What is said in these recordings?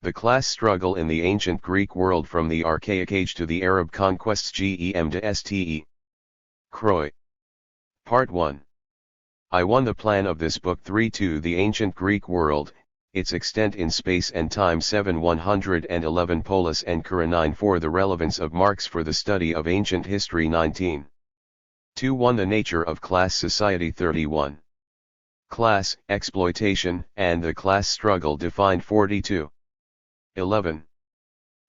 The class struggle in the ancient Greek world from the Archaic Age to the Arab conquests GEM to STE. CROIX. Part 1. I 1. The plan of this book. 3. 2. The ancient Greek world, its extent in space and time. 7. 111. Polis and Kura. 9. 4. The relevance of Marx for the study of ancient history. 19. 2. 1. The nature of class society. 31. Class, exploitation, and the class struggle defined. 42. 11.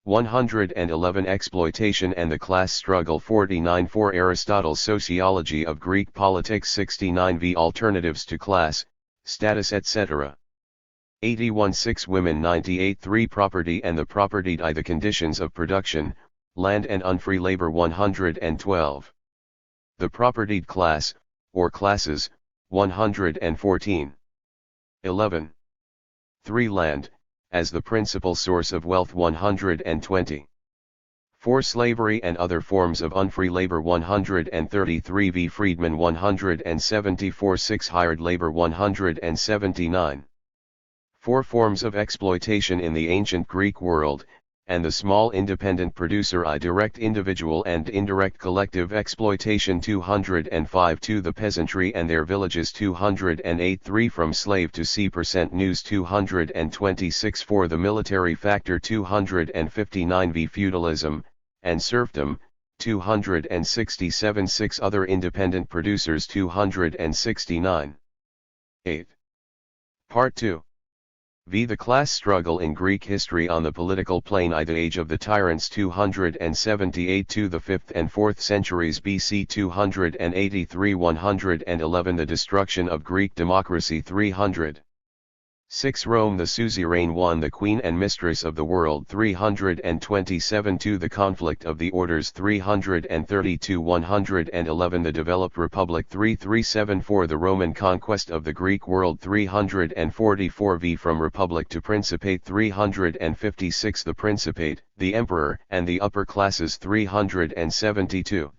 111. Exploitation and the class struggle. 49. 4. Aristotle's Sociology of Greek Politics. 69. V. Alternatives to class, status, etc. 81. 6. Women. 98. 3. Property and the propertied. I. The conditions of production, land and unfree labor. 112. The propertied class, or classes. 114. 11. 3. Land, as the principal source of wealth. 120. 4. Slavery and other forms of unfree labor. 133. V. Freedmen. 174. 6. Hired labor. 179. 4. Forms of exploitation in the ancient Greek world, and the small independent producer. I. Direct individual and indirect collective exploitation. 205. 2. The peasantry and their villages. 208. 3. From slave to sea. News. 226. 4. The military factor. 259. V. Feudalism and serfdom. 267. 6. Other independent producers. 269. 8. Part 2. V. The class struggle in Greek history on the political plane. I. The age of the tyrants. 278 to the 5th and 4th centuries BC. 283. 111. The destruction of Greek democracy. 300. 6. Rome the suzerain one, the queen and mistress of the world. 327. 2. The conflict of the orders. 332. 111. The developed republic. 337. The Roman conquest of the Greek world. 344. V. From republic to principate. 356. The principate, the emperor, and the upper classes. 372.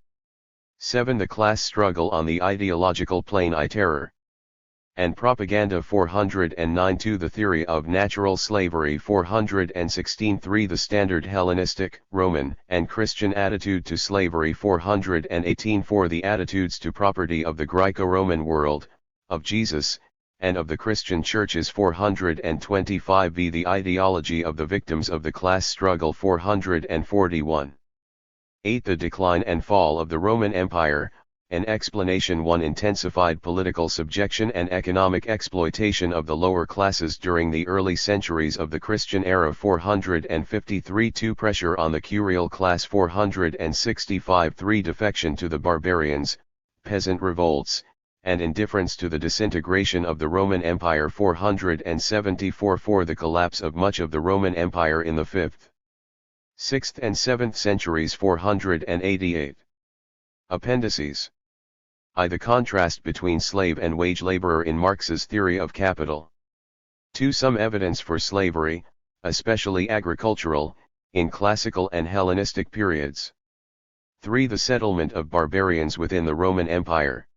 7. The class struggle on the ideological plane. I. Terror and propaganda. 409. 2. The theory of natural slavery. 416. 3. The standard Hellenistic, Roman, and Christian attitude to slavery. 418. 4. The attitudes to property of the Greco-Roman world, of Jesus, and of the Christian churches. 425. V. The ideology of the victims of the class struggle. 441. 8. The decline and fall of the Roman Empire, an explanation. 1. Intensified political subjection and economic exploitation of the lower classes during the early centuries of the Christian era. 453. 2. Pressure on the curial class. 465. 3. Defection to the barbarians, peasant revolts, and indifference to the disintegration of the Roman Empire. 474. 4. The collapse of much of the Roman Empire in the 5th, 6th and 7th centuries. 488. Appendices. I. The contrast between slave and wage laborer in Marx's theory of capital. 2. Some evidence for slavery, especially agricultural, in classical and Hellenistic periods. 3. The settlement of barbarians within the Roman Empire.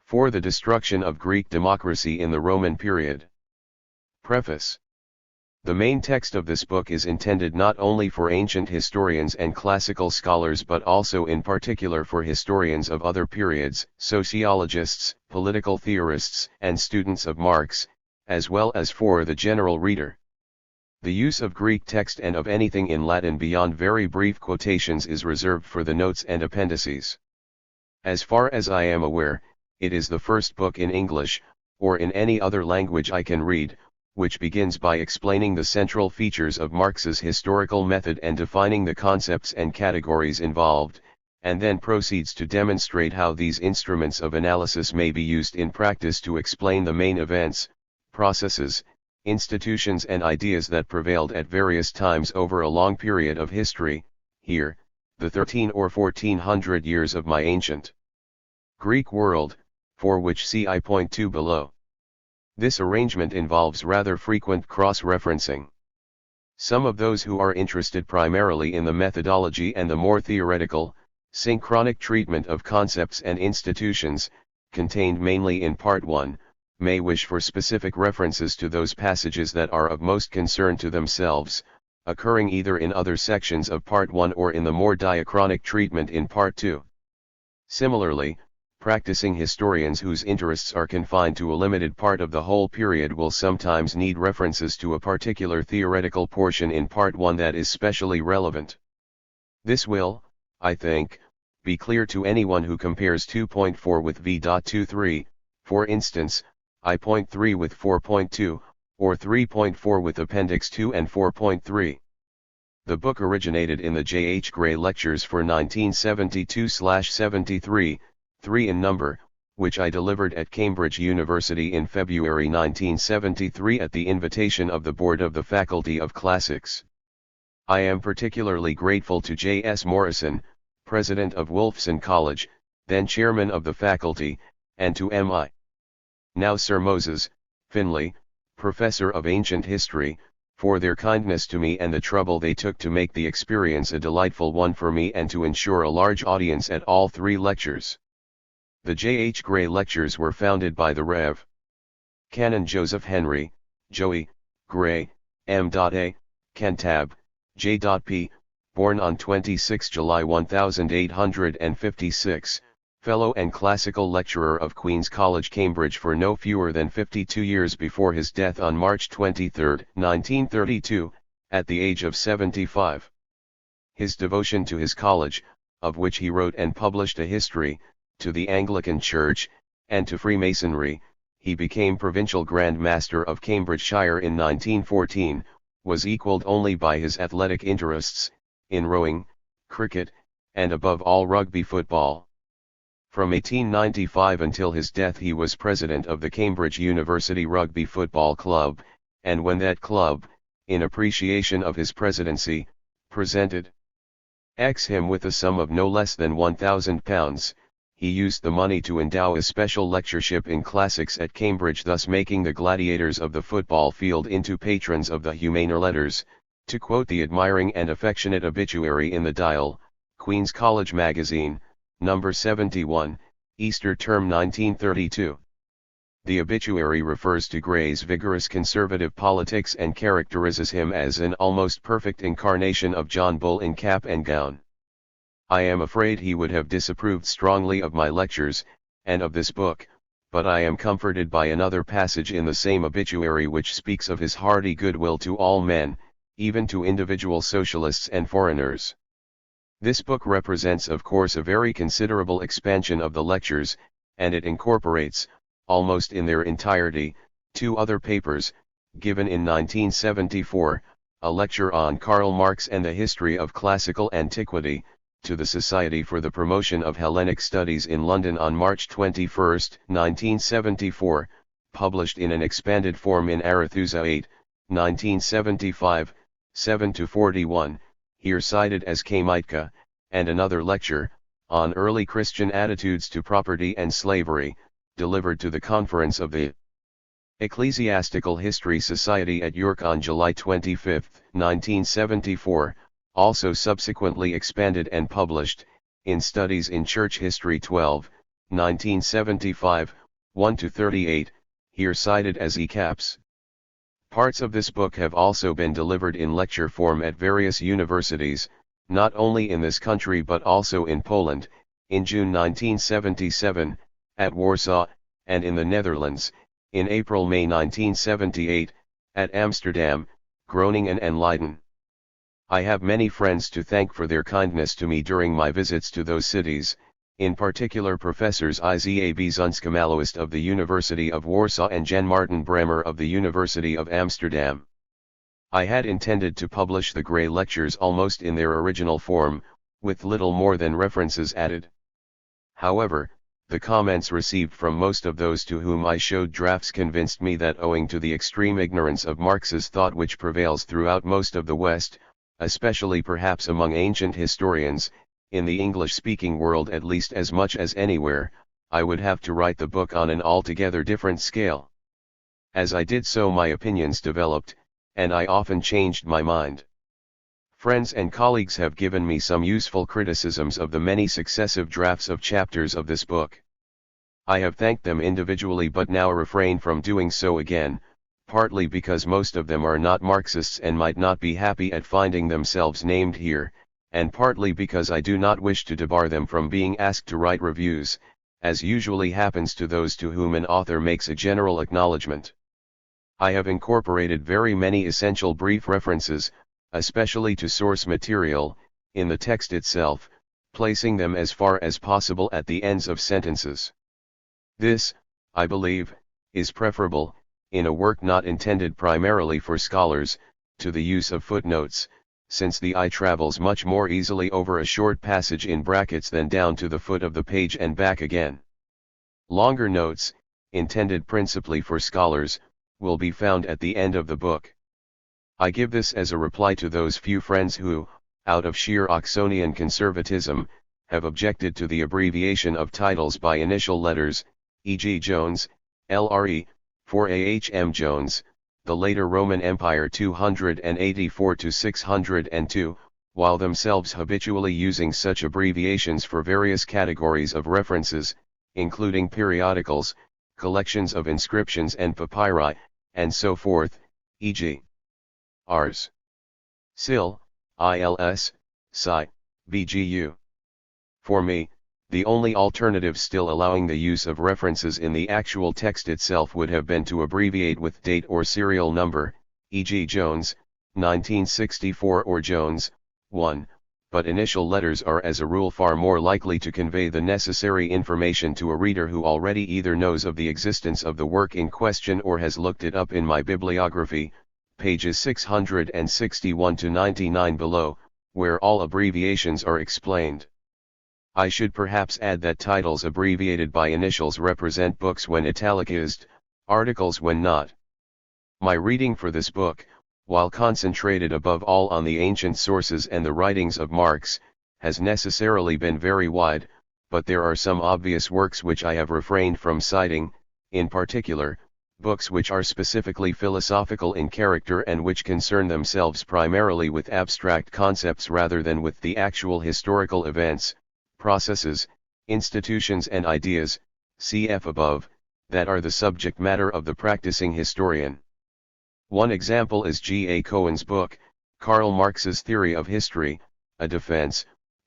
4. The destruction of Greek democracy in the Roman period. Preface. The main text of this book is intended not only for ancient historians and classical scholars but also in particular for historians of other periods, sociologists, political theorists, and students of Marx, as well as for the general reader. The use of Greek text and of anything in Latin beyond very brief quotations is reserved for the notes and appendices. As far as I am aware, it is the first book in English, or in any other language I can read, which begins by explaining the central features of Marx's historical method and defining the concepts and categories involved, and then proceeds to demonstrate how these instruments of analysis may be used in practice to explain the main events, processes, institutions and ideas that prevailed at various times over a long period of history, here, the 13 or 1400 years of my ancient Greek world, for which see I point to below. This arrangement involves rather frequent cross-referencing. Some of those who are interested primarily in the methodology and the more theoretical, synchronic treatment of concepts and institutions, contained mainly in Part 1, may wish for specific references to those passages that are of most concern to themselves, occurring either in other sections of Part 1 or in the more diachronic treatment in Part 2. Similarly, practicing historians whose interests are confined to a limited part of the whole period will sometimes need references to a particular theoretical portion in Part 1 that is specially relevant. This will, I think, be clear to anyone who compares 2.4 with v.23, for instance, I.3 with 4.2, or 3.4 with Appendix 2 and 4.3. The book originated in the J. H. Gray Lectures for 1972/73, 3 in number, which I delivered at Cambridge University in February 1973 at the invitation of the Board of the Faculty of Classics. I am particularly grateful to J. S. Morrison, President of Wolfson College, then Chairman of the Faculty, and to M.I. now Sir Moses Finley, Professor of Ancient History, for their kindness to me and the trouble they took to make the experience a delightful one for me and to ensure a large audience at all 3 lectures. The J. H. Gray Lectures were founded by the Rev. Canon Joseph Henry, Joey, Gray, M.A., Cantab, J.P., born on 26 July 1856, Fellow and Classical Lecturer of Queen's College, Cambridge for no fewer than 52 years before his death on March 23, 1932, at the age of 75. His devotion to his college, of which he wrote and published a history, to the Anglican Church, and to Freemasonry, he became Provincial Grand Master of Cambridgeshire in 1914, was equalled only by his athletic interests, in rowing, cricket, and above all rugby football. From 1895 until his death he was president of the Cambridge University Rugby Football Club, and when that club, in appreciation of his presidency, presented him with a sum of no less than £1,000, he used the money to endow a special lectureship in classics at Cambridge, thus making the gladiators of the football field into patrons of the humaner letters, to quote the admiring and affectionate obituary in the Dial, Queen's College Magazine, number 71, Easter Term 1932. The obituary refers to Gray's vigorous conservative politics and characterizes him as an almost perfect incarnation of John Bull in cap and gown. I am afraid he would have disapproved strongly of my lectures, and of this book, but I am comforted by another passage in the same obituary which speaks of his hearty goodwill to all men, even to individual socialists and foreigners. This book represents of course a very considerable expansion of the lectures, and it incorporates, almost in their entirety, 2 other papers, given in 1974, a lecture on Karl Marx and the History of Classical Antiquity, to the Society for the Promotion of Hellenic Studies in London on March 21, 1974, published in an expanded form in Arethusa 8, 1975, 7-41, here cited as Kamitka, and another lecture, on early Christian attitudes to property and slavery, delivered to the conference of the Ecclesiastical History Society at York on July 25, 1974, also subsequently expanded and published, in Studies in Church History 12, 1975, 1-38, here cited as ECAPS. Parts of this book have also been delivered in lecture form at various universities, not only in this country but also in Poland, in June 1977, at Warsaw, and in the Netherlands, in April-May 1978, at Amsterdam, Groningen and Leiden. I have many friends to thank for their kindness to me during my visits to those cities, in particular Professors Iza Bzunska-Maloist of the University of Warsaw and Jan Martin Bremer of the University of Amsterdam. I had intended to publish the Gray Lectures almost in their original form, with little more than references added. However, the comments received from most of those to whom I showed drafts convinced me that owing to the extreme ignorance of Marx's thought which prevails throughout most of the West, especially perhaps among ancient historians, in the English-speaking world at least as much as anywhere, I would have to write the book on an altogether different scale. As I did so my opinions developed, and I often changed my mind. Friends and colleagues have given me some useful criticisms of the many successive drafts of chapters of this book. I have thanked them individually but now refrain from doing so again, partly because most of them are not Marxists and might not be happy at finding themselves named here, and partly because I do not wish to debar them from being asked to write reviews, as usually happens to those to whom an author makes a general acknowledgement. I have incorporated very many essential brief references, especially to source material, in the text itself, placing them as far as possible at the ends of sentences. This, I believe, is preferable, in a work not intended primarily for scholars, to the use of footnotes, since the eye travels much more easily over a short passage in brackets than down to the foot of the page and back again. Longer notes, intended principally for scholars, will be found at the end of the book. I give this as a reply to those few friends who, out of sheer Oxonian conservatism, have objected to the abbreviation of titles by initial letters, e.g. Jones, LRE, 4AHM Jones, the later Roman Empire 284 to 602, while themselves habitually using such abbreviations for various categories of references, including periodicals, collections of inscriptions and papyri, and so forth, e.g. Ars. Sil, ILS, Sci, BGU. For me, the only alternative still allowing the use of references in the actual text itself would have been to abbreviate with date or serial number, e.g. Jones, 1964 or Jones, 1, but initial letters are as a rule far more likely to convey the necessary information to a reader who already either knows of the existence of the work in question or has looked it up in my bibliography, pages 661 to 99 below, where all abbreviations are explained. I should perhaps add that titles abbreviated by initials represent books when italicized, articles when not. My reading for this book, while concentrated above all on the ancient sources and the writings of Marx, has necessarily been very wide, but there are some obvious works which I have refrained from citing, in particular, books which are specifically philosophical in character and which concern themselves primarily with abstract concepts rather than with the actual historical events, processes, institutions and ideas, cf. above, that are the subject matter of the practicing historian. One example is G. A. Cohen's book, Karl Marx's Theory of History, a defense,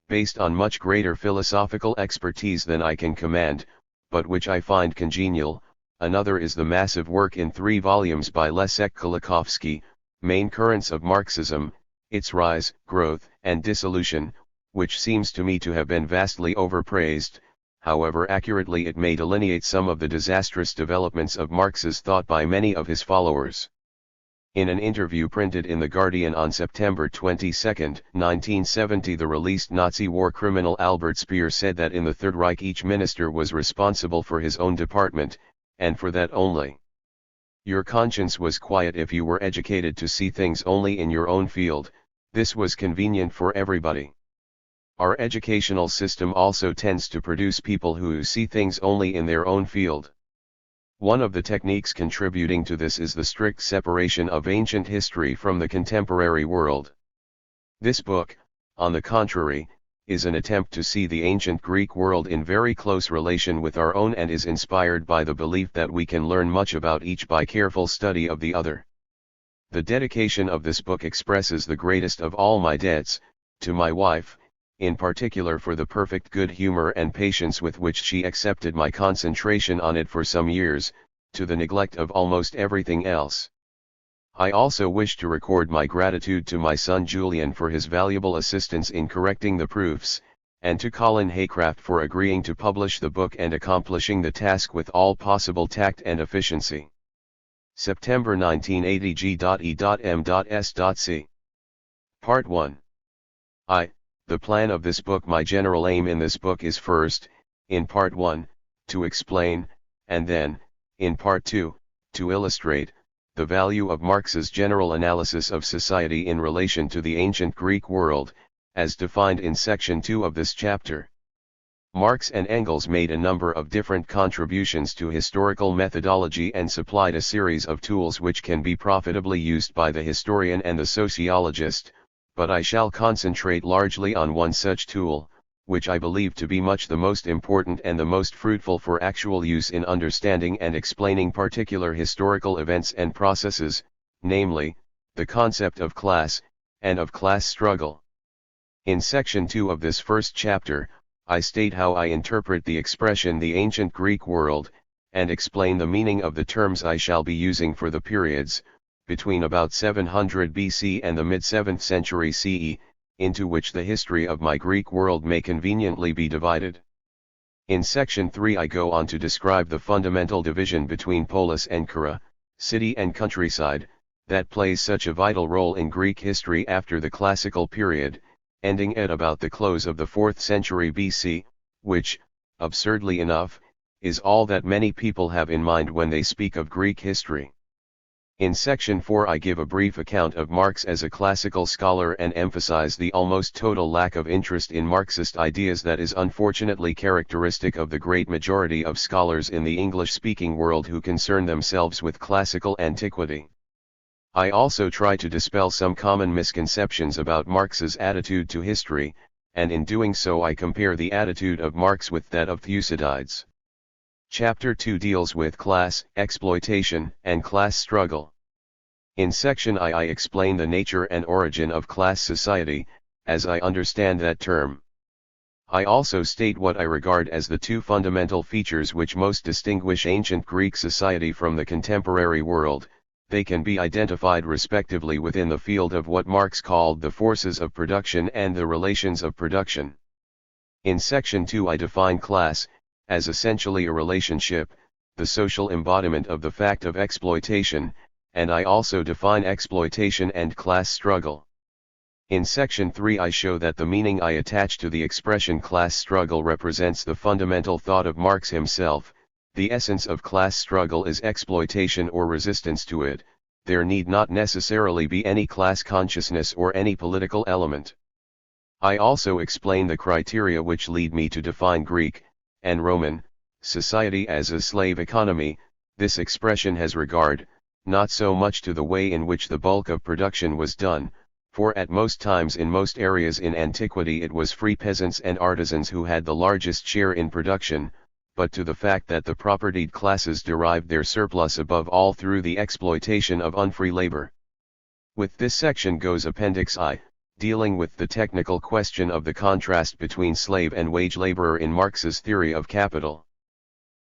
based on much greater philosophical expertise than I can command, but which I find congenial. Another is the massive work in 3 volumes by Leszek Kolakowski, Main Currents of Marxism, Its Rise, Growth, and Dissolution, which seems to me to have been vastly overpraised, however accurately it may delineate some of the disastrous developments of Marx's thought by many of his followers. In an interview printed in The Guardian on September 22, 1970, the released Nazi war criminal Albert Speer said that in the Third Reich each minister was responsible for his own department, and for that only. Your conscience was quiet if you were educated to see things only in your own field. This was convenient for everybody. Our educational system also tends to produce people who see things only in their own field. One of the techniques contributing to this is the strict separation of ancient history from the contemporary world. This book, on the contrary, is an attempt to see the ancient Greek world in very close relation with our own and is inspired by the belief that we can learn much about each by careful study of the other. The dedication of this book expresses the greatest of all my debts, to my wife, in particular for the perfect good humor and patience with which she accepted my concentration on it for some years, to the neglect of almost everything else. I also wish to record my gratitude to my son Julian for his valuable assistance in correcting the proofs, and to Colin Haycraft for agreeing to publish the book and accomplishing the task with all possible tact and efficiency. September 1980 G.E.M.S.C. Part 1. The plan of this book. My general aim in this book is first, in Part 1, to explain, and then, in Part 2, to illustrate, the value of Marx's general analysis of society in relation to the ancient Greek world, as defined in Section 2 of this chapter. Marx and Engels made a number of different contributions to historical methodology and supplied a series of tools which can be profitably used by the historian and the sociologist, but I shall concentrate largely on one such tool, which I believe to be much the most important and the most fruitful for actual use in understanding and explaining particular historical events and processes, namely, the concept of class, and of class struggle. In section 2 of this first chapter, I state how I interpret the expression the ancient Greek world, and explain the meaning of the terms I shall be using for the periods, between about 700 BC and the mid-7th century CE, into which the history of my Greek world may conveniently be divided. In section 3 I go on to describe the fundamental division between polis and chora, city and countryside, that plays such a vital role in Greek history after the classical period, ending at about the close of the 4th century BC, which, absurdly enough, is all that many people have in mind when they speak of Greek history. In section 4 I give a brief account of Marx as a classical scholar and emphasize the almost total lack of interest in Marxist ideas that is unfortunately characteristic of the great majority of scholars in the English-speaking world who concern themselves with classical antiquity. I also try to dispel some common misconceptions about Marx's attitude to history, and in doing so I compare the attitude of Marx with that of Thucydides. Chapter 2 deals with class, exploitation, and class struggle. In section I explain the nature and origin of class society, as I understand that term. I also state what I regard as the two fundamental features which most distinguish ancient Greek society from the contemporary world. They can be identified respectively within the field of what Marx called the forces of production and the relations of production. In section 2 I define class, as essentially a relationship, the social embodiment of the fact of exploitation, and I also define exploitation and class struggle. In section 3 I show that the meaning I attach to the expression class struggle represents the fundamental thought of Marx himself. The essence of class struggle is exploitation or resistance to it. There need not necessarily be any class consciousness or any political element. I also explain the criteria which lead me to define Greek, and Roman, society as a slave economy. This expression has regard, not so much to the way in which the bulk of production was done, for at most times in most areas in antiquity it was free peasants and artisans who had the largest share in production, but to the fact that the propertied classes derived their surplus above all through the exploitation of unfree labor. With this section goes Appendix I, dealing with the technical question of the contrast between slave and wage laborer in Marx's theory of capital.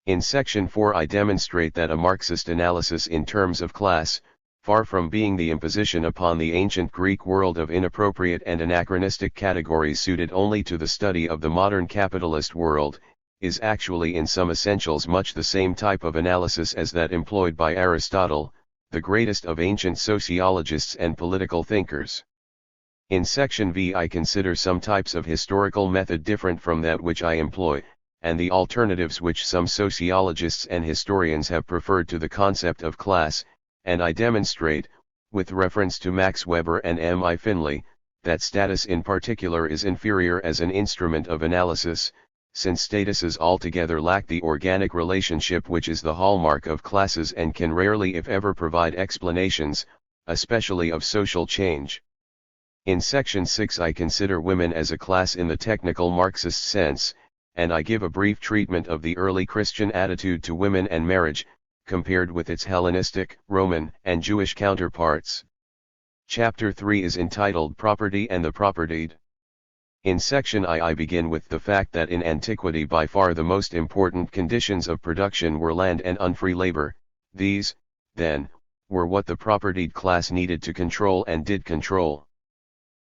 In section 4 I demonstrate that a Marxist analysis in terms of class, far from being the imposition upon the ancient Greek world of inappropriate and anachronistic categories suited only to the study of the modern capitalist world, is actually in some essentials much the same type of analysis as that employed by Aristotle, the greatest of ancient sociologists and political thinkers. In section V I consider some types of historical method different from that which I employ, and the alternatives which some sociologists and historians have preferred to the concept of class, and I demonstrate, with reference to Max Weber and M. I. Finlay, that status in particular is inferior as an instrument of analysis, since statuses altogether lack the organic relationship which is the hallmark of classes and can rarely if ever provide explanations, especially of social change. In section 6 I consider women as a class in the technical Marxist sense, and I give a brief treatment of the early Christian attitude to women and marriage, compared with its Hellenistic, Roman, and Jewish counterparts. Chapter 3 is entitled Property and the Propertied. In section I begin with the fact that in antiquity by far the most important conditions of production were land and unfree labor. These, then, were what the propertied class needed to control and did control.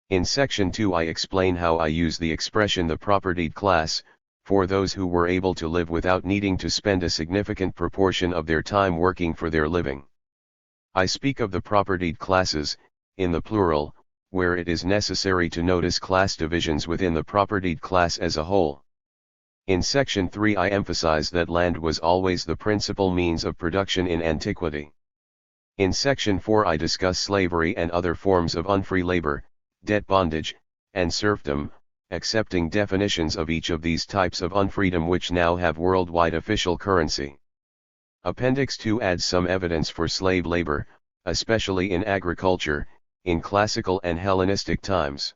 In section 2 I explain how I use the expression the propertied class, for those who were able to live without needing to spend a significant proportion of their time working for their living. I speak of the propertied classes, in the plural, where it is necessary to notice class divisions within the propertied class as a whole. In section 3 I emphasize that land was always the principal means of production in antiquity. In section 4 I discuss slavery and other forms of unfree labor, debt bondage, and serfdom, accepting definitions of each of these types of unfreedom which now have worldwide official currency. Appendix 2 adds some evidence for slave labor, especially in agriculture, in classical and Hellenistic times.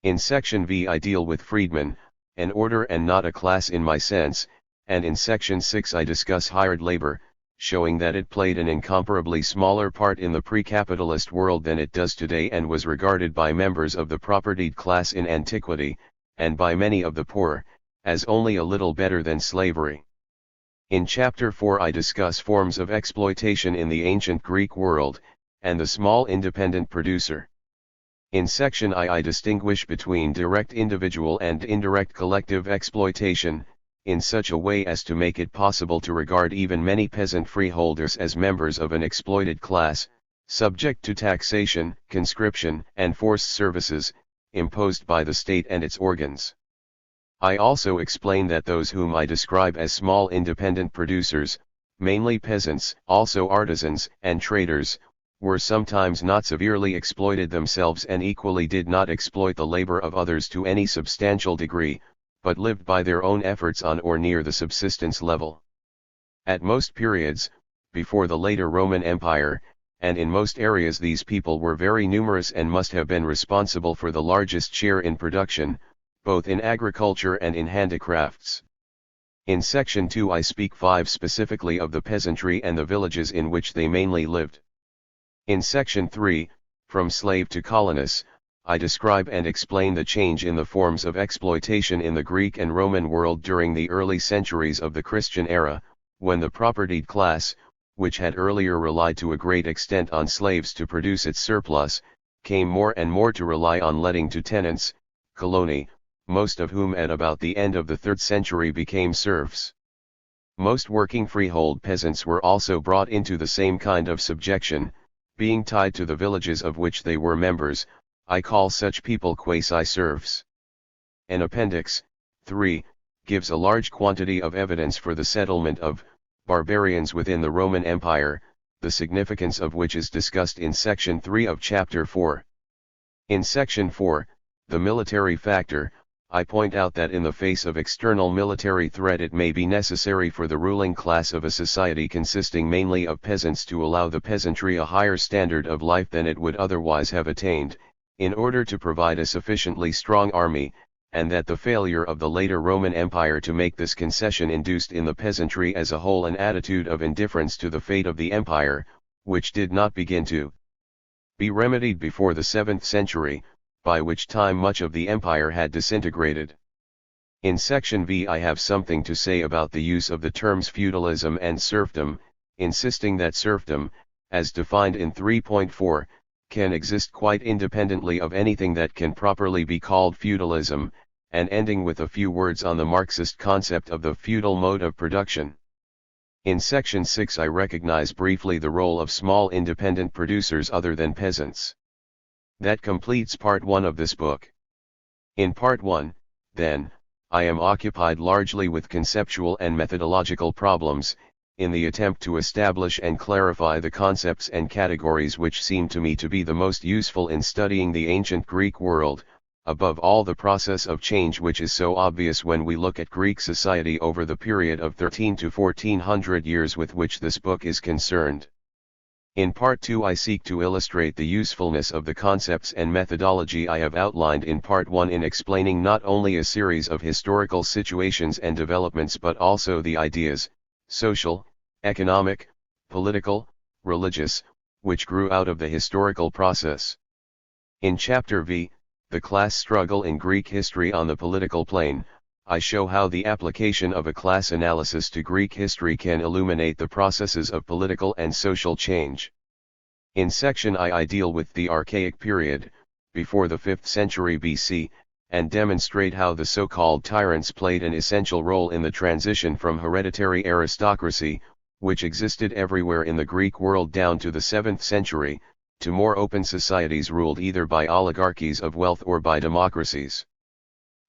In section V I deal with freedmen, an order and not a class in my sense, and in section 6 I discuss hired labor, showing that it played an incomparably smaller part in the pre-capitalist world than it does today and was regarded by members of the propertied class in antiquity, and by many of the poor, as only a little better than slavery. In chapter 4 I discuss forms of exploitation in the ancient Greek world, and the small independent producer. In section I distinguish between direct individual and indirect collective exploitation, in such a way as to make it possible to regard even many peasant freeholders as members of an exploited class, subject to taxation, conscription, and forced services, imposed by the state and its organs. I also explain that those whom I describe as small independent producers, mainly peasants, also artisans and traders, were sometimes not severely exploited themselves and equally did not exploit the labor of others to any substantial degree, but lived by their own efforts on or near the subsistence level. At most periods, before the later Roman Empire, and in most areas these people were very numerous and must have been responsible for the largest share in production, both in agriculture and in handicrafts. In section 2 I speak 5 specifically of the peasantry and the villages in which they mainly lived. In section 3, From Slave to Colonist, I describe and explain the change in the forms of exploitation in the Greek and Roman world during the early centuries of the Christian era, when the propertied class, which had earlier relied to a great extent on slaves to produce its surplus, came more and more to rely on letting to tenants, coloni, most of whom at about the end of the 3rd century became serfs. Most working freehold peasants were also brought into the same kind of subjection, being tied to the villages of which they were members. I call such people quasi-serfs. An appendix, 3, gives a large quantity of evidence for the settlement of barbarians within the Roman Empire, the significance of which is discussed in section 3 of chapter 4. In section 4, the military factor, I point out that in the face of external military threat it may be necessary for the ruling class of a society consisting mainly of peasants to allow the peasantry a higher standard of life than it would otherwise have attained, in order to provide a sufficiently strong army, and that the failure of the later Roman Empire to make this concession induced in the peasantry as a whole an attitude of indifference to the fate of the empire, which did not begin to be remedied before the 7th century, by which time much of the empire had disintegrated. In section V I have something to say about the use of the terms feudalism and serfdom, insisting that serfdom, as defined in 3.4, can exist quite independently of anything that can properly be called feudalism, and ending with a few words on the Marxist concept of the feudal mode of production. In section 6 I recognize briefly the role of small independent producers other than peasants. That completes part 1 of this book. In part 1, then, I am occupied largely with conceptual and methodological problems, in the attempt to establish and clarify the concepts and categories which seem to me to be the most useful in studying the ancient Greek world, above all the process of change which is so obvious when we look at Greek society over the period of 13 to 1400 years with which this book is concerned. In part 2 I seek to illustrate the usefulness of the concepts and methodology I have outlined in part 1 in explaining not only a series of historical situations and developments but also the ideas, social, economic, political, religious, which grew out of the historical process. In chapter V, The Class Struggle in Greek History on the Political Plane, I show how the application of a class analysis to Greek history can illuminate the processes of political and social change. In section I deal with the Archaic period, before the 5th century BC, and demonstrate how the so-called tyrants played an essential role in the transition from hereditary aristocracy, which existed everywhere in the Greek world down to the 7th century, to more open societies ruled either by oligarchies of wealth or by democracies.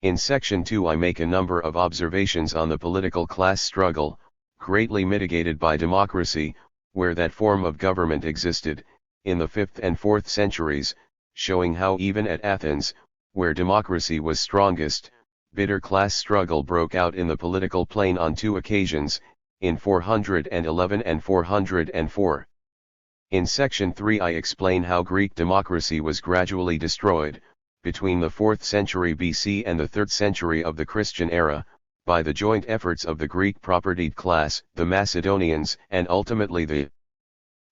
In section 2 I make a number of observations on the political class struggle, greatly mitigated by democracy, where that form of government existed, in the 5th and 4th centuries, showing how even at Athens, where democracy was strongest, bitter class struggle broke out in the political plane on 2 occasions, in 411 and 404. In section 3 I explain how Greek democracy was gradually destroyed, between the 4th century BC and the 3rd century of the Christian era, by the joint efforts of the Greek propertied class, the Macedonians, and ultimately the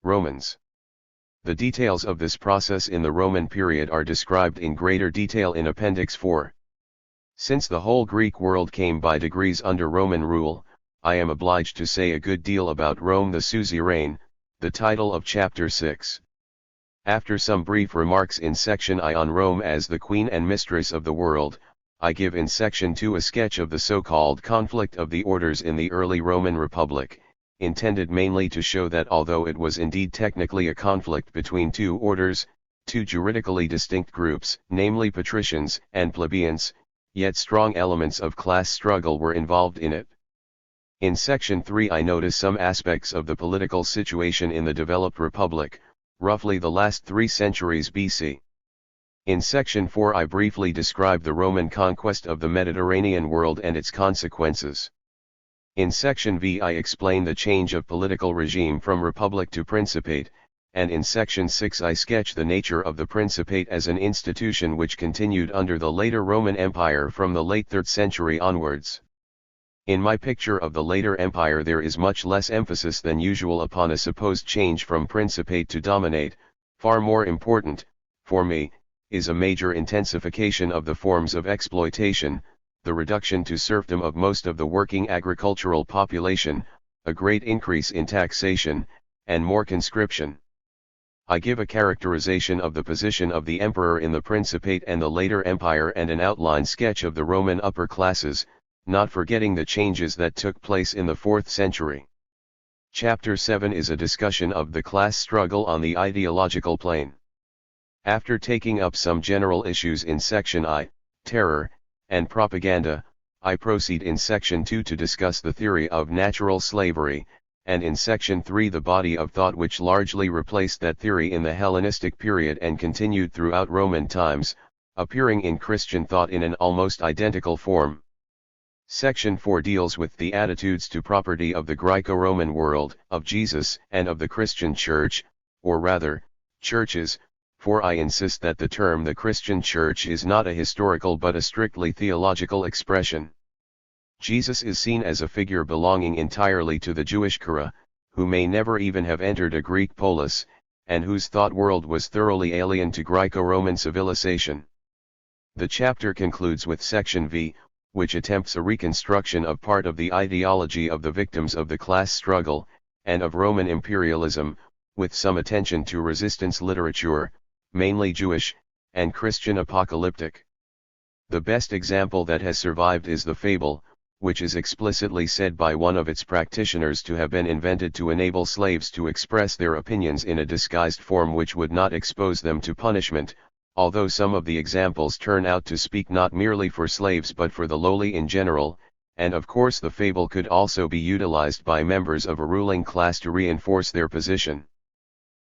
Romans. The details of this process in the Roman period are described in greater detail in Appendix 4. Since the whole Greek world came by degrees under Roman rule, I am obliged to say a good deal about Rome the suzerain, the title of Chapter 6. After some brief remarks in Section I on Rome as the queen and mistress of the world, I give in Section 2 a sketch of the so-called conflict of the orders in the early Roman Republic, intended mainly to show that although it was indeed technically a conflict between two orders, two juridically distinct groups, namely patricians and plebeians, yet strong elements of class struggle were involved in it. In Section 3 I notice some aspects of the political situation in the developed republic, roughly the last 3 centuries BC. In Section 4 I briefly describe the Roman conquest of the Mediterranean world and its consequences. In Section V I explain the change of political regime from republic to principate, and in Section 6 I sketch the nature of the principate as an institution which continued under the later Roman Empire from the late 3rd century onwards. In my picture of the later empire there is much less emphasis than usual upon a supposed change from principate to dominate. Far more important, for me, is a major intensification of the forms of exploitation, the reduction to serfdom of most of the working agricultural population, a great increase in taxation, and more conscription. I give a characterization of the position of the emperor in the principate and the later empire and an outline sketch of the Roman upper classes, not forgetting the changes that took place in the 4th century. Chapter 7 is a discussion of the class struggle on the ideological plane. After taking up some general issues in Section I, terror, and propaganda, I proceed in Section 2 to discuss the theory of natural slavery, and in Section 3 the body of thought which largely replaced that theory in the Hellenistic period and continued throughout Roman times, appearing in Christian thought in an almost identical form. Section 4 deals with the attitudes to property of the Greco-Roman world, of Jesus, and of the Christian Church, or rather, churches, for I insist that the term the Christian Church is not a historical but a strictly theological expression. Jesus is seen as a figure belonging entirely to the Jewish Kura, who may never even have entered a Greek polis, and whose thought world was thoroughly alien to Greco-Roman civilization. The chapter concludes with Section V, which attempts a reconstruction of part of the ideology of the victims of the class struggle, and of Roman imperialism, with some attention to resistance literature, mainly Jewish, and Christian apocalyptic. The best example that has survived is the fable, which is explicitly said by one of its practitioners to have been invented to enable slaves to express their opinions in a disguised form which would not expose them to punishment, although some of the examples turn out to speak not merely for slaves but for the lowly in general, and of course the fable could also be utilized by members of a ruling class to reinforce their position.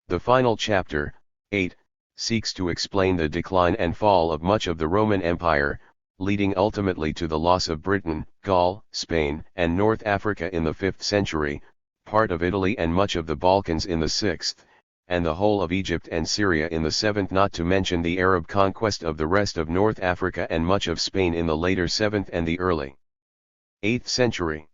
The final chapter, 8, seeks to explain the decline and fall of much of the Roman Empire, leading ultimately to the loss of Britain, Gaul, Spain, and North Africa in the 5th century, part of Italy and much of the Balkans in the 6th, and the whole of Egypt and Syria in the 7th, not to mention the Arab conquest of the rest of North Africa and much of Spain in the later 7th and the early 8th century.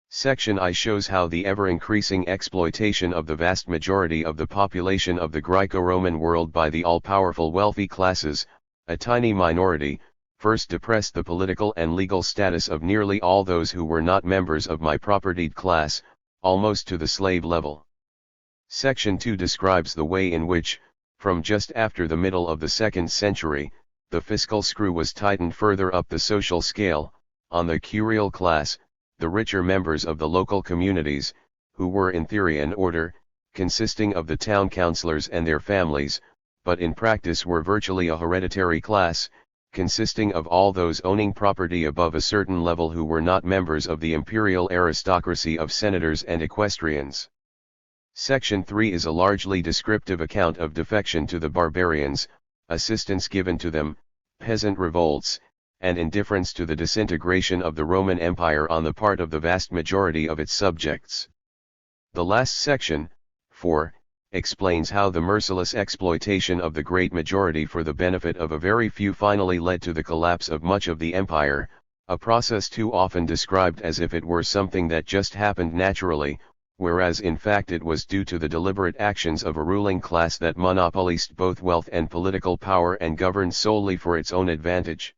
Section I shows how the ever-increasing exploitation of the vast majority of the population of the Greco-Roman world by the all-powerful wealthy classes, a tiny minority, first depressed the political and legal status of nearly all those who were not members of my propertied class, almost to the slave level. Section 2 describes the way in which, from just after the middle of the 2nd century, the fiscal screw was tightened further up the social scale, on the curial class, the richer members of the local communities, who were in theory an order, consisting of the town councillors and their families, but in practice were virtually a hereditary class, consisting of all those owning property above a certain level who were not members of the imperial aristocracy of senators and equestrians. Section 3 is a largely descriptive account of defection to the barbarians, assistance given to them, peasant revolts, and indifference to the disintegration of the Roman Empire on the part of the vast majority of its subjects. The last section, 4, explains how the merciless exploitation of the great majority for the benefit of a very few finally led to the collapse of much of the empire, a process too often described as if it were something that just happened naturally, whereas in fact it was due to the deliberate actions of a ruling class that monopolized both wealth and political power and governed solely for its own advantage.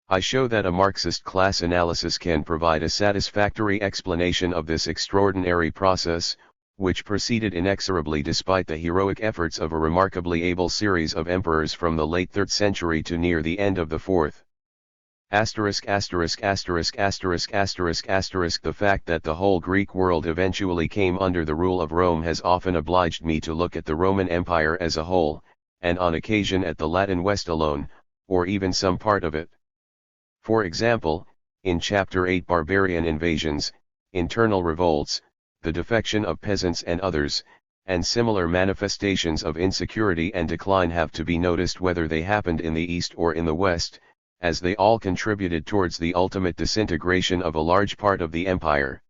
I show that a Marxist class analysis can provide a satisfactory explanation of this extraordinary process, which proceeded inexorably despite the heroic efforts of a remarkably able series of emperors from the late 3rd century to near the end of the 4th. The fact that the whole Greek world eventually came under the rule of Rome has often obliged me to look at the Roman Empire as a whole, and on occasion at the Latin West alone, or even some part of it. For example, in Chapter 8 barbarian invasions, internal revolts, the defection of peasants and others, and similar manifestations of insecurity and decline have to be noticed whether they happened in the East or in the West, as they all contributed towards the ultimate disintegration of a large part of the empire.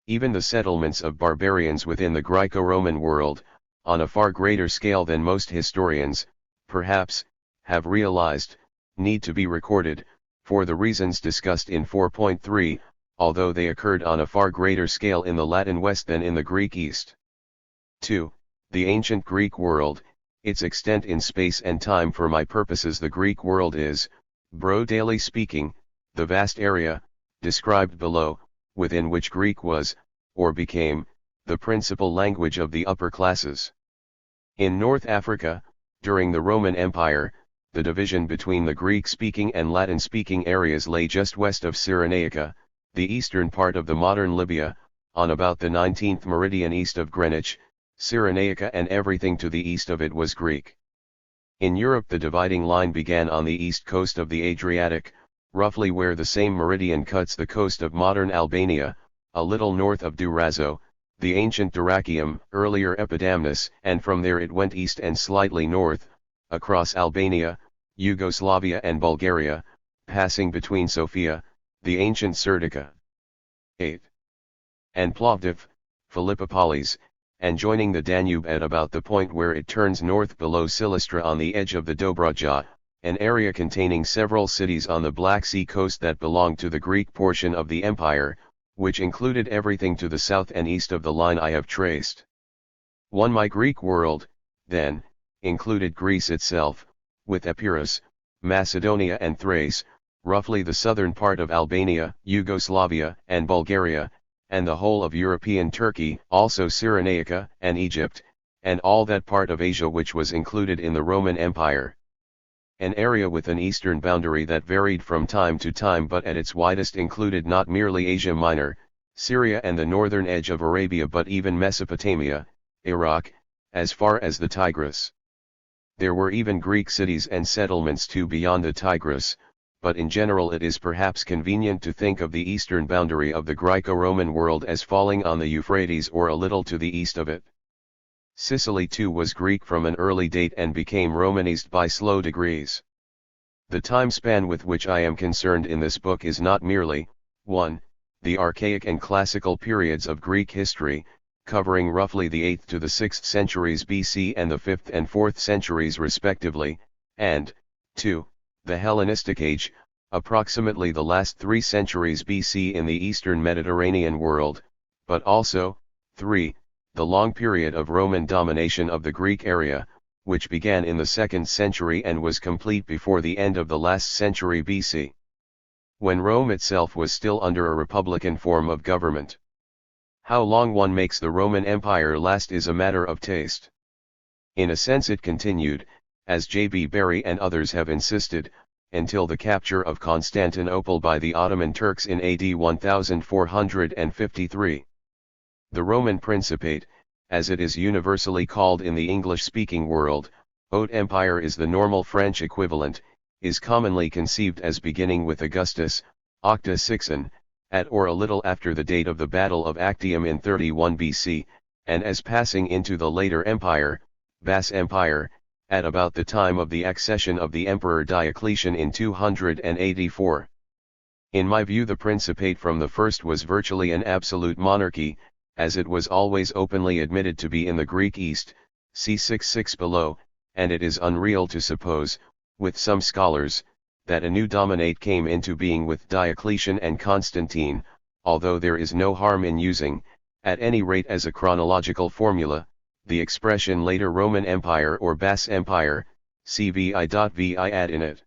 Even the settlements of barbarians within the Greco-Roman world, on a far greater scale than most historians, perhaps, have realized, need to be recorded, for the reasons discussed in 4.3, although they occurred on a far greater scale in the Latin West than in the Greek East. 2. The ancient Greek world, its extent in space and time. For my purposes the Greek world is, broadly speaking, the vast area, described below, within which Greek was, or became, the principal language of the upper classes. In North Africa, during the Roman Empire, the division between the Greek-speaking and Latin-speaking areas lay just west of Cyrenaica, the eastern part of the modern Libya, on about the 19th meridian east of Greenwich. Cyrenaica and everything to the east of it was Greek. In Europe the dividing line began on the east coast of the Adriatic, roughly where the same meridian cuts the coast of modern Albania, a little north of Durazzo, the ancient Dyrrachium, earlier Epidamnus, and from there it went east and slightly north, across Albania, Yugoslavia and Bulgaria, passing between Sofia, the ancient Serdica, 8. and Plovdiv, Philippopolis, and joining the Danube at about the point where it turns north below Silistra on the edge of the Dobruja, an area containing several cities on the Black Sea coast that belonged to the Greek portion of the empire, which included everything to the south and east of the line I have traced. 1. My Greek world, then, included Greece itself, with Epirus, Macedonia and Thrace, roughly the southern part of Albania, Yugoslavia, and Bulgaria, and the whole of European Turkey, also Cyrenaica and Egypt, and all that part of Asia which was included in the Roman Empire. An area with an eastern boundary that varied from time to time but at its widest included not merely Asia Minor, Syria and the northern edge of Arabia but even Mesopotamia, Iraq, as far as the Tigris. There were even Greek cities and settlements too beyond the Tigris, but in general it is perhaps convenient to think of the eastern boundary of the Greco-Roman world as falling on the Euphrates or a little to the east of it. Sicily too was Greek from an early date and became Romanized by slow degrees. The time span with which I am concerned in this book is not merely, 1. the archaic and classical periods of Greek history, covering roughly the 8th to the 6th centuries BC and the 5th and 4th centuries respectively, and, 2. the Hellenistic age, approximately the last 3 centuries BC in the eastern Mediterranean world, but also, 3. the long period of Roman domination of the Greek area, which began in the 2nd century and was complete before the end of the last century BC, when Rome itself was still under a republican form of government. How long one makes the Roman Empire last is a matter of taste. In a sense it continued, as J.B. Berry and others have insisted, until the capture of Constantinople by the Ottoman Turks in AD 1453. The Roman Principate, as it is universally called in the English-speaking world, Haute Empire is the normal French equivalent, is commonly conceived as beginning with Augustus, Octa Sixon, at or a little after the date of the Battle of Actium in 31 BC, and as passing into the later empire, Bass Empire, at about the time of the accession of the Emperor Diocletian in 284. In my view the Principate from the first was virtually an absolute monarchy, as it was always openly admitted to be in the Greek East, see 6.6 below, and it is unreal to suppose, with some scholars, that a new dominate came into being with Diocletian and Constantine, although there is no harm in using, at any rate as a chronological formula, the expression later Roman Empire or Bass Empire, cvi.vi add in it.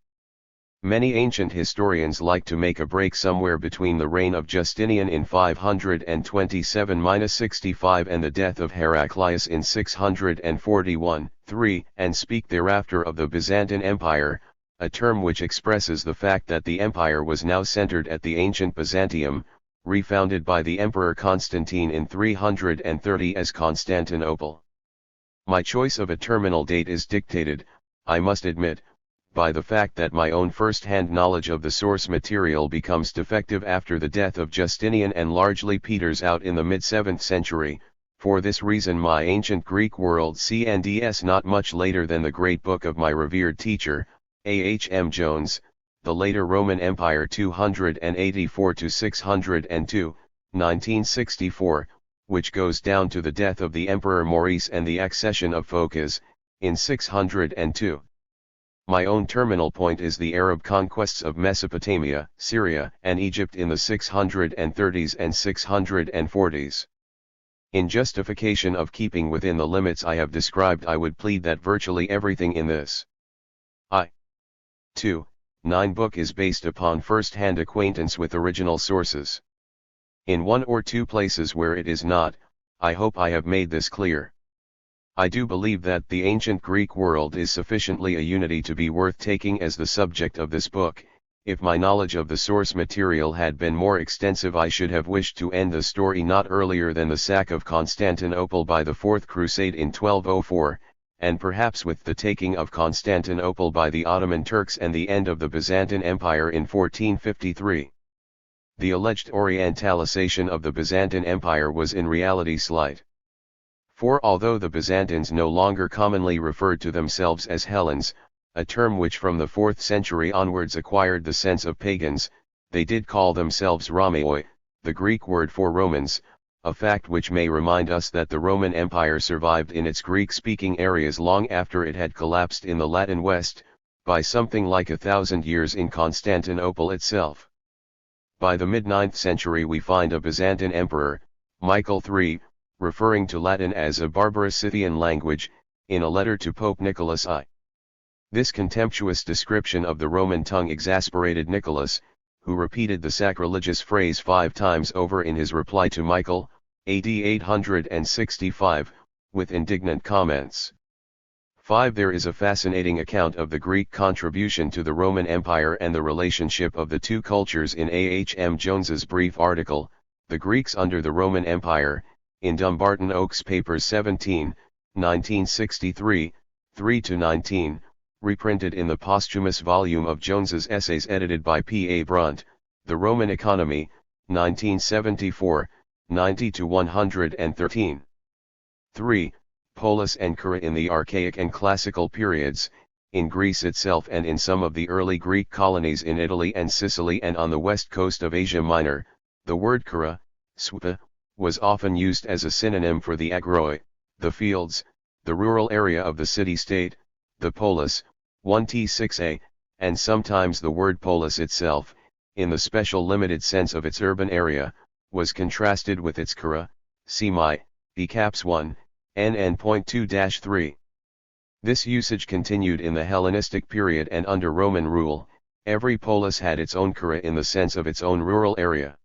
Many ancient historians like to make a break somewhere between the reign of Justinian in 527-65 and the death of Heraclius in 641-3, and speak thereafter of the Byzantine Empire, a term which expresses the fact that the empire was now centered at the ancient Byzantium, refounded by the Emperor Constantine in 330 as Constantinople. My choice of a terminal date is dictated, I must admit, by the fact that my own first-hand knowledge of the source material becomes defective after the death of Justinian and largely peters out in the mid-7th century. For this reason my ancient Greek world CNDS not much later than the great book of my revered teacher, A.H.M. Jones, the later Roman Empire 284-602, 1964, which goes down to the death of the Emperor Maurice and the accession of Phocas, in 602. My own terminal point is the Arab conquests of Mesopotamia, Syria, and Egypt in the 630s and 640s. In justification of keeping within the limits I have described, I would plead that virtually everything in this I.2.9 book is based upon first-hand acquaintance with original sources. In one or two places where it is not, I hope I have made this clear. I do believe that the ancient Greek world is sufficiently a unity to be worth taking as the subject of this book. If my knowledge of the source material had been more extensive, I should have wished to end the story not earlier than the sack of Constantinople by the Fourth Crusade in 1204, and perhaps with the taking of Constantinople by the Ottoman Turks and the end of the Byzantine Empire in 1453. The alleged Orientalization of the Byzantine Empire was in reality slight. For although the Byzantines no longer commonly referred to themselves as Hellenes, a term which from the 4th century onwards acquired the sense of pagans, they did call themselves Romaioi, the Greek word for Romans, a fact which may remind us that the Roman Empire survived in its Greek-speaking areas long after it had collapsed in the Latin West, by something like 1,000 years in Constantinople itself. By the mid-9th century we find a Byzantine emperor, Michael III, referring to Latin as a barbarous Scythian language, in a letter to Pope Nicholas I. This contemptuous description of the Roman tongue exasperated Nicholas, who repeated the sacrilegious phrase 5 times over in his reply to Michael, AD 865, with indignant comments. 5. There is a fascinating account of the Greek contribution to the Roman Empire and the relationship of the two cultures in A.H.M. Jones's brief article, The Greeks Under the Roman Empire, in Dumbarton Oaks Papers 17, 1963, 3-19, reprinted in the posthumous volume of Jones's essays edited by P. A. Brunt, The Roman Economy, 1974, 90-113. 3. Polis and Kura in the Archaic and Classical periods, in Greece itself and in some of the early Greek colonies in Italy and Sicily and on the west coast of Asia Minor, the word Kura, Swipa, was often used as a synonym for the agroi, the fields, the rural area of the city-state, the polis, 1t6a, and sometimes the word polis itself, in the special limited sense of its urban area, was contrasted with its kura, semai, caps 1, nn.2-3. This usage continued in the Hellenistic period and under Roman rule, every polis had its own kura in the sense of its own rural area.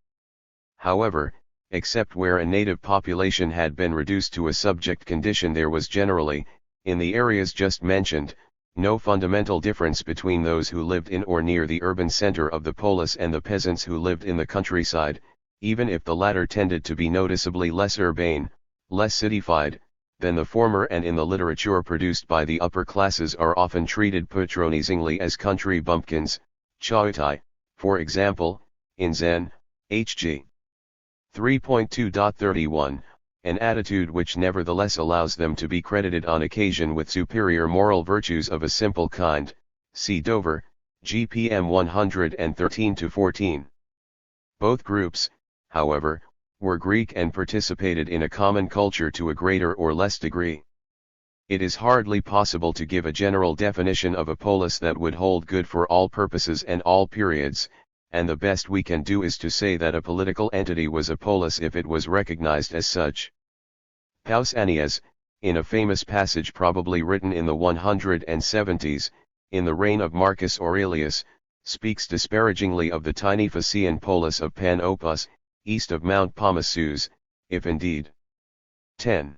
However, except where a native population had been reduced to a subject condition, there was generally, in the areas just mentioned, no fundamental difference between those who lived in or near the urban center of the polis and the peasants who lived in the countryside, even if the latter tended to be noticeably less urbane, less cityfied, than the former, and in the literature produced by the upper classes are often treated patronizingly as country bumpkins, chautai, for example, in Zen, H.G. 3.2.31, an attitude which nevertheless allows them to be credited on occasion with superior moral virtues of a simple kind, see Dover, GPM 113-14. Both groups, however, were Greek and participated in a common culture to a greater or less degree. It is hardly possible to give a general definition of a polis that would hold good for all purposes and all periods, and the best we can do is to say that a political entity was a polis if it was recognized as such. Pausanias, in a famous passage probably written in the 170s, in the reign of Marcus Aurelius, speaks disparagingly of the tiny Phaeacian polis of Panopus, east of Mount Pomosus, if indeed 10.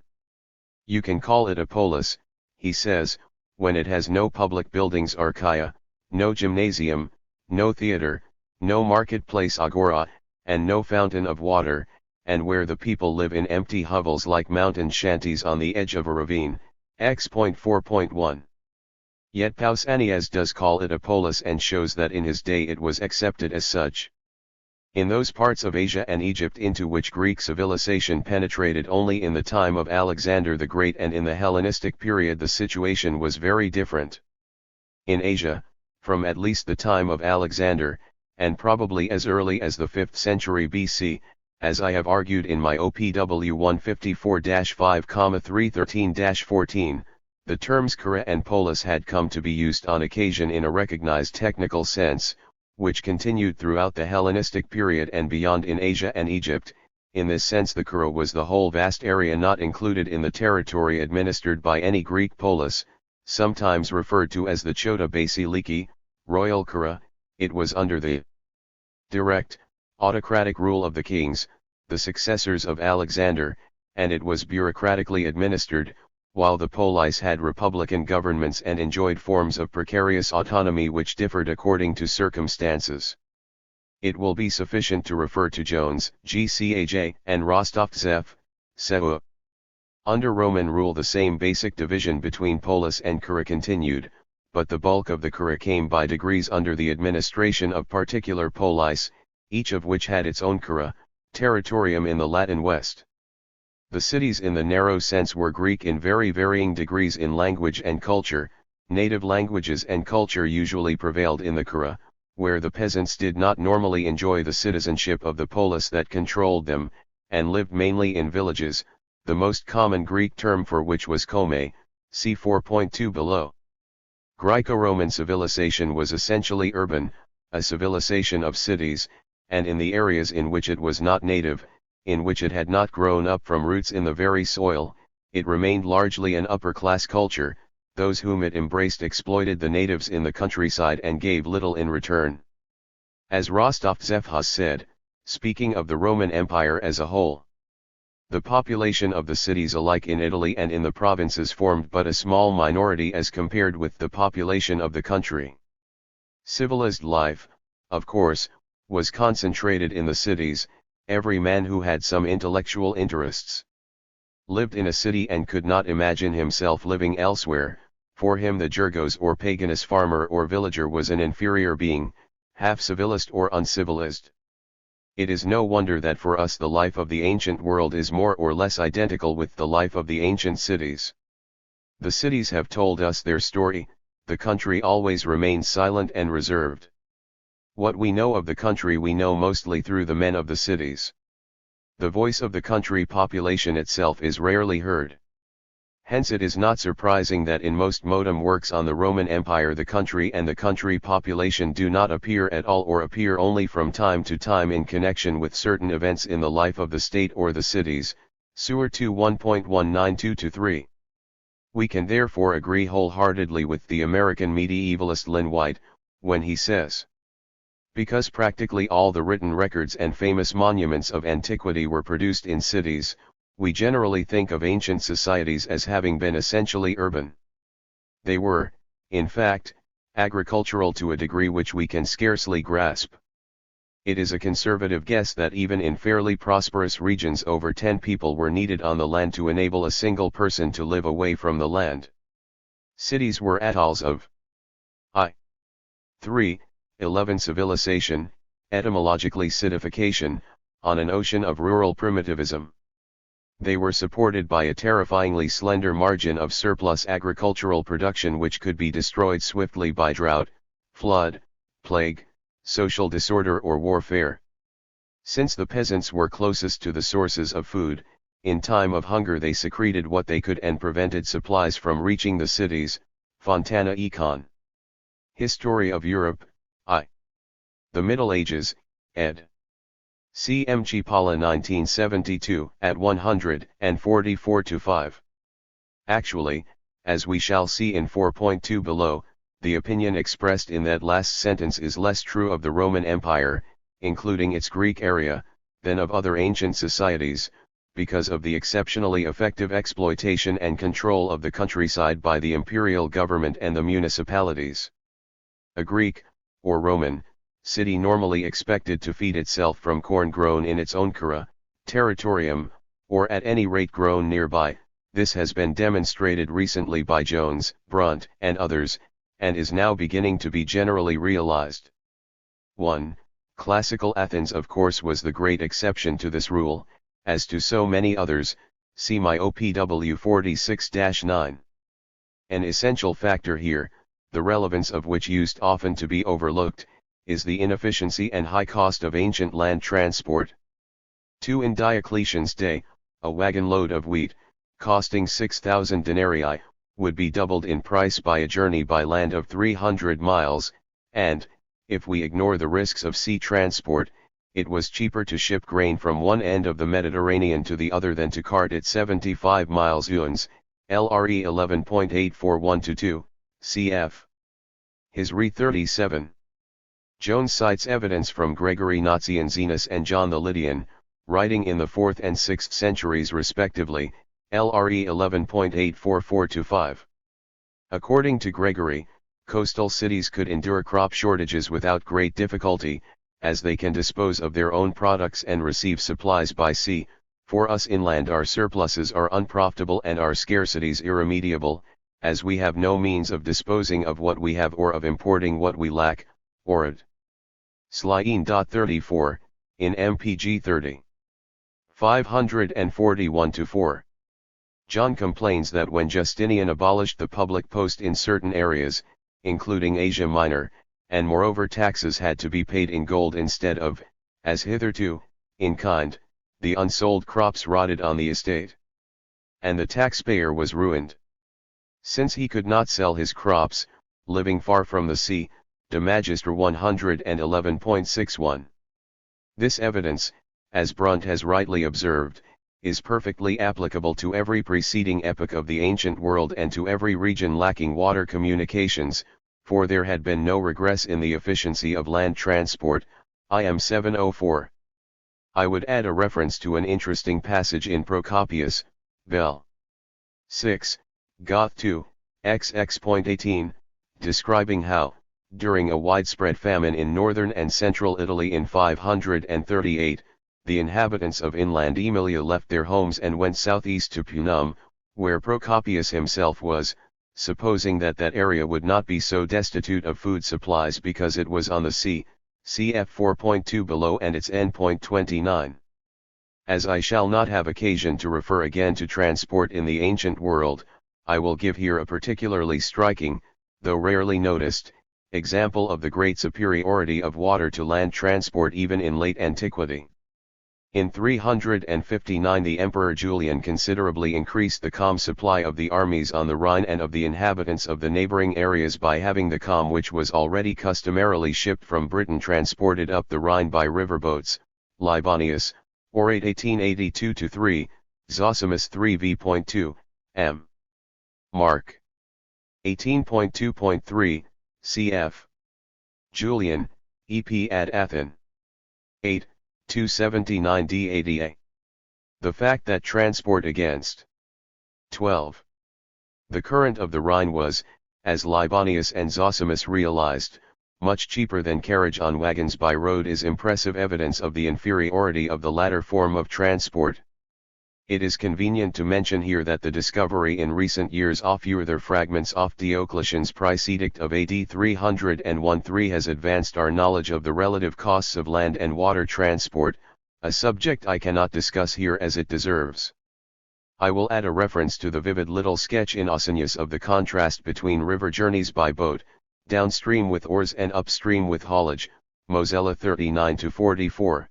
You can call it a polis, he says, when it has no public buildings archaea, no gymnasium, no theatre, no marketplace agora, and no fountain of water, and where the people live in empty hovels like mountain shanties on the edge of a ravine, X.4.1. Yet Pausanias does call it a polis and shows that in his day it was accepted as such. In those parts of Asia and Egypt into which Greek civilization penetrated only in the time of Alexander the Great and in the Hellenistic period the situation was very different. In Asia, from at least the time of Alexander, and probably as early as the 5th century BC, as I have argued in my OPW 154-5,313-14, the terms kura and polis had come to be used on occasion in a recognized technical sense, which continued throughout the Hellenistic period and beyond in Asia and Egypt. In this sense the kura was the whole vast area not included in the territory administered by any Greek polis, sometimes referred to as the Chota Basiliki, royal kura. It was under the direct, autocratic rule of the kings, the successors of Alexander, and it was bureaucratically administered, while the polis had republican governments and enjoyed forms of precarious autonomy which differed according to circumstances. It will be sufficient to refer to Jones, GCAJ, and Rostovtsev, SEU. Under Roman rule the same basic division between polis and kura continued, but the bulk of the kura came by degrees under the administration of particular polis, each of which had its own kura, territorium in the Latin West. The cities in the narrow sense were Greek in very varying degrees in language and culture. Native languages and culture usually prevailed in the kura, where the peasants did not normally enjoy the citizenship of the polis that controlled them, and lived mainly in villages, the most common Greek term for which was kome, see 4.2 below. Greco-Roman civilization was essentially urban, a civilization of cities, and in the areas in which it was not native, in which it had not grown up from roots in the very soil, it remained largely an upper-class culture. Those whom it embraced exploited the natives in the countryside and gave little in return. As Rostovtsev has said, speaking of the Roman Empire as a whole, the population of the cities alike in Italy and in the provinces formed but a small minority as compared with the population of the country. Civilized life, of course, was concentrated in the cities. Every man who had some intellectual interests lived in a city and could not imagine himself living elsewhere. For him the Gergos or paganist farmer or villager was an inferior being, half civilized or uncivilized. It is no wonder that for us the life of the ancient world is more or less identical with the life of the ancient cities. The cities have told us their story, the country always remains silent and reserved. What we know of the country we know mostly through the men of the cities. The voice of the country population itself is rarely heard. Hence it is not surprising that in most modern works on the Roman Empire the country and the country population do not appear at all or appear only from time to time in connection with certain events in the life of the state or the cities. Sewer 2 1.192-3. We can therefore agree wholeheartedly with the American medievalist Lynn White, when he says, because practically all the written records and famous monuments of antiquity were produced in cities, we generally think of ancient societies as having been essentially urban. They were, in fact, agricultural to a degree which we can scarcely grasp. It is a conservative guess that even in fairly prosperous regions over 10 people were needed on the land to enable a single person to live away from the land. Cities were atolls of 3. 11 civilization, etymologically cidification, on an ocean of rural primitivism. They were supported by a terrifyingly slender margin of surplus agricultural production which could be destroyed swiftly by drought, flood, plague, social disorder or warfare. Since the peasants were closest to the sources of food, in time of hunger they secreted what they could and prevented supplies from reaching the cities. Fontana Econ. History of Europe, I. The Middle Ages, ed. C. M. Chipala 1972 at 144-5. Actually, as we shall see in 4.2 below, the opinion expressed in that last sentence is less true of the Roman Empire, including its Greek area, than of other ancient societies, because of the exceptionally effective exploitation and control of the countryside by the imperial government and the municipalities. A Greek, or Roman, city normally expected to feed itself from corn grown in its own cura, territorium, or at any rate grown nearby. This has been demonstrated recently by Jones, Brunt, and others, and is now beginning to be generally realized. 1. Classical Athens of course was the great exception to this rule, as to so many others, see my OPW 46-9. An essential factor here, the relevance of which used often to be overlooked, is the inefficiency and high cost of ancient land transport. 2. In Diocletian's day, a wagon load of wheat, costing 6,000 denarii, would be doubled in price by a journey by land of 300 miles, and, if we ignore the risks of sea transport, it was cheaper to ship grain from one end of the Mediterranean to the other than to cart it 75 miles Uens, LRE 11.84122, cf. His Re 37. Jones cites evidence from Gregory Nazianzenus and John the Lydian, writing in the 4th and 6th centuries respectively, LRE 11.84425. According to Gregory, coastal cities could endure crop shortages without great difficulty, as they can dispose of their own products and receive supplies by sea. For us inland our surpluses are unprofitable and our scarcities irremediable, as we have no means of disposing of what we have or of importing what we lack. Orid. Slyin. 34, in MPG 30. 541-4. John complains that when Justinian abolished the public post in certain areas, including Asia Minor, and moreover taxes had to be paid in gold instead of, as hitherto, in kind, the unsold crops rotted on the estate. And the taxpayer was ruined. Since he could not sell his crops, living far from the sea, De Magistra 111.61. This evidence, as Brunt has rightly observed, is perfectly applicable to every preceding epoch of the ancient world and to every region lacking water communications, for there had been no regress in the efficiency of land transport. IM 704. I would add a reference to an interesting passage in Procopius, Bell. 6, Goth 2, XX.18, describing how, during a widespread famine in northern and central Italy in 538, the inhabitants of inland Emilia left their homes and went southeast to Punum, where Procopius himself was, supposing that that area would not be so destitute of food supplies because it was on the sea, cf 4.2 below and its N.29. As I shall not have occasion to refer again to transport in the ancient world, I will give here a particularly striking, though rarely noticed, example of the great superiority of water to land transport even in late antiquity. In 359 the Emperor Julian considerably increased the calm supply of the armies on the Rhine and of the inhabitants of the neighboring areas by having the calm which was already customarily shipped from Britain transported up the Rhine by riverboats. Libanius, Orate 1882-3, Zosimus 3v.2, m. Mark. 18.2.3, cf. Julian, EP ad Athen. 8. 279 DADA. The fact that transport against 12. The current of the Rhine was, as Libanius and Zosimus realized, much cheaper than carriage on wagons by road is impressive evidence of the inferiority of the latter form of transport. It is convenient to mention here that the discovery in recent years of further fragments of Diocletian's price edict of AD 301-3 has advanced our knowledge of the relative costs of land and water transport, a subject I cannot discuss here as it deserves. I will add a reference to the vivid little sketch in Ausonius of the contrast between river journeys by boat, downstream with oars and upstream with haulage, Mosella 39-44.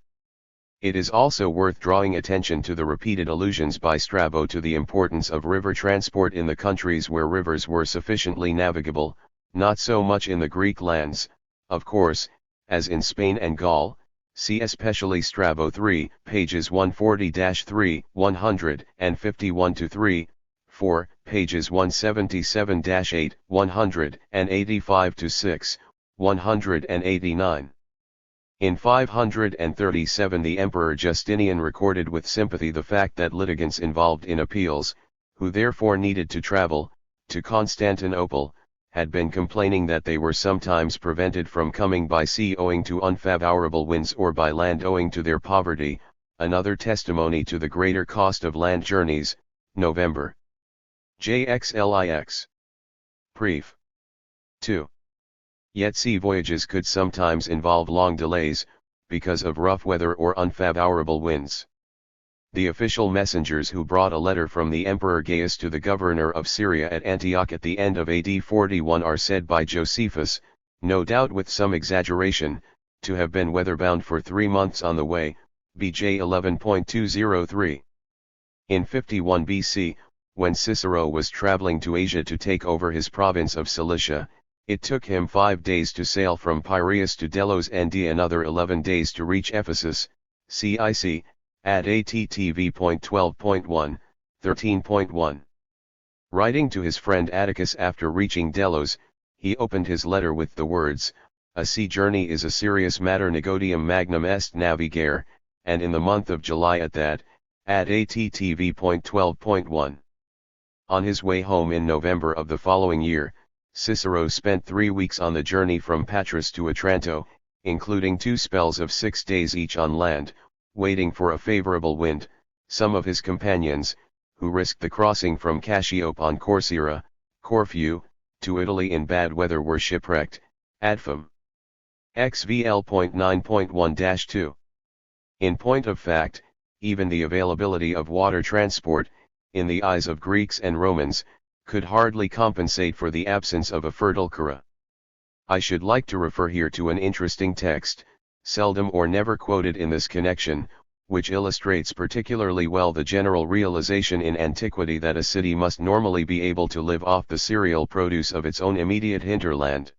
It is also worth drawing attention to the repeated allusions by Strabo to the importance of river transport in the countries where rivers were sufficiently navigable, not so much in the Greek lands, of course, as in Spain and Gaul. See especially Strabo 3, pages 140-3, 151-3, 4, pages 177-8, 185-6, 189. In 537 the Emperor Justinian recorded with sympathy the fact that litigants involved in appeals, who therefore needed to travel to Constantinople, had been complaining that they were sometimes prevented from coming by sea owing to unfavorable winds or by land owing to their poverty, another testimony to the greater cost of land journeys. November. JXLIX. Brief. 2. Yet sea voyages could sometimes involve long delays, because of rough weather or unfavorable winds. The official messengers who brought a letter from the Emperor Gaius to the governor of Syria at Antioch at the end of AD 41 are said by Josephus, no doubt with some exaggeration, to have been weatherbound for 3 months on the way, BJ 11.203. In 51 BC, when Cicero was traveling to Asia to take over his province of Cilicia, it took him 5 days to sail from Piraeus to Delos and another 11 days to reach Ephesus. CIC, at ATTV.12.1, 13.1. Writing to his friend Atticus after reaching Delos, he opened his letter with the words, "A sea journey is a serious matter, negodium magnum est navigare," and in the month of July at ATTV.12.1. On his way home in November of the following year, Cicero spent 3 weeks on the journey from Patras to Otranto, including 2 spells of 6 days each on land, waiting for a favorable wind. Some of his companions, who risked the crossing from Cassiope on Corcyra, Corfu, to Italy in bad weather were shipwrecked. Adfam. XVL.9.1-2. In point of fact, even the availability of water transport, in the eyes of Greeks and Romans, could hardly compensate for the absence of a fertile Curragh. I should like to refer here to an interesting text, seldom or never quoted in this connection, which illustrates particularly well the general realization in antiquity that a city must normally be able to live off the cereal produce of its own immediate hinterland.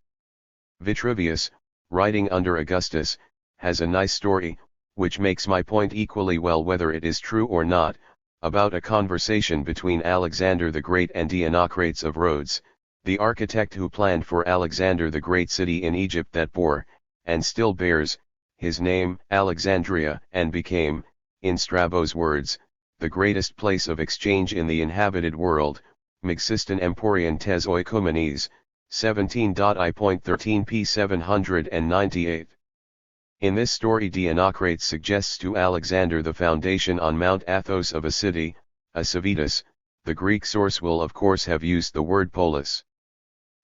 Vitruvius, writing under Augustus, has a nice story, which makes my point equally well whether it is true or not, about a conversation between Alexander the Great and Dianocrates of Rhodes, the architect who planned for Alexander the Great city in Egypt that bore, and still bears, his name, Alexandria, and became, in Strabo's words, the greatest place of exchange in the inhabited world, Mixiston Emporion tes oikomenes, 17.I.13 p. 798. In this story Dianocrates suggests to Alexander the foundation on Mount Athos of a city, a civitas. The Greek source will of course have used the word polis.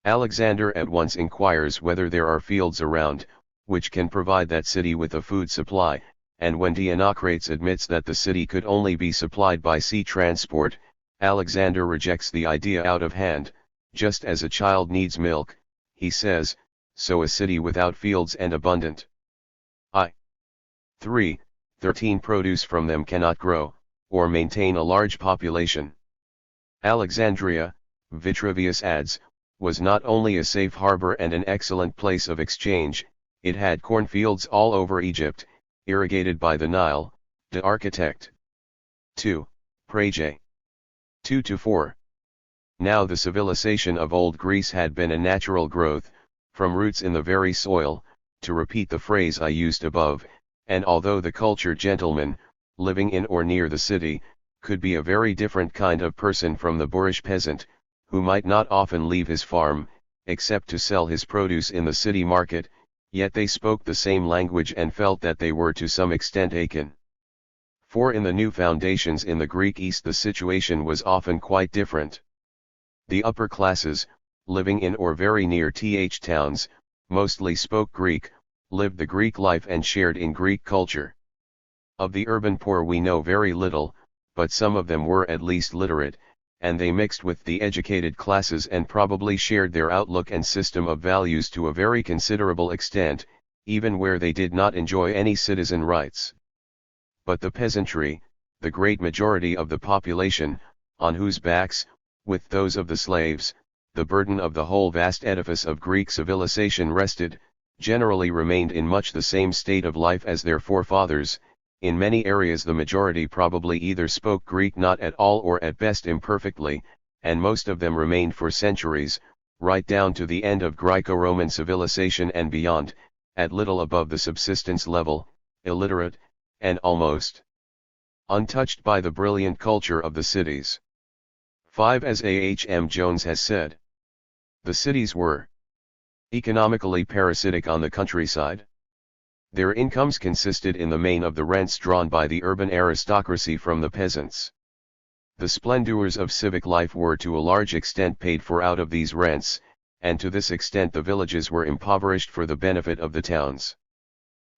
Alexander at once inquires whether there are fields around, which can provide that city with a food supply, and when Dianocrates admits that the city could only be supplied by sea transport, Alexander rejects the idea out of hand. Just as a child needs milk, he says, so a city without fields and abundant 13 produce from them cannot grow, or maintain a large population. Alexandria, Vitruvius adds, was not only a safe harbor and an excellent place of exchange, it had cornfields all over Egypt, irrigated by the Nile. De Architect. 2. Praje. 2-4. Now the civilization of old Greece had been a natural growth, from roots in the very soil, to repeat the phrase I used above, and although the cultured gentleman, living in or near the city, could be a very different kind of person from the boorish peasant, who might not often leave his farm, except to sell his produce in the city market, yet they spoke the same language and felt that they were to some extent akin. For in the new foundations in the Greek East the situation was often quite different. The upper classes, living in or very near towns, mostly spoke Greek, lived the Greek life and shared in Greek culture. Of the urban poor we know very little, but some of them were at least literate, and they mixed with the educated classes and probably shared their outlook and system of values to a very considerable extent, even where they did not enjoy any citizen rights. but the peasantry, the great majority of the population, on whose backs, with those of the slaves, the burden of the whole vast edifice of Greek civilization rested, generally remained in much the same state of life as their forefathers. In many areas the majority probably either spoke Greek not at all or at best imperfectly, and most of them remained for centuries, right down to the end of Greco-Roman civilization and beyond, at little above the subsistence level, illiterate, and almost untouched by the brilliant culture of the cities. 5. As A. H. M. Jones has said, the cities were economically parasitic on the countryside. Their incomes consisted in the main of the rents drawn by the urban aristocracy from the peasants. The splendors of civic life were to a large extent paid for out of these rents, and to this extent the villages were impoverished for the benefit of the towns.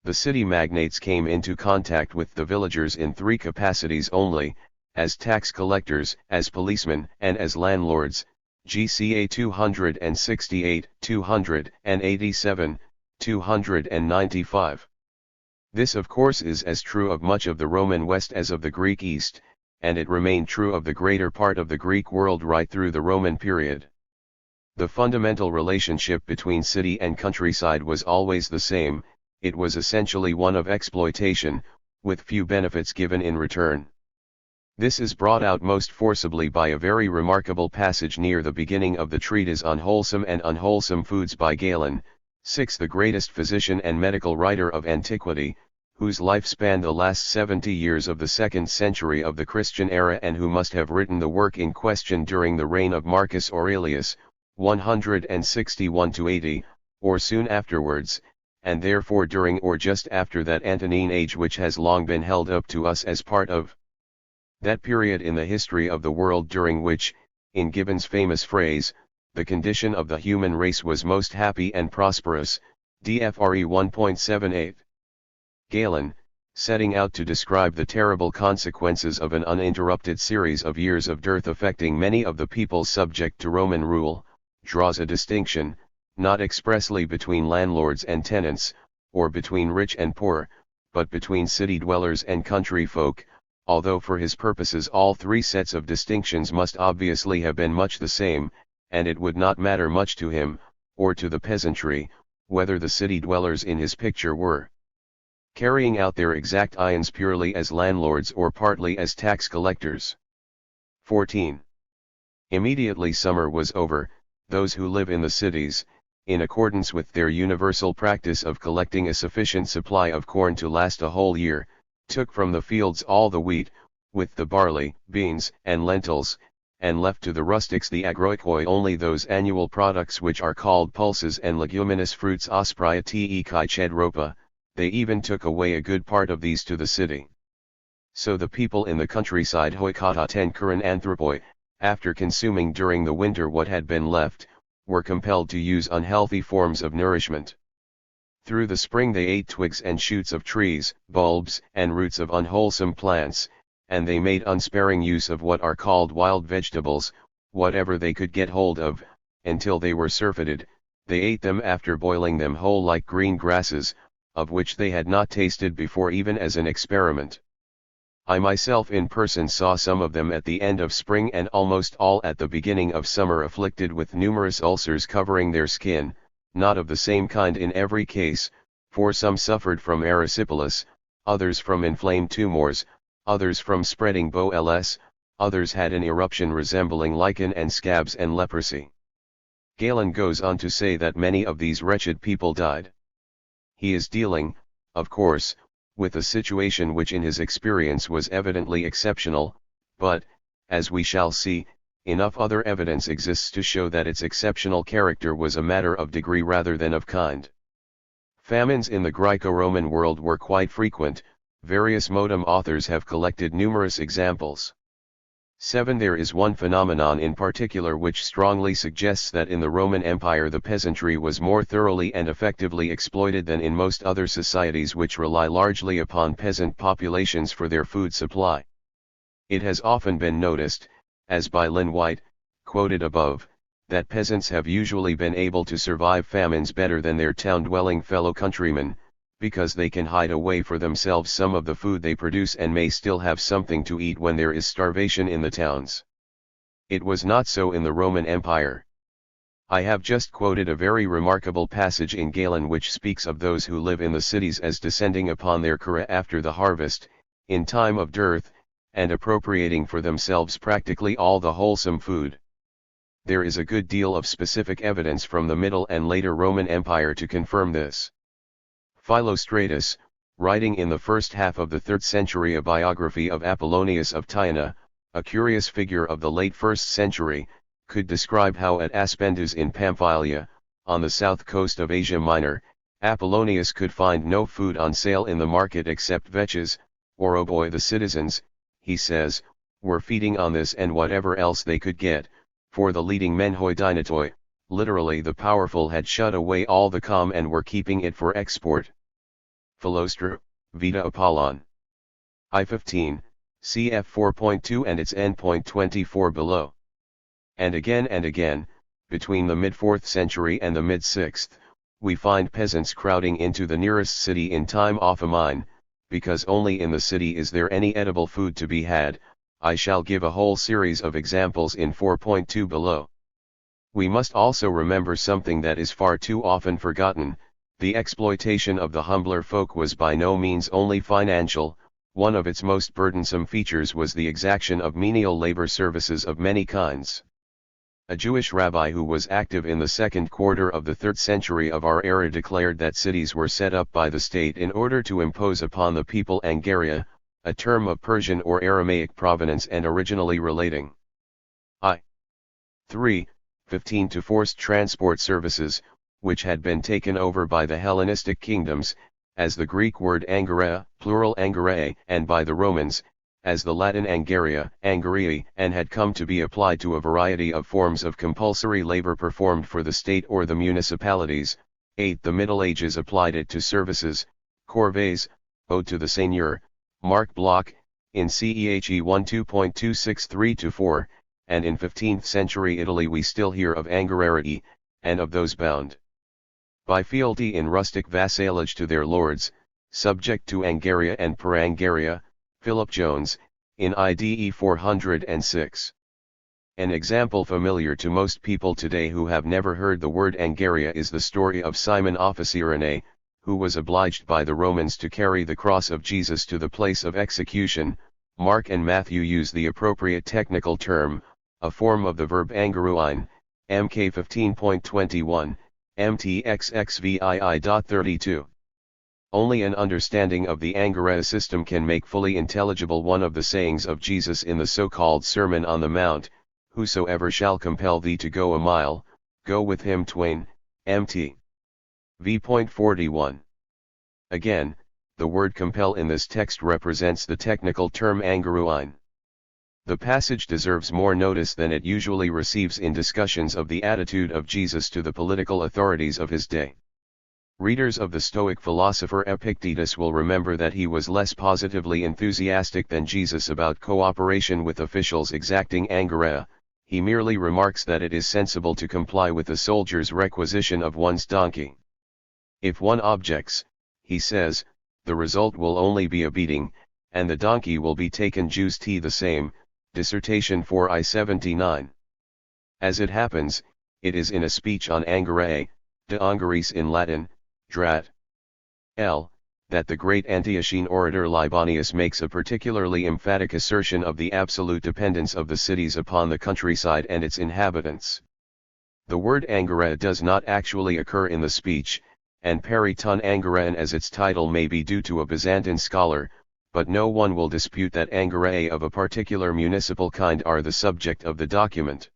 The city magnates came into contact with the villagers in three capacities only: as tax collectors, as policemen, and as landlords. GCA 268, 287, 295. This of course is as true of much of the Roman West as of the Greek East, and it remained true of the greater part of the Greek world right through the Roman period. The fundamental relationship between city and countryside was always the same: it was essentially one of exploitation, with few benefits given in return. This is brought out most forcibly by a very remarkable passage near the beginning of the treatise on wholesome and unwholesome foods by Galen, 6, the greatest physician and medical writer of antiquity, whose life spanned the last 70 years of the 2nd century of the Christian era and who must have written the work in question during the reign of Marcus Aurelius, 161–80, or soon afterwards, and therefore during or just after that Antonine age which has long been held up to us as part of that period in the history of the world during which, in Gibbon's famous phrase, the condition of the human race was most happy and prosperous, DFRE 1.78. Galen, setting out to describe the terrible consequences of an uninterrupted series of years of dearth affecting many of the peoples subject to Roman rule, draws a distinction, not expressly between landlords and tenants, or between rich and poor, but between city dwellers and country folk, although for his purposes all three sets of distinctions must obviously have been much the same, and it would not matter much to him, or to the peasantry, whether the city dwellers in his picture were carrying out their exact aions purely as landlords or partly as tax collectors. 14. Immediately summer was over, those who live in the cities, in accordance with their universal practice of collecting a sufficient supply of corn to last a whole year, took from the fields all the wheat, with the barley, beans, and lentils, and left to the rustics the agroikoi only those annual products which are called pulses and leguminous fruits aspria te kai chedropa. They even took away a good part of these to the city. So the people in the countryside hoikata ten kuran anthropoi, after consuming during the winter what had been left, were compelled to use unhealthy forms of nourishment. Through the spring they ate twigs and shoots of trees, bulbs and roots of unwholesome plants, and they made unsparing use of what are called wild vegetables, whatever they could get hold of, until they were surfeited. They ate them after boiling them whole like green grasses, of which they had not tasted before even as an experiment. I myself in person saw some of them at the end of spring and almost all at the beginning of summer afflicted with numerous ulcers covering their skin, not of the same kind in every case, for some suffered from erysipelas, others from inflamed tumors, others from spreading BOLS, others had an eruption resembling lichen and scabs and leprosy. Galen goes on to say that many of these wretched people died. He is dealing, of course, with a situation which in his experience was evidently exceptional, but, as we shall see, enough other evidence exists to show that its exceptional character was a matter of degree rather than of kind. Famines in the Greco-Roman world were quite frequent. Various modem authors have collected numerous examples. 7. There is one phenomenon in particular which strongly suggests that in the Roman Empire the peasantry was more thoroughly and effectively exploited than in most other societies which rely largely upon peasant populations for their food supply. It has often been noticed, as by Lynn White, quoted above, that peasants have usually been able to survive famines better than their town-dwelling fellow countrymen, because they can hide away for themselves some of the food they produce and may still have something to eat when there is starvation in the towns. It was not so in the Roman Empire. I have just quoted a very remarkable passage in Galen which speaks of those who live in the cities as descending upon their kura after the harvest, in time of dearth, and appropriating for themselves practically all the wholesome food. There is a good deal of specific evidence from the Middle and later Roman Empire to confirm this. Philostratus, writing in the first half of the 3rd century a biography of Apollonius of Tyana, a curious figure of the late 1st century, could describe how at Aspendus in Pamphylia, on the south coast of Asia Minor, Apollonius could find no food on sale in the market except vetches, or oboi. The citizens, he says, were feeding on this and whatever else they could get, for the leading menhoi dynatoi, literally the powerful, had shut away all the calm and were keeping it for export. Philostra, Vita Apollon. I-15, cf 4.2 and its n.24 below. And again, between the mid-4th century and the mid-6th, we find peasants crowding into the nearest city in time of famine, because only in the city is there any edible food to be had. I shall give a whole series of examples in 4.2 below. We must also remember something that is far too often forgotten: the exploitation of the humbler folk was by no means only financial. One of its most burdensome features was the exaction of menial labor services of many kinds. A Jewish rabbi who was active in the 2nd quarter of the 3rd century of our era declared that cities were set up by the state in order to impose upon the people angaria, a term of Persian or Aramaic provenance and originally relating I-3, 15 to forced transport services, which had been taken over by the Hellenistic kingdoms, as the Greek word angaria, plural angarae, and by the Romans, as the Latin angaria, angarii, and had come to be applied to a variety of forms of compulsory labor performed for the state or the municipalities. 8. The Middle Ages applied it to services, corvées, owed to the seigneur, Mark Bloch, in CEHE 12.263-4, and in 15th century Italy we still hear of angararii, and of those bound by fealty in rustic vassalage to their lords, subject to angaria and per angaria. Philip Jones, in IDE 406. An example familiar to most people today who have never heard the word angaria is the story of Simon of Cyrene, who was obliged by the Romans to carry the cross of Jesus to the place of execution. Mark and Matthew use the appropriate technical term, a form of the verb angeruin, MK 15.21, MTXXVII.32. Only an understanding of the Angarea system can make fully intelligible one of the sayings of Jesus in the so-called Sermon on the Mount: whosoever shall compel thee to go a mile, go with him twain, MT. v.41. Again, the word compel in this text represents the technical term angeruin. The passage deserves more notice than it usually receives in discussions of the attitude of Jesus to the political authorities of his day. Readers of the Stoic philosopher Epictetus will remember that he was less positively enthusiastic than Jesus about cooperation with officials exacting angaria. He merely remarks that it is sensible to comply with the soldier's requisition of one's donkey. If one objects, he says, the result will only be a beating, and the donkey will be taken Jews t the same. Dissertation 4I-79. As it happens, it is in a speech on angarae, de angeris in Latin, Drat. L, that the great Antiochian orator Libanius makes a particularly emphatic assertion of the absolute dependence of the cities upon the countryside and its inhabitants. The word angara does not actually occur in the speech, and Periton Angaraen as its title may be due to a Byzantine scholar, but no one will dispute that angarae of a particular municipal kind are the subject of the document.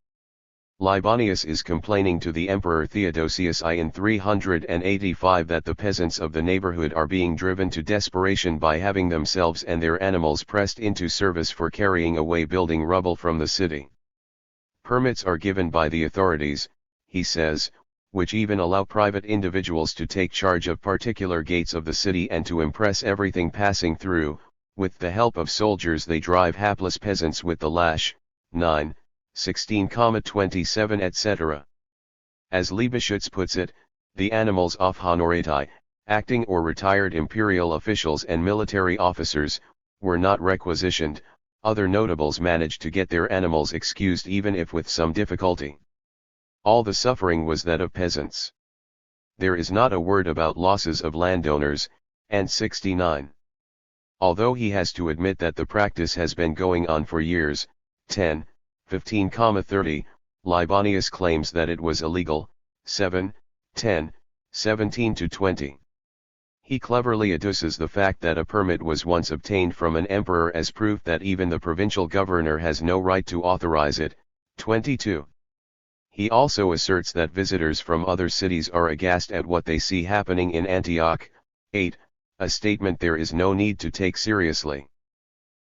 Libanius is complaining to the Emperor Theodosius I in 385 that the peasants of the neighborhood are being driven to desperation by having themselves and their animals pressed into service for carrying away building rubble from the city. Permits are given by the authorities, he says, which even allow private individuals to take charge of particular gates of the city and to impress everything passing through. With the help of soldiers they drive hapless peasants with the lash. 9. 16,27 etc. As Liebeschutz puts it, the animals of honorati, Acting or retired imperial officials and military officers were not requisitioned. Other notables managed to get their animals excused even if with some difficulty. All the suffering was that of peasants. There is not a word about losses of landowners, and 69. Although he has to admit that the practice has been going on for years, 10, 15, 30, Libanius claims that it was illegal, 7, 10, 17 to 20. He cleverly adduces the fact that a permit was once obtained from an emperor as proof that even the provincial governor has no right to authorize it, 22. He also asserts that visitors from other cities are aghast at what they see happening in Antioch, 8, a statement there is no need to take seriously.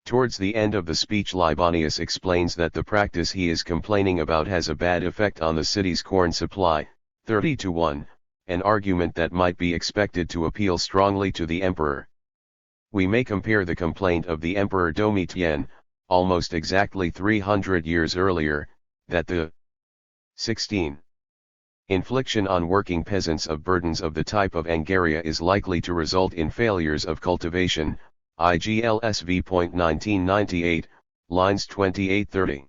Towards the end of the speech, Libanius explains that the practice he is complaining about has a bad effect on the city's corn supply, 30 to 1, an argument that might be expected to appeal strongly to the emperor. We may compare the complaint of the Emperor Domitian, almost exactly 300 years earlier, that the 16. Infliction on working peasants of burdens of the type of Angaria is likely to result in failures of cultivation, IGLSV.1998, lines 28-30.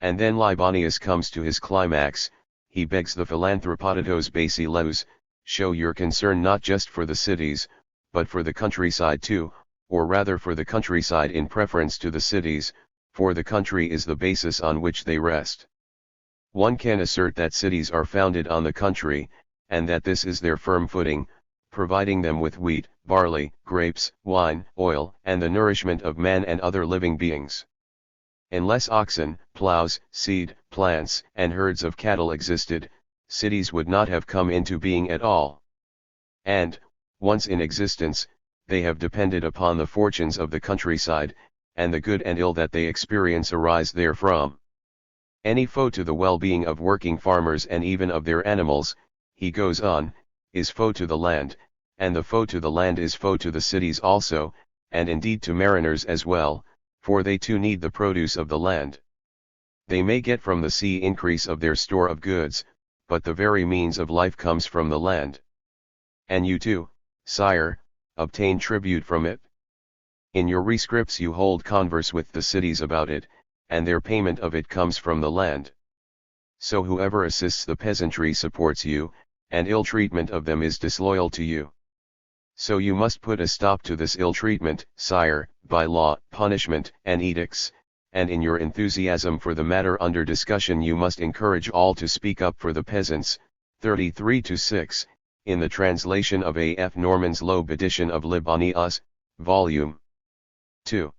And then Libanius comes to his climax. He begs the philanthropotitos basileus, show your concern not just for the cities, but for the countryside too, or rather for the countryside in preference to the cities, for the country is the basis on which they rest. One can assert that cities are founded on the country, and that this is their firm footing, providing them with wheat, barley, grapes, wine, oil, and the nourishment of man and other living beings. Unless oxen, plows, seed, plants, and herds of cattle existed, cities would not have come into being at all. And, once in existence, they have depended upon the fortunes of the countryside, and the good and ill that they experience arise therefrom. Any foe to the well-being of working farmers and even of their animals, he goes on, is foe to the land, and the foe to the land is foe to the cities also, and indeed to mariners as well, for they too need the produce of the land. They may get from the sea increase of their store of goods, but the very means of life comes from the land. And you too, sire, obtain tribute from it. In your rescripts you hold converse with the cities about it, and their payment of it comes from the land. So whoever assists the peasantry supports you, and ill treatment of them is disloyal to you. So you must put a stop to this ill treatment, sire, by law, punishment, and edicts, and in your enthusiasm for the matter under discussion you must encourage all to speak up for the peasants, 33-6, in the translation of A. F. Norman's Loeb edition of Libanius, Volume 2.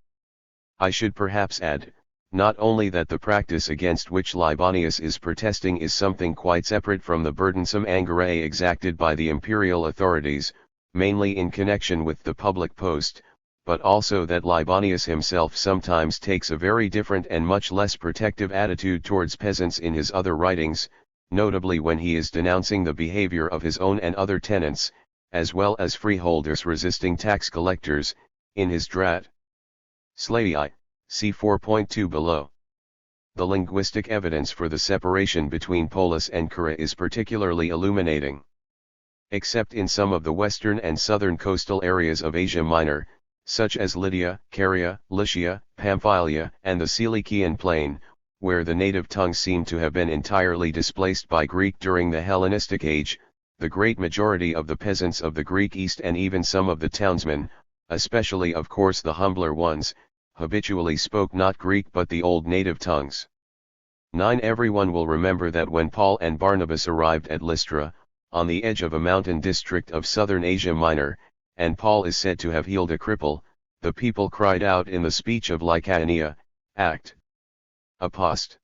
I should perhaps add, not only that the practice against which Libanius is protesting is something quite separate from the burdensome angarae exacted by the imperial authorities, mainly in connection with the public post, but also that Libanius himself sometimes takes a very different and much less protective attitude towards peasants in his other writings, notably when he is denouncing the behavior of his own and other tenants, as well as freeholders resisting tax collectors, in his Drat. Slayi, see 4.2 below. The linguistic evidence for the separation between polis and kura is particularly illuminating. Except in some of the western and southern coastal areas of Asia Minor, such as Lydia, Caria, Lycia, Pamphylia, and the Cilician plain, where the native tongues seem to have been entirely displaced by Greek during the Hellenistic age, the great majority of the peasants of the Greek East and even some of the townsmen, especially of course the humbler ones, habitually spoke not Greek but the old native tongues. 9. Everyone will remember that when Paul and Barnabas arrived at Lystra, on the edge of a mountain district of southern Asia Minor, and Paul is said to have healed a cripple, the people cried out in the speech of Lycaonia, Act. Apost.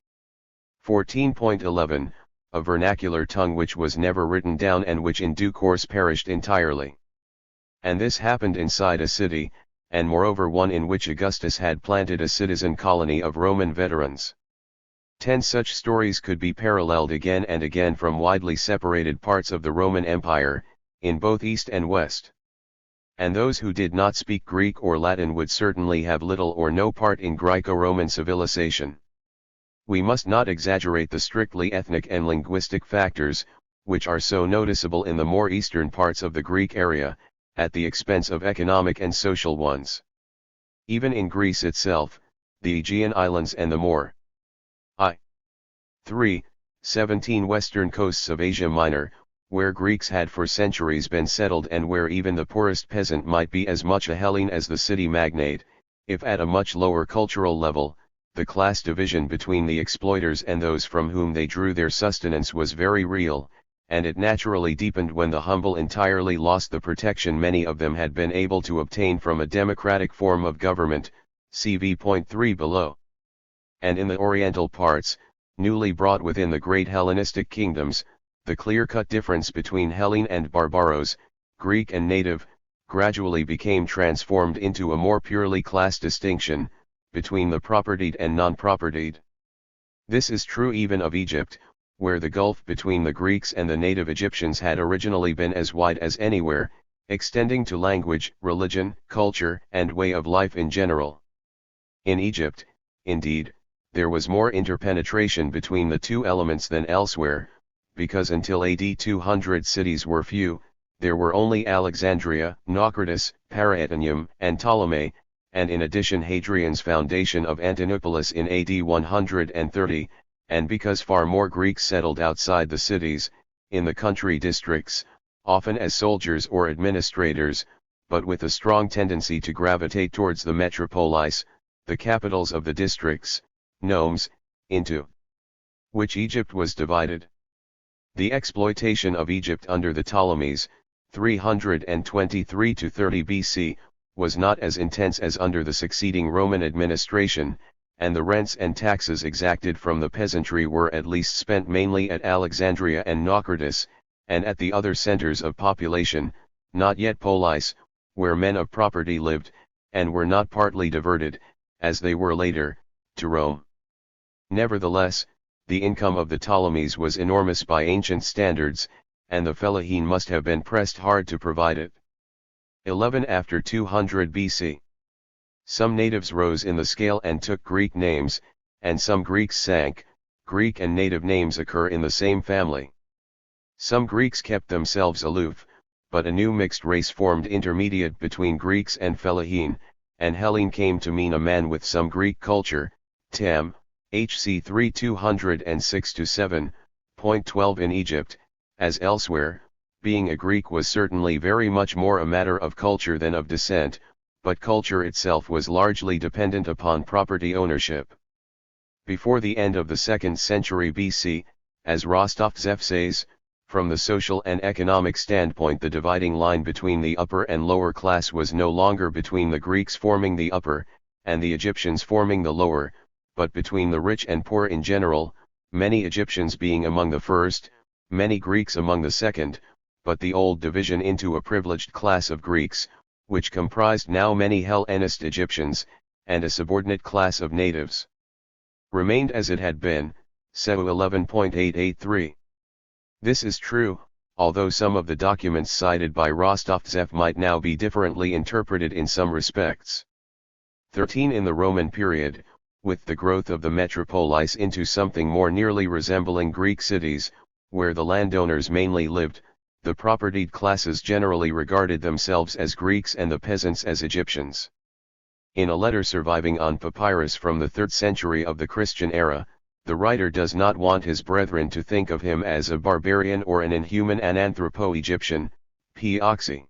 14.11, a vernacular tongue which was never written down and which in due course perished entirely. And this happened inside a city, and moreover one in which Augustus had planted a citizen colony of Roman veterans. 10 such stories could be paralleled again and again from widely separated parts of the Roman Empire, in both East and West. And those who did not speak Greek or Latin would certainly have little or no part in Greco-Roman civilization. We must not exaggerate the strictly ethnic and linguistic factors, which are so noticeable in the more eastern parts of the Greek area, at the expense of economic and social ones. Even in Greece itself, the Aegean Islands and the more 17 western coasts of Asia Minor, where Greeks had for centuries been settled and where even the poorest peasant might be as much a Hellene as the city magnate, if at a much lower cultural level, the class division between the exploiters and those from whom they drew their sustenance was very real, and it naturally deepened when the humble entirely lost the protection many of them had been able to obtain from a democratic form of government, CV.3 below. And in the oriental parts, newly brought within the great Hellenistic kingdoms, the clear-cut difference between Hellene and Barbaros, Greek and native, gradually became transformed into a more purely class distinction, between the propertied and non-propertied. This is true even of Egypt, where the gulf between the Greeks and the native Egyptians had originally been as wide as anywhere, extending to language, religion, culture, and way of life in general. In Egypt, indeed, there was more interpenetration between the two elements than elsewhere, because until AD 200 cities were few, there were only Alexandria, Naucratis, Paraetonium, and Ptolemy, and in addition Hadrian's foundation of Antinopolis in AD 130, and because far more Greeks settled outside the cities, in the country districts, often as soldiers or administrators, but with a strong tendency to gravitate towards the metropolis, the capitals of the districts, nomes, into which Egypt was divided. The exploitation of Egypt under the Ptolemies, 323 to 30 BC, was not as intense as under the succeeding Roman administration, and the rents and taxes exacted from the peasantry were at least spent mainly at Alexandria and Naucratis, and at the other centers of population, not yet polis, where men of property lived, and were not partly diverted, as they were later, to Rome. Nevertheless, the income of the Ptolemies was enormous by ancient standards, and the fellaheen must have been pressed hard to provide it. 11 After 200 BC. Some natives rose in the scale and took Greek names, and some Greeks sank. Greek and native names occur in the same family. Some Greeks kept themselves aloof, but a new mixed race formed intermediate between Greeks and fellaheen, and Hellene came to mean a man with some Greek culture. Tam, HC 3206-7.12 In Egypt, as elsewhere, being a Greek was certainly very much more a matter of culture than of descent, but culture itself was largely dependent upon property ownership. Before the end of the 2nd century BC, as Rostovtsev says, from the social and economic standpoint the dividing line between the upper and lower class was no longer between the Greeks forming the upper, and the Egyptians forming the lower, but between the rich and poor in general, many Egyptians being among the first, many Greeks among the second, but the old division into a privileged class of Greeks, which comprised now many Hellenist Egyptians, and a subordinate class of natives, remained as it had been, SEU 11.883. This is true, although some of the documents cited by Rostovtsev might now be differently interpreted in some respects. 13 In the Roman period, with the growth of the metropolis into something more nearly resembling Greek cities, where the landowners mainly lived, the propertied classes generally regarded themselves as Greeks and the peasants as Egyptians. In a letter surviving on papyrus from the 3rd century of the Christian era, the writer does not want his brethren to think of him as a barbarian or an inhuman Ananthropo-Egyptian, P. Oxy.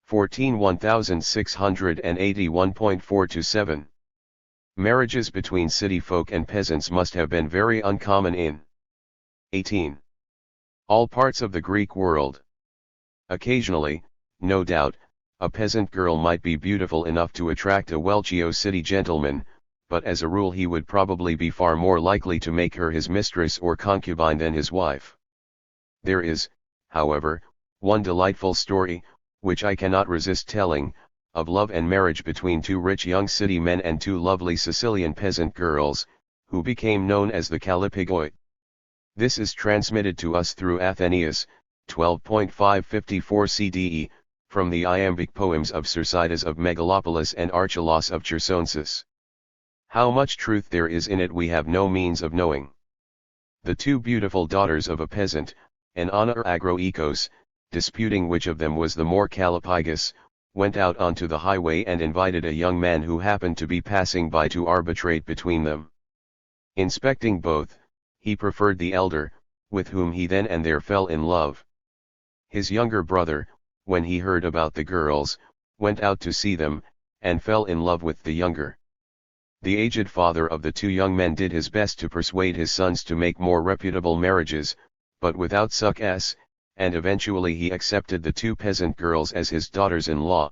14 1681.4-7. Marriages between city folk and peasants must have been very uncommon in 18. All parts of the Greek world. Occasionally, no doubt, a peasant girl might be beautiful enough to attract a wealthy city gentleman, but as a rule he would probably be far more likely to make her his mistress or concubine than his wife. There is, however, one delightful story, which I cannot resist telling, of love and marriage between two rich young city men and two lovely Sicilian peasant girls, who became known as the Callipygoi. This is transmitted to us through Athenaeus, 12.554 CDE, from the iambic poems of Cercidas of Megalopolis and Archelaus of Chersonesus. How much truth there is in it we have no means of knowing. The two beautiful daughters of a peasant, and Ana Agroecos, disputing which of them was the more callipygus, went out onto the highway and invited a young man who happened to be passing by to arbitrate between them. Inspecting both, he preferred the elder, with whom he then and there fell in love. His younger brother, when he heard about the girls, went out to see them, and fell in love with the younger. The aged father of the two young men did his best to persuade his sons to make more reputable marriages, but without success, and eventually he accepted the two peasant girls as his daughters-in-law.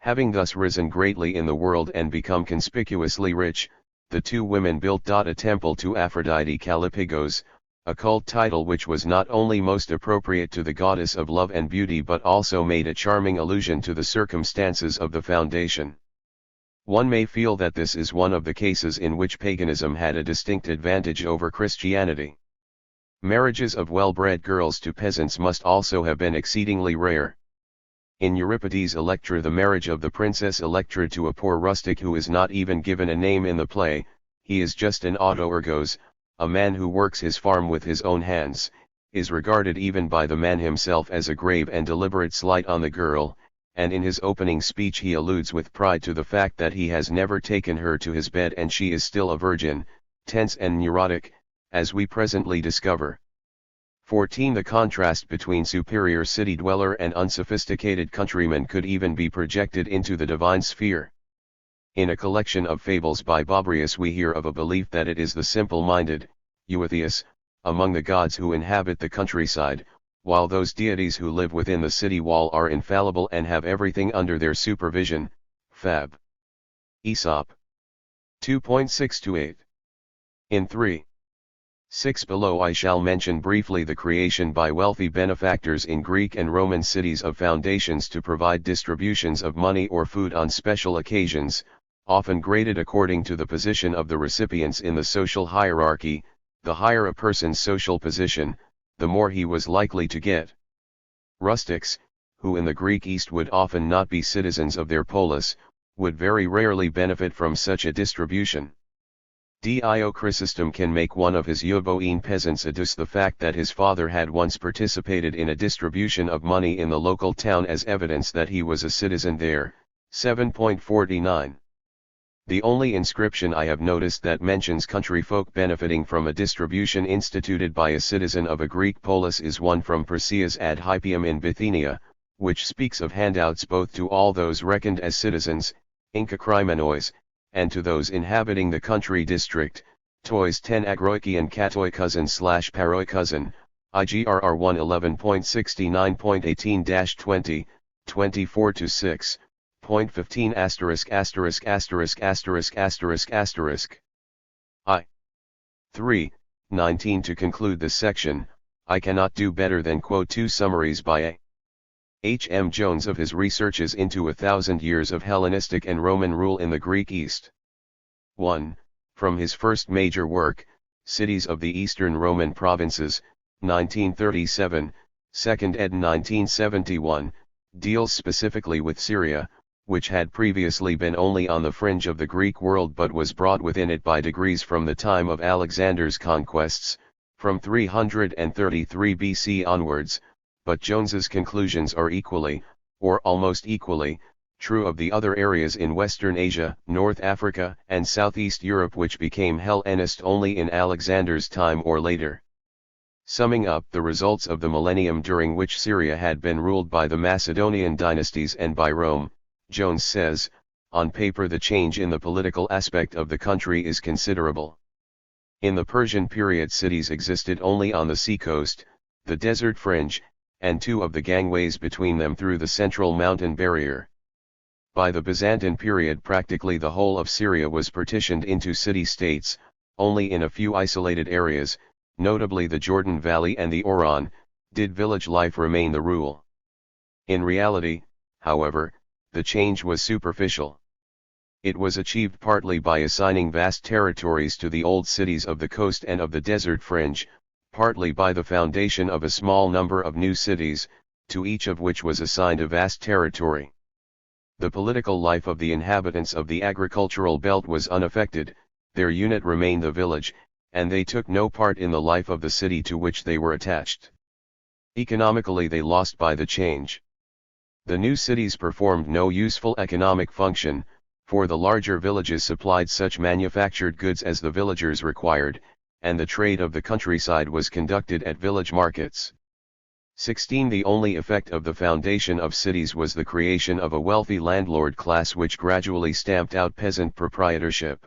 Having thus risen greatly in the world and become conspicuously rich, the two women built a temple to Aphrodite Callipygos, a cult title which was not only most appropriate to the goddess of love and beauty but also made a charming allusion to the circumstances of the foundation. One may feel that this is one of the cases in which paganism had a distinct advantage over Christianity. Marriages of well-bred girls to peasants must also have been exceedingly rare. In Euripides' Electra, the marriage of the Princess Electra to a poor rustic who is not even given a name in the play, he is just an autoergos, a man who works his farm with his own hands, is regarded even by the man himself as a grave and deliberate slight on the girl, and in his opening speech he alludes with pride to the fact that he has never taken her to his bed and she is still a virgin, tense and neurotic, as we presently discover. 14. The contrast between superior city dweller and unsophisticated countryman could even be projected into the divine sphere. In a collection of fables by Bobrius we hear of a belief that it is the simple-minded, Euethius, among the gods who inhabit the countryside, while those deities who live within the city wall are infallible and have everything under their supervision. Fab. Aesop. 2.628. In 3.6 below I shall mention briefly the creation by wealthy benefactors in Greek and Roman cities of foundations to provide distributions of money or food on special occasions, often graded according to the position of the recipients in the social hierarchy. The higher a person's social position, the more he was likely to get. Rustics, who in the Greek East would often not be citizens of their polis, would very rarely benefit from such a distribution. Dio Chrysostom can make one of his Euboean peasants adduce the fact that his father had once participated in a distribution of money in the local town as evidence that he was a citizen there. 7.49. The only inscription I have noticed that mentions country folk benefiting from a distribution instituted by a citizen of a Greek polis is one from Perseus ad Hypium in Bithynia, which speaks of handouts both to all those reckoned as citizens, Inca Krymenos, and to those inhabiting the country district, tois 10 agroikian katoi cousin / paroi cousin, IGRR 111.69.18-20, 24-6. Point 15 asterisk asterisk asterisk asterisk asterisk asterisk. I. 3:19. To conclude this section, I cannot do better than quote two summaries by A. H. M. Jones of his researches into 1,000 years of Hellenistic and Roman rule in the Greek East. 1. From his first major work, Cities of the Eastern Roman Provinces, 1937, 2nd ed. 1971, deals specifically with Syria, which had previously been only on the fringe of the Greek world but was brought within it by degrees from the time of Alexander's conquests, from 333 BC onwards, but Jones's conclusions are equally, or almost equally, true of the other areas in Western Asia, North Africa, and Southeast Europe which became Hellenist only in Alexander's time or later. Summing up the results of the millennium during which Syria had been ruled by the Macedonian dynasties and by Rome, Jones says, on paper the change in the political aspect of the country is considerable. In the Persian period cities existed only on the seacoast, the desert fringe, and two of the gangways between them through the central mountain barrier. By the Byzantine period practically the whole of Syria was partitioned into city-states, only in a few isolated areas, notably the Jordan Valley and the Oron, did village life remain the rule. In reality, however, the change was superficial. It was achieved partly by assigning vast territories to the old cities of the coast and of the desert fringe, partly by the foundation of a small number of new cities, to each of which was assigned a vast territory. The political life of the inhabitants of the agricultural belt was unaffected, their unit remained the village, and they took no part in the life of the city to which they were attached. Economically they lost by the change. The new cities performed no useful economic function, for the larger villages supplied such manufactured goods as the villagers required, and the trade of the countryside was conducted at village markets. 16. The only effect of the foundation of cities was the creation of a wealthy landlord class which gradually stamped out peasant proprietorship.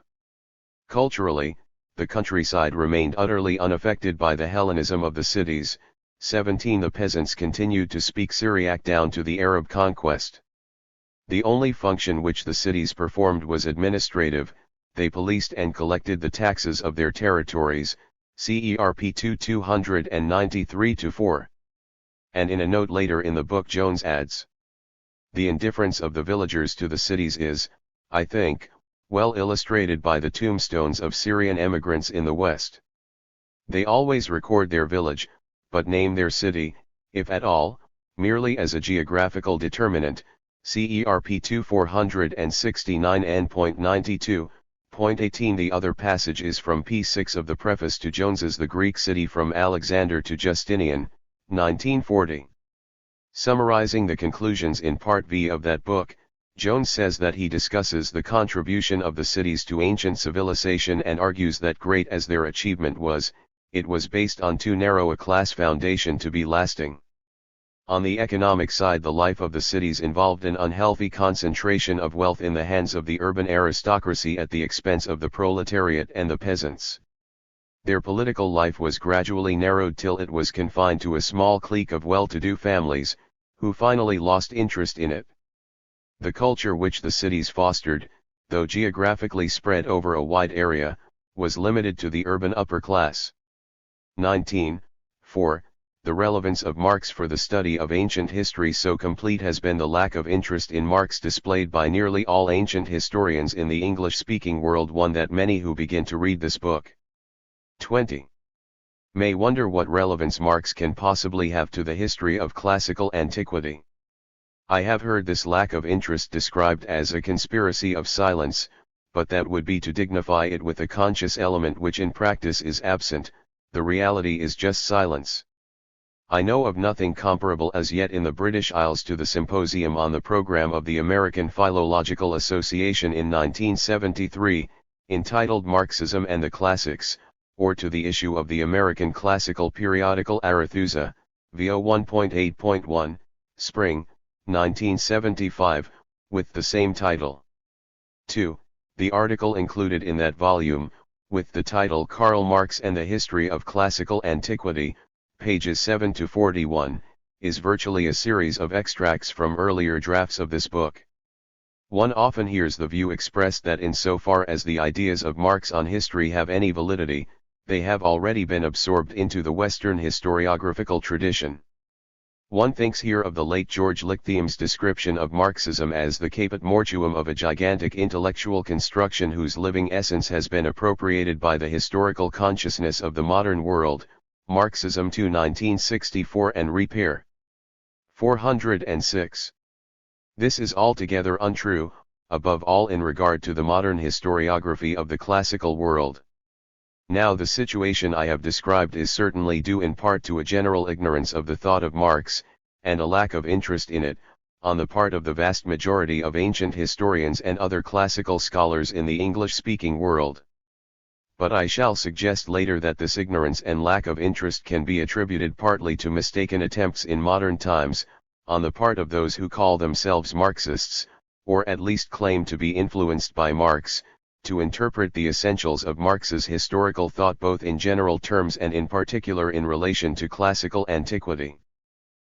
Culturally, the countryside remained utterly unaffected by the Hellenism of the cities. 17. The peasants continued to speak Syriac down to the Arab conquest. The only function which the cities performed was administrative, they policed and collected the taxes of their territories, CERP 293-4. And in a note later in the book Jones adds, the indifference of the villagers to the cities is, I think, well illustrated by the tombstones of Syrian emigrants in the West. They always record their village, but name their city, if at all, merely as a geographical determinant, CERP 2469 N.92.18. The other passage is from p6 of the preface to Jones's The Greek City from Alexander to Justinian, 1940. Summarizing the conclusions in Part V of that book, Jones says that he discusses the contribution of the cities to ancient civilization and argues that great as their achievement was, it was based on too narrow a class foundation to be lasting. On the economic side, the life of the cities involved an unhealthy concentration of wealth in the hands of the urban aristocracy at the expense of the proletariat and the peasants. Their political life was gradually narrowed till it was confined to a small clique of well-to-do families, who finally lost interest in it. The culture which the cities fostered, though geographically spread over a wide area, was limited to the urban upper class. 19. 4. The relevance of Marx for the study of ancient history so complete has been the lack of interest in Marx displayed by nearly all ancient historians in the English-speaking world one that many who begin to read this book 20. May wonder what relevance Marx can possibly have to the history of classical antiquity. I have heard this lack of interest described as a conspiracy of silence, but that would be to dignify it with a conscious element which in practice is absent. The reality is just silence. I know of nothing comparable as yet in the British Isles to the symposium on the program of the American Philological Association in 1973, entitled Marxism and the Classics, or to the issue of the American classical periodical Arethusa, VO 1.8.1, Spring, 1975, with the same title. 2. The article included in that volume, with the title Karl Marx and the History of Classical Antiquity, pages 7 to 41, is virtually a series of extracts from earlier drafts of this book. One often hears the view expressed that insofar as the ideas of Marx on history have any validity, they have already been absorbed into the Western historiographical tradition. One thinks here of the late George Lichthiem's description of Marxism as the caput mortuum of a gigantic intellectual construction whose living essence has been appropriated by the historical consciousness of the modern world, Marxism to 1964 and repair. 406. This is altogether untrue, above all in regard to the modern historiography of the classical world. Now the situation I have described is certainly due in part to a general ignorance of the thought of Marx, and a lack of interest in it, on the part of the vast majority of ancient historians and other classical scholars in the English-speaking world. But I shall suggest later that this ignorance and lack of interest can be attributed partly to mistaken attempts in modern times, on the part of those who call themselves Marxists, or at least claim to be influenced by Marx, to interpret the essentials of Marx's historical thought both in general terms and in particular in relation to classical antiquity.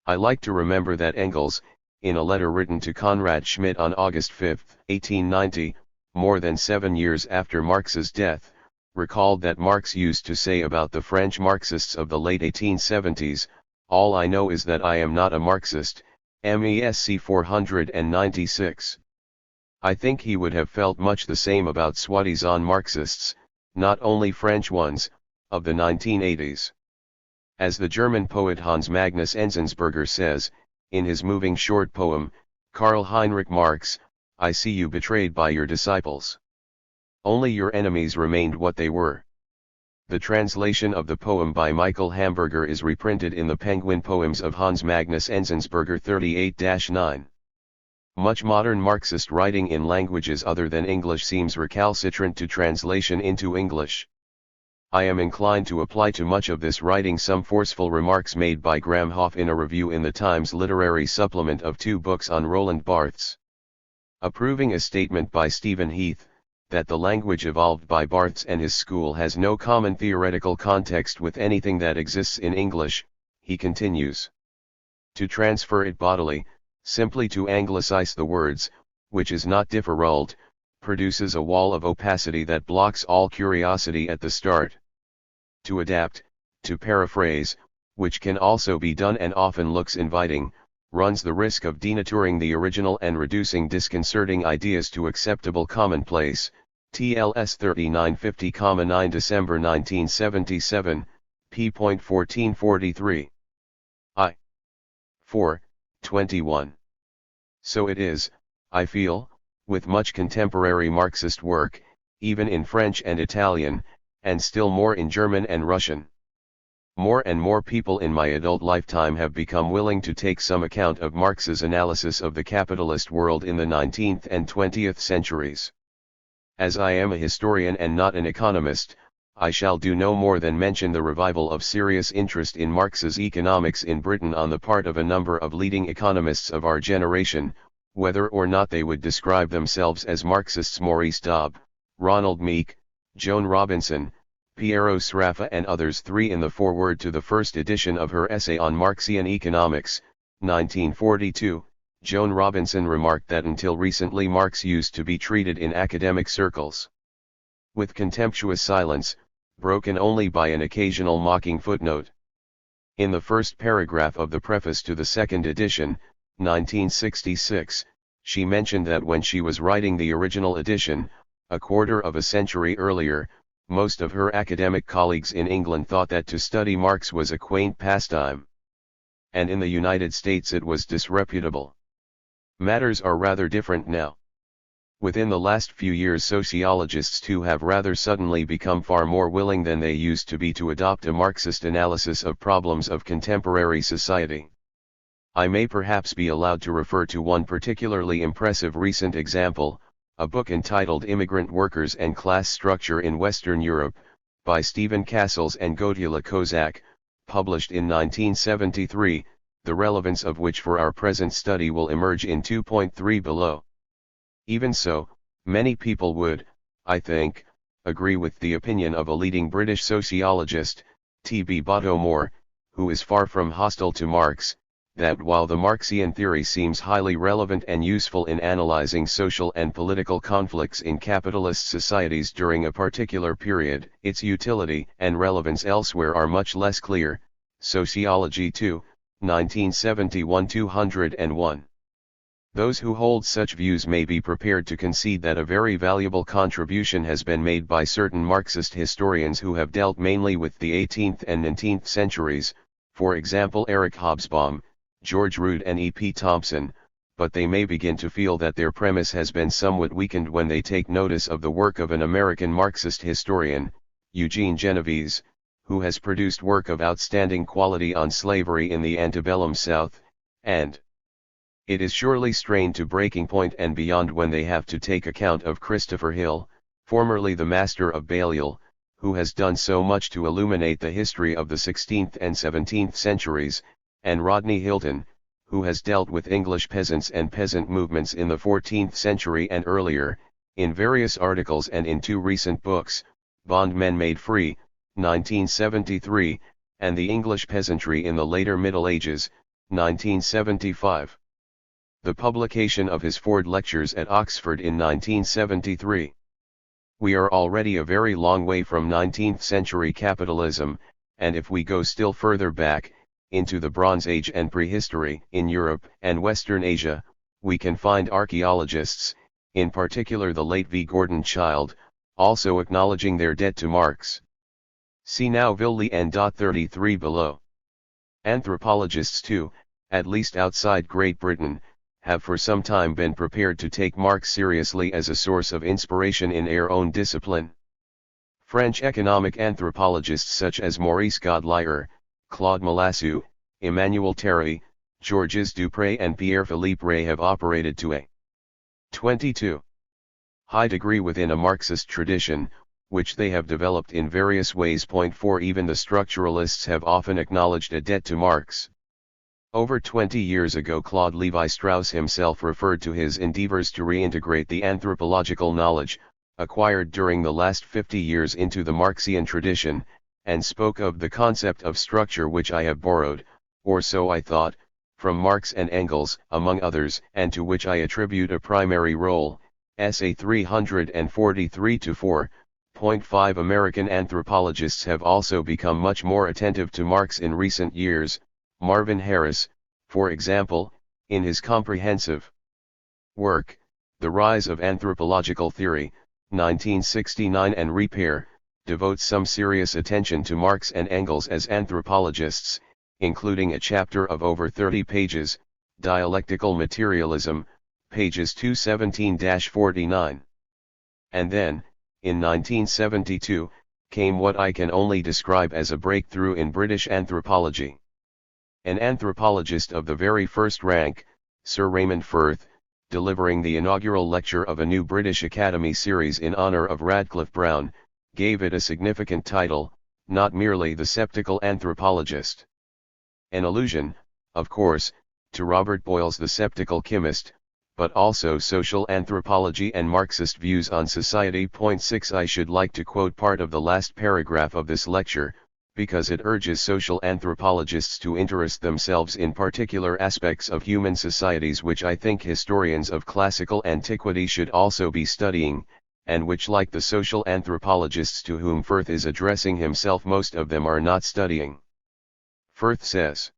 I like to remember that Engels, in a letter written to Conrad Schmidt on August 5, 1890, more than 7 years after Marx's death, recalled that Marx used to say about the French Marxists of the late 1870s, "All I know is that I am not a Marxist," MESC 496. I think he would have felt much the same about soi-disant Marxists, not only French ones, of the 1980s. As the German poet Hans Magnus Enzensberger says, in his moving short poem, Karl Heinrich Marx, I see you betrayed by your disciples. Only your enemies remained what they were. The translation of the poem by Michael Hamburger is reprinted in the Penguin Poems of Hans Magnus Enzensberger 38-9. Much modern Marxist writing in languages other than English seems recalcitrant to translation into English. I am inclined to apply to much of this writing some forceful remarks made by Graham Hoff in a review in the Times literary supplement of 2 books on Roland Barthes. Approving a statement by Stephen Heath, that the language evolved by Barthes and his school has no common theoretical context with anything that exists in English, he continues. To transfer it bodily, simply to anglicize the words, which is not differult, produces a wall of opacity that blocks all curiosity at the start. To adapt, to paraphrase, which can also be done and often looks inviting, runs the risk of denaturing the original and reducing disconcerting ideas to acceptable commonplace. TLS 3950,9 December 1977, p.1443. I. 4, 21. So it is, I feel, with much contemporary Marxist work, even in French and Italian, and still more in German and Russian. More and more people in my adult lifetime have become willing to take some account of Marx's analysis of the capitalist world in the 19th and 20th centuries. As I am a historian and not an economist, I shall do no more than mention the revival of serious interest in Marx's economics in Britain on the part of a number of leading economists of our generation, whether or not they would describe themselves as Marxists. Maurice Dobb, Ronald Meek, Joan Robinson, Piero Sraffa and others. 3. In the foreword to the first edition of her essay on Marxian economics, 1942, Joan Robinson remarked that until recently Marx used to be treated in academic circles with contemptuous silence, broken only by an occasional mocking footnote. In the first paragraph of the preface to the second edition, 1966, she mentioned that when she was writing the original edition, a quarter of a century earlier, most of her academic colleagues in England thought that to study Marx was a quaint pastime. And in the United States it was disreputable. Matters are rather different now. Within the last few years sociologists too have rather suddenly become far more willing than they used to be to adopt a Marxist analysis of problems of contemporary society. I may perhaps be allowed to refer to one particularly impressive recent example, a book entitled Immigrant Workers and Class Structure in Western Europe, by Stephen Cassels and Gotula Kozak, published in 1973, the relevance of which for our present study will emerge in 2.3 below. Even so, many people would, I think, agree with the opinion of a leading British sociologist, T.B. Bottomore, who is far from hostile to Marx, that while the Marxian theory seems highly relevant and useful in analyzing social and political conflicts in capitalist societies during a particular period, its utility and relevance elsewhere are much less clear. Sociology 2, 1971 201. Those who hold such views may be prepared to concede that a very valuable contribution has been made by certain Marxist historians who have dealt mainly with the 18th and 19th centuries, for example Eric Hobsbawm, George Rood and E.P. Thompson, but they may begin to feel that their premise has been somewhat weakened when they take notice of the work of an American Marxist historian, Eugene Genovese, who has produced work of outstanding quality on slavery in the antebellum South, and it is surely strained to breaking point and beyond when they have to take account of Christopher Hill, formerly the master of Balliol, who has done so much to illuminate the history of the 16th and 17th centuries, and Rodney Hilton, who has dealt with English peasants and peasant movements in the 14th century and earlier, in various articles and in 2 recent books, Bondmen Made Free, 1973, and The English Peasantry in the Later Middle Ages, 1975. The publication of his Ford Lectures at Oxford in 1973. We are already a very long way from 19th century capitalism, and if we go still further back, into the Bronze Age and prehistory in Europe and Western Asia, we can find archaeologists, in particular the late V. Gordon Childe, also acknowledging their debt to Marx. See now Villi and 33 below. Anthropologists too, at least outside Great Britain, have for some time been prepared to take Marx seriously as a source of inspiration in their own discipline. French economic anthropologists such as Maurice Godelier, Claude Malassou, Emmanuel Terry, Georges Dupré and Pierre-Philippe Ray have operated to a 22 high degree within a Marxist tradition, which they have developed in various ways. Point 4 Even the structuralists have often acknowledged a debt to Marx. Over 20 years ago Claude Lévi-Strauss himself referred to his endeavors to reintegrate the anthropological knowledge, acquired during the last 50 years into the Marxian tradition, and spoke of the concept of structure which I have borrowed, or so I thought, from Marx and Engels, among others, and to which I attribute a primary role. SA 343-4.5 American anthropologists have also become much more attentive to Marx in recent years. Marvin Harris, for example, in his comprehensive work, The Rise of Anthropological Theory, 1969 and Repair, devotes some serious attention to Marx and Engels as anthropologists, including a chapter of over 30 pages, Dialectical Materialism, pages 217-49. And then, in 1972, came what I can only describe as a breakthrough in British anthropology. An anthropologist of the very first rank, Sir Raymond Firth, delivering the inaugural lecture of a new British Academy series in honour of Radcliffe Brown, gave it a significant title, not merely the sceptical anthropologist. An allusion, of course, to Robert Boyle's The Sceptical Chemist, but also social anthropology and Marxist views on society. Point 6 I should like to quote part of the last paragraph of this lecture, because it urges social anthropologists to interest themselves in particular aspects of human societies which I think historians of classical antiquity should also be studying, and which, like the social anthropologists to whom Firth is addressing himself, most of them are not studying. Firth says,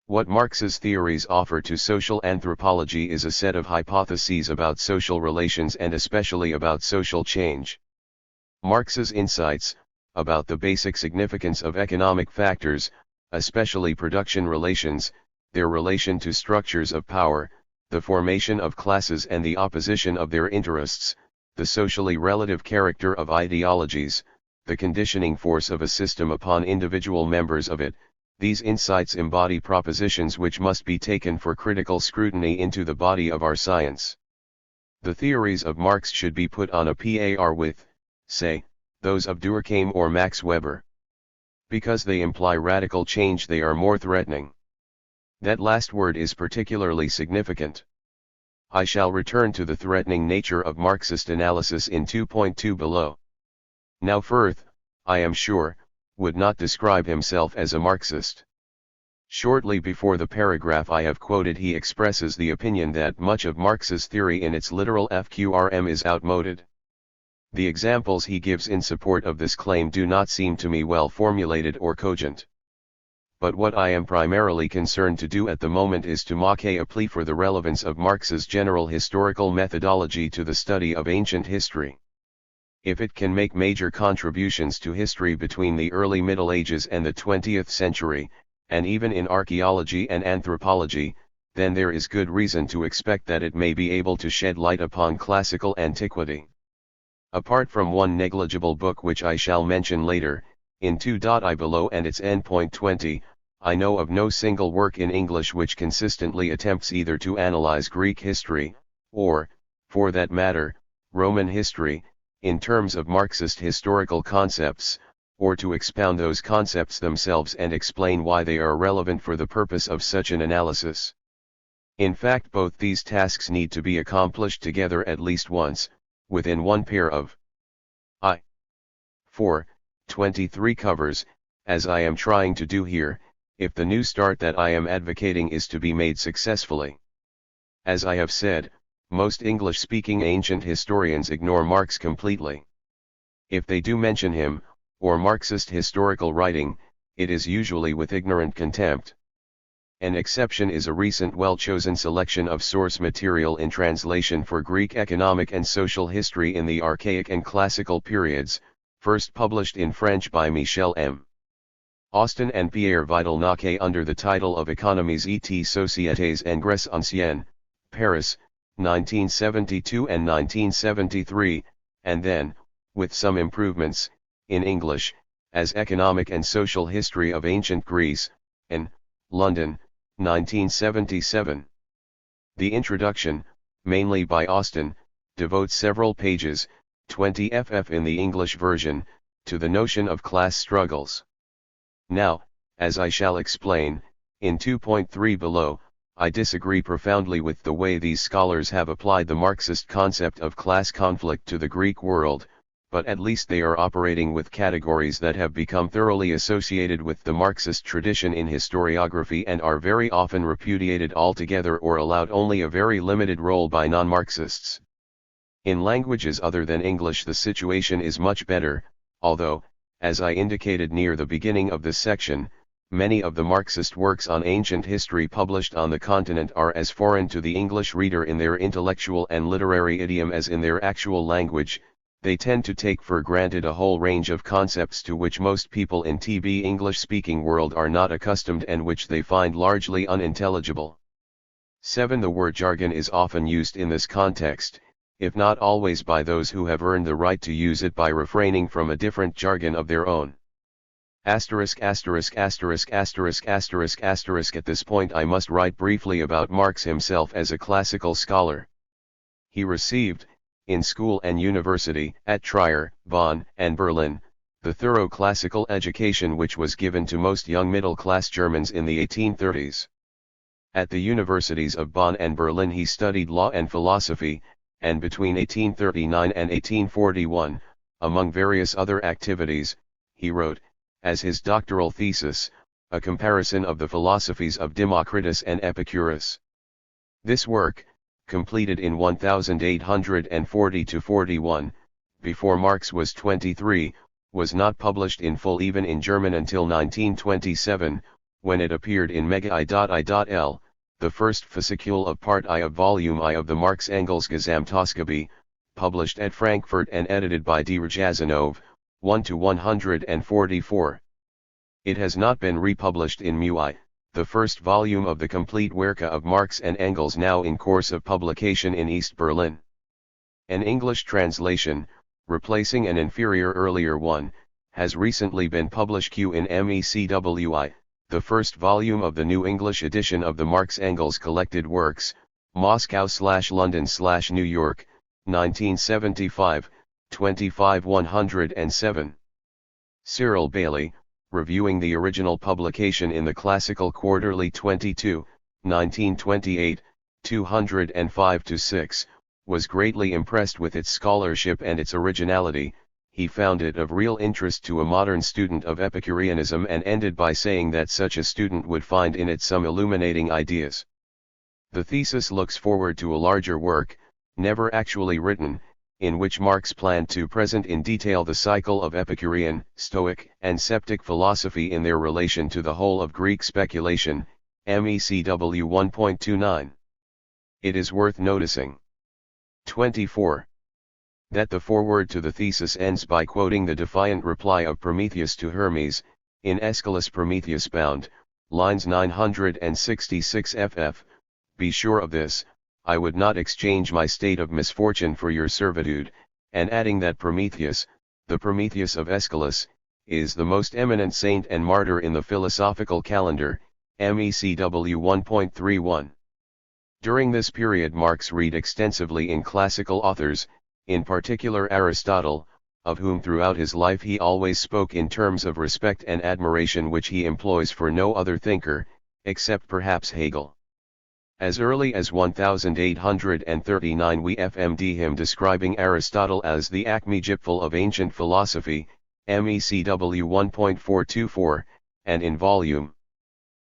what Marx's theories offer to social anthropology is a set of hypotheses about social relations and especially about social change. Marx's insights, about the basic significance of economic factors, especially production relations, their relation to structures of power, the formation of classes and the opposition of their interests, the socially relative character of ideologies, the conditioning force of a system upon individual members of it, these insights embody propositions which must be taken for critical scrutiny into the body of our science. The theories of Marx should be put on a par with, say, those of Durkheim or Max Weber. Because they imply radical change, they are more threatening. That last word is particularly significant. I shall return to the threatening nature of Marxist analysis in 2.2 below. Now Firth, I am sure, would not describe himself as a Marxist. Shortly before the paragraph I have quoted, he expresses the opinion that much of Marx's theory in its literal FQRM is outmoded. The examples he gives in support of this claim do not seem to me well formulated or cogent. But what I am primarily concerned to do at the moment is to make a plea for the relevance of Marx's general historical methodology to the study of ancient history. If it can make major contributions to history between the early Middle Ages and the 20th century, and even in archaeology and anthropology, then there is good reason to expect that it may be able to shed light upon classical antiquity. Apart from one negligible book which I shall mention later, in 2.I below and its endpoint 20, I know of no single work in English which consistently attempts either to analyze Greek history, or, for that matter, Roman history, in terms of Marxist historical concepts, or to expound those concepts themselves and explain why they are relevant for the purpose of such an analysis. In fact, both these tasks need to be accomplished together at least once, within one pair of 23 covers, as I am trying to do here, if the new start that I am advocating is to be made successfully. As I have said, most English-speaking ancient historians ignore Marx completely. If they do mention him, or Marxist historical writing, it is usually with ignorant contempt. An exception is a recent well-chosen selection of source material in translation for Greek economic and social history in the Archaic and Classical periods, first published in French by Michel M. Austin and Pierre Vidal-Naquet under the title of Économies et sociétés en Grèce ancienne, Paris, 1972 and 1973, and then, with some improvements, in English, as Economic and Social History of Ancient Greece, in London, 1977. The introduction, mainly by Austin, devotes several pages, 20 ff in the English version, to the notion of class struggles. Now, as I shall explain, in 2.3 below, I disagree profoundly with the way these scholars have applied the Marxist concept of class conflict to the Greek world, but at least they are operating with categories that have become thoroughly associated with the Marxist tradition in historiography and are very often repudiated altogether or allowed only a very limited role by non-Marxists. In languages other than English the situation is much better, although, as I indicated near the beginning of this section, many of the Marxist works on ancient history published on the continent are as foreign to the English reader in their intellectual and literary idiom as in their actual language. They tend to take for granted a whole range of concepts to which most people in the English-speaking world are not accustomed and which they find largely unintelligible. 7. The word jargon is often used in this context, if not always by those who have earned the right to use it by refraining from a different jargon of their own. At this point I must write briefly about Marx himself as a classical scholar. He received, in school and university, at Trier, Bonn, and Berlin, the thorough classical education which was given to most young middle-class Germans in the 1830s. At the universities of Bonn and Berlin he studied law and philosophy, and between 1839 and 1841, among various other activities, he wrote, as his doctoral thesis, a comparison of the philosophies of Democritus and Epicurus. This work, completed in 1840-41, before Marx was 23, was not published in full even in German until 1927, when it appeared in Mega I.L., the first fascicule of Part I of Volume I of the Marx-Engels Gesamtausgabe, published at Frankfurt and edited by D. Rjazanov, 1-144. It has not been republished in Mu I, the first volume of the complete Werke of Marx and Engels now in course of publication in East Berlin. An English translation, replacing an inferior earlier one, has recently been published in MECWI, the first volume of the New English edition of the Marx-Engels collected works, Moscow/London/New York, 1975, 25-107. Cyril Bailey, reviewing the original publication in the Classical Quarterly 22, 1928, 205-6, was greatly impressed with its scholarship and its originality. He found it of real interest to a modern student of Epicureanism and ended by saying that such a student would find in it some illuminating ideas. The thesis looks forward to a larger work, never actually written, in which Marx planned to present in detail the cycle of Epicurean, Stoic, and Sceptic philosophy in their relation to the whole of Greek speculation, MECW 1.29. It is worth noticing. 24. That the foreword to the thesis ends by quoting the defiant reply of Prometheus to Hermes, in Aeschylus Prometheus Bound, lines 966 ff. Be sure of this, I would not exchange my state of misfortune for your servitude, and adding that Prometheus, the Prometheus of Aeschylus, is the most eminent saint and martyr in the philosophical calendar, MECW 1.31. During this period Marx read extensively in classical authors, in particular Aristotle, of whom throughout his life he always spoke in terms of respect and admiration which he employs for no other thinker, except perhaps Hegel. As early as 1839 we find him describing Aristotle as the acme gipfel of ancient philosophy, MECW 1.424, and in volume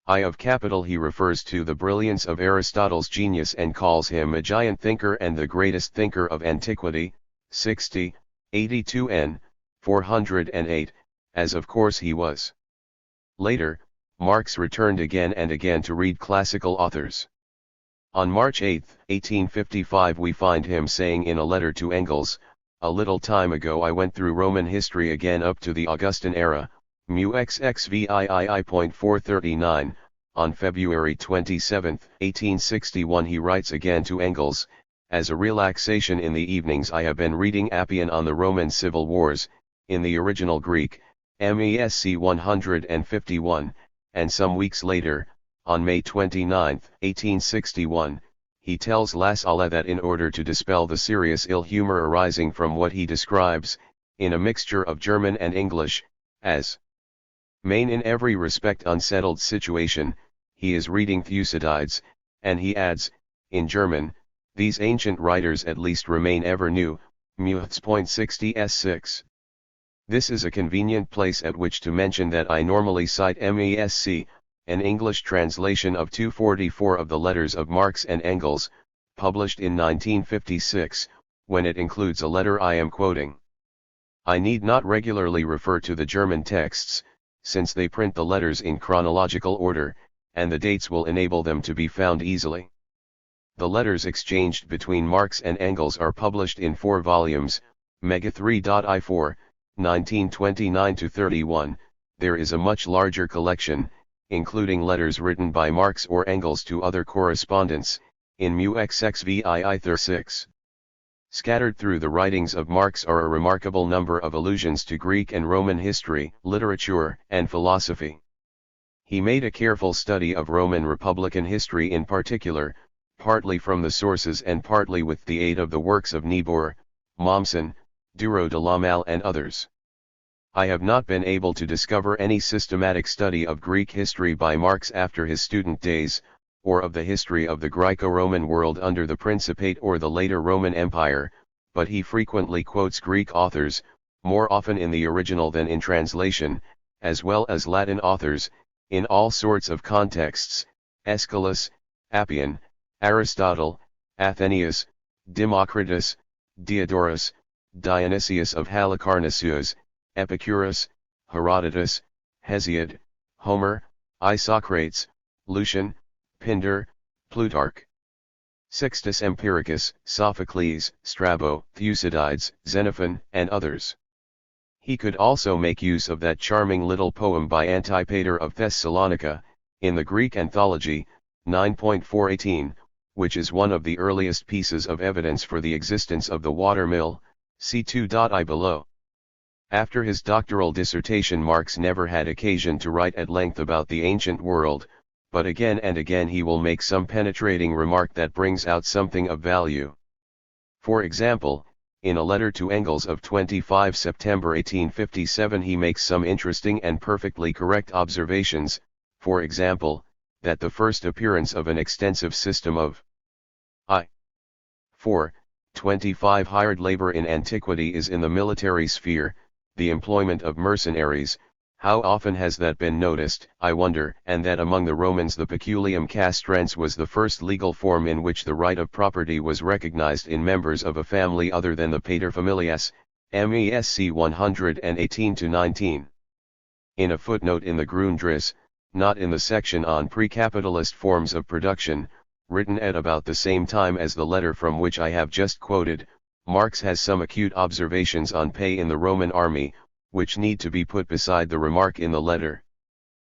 I of Capital he refers to the brilliance of Aristotle's genius and calls him a giant thinker and the greatest thinker of antiquity, 60, 82 n. 408, as of course he was. Later, Marx returned again and again to read classical authors. On March 8, 1855 we find him saying in a letter to Engels, "A little time ago I went through Roman history again up to the Augustan era, mu xxvii.439, on February 27, 1861 he writes again to Engels, "As a relaxation in the evenings I have been reading Appian on the Roman civil wars, in the original Greek, MESC 151, and some weeks later, on May 29, 1861, he tells La Salle that in order to dispel the serious ill humor arising from what he describes, in a mixture of German and English, as main in every respect unsettled situation, he is reading Thucydides, and he adds, in German, these ancient writers at least remain ever new, Muths.60s6. This is a convenient place at which to mention that I normally cite MESC, an English translation of 244 of the letters of Marx and Engels, published in 1956, when it includes a letter I am quoting. I need not regularly refer to the German texts, since they print the letters in chronological order, and the dates will enable them to be found easily. The letters exchanged between Marx and Engels are published in 4 volumes, Mega 3.I4, 1929-31. There is a much larger collection, including letters written by Marx or Engels to other correspondents, in Mu XXVII 36. Scattered through the writings of Marx are a remarkable number of allusions to Greek and Roman history, literature, and philosophy. He made a careful study of Roman Republican history in particular, partly from the sources and partly with the aid of the works of Niebuhr, Mommsen, Duro de Lamal and others. I have not been able to discover any systematic study of Greek history by Marx after his student days, or of the history of the Greco-Roman world under the Principate or the later Roman Empire, but he frequently quotes Greek authors, more often in the original than in translation, as well as Latin authors, in all sorts of contexts, Aeschylus, Appian, Aristotle, Athenaeus, Democritus, Diodorus, Dionysius of Halicarnassus, Epicurus, Herodotus, Hesiod, Homer, Isocrates, Lucian, Pindar, Plutarch, Sixtus Empiricus, Sophocles, Strabo, Thucydides, Xenophon, and others. He could also make use of that charming little poem by Antipater of Thessalonica, in the Greek Anthology, 9.418, which is one of the earliest pieces of evidence for the existence of the watermill, see 2.I below. After his doctoral dissertation Marx never had occasion to write at length about the ancient world, but again and again he will make some penetrating remark that brings out something of value. For example, in a letter to Engels of 25 September 1857 he makes some interesting and perfectly correct observations, for example, that the first appearance of an extensive system of 25 hired labor in antiquity is in the military sphere, the employment of mercenaries. How often has that been noticed, I wonder, and that among the Romans the peculium castrens was the first legal form in which the right of property was recognized in members of a family other than the paterfamilias, MESC 118-19. In a footnote in the Grundriss, not in the section on pre-capitalist forms of production, written at about the same time as the letter from which I have just quoted, Marx has some acute observations on pay in the Roman army, which need to be put beside the remark in the letter.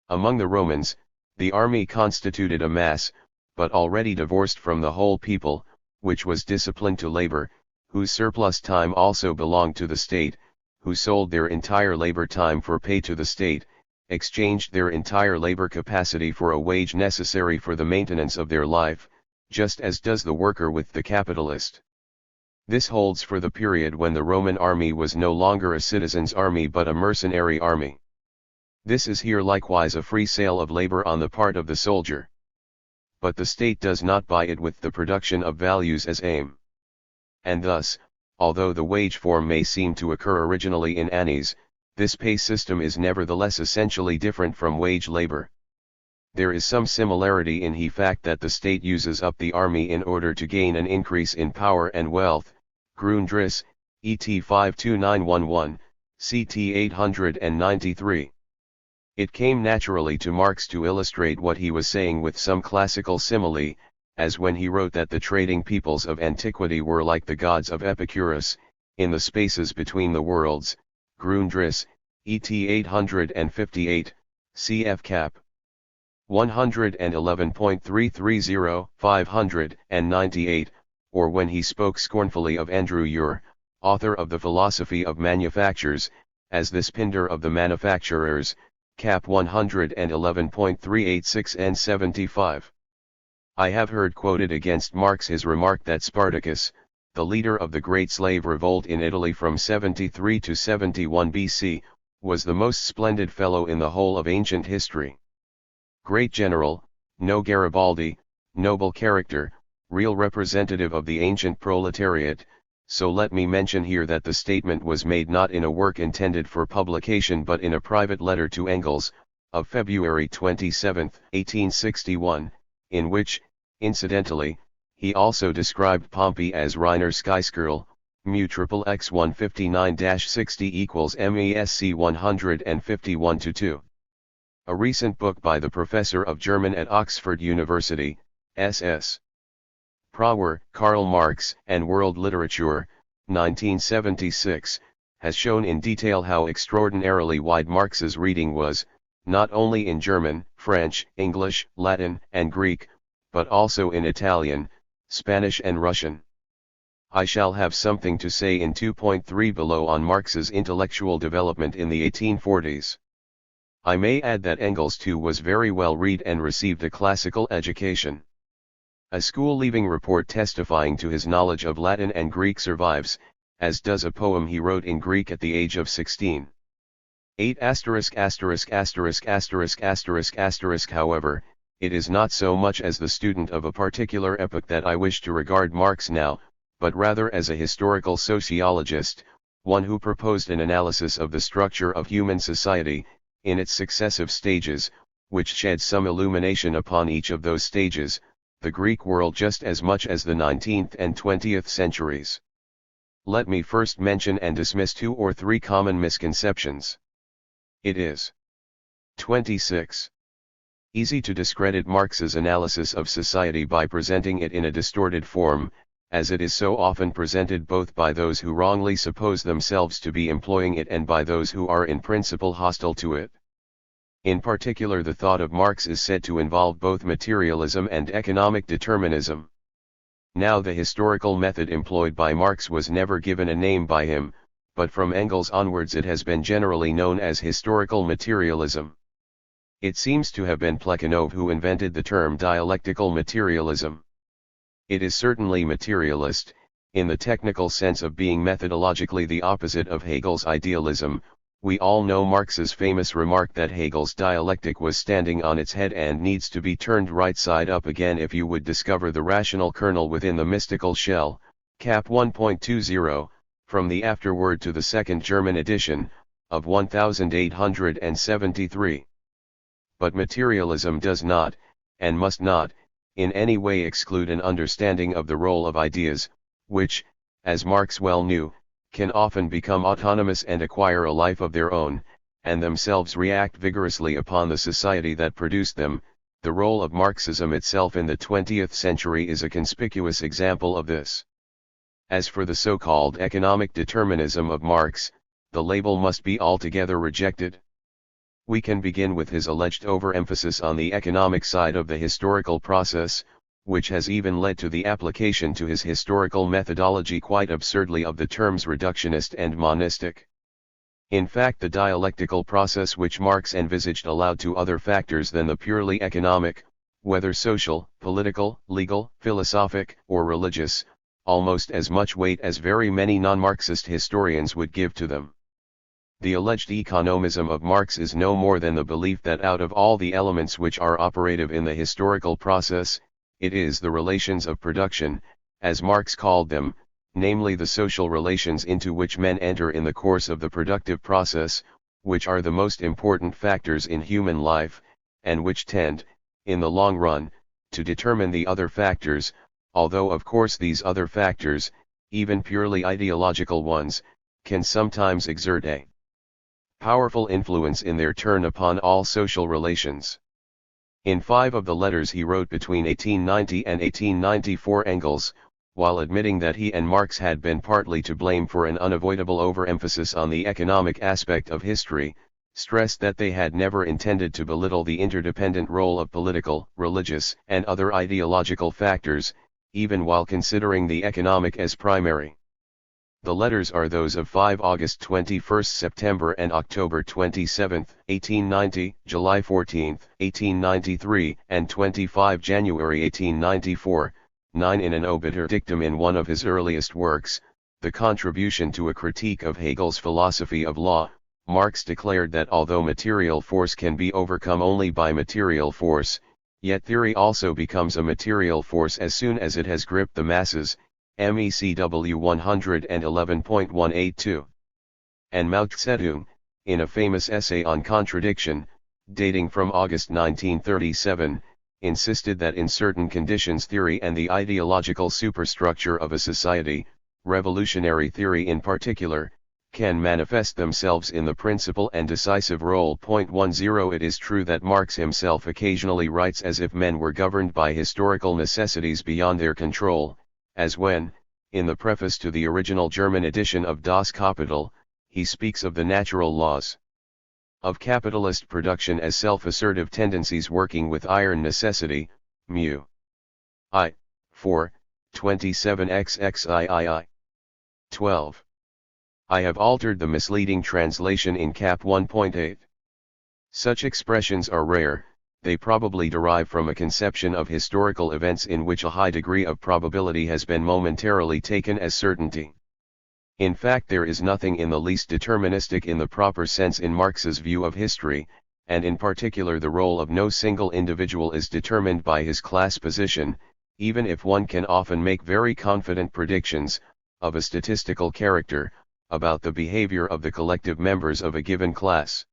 Among the Romans, the army constituted a mass, but already divorced from the whole people, which was disciplined to labor, whose surplus time also belonged to the state, who sold their entire labor time for pay to the state, exchanged their entire labor capacity for a wage necessary for the maintenance of their life, just as does the worker with the capitalist. This holds for the period when the Roman army was no longer a citizen's army but a mercenary army. This is here likewise a free sale of labor on the part of the soldier. But the state does not buy it with the production of values as aim. And thus, although the wage form may seem to occur originally in annies, this pay system is nevertheless essentially different from wage labor. There is some similarity in the fact that the state uses up the army in order to gain an increase in power and wealth. Grundriss, ET 52911, CT 893. It came naturally to Marx to illustrate what he was saying with some classical simile, as when he wrote that the trading peoples of antiquity were like the gods of Epicurus, in the spaces between the worlds. Grundriss, ET 858, cf. cap. 111.330, 598, or when he spoke scornfully of Andrew Ure, author of the Philosophy of Manufactures, as the spender of the manufacturers, cap 111.386 and 75. I have heard quoted against Marx his remark that Spartacus, the leader of the great slave revolt in Italy from 73 to 71 BC, was the most splendid fellow in the whole of ancient history. Great general, no Garibaldi, noble character, real representative of the ancient proletariat. So let me mention here that the statement was made not in a work intended for publication but in a private letter to Engels, of February 27, 1861, in which, incidentally, he also described Pompey as Reiner Skyskirl, mu triple x 159-60 equals MESC 151-2. A recent book by the professor of German at Oxford University, S.S. Prauer, Karl Marx and World Literature, 1976, has shown in detail how extraordinarily wide Marx's reading was, not only in German, French, English, Latin, and Greek, but also in Italian, Spanish and Russian. I shall have something to say in 2.3 below on Marx's intellectual development in the 1840s. I may add that Engels too was very well read and received a classical education. A school-leaving report testifying to his knowledge of Latin and Greek survives, as does a poem he wrote in Greek at the age of 16. 8 *************. However, it is not so much as the student of a particular epoch that I wish to regard Marx now, but rather as a historical sociologist, one who proposed an analysis of the structure of human society, in its successive stages, which shed some illumination upon each of those stages, the Greek world just as much as the 19th and 20th centuries. Let me first mention and dismiss 2 or 3 common misconceptions. It is 26. Easy to discredit Marx's analysis of society by presenting it in a distorted form, as it is so often presented both by those who wrongly suppose themselves to be employing it and by those who are in principle hostile to it. In particular, the thought of Marx is said to involve both materialism and economic determinism. Now, the historical method employed by Marx was never given a name by him, but from Engels onwards it has been generally known as historical materialism. It seems to have been Plekhanov who invented the term dialectical materialism. It is certainly materialist, in the technical sense of being methodologically the opposite of Hegel's idealism. We all know Marx's famous remark that Hegel's dialectic was standing on its head and needs to be turned right side up again if you would discover the rational kernel within the mystical shell, cap 1.20, from the afterword to the second German edition, of 1873. But materialism does not, and must not, in any way exclude an understanding of the role of ideas, which, as Marx well knew, can often become autonomous and acquire a life of their own, and themselves react vigorously upon the society that produced them. The role of Marxism itself in the 20th century is a conspicuous example of this. As for the so-called economic determinism of Marx, the label must be altogether rejected. We can begin with his alleged overemphasis on the economic side of the historical process, which has even led to the application to his historical methodology quite absurdly of the terms reductionist and monistic. In fact, the dialectical process which Marx envisaged allowed to other factors than the purely economic, whether social, political, legal, philosophic, or religious, almost as much weight as very many non-Marxist historians would give to them. The alleged economism of Marx is no more than the belief that out of all the elements which are operative in the historical process, it is the relations of production, as Marx called them, namely the social relations into which men enter in the course of the productive process, which are the most important factors in human life, and which tend, in the long run, to determine the other factors, although of course these other factors, even purely ideological ones, can sometimes exert a powerful influence in their turn upon all social relations. In 5 of the letters he wrote between 1890 and 1894, Engels, while admitting that he and Marx had been partly to blame for an unavoidable overemphasis on the economic aspect of history, stressed that they had never intended to belittle the interdependent role of political, religious, and other ideological factors, even while considering the economic as primary. The letters are those of 5 August 21 September and October 27, 1890, July 14, 1893, and 25 January 1894, 9 in an obiter dictum in one of his earliest works, The Contribution to a Critique of Hegel's Philosophy of Law. Marx declared that although material force can be overcome only by material force, yet theory also becomes a material force as soon as it has gripped the masses. MECW 111.182. And Mao Zedong, in a famous essay on contradiction, dating from August 1937, insisted that in certain conditions theory and the ideological superstructure of a society, revolutionary theory in particular, can manifest themselves in the principal and decisive role. 10. It is true that Marx himself occasionally writes as if men were governed by historical necessities beyond their control, as when, in the preface to the original German edition of Das Kapital, he speaks of the natural laws of capitalist production as self-assertive tendencies working with iron necessity, mu. I. 4, 27 XXIII. 12. I have altered the misleading translation in Cap 1.8. Such expressions are rare. They probably derive from a conception of historical events in which a high degree of probability has been momentarily taken as certainty. In fact, there is nothing in the least deterministic in the proper sense in Marx's view of history, and in particular the role of no single individual is determined by his class position, even if one can often make very confident predictions, of a statistical character, about the behavior of the collective members of a given class.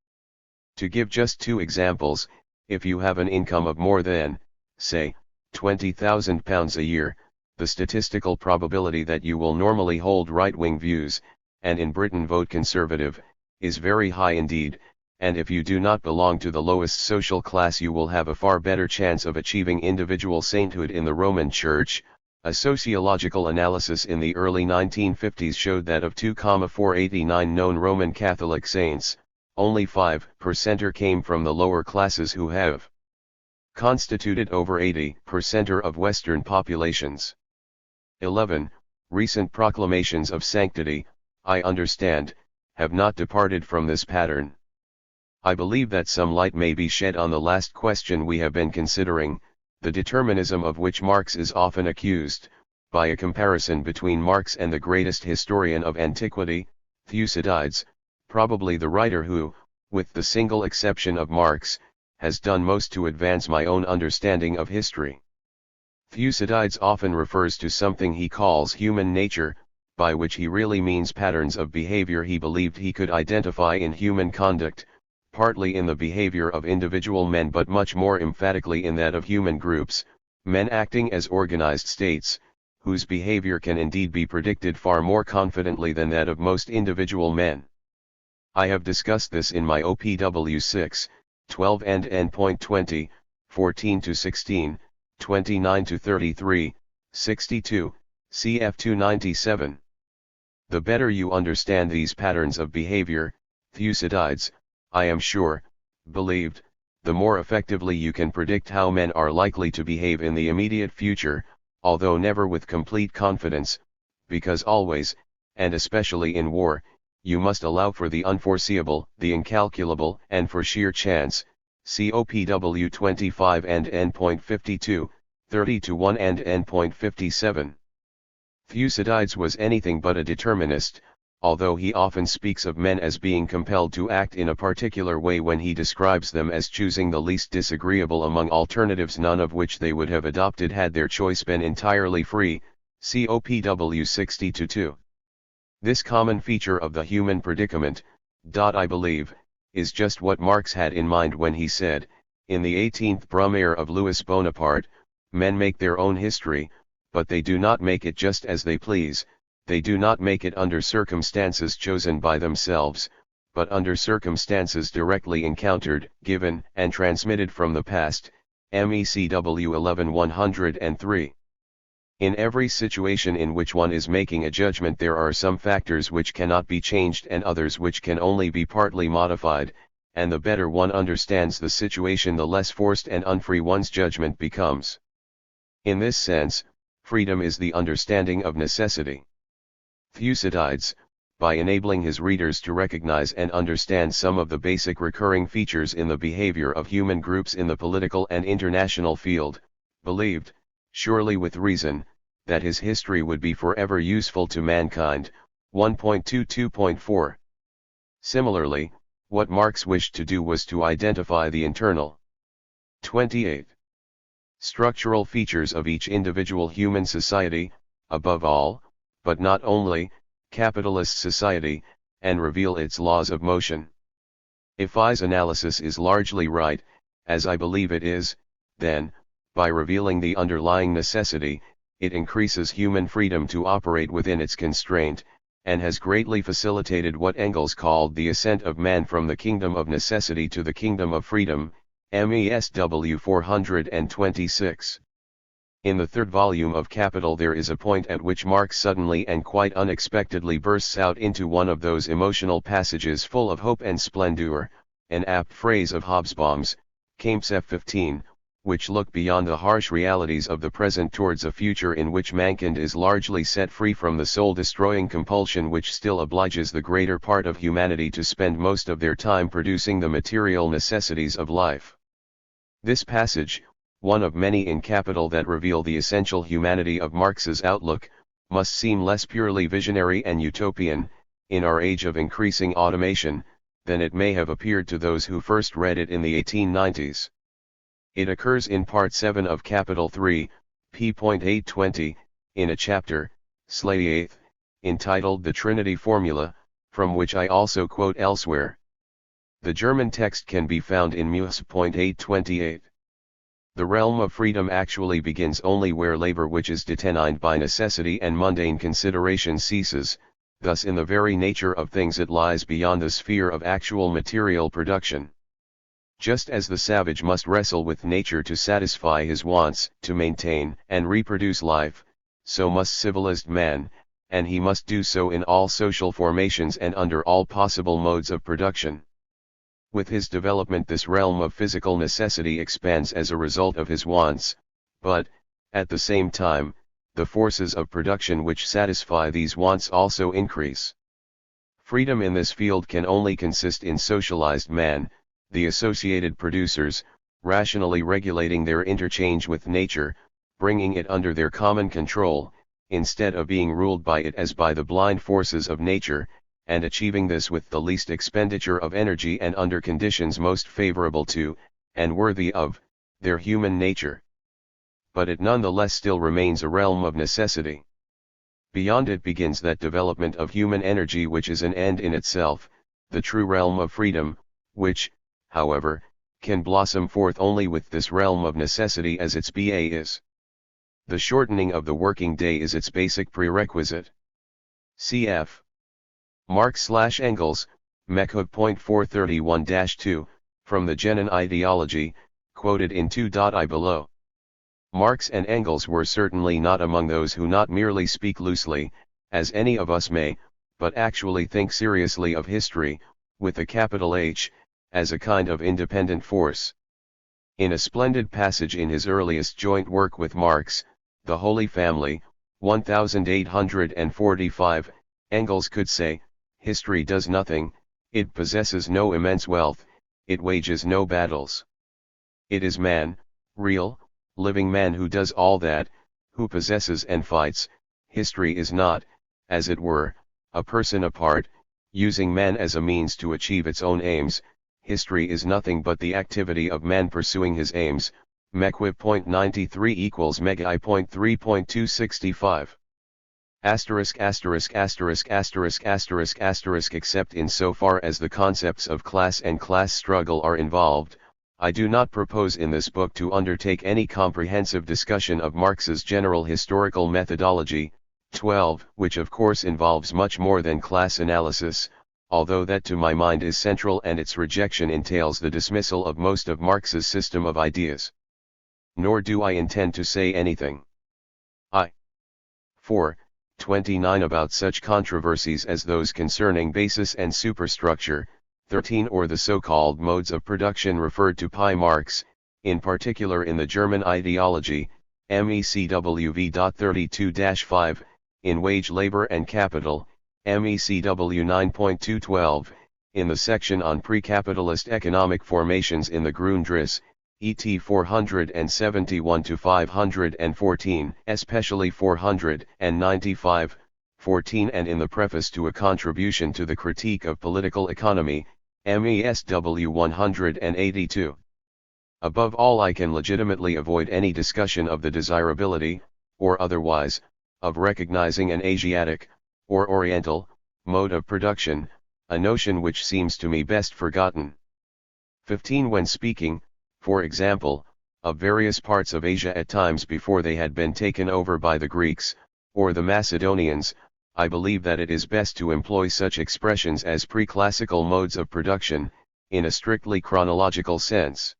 To give just two examples, if you have an income of more than, say, £20,000 a year, the statistical probability that you will normally hold right-wing views, and in Britain vote Conservative, is very high indeed, and if you do not belong to the lowest social class you will have a far better chance of achieving individual sainthood in the Roman Church. A sociological analysis in the early 1950s showed that of 2,489 known Roman Catholic saints, only 5% came from the lower classes who have constituted over 80% of Western populations. 11. Recent proclamations of sanctity, I understand, have not departed from this pattern. I believe that some light may be shed on the last question we have been considering, the determinism of which Marx is often accused, by a comparison between Marx and the greatest historian of antiquity, Thucydides, probably the writer who, with the single exception of Marx, has done most to advance my own understanding of history. Thucydides often refers to something he calls human nature, by which he really means patterns of behavior he believed he could identify in human conduct, partly in the behavior of individual men but much more emphatically in that of human groups, men acting as organized states, whose behavior can indeed be predicted far more confidently than that of most individual men. I have discussed this in my OPW 6, 12 and N.20, 14 to 16, 29 to 33, 62, cf 297. The better you understand these patterns of behavior, Thucydides, I am sure, believed, the more effectively you can predict how men are likely to behave in the immediate future, although never with complete confidence, because always, and especially in war, you must allow for the unforeseeable, the incalculable, and for sheer chance. COPW 25 and N.52, 30-1 and N.57. Thucydides was anything but a determinist, although he often speaks of men as being compelled to act in a particular way when he describes them as choosing the least disagreeable among alternatives, none of which they would have adopted had their choice been entirely free. COPW 60-2. This common feature of the human predicament, I believe, is just what Marx had in mind when he said, in the 18th Brumaire of Louis Bonaparte, men make their own history, but they do not make it just as they please, they do not make it under circumstances chosen by themselves, but under circumstances directly encountered, given, and transmitted from the past. MECW 11-103. In every situation in which one is making a judgment there are some factors which cannot be changed and others which can only be partly modified, and the better one understands the situation the less forced and unfree one's judgment becomes. In this sense, freedom is the understanding of necessity. Thucydides, by enabling his readers to recognize and understand some of the basic recurring features in the behavior of human groups in the political and international field, believed, surely with reason, that his history would be forever useful to mankind. 1.22.4. Similarly, what Marx wished to do was to identify the internal 28 structural features of each individual human society, above all, but not only, capitalist society, and reveal its laws of motion. If I's analysis is largely right, as I believe it is, then, by revealing the underlying necessity, it increases human freedom to operate within its constraint, and has greatly facilitated what Engels called the ascent of man from the kingdom of necessity to the kingdom of freedom, MESW 426. In the third volume of Capital there is a point at which Marx suddenly and quite unexpectedly bursts out into one of those emotional passages full of hope and splendor, an apt phrase of Hobsbawm's, Kemp's F15, which look beyond the harsh realities of the present towards a future in which mankind is largely set free from the soul-destroying compulsion which still obliges the greater part of humanity to spend most of their time producing the material necessities of life. This passage, one of many in Capital that reveal the essential humanity of Marx's outlook, must seem less purely visionary and utopian, in our age of increasing automation, than it may have appeared to those who first read it in the 1890s. It occurs in Part 7 of Capital 3, p.820, in a chapter, Slay 8, entitled The Trinity Formula, from which I also quote elsewhere. The German text can be found in Mus.828. The realm of freedom actually begins only where labor which is detained by necessity and mundane consideration ceases, thus in the very nature of things it lies beyond the sphere of actual material production. Just as the savage must wrestle with nature to satisfy his wants, to maintain and reproduce life, so must civilized man, and he must do so in all social formations and under all possible modes of production. With his development this realm of physical necessity expands as a result of his wants, but, at the same time, the forces of production which satisfy these wants also increase. Freedom in this field can only consist in socialized man, the associated producers, rationally regulating their interchange with nature, bringing it under their common control, instead of being ruled by it as by the blind forces of nature, and achieving this with the least expenditure of energy and under conditions most favorable to, and worthy of, their human nature. But it nonetheless still remains a realm of necessity. Beyond it begins that development of human energy which is an end in itself, the true realm of freedom, which, however, can blossom forth only with this realm of necessity as its base. The shortening of the working day is its basic prerequisite. Cf. Marx/Engels, Mechhook.431-2, from the Genin Ideology, quoted in 2.I below. Marx and Engels were certainly not among those who not merely speak loosely, as any of us may, but actually think seriously of history, with a capital H, as a kind of independent force. In a splendid passage in his earliest joint work with Marx, The Holy Family, 1845, Engels could say, "History does nothing, it possesses no immense wealth, it wages no battles. It is man, real, living man who does all that, who possesses and fights. History is not, as it were, a person apart, using man as a means to achieve its own aims. History is nothing but the activity of man pursuing his aims." Mechwib.93 equals Megi.3.265. *********** Except in so far as the concepts of class and class struggle are involved, I do not propose in this book to undertake any comprehensive discussion of Marx's general historical methodology, 12, which of course involves much more than class analysis, although that to my mind is central and its rejection entails the dismissal of most of Marx's system of ideas. Nor do I intend to say anything. 4.29 about such controversies as those concerning basis and superstructure, 13 or the so-called modes of production referred to by Marx, in particular in the German ideology, MECWV.32-5, in Wage Labor and Capital, MECW 9.212, in the section on pre-capitalist economic formations in the Grundriss, ET 471-514, especially 495, 14, and in the preface to a contribution to the critique of political economy, MESW 182. Above all, I can legitimately avoid any discussion of the desirability, or otherwise, of recognizing an Asiatic, or Oriental, mode of production, a notion which seems to me best forgotten. 15. When speaking, for example, of various parts of Asia at times before they had been taken over by the Greeks, or the Macedonians, I believe that it is best to employ such expressions as pre-classical modes of production, in a strictly chronological sense.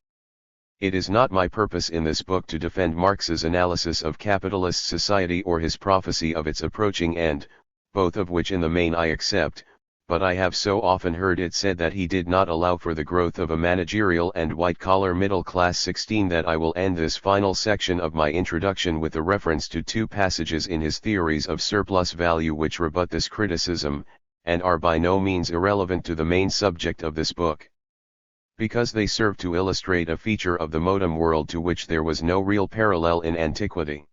It is not my purpose in this book to defend Marx's analysis of capitalist society or his prophecy of its approaching end, both of which in the main I accept, but I have so often heard it said that he did not allow for the growth of a managerial and white-collar middle class. 16. That I will end this final section of my introduction with a reference to two passages in his theories of surplus value which rebut this criticism, and are by no means irrelevant to the main subject of this book, because they serve to illustrate a feature of the modern world to which there was no real parallel in antiquity.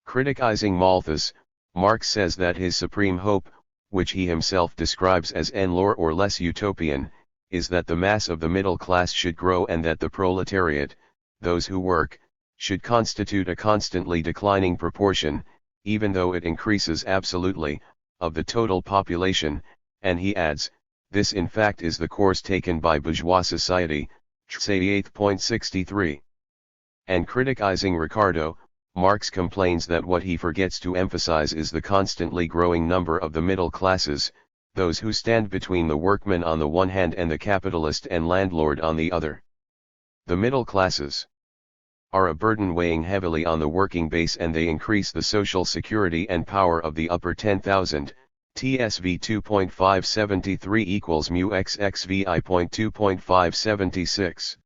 Criticizing Malthus, Marx says that his supreme hope, which he himself describes as en-lore or less utopian, is that the mass of the middle class should grow and that the proletariat, those who work, should constitute a constantly declining proportion, even though it increases absolutely, of the total population, and he adds, this in fact is the course taken by bourgeois society, say 8.63. And criticizing Ricardo, Marx complains that what he forgets to emphasize is the constantly growing number of the middle classes, those who stand between the workman on the one hand and the capitalist and landlord on the other. The middle classes are a burden weighing heavily on the working base, and they increase the social security and power of the upper 10,000. TSV 2.573 equals mu XXVI.2.576.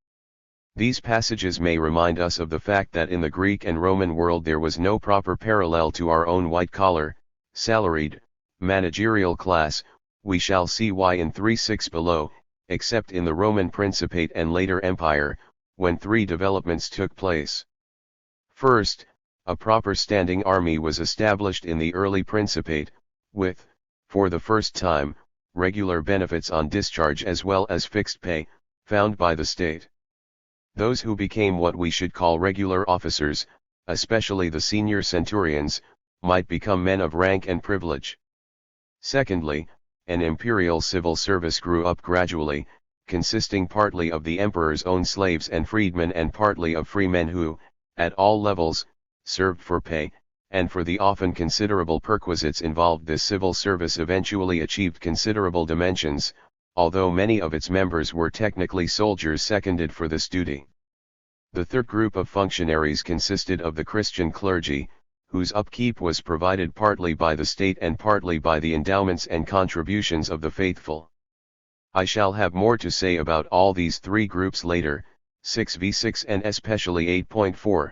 These passages may remind us of the fact that in the Greek and Roman world there was no proper parallel to our own white-collar, salaried, managerial class. We shall see why in 3.6 below, except in the Roman Principate and later Empire, when three developments took place. First, a proper standing army was established in the early Principate, with, for the first time, regular benefits on discharge as well as fixed pay, found by the state. Those who became what we should call regular officers, especially the senior centurions, might become men of rank and privilege. Secondly, an imperial civil service grew up gradually, consisting partly of the emperor's own slaves and freedmen and partly of free men who, at all levels, served for pay, and for the often considerable perquisites involved. This civil service eventually achieved considerable dimensions, although many of its members were technically soldiers seconded for this duty. The third group of functionaries consisted of the Christian clergy, whose upkeep was provided partly by the state and partly by the endowments and contributions of the faithful. I shall have more to say about all these three groups later, 6v6 and especially 8.4.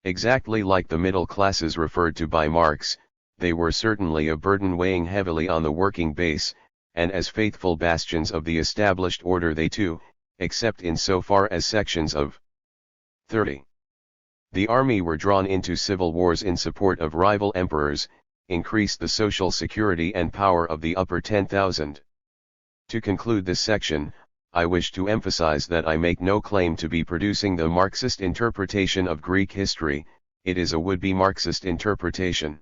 Exactly like the middle classes referred to by Marx, they were certainly a burden weighing heavily on the working base, and as faithful bastions of the established order they too, except in so far as sections of 30. The army were drawn into civil wars in support of rival emperors, increased the social security and power of the upper 10,000. To conclude this section, I wish to emphasize that I make no claim to be producing the Marxist interpretation of Greek history. It is a would-be Marxist interpretation.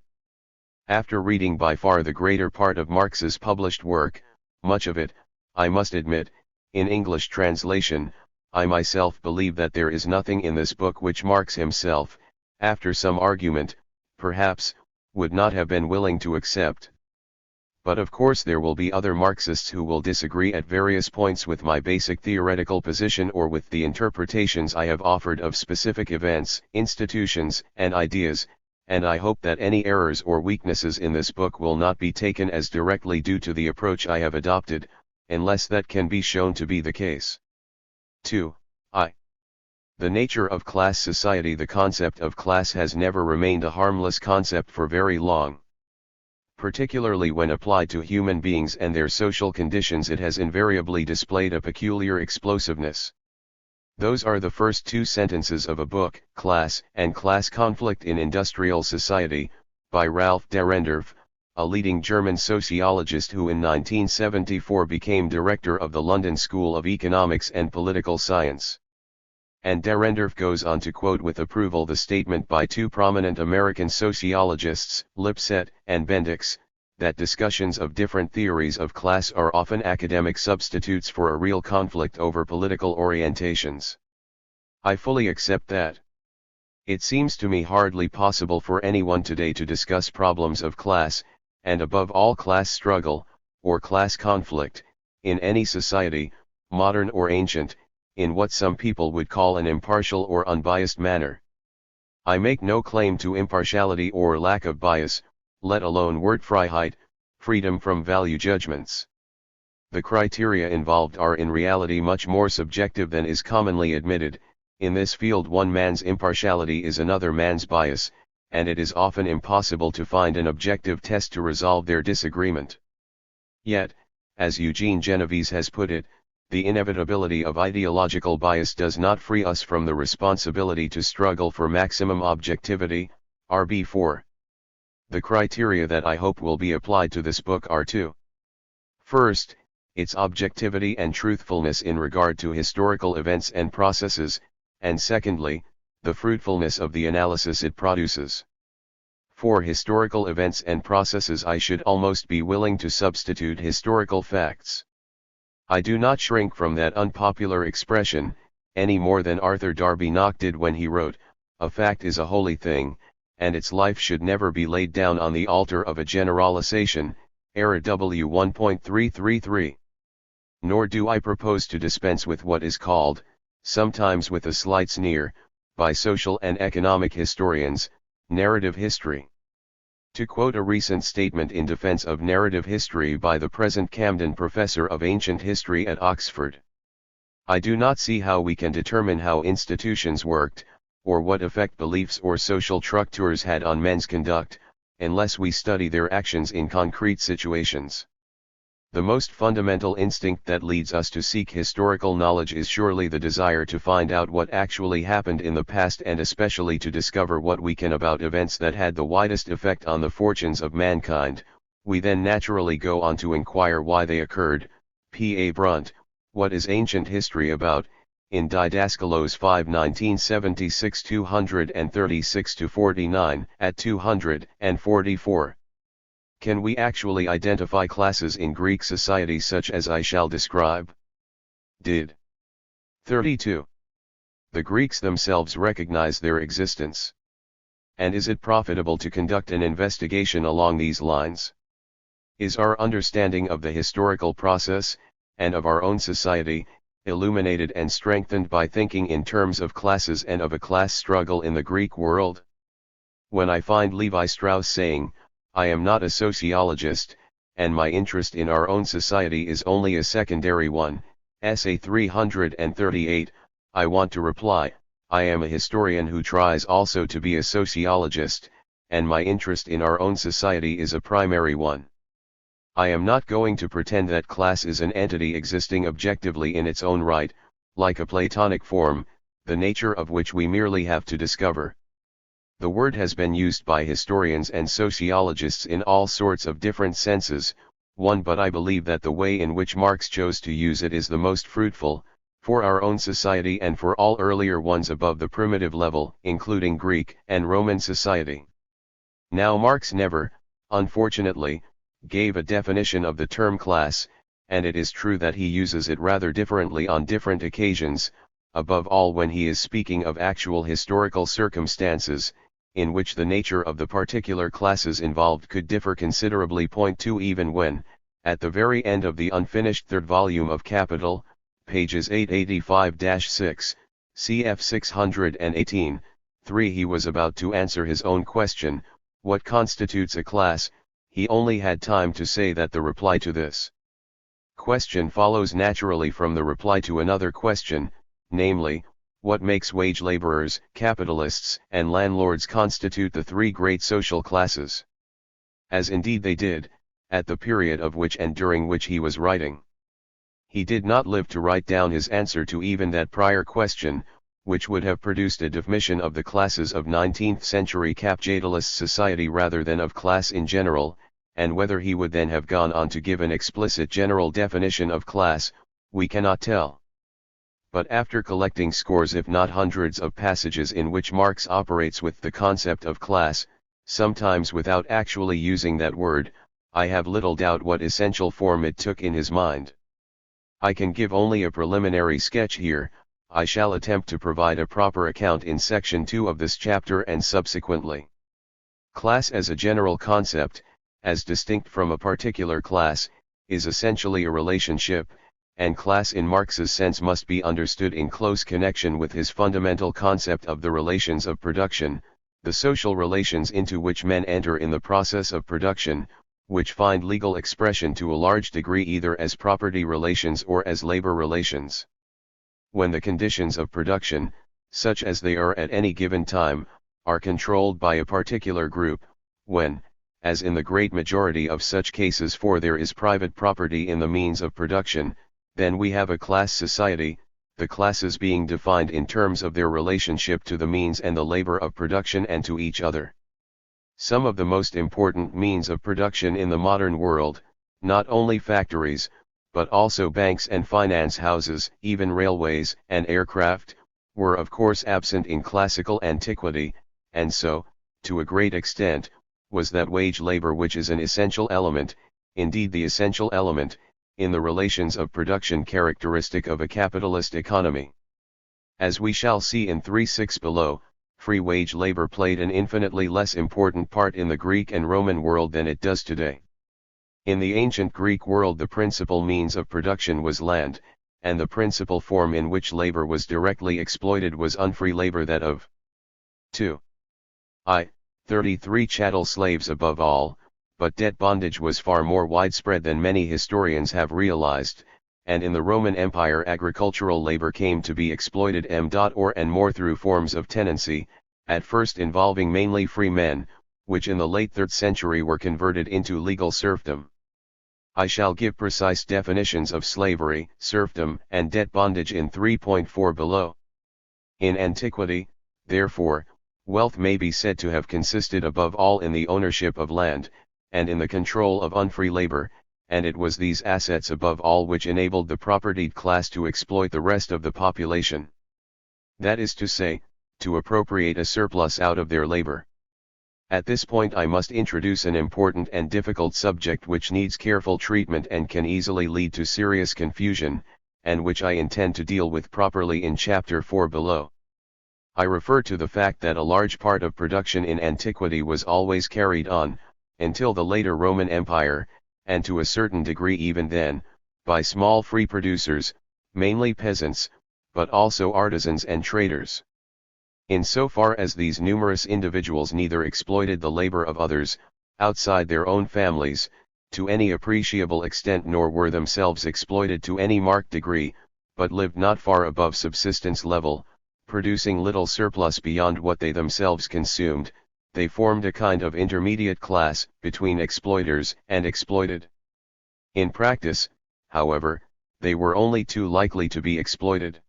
After reading by far the greater part of Marx's published work, much of it, I must admit, in English translation, I myself believe that there is nothing in this book which Marx himself, after some argument, perhaps, would not have been willing to accept. But of course there will be other Marxists who will disagree at various points with my basic theoretical position or with the interpretations I have offered of specific events, institutions, and ideas, and I hope that any errors or weaknesses in this book will not be taken as directly due to the approach I have adopted, unless that can be shown to be the case. 2. The nature of class society. The concept of class has never remained a harmless concept for very long. Particularly when applied to human beings and their social conditions, it has invariably displayed a peculiar explosiveness. Those are the first two sentences of a book, Class and Class Conflict in Industrial Society, by Ralph Dahrendorf, a leading German sociologist who in 1974 became director of the London School of Economics and Political Science. And Dahrendorf goes on to quote with approval the statement by two prominent American sociologists, Lipset and Bendix, that discussions of different theories of class are often academic substitutes for a real conflict over political orientations. I fully accept that. It seems to me hardly possible for anyone today to discuss problems of class, and above all class struggle, or class conflict, in any society, modern or ancient, in what some people would call an impartial or unbiased manner. I make no claim to impartiality or lack of bias, let alone Wertfreiheit, freedom from value judgments. The criteria involved are in reality much more subjective than is commonly admitted. In this field, one man's impartiality is another man's bias, and it is often impossible to find an objective test to resolve their disagreement. Yet, as Eugene Genovese has put it, the inevitability of ideological bias does not free us from the responsibility to struggle for maximum objectivity, RB4. The criteria that I hope will be applied to this book are two. First, its objectivity and truthfulness in regard to historical events and processes, and secondly, the fruitfulness of the analysis it produces. For historical events and processes I should almost be willing to substitute historical facts. I do not shrink from that unpopular expression, any more than Arthur Darby Nock did when he wrote, "A fact is a holy thing, and its life should never be laid down on the altar of a generalization," Era W 1.333. Nor do I propose to dispense with what is called, sometimes with a slight sneer, by social and economic historians, narrative history. To quote a recent statement in defense of narrative history by the present Camden Professor of Ancient History at Oxford, I do not see how we can determine how institutions worked, or what effect beliefs or social structures had on men's conduct, unless we study their actions in concrete situations. The most fundamental instinct that leads us to seek historical knowledge is surely the desire to find out what actually happened in the past, and especially to discover what we can about events that had the widest effect on the fortunes of mankind. We then naturally go on to inquire why they occurred. P. A. Brunt, What is Ancient History About? In Didaskalos 5 1976 236-49, at 244. Can we actually identify classes in Greek society such as I shall describe? Did 32. The Greeks themselves recognize their existence. And is it profitable to conduct an investigation along these lines? Is our understanding of the historical process, and of our own society, illuminated and strengthened by thinking in terms of classes and of a class struggle in the Greek world? When I find Levi Strauss saying, "I am not a sociologist, and my interest in our own society is only a secondary one," Essay 338, I want to reply, I am a historian who tries also to be a sociologist, and my interest in our own society is a primary one. I am not going to pretend that class is an entity existing objectively in its own right, like a Platonic form, the nature of which we merely have to discover. The word has been used by historians and sociologists in all sorts of different senses, but I believe that the way in which Marx chose to use it is the most fruitful, for our own society and for all earlier ones above the primitive level, including Greek and Roman society. Now Marx never, unfortunately, gave a definition of the term class, and it is true that he uses it rather differently on different occasions, above all when he is speaking of actual historical circumstances, in which the nature of the particular classes involved could differ considerably. Point 2. Even when, at the very end of the unfinished third volume of Capital, pages 885-6, cf 618, 3, he was about to answer his own question, what constitutes a class, he only had time to say that the reply to this question follows naturally from the reply to another question, namely, what makes wage laborers, capitalists, and landlords constitute the three great social classes? as indeed they did, at the period of which and during which he was writing. He did not live to write down his answer to even that prior question, which would have produced a definition of the classes of 19th century capitalist society rather than of class in general, and whether he would then have gone on to give an explicit general definition of class, we cannot tell. But after collecting scores if not hundreds of passages in which Marx operates with the concept of class, sometimes without actually using that word, I have little doubt what essential form it took in his mind. I can give only a preliminary sketch here. I shall attempt to provide a proper account in section 2 of this chapter and subsequently. Class as a general concept, as distinct from a particular class, is essentially a relationship, and class in Marx's sense must be understood in close connection with his fundamental concept of the relations of production, the social relations into which men enter in the process of production, which find legal expression to a large degree either as property relations or as labor relations. When the conditions of production, such as they are at any given time, are controlled by a particular group, when, as in the great majority of such cases for there is private property in the means of production, then we have a class society, the classes being defined in terms of their relationship to the means and the labor of production and to each other. Some of the most important means of production in the modern world, not only factories, but also banks and finance houses, even railways and aircraft, were of course absent in classical antiquity, and so, to a great extent, was that wage labor which is an essential element, indeed the essential element, in the relations of production characteristic of a capitalist economy. As we shall see in 3.6 below, free wage labor played an infinitely less important part in the Greek and Roman world than it does today. In the ancient Greek world the principal means of production was land, and the principal form in which labor was directly exploited was unfree labor, that of 33 chattel slaves above all, but debt bondage was far more widespread than many historians have realized, and in the Roman Empire agricultural labor came to be exploited more and more through forms of tenancy, at first involving mainly free men, which in the late 3rd century were converted into legal serfdom. I shall give precise definitions of slavery, serfdom, and debt bondage in 3.4 below. In antiquity, therefore, wealth may be said to have consisted above all in the ownership of land, and in the control of unfree labor, and it was these assets above all which enabled the propertied class to exploit the rest of the population. That is to say, to appropriate a surplus out of their labor. At this point I must introduce an important and difficult subject which needs careful treatment and can easily lead to serious confusion, and which I intend to deal with properly in chapter 4 below. I refer to the fact that a large part of production in antiquity was always carried on, until the later Roman Empire, and to a certain degree even then, by small free producers, mainly peasants, but also artisans and traders. In so far as these numerous individuals neither exploited the labor of others, outside their own families, to any appreciable extent nor were themselves exploited to any marked degree, but lived not far above subsistence level, producing little surplus beyond what they themselves consumed, they formed a kind of intermediate class, between exploiters and exploited. In practice, however, they were only too likely to be exploited.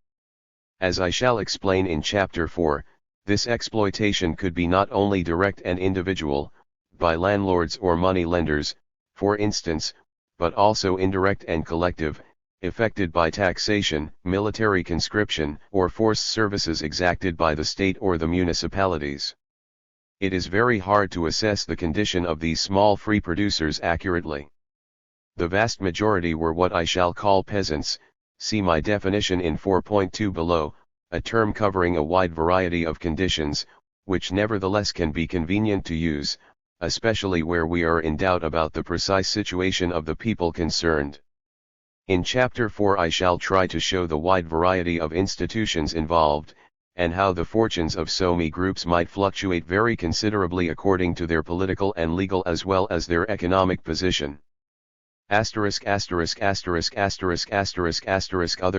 As I shall explain in chapter 4, this exploitation could be not only direct and individual, by landlords or money lenders, for instance, but also indirect and collective, effected by taxation, military conscription, or forced services exacted by the state or the municipalities. It is very hard to assess the condition of these small free producers accurately. The vast majority were what I shall call peasants, see my definition in 4.2 below, a term covering a wide variety of conditions, which nevertheless can be convenient to use, especially where we are in doubt about the precise situation of the people concerned. In chapter 4 I shall try to show the wide variety of institutions involved, and how the fortunes of so many groups might fluctuate very considerably according to their political and legal as well as their economic position. Other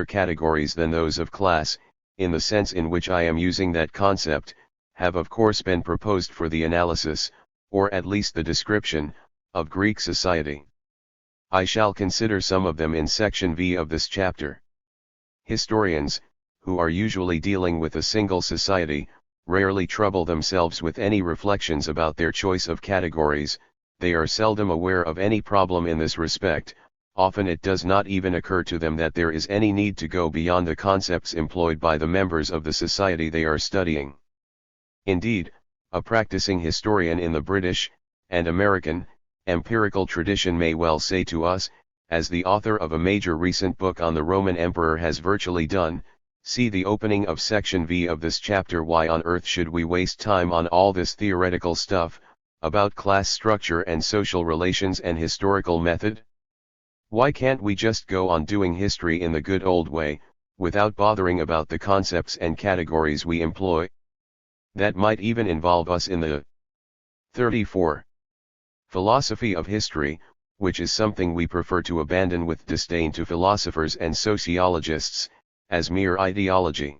categories than those of class, in the sense in which I am using that concept, have of course been proposed for the analysis, or at least the description, of Greek society. I shall consider some of them in section V of this chapter. Historians, who are usually dealing with a single society, rarely trouble themselves with any reflections about their choice of categories. They are seldom aware of any problem in this respect. Often it does not even occur to them that there is any need to go beyond the concepts employed by the members of the society they are studying. Indeed, a practicing historian in the British and American empirical tradition may well say to us, as the author of a major recent book on the Roman Emperor has virtually done, see the opening of section V of this chapter: why on earth should we waste time on all this theoretical stuff, about class structure and social relations and historical method? Why can't we just go on doing history in the good old way, without bothering about the concepts and categories we employ? That might even involve us in the 34. Philosophy of history, which is something we prefer to abandon with disdain to philosophers and sociologists, as mere ideology.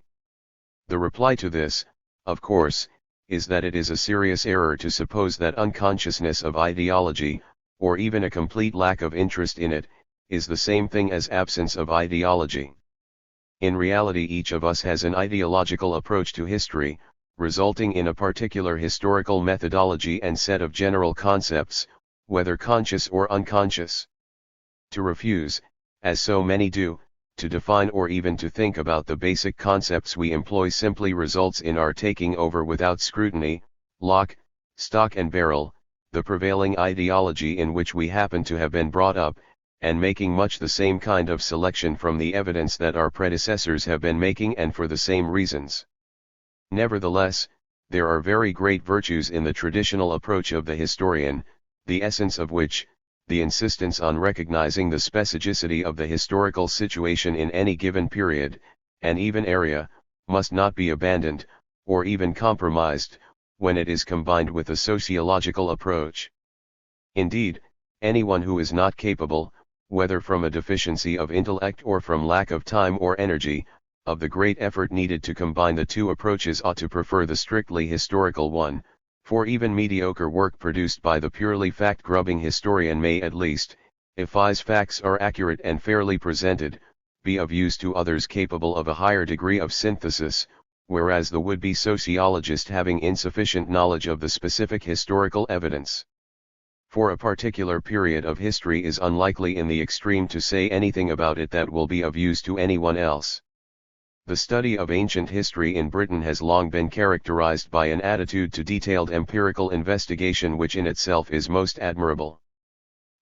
The reply to this, of course, is that it is a serious error to suppose that unconsciousness of ideology, or even a complete lack of interest in it, is the same thing as absence of ideology. In reality, each of us has an ideological approach to history, resulting in a particular historical methodology and set of general concepts, whether conscious or unconscious. To refuse, as so many do, to define or even to think about the basic concepts we employ simply results in our taking over without scrutiny, lock, stock and barrel, the prevailing ideology in which we happen to have been brought up, and making much the same kind of selection from the evidence that our predecessors have been making, and for the same reasons. Nevertheless, there are very great virtues in the traditional approach of the historian, the essence of which, the insistence on recognizing the specificity of the historical situation in any given period, and even area, must not be abandoned, or even compromised, when it is combined with a sociological approach. Indeed, anyone who is not capable, whether from a deficiency of intellect or from lack of time or energy, of the great effort needed to combine the two approaches ought to prefer the strictly historical one, for even mediocre work produced by the purely fact-grubbing historian may at least, if his facts are accurate and fairly presented, be of use to others capable of a higher degree of synthesis, whereas the would-be sociologist, having insufficient knowledge of the specific historical evidence for a particular period of history, is unlikely in the extreme to say anything about it that will be of use to anyone else. The study of ancient history in Britain has long been characterized by an attitude to detailed empirical investigation which in itself is most admirable.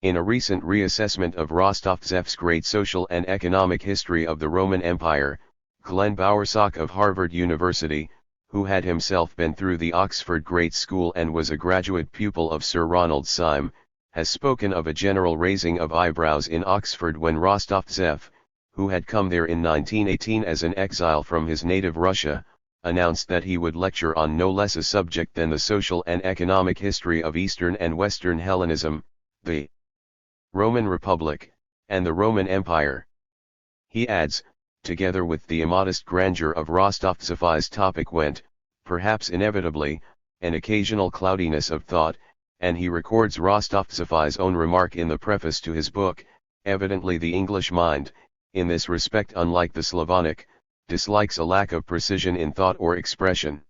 In a recent reassessment of Rostovtsev's great social and economic history of the Roman Empire, Glenn Bowersock of Harvard University, who had himself been through the Oxford Great School and was a graduate pupil of Sir Ronald Syme, has spoken of a general raising of eyebrows in Oxford when Rostovtsev, who had come there in 1918 as an exile from his native Russia, announced that he would lecture on no less a subject than the social and economic history of Eastern and Western Hellenism, the Roman Republic, and the Roman Empire. He adds, together with the immodest grandeur of Rostovtsev's topic went, perhaps inevitably, an occasional cloudiness of thought, and he records Rostovtsev's own remark in the preface to his book: evidently the English mind, in this respect unlike the Slavonic, dislikes a lack of precision in thought or expression.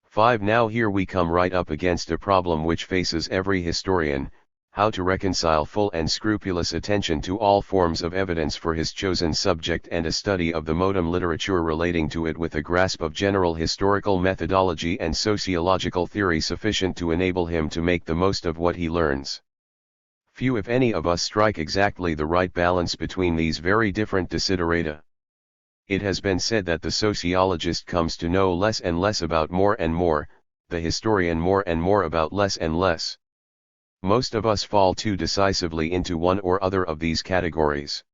5. Now here we come right up against a problem which faces every historian: how to reconcile full and scrupulous attention to all forms of evidence for his chosen subject and a study of the modern literature relating to it with a grasp of general historical methodology and sociological theory sufficient to enable him to make the most of what he learns. Few if any of us strike exactly the right balance between these very different desiderata. It has been said that the sociologist comes to know less and less about more and more, the historian more and more about less and less. Most of us fall too decisively into one or other of these categories.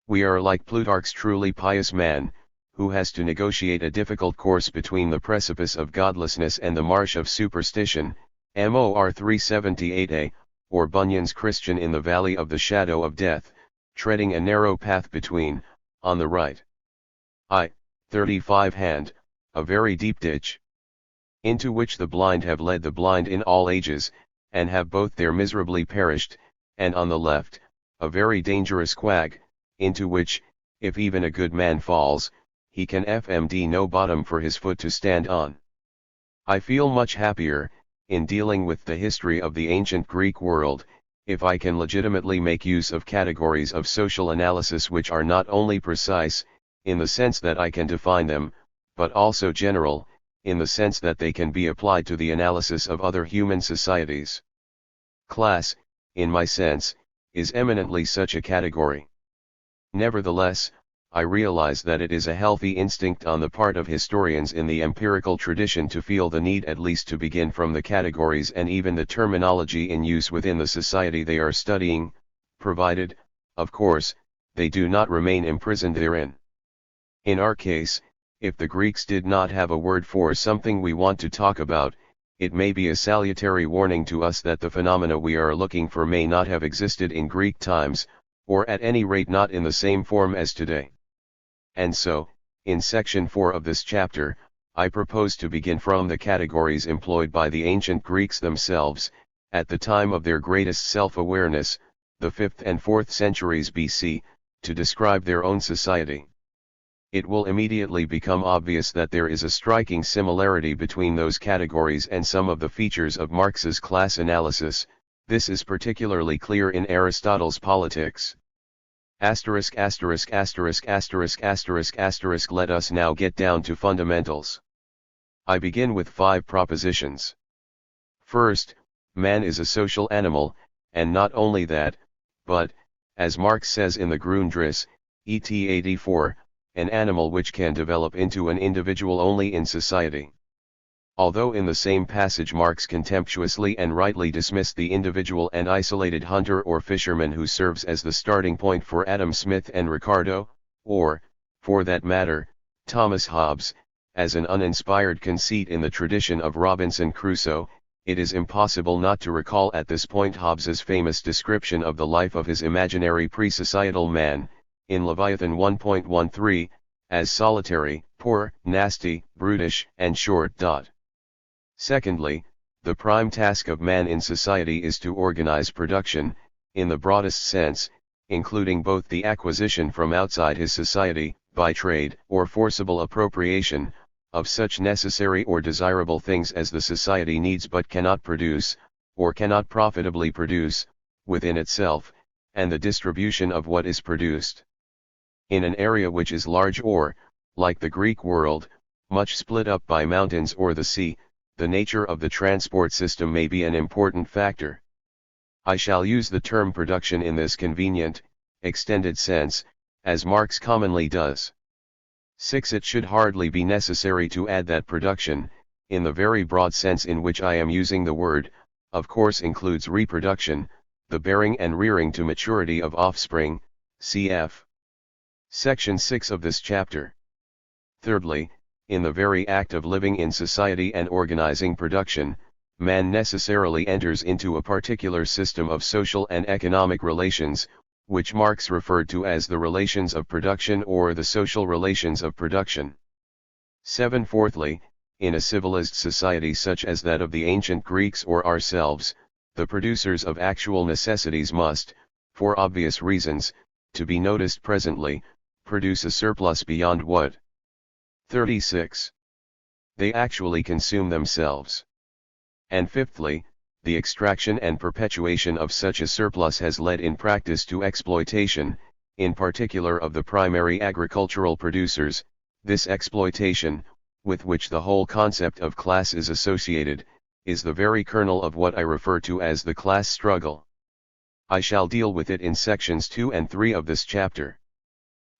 We are like Plutarch's truly pious man, who has to negotiate a difficult course between the precipice of godlessness and the marsh of superstition, MOR 378a, or Bunyan's Christian in the valley of the shadow of death, treading a narrow path between, on the right, 35 hand, a very deep ditch, into which the blind have led the blind in all ages, and have both there miserably perished, and on the left, a very dangerous quag, into which, if even a good man falls, he can find no bottom for his foot to stand on. I feel much happier, in dealing with the history of the ancient Greek world, if I can legitimately make use of categories of social analysis which are not only precise, in the sense that I can define them, but also general, in the sense that they can be applied to the analysis of other human societies. Class, in my sense, is eminently such a category. Nevertheless, I realize that it is a healthy instinct on the part of historians in the empirical tradition to feel the need at least to begin from the categories and even the terminology in use within the society they are studying, provided, of course, they do not remain imprisoned therein. In our case, if the Greeks did not have a word for something we want to talk about, it may be a salutary warning to us that the phenomena we are looking for may not have existed in Greek times, or at any rate not in the same form as today. And so, in section 4 of this chapter, I propose to begin from the categories employed by the ancient Greeks themselves, at the time of their greatest self-awareness, the 5th and 4th centuries BC, to describe their own society. It will immediately become obvious that there is a striking similarity between those categories and some of the features of Marx's class analysis. This is particularly clear in Aristotle's Politics. Let us now get down to fundamentals. I begin with 5 propositions. First, man is a social animal, and not only that, but, as Marx says in the Grundrisse, et 84, an animal which can develop into an individual only in society. Although in the same passage Marx contemptuously and rightly dismissed the individual and isolated hunter or fisherman who serves as the starting point for Adam Smith and Ricardo, or, for that matter, Thomas Hobbes, as an uninspired conceit in the tradition of Robinson Crusoe, it is impossible not to recall at this point Hobbes's famous description of the life of his imaginary pre-societal man, in Leviathan 1.13, as solitary, poor, nasty, brutish, and short. Secondly, the prime task of man in society is to organize production, in the broadest sense, including both the acquisition from outside his society, by trade or forcible appropriation, of such necessary or desirable things as the society needs but cannot produce, or cannot profitably produce, within itself, and the distribution of what is produced. In an area which is large or, like the Greek world, much split up by mountains or the sea, the nature of the transport system may be an important factor. I shall use the term production in this convenient, extended sense, as Marx commonly does. 6. It should hardly be necessary to add that production, in the very broad sense in which I am using the word, of course includes reproduction, the bearing and rearing to maturity of offspring, cf. Section 6 of this chapter. Thirdly, in the very act of living in society and organizing production, man necessarily enters into a particular system of social and economic relations, which Marx referred to as the relations of production or the social relations of production. 7. Fourthly, in a civilized society such as that of the ancient Greeks or ourselves, the producers of actual necessities must, for obvious reasons, to be noticed presently, produce a surplus beyond what 36. They actually consume themselves. And fifthly, the extraction and perpetuation of such a surplus has led in practice to exploitation, in particular of the primary agricultural producers. This exploitation, with which the whole concept of class is associated, is the very kernel of what I refer to as the class struggle. I shall deal with it in sections 2 and 3 of this chapter.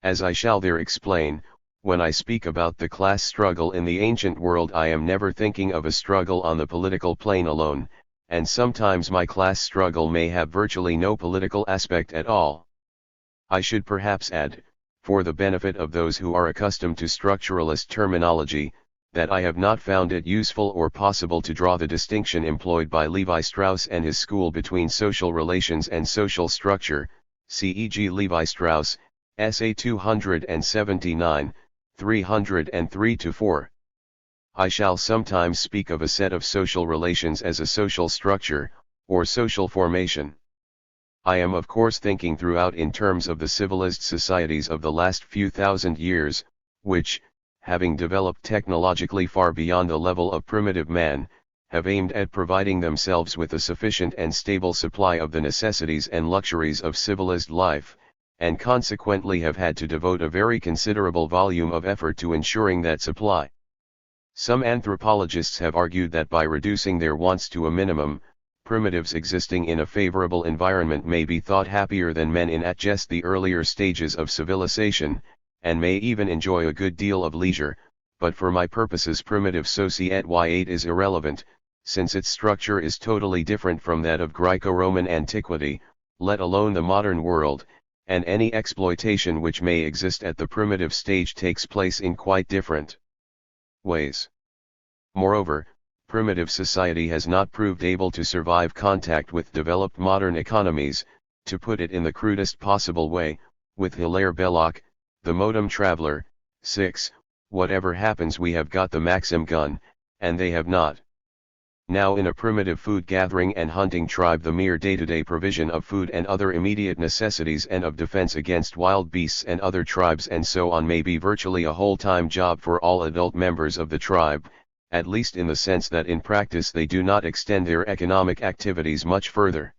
As I shall there explain, when I speak about the class struggle in the ancient world, I am never thinking of a struggle on the political plane alone, and sometimes my class struggle may have virtually no political aspect at all. I should perhaps add, for the benefit of those who are accustomed to structuralist terminology, that I have not found it useful or possible to draw the distinction employed by Levi Strauss and his school between social relations and social structure, c.e.g. Levi Strauss, SA 279, 303-4. I shall sometimes speak of a set of social relations as a social structure, or social formation. I am of course thinking throughout in terms of the civilized societies of the last few thousand years, which, having developed technologically far beyond the level of primitive man, have aimed at providing themselves with a sufficient and stable supply of the necessities and luxuries of civilized life, and consequently have had to devote a very considerable volume of effort to ensuring that supply. Some anthropologists have argued that by reducing their wants to a minimum, primitives existing in a favorable environment may be thought happier than men in at just the earlier stages of civilization, and may even enjoy a good deal of leisure, but for my purposes primitive society is irrelevant, since its structure is totally different from that of Greco-Roman antiquity, let alone the modern world, and any exploitation which may exist at the primitive stage takes place in quite different ways. Moreover, primitive society has not proved able to survive contact with developed modern economies, to put it in the crudest possible way, with Hilaire Belloc, the modem traveler, 6, whatever happens we have got the Maxim gun, and they have not. Now in a primitive food gathering and hunting tribe the mere day-to-day provision of food and other immediate necessities and of defense against wild beasts and other tribes and so on may be virtually a whole-time job for all adult members of the tribe, at least in the sense that in practice they do not extend their economic activities much further.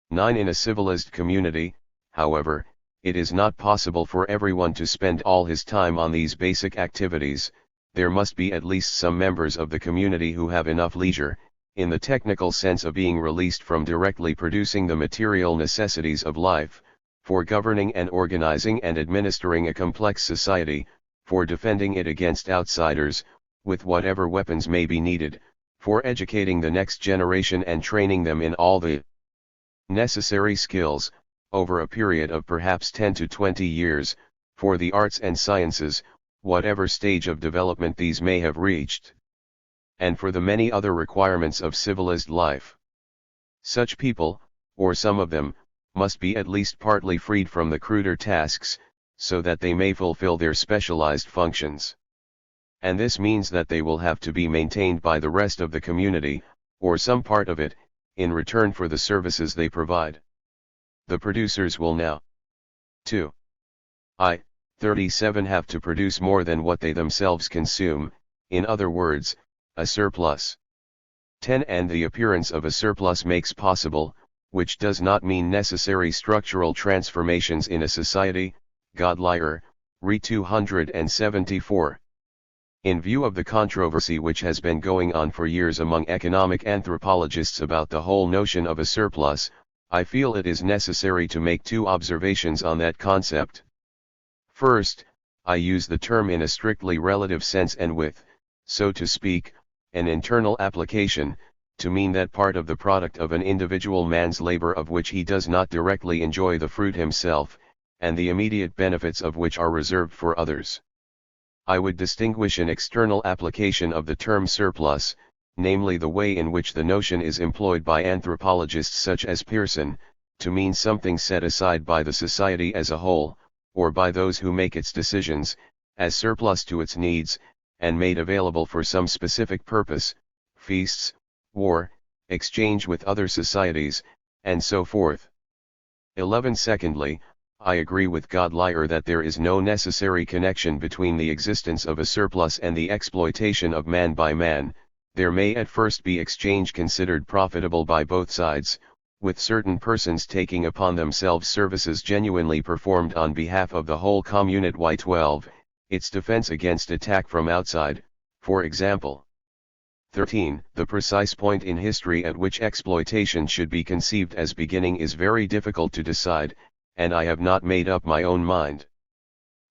9. In a civilized community, however, it is not possible for everyone to spend all his time on these basic activities. There must be at least some members of the community who have enough leisure, in the technical sense of being released from directly producing the material necessities of life, for governing and organizing and administering a complex society, for defending it against outsiders, with whatever weapons may be needed, for educating the next generation and training them in all the necessary skills, over a period of perhaps 10 to 20 years, for the arts and sciences, whatever stage of development these may have reached, and for the many other requirements of civilized life. Such people, or some of them, must be at least partly freed from the cruder tasks, so that they may fulfill their specialized functions. And this means that they will have to be maintained by the rest of the community, or some part of it, in return for the services they provide. The producers will now 37 have to produce more than what they themselves consume, in other words, a surplus. 10. And the appearance of a surplus makes possible, which does not mean necessary structural transformations in a society, Godlier, Re 274. In view of the controversy which has been going on for years among economic anthropologists about the whole notion of a surplus, I feel it is necessary to make two observations on that concept. First, I use the term in a strictly relative sense and with, so to speak, an internal application, to mean that part of the product of an individual man's labor of which he does not directly enjoy the fruit himself, and the immediate benefits of which are reserved for others. I would distinguish an external application of the term surplus, namely the way in which the notion is employed by anthropologists such as Pearson, to mean something set aside by the society as a whole, or by those who make its decisions, as surplus to its needs, and made available for some specific purpose, feasts, war, exchange with other societies, and so forth. 11. Secondly, I agree with Godlier that there is no necessary connection between the existence of a surplus and the exploitation of man by man. There may at first be exchange considered profitable by both sides, with certain persons taking upon themselves services genuinely performed on behalf of the whole community. 12. Its defense against attack from outside, for example. 13. The precise point in history at which exploitation should be conceived as beginning is very difficult to decide, and I have not made up my own mind.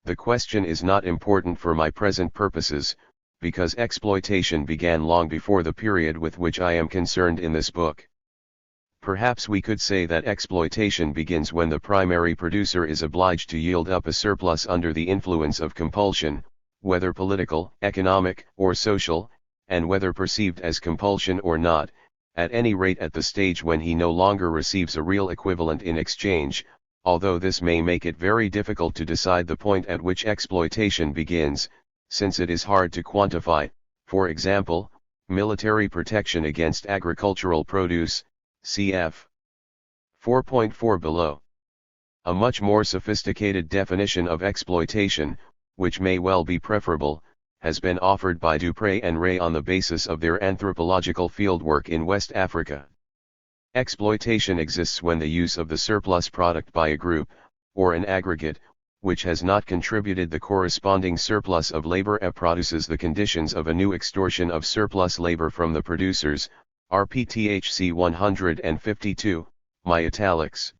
The question is not important for my present purposes, because exploitation began long before the period with which I am concerned in this book. Perhaps we could say that exploitation begins when the primary producer is obliged to yield up a surplus under the influence of compulsion, whether political, economic, or social, and whether perceived as compulsion or not, at any rate at the stage when he no longer receives a real equivalent in exchange, although this may make it very difficult to decide the point at which exploitation begins, since it is hard to quantify. For example, military protection against agricultural produce, cf. 4.4 below. A much more sophisticated definition of exploitation, which may well be preferable, has been offered by Dupré and Ray on the basis of their anthropological fieldwork in West Africa. Exploitation exists when the use of the surplus product by a group, or an aggregate, which has not contributed the corresponding surplus of labor produces the conditions of a new extortion of surplus labor from the producers, RPTHC 152, my italics.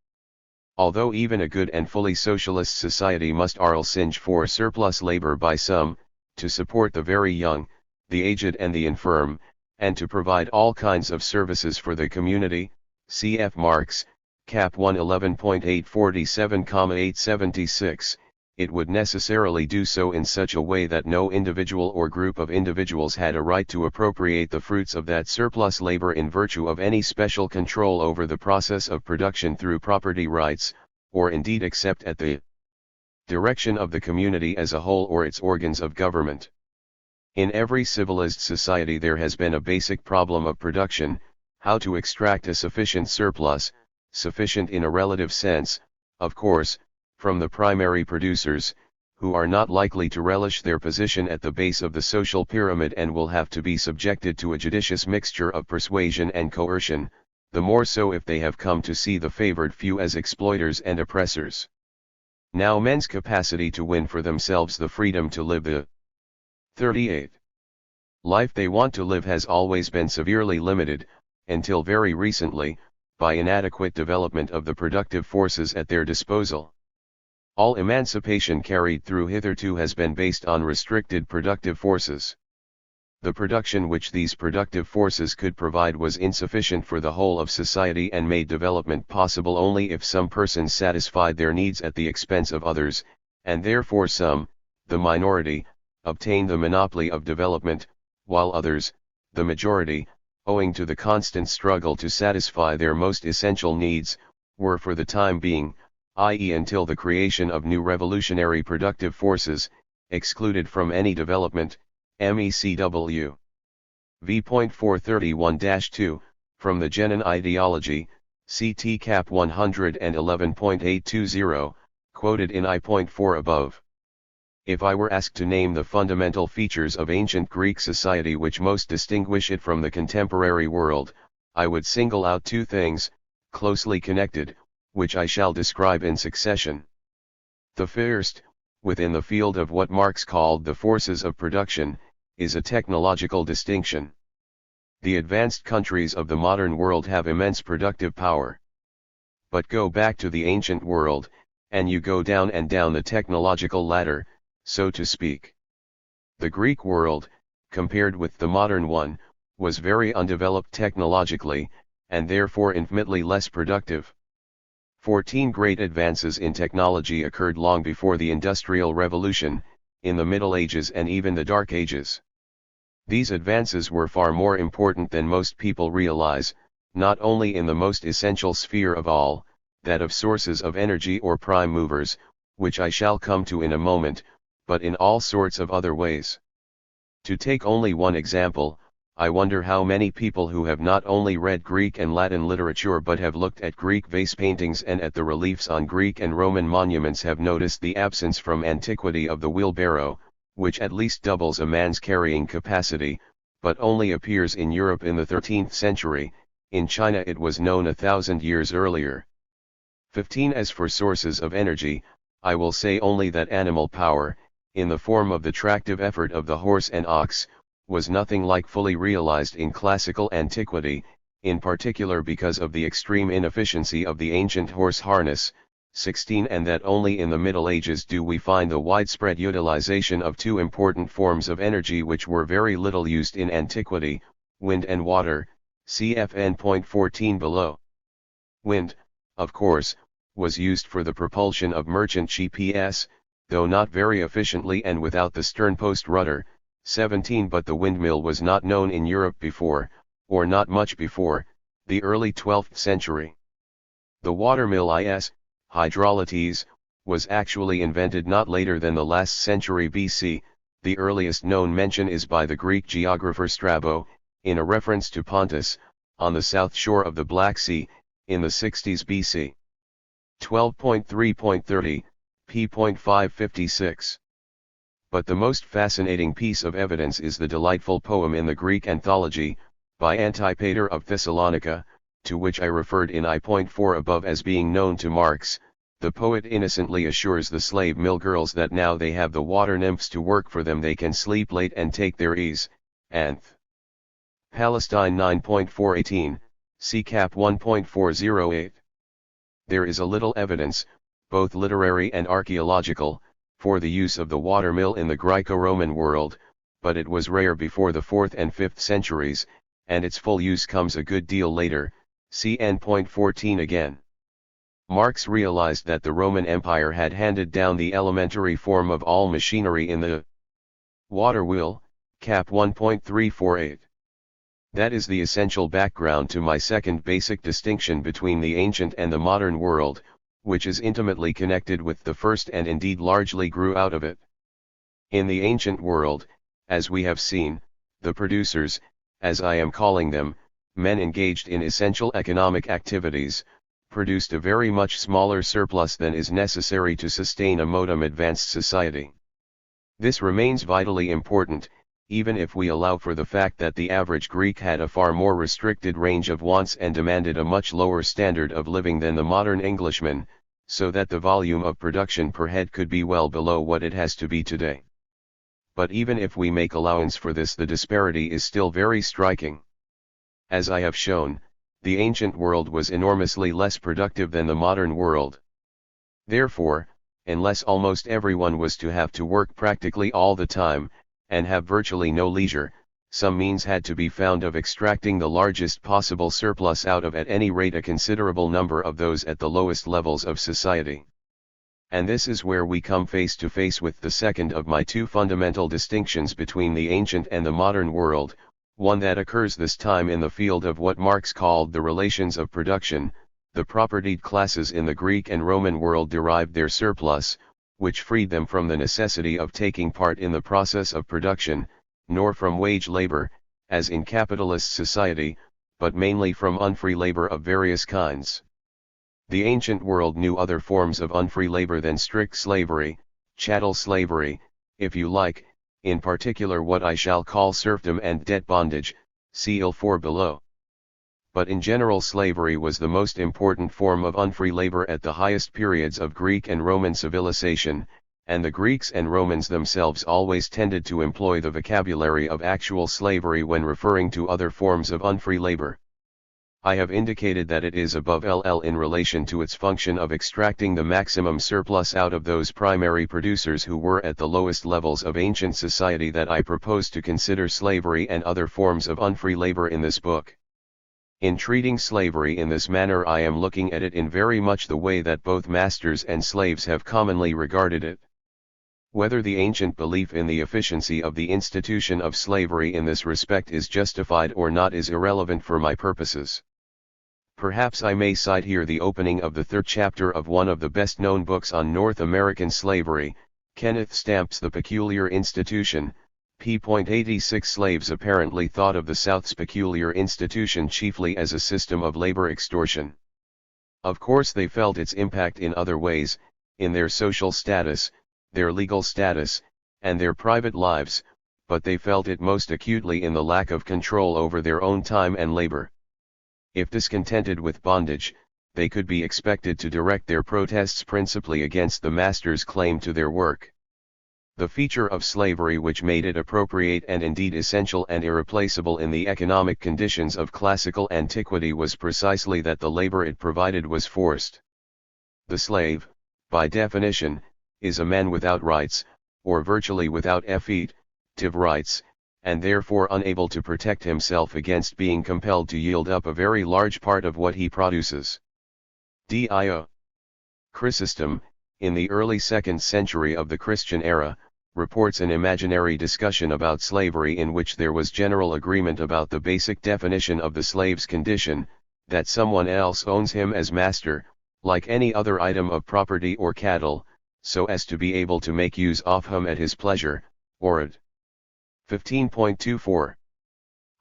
Although even a good and fully socialist society must singe for surplus labor by some, to support the very young, the aged and the infirm, and to provide all kinds of services for the community, cf. Marx, Cap 111.847,876, it would necessarily do so in such a way that no individual or group of individuals had a right to appropriate the fruits of that surplus labor in virtue of any special control over the process of production through property rights, or indeed except at the direction of the community as a whole or its organs of government. In every civilized society there has been a basic problem of production, how to extract a sufficient surplus, sufficient in a relative sense, of course, from the primary producers, who are not likely to relish their position at the base of the social pyramid and will have to be subjected to a judicious mixture of persuasion and coercion, the more so if they have come to see the favored few as exploiters and oppressors. Now men's capacity to win for themselves the freedom to live the 38th life they want to live has always been severely limited, until very recently, by inadequate development of the productive forces at their disposal. All emancipation carried through hitherto has been based on restricted productive forces. The production which these productive forces could provide was insufficient for the whole of society and made development possible only if some persons satisfied their needs at the expense of others, and therefore some, the minority, obtained the monopoly of development, while others, the majority, owing to the constant struggle to satisfy their most essential needs, were for the time being, i.e. until the creation of new revolutionary productive forces, excluded from any development, MECW. V.431-2, from the Genin ideology, CT Cap 111.820, quoted in I.4 above. If I were asked to name the fundamental features of ancient Greek society which most distinguish it from the contemporary world, I would single out two things, closely connected, which I shall describe in succession. The first, within the field of what Marx called the forces of production, is a technological distinction. The advanced countries of the modern world have immense productive power. But go back to the ancient world, and you go down and down the technological ladder, so to speak. The Greek world, compared with the modern one, was very undeveloped technologically, and therefore infinitely less productive. 14 great advances in technology occurred long before the Industrial Revolution, in the Middle Ages and even the Dark Ages. These advances were far more important than most people realize, not only in the most essential sphere of all, that of sources of energy or prime movers, which I shall come to in a moment, but in all sorts of other ways. To take only one example, I wonder how many people who have not only read Greek and Latin literature but have looked at Greek vase paintings and at the reliefs on Greek and Roman monuments have noticed the absence from antiquity of the wheelbarrow, which at least doubles a man's carrying capacity, but only appears in Europe in the 13th century. In China it was known 1,000 years earlier. 15. As for sources of energy, I will say only that animal power, in the form of the tractive effort of the horse and ox, was nothing like fully realized in classical antiquity, in particular because of the extreme inefficiency of the ancient horse harness. 16. And that only in the Middle Ages do we find the widespread utilization of two important forms of energy which were very little used in antiquity, wind and water, cf.N.14 below. Wind, of course, was used for the propulsion of merchant GPS, though not very efficiently and without the sternpost rudder. 17. But the windmill was not known in Europe before, or not much before, the early 12th century. The watermill hydraulites, was actually invented not later than the last century BC, the earliest known mention is by the Greek geographer Strabo, in a reference to Pontus, on the south shore of the Black Sea, in the 60s BC. 12.3.30, p.556. But the most fascinating piece of evidence is the delightful poem in the Greek anthology, by Antipater of Thessalonica, to which I referred in I.4 above as being known to Marx. The poet innocently assures the slave mill girls that now they have the water nymphs to work for them they can sleep late and take their ease. Anth. Palestine 9.418, see Cap 1.408. There is a little evidence, both literary and archaeological, for the use of the water mill in the Greco-Roman world, but it was rare before the 4th and 5th centuries, and its full use comes a good deal later, see N.14 again. Marx realized that the Roman Empire had handed down the elementary form of all machinery in the water wheel, Cap 1.348. That is the essential background to my second basic distinction between the ancient and the modern world, which is intimately connected with the first and indeed largely grew out of it. In the ancient world, as we have seen, the producers, as I am calling them, men engaged in essential economic activities, produced a very much smaller surplus than is necessary to sustain a modern advanced society. This remains vitally important, even if we allow for the fact that the average Greek had a far more restricted range of wants and demanded a much lower standard of living than the modern Englishman, so that the volume of production per head could be well below what it has to be today. But even if we make allowance for this, the disparity is still very striking. As I have shown, the ancient world was enormously less productive than the modern world. Therefore, unless almost everyone was to have to work practically all the time, and have virtually no leisure, some means had to be found of extracting the largest possible surplus out of at any rate a considerable number of those at the lowest levels of society. And this is where we come face to face with the second of my two fundamental distinctions between the ancient and the modern world, one that occurs this time in the field of what Marx called the relations of production. The propertied classes in the Greek and Roman world derived their surplus, which freed them from the necessity of taking part in the process of production, nor from wage labor, as in capitalist society, but mainly from unfree labor of various kinds. The ancient world knew other forms of unfree labor than strict slavery, chattel slavery, if you like, in particular what I shall call serfdom and debt bondage, see IL-4 below. But in general slavery was the most important form of unfree labor at the highest periods of Greek and Roman civilization, and the Greeks and Romans themselves always tended to employ the vocabulary of actual slavery when referring to other forms of unfree labor. I have indicated that it is above LL in relation to its function of extracting the maximum surplus out of those primary producers who were at the lowest levels of ancient society that I propose to consider slavery and other forms of unfree labor in this book. In treating slavery in this manner, I am looking at it in very much the way that both masters and slaves have commonly regarded it. Whether the ancient belief in the efficiency of the institution of slavery in this respect is justified or not is irrelevant for my purposes. Perhaps I may cite here the opening of the third chapter of one of the best-known books on North American slavery, Kenneth Stamp's The Peculiar Institution, p.86. Slaves apparently thought of the South's peculiar institution chiefly as a system of labor extortion. Of course they felt its impact in other ways, in their social status, their legal status, and their private lives, but they felt it most acutely in the lack of control over their own time and labor. If discontented with bondage, they could be expected to direct their protests principally against the master's claim to their work. The feature of slavery which made it appropriate and indeed essential and irreplaceable in the economic conditions of classical antiquity was precisely that the labor it provided was forced. The slave, by definition, is a man without rights, or virtually without effective rights, and therefore unable to protect himself against being compelled to yield up a very large part of what he produces. Dio. Chrysostom, in the early 2nd century of the Christian era, reports an imaginary discussion about slavery in which there was general agreement about the basic definition of the slave's condition, that someone else owns him as master, like any other item of property or cattle, so as to be able to make use of him at his pleasure, or at 15.24.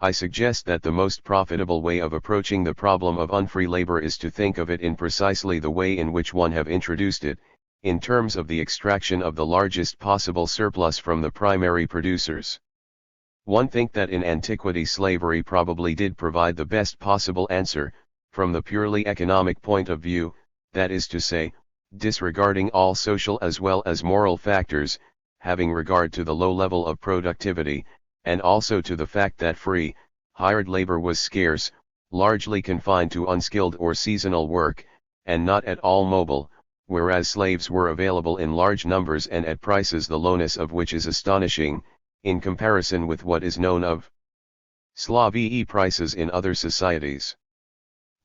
I suggest that the most profitable way of approaching the problem of unfree labor is to think of it in precisely the way in which one have introduced it, in terms of the extraction of the largest possible surplus from the primary producers. One think that in antiquity slavery probably did provide the best possible answer, from the purely economic point of view, that is to say, disregarding all social as well as moral factors, having regard to the low level of productivity, and also to the fact that free, hired labor was scarce, largely confined to unskilled or seasonal work, and not at all mobile, whereas slaves were available in large numbers and at prices the lowness of which is astonishing, in comparison with what is known of slave prices in other societies.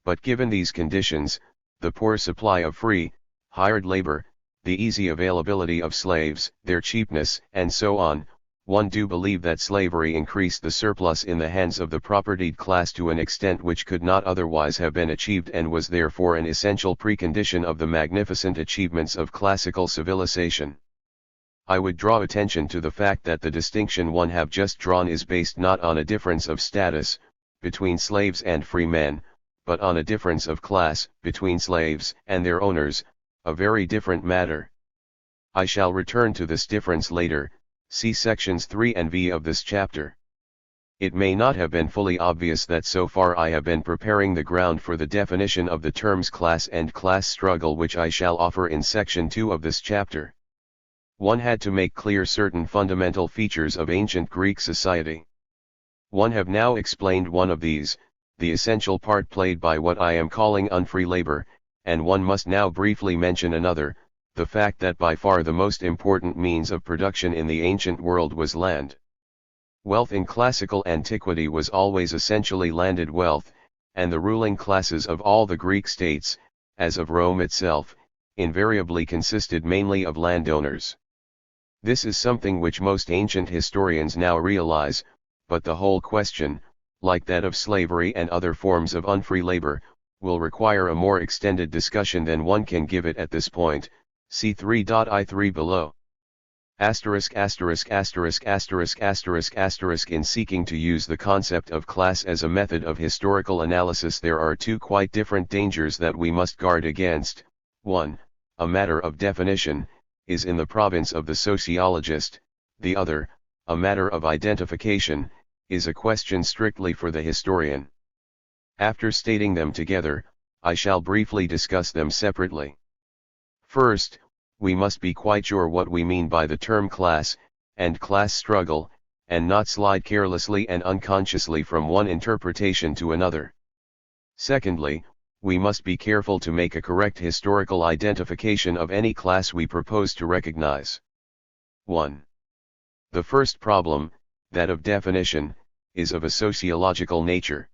But given these conditions, the poor supply of free, hired labor, the easy availability of slaves, their cheapness, and so on, one do believe that slavery increased the surplus in the hands of the propertied class to an extent which could not otherwise have been achieved and was therefore an essential precondition of the magnificent achievements of classical civilization. I would draw attention to the fact that the distinction one have just drawn is based not on a difference of status, between slaves and free men, but on a difference of class, between slaves and their owners, a very different matter. I shall return to this difference later, see sections 3 and V of this chapter. It may not have been fully obvious that so far I have been preparing the ground for the definition of the terms class and class struggle which I shall offer in section 2 of this chapter. One had to make clear certain fundamental features of ancient Greek society. One have now explained one of these, the essential part played by what I am calling unfree labor, and one must now briefly mention another, the fact that by far the most important means of production in the ancient world was land. Wealth in classical antiquity was always essentially landed wealth, and the ruling classes of all the Greek states, as of Rome itself, invariably consisted mainly of landowners. This is something which most ancient historians now realize, but the whole question, like that of slavery and other forms of unfree labor, will require a more extended discussion than one can give it at this point, see 3.I3 below. In seeking to use the concept of class as a method of historical analysis, there are two quite different dangers that we must guard against. 1. A matter of definition, is in the province of the sociologist, the other, a matter of identification, is a question strictly for the historian. After stating them together, I shall briefly discuss them separately. First, we must be quite sure what we mean by the term class, and class struggle, and not slide carelessly and unconsciously from one interpretation to another. Secondly, we must be careful to make a correct historical identification of any class we propose to recognize. 1. The first problem, that of definition, is of a sociological nature.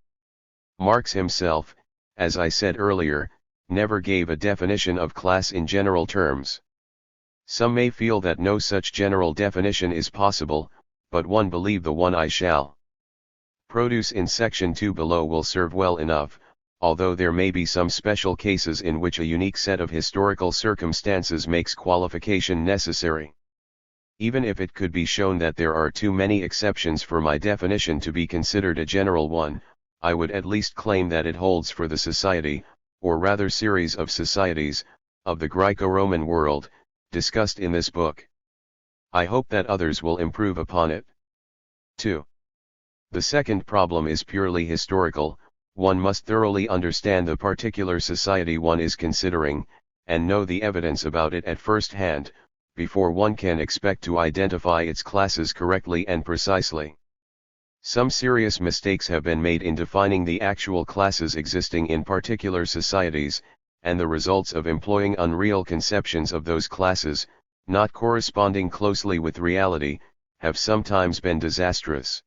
Marx himself, as I said earlier, never gave a definition of class in general terms. Some may feel that no such general definition is possible, but one believe the one I shall produce in section 2 below will serve well enough, although there may be some special cases in which a unique set of historical circumstances makes qualification necessary. Even if it could be shown that there are too many exceptions for my definition to be considered a general one, I would at least claim that it holds for the society, or rather series of societies, of the Greco-Roman world, discussed in this book. I hope that others will improve upon it. 2. The second problem is purely historical. One must thoroughly understand the particular society one is considering, and know the evidence about it at first hand, before one can expect to identify its classes correctly and precisely. Some serious mistakes have been made in defining the actual classes existing in particular societies, and the results of employing unreal conceptions of those classes, not corresponding closely with reality, have sometimes been disastrous.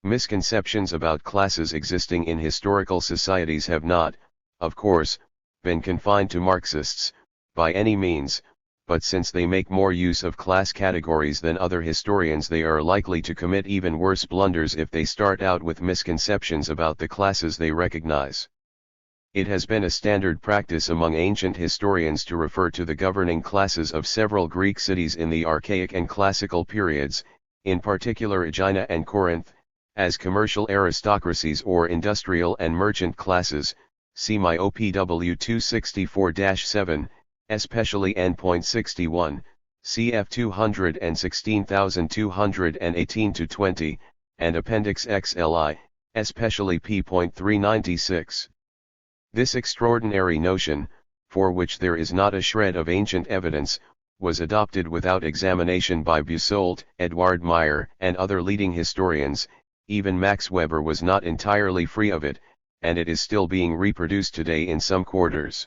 Misconceptions about classes existing in historical societies have not, of course, been confined to Marxists, by any means, but since they make more use of class categories than other historians, they are likely to commit even worse blunders if they start out with misconceptions about the classes they recognize. It has been a standard practice among ancient historians to refer to the governing classes of several Greek cities in the Archaic and Classical periods, in particular Aegina and Corinth, as commercial aristocracies or industrial and merchant classes, see my OPW 264-7, especially N.61, cf 216,218-20, and Appendix XLI, especially p.396. This extraordinary notion, for which there is not a shred of ancient evidence, was adopted without examination by Busolt, Edward Meyer, and other leading historians. Even Max Weber was not entirely free of it, and it is still being reproduced today in some quarters.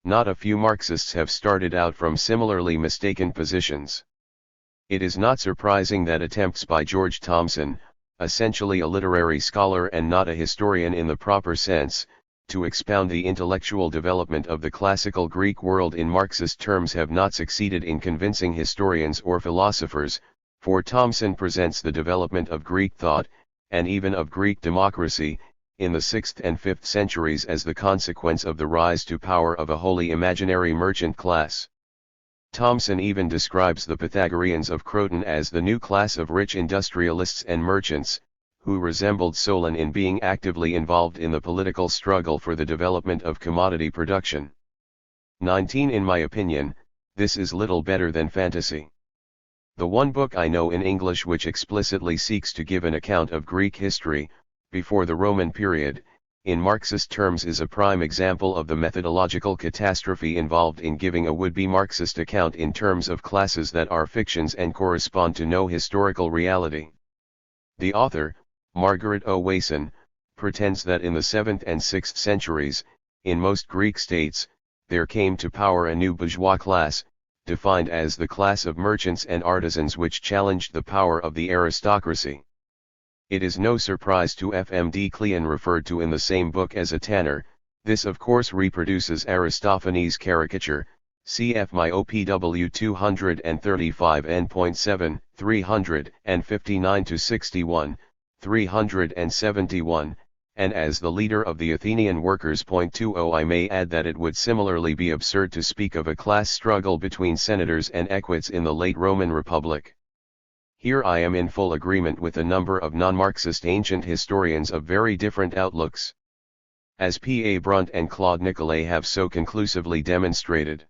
Not a few Marxists have started out from similarly mistaken positions. It is not surprising that attempts by George Thomson, essentially a literary scholar and not a historian in the proper sense, to expound the intellectual development of the classical Greek world in Marxist terms have not succeeded in convincing historians or philosophers, for Thomson presents the development of Greek thought, and even of Greek democracy, in the 6th and 5th centuries as the consequence of the rise to power of a wholly imaginary merchant class. Thomson even describes the Pythagoreans of Croton as the new class of rich industrialists and merchants, who resembled Solon in being actively involved in the political struggle for the development of commodity production. 19. In my opinion, this is little better than fantasy. The one book I know in English which explicitly seeks to give an account of Greek history, before the Roman period, in Marxist terms is a prime example of the methodological catastrophe involved in giving a would-be Marxist account in terms of classes that are fictions and correspond to no historical reality. The author, Margaret O. Wason, pretends that in the 7th and 6th centuries, in most Greek states, there came to power a new bourgeois class, defined as the class of merchants and artisans which challenged the power of the aristocracy. It is no surprise to F.M.D. Cleon referred to in the same book as a tanner. This of course reproduces Aristophanes' caricature, cf my OPW 235 N.7, 359-61, 371, and as the leader of the Athenian workers. 20 I may add that it would similarly be absurd to speak of a class struggle between senators and equites in the late Roman Republic. Here I am in full agreement with a number of non-Marxist ancient historians of very different outlooks, as P. A. Brunt and Claude Nicolet have so conclusively demonstrated.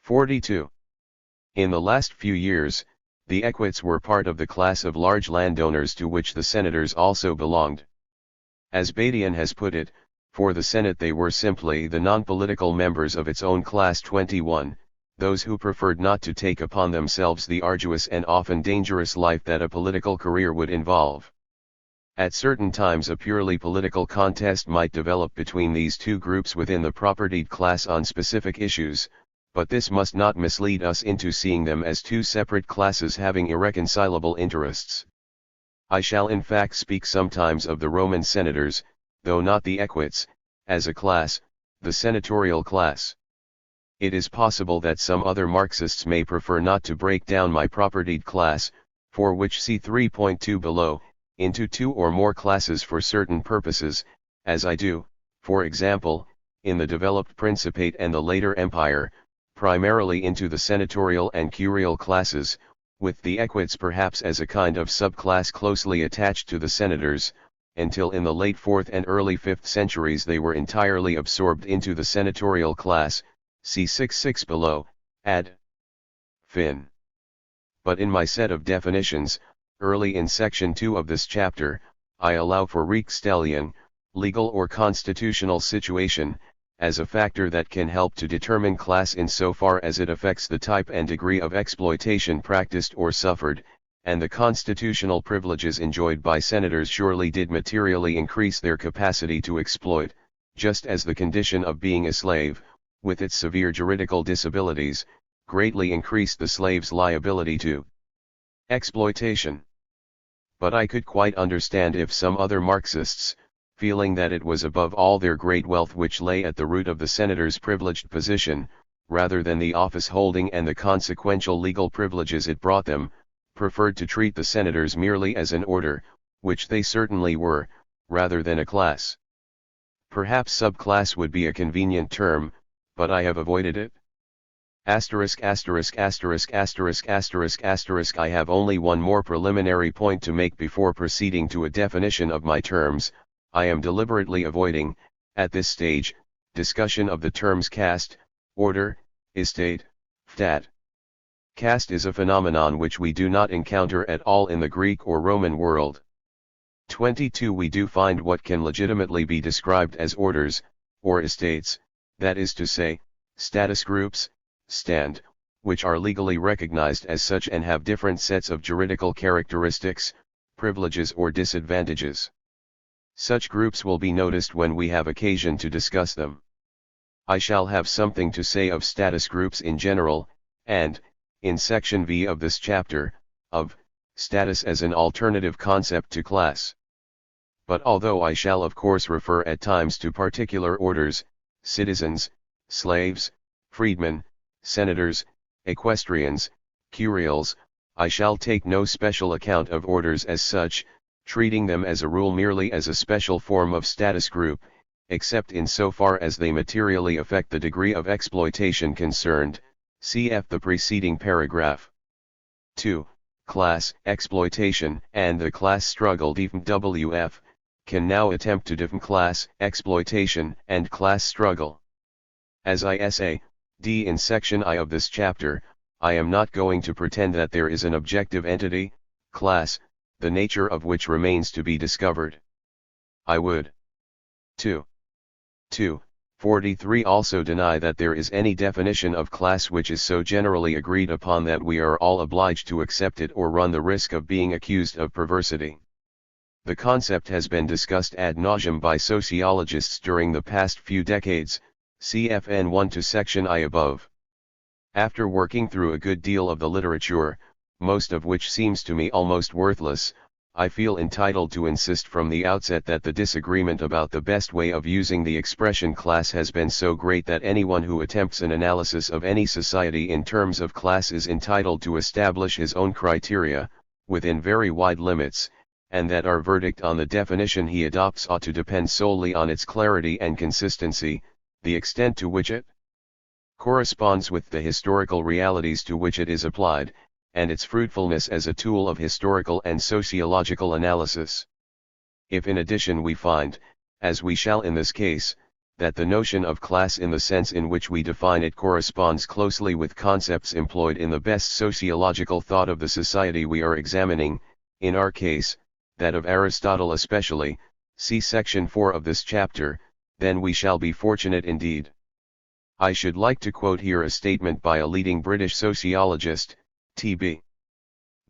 42. In the last few years, the equites were part of the class of large landowners to which the senators also belonged. As Badian has put it, for the Senate they were simply the non-political members of its own class. 21, those who preferred not to take upon themselves the arduous and often dangerous life that a political career would involve. At certain times a purely political contest might develop between these two groups within the propertied class on specific issues, but this must not mislead us into seeing them as two separate classes having irreconcilable interests. I shall in fact speak sometimes of the Roman senators, though not the equites, as a class, the senatorial class. It is possible that some other Marxists may prefer not to break down my propertied class, for which see 3.2 below, into two or more classes for certain purposes, as I do, for example, in the developed Principate and the later Empire, primarily into the senatorial and curial classes, with the equites perhaps as a kind of subclass closely attached to the senators, until in the late 4th and early 5th centuries they were entirely absorbed into the senatorial class, see 6.6 below, ad fin. But in my set of definitions, early in section 2 of this chapter, I allow for Reichsstellung, legal or constitutional situation, as a factor that can help to determine class insofar as it affects the type and degree of exploitation practiced or suffered, and the constitutional privileges enjoyed by senators surely did materially increase their capacity to exploit, just as the condition of being a slave, with its severe juridical disabilities, greatly increased the slave's liability to exploitation. But I could quite understand if some other Marxists, feeling that it was above all their great wealth which lay at the root of the senator's privileged position, rather than the office holding and the consequential legal privileges it brought them, preferred to treat the senators merely as an order, which they certainly were, rather than a class. Perhaps subclass would be a convenient term, but I have avoided it. Asterisk asterisk asterisk asterisk asterisk asterisk. I have only one more preliminary point to make before proceeding to a definition of my terms. I am deliberately avoiding, at this stage, discussion of the terms caste, order, estate, stat. Caste is a phenomenon which we do not encounter at all in the Greek or Roman world. 22. We do find what can legitimately be described as orders, or estates, that is to say, status groups, stand, which are legally recognized as such and have different sets of juridical characteristics, privileges or disadvantages. Such groups will be noticed when we have occasion to discuss them. I shall have something to say of status groups in general, and, in section V of this chapter, of status as an alternative concept to class. But although I shall of course refer at times to particular orders, citizens, slaves, freedmen, senators, equestrians, curials, I shall take no special account of orders as such, treating them as a rule merely as a special form of status group, except in so far as they materially affect the degree of exploitation concerned, cf. the preceding paragraph. 2. Class, exploitation, and the class struggle (WF) can now attempt to define class, exploitation, and class struggle. As I say, D in section I of this chapter, I am not going to pretend that there is an objective entity, class, the nature of which remains to be discovered. I would. 43 also deny that there is any definition of class which is so generally agreed upon that we are all obliged to accept it or run the risk of being accused of perversity. The concept has been discussed ad nauseum by sociologists during the past few decades, cfn 1 to section I above. After working through a good deal of the literature, most of which seems to me almost worthless, I feel entitled to insist from the outset that the disagreement about the best way of using the expression class has been so great that anyone who attempts an analysis of any society in terms of class is entitled to establish his own criteria, within very wide limits, and that our verdict on the definition he adopts ought to depend solely on its clarity and consistency, the extent to which it corresponds with the historical realities to which it is applied, and its fruitfulness as a tool of historical and sociological analysis. If in addition we find, as we shall in this case, that the notion of class in the sense in which we define it corresponds closely with concepts employed in the best sociological thought of the society we are examining, in our case, that of Aristotle especially, see section 4 of this chapter, then we shall be fortunate indeed. I should like to quote here a statement by a leading British sociologist, T.B.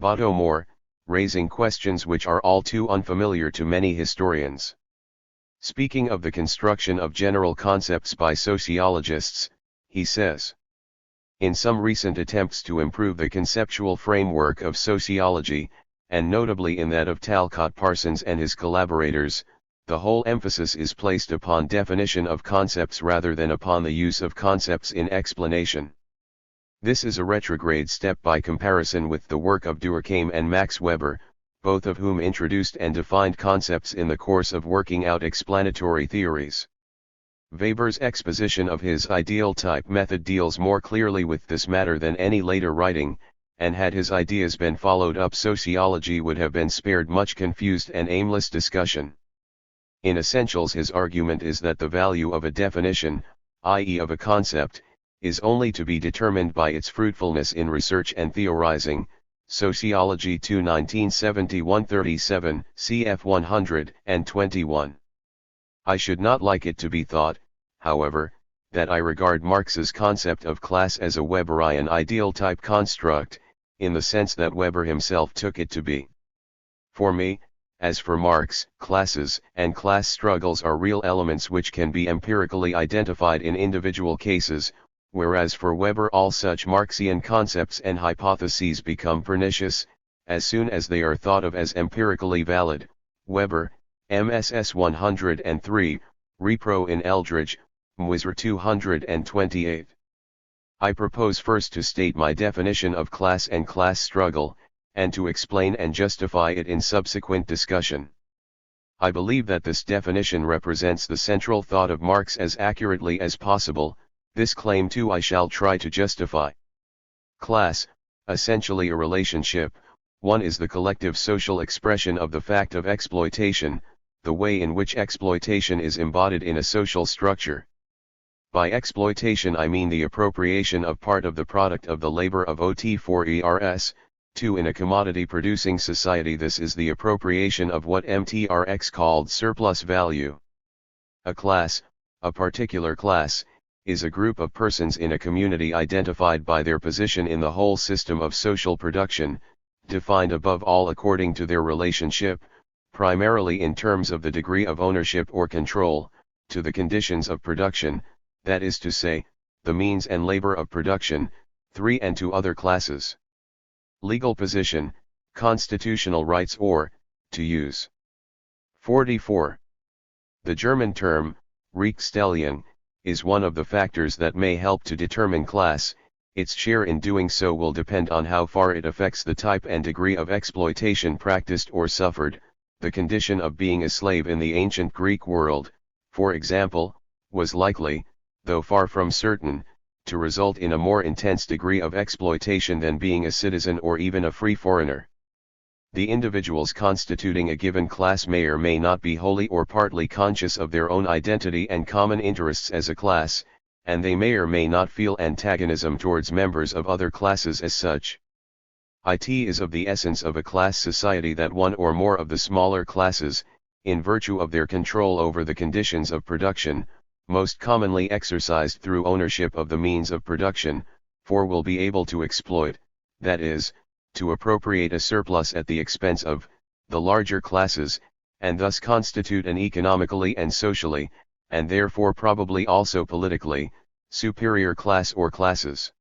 Bottomore, raising questions which are all too unfamiliar to many historians. Speaking of the construction of general concepts by sociologists, he says, in some recent attempts to improve the conceptual framework of sociology, and notably in that of Talcott Parsons and his collaborators, the whole emphasis is placed upon definition of concepts rather than upon the use of concepts in explanation. This is a retrograde step by comparison with the work of Durkheim and Max Weber, both of whom introduced and defined concepts in the course of working out explanatory theories. Weber's exposition of his ideal type method deals more clearly with this matter than any later writing, and had his ideas been followed up, sociology would have been spared much confused and aimless discussion. In essentials, his argument is that the value of a definition, i.e. of a concept, is only to be determined by its fruitfulness in research and theorizing, Sociology 2 1971-37, cf 121. I should not like it to be thought, however, that I regard Marx's concept of class as a Weberian ideal type construct, in the sense that Weber himself took it to be. For me, as for Marx, classes and class struggles are real elements which can be empirically identified in individual cases, whereas for Weber all such Marxian concepts and hypotheses become pernicious, as soon as they are thought of as empirically valid. Weber, MSS 103, Repro in Eldridge, Mwisr 228. I propose first to state my definition of class and class struggle, and to explain and justify it in subsequent discussion. I believe that this definition represents the central thought of Marx as accurately as possible, This claim too I shall try to justify. Class, essentially a relationship, one is the collective social expression of the fact of exploitation, the way in which exploitation is embodied in a social structure. By exploitation I mean the appropriation of part of the product of the labor of OT for ERS, 2 in a commodity-producing society this is the appropriation of what MTRX called surplus value. A class, a particular class, is a group of persons in a community identified by their position in the whole system of social production, defined above all according to their relationship, primarily in terms of the degree of ownership or control, to the conditions of production, that is to say, the means and labor of production, 3 and to other classes. Legal position, constitutional rights or, to use. 44. The German term, Rechtsstellung, is one of the factors that may help to determine class. Its share in doing so will depend on how far it affects the type and degree of exploitation practiced or suffered. The condition of being a slave in the ancient Greek world, for example, was likely, though far from certain, to result in a more intense degree of exploitation than being a citizen or even a free foreigner. The individuals constituting a given class may or may not be wholly or partly conscious of their own identity and common interests as a class, and they may or may not feel antagonism towards members of other classes as such. It is of the essence of a class society that one or more of the smaller classes, in virtue of their control over the conditions of production, most commonly exercised through ownership of the means of production, will be able to exploit, that is, to appropriate a surplus at the expense of, the larger classes, and thus constitute an economically and socially, and therefore probably also politically, superior class or classes.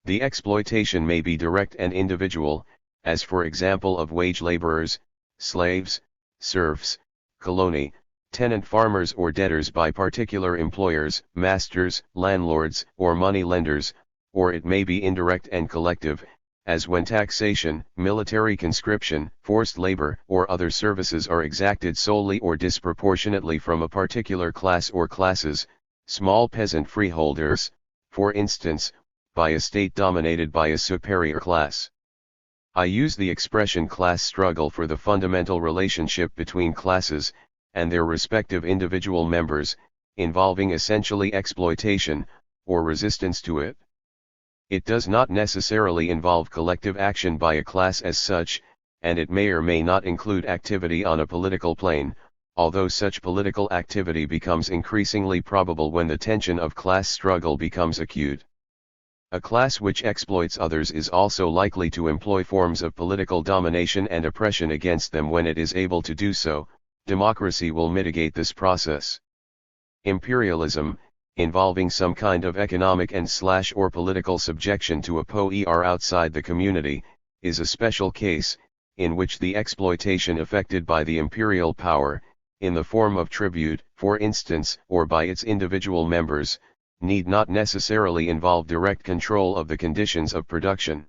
The exploitation may be direct and individual, as for example of wage laborers, slaves, serfs, coloni, tenant farmers or debtors by particular employers, masters, landlords, or money lenders, or it may be indirect and collective, as when taxation, military conscription, forced labor, or other services are exacted solely or disproportionately from a particular class or classes, small peasant freeholders, for instance, by a state dominated by a superior class. I use the expression class struggle for the fundamental relationship between classes, and their respective individual members, involving essentially exploitation, or resistance to it. It does not necessarily involve collective action by a class as such, and it may or may not include activity on a political plane, although such political activity becomes increasingly probable when the tension of class struggle becomes acute. A class which exploits others is also likely to employ forms of political domination and oppression against them when it is able to do so. Democracy will mitigate this process. Imperialism, involving some kind of economic and/or political subjection to a power outside the community, is a special case, in which the exploitation effected by the imperial power, in the form of tribute, for instance, or by its individual members, need not necessarily involve direct control of the conditions of production.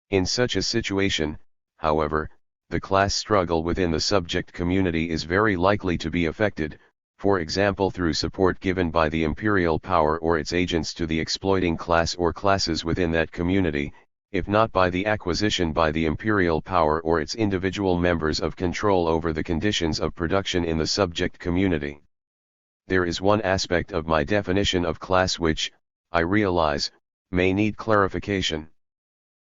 In such a situation, however, the class struggle within the subject community is very likely to be affected, for example through support given by the imperial power or its agents to the exploiting class or classes within that community, if not by the acquisition by the imperial power or its individual members of control over the conditions of production in the subject community. There is one aspect of my definition of class which, I realize, may need clarification.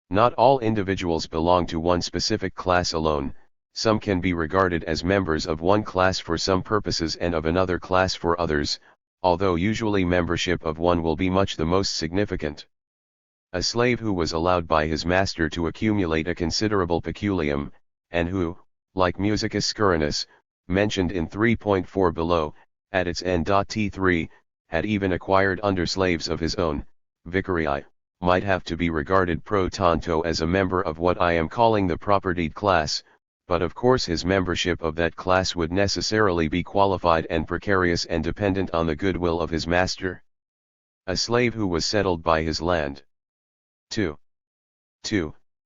Not all individuals belong to one specific class alone. Some can be regarded as members of one class for some purposes and of another class for others, although usually membership of one will be much the most significant. A slave who was allowed by his master to accumulate a considerable peculium, and who, like Musicus Scurinus, mentioned in 3.4 below, at its end. T3, had even acquired under-slaves of his own, vicarii, might have to be regarded pro tanto as a member of what I am calling the propertied class, but of course his membership of that class would necessarily be qualified and precarious and dependent on the goodwill of his master. A slave who was settled by his land. 2.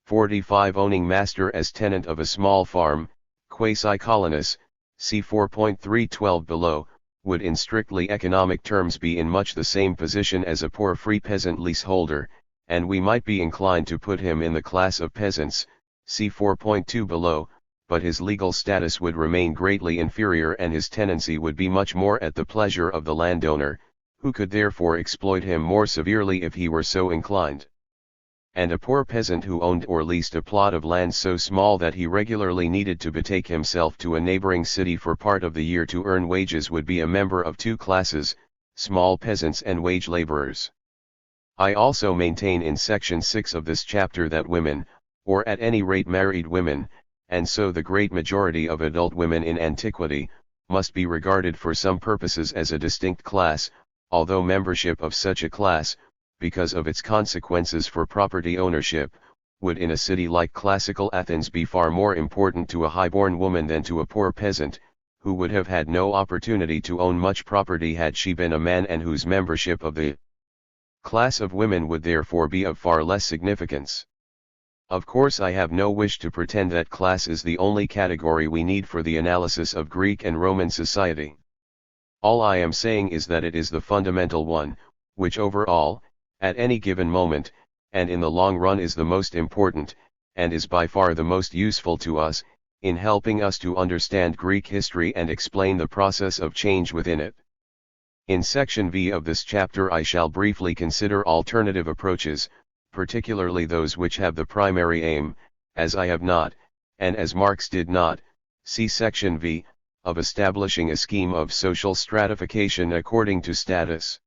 45 owning master as tenant of a small farm, quasi-colonus, see 4.312 below, would in strictly economic terms be in much the same position as a poor free peasant leaseholder, and we might be inclined to put him in the class of peasants, see 4.2 below, but his legal status would remain greatly inferior and his tenancy would be much more at the pleasure of the landowner, who could therefore exploit him more severely if he were so inclined. And a poor peasant who owned or leased a plot of land so small that he regularly needed to betake himself to a neighboring city for part of the year to earn wages would be a member of two classes, small peasants and wage laborers. I also maintain in section 6 of this chapter that women, or at any rate married women, and so the great majority of adult women in antiquity, must be regarded for some purposes as a distinct class, although membership of such a class, because of its consequences for property ownership, would in a city like classical Athens be far more important to a high-born woman than to a poor peasant, who would have had no opportunity to own much property had she been a man, and whose membership of the class of women would therefore be of far less significance. Of course, I have no wish to pretend that class is the only category we need for the analysis of Greek and Roman society. All I am saying is that it is the fundamental one, which overall, at any given moment, and in the long run is the most important, and is by far the most useful to us, in helping us to understand Greek history and explain the process of change within it. In section V of this chapter I shall briefly consider alternative approaches, particularly those which have the primary aim, as I have not, and as Marx did not, see section V, of establishing a scheme of social stratification according to status.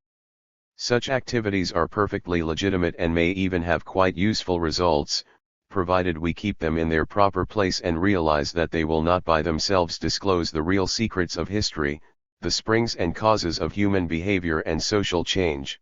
Such activities are perfectly legitimate and may even have quite useful results, provided we keep them in their proper place and realize that they will not by themselves disclose the real secrets of history, the springs and causes of human behavior and social change.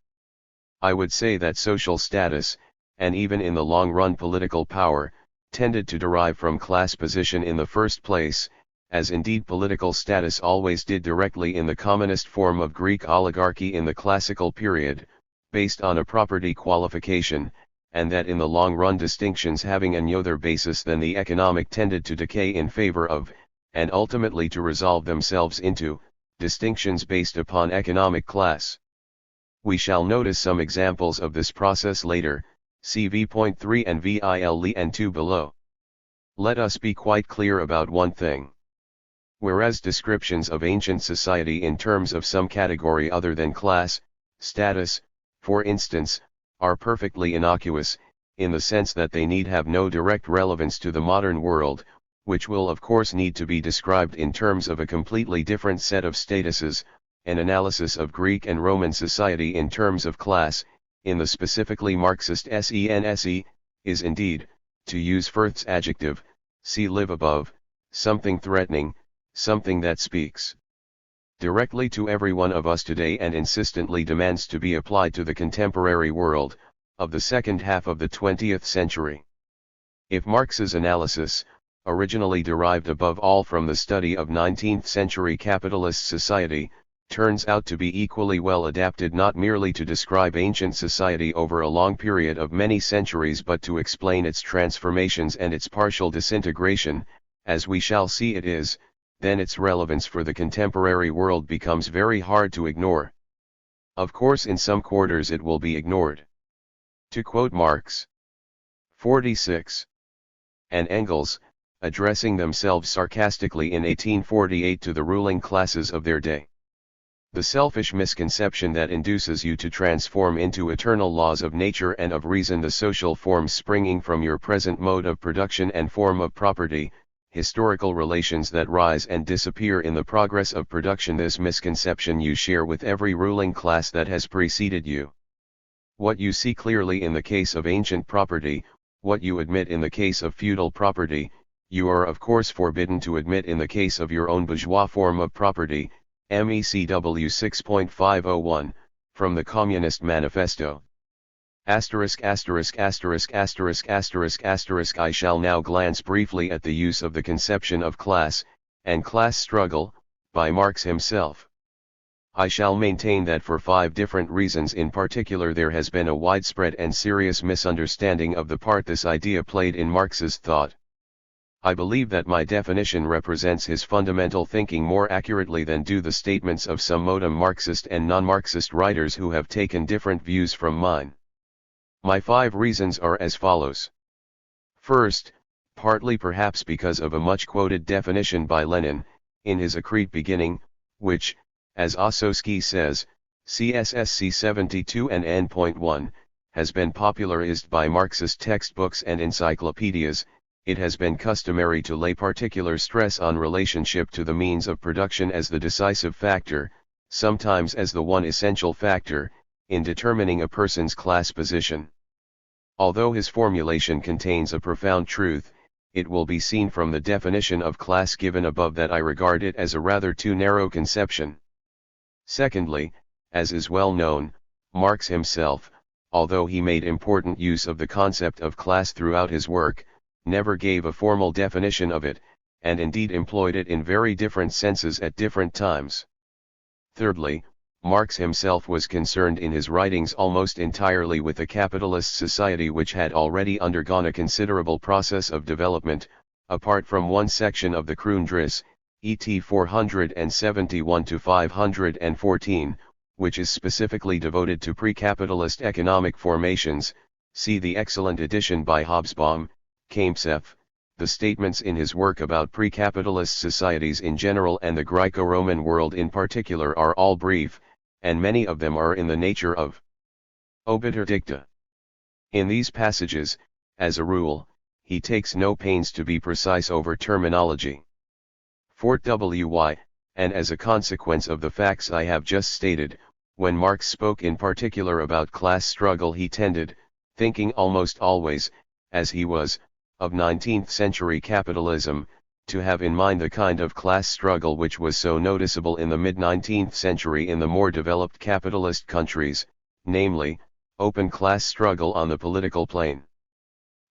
I would say that social status, and even in the long run political power, tended to derive from class position in the first place, as indeed political status always did directly in the commonest form of Greek oligarchy in the classical period, based on a property qualification, and that in the long run distinctions having any other basis than the economic tended to decay in favor of, and ultimately to resolve themselves into, distinctions based upon economic class. We shall notice some examples of this process later, see v.3 and VIL-2 below. Let us be quite clear about one thing. Whereas descriptions of ancient society in terms of some category other than class, status, for instance, are perfectly innocuous, in the sense that they need have no direct relevance to the modern world, which will of course need to be described in terms of a completely different set of statuses, an analysis of Greek and Roman society in terms of class, in the specifically Marxist SENSE, is indeed, to use Firth's adjective, see live above, something threatening, something that speaks directly to every one of us today and insistently demands to be applied to the contemporary world, of the second half of the 20th century. If Marx's analysis, originally derived above all from the study of 19th century capitalist society, turns out to be equally well adapted not merely to describe ancient society over a long period of many centuries but to explain its transformations and its partial disintegration, as we shall see it is, then its relevance for the contemporary world becomes very hard to ignore. Of course, in some quarters it will be ignored. To quote Marx, 46. And Engels, addressing themselves sarcastically in 1848 to the ruling classes of their day. The selfish misconception that induces you to transform into eternal laws of nature and of reason the social forms springing from your present mode of production and form of property, historical relations that rise and disappear in the progress of production, this misconception you share with every ruling class that has preceded you. What you see clearly in the case of ancient property, what you admit in the case of feudal property, you are of course forbidden to admit in the case of your own bourgeois form of property, MECW 6.501, from the Communist Manifesto. I shall now glance briefly at the use of the conception of class, and class struggle, by Marx himself. I shall maintain that for 5 different reasons in particular there has been a widespread and serious misunderstanding of the part this idea played in Marx's thought. I believe that my definition represents his fundamental thinking more accurately than do the statements of some modem Marxist and non-Marxist writers who have taken different views from mine. My 5 reasons are as follows. First, partly perhaps because of a much-quoted definition by Lenin, in his Accrete Beginning, which, as Ossowski says, CSSC 72 and N.1, has been popularized by Marxist textbooks and encyclopedias. It has been customary to lay particular stress on relationship to the means of production as the decisive factor, sometimes as the one essential factor, in determining a person's class position. Although his formulation contains a profound truth, it will be seen from the definition of class given above that I regard it as a rather too narrow conception. Secondly, as is well known, Marx himself, although he made important use of the concept of class throughout his work, never gave a formal definition of it, and indeed employed it in very different senses at different times. Thirdly, Marx himself was concerned in his writings almost entirely with a capitalist society which had already undergone a considerable process of development, apart from one section of the Grundriss, et 471-514, which is specifically devoted to pre-capitalist economic formations. See the excellent edition by Hobsbawm, Kempsef. The statements in his work about pre-capitalist societies in general and the Greco-Roman world in particular are all brief, and many of them are in the nature of obiter dicta. In these passages, as a rule, he takes no pains to be precise over terminology. Fort W.Y., and as a consequence of the facts I have just stated, when Marx spoke in particular about class struggle he tended, thinking almost always, as he was, of 19th century capitalism, to have in mind the kind of class struggle which was so noticeable in the mid-19th century in the more developed capitalist countries, namely, open class struggle on the political plane.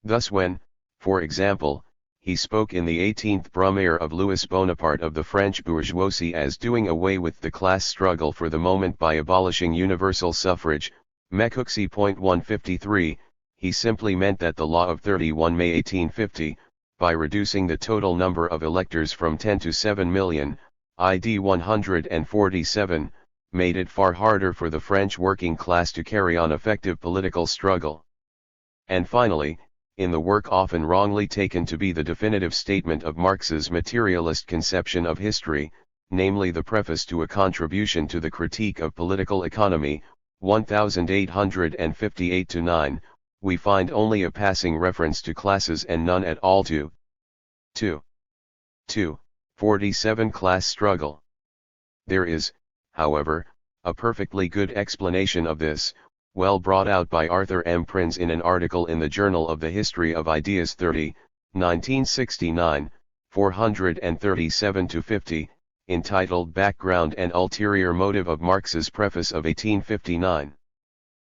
Thus when, for example, he spoke in the 18th Brumaire of Louis Bonaparte of the French bourgeoisie as doing away with the class struggle for the moment by abolishing universal suffrage, Mecouxy.153, he simply meant that the law of 31 May 1850, by reducing the total number of electors from 10 to 7 million, ID 147, made it far harder for the French working class to carry on effective political struggle. And finally, in the work often wrongly taken to be the definitive statement of Marx's materialist conception of history, namely the preface to a contribution to the critique of political economy, 1858-9, we find only a passing reference to classes and none at all to 47 class struggle. There is, however, a perfectly good explanation of this, well brought out by Arthur M. Prinz in an article in the Journal of the History of Ideas 30, 1969, 437-50, entitled Background and Ulterior Motive of Marx's Preface of 1859.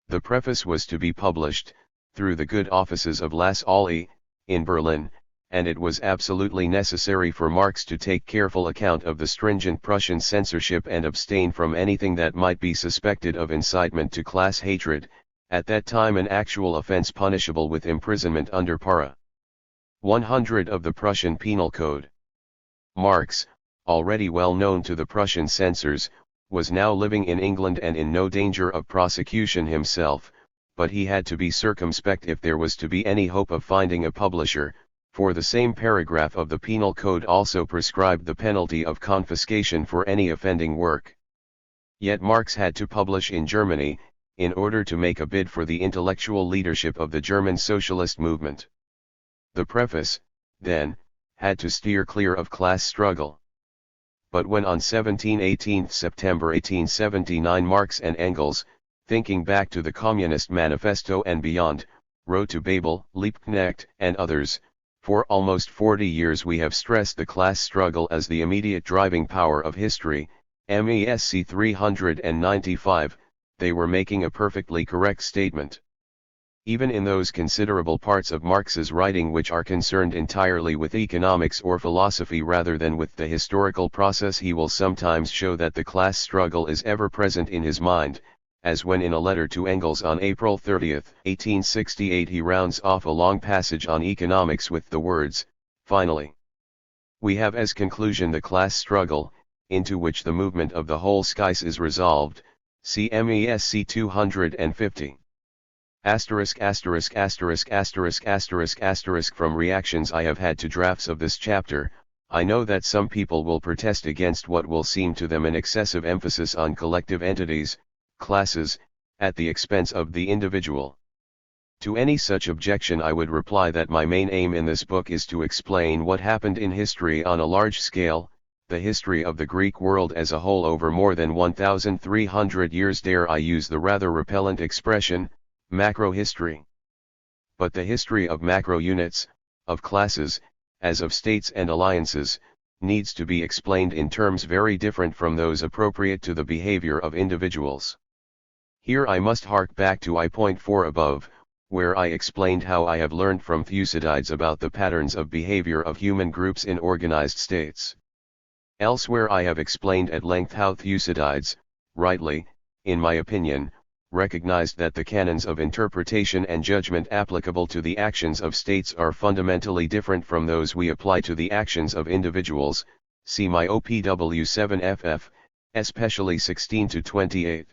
The preface was to be published, through the good offices of Las Aule, in Berlin, and it was absolutely necessary for Marx to take careful account of the stringent Prussian censorship and abstain from anything that might be suspected of incitement to class hatred, at that time an actual offense punishable with imprisonment under para 100 of the Prussian Penal Code. Marx, already well known to the Prussian censors, was now living in England and in no danger of prosecution himself, but he had to be circumspect if there was to be any hope of finding a publisher, for the same paragraph of the Penal Code also prescribed the penalty of confiscation for any offending work. Yet Marx had to publish in Germany, in order to make a bid for the intellectual leadership of the German socialist movement. The preface, then, had to steer clear of class struggle. But when on 18 September 1879 Marx and Engels, thinking back to the Communist Manifesto and beyond, wrote to Babel, Liebknecht, and others, for almost 40 years we have stressed the class struggle as the immediate driving power of history, MESC 395, they were making a perfectly correct statement. Even in those considerable parts of Marx's writing which are concerned entirely with economics or philosophy rather than with the historical process, he will sometimes show that the class struggle is ever present in his mind, as when in a letter to Engels on April 30, 1868 he rounds off a long passage on economics with the words, Finally, we have as conclusion the class struggle, into which the movement of the whole skies is resolved, see MESC 250. ************** From reactions I have had to drafts of this chapter, I know that some people will protest against what will seem to them an excessive emphasis on collective entities, classes, at the expense of the individual. To any such objection I would reply that my main aim in this book is to explain what happened in history on a large scale, the history of the Greek world as a whole over more than 1,300 years. Dare I use the rather repellent expression, macro history. But the history of macro units, of classes, as of states and alliances, needs to be explained in terms very different from those appropriate to the behavior of individuals. Here I must hark back to I.4 above, where I explained how I have learned from Thucydides about the patterns of behavior of human groups in organized states. Elsewhere I have explained at length how Thucydides, rightly, in my opinion, recognized that the canons of interpretation and judgment applicable to the actions of states are fundamentally different from those we apply to the actions of individuals, see my OPW 7FF, especially 16-28.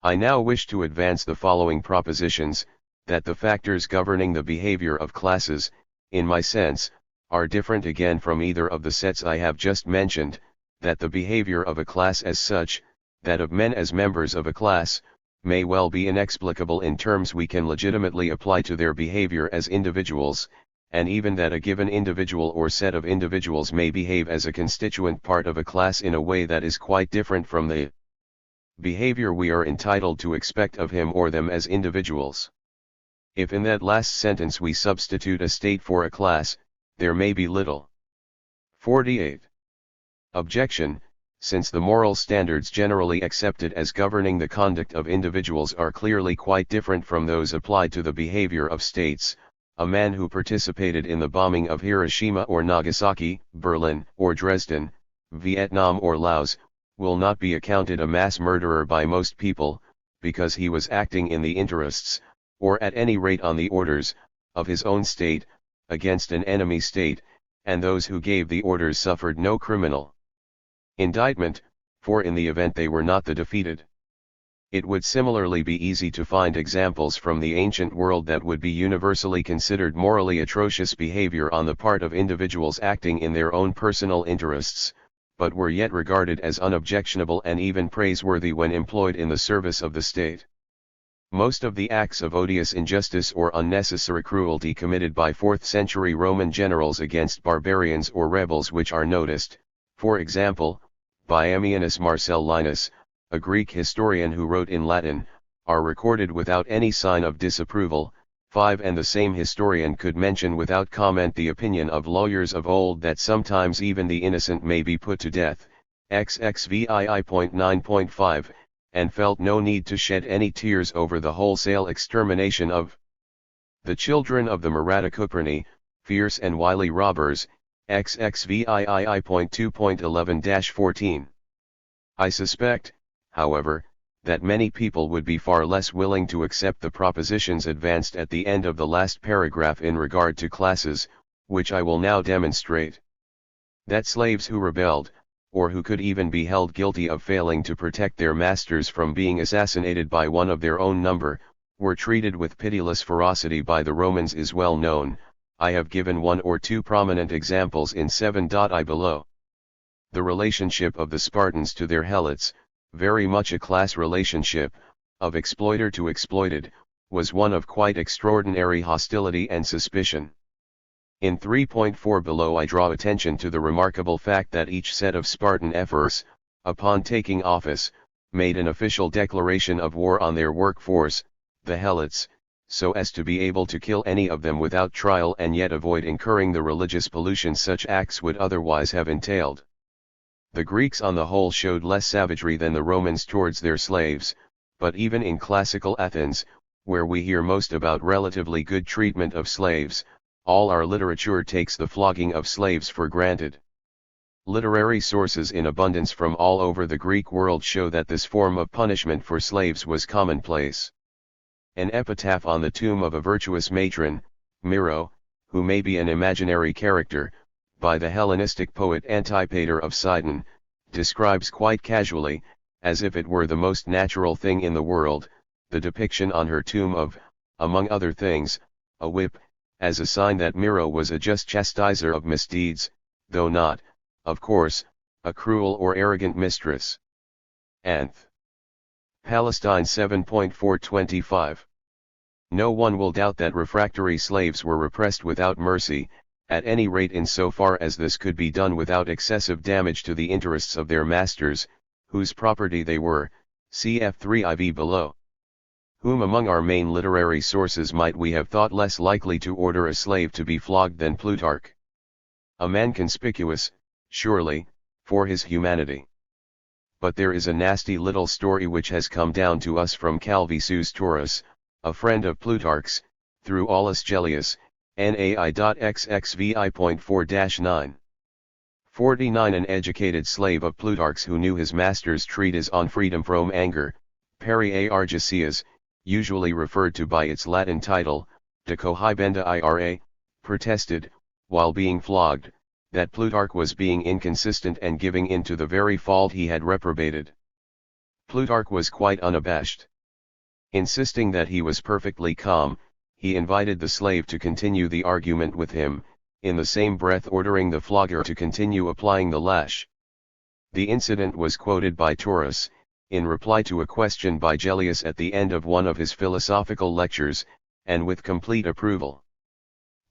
I now wish to advance the following propositions, that the factors governing the behavior of classes, in my sense, are different again from either of the sets I have just mentioned, that the behavior of a class as such, that of men as members of a class, may well be inexplicable in terms we can legitimately apply to their behavior as individuals, and even that a given individual or set of individuals may behave as a constituent part of a class in a way that is quite different from the behavior we are entitled to expect of him or them as individuals. If in that last sentence we substitute a state for a class, there may be little. 48. Objection. Since the moral standards generally accepted as governing the conduct of individuals are clearly quite different from those applied to the behavior of states, a man who participated in the bombing of Hiroshima or Nagasaki, Berlin or Dresden, Vietnam or Laos, will not be accounted a mass murderer by most people, because he was acting in the interests, or at any rate on the orders, of his own state, against an enemy state, and those who gave the orders suffered no criminal indictment, for in the event they were not the defeated. It would similarly be easy to find examples from the ancient world that would be universally considered morally atrocious behavior on the part of individuals acting in their own personal interests, but were yet regarded as unobjectionable and even praiseworthy when employed in the service of the state. Most of the acts of odious injustice or unnecessary cruelty committed by 4th-century Roman generals against barbarians or rebels which are noticed, for example, by Ammianus Marcellinus, a Greek historian who wrote in Latin, are recorded without any sign of disapproval. 5. And the same historian could mention without comment the opinion of lawyers of old that sometimes even the innocent may be put to death, XXVII.9.5, and felt no need to shed any tears over the wholesale extermination of the children of the Maratakuperni, fierce and wily robbers, XXVII.2.11-14. I suspect, however, that many people would be far less willing to accept the propositions advanced at the end of the last paragraph in regard to classes, which I will now demonstrate. That slaves who rebelled, or who could even be held guilty of failing to protect their masters from being assassinated by one of their own number, were treated with pitiless ferocity by the Romans is well known. I have given one or two prominent examples in 7.I below. The relationship of the Spartans to their helots, very much a class relationship, of exploiter to exploited, was one of quite extraordinary hostility and suspicion. In 3.4 below I draw attention to the remarkable fact that each set of Spartan ephors, upon taking office, made an official declaration of war on their workforce, the helots, so as to be able to kill any of them without trial and yet avoid incurring the religious pollution such acts would otherwise have entailed. The Greeks on the whole showed less savagery than the Romans towards their slaves, but even in classical Athens, where we hear most about relatively good treatment of slaves, all our literature takes the flogging of slaves for granted. Literary sources in abundance from all over the Greek world show that this form of punishment for slaves was commonplace. An epitaph on the tomb of a virtuous matron, Miro, who may be an imaginary character, by the Hellenistic poet Antipater of Sidon, describes quite casually, as if it were the most natural thing in the world, the depiction on her tomb of, among other things, a whip, as a sign that Miro was a just chastiser of misdeeds, though not, of course, a cruel or arrogant mistress. Anth. Palestine 7.425. No one will doubt that refractory slaves were repressed without mercy, at any rate in so far as this could be done without excessive damage to the interests of their masters, whose property they were, cf 3 IV below. Whom among our main literary sources might we have thought less likely to order a slave to be flogged than Plutarch? A man conspicuous, surely, for his humanity. But there is a nasty little story which has come down to us from Calvisius Taurus, a friend of Plutarch's, through Aulus Gellius, NAI.XXVI.4-9. 49. An educated slave of Plutarch's who knew his master's treatise on freedom from anger, Peri Argesias, usually referred to by its Latin title, De Cohibenda Ira, protested, while being flogged, that Plutarch was being inconsistent and giving in to the very fault he had reprobated. Plutarch was quite unabashed. Insisting that he was perfectly calm, he invited the slave to continue the argument with him, in the same breath ordering the flogger to continue applying the lash. The incident was quoted by Taurus, in reply to a question by Gellius at the end of one of his philosophical lectures, and with complete approval.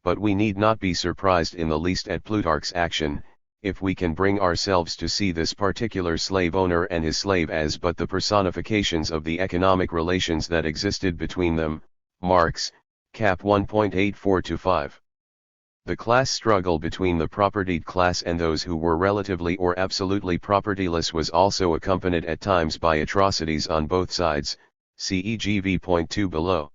But we need not be surprised in the least at Plutarch's action, if we can bring ourselves to see this particular slave owner and his slave as but the personifications of the economic relations that existed between them. Marx, Cap 1.84-5. The class struggle between the propertied class and those who were relatively or absolutely propertyless was also accompanied at times by atrocities on both sides, ceg v.2 below.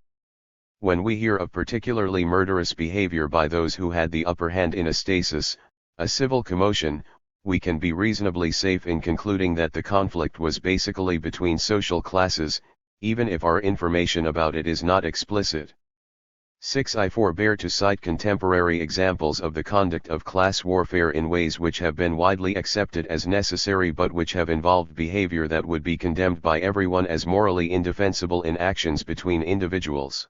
When we hear of particularly murderous behavior by those who had the upper hand in a stasis, a civil commotion, we can be reasonably safe in concluding that the conflict was basically between social classes, even if our information about it is not explicit. 6. I forbear to cite contemporary examples of the conduct of class warfare in ways which have been widely accepted as necessary but which have involved behavior that would be condemned by everyone as morally indefensible in actions between individuals.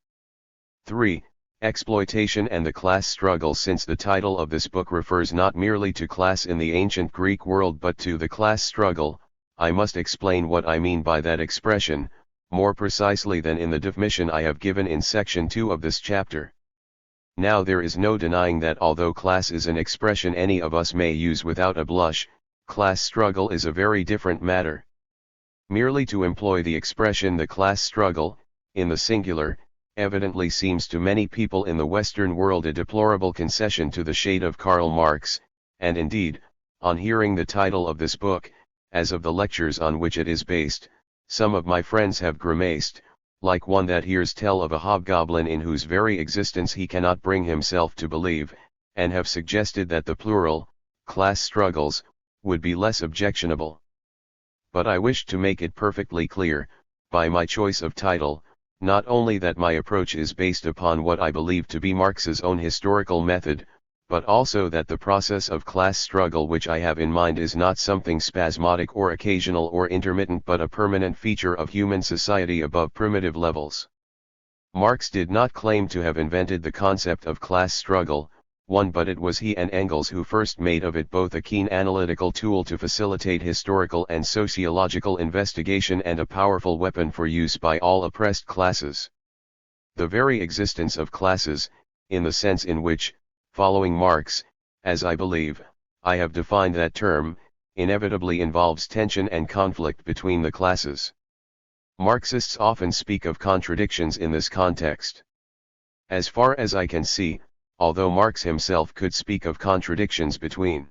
3. Exploitation and the class struggle. Since the title of this book refers not merely to class in the ancient Greek world but to the class struggle, I must explain what I mean by that expression, more precisely than in the definition I have given in section 2 of this chapter. Now there is no denying that although class is an expression any of us may use without a blush, class struggle is a very different matter. Merely to employ the expression the class struggle, in the singular, evidently seems to many people in the Western world a deplorable concession to the shade of Karl Marx, and indeed, on hearing the title of this book, as of the lectures on which it is based, some of my friends have grimaced, like one that hears tell of a hobgoblin in whose very existence he cannot bring himself to believe, and have suggested that the plural, class struggles, would be less objectionable. But I wish to make it perfectly clear, by my choice of title, not only that my approach is based upon what I believe to be Marx's own historical method, but also that the process of class struggle which I have in mind is not something spasmodic or occasional or intermittent but a permanent feature of human society above primitive levels. Marx did not claim to have invented the concept of class struggle, but it was he and Engels who first made of it both a keen analytical tool to facilitate historical and sociological investigation and a powerful weapon for use by all oppressed classes. The very existence of classes, in the sense in which, following Marx, as I believe, I have defined that term, inevitably involves tension and conflict between the classes. Marxists often speak of contradictions in this context. As far as I can see, although Marx himself could speak of contradictions between,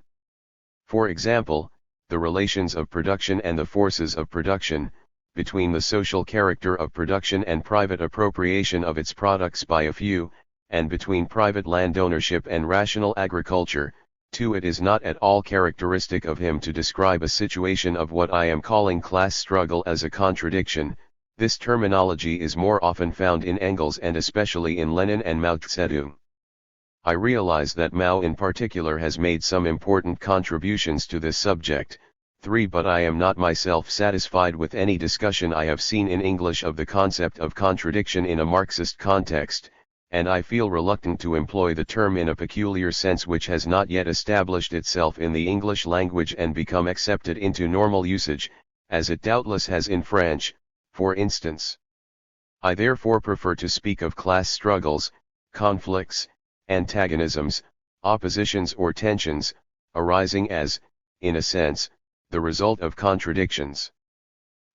for example, the relations of production and the forces of production, between the social character of production and private appropriation of its products by a few, and between private land ownership and rational agriculture, too, it is not at all characteristic of him to describe a situation of what I am calling class struggle as a contradiction. This terminology is more often found in Engels and especially in Lenin and Mao Zedong. I realize that Mao in particular has made some important contributions to this subject. 3. But I am not myself satisfied with any discussion I have seen in English of the concept of contradiction in a Marxist context, and I feel reluctant to employ the term in a peculiar sense which has not yet established itself in the English language and become accepted into normal usage, as it doubtless has in French, for instance. I therefore prefer to speak of class struggles, conflicts, antagonisms, oppositions or tensions, arising as, in a sense, the result of contradictions.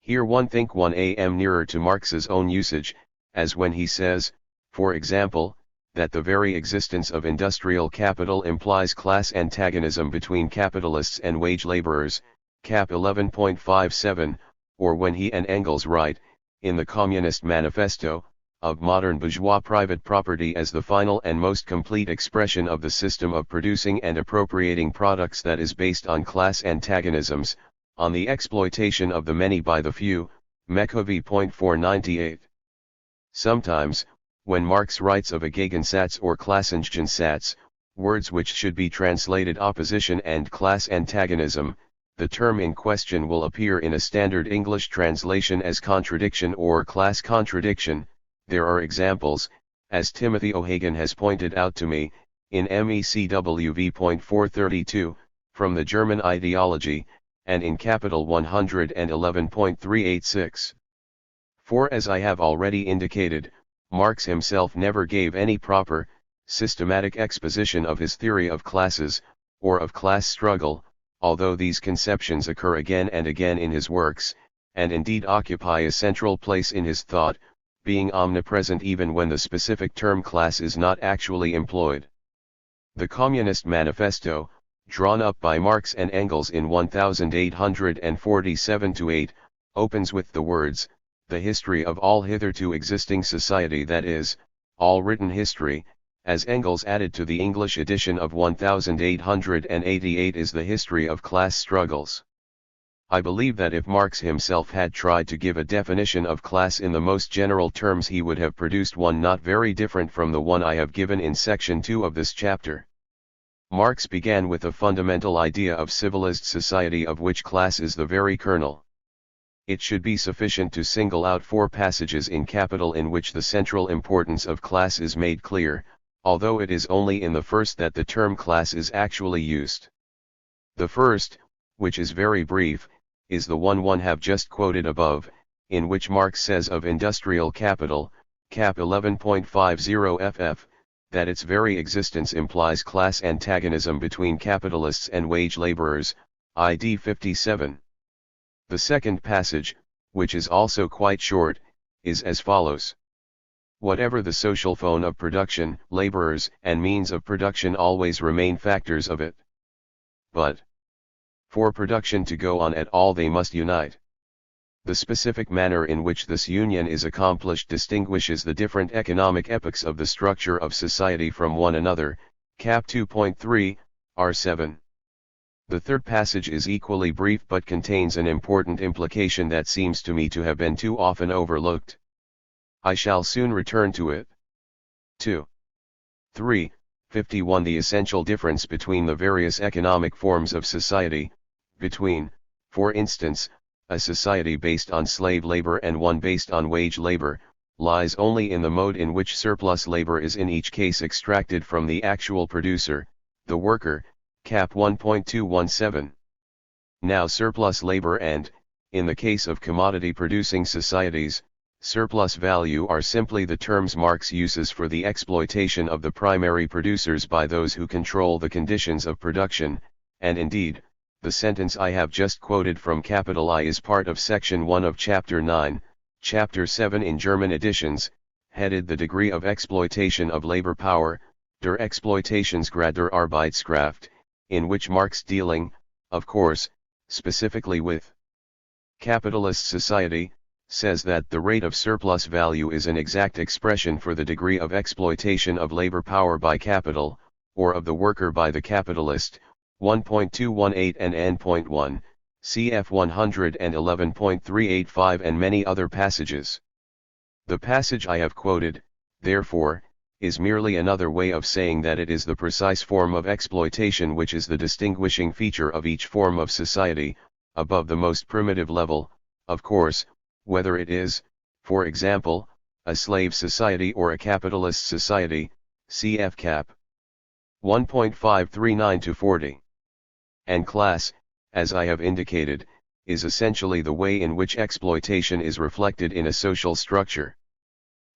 Here one am nearer to Marx's own usage, as when he says, for example, that the very existence of industrial capital implies class antagonism between capitalists and wage laborers, cap 11.57, or when he and Engels write, in the Communist Manifesto, of modern bourgeois private property as the final and most complete expression of the system of producing and appropriating products that is based on class antagonisms, on the exploitation of the many by the few, Mekovi.498. Sometimes, when Marx writes of a Gegensatz or Klassengegensätz, words which should be translated opposition and class antagonism, the term in question will appear in a standard English translation as contradiction or class contradiction. There are examples, as Timothy O'Hagan has pointed out to me, in MECWV.432, from the German ideology, and in Capital 111.386. For as I have already indicated, Marx himself never gave any proper, systematic exposition of his theory of classes, or of class struggle, although these conceptions occur again and again in his works, and indeed occupy a central place in his thought, being omnipresent even when the specific term class is not actually employed. The Communist Manifesto, drawn up by Marx and Engels in 1847-8, opens with the words, "The history of all hitherto existing society, that is, all written history," as Engels added to the English edition of 1888, is the history of class struggles. I believe that if Marx himself had tried to give a definition of class in the most general terms, he would have produced one not very different from the one I have given in section 2 of this chapter. Marx began with a fundamental idea of civilized society of which class is the very kernel. It should be sufficient to single out 4 passages in Capital in which the central importance of class is made clear, although it is only in the first that the term class is actually used. The first, which is very brief, is the one have just quoted above, in which Marx says of industrial capital, cap 11.50 ff, that its very existence implies class antagonism between capitalists and wage laborers, id 57. The second passage, which is also quite short, is as follows. Whatever the social phone of production, laborers and means of production always remain factors of it. But for production to go on at all they must unite. The specific manner in which this union is accomplished distinguishes the different economic epochs of the structure of society from one another, cap 2.3, R7. The third passage is equally brief but contains an important implication that seems to me to have been too often overlooked. I shall soon return to it. 2. 3. 51. The essential difference between the various economic forms of society, between, for instance, a society based on slave labor and one based on wage labor, lies only in the mode in which surplus labor is in each case extracted from the actual producer, the worker, cap 1.217. Now surplus labor and, in the case of commodity-producing societies, surplus value are simply the terms Marx uses for the exploitation of the primary producers by those who control the conditions of production, and indeed, the sentence I have just quoted from Capital I is part of section 1 of chapter 9, chapter 7 in German editions, headed The Degree of Exploitation of Labor Power, der Exploitationsgrad der Arbeitskraft, in which Marx dealing, of course, specifically with capitalist society, says that the rate of surplus value is an exact expression for the degree of exploitation of labor power by capital, or of the worker by the capitalist, 1.218 and n.1, cf 111.385 and many other passages. The passage I have quoted, therefore, is merely another way of saying that it is the precise form of exploitation which is the distinguishing feature of each form of society, above the most primitive level, of course, whether it is, for example, a slave society or a capitalist society, cf. Cap. 1.539-40. And class, as I have indicated, is essentially the way in which exploitation is reflected in a social structure.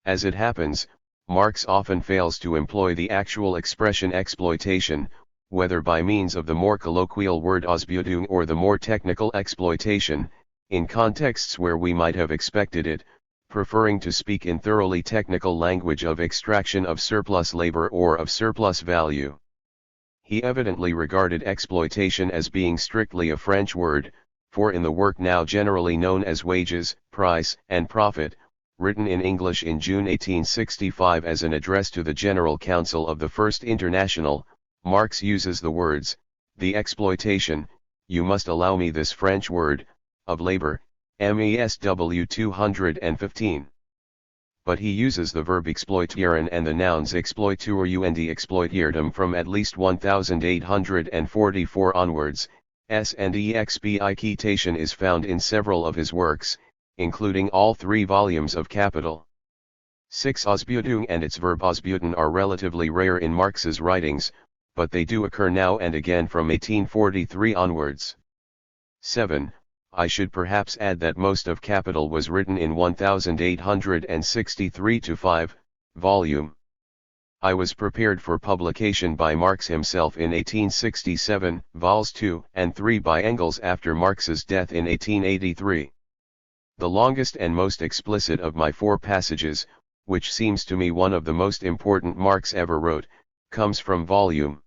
As it happens, Marx often fails to employ the actual expression exploitation, whether by means of the more colloquial word Ausbeutung or the more technical exploitation, in contexts where we might have expected it, preferring to speak in thoroughly technical language of extraction of surplus labor or of surplus value. He evidently regarded exploitation as being strictly a French word, for in the work now generally known as Wages, Price, and Profit, written in English in June 1865 as an address to the General Council of the First International, Marx uses the words, the exploitation, you must allow me this French word, of labor, MESW 215. But he uses the verb exploitieren and the nouns exploitur and exploitiertum from at least 1844 onwards. And explication is found in several of his works, including all 3 volumes of Capital. 6. Ausbeutung and its verb ausbeuten are relatively rare in Marx's writings, but they do occur now and again from 1843 onwards. 7. I should perhaps add that most of Capital was written in 1863-5 volume. I was prepared for publication by Marx himself in 1867, vols 2 and 3 by Engels after Marx's death in 1883. The longest and most explicit of my 4 passages, which seems to me one of the most important Marx ever wrote, comes from volume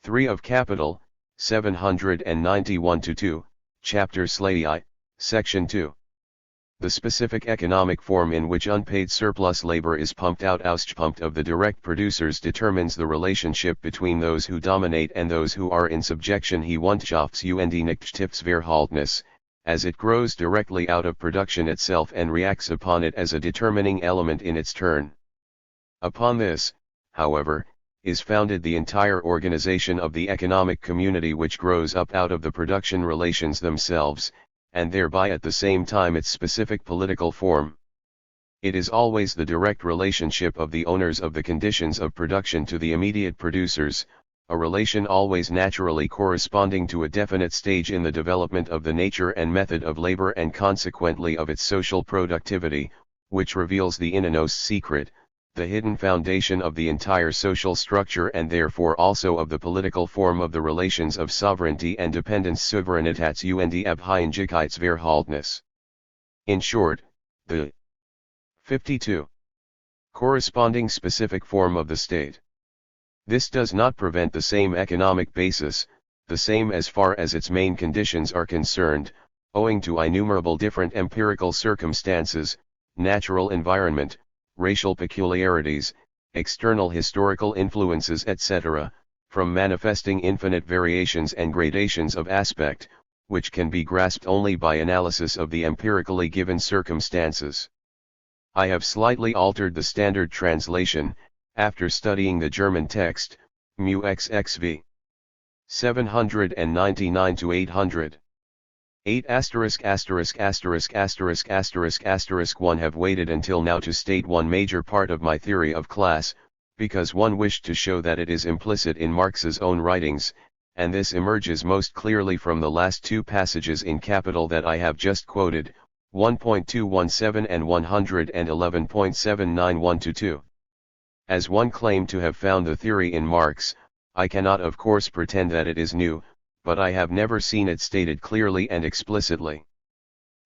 3 of Capital, 791-2, chapter STE, section 2. The specific economic form in which unpaid surplus labor is pumped out Ausgepumpt of the direct producers determines the relationship between those who dominate and those who are in subjection. He Wunschafts und Nichtstiftverhältnis, as it grows directly out of production itself and reacts upon it as a determining element in its turn. Upon this, however, is founded the entire organization of the economic community which grows up out of the production relations themselves, and thereby at the same time its specific political form. It is always the direct relationship of the owners of the conditions of production to the immediate producers, a relation always naturally corresponding to a definite stage in the development of the nature and method of labor and consequently of its social productivity, which reveals the innermost secret, the hidden foundation of the entire social structure and therefore also of the political form of the relations of sovereignty and dependence Souveränitats und Abhängigkeitsverhältnis. In short, the 52. Corresponding specific form of the state. This does not prevent the same economic basis, the same as far as its main conditions are concerned, owing to innumerable different empirical circumstances, natural environment, racial peculiarities, external historical influences etc., from manifesting infinite variations and gradations of aspect, which can be grasped only by analysis of the empirically given circumstances. I have slightly altered the standard translation, after studying the German text, μxxv. 799-800. 8 *********** 1 have waited until now to state one major part of my theory of class, because one wished to show that it is implicit in Marx's own writings, and this emerges most clearly from the last 2 passages in Capital that I have just quoted, 1.217 and 111.791-2. As one claimed to have found the theory in Marx, I cannot of course pretend that it is new, but I have never seen it stated clearly and explicitly.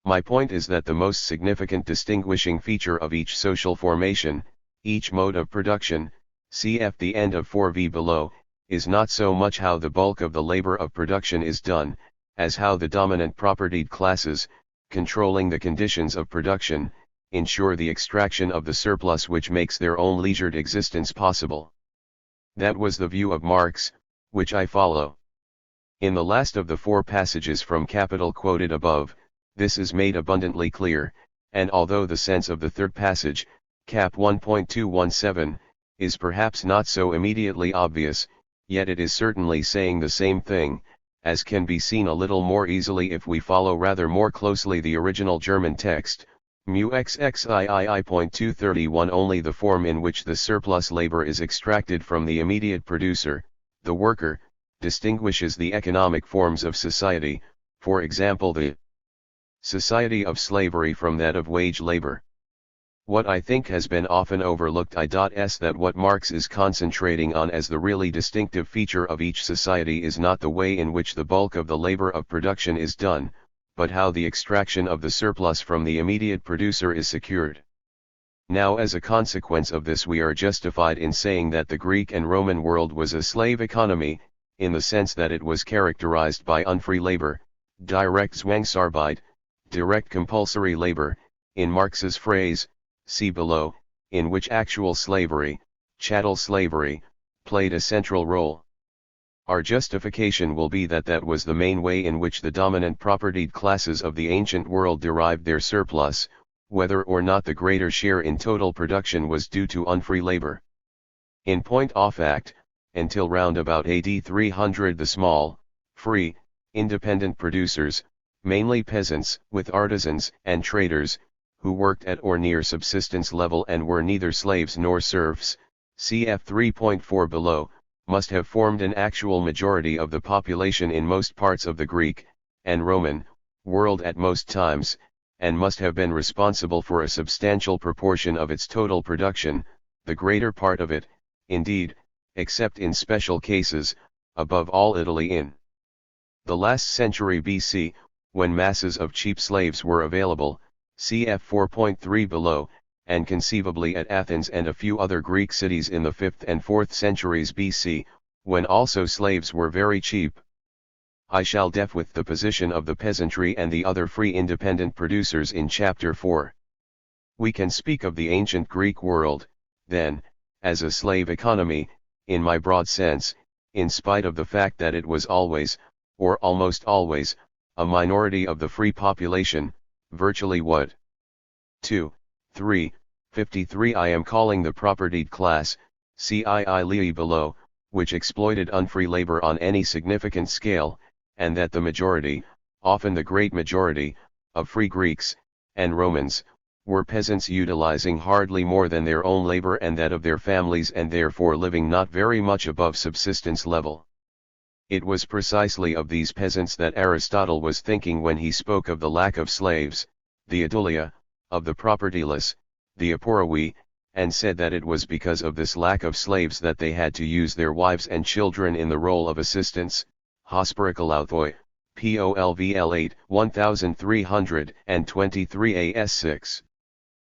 My point is that the most significant distinguishing feature of each social formation, each mode of production, cf. the end of 4v below, is not so much how the bulk of the labor of production is done, as how the dominant propertied classes, controlling the conditions of production, ensure the extraction of the surplus which makes their own leisured existence possible. That was the view of Marx, which I follow. In the last of the 4 passages from Capital quoted above, this is made abundantly clear, and although the sense of the third passage, cap. 1.217, is perhaps not so immediately obvious, yet it is certainly saying the same thing, as can be seen a little more easily if we follow rather more closely the original German text, mu XXIII.231. Only the form in which the surplus labor is extracted from the immediate producer, the worker, distinguishes the economic forms of society, for example the society of slavery from that of wage labor. What I think has been often overlooked is that what Marx is concentrating on as the really distinctive feature of each society is not the way in which the bulk of the labor of production is done, but how the extraction of the surplus from the immediate producer is secured. Now, as a consequence of this, we are justified in saying that the Greek and Roman world was a slave economy, in the sense that it was characterized by unfree labor, direkt Zwangsarbeit, direct compulsory labor, in Marx's phrase, see below, in which actual slavery, chattel slavery, played a central role. Our justification will be that that was the main way in which the dominant propertied classes of the ancient world derived their surplus, whether or not the greater share in total production was due to unfree labor. In point of fact, until round about AD 300 the small, free, independent producers, mainly peasants, with artisans and traders, who worked at or near subsistence level and were neither slaves nor serfs, cf 3.4 below, must have formed an actual majority of the population in most parts of the Greek, and Roman, world at most times, and must have been responsible for a substantial proportion of its total production, the greater part of it, indeed, except in special cases, above all Italy in the last century BC, when masses of cheap slaves were available, cf 4.3 below, and conceivably at Athens and a few other Greek cities in the 5th and 4th centuries BC, when also slaves were very cheap. I shall deal with the position of the peasantry and the other free independent producers in chapter 4. We can speak of the ancient Greek world, then, as a slave economy, in my broad sense, in spite of the fact that it was always, or almost always, a minority of the free population, virtually what? 2, 3, 53 I am calling the propertied class, CII below, which exploited unfree labor on any significant scale, and that the majority, often the great majority, of free Greeks, and Romans, were peasants utilizing hardly more than their own labor and that of their families and therefore living not very much above subsistence level. It was precisely of these peasants that Aristotle was thinking when he spoke of the lack of slaves, the adulia, of the propertyless, the aporaoi, and said that it was because of this lack of slaves that they had to use their wives and children in the role of assistants, hospiricalauthoi, Polvl 8, 1323 AS6.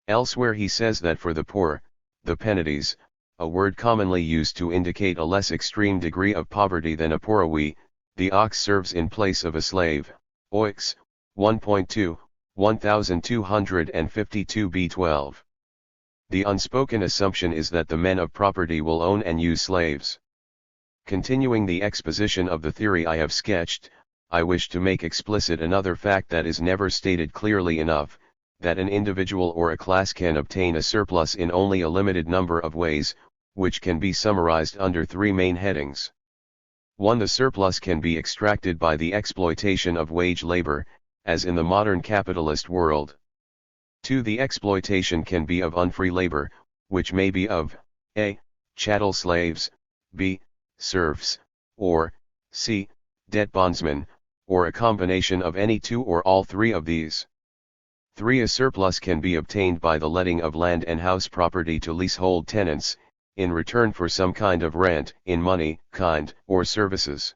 Elsewhere he says that for the poor, the penates, a word commonly used to indicate a less extreme degree of poverty than aporaoi, the ox serves in place of a slave, CROIX, 1.2, 1252 B12. The unspoken assumption is that the men of property will own and use slaves. Continuing the exposition of the theory I have sketched, I wish to make explicit another fact that is never stated clearly enough, that an individual or a class can obtain a surplus in only a limited number of ways, which can be summarized under three main headings. 1. The surplus can be extracted by the exploitation of wage labor, as in the modern capitalist world. 2. The exploitation can be of unfree labor, which may be of a. chattel slaves, b. serfs, or c. debt bondsmen, or a combination of any two or all three of these. 3. A surplus can be obtained by the letting of land and house property to leasehold tenants, in return for some kind of rent, in money, kind, or services.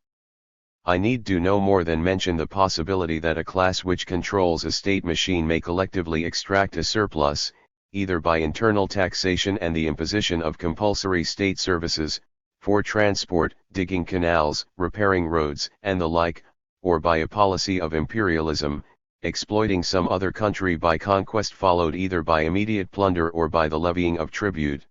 I need do no more than mention the possibility that a class which controls a state machine may collectively extract a surplus, either by internal taxation and the imposition of compulsory state services, for transport, digging canals, repairing roads, and the like, or by a policy of imperialism, exploiting some other country by conquest followed either by immediate plunder or by the levying of tribute.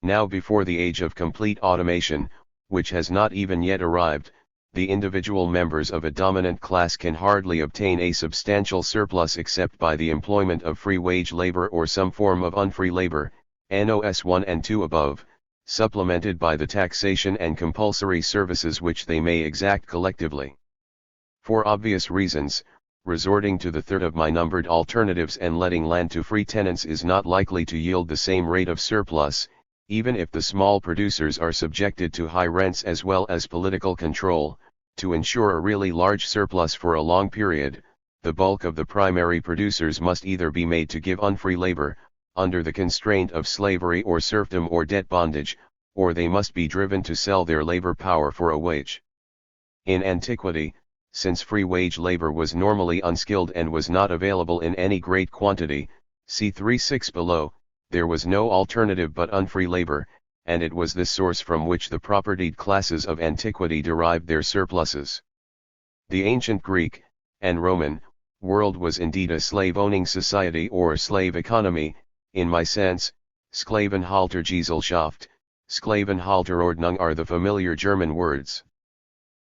Now before the age of complete automation, which has not even yet arrived, the individual members of a dominant class can hardly obtain a substantial surplus except by the employment of free wage labor or some form of unfree labor, NOS 1 and 2 above, supplemented by the taxation and compulsory services which they may exact collectively. For obvious reasons, resorting to the third of my numbered alternatives and letting land to free tenants is not likely to yield the same rate of surplus, even if the small producers are subjected to high rents as well as political control. To ensure a really large surplus for a long period, the bulk of the primary producers must either be made to give unfree labor, under the constraint of slavery or serfdom or debt bondage, or they must be driven to sell their labor power for a wage. In antiquity, since free wage labor was normally unskilled and was not available in any great quantity, see 3.6 below, there was no alternative but unfree labor, and it was this source from which the propertied classes of antiquity derived their surpluses. The ancient Greek, and Roman, world was indeed a slave-owning society or slave economy, in my sense. Sklavenhaltergesellschaft, Sklavenhalterordnung are the familiar German words.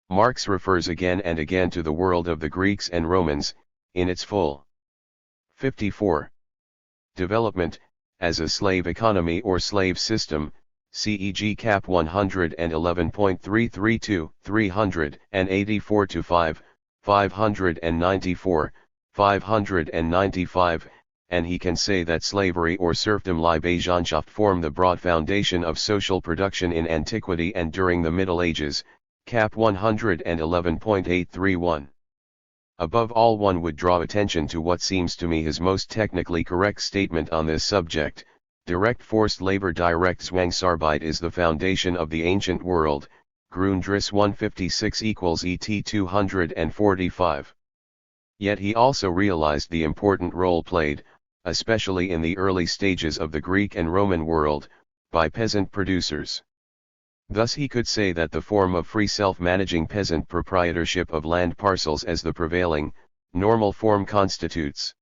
Marx refers again and again to the world of the Greeks and Romans, in its full. 54. Development, as a slave economy or slave system, CEG Cap 111.332, 384-5, 594, 595, and he can say that slavery or serfdom Leibeschaft form the broad foundation of social production in antiquity and during the Middle Ages, Cap 111.831. Above all, one would draw attention to what seems to me his most technically correct statement on this subject. Direct forced labor, direct Zwangsarbeit, is the foundation of the ancient world. Grundriss 156 equals ET 245. Yet he also realized the important role played, especially in the early stages of the Greek and Roman world, by peasant producers. Thus he could say that the form of free self-managing peasant proprietorship of land parcels as the prevailing, normal form constitutes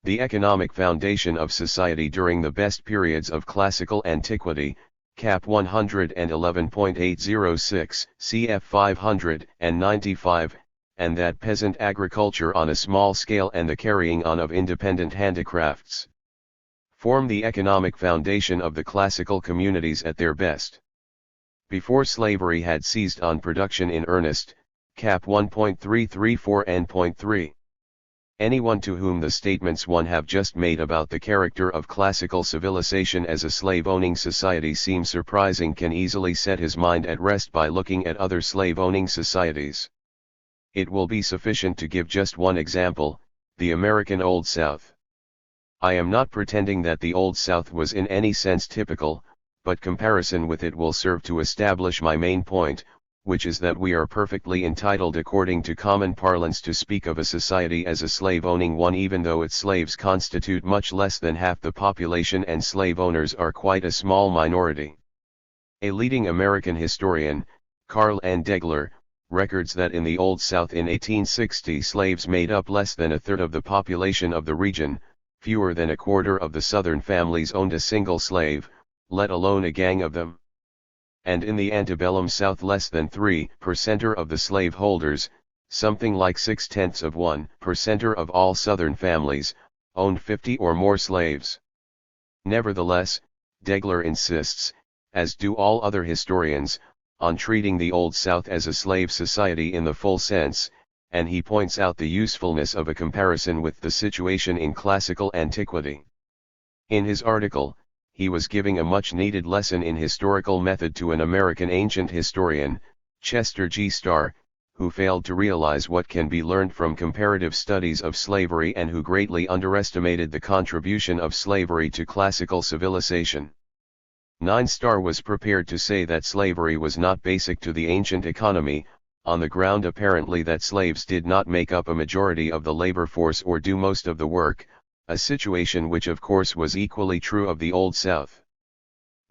the economic foundation of society during the best periods of classical antiquity, Cap 111.806, cf 595, and that peasant agriculture on a small scale and the carrying on of independent handicrafts form the economic foundation of the classical communities at their best. Before slavery had seized on production in earnest, Cap 1.334 and.3. Anyone to whom the statements one have just made about the character of classical civilization as a slave-owning society seem surprising can easily set his mind at rest by looking at other slave-owning societies. It will be sufficient to give just one example, the American Old South. I am not pretending that the Old South was in any sense typical, but comparison with it will serve to establish my main point, which is that we are perfectly entitled according to common parlance to speak of a society as a slave-owning one, even though its slaves constitute much less than half the population and slave owners are quite a small minority. A leading American historian, Carl N. Degler, records that in the Old South in 1860 slaves made up less than a third of the population of the region, fewer than a quarter of the Southern families owned a single slave, let alone a gang of them. And in the antebellum South less than 3% of the slaveholders, something like 0.6% of all Southern families, owned 50 or more slaves. Nevertheless, Degler insists, as do all other historians, on treating the Old South as a slave society in the full sense, and he points out the usefulness of a comparison with the situation in classical antiquity. In his article, he was giving a much-needed lesson in historical method to an American ancient historian, Chester G. Starr, who failed to realize what can be learned from comparative studies of slavery and who greatly underestimated the contribution of slavery to classical civilization. 9. Starr was prepared to say that slavery was not basic to the ancient economy, on the ground apparently that slaves did not make up a majority of the labor force or do most of the work, a situation which of course was equally true of the Old South.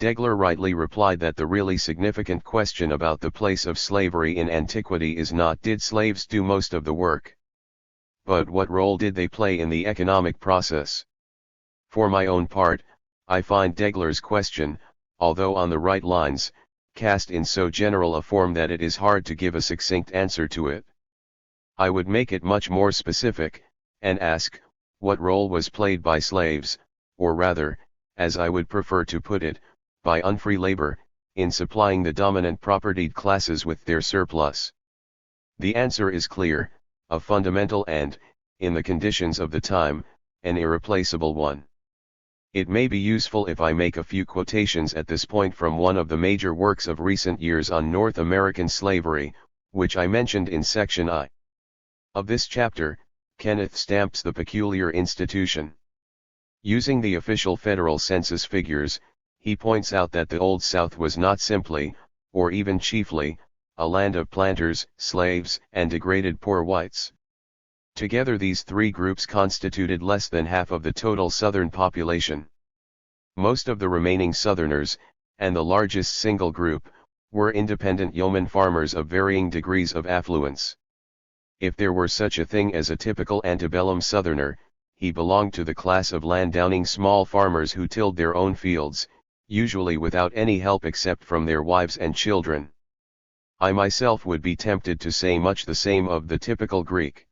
Degler rightly replied that the really significant question about the place of slavery in antiquity is not did slaves do most of the work, but what role did they play in the economic process. For my own part, I find Degler's question, although on the right lines, cast in so general a form that it is hard to give a succinct answer to it. I would make it much more specific, and ask, what role was played by slaves, or rather, as I would prefer to put it, by unfree labor, in supplying the dominant propertied classes with their surplus? The answer is clear, a fundamental and, in the conditions of the time, an irreplaceable one. It may be useful if I make a few quotations at this point from one of the major works of recent years on North American slavery, which I mentioned in section I of this chapter. Kenneth Stamps The Peculiar Institution. Using the official federal census figures, he points out that the Old South was not simply, or even chiefly, a land of planters, slaves, and degraded poor whites. Together these three groups constituted less than half of the total Southern population. Most of the remaining Southerners, and the largest single group, were independent yeoman farmers of varying degrees of affluence. If there were such a thing as a typical antebellum Southerner, he belonged to the class of land-owning small farmers who tilled their own fields, usually without any help except from their wives and children. I myself would be tempted to say much the same of the typical Greek.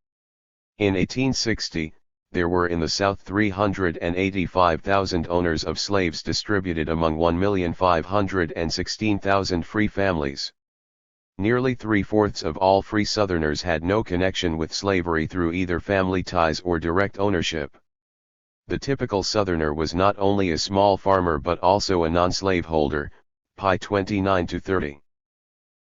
In 1860, there were in the South 385,000 owners of slaves distributed among 1,516,000 free families. Nearly three-fourths of all free Southerners had no connection with slavery through either family ties or direct ownership. The typical Southerner was not only a small farmer but also a non-slaveholder, pi 29 to 30.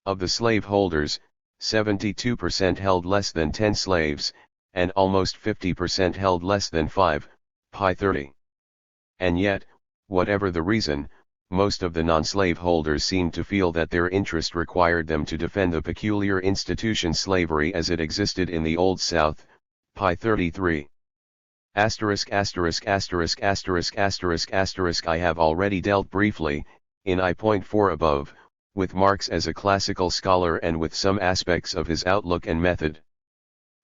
Of the slaveholders, 72% held less than 10 slaves, and almost 50% held less than 5, pi 30. And yet, whatever the reason, most of the non-slaveholders seemed to feel that their interest required them to defend the peculiar institution slavery as it existed in the Old South, pi 33. I have already dealt briefly, in I.4 above, with Marx as a classical scholar and with some aspects of his outlook and method.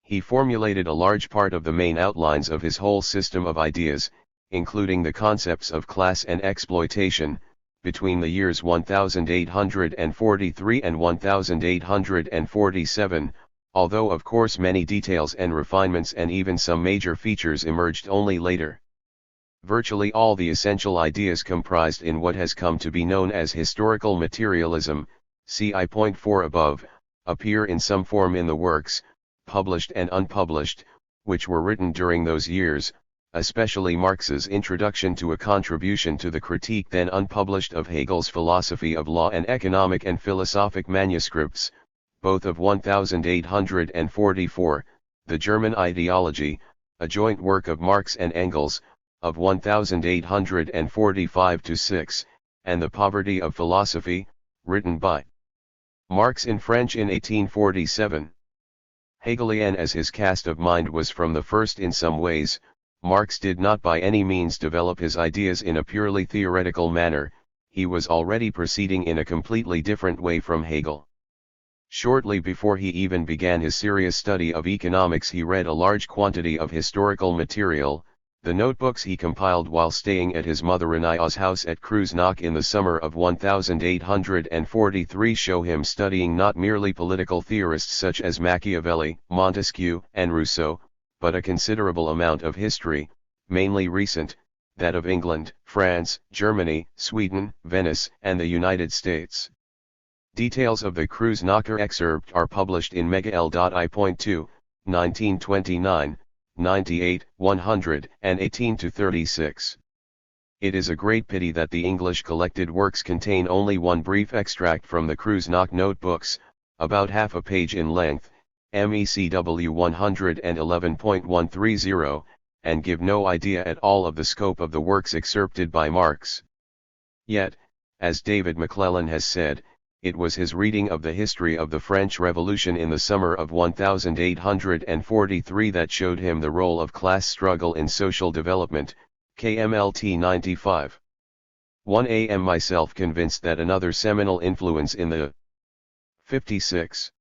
He formulated a large part of the main outlines of his whole system of ideas, including the concepts of class and exploitation, between the years 1843 and 1847, although of course many details and refinements and even some major features emerged only later. Virtually all the essential ideas comprised in what has come to be known as historical materialism, see I.4 above, appear in some form in the works, published and unpublished, which were written during those years, especially Marx's introduction to a contribution to the critique then unpublished of Hegel's philosophy of law and economic and philosophic manuscripts, both of 1844, the German ideology, a joint work of Marx and Engels, of 1845-6, and the Poverty of Philosophy, written by Marx in French in 1847. Hegelian as his cast of mind was from the first in some ways, Marx did not by any means develop his ideas in a purely theoretical manner, he was already proceeding in a completely different way from Hegel. Shortly before he even began his serious study of economics he read a large quantity of historical material. The notebooks he compiled while staying at his mother Ania's house at CROIX in the summer of 1843 show him studying not merely political theorists such as Machiavelli, Montesquieu, and Rousseau, but a considerable amount of history, mainly recent, that of England, France, Germany, Sweden, Venice, and the United States. Details of the CROIX excerpt are published in Mega.I.2, 1929, 98, 100, and 18-36. It is a great pity that the English collected works contain only one brief extract from the CROIX notebooks, about half a page in length, MECW 111.130, and give no idea at all of the scope of the works excerpted by Marx. Yet, as David McClellan has said, it was his reading of the history of the French Revolution in the summer of 1843 that showed him the role of class struggle in social development, KMLT 95. 1 am myself convinced that another seminal influence in the 56.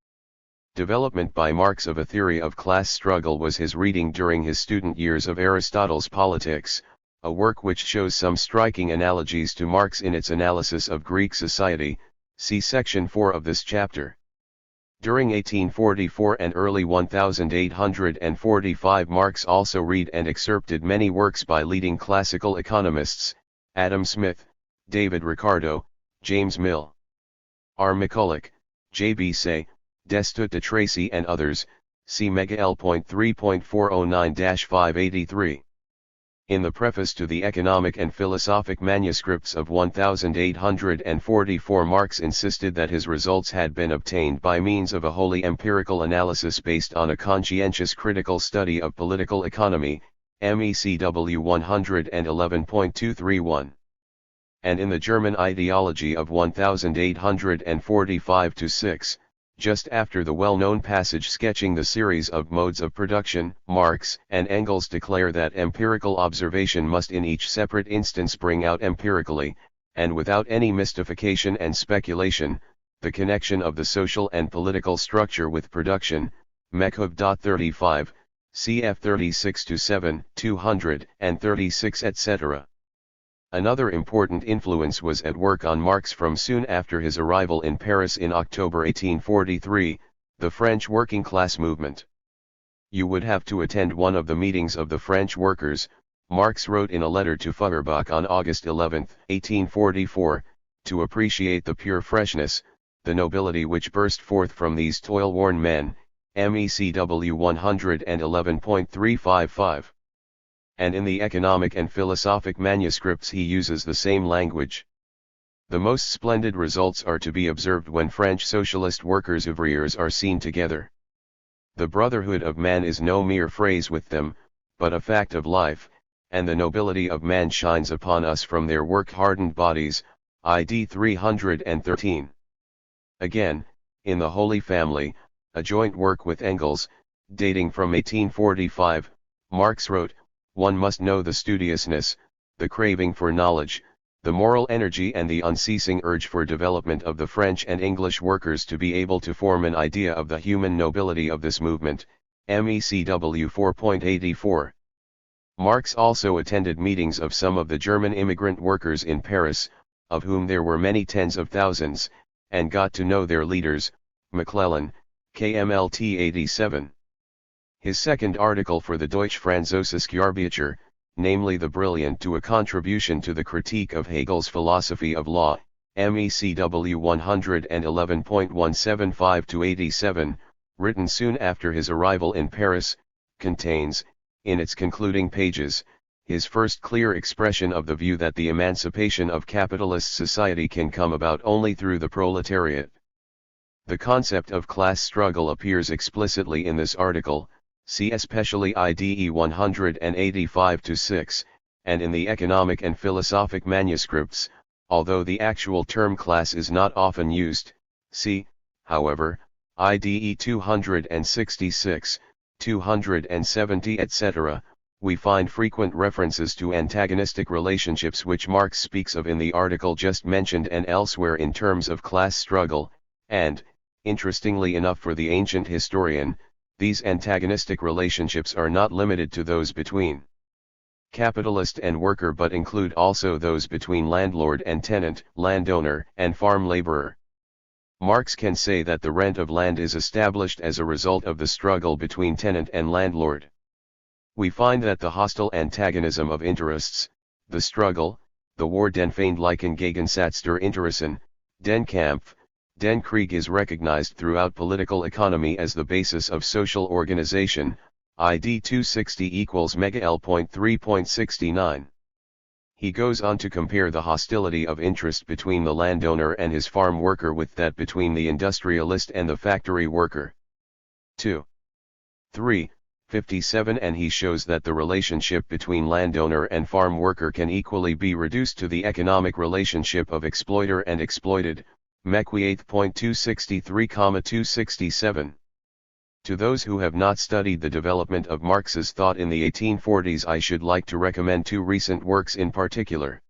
Development by Marx of a theory of class struggle was his reading during his student years of Aristotle's Politics, a work which shows some striking analogies to Marx in its analysis of Greek society. See section 4 of this chapter. During 1844 and early 1845 Marx also read and excerpted many works by leading classical economists, Adam Smith, David Ricardo, James Mill. R. McCulloch, J. B. Say, Destoot de Tracy and others, see Mega L.3.409-583. In the preface to the economic and philosophic manuscripts of 1844, Marx insisted that his results had been obtained by means of a wholly empirical analysis based on a conscientious critical study of political economy, MECW 111.231. And in the German ideology of 1845-6, just after the well-known passage sketching the series of modes of production, Marx and Engels declare that empirical observation must in each separate instance bring out empirically, and without any mystification and speculation, the connection of the social and political structure with production, Mechhub. 35, cf 36-7, 236 etc. Another important influence was at work on Marx from soon after his arrival in Paris in October 1843, the French working class movement. You would have to attend one of the meetings of the French workers, Marx wrote in a letter to Feuerbach on August 11, 1844, to appreciate the pure freshness, the nobility which burst forth from these toil-worn men, MECW 111.355. And in the economic and philosophic manuscripts he uses the same language. The most splendid results are to be observed when French socialist workers' ouvriers are seen together. The brotherhood of man is no mere phrase with them, but a fact of life, and the nobility of man shines upon us from their work-hardened bodies, ID 313. Again, in the Holy Family, a joint work with Engels, dating from 1845, Marx wrote, "One must know the studiousness, the craving for knowledge, the moral energy and the unceasing urge for development of the French and English workers to be able to form an idea of the human nobility of this movement." MECW 4.84. Marx also attended meetings of some of the German immigrant workers in Paris, of whom there were many tens of thousands, and got to know their leaders, McClellan, KMLT 87. His second article for the Deutsche Französische Arbeiter, namely the brilliant to a contribution to the critique of Hegel's philosophy of law, MECW 111.175-87, written soon after his arrival in Paris, contains, in its concluding pages, his first clear expression of the view that the emancipation of capitalist society can come about only through the proletariat. The concept of class struggle appears explicitly in this article, see especially IDE 185-6, and in the economic and philosophic manuscripts, although the actual term class is not often used, see, however, IDE 266, 270 etc., we find frequent references to antagonistic relationships which Marx speaks of in the article just mentioned and elsewhere in terms of class struggle, and, interestingly enough for the ancient historian, these antagonistic relationships are not limited to those between capitalist and worker but include also those between landlord and tenant, landowner and farm laborer. Marx can say that the rent of land is established as a result of the struggle between tenant and landlord. We find that the hostile antagonism of interests, the struggle, the war den Feindlichen Gegensatz der Interessen, den Kampf, den Krieg is recognized throughout political economy as the basis of social organization, ID 260 equals Mega L.3.69. He goes on to compare the hostility of interest between the landowner and his farm worker with that between the industrialist and the factory worker. 2. 3. 57 and he shows that the relationship between landowner and farm worker can equally be reduced to the economic relationship of exploiter and exploited, MECW 8.263,267. To those who have not studied the development of Marx's thought in the 1840s, I should like to recommend two recent works in particular.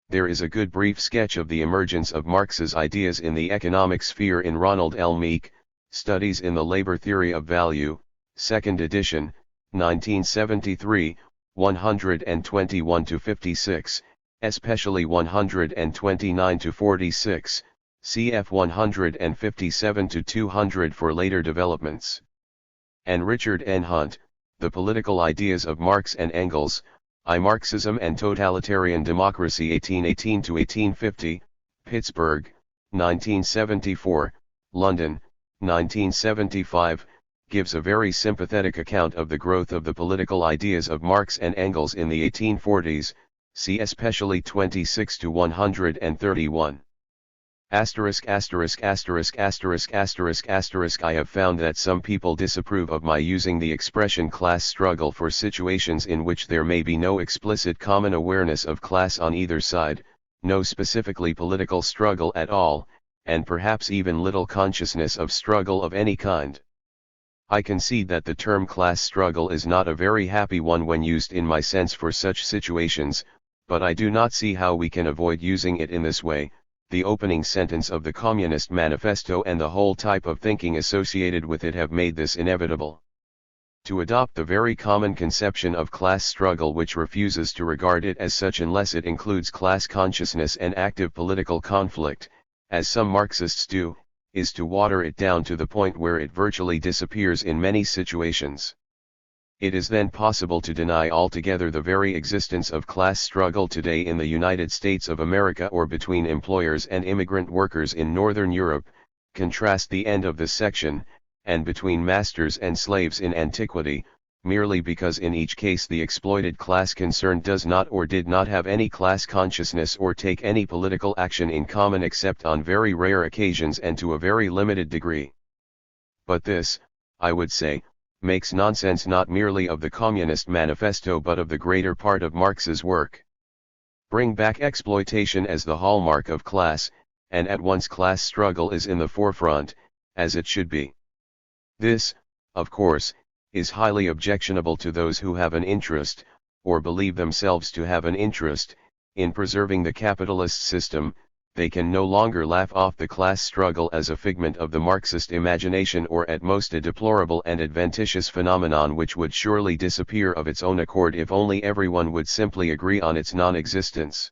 There is a good brief sketch of the emergence of Marx's ideas in the economic sphere in Ronald L. Meek, Studies in the Labor Theory of Value, 2nd edition, 1973, 121-56, especially 129-46. Cf 157-200 for later developments. And Richard N. Hunt, The Political Ideas of Marx and Engels, I Marxism and Totalitarian Democracy 1818-1850, Pittsburgh, 1974, London, 1975, gives a very sympathetic account of the growth of the political ideas of Marx and Engels in the 1840s, see especially 26 to 131. I have found that some people disapprove of my using the expression class struggle for situations in which there may be no explicit common awareness of class on either side, no specifically political struggle at all, and perhaps even little consciousness of struggle of any kind. I concede that the term class struggle is not a very happy one when used in my sense for such situations, but I do not see how we can avoid using it in this way. The opening sentence of the Communist Manifesto and the whole type of thinking associated with it have made this inevitable. To adopt the very common conception of class struggle which refuses to regard it as such unless it includes class consciousness and active political conflict, as some Marxists do, is to water it down to the point where it virtually disappears in many situations. It is then possible to deny altogether the very existence of class struggle today in the United States of America or between employers and immigrant workers in Northern Europe, contrast the end of this section, and between masters and slaves in antiquity, merely because in each case the exploited class concerned does not or did not have any class consciousness or take any political action in common except on very rare occasions and to a very limited degree. But this, I would say, makes nonsense not merely of the Communist Manifesto but of the greater part of Marx's work. Bring back exploitation as the hallmark of class, and at once class struggle is in the forefront, as it should be. This, of course, is highly objectionable to those who have an interest, or believe themselves to have an interest, in preserving the capitalist system. They can no longer laugh off the class struggle as a figment of the Marxist imagination or at most a deplorable and adventitious phenomenon which would surely disappear of its own accord if only everyone would simply agree on its non-existence.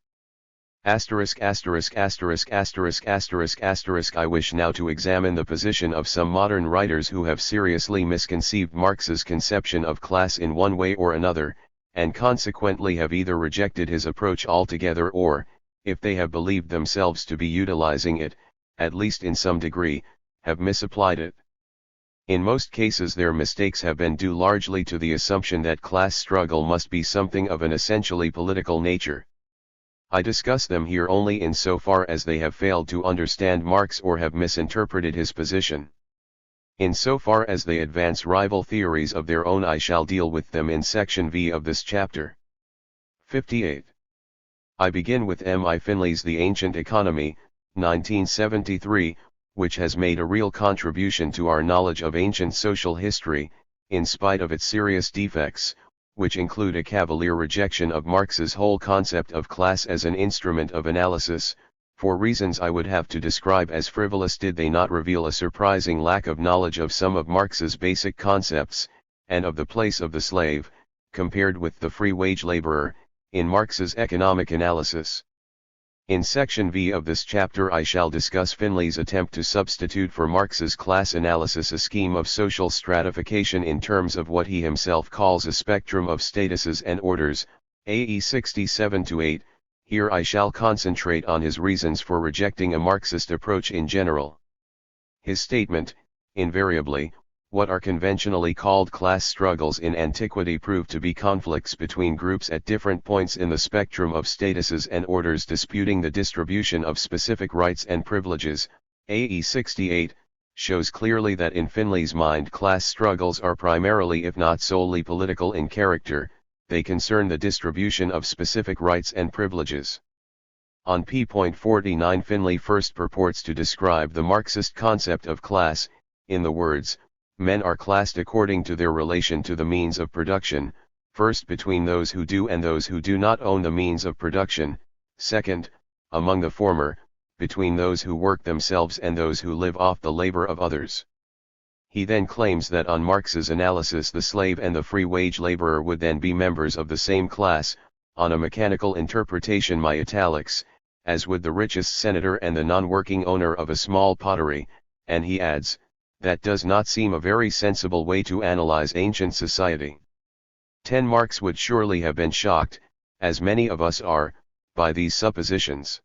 I wish now to examine the position of some modern writers who have seriously misconceived Marx's conception of class in one way or another, and consequently have either rejected his approach altogether or, if they have believed themselves to be utilizing it, at least in some degree, have misapplied it. In most cases their mistakes have been due largely to the assumption that class struggle must be something of an essentially political nature. I discuss them here only in so far as they have failed to understand Marx or have misinterpreted his position. In so far as they advance rival theories of their own I shall deal with them in section V of this chapter. 58. I begin with M. I. Finley's The Ancient Economy, 1973, which has made a real contribution to our knowledge of ancient social history, in spite of its serious defects, which include a cavalier rejection of Marx's whole concept of class as an instrument of analysis, for reasons I would have to describe as frivolous did they not reveal a surprising lack of knowledge of some of Marx's basic concepts, and of the place of the slave, compared with the free wage laborer, in Marx's economic analysis. In section V of this chapter I shall discuss Finley's attempt to substitute for Marx's class analysis a scheme of social stratification in terms of what he himself calls a spectrum of statuses and orders, AE 67-8. Here I shall concentrate on his reasons for rejecting a Marxist approach in general. His statement, invariably, what are conventionally called class struggles in antiquity proved to be conflicts between groups at different points in the spectrum of statuses and orders disputing the distribution of specific rights and privileges, AE 68, shows clearly that in Finley's mind class struggles are primarily if not solely political in character, they concern the distribution of specific rights and privileges. On p.49 Finley first purports to describe the Marxist concept of class, in the words, men are classed according to their relation to the means of production, first between those who do and those who do not own the means of production, second, among the former, between those who work themselves and those who live off the labor of others. He then claims that on Marx's analysis the slave and the free wage laborer would then be members of the same class, on a mechanical interpretation my italics, as would the richest senator and the non-working owner of a small pottery, and he adds, that does not seem a very sensible way to analyze ancient society. 10 Marx would surely have been shocked, as many of us are, by these suppositions.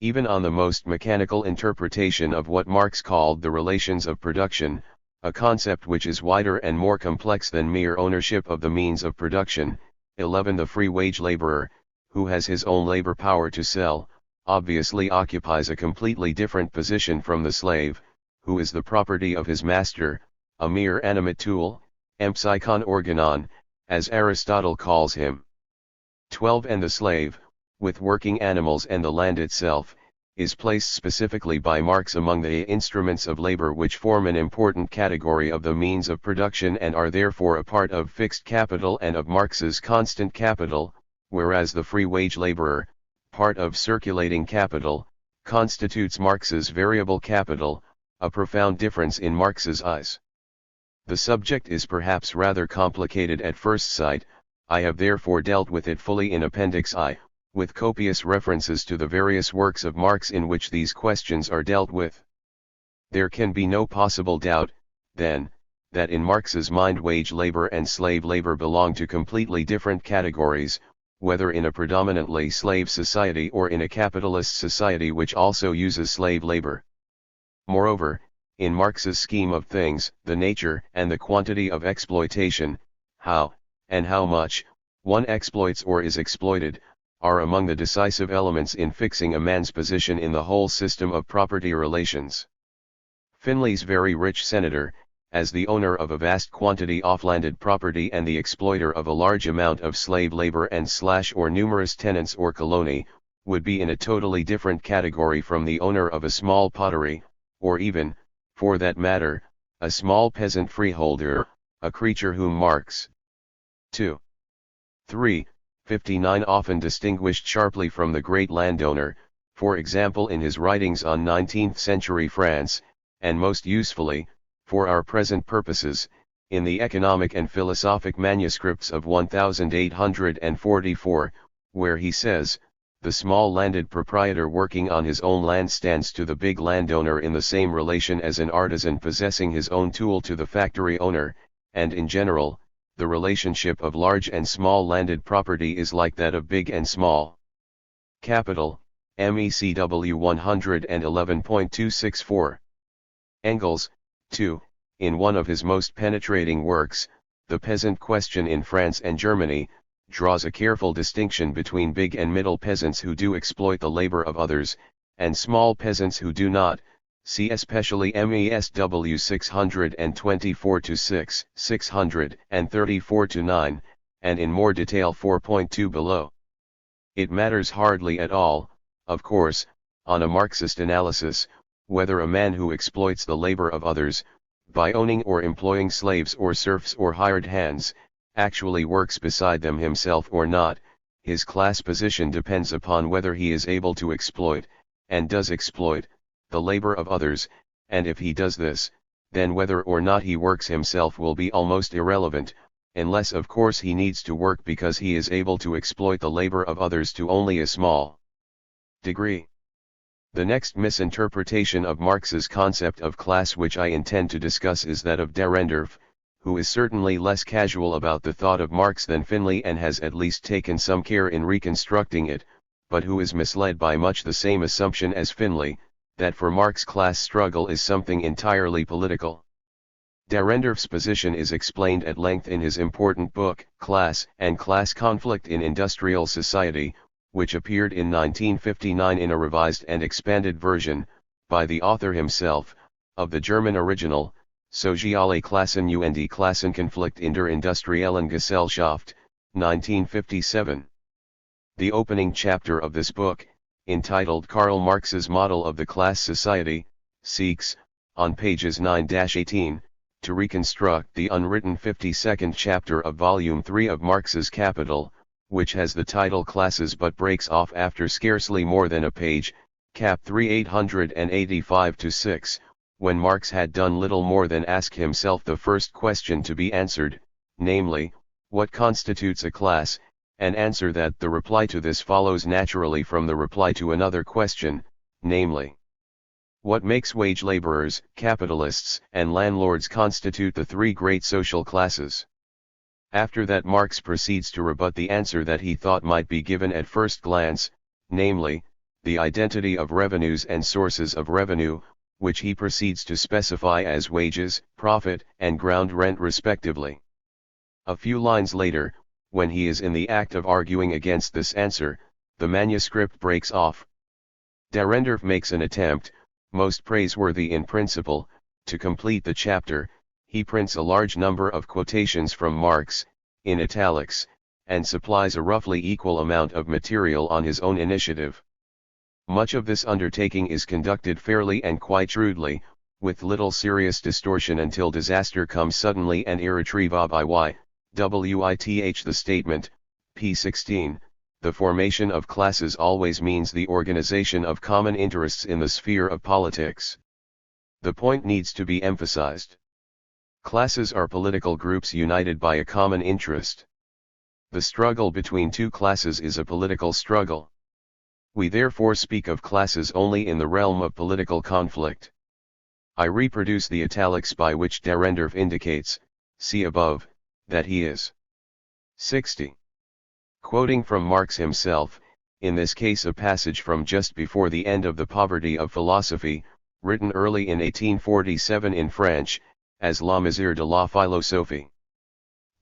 Even on the most mechanical interpretation of what Marx called the relations of production, a concept which is wider and more complex than mere ownership of the means of production, 11. The free wage laborer, who has his own labor power to sell, obviously occupies a completely different position from the slave, who is the property of his master, a mere animate tool, empsychon organon, as Aristotle calls him. 12. And the slave, with working animals and the land itself, is placed specifically by Marx among the instruments of labor which form an important category of the means of production and are therefore a part of fixed capital and of Marx's constant capital, whereas the free wage laborer, part of circulating capital, constitutes Marx's variable capital, a profound difference in Marx's eyes. The subject is perhaps rather complicated at first sight. I have therefore dealt with it fully in Appendix I, with copious references to the various works of Marx in which these questions are dealt with. There can be no possible doubt, then, that in Marx's mind wage labor and slave labor belong to completely different categories, whether in a predominantly slave society or in a capitalist society which also uses slave labor. Moreover, in Marx's scheme of things, the nature and the quantity of exploitation, how, and how much, one exploits or is exploited, are among the decisive elements in fixing a man's position in the whole system of property relations. Finley's very rich senator, as the owner of a vast quantity of landed property and the exploiter of a large amount of slave labor and or numerous tenants or colony, would be in a totally different category from the owner of a small pottery, or even, for that matter, a small peasant freeholder, a creature whom Marx 2. 3. 59 often distinguished sharply from the great landowner, for example in his writings on 19th-century France, and most usefully, for our present purposes, in the economic and philosophic manuscripts of 1844, where he says, the small landed proprietor working on his own land stands to the big landowner in the same relation as an artisan possessing his own tool to the factory owner, and in general, the relationship of large and small landed property is like that of big and small. Capital, MECW 111.264. Engels, 2, in one of his most penetrating works, The Peasant Question in France and Germany, draws a careful distinction between big and middle peasants who do exploit the labor of others, and small peasants who do not. See especially MESW 624-6, 634-9, and in more detail 4.2 below. It matters hardly at all, of course, on a Marxist analysis, whether a man who exploits the labor of others, by owning or employing slaves or serfs or hired hands, actually works beside them himself or not. His class position depends upon whether he is able to exploit, and does exploit, the labor of others, and if he does this, then whether or not he works himself will be almost irrelevant, unless of course he needs to work because he is able to exploit the labor of others to only a small degree. The next misinterpretation of Marx's concept of class which I intend to discuss is that of Dahrendorf, who is certainly less casual about the thought of Marx than Finley and has at least taken some care in reconstructing it, but who is misled by much the same assumption as Finley, that for Marx class struggle is something entirely political. Dahrendorf's position is explained at length in his important book, Class and Class Conflict in Industrial Society, which appeared in 1959 in a revised and expanded version, by the author himself, of the German original, Soziale Klassen und Klassenkonflikt in der industriellen Gesellschaft, 1957. The opening chapter of this book, entitled Karl Marx's Model of the Class Society, seeks, on pages 9-18, to reconstruct the unwritten 52nd chapter of Volume 3 of Marx's Capital, which has the title Classes but breaks off after scarcely more than a page, cap 3 885-6, when Marx had done little more than ask himself the first question to be answered, namely, what constitutes a class, an answer that the reply to this follows naturally from the reply to another question, namely, what makes wage laborers, capitalists, and landlords constitute the three great social classes? After that Marx proceeds to rebut the answer that he thought might be given at first glance, namely, the identity of revenues and sources of revenue, which he proceeds to specify as wages, profit, and ground rent respectively. A few lines later, when he is in the act of arguing against this answer, the manuscript breaks off. Dahrendorf makes an attempt, most praiseworthy in principle, to complete the chapter. He prints a large number of quotations from Marx, in italics, and supplies a roughly equal amount of material on his own initiative. Much of this undertaking is conducted fairly and quite shrewdly, with little serious distortion until disaster comes suddenly and irretrievably. The statement, p. 16, the formation of classes always means the organization of common interests in the sphere of politics. The point needs to be emphasized. Classes are political groups united by a common interest. The struggle between two classes is a political struggle. We therefore speak of classes only in the realm of political conflict. I reproduce the italics by which Dahrendorf indicates, see above, that he is 60. Quoting from Marx himself, in this case a passage from just before the end of The Poverty of Philosophy, written early in 1847 in French, as La Misère de la Philosophie.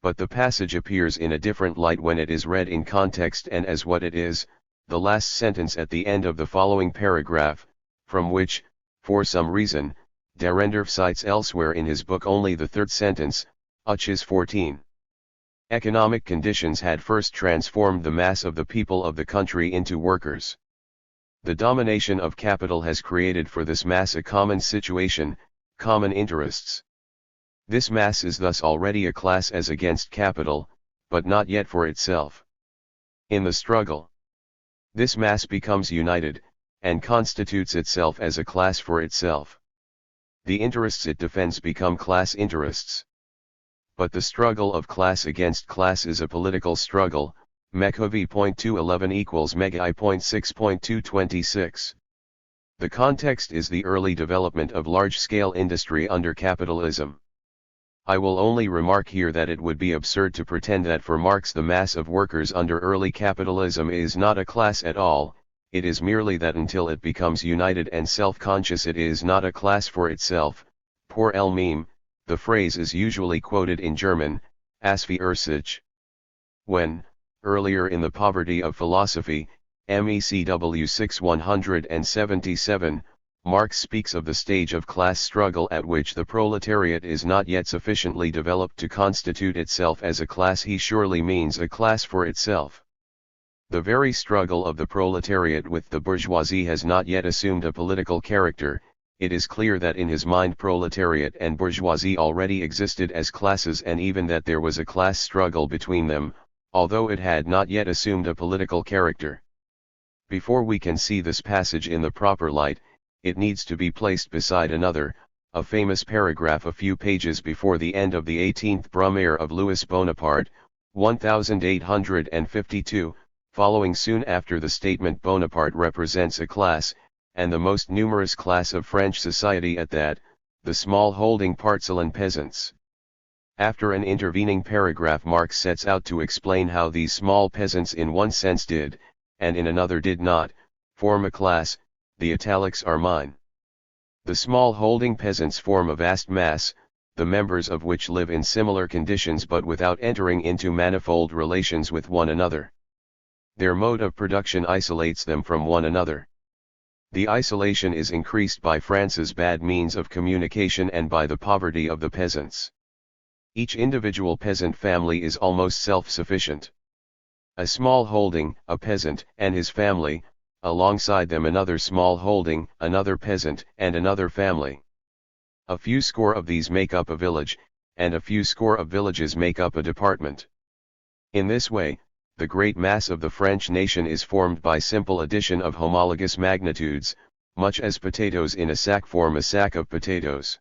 But the passage appears in a different light when it is read in context and as what it is, the last sentence at the end of the following paragraph, from which, for some reason, Dahrendorf cites elsewhere in his book only the third sentence, Uchis 14. Economic conditions had first transformed the mass of the people of the country into workers. The domination of capital has created for this mass a common situation, common interests. This mass is thus already a class as against capital, but not yet for itself. In the struggle, this mass becomes united, and constitutes itself as a class for itself. The interests it defends become class interests. But the struggle of class against class is a political struggle, Mekovi.211 equals Megi.6.226. The context is the early development of large-scale industry under capitalism. I will only remark here that it would be absurd to pretend that for Marx the mass of workers under early capitalism is not a class at all. It is merely that until it becomes united and self-conscious it is not a class for itself. Pour elle-même, the phrase is usually quoted in German, as für sich. When, earlier in The Poverty of Philosophy, MECW 6177, Marx speaks of the stage of class struggle at which the proletariat is not yet sufficiently developed to constitute itself as a class, he surely means a class for itself. The very struggle of the proletariat with the bourgeoisie has not yet assumed a political character. It is clear that in his mind proletariat and bourgeoisie already existed as classes and even that there was a class struggle between them, although it had not yet assumed a political character. Before we can see this passage in the proper light, it needs to be placed beside another, a famous paragraph a few pages before the end of the 18th Brumaire of Louis Bonaparte, 1852, following soon after the statement Bonaparte represents a class, and the most numerous class of French society at that, the small holding parcelan peasants. After an intervening paragraph Marx sets out to explain how these small peasants in one sense did, and in another did not, form a class. The italics are mine. The small holding peasants form a vast mass, the members of which live in similar conditions but without entering into manifold relations with one another. Their mode of production isolates them from one another. The isolation is increased by France's bad means of communication and by the poverty of the peasants. Each individual peasant family is almost self-sufficient. A small holding, a peasant, and his family, alongside them another small holding, another peasant, and another family. A few score of these make up a village, and a few score of villages make up a department. In this way, the great mass of the French nation is formed by simple addition of homologous magnitudes, much as potatoes in a sack form a sack of potatoes.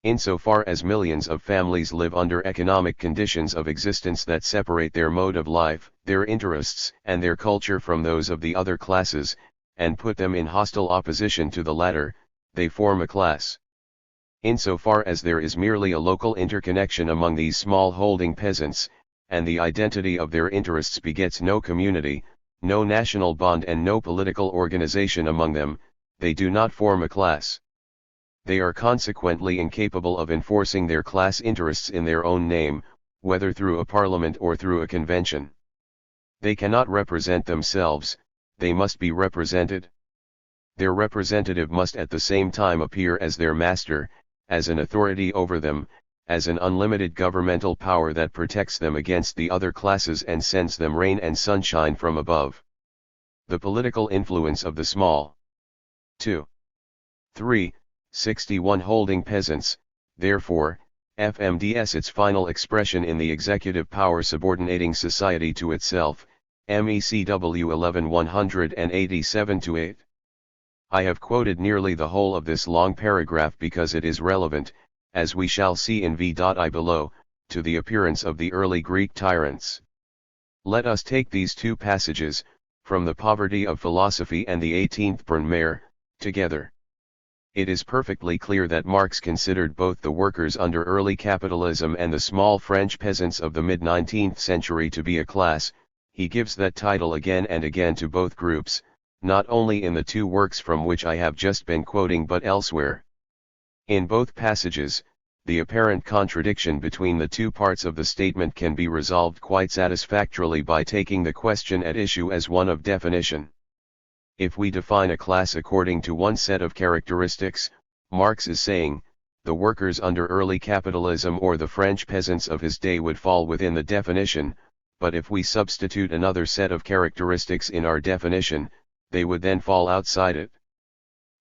Insofar as millions of families live under economic conditions of existence that separate their mode of life, their interests, and their culture from those of the other classes, and put them in hostile opposition to the latter, they form a class. Insofar as there is merely a local interconnection among these small holding peasants, and the identity of their interests begets no community, no national bond and no political organization among them, they do not form a class. They are consequently incapable of enforcing their class interests in their own name, whether through a parliament or through a convention. They cannot represent themselves, they must be represented. Their representative must at the same time appear as their master, as an authority over them, as an unlimited governmental power that protects them against the other classes and sends them rain and sunshine from above. The political influence of the small 2. 3. 61 holding peasants, therefore, FMDS its final expression in the executive power subordinating society to itself, MECW 11-187-8. I have quoted nearly the whole of this long paragraph because it is relevant, as we shall see in v.I below, to the appearance of the early Greek tyrants. Let us take these two passages, from the Poverty of Philosophy and the 18th Brumaire, together. It is perfectly clear that Marx considered both the workers under early capitalism and the small French peasants of the mid-19th century to be a class. He gives that title again and again to both groups, not only in the two works from which I have just been quoting but elsewhere. In both passages, the apparent contradiction between the two parts of the statement can be resolved quite satisfactorily by taking the question at issue as one of definition. If we define a class according to one set of characteristics, Marx is saying, the workers under early capitalism or the French peasants of his day would fall within the definition, but if we substitute another set of characteristics in our definition, they would then fall outside it.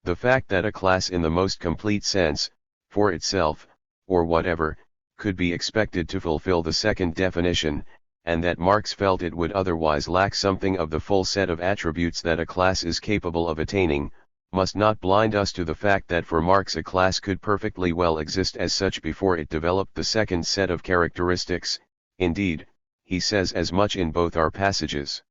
The fact that a class in the most complete sense, for itself, or whatever, could be expected to fulfill the second definition, and that Marx felt it would otherwise lack something of the full set of attributes that a class is capable of attaining, must not blind us to the fact that for Marx a class could perfectly well exist as such before it developed the second set of characteristics. Indeed, he says as much in both our passages.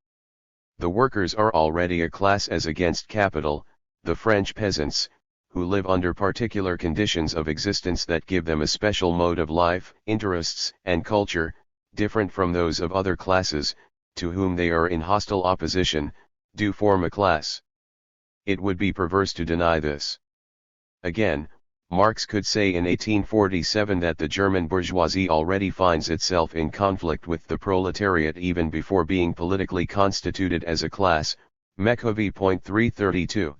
The workers are already a class as against capital, the French peasants, who live under particular conditions of existence that give them a special mode of life, interests, and culture, different from those of other classes, to whom they are in hostile opposition, do form a class. It would be perverse to deny this. Again, Marx could say in 1847 that the German bourgeoisie already finds itself in conflict with the proletariat even before being politically constituted as a class, Mechovy.332.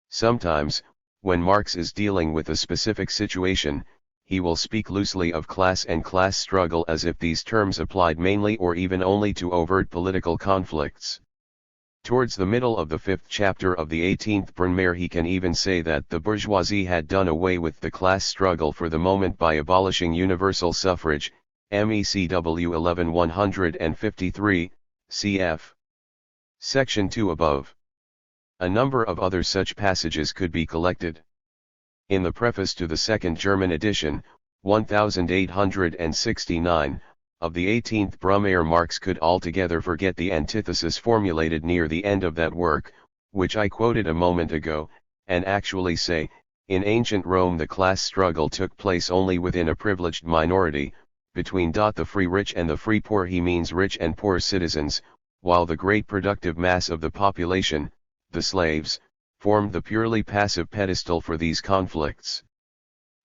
Sometimes, when Marx is dealing with a specific situation, he will speak loosely of class and class struggle as if these terms applied mainly or even only to overt political conflicts. Towards the middle of the 5th chapter of the 18th Brumaire he can even say that the bourgeoisie had done away with the class struggle for the moment by abolishing universal suffrage, MECW 11-153, cf. Section 2 above. A number of other such passages could be collected. In the preface to the second German edition, 1869, of the 18th Brumaire Marx could altogether forget the antithesis formulated near the end of that work, which I quoted a moment ago, and actually say, in ancient Rome the class struggle took place only within a privileged minority, between the free rich and the free poor. He means rich and poor citizens, while the great productive mass of the population, the slaves, formed the purely passive pedestal for these conflicts.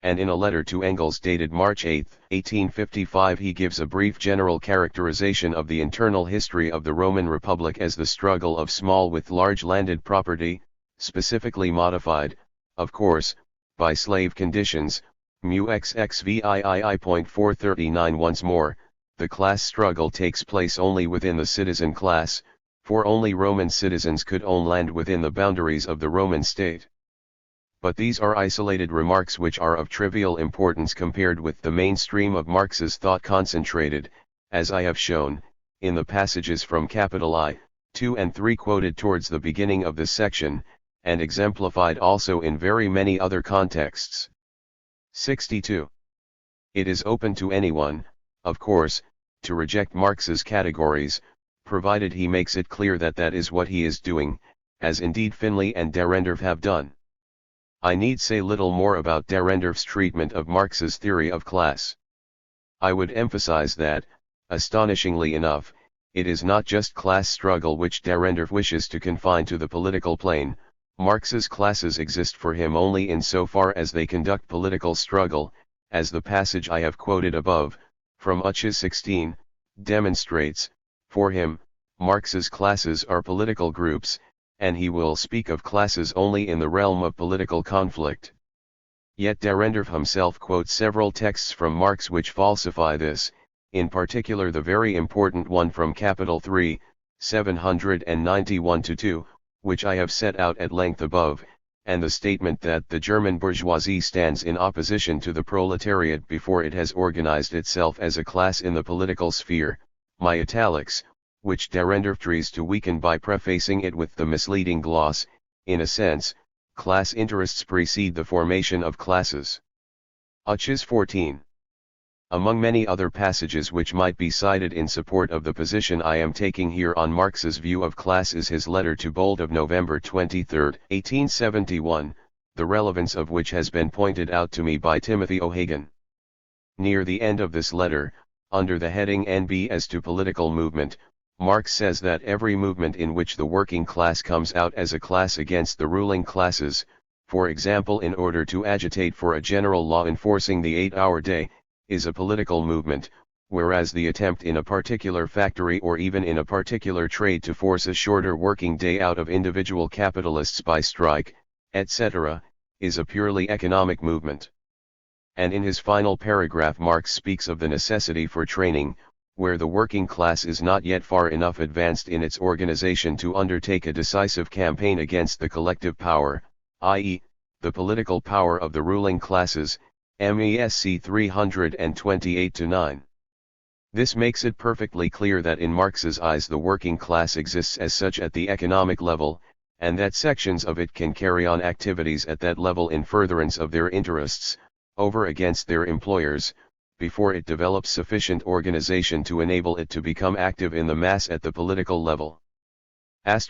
And in a letter to Engels dated March 8, 1855 he gives a brief general characterization of the internal history of the Roman Republic as the struggle of small with large landed property, specifically modified, of course, by slave conditions, xxvii.439. Once more, the class struggle takes place only within the citizen class, for only Roman citizens could own land within the boundaries of the Roman state. But these are isolated remarks which are of trivial importance compared with the mainstream of Marx's thought concentrated, as I have shown, in the passages from I, 2 and 3 quoted towards the beginning of this section, and exemplified also in very many other contexts. 62. It is open to anyone, of course, to reject Marx's categories, provided he makes it clear that that is what he is doing, as indeed Finlay and Dahrendorf have done. I need say little more about Dahrendorf's treatment of Marx's theory of class. I would emphasize that, astonishingly enough, it is not just class struggle which Dahrendorf wishes to confine to the political plane. Marx's classes exist for him only insofar as they conduct political struggle, as the passage I have quoted above, from Uches 16, demonstrates. For him, Marx's classes are political groups, and he will speak of classes only in the realm of political conflict. Yet Dahrendorf himself quotes several texts from Marx which falsify this, in particular the very important one from Capital 3, 791-2, which I have set out at length above, and the statement that the German bourgeoisie stands in opposition to the proletariat before it has organized itself as a class in the political sphere, my italics, which Dahrendorf tries to weaken by prefacing it with the misleading gloss, in a sense, class interests precede the formation of classes. Uches 14. Among many other passages which might be cited in support of the position I am taking here on Marx's view of class is his letter to Bold of November 23, 1871, the relevance of which has been pointed out to me by Timothy O'Hagan. Near the end of this letter, under the heading NB as to political movement, Marx says that every movement in which the working class comes out as a class against the ruling classes, for example in order to agitate for a general law enforcing the 8-hour day, is a political movement, whereas the attempt in a particular factory or even in a particular trade to force a shorter working day out of individual capitalists by strike, etc., is a purely economic movement. And in his final paragraph Marx speaks of the necessity for training, where the working class is not yet far enough advanced in its organization to undertake a decisive campaign against the collective power, i.e., the political power of the ruling classes, MESC 328-9. This makes it perfectly clear that in Marx's eyes the working class exists as such at the economic level, and that sections of it can carry on activities at that level in furtherance of their interests, over against their employers, before it develops sufficient organization to enable it to become active in the mass at the political level. On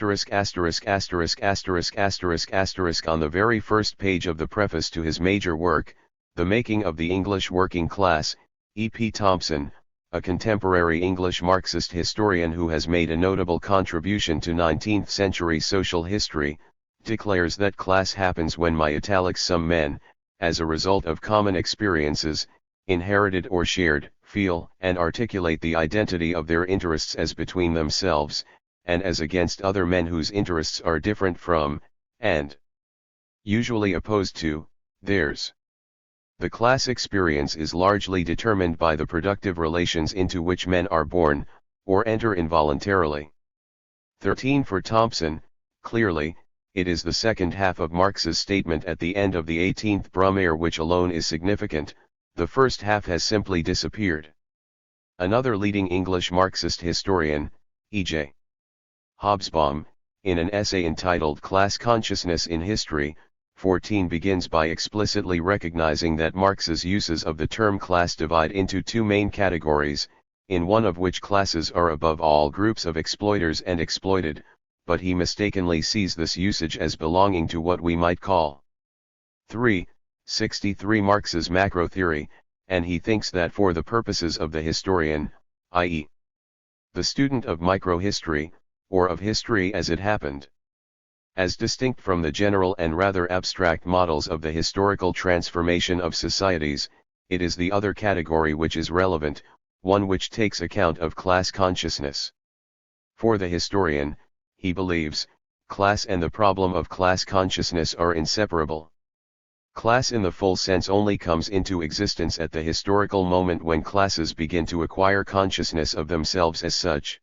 the very first page of the preface to his major work, The Making of the English Working Class, E.P. Thompson, a contemporary English Marxist historian who has made a notable contribution to 19th-century social history, declares that class happens when some men, as a result of common experiences, inherited or shared, feel and articulate the identity of their interests as between themselves, and as against other men whose interests are different from, and usually opposed to, theirs. The class experience is largely determined by the productive relations into which men are born, or enter involuntarily. 13 For Thompson, clearly, it is the second half of Marx's statement at the end of the 18th Brumaire which alone is significant, the first half has simply disappeared. Another leading English Marxist historian, E.J. Hobsbawm, in an essay entitled Class Consciousness in History, 14 begins by explicitly recognizing that Marx's uses of the term class divide into two main categories, in one of which classes are above all groups of exploiters and exploited, but he mistakenly sees this usage as belonging to what we might call 63 Marx's macro theory, and he thinks that for the purposes of the historian, i.e., the student of microhistory, or of history as it happened, as distinct from the general and rather abstract models of the historical transformation of societies, it is the other category which is relevant, one which takes account of class consciousness. For the historian, he believes, class and the problem of class consciousness are inseparable. Class in the full sense only comes into existence at the historical moment when classes begin to acquire consciousness of themselves as such.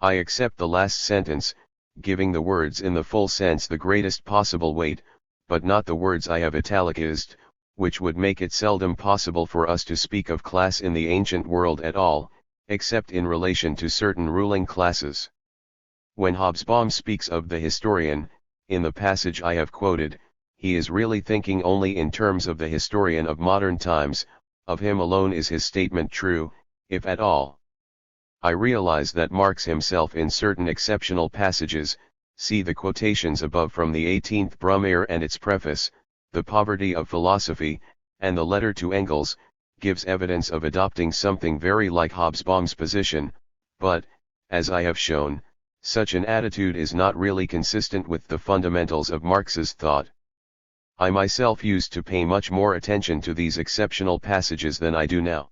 I accept the last sentence, giving the words in the full sense the greatest possible weight, but not the words I have italicized, which would make it seldom possible for us to speak of class in the ancient world at all, except in relation to certain ruling classes. When Hobsbawm speaks of the historian, in the passage I have quoted, he is really thinking only in terms of the historian of modern times, of him alone is his statement true, if at all. I realize that Marx himself in certain exceptional passages, see the quotations above from the 18th Brumaire and its preface, The Poverty of Philosophy, and the letter to Engels, gives evidence of adopting something very like Hobsbawm's position, but, as I have shown, such an attitude is not really consistent with the fundamentals of Marx's thought. I myself used to pay much more attention to these exceptional passages than I do now.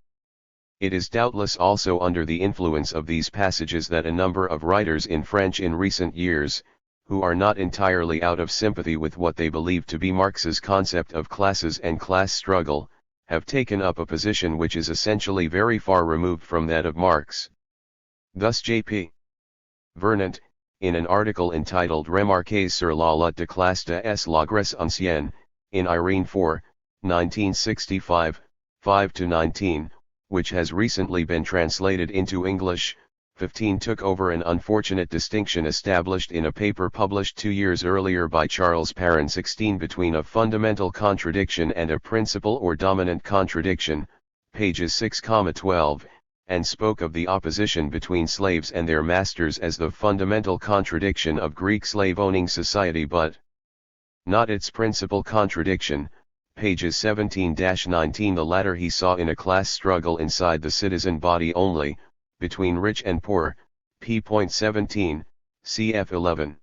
It is doubtless also under the influence of these passages that a number of writers in French in recent years, who are not entirely out of sympathy with what they believe to be Marx's concept of classes and class struggle, have taken up a position which is essentially very far removed from that of Marx. Thus J.P. Vernant, in an article entitled Remarques sur la lutte de classe des la Grèce ancienne, in Irene 4, 1965, 5-19, which has recently been translated into English, 15 took over an unfortunate distinction established in a paper published 2 years earlier by Charles Perrin 16 between a fundamental contradiction and a principal or dominant contradiction, pages 6-12, and spoke of the opposition between slaves and their masters as the fundamental contradiction of Greek slave-owning society but not its principal contradiction, pages 17-19. The latter he saw in a class struggle inside the citizen body only, between rich and poor, p.17, cf 11.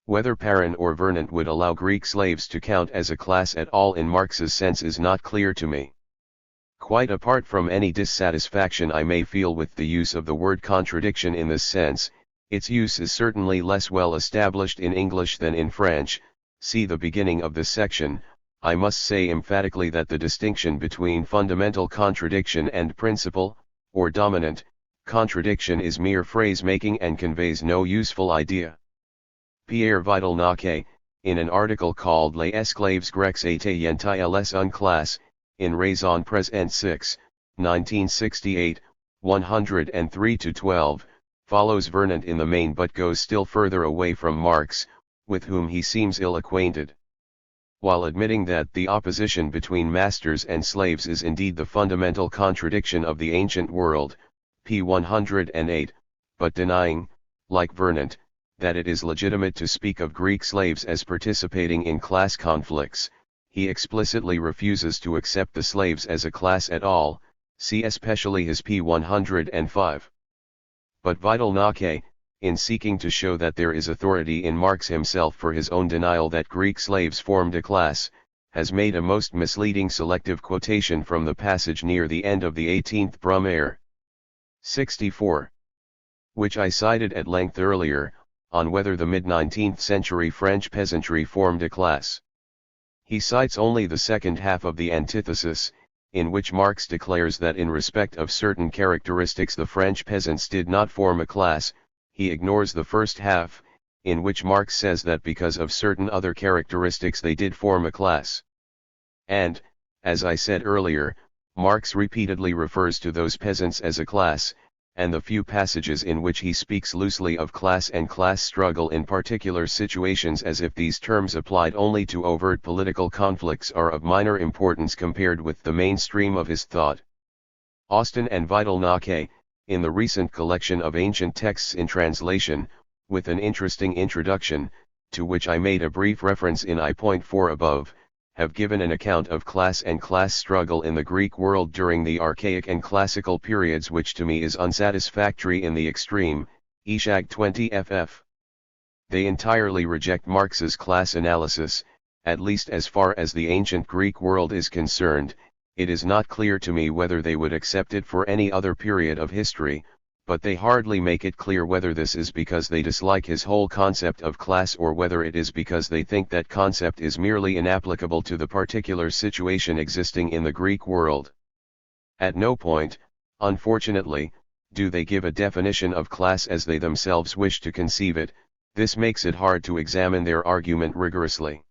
Whether Perrin or Vernant would allow Greek slaves to count as a class at all in Marx's sense is not clear to me. Quite apart from any dissatisfaction I may feel with the use of the word contradiction in this sense, its use is certainly less well established in English than in French. See the beginning of this section. I must say emphatically that the distinction between fundamental contradiction and principal, or dominant, contradiction is mere phrase-making and conveys no useful idea. Pierre Vidal-Naquet, in an article called Les esclaves grecs étaient-ils une classe, in Raison Présente 6, 1968, 103-12, follows Vernant in the main but goes still further away from Marx, with whom he seems ill-acquainted. While admitting that the opposition between masters and slaves is indeed the fundamental contradiction of the ancient world, p. 108, but denying, like Vernant, that it is legitimate to speak of Greek slaves as participating in class conflicts, he explicitly refuses to accept the slaves as a class at all, see especially his p. 105. But Vidal-Naquet, in seeking to show that there is authority in Marx himself for his own denial that Greek slaves formed a class, has made a most misleading selective quotation from the passage near the end of the 18th Brumaire 64, which I cited at length earlier, on whether the mid-19th century French peasantry formed a class. He cites only the second half of the antithesis, in which Marx declares that in respect of certain characteristics the French peasants did not form a class. He ignores the first half, in which Marx says that because of certain other characteristics they did form a class. And, as I said earlier, Marx repeatedly refers to those peasants as a class, and the few passages in which he speaks loosely of class and class struggle in particular situations as if these terms applied only to overt political conflicts are of minor importance compared with the mainstream of his thought. Austin and Vidal-Naquet, in the recent collection of ancient texts in translation, with an interesting introduction, to which I made a brief reference in I.4 above, have given an account of class and class struggle in the Greek world during the archaic and classical periods which to me is unsatisfactory in the extreme, Ishag 20 ff. They entirely reject Marx's class analysis, at least as far as the ancient Greek world is concerned. It is not clear to me whether they would accept it for any other period of history, but they hardly make it clear whether this is because they dislike his whole concept of class or whether it is because they think that concept is merely inapplicable to the particular situation existing in the Greek world. At no point, unfortunately, do they give a definition of class as they themselves wish to conceive it. This makes it hard to examine their argument rigorously.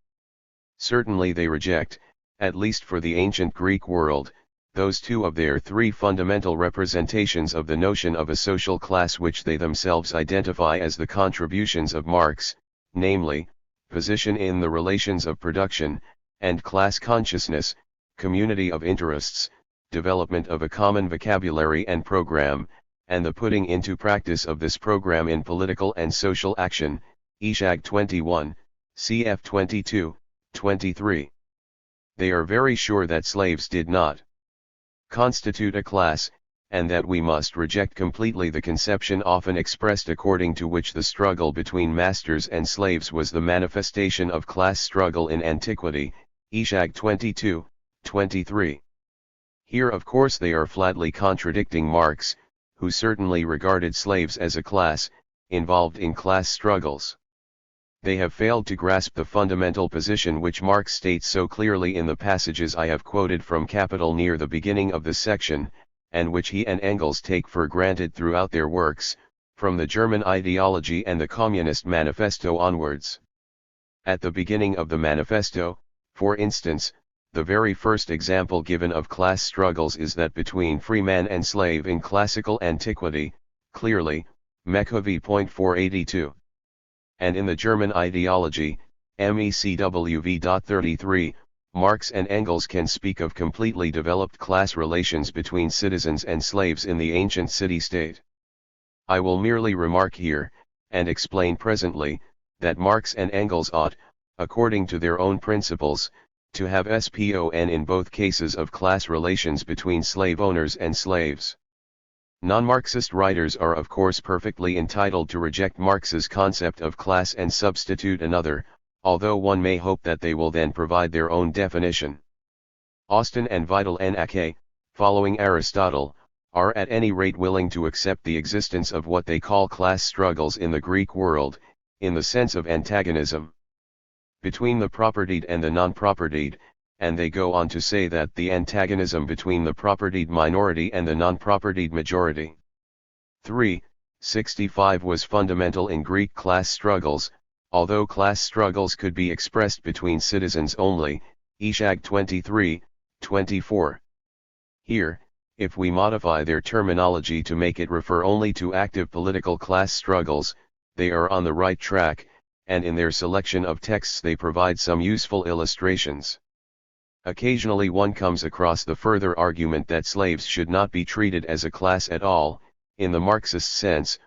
Certainly they reject, at least for the ancient Greek world, those two of their three fundamental representations of the notion of a social class which they themselves identify as the contributions of Marx, namely, position in the relations of production, and class consciousness, community of interests, development of a common vocabulary and program, and the putting into practice of this program in political and social action, Ishag 21, cf 22, 23. They are very sure that slaves did not constitute a class, and that we must reject completely the conception often expressed according to which the struggle between masters and slaves was the manifestation of class struggle in antiquity, Ishag 22:23. Here of course they are flatly contradicting Marx, who certainly regarded slaves as a class, involved in class struggles. They have failed to grasp the fundamental position which Marx states so clearly in the passages I have quoted from Capital near the beginning of the section, and which he and Engels take for granted throughout their works, from the German ideology and the Communist Manifesto onwards. At the beginning of the manifesto, for instance, the very first example given of class struggles is that between free man and slave in classical antiquity, clearly, MECV.482. And in the German ideology, MECWV.33, Marx and Engels can speak of completely developed class relations between citizens and slaves in the ancient city-state. I will merely remark here, and explain presently, that Marx and Engels ought, according to their own principles, to have SPON in both cases of class relations between slave owners and slaves. Non-Marxist writers are of course perfectly entitled to reject Marx's concept of class and substitute another, although one may hope that they will then provide their own definition. Austin and Vidal N.A.K., following Aristotle, are at any rate willing to accept the existence of what they call class struggles in the Greek world, in the sense of antagonism between the propertied and the non-propertied, and they go on to say that the antagonism between the propertied minority and the non-propertied majority. 365 was fundamental in Greek class struggles, although class struggles could be expressed between citizens only, Ishag 23:24. Here, if we modify their terminology to make it refer only to active political class struggles, they are on the right track, and in their selection of texts they provide some useful illustrations. Occasionally one comes across the further argument that slaves should not be treated as a class at all, in the Marxist sense,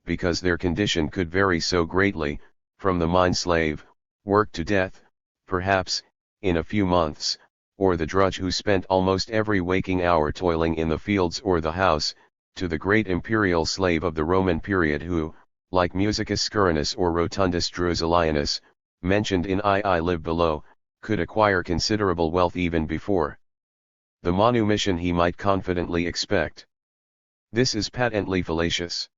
because their condition could vary so greatly, from the mine slave, worked to death, perhaps, in a few months, or the drudge who spent almost every waking hour toiling in the fields or the house, to the great imperial slave of the Roman period who, like Musicus Scurinus or Rotundus Drusilianus, mentioned in I Live Below, could acquire considerable wealth even before the manumission he might confidently expect. This is patently fallacious.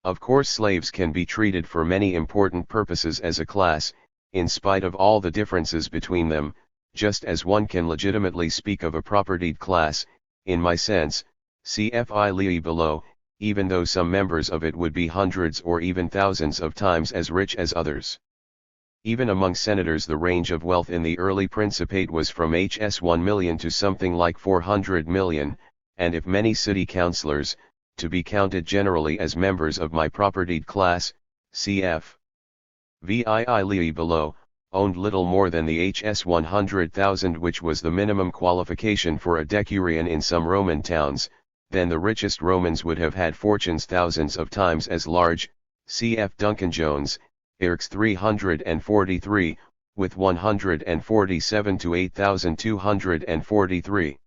Of course slaves can be treated for many important purposes as a class, in spite of all the differences between them, just as one can legitimately speak of a propertied class, in my sense, cf. Lea below, even though some members of it would be hundreds or even thousands of times as rich as others. Even among senators the range of wealth in the early Principate was from Hs 1 million to something like 400 million, and if many city councillors, to be counted generally as members of my propertied class, cf. VII Lea below, owned little more than the Hs 100,000 which was the minimum qualification for a decurion in some Roman towns, then the richest Romans would have had fortunes thousands of times as large, cf. Duncan Jones, Irx 343, with 147 to 8,243.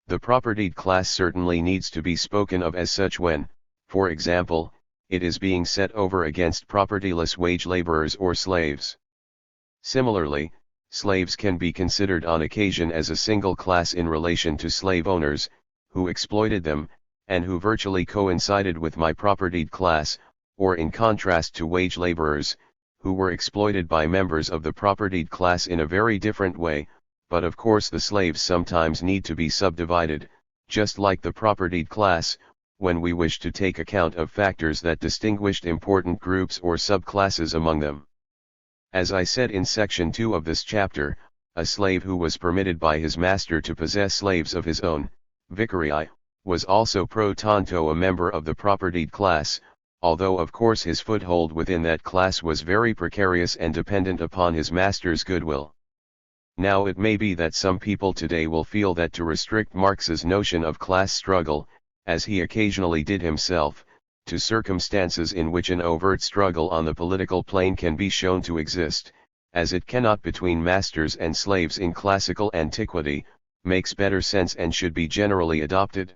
The propertied class certainly needs to be spoken of as such when, for example, it is being set over against propertyless wage laborers or slaves. Similarly, slaves can be considered on occasion as a single class in relation to slave owners, who exploited them, and who virtually coincided with my propertied class, or in contrast to wage laborers, who were exploited by members of the propertied class in a very different way, but of course the slaves sometimes need to be subdivided, just like the propertied class, when we wish to take account of factors that distinguished important groups or subclasses among them. As I said in section 2 of this chapter, a slave who was permitted by his master to possess slaves of his own, vicarii, was also pro tanto a member of the propertied class, although of course his foothold within that class was very precarious and dependent upon his master's goodwill. Now it may be that some people today will feel that to restrict Marx's notion of class struggle, as he occasionally did himself, to circumstances in which an overt struggle on the political plane can be shown to exist, as it cannot between masters and slaves in classical antiquity, makes better sense and should be generally adopted.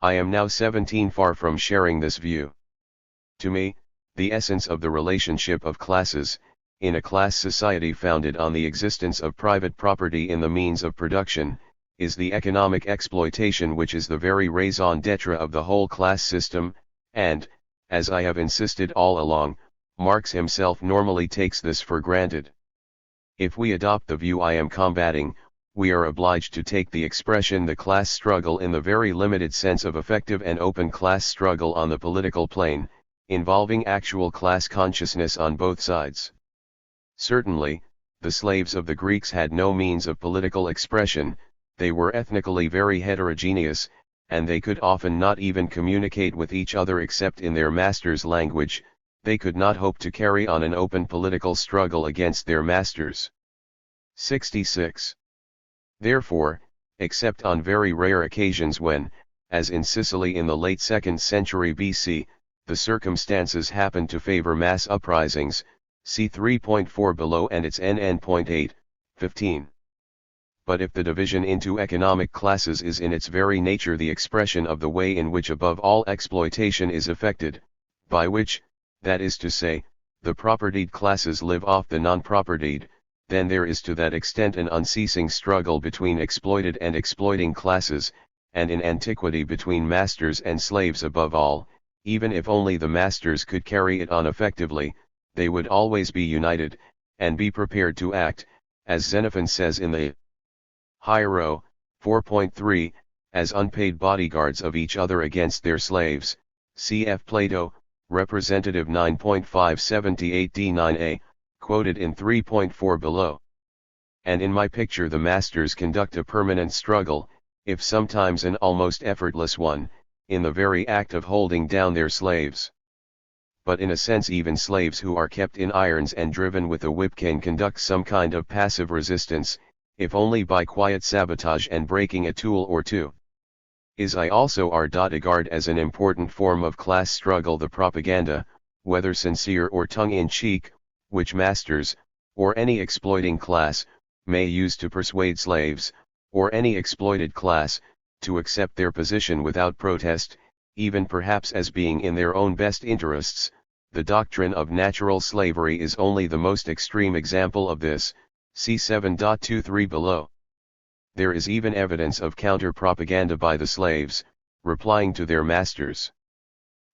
I am now 17, far from sharing this view. To me, the essence of the relationship of classes, in a class society founded on the existence of private property in the means of production, is the economic exploitation which is the very raison d'etre of the whole class system, and, as I have insisted all along, Marx himself normally takes this for granted. If we adopt the view I am combating, we are obliged to take the expression the class struggle in the very limited sense of effective and open class struggle on the political plane, involving actual class consciousness on both sides. Certainly, the slaves of the Greeks had no means of political expression, they were ethnically very heterogeneous, and they could often not even communicate with each other except in their master's language. They could not hope to carry on an open political struggle against their masters. 66. Therefore, except on very rare occasions when, as in Sicily in the late 2nd century BC, the circumstances happened to favor mass uprisings, see 3.4 below and its NN.8, 15. But if the division into economic classes is in its very nature the expression of the way in which above all exploitation is effected, by which, that is to say, the propertied classes live off the non-propertied, then there is to that extent an unceasing struggle between exploited and exploiting classes, and in antiquity between masters and slaves above all. Even if only the masters could carry it on effectively, they would always be united, and be prepared to act, as Xenophon says in the Hiero, 4.3, as unpaid bodyguards of each other against their slaves, cf. Plato, Representative 9.578d9a, quoted in 3.4 below. And in my picture the masters conduct a permanent struggle, if sometimes an almost effortless one, in the very act of holding down their slaves. But in a sense even slaves who are kept in irons and driven with a whip can conduct some kind of passive resistance, if only by quiet sabotage and breaking a tool or two. I also regard as an important form of class struggle the propaganda, whether sincere or tongue-in-cheek, which masters, or any exploiting class, may use to persuade slaves, or any exploited class, to accept their position without protest, even perhaps as being in their own best interests. The doctrine of natural slavery is only the most extreme example of this, see 7.23 below. There is even evidence of counter-propaganda by the slaves, replying to their masters.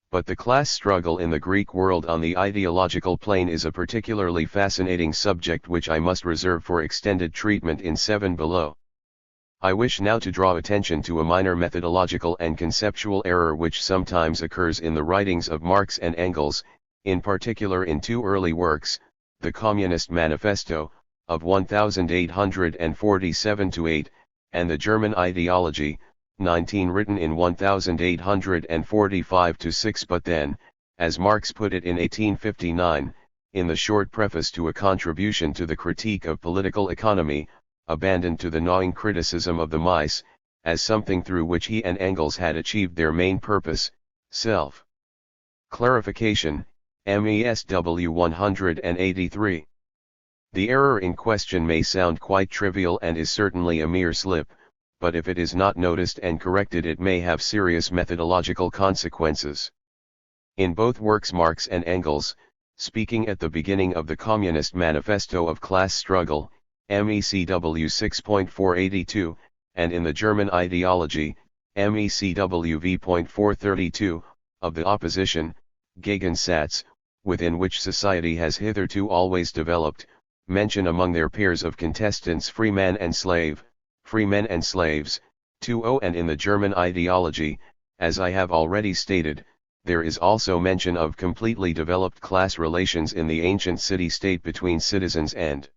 But the class struggle in the Greek world on the ideological plane is a particularly fascinating subject which I must reserve for extended treatment in 7 below. I wish now to draw attention to a minor methodological and conceptual error which sometimes occurs in the writings of Marx and Engels, in particular in two early works, the Communist Manifesto, of 1847-8, and the German Ideology, 19, written in 1845-6. But then, as Marx put it in 1859, in the short preface to a contribution to the Critique of Political Economy, abandoned to the gnawing criticism of the mice, as something through which he and Engels had achieved their main purpose, self-clarification, MESW 183. The error in question may sound quite trivial and is certainly a mere slip, but if it is not noticed and corrected it may have serious methodological consequences. In both works Marx and Engels, speaking at the beginning of the Communist Manifesto of Class Struggle, MECW 6.482, and in the German Ideology, MECW v.432, of the opposition, Gegensatz, within which society has hitherto always developed, mention among their pairs of contestants free men and slaves, 2.0, and in the German Ideology, as I have already stated, there is also mention of completely developed class relations in the ancient city-state between citizens and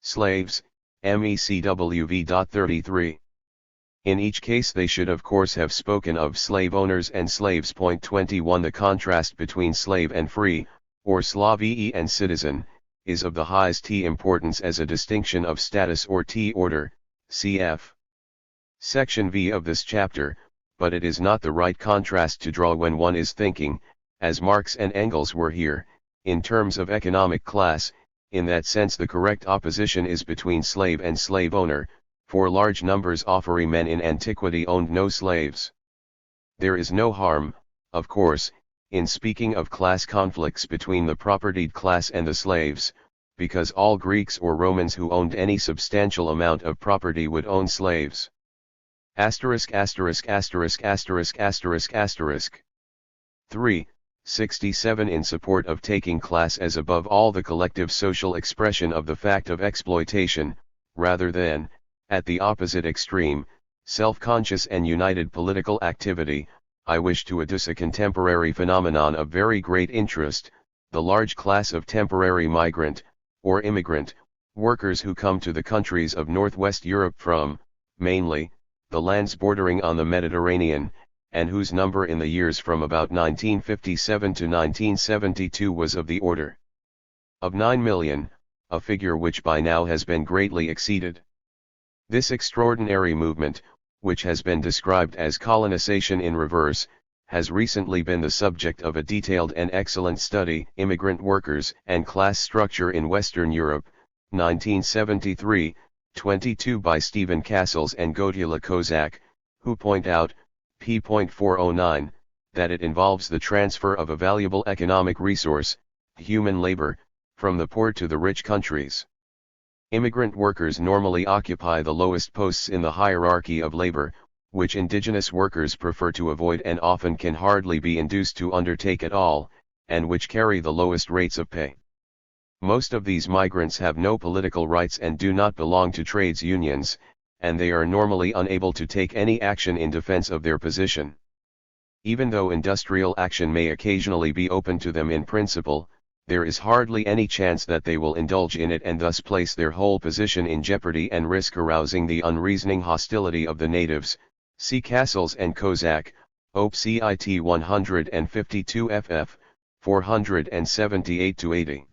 slaves, MECW v.33. In each case they should of course have spoken of slave owners and slaves. 21 The contrast between slave and free, or slavii and citizen, is of the highest importance as a distinction of status or order, cf. Section V of this chapter, but it is not the right contrast to draw when one is thinking, as Marx and Engels were here, in terms of economic class. In that sense the correct opposition is between slave and slave owner, for large numbers of free men in antiquity owned no slaves. There is no harm, of course, in speaking of class conflicts between the propertied class and the slaves, because all Greeks or Romans who owned any substantial amount of property would own slaves. Asterisk asterisk asterisk asterisk asterisk asterisk. 3. 67 In support of taking class as above all the collective social expression of the fact of exploitation, rather than, at the opposite extreme, self-conscious and united political activity, I wish to adduce a contemporary phenomenon of very great interest, the large class of temporary migrant, or immigrant, workers who come to the countries of Northwest Europe from, mainly, the lands bordering on the Mediterranean, and whose number in the years from about 1957 to 1972 was of the order of 9 million, a figure which by now has been greatly exceeded. This extraordinary movement, which has been described as colonization in reverse, has recently been the subject of a detailed and excellent study, Immigrant Workers and Class Structure in Western Europe, 1973, 22 by Stephen Cassels and Gotula Kozak, who point out, p.409, that it involves the transfer of a valuable economic resource, human labor, from the poor to the rich countries. Immigrant workers normally occupy the lowest posts in the hierarchy of labor, which indigenous workers prefer to avoid and often can hardly be induced to undertake at all, and which carry the lowest rates of pay. Most of these migrants have no political rights and do not belong to trades unions, and they are normally unable to take any action in defense of their position. Even though industrial action may occasionally be open to them in principle, there is hardly any chance that they will indulge in it and thus place their whole position in jeopardy and risk arousing the unreasoning hostility of the natives. See Cassels and Kozak, Op. Cit 152 ff. 478-80.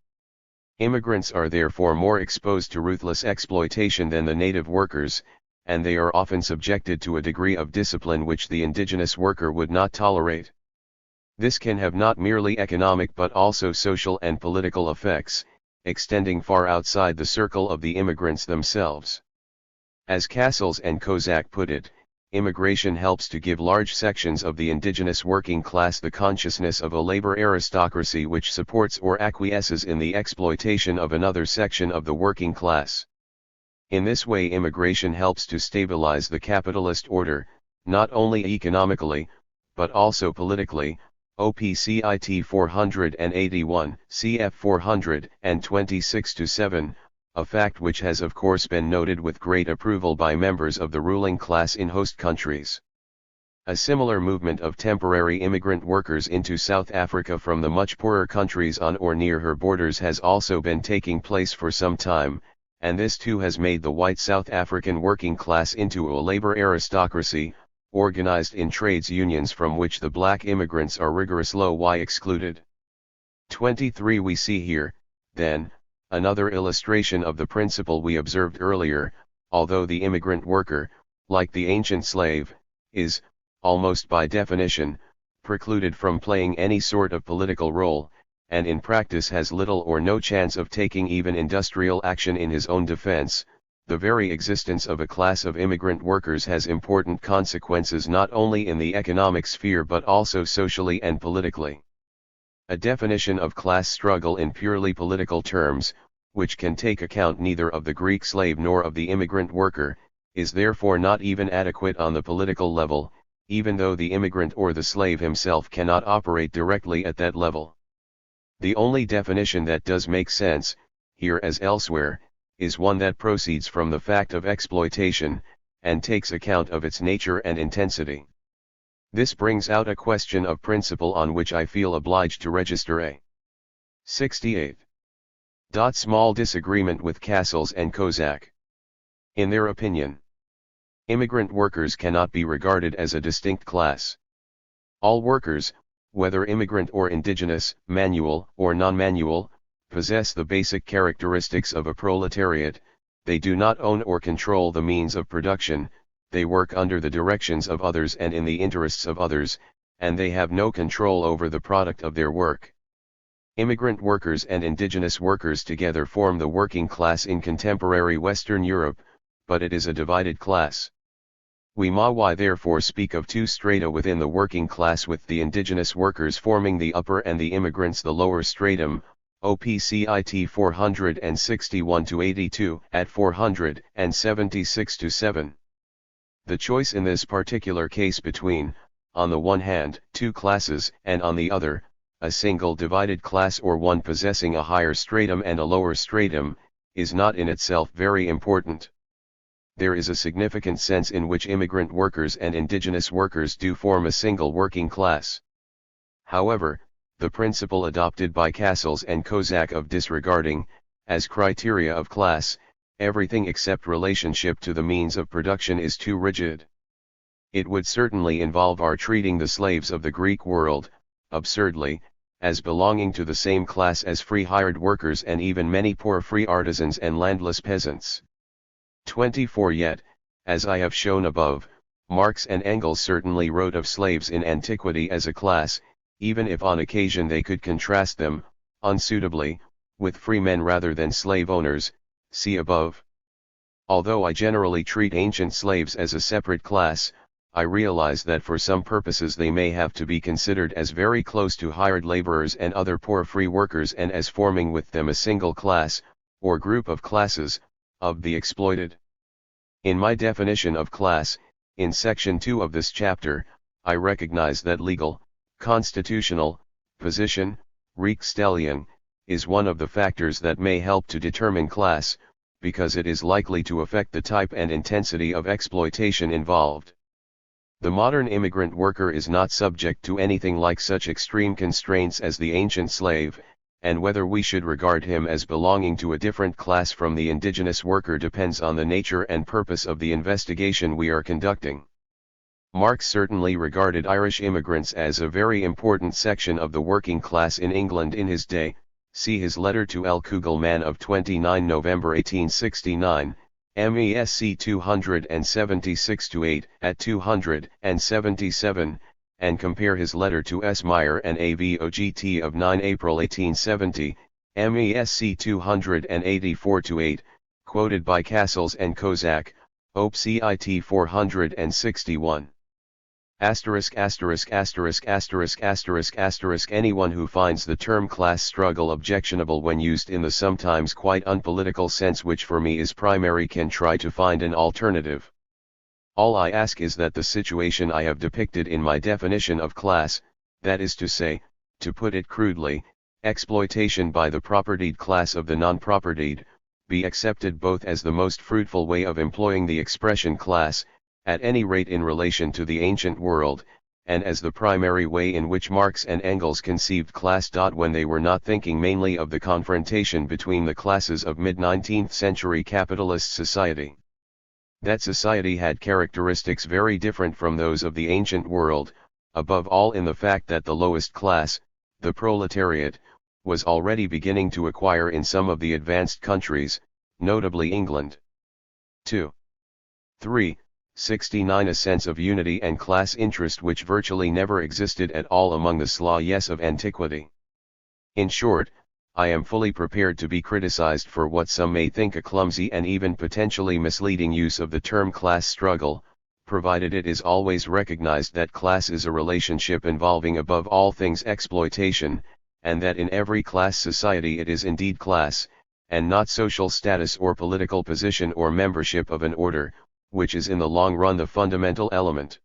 Immigrants are therefore more exposed to ruthless exploitation than the native workers, and they are often subjected to a degree of discipline which the indigenous worker would not tolerate. This can have not merely economic but also social and political effects, extending far outside the circle of the immigrants themselves. As Cassels and Kozak put it, immigration helps to give large sections of the indigenous working class the consciousness of a labor aristocracy which supports or acquiesces in the exploitation of another section of the working class. In this way immigration helps to stabilize the capitalist order, not only economically, but also politically. Op. Cit 481, cf 426-7, a fact which has of course been noted with great approval by members of the ruling class in host countries. A similar movement of temporary immigrant workers into South Africa from the much poorer countries on or near her borders has also been taking place for some time, and this too has made the white South African working class into a labor aristocracy, organized in trades unions from which the black immigrants are rigorously excluded. 23 We see here, then, another illustration of the principle we observed earlier, although the immigrant worker, like the ancient slave, is, almost by definition, precluded from playing any sort of political role, and in practice has little or no chance of taking even industrial action in his own defense. The very existence of a class of immigrant workers has important consequences not only in the economic sphere but also socially and politically. A definition of class struggle in purely political terms, which can take account neither of the Greek slave nor of the immigrant worker, is therefore not even adequate on the political level, even though the immigrant or the slave himself cannot operate directly at that level. The only definition that does make sense, here as elsewhere, is one that proceeds from the fact of exploitation, and takes account of its nature and intensity. This brings out a question of principle on which I feel obliged to register a 68. Small disagreement with Cassels and Kozak. In their opinion, immigrant workers cannot be regarded as a distinct class. All workers, whether immigrant or indigenous, manual or non-manual, possess the basic characteristics of a proletariat. They do not own or control the means of production, they work under the directions of others and in the interests of others, and they have no control over the product of their work. Immigrant workers and indigenous workers together form the working class in contemporary Western Europe, but it is a divided class. We may therefore speak of two strata within the working class, with the indigenous workers forming the upper and the immigrants the lower stratum, OPCIT 461-82 at 476-7. The choice in this particular case between, on the one hand, two classes, and on the other, a single divided class or one possessing a higher stratum and a lower stratum, is not in itself very important. There is a significant sense in which immigrant workers and indigenous workers do form a single working class. However, the principle adopted by Cassels and Kozak of disregarding, as criteria of class, everything except relationship to the means of production is too rigid. It would certainly involve our treating the slaves of the Greek world, absurdly, as belonging to the same class as free hired workers and even many poor free artisans and landless peasants. 24 Yet, as I have shown above, Marx and Engels certainly wrote of slaves in antiquity as a class, even if on occasion they could contrast them, unsuitably, with free men rather than slave owners, see above. Although I generally treat ancient slaves as a separate class, I realize that for some purposes they may have to be considered as very close to hired laborers and other poor free workers, and as forming with them a single class, or group of classes, of the exploited. In my definition of class, in section 2 of this chapter, I recognize that legal, constitutional, position, Rechtsstellung, is one of the factors that may help to determine class, because it is likely to affect the type and intensity of exploitation involved. The modern immigrant worker is not subject to anything like such extreme constraints as the ancient slave, and whether we should regard him as belonging to a different class from the indigenous worker depends on the nature and purpose of the investigation we are conducting. Marx certainly regarded Irish immigrants as a very important section of the working class in England in his day. See his letter to L. Kugelman of 29 November 1869, MESC 276-8 at 277, and compare his letter to S. Meyer and AVOGT of 9 April 1870, MESC 284-8, quoted by Cassels and Kozak, OPCIT 461. Anyone who finds the term class struggle objectionable when used in the sometimes quite unpolitical sense which for me is primary can try to find an alternative. All I ask is that the situation I have depicted in my definition of class, that is to say, to put it crudely, exploitation by the propertied class of the non-propertied, be accepted both as the most fruitful way of employing the expression class, at any rate in relation to the ancient world, and as the primary way in which Marx and Engels conceived class. When they were not thinking mainly of the confrontation between the classes of mid-19th century capitalist society. That society had characteristics very different from those of the ancient world, above all in the fact that the lowest class, the proletariat, was already beginning to acquire in some of the advanced countries, notably England. 2. 3. 69 A sense of unity and class interest which virtually never existed at all among the Slavs of antiquity. In short, I am fully prepared to be criticized for what some may think a clumsy and even potentially misleading use of the term class struggle, provided it is always recognized that class is a relationship involving above all things exploitation, and that in every class society it is indeed class, and not social status or political position or membership of an order, which is in the long run the fundamental element.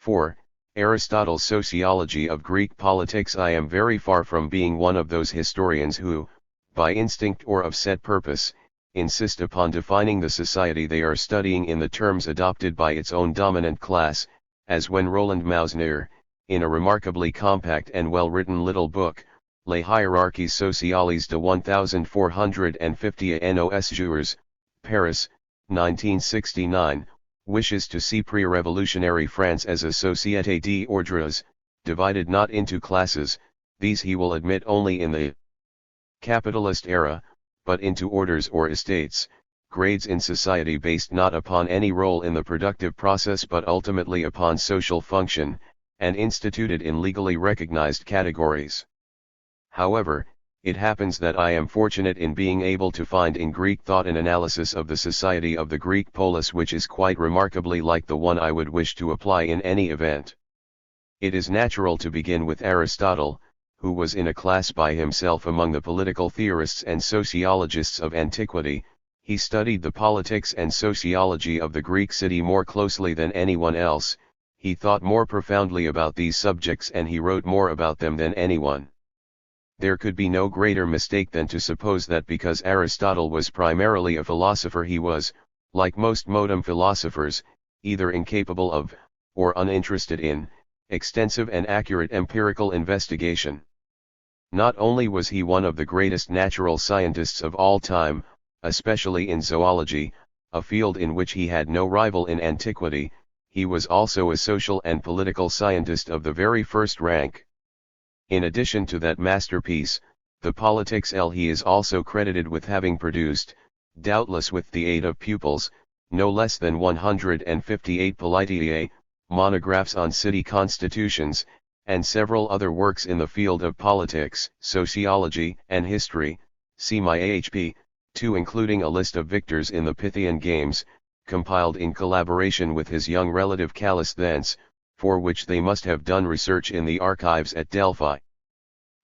4. Aristotle's sociology of Greek politics. I am very far from being one of those historians who, by instinct or of set purpose, insist upon defining the society they are studying in the terms adopted by its own dominant class, as when Roland Mausnier, in a remarkably compact and well-written little book, Les Hiérarchies Sociales de 1450 nos jours, Paris, 1969, wishes to see pre-revolutionary France as a société d'ordres, divided not into classes, these he will admit only in the capitalist era, but into orders or estates, grades in society based not upon any role in the productive process but ultimately upon social function, and instituted in legally recognized categories. However, It happens that I am fortunate in being able to find in Greek thought an analysis of the society of the Greek polis which is quite remarkably like the one I would wish to apply in any event. It is natural to begin with Aristotle, who was in a class by himself among the political theorists and sociologists of antiquity. He studied the politics and sociology of the Greek city more closely than anyone else, he thought more profoundly about these subjects and he wrote more about them than anyone. There could be no greater mistake than to suppose that because Aristotle was primarily a philosopher he was, like most modern philosophers, either incapable of, or uninterested in, extensive and accurate empirical investigation. Not only was he one of the greatest natural scientists of all time, especially in zoology, a field in which he had no rival in antiquity, he was also a social and political scientist of the very first rank. In addition to that masterpiece, the Politics he is also credited with having produced, doubtless with the aid of pupils, no less than 158 Politiae, monographs on city constitutions, and several other works in the field of politics, sociology, and history, see my AHP, 2 including a list of victors in the Pythian Games, compiled in collaboration with his young relative Callisthenius, for which they must have done research in the archives at Delphi.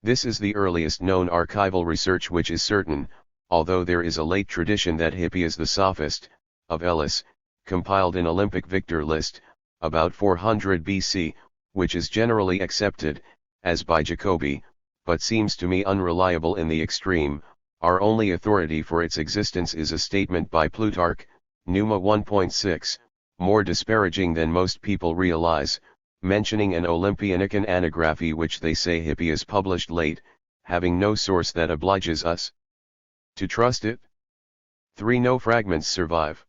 This is the earliest known archival research which is certain, although there is a late tradition that Hippias the Sophist, of Elis, compiled an Olympic victor list, about 400 BC, which is generally accepted, as by Jacobi, but seems to me unreliable in the extreme. Our only authority for its existence is a statement by Plutarch, Numa 1.6, more disparaging than most people realize, mentioning an Olympianican anagraphy which they say Hippias published late, having no source that obliges us to trust it. 3. No fragments survive.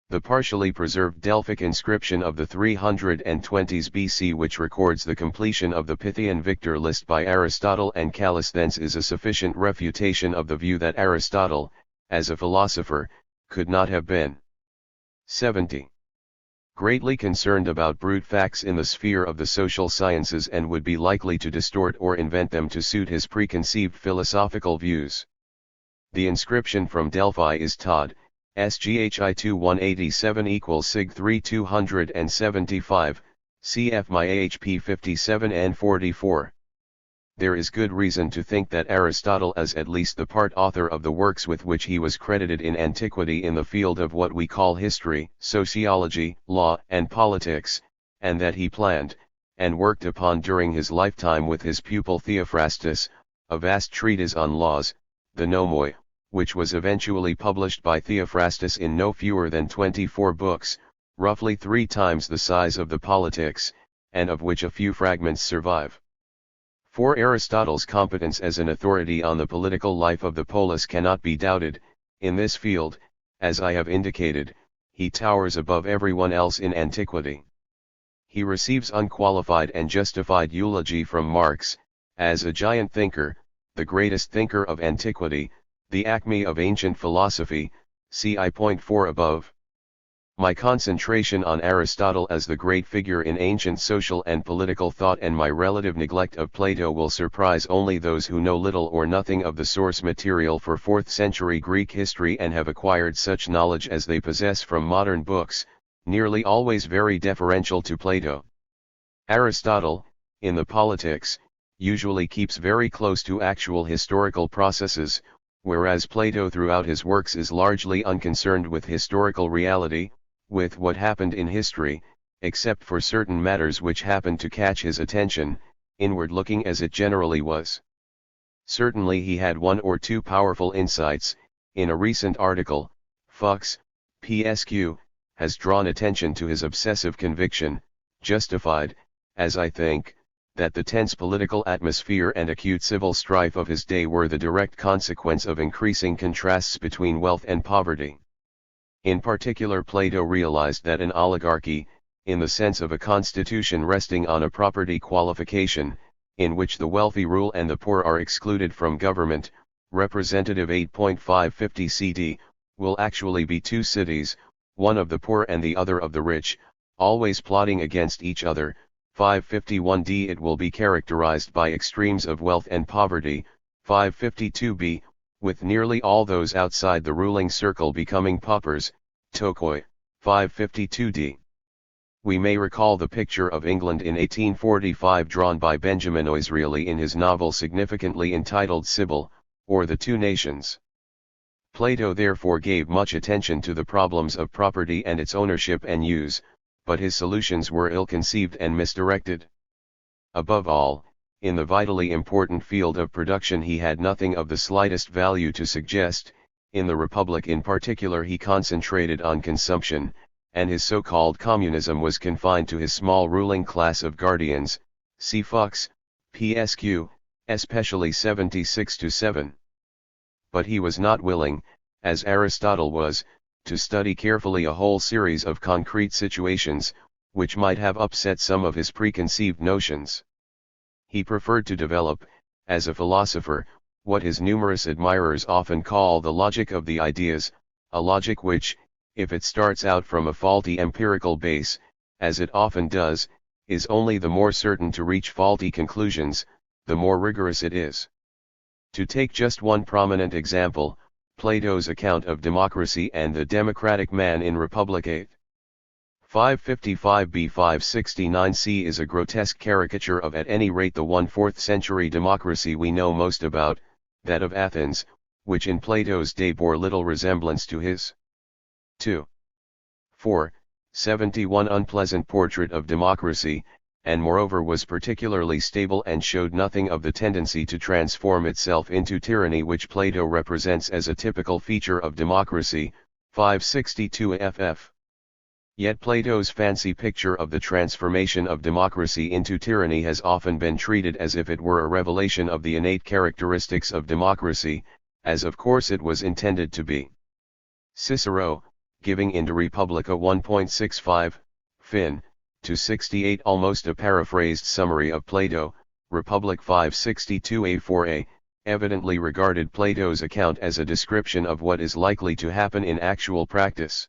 The partially preserved Delphic inscription of the 320s BC which records the completion of the Pythian victor list by Aristotle and Callisthenius is a sufficient refutation of the view that Aristotle, as a philosopher, could not have been 70. Greatly concerned about brute facts in the sphere of the social sciences and would be likely to distort or invent them to suit his preconceived philosophical views. The inscription from Delphi is Todd, SGHI 2187 equals Sig 3275, cf my AHP 57 and 44. There is good reason to think that Aristotle is at least the part author of the works with which he was credited in antiquity in the field of what we call history, sociology, law, and politics, and that he planned, and worked upon during his lifetime with his pupil Theophrastus, a vast treatise on laws, the Nomoi, which was eventually published by Theophrastus in no fewer than 24 books, roughly 3 times the size of the Politics, and of which a few fragments survive. For Aristotle's competence as an authority on the political life of the polis cannot be doubted. In this field, as I have indicated, he towers above everyone else in antiquity. He receives unqualified and justified eulogy from Marx, as a giant thinker, the greatest thinker of antiquity, the acme of ancient philosophy, see I.4 above. My concentration on Aristotle as the great figure in ancient social and political thought and my relative neglect of Plato will surprise only those who know little or nothing of the source material for 4th century Greek history and have acquired such knowledge as they possess from modern books, nearly always very deferential to Plato. Aristotle, in the Politics, usually keeps very close to actual historical processes, whereas Plato throughout his works is largely unconcerned with historical reality, with what happened in history, except for certain matters which happened to catch his attention, inward-looking as it generally was. Certainly he had 1 or 2 powerful insights. In a recent article, Fuchs, PSQ, has drawn attention to his obsessive conviction, justified, as I think, that the tense political atmosphere and acute civil strife of his day were the direct consequence of increasing contrasts between wealth and poverty. In particular, Plato realized that an oligarchy, in the sense of a constitution resting on a property qualification, in which the wealthy rule and the poor are excluded from government, representative 8.550 CD, will actually be 2 cities, one of the poor and the other of the rich, always plotting against each other. 551d It will be characterized by extremes of wealth and poverty, 552b, with nearly all those outside the ruling circle becoming paupers, tokoi, 552d. We may recall the picture of England in 1845 drawn by Benjamin Disraeli in his novel significantly entitled Sibyl, or The Two Nations. Plato therefore gave much attention to the problems of property and its ownership and use, but his solutions were ill-conceived and misdirected. Above all, in the vitally important field of production he had nothing of the slightest value to suggest. In the Republic in particular he concentrated on consumption, and his so-called communism was confined to his small ruling class of guardians, see Fox, PSQ, especially 76-7. But he was not willing, as Aristotle was, to study carefully a whole series of concrete situations, which might have upset some of his preconceived notions. He preferred to develop, as a philosopher, what his numerous admirers often call the logic of the ideas, a logic which, if it starts out from a faulty empirical base, as it often does, is only the more certain to reach faulty conclusions, the more rigorous it is. To take just one prominent example, Plato's account of democracy and the democratic man in Republic 8. 555b 569c is a grotesque caricature of at any rate the 1/4th century democracy we know most about, that of Athens, which in Plato's day bore little resemblance to his 2. 471 unpleasant portrait of democracy, and moreover was particularly stable and showed nothing of the tendency to transform itself into tyranny which Plato represents as a typical feature of democracy, 562 ff. Yet Plato's fancy picture of the transformation of democracy into tyranny has often been treated as if it were a revelation of the innate characteristics of democracy, as of course it was intended to be. Cicero, giving in De Republica 1.65, fin. 268 almost a paraphrased summary of Plato, Republic 562a4a, evidently regarded Plato's account as a description of what is likely to happen in actual practice.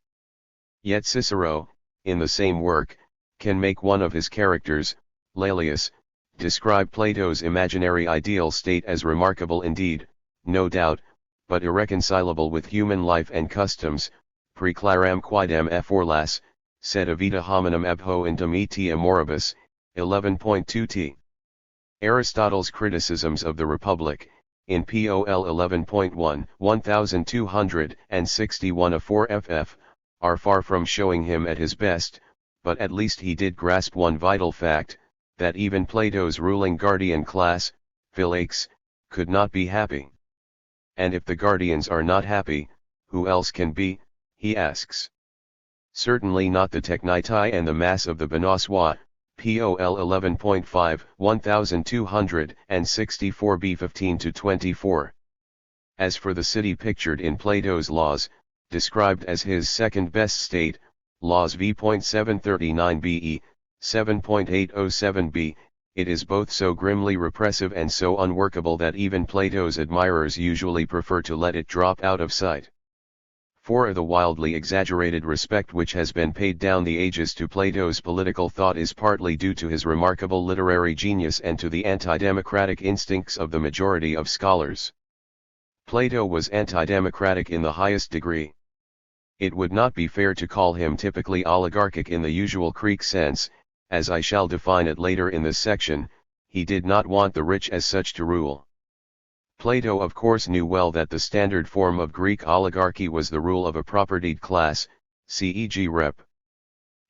Yet Cicero, in the same work, can make one of his characters, Laelius, describe Plato's imaginary ideal state as remarkable indeed, no doubt, but irreconcilable with human life and customs, preclaram quidem efforlas, sed avita hominum abho indem et amoribus, 11.2t. Aristotle's criticisms of the Republic, in POL 11.1, 1261 a 4 ff, are far from showing him at his best, but at least he did grasp one vital fact, that even Plato's ruling guardian class, CROIX, could not be happy. And if the guardians are not happy, who else can be, he asks. Certainly not the technitai and the mass of the Bonois, POL 11.5, 1264 b 15-24. As for the city pictured in Plato's Laws, described as his second best state, Laws v.739be, 7.807b, it is both so grimly repressive and so unworkable that even Plato's admirers usually prefer to let it drop out of sight. For the wildly exaggerated respect which has been paid down the ages to Plato's political thought is partly due to his remarkable literary genius and to the anti-democratic instincts of the majority of scholars. Plato was anti-democratic in the highest degree. It would not be fair to call him typically oligarchic in the usual CROIX sense, as I shall define it later in this section. He did not want the rich as such to rule. Plato of course knew well that the standard form of Greek oligarchy was the rule of a propertied class, ceg Rep.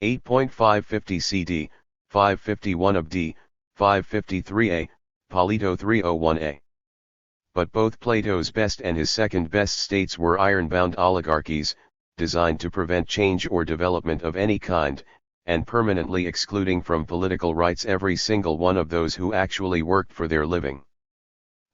8.550 CD, 551 of D, 553a, Polito 301a. But both Plato's best and his second best states were iron-bound oligarchies, designed to prevent change or development of any kind, and permanently excluding from political rights every single one of those who actually worked for their living.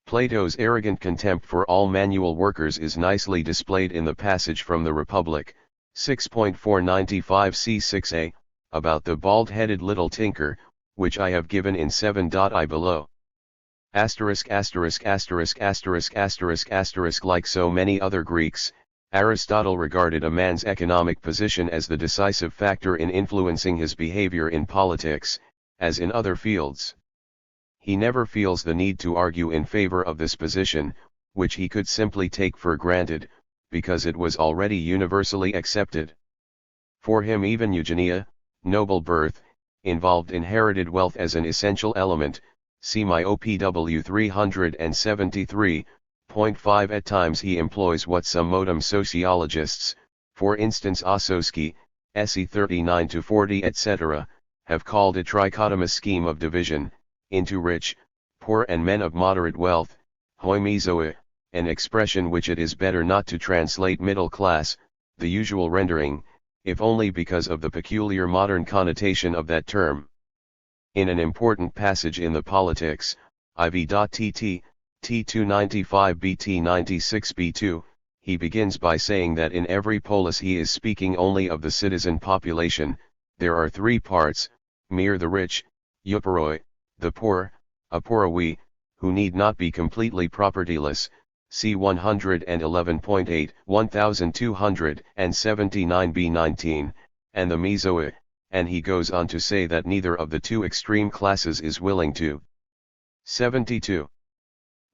Plato's arrogant contempt for all manual workers is nicely displayed in the passage from the Republic, 6.495c6a, about the bald-headed little tinker, which I have given in 7.I below. Like so many other Greeks, Aristotle regarded a man's economic position as the decisive factor in influencing his behavior in politics, as in other fields. he never feels the need to argue in favor of this position, which he could simply take for granted, because it was already universally accepted. For him even eugenia, noble birth, involved inherited wealth as an essential element. See my OPW 373.5. At times he employs what some modem sociologists, for instance Ossowski, SE 39-40 etc., have called a trichotomous scheme of division, into rich, poor and men of moderate wealth, hoi misoe, an expression which it is better not to translate middle class, the usual rendering, if only because of the peculiar modern connotation of that term. In an important passage in the Politics, IV.tt, T295-BT96b2, he begins by saying that in every polis he is speaking only of the citizen population. There are three parts, mere the rich, euporoi, the poor, aporoi, who need not be completely propertyless, c. 111.8, 1279b19, and the mesoi, and he goes on to say that neither of the two extreme classes is willing to 72.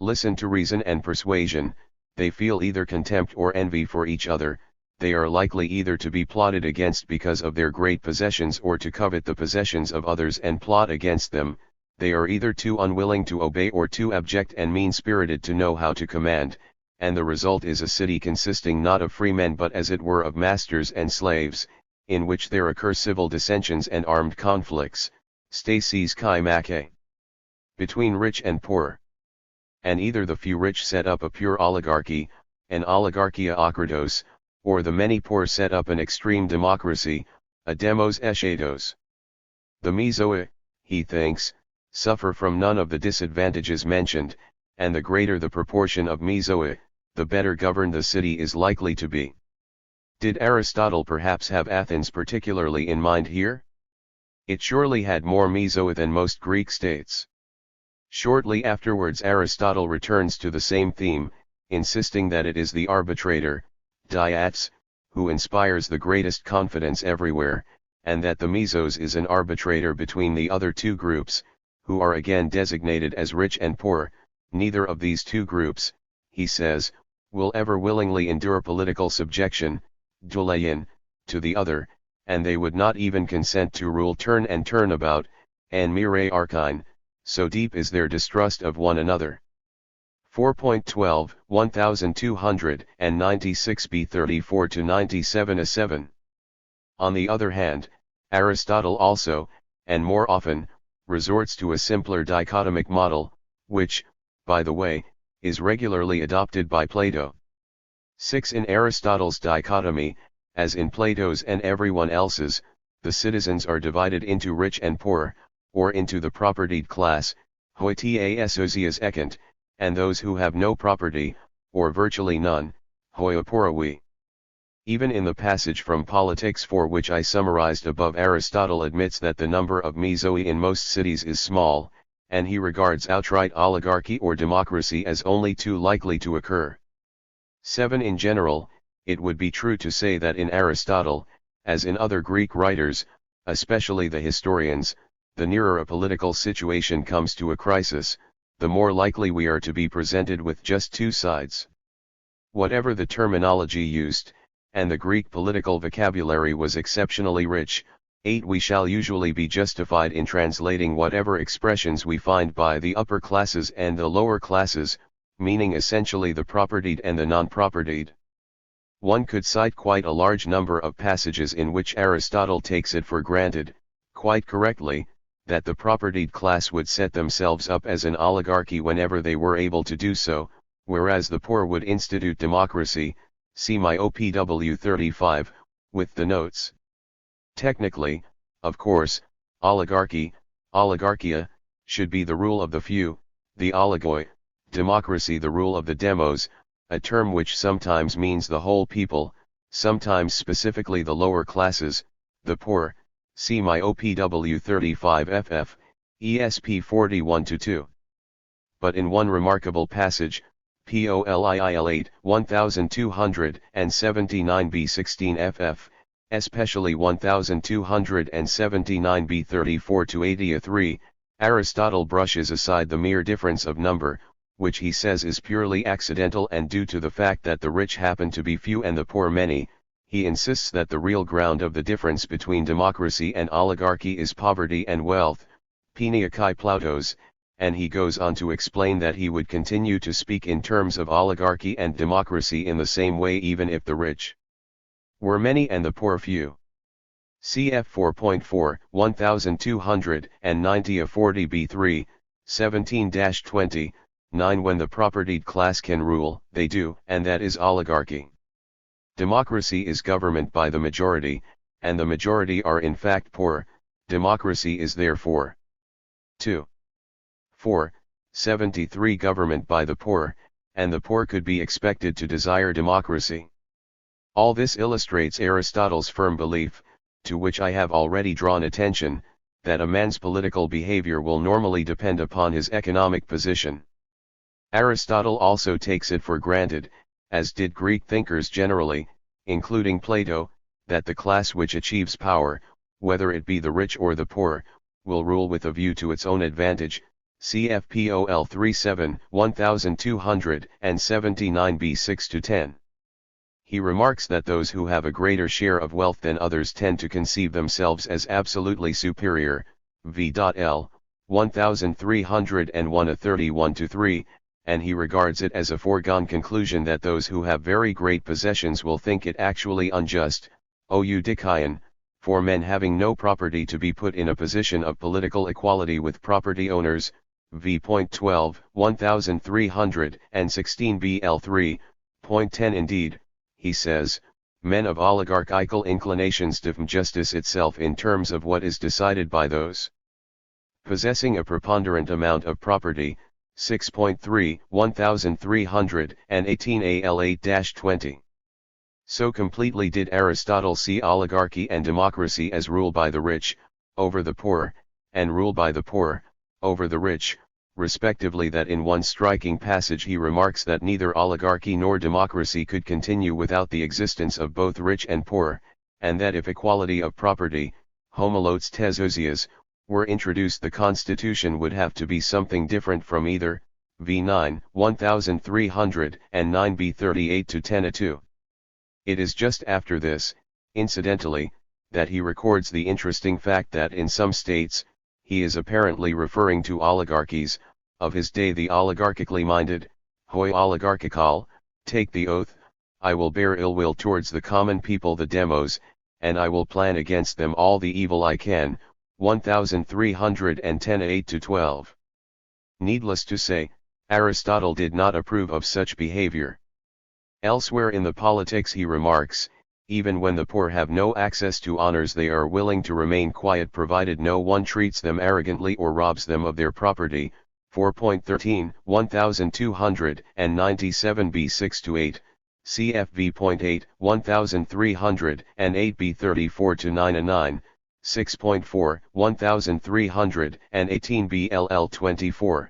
Listen to reason and persuasion. They feel either contempt or envy for each other. They are likely either to be plotted against because of their great possessions or to covet the possessions of others and plot against them. They are either too unwilling to obey or too abject and mean-spirited to know how to command, and the result is a city consisting not of free men but as it were of masters and slaves, in which there occur civil dissensions and armed conflicts, Stacy's Kai Mackay, between rich and poor. And either the few rich set up a pure oligarchy, an oligarchia akratos, or the many poor set up an extreme democracy, a demos eschatos. The mesoi, he thinks, suffer from none of the disadvantages mentioned, and the greater the proportion of mesoi, the better governed the city is likely to be. Did Aristotle perhaps have Athens particularly in mind here? It surely had more mesoi than most Greek states. Shortly afterwards Aristotle returns to the same theme, insisting that it is the arbitrator, diats, who inspires the greatest confidence everywhere, and that the mesos is an arbitrator between the other two groups, who are again designated as rich and poor. Neither of these two groups, he says, will ever willingly endure political subjection, doulein, to the other, and they would not even consent to rule turn and turnabout, and mire archine, so deep is their distrust of one another. 4.12, 1296b 34-97a7. On the other hand, Aristotle also, and more often, resorts to a simpler dichotomic model, which, by the way, is regularly adopted by Plato. 6. In Aristotle's dichotomy, as in Plato's and everyone else's, the citizens are divided into rich and poor, or into the propertied class, hoi tas osias ekant, and those who have no property, or virtually none, hoi aporoi. Even in the passage from Politics for which I summarized above, Aristotle admits that the number of mesoi in most cities is small, and he regards outright oligarchy or democracy as only too likely to occur. 7. In general, it would be true to say that in Aristotle, as in other Greek writers, especially the historians, the nearer a political situation comes to a crisis, the more likely we are to be presented with just two sides. Whatever the terminology used, and the Greek political vocabulary was exceptionally rich. 8. We shall usually be justified in translating whatever expressions we find by the upper classes and the lower classes, meaning essentially the propertied and the non-propertied. One could cite quite a large number of passages in which Aristotle takes it for granted, quite correctly, that the propertied class would set themselves up as an oligarchy whenever they were able to do so, whereas the poor would institute democracy. See my OPW 35, with the notes. Technically, of course, oligarchy, oligarchia, should be the rule of the few, the oligoi, democracy the rule of the demos, a term which sometimes means the whole people, sometimes specifically the lower classes, the poor. See my OPW 35FF, ESP 41-2. But in one remarkable passage, POLIIL 8, 1279b16FF, especially 1279b34-83, Aristotle brushes aside the mere difference of number, which he says is purely accidental and due to the fact that the rich happen to be few and the poor many. He insists that the real ground of the difference between democracy and oligarchy is poverty and wealth, Penia kai plautos, and he goes on to explain that he would continue to speak in terms of oligarchy and democracy in the same way even if the rich were many and the poor few. Cf 4.4, 1290 of 40b3, 17-20, 9 When the propertied class can rule, they do, and that is oligarchy. Democracy is government by the majority, and the majority are in fact poor, democracy is therefore 2. 4. 73 Government by the poor, and the poor could be expected to desire democracy. All this illustrates Aristotle's firm belief, to which I have already drawn attention, that a man's political behavior will normally depend upon his economic position. Aristotle also takes it for granted, as did Greek thinkers generally, including Plato, that the class which achieves power, whether it be the rich or the poor, will rule with a view to its own advantage. CFPOL 37, 1279b 6-10. He remarks that those who have a greater share of wealth than others tend to conceive themselves as absolutely superior, v.L. 1301 31-3, and he regards it as a foregone conclusion that those who have very great possessions will think it actually unjust, Eudician, for men having no property to be put in a position of political equality with property owners, v.12, 1316 BL3.10 Indeed, he says, men of oligarchical inclinations define justice itself in terms of what is decided by those possessing a preponderant amount of property. 6.3, 1318 AL8-20. So completely did Aristotle see oligarchy and democracy as rule by the rich, over the poor, and rule by the poor, over the rich, respectively, that in one striking passage he remarks that neither oligarchy nor democracy could continue without the existence of both rich and poor, and that if equality of property, homolotes tesousias, were introduced, the constitution would have to be something different from either. V9, 1309 B38-10-2. It is just after this, incidentally, that he records the interesting fact that in some states, he is apparently referring to oligarchies, of his day the oligarchically minded, hoi oligarchical, take the oath, I will bear ill will towards the common people the demos, and I will plan against them all the evil I can. 1310 8-12. Needless to say, Aristotle did not approve of such behavior. Elsewhere in the Politics he remarks, even when the poor have no access to honors they are willing to remain quiet provided no one treats them arrogantly or robs them of their property. 4.13, 1297 B6-8, CFV.8, 1308 B34-9-9. 6.4, 1318 BLL24.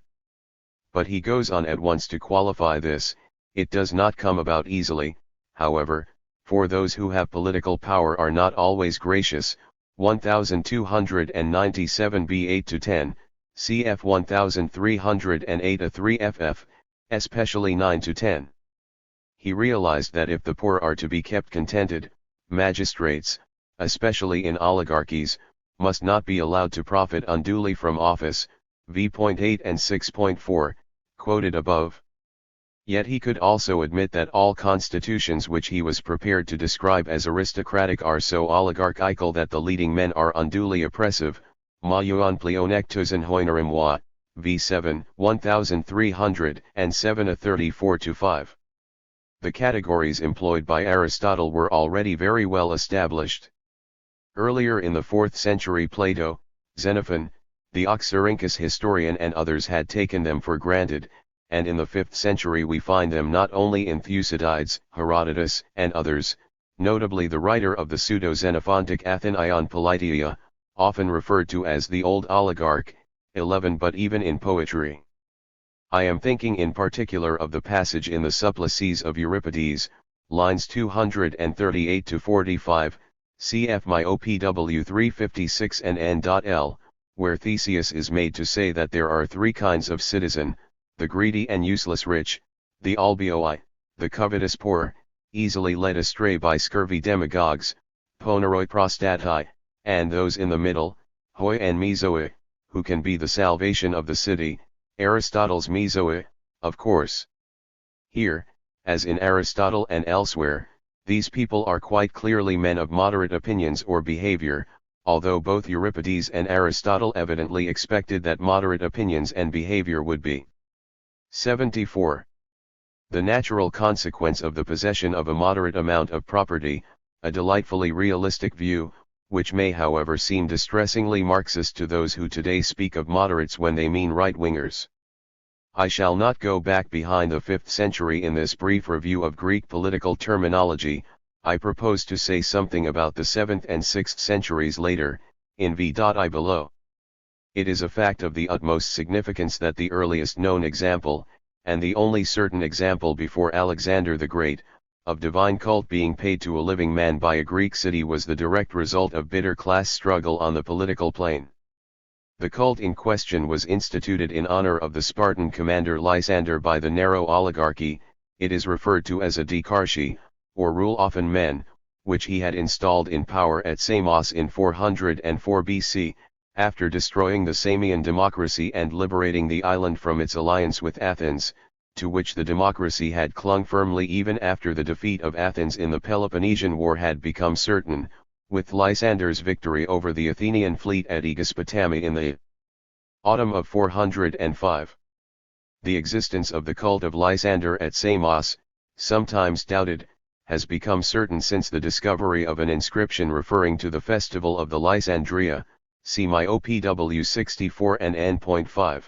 But he goes on at once to qualify this, it does not come about easily, however, for those who have political power are not always gracious. 1297 B8-10, CF 1308 A3FF, especially 9-10. He realized that if the poor are to be kept contented, magistrates, especially in oligarchies, must not be allowed to profit unduly from office, v.8 and 6.4, quoted above. Yet he could also admit that all constitutions which he was prepared to describe as aristocratic are so oligarchical that the leading men are unduly oppressive. Mayuan pleonectosen hoinarimwa, v7, 1307 34-5. The categories employed by Aristotle were already very well established. Earlier in the 4th century Plato, Xenophon, the Oxyrhynchus historian and others had taken them for granted, and in the 5th century we find them not only in Thucydides, Herodotus, and others, notably the writer of the pseudo-Xenophontic Athenaion Politeia, often referred to as the Old Oligarch, 11 but even in poetry. I am thinking in particular of the passage in the Supplices of Euripides, lines 238-45, cf. my OPW 356 and N.L., where Theseus is made to say that there are three kinds of citizen: the greedy and useless rich, the albioi, the covetous poor, easily led astray by scurvy demagogues, poneroi prostatai, and those in the middle, hoi and mesoi, who can be the salvation of the city, Aristotle's mesoi, of course. Here, as in Aristotle and elsewhere, these people are quite clearly men of moderate opinions or behavior, although both Euripides and Aristotle evidently expected that moderate opinions and behavior would be. 74. The natural consequence of the possession of a moderate amount of property, a delightfully realistic view, which may however seem distressingly Marxist to those who today speak of moderates when they mean right-wingers. I shall not go back behind the 5th century in this brief review of Greek political terminology. I propose to say something about the 7th and 6th centuries later, in v.I below. It is a fact of the utmost significance that the earliest known example, and the only certain example before Alexander the Great, of divine cult being paid to a living man by a Greek city was the direct result of bitter class struggle on the political plane. The cult in question was instituted in honor of the Spartan commander Lysander by the narrow oligarchy. It is referred to as a dikarchy, or rule often men, which he had installed in power at Samos in 404 BC, after destroying the Samian democracy and liberating the island from its alliance with Athens, to which the democracy had clung firmly even after the defeat of Athens in the Peloponnesian War had become certain, with Lysander's victory over the Athenian fleet at Aegispotami in the autumn of 405. The existence of the cult of Lysander at Samos, sometimes doubted, has become certain since the discovery of an inscription referring to the festival of the Lysandria, see my OPW 64 and N.5.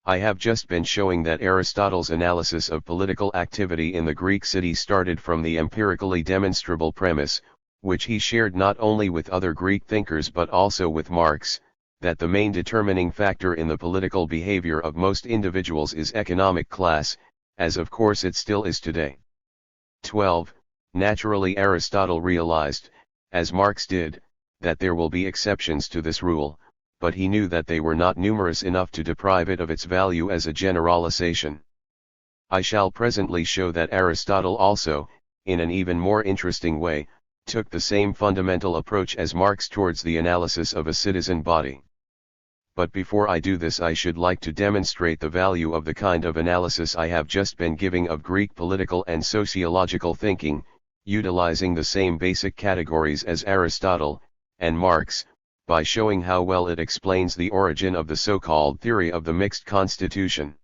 I have just been showing that Aristotle's analysis of political activity in the Greek city started from the empirically demonstrable premise, which he shared not only with other Greek thinkers but also with Marx, that the main determining factor in the political behavior of most individuals is economic class, as of course it still is today. 12. Naturally Aristotle realized, as Marx did, that there will be exceptions to this rule, but he knew that they were not numerous enough to deprive it of its value as a generalization. I shall presently show that Aristotle also, in an even more interesting way, took the same fundamental approach as Marx towards the analysis of a citizen body. But before I do this I should like to demonstrate the value of the kind of analysis I have just been giving of Greek political and sociological thinking, utilizing the same basic categories as Aristotle and Marx, by showing how well it explains the origin of the so-called theory of the mixed constitution.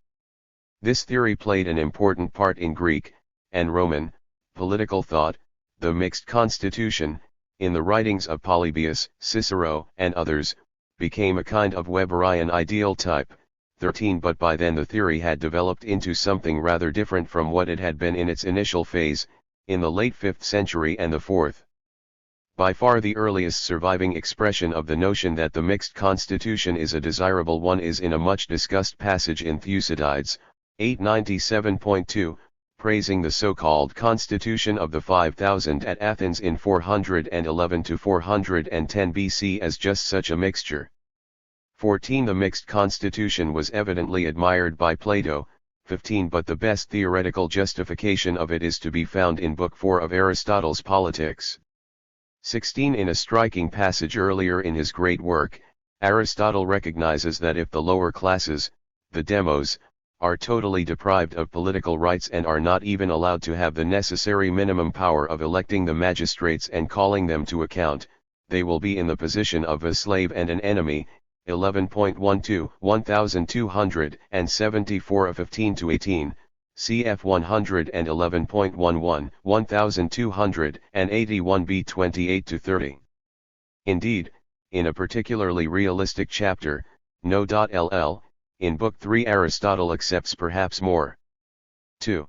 This theory played an important part in Greek and Roman political thought. The mixed constitution, in the writings of Polybius, Cicero, and others, became a kind of Weberian ideal type, 13, but by then the theory had developed into something rather different from what it had been in its initial phase, in the late 5th century and the 4th. By far the earliest surviving expression of the notion that the mixed constitution is a desirable one is in a much discussed passage in Thucydides, 897.2, praising the so-called Constitution of the 5000 at Athens in 411 to 410 BC as just such a mixture. 14. The mixed constitution was evidently admired by Plato. 15. But the best theoretical justification of it is to be found in Book 4 of Aristotle's Politics. 16. In a striking passage earlier in his great work, Aristotle recognizes that if the lower classes, the demos, are totally deprived of political rights and are not even allowed to have the necessary minimum power of electing the magistrates and calling them to account, they will be in the position of a slave and an enemy. 11.12, 1274 of 15 to 18, cf 111.11, 1281 b 28 to 30. Indeed, in a particularly realistic chapter, no.ll, in Book 3 Aristotle accepts perhaps more. 2.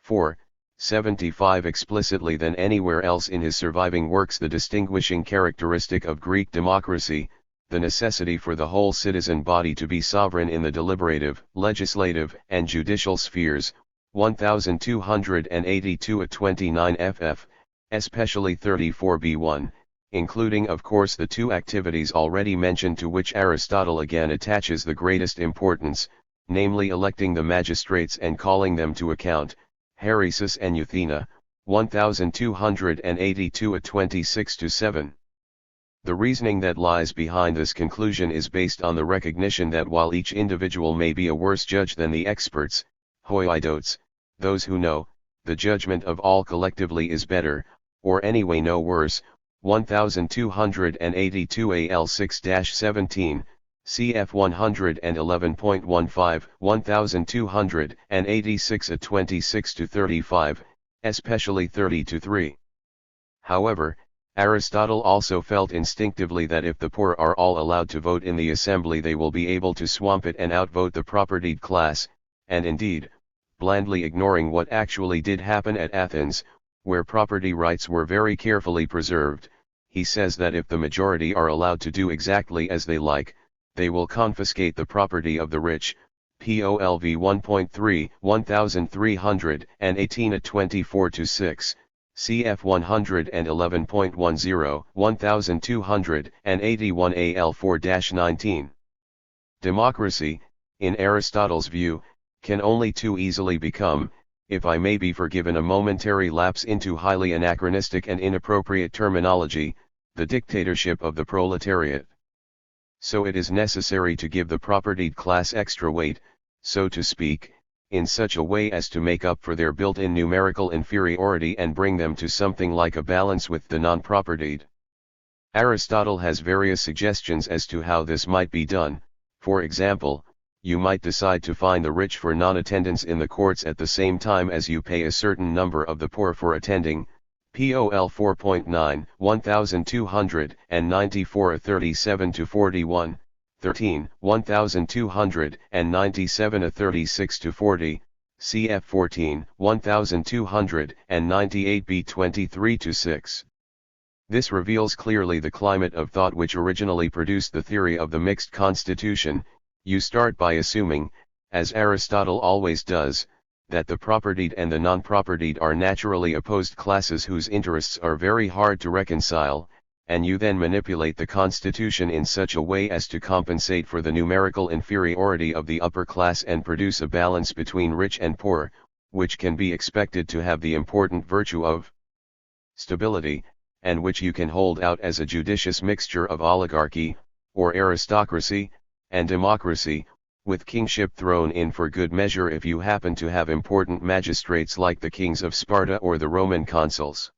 4. 75 explicitly than anywhere else in his surviving works the distinguishing characteristic of Greek democracy, the necessity for the whole citizen body to be sovereign in the deliberative, legislative, and judicial spheres, 1282 at 29 ff, especially 34b1, including of course the two activities already mentioned to which Aristotle again attaches the greatest importance, namely electing the magistrates and calling them to account, Heresis and Euthena, 1282 at 26-7. The reasoning that lies behind this conclusion is based on the recognition that while each individual may be a worse judge than the experts, hoidotes, those who know, the judgment of all collectively is better, or anyway no worse, 1282 AL 6-17, cf 111.15, 1286 at 26-35, especially 30-3. However, Aristotle also felt instinctively that if the poor are all allowed to vote in the assembly they will be able to swamp it and outvote the propertied class, and indeed, blandly ignoring what actually did happen at Athens, where property rights were very carefully preserved, he says that if the majority are allowed to do exactly as they like, they will confiscate the property of the rich, POLV 1.3, 1318 at 24-6, cf 111.10, 1281 AL 4-19. Democracy, in Aristotle's view, can only too easily become, if I may be forgiven a momentary lapse into highly anachronistic and inappropriate terminology, the dictatorship of the proletariat. So it is necessary to give the propertied class extra weight, so to speak, in such a way as to make up for their built-in numerical inferiority and bring them to something like a balance with the non-propertied. Aristotle has various suggestions as to how this might be done. For example, you might decide to fine the rich for non-attendance in the courts at the same time as you pay a certain number of the poor for attending, POL 4.9, 1294 37-41, 13, 1297 36-40, cf 14, 1298 b 23-6. This reveals clearly the climate of thought which originally produced the theory of the mixed constitution. You start by assuming, as Aristotle always does, that the propertied and the non-propertied are naturally opposed classes whose interests are very hard to reconcile, and you then manipulate the constitution in such a way as to compensate for the numerical inferiority of the upper class and produce a balance between rich and poor, which can be expected to have the important virtue of stability, and which you can hold out as a judicious mixture of oligarchy, or aristocracy, and democracy, with kingship thrown in for good measure if you happen to have important magistrates like the kings of Sparta or the Roman consuls.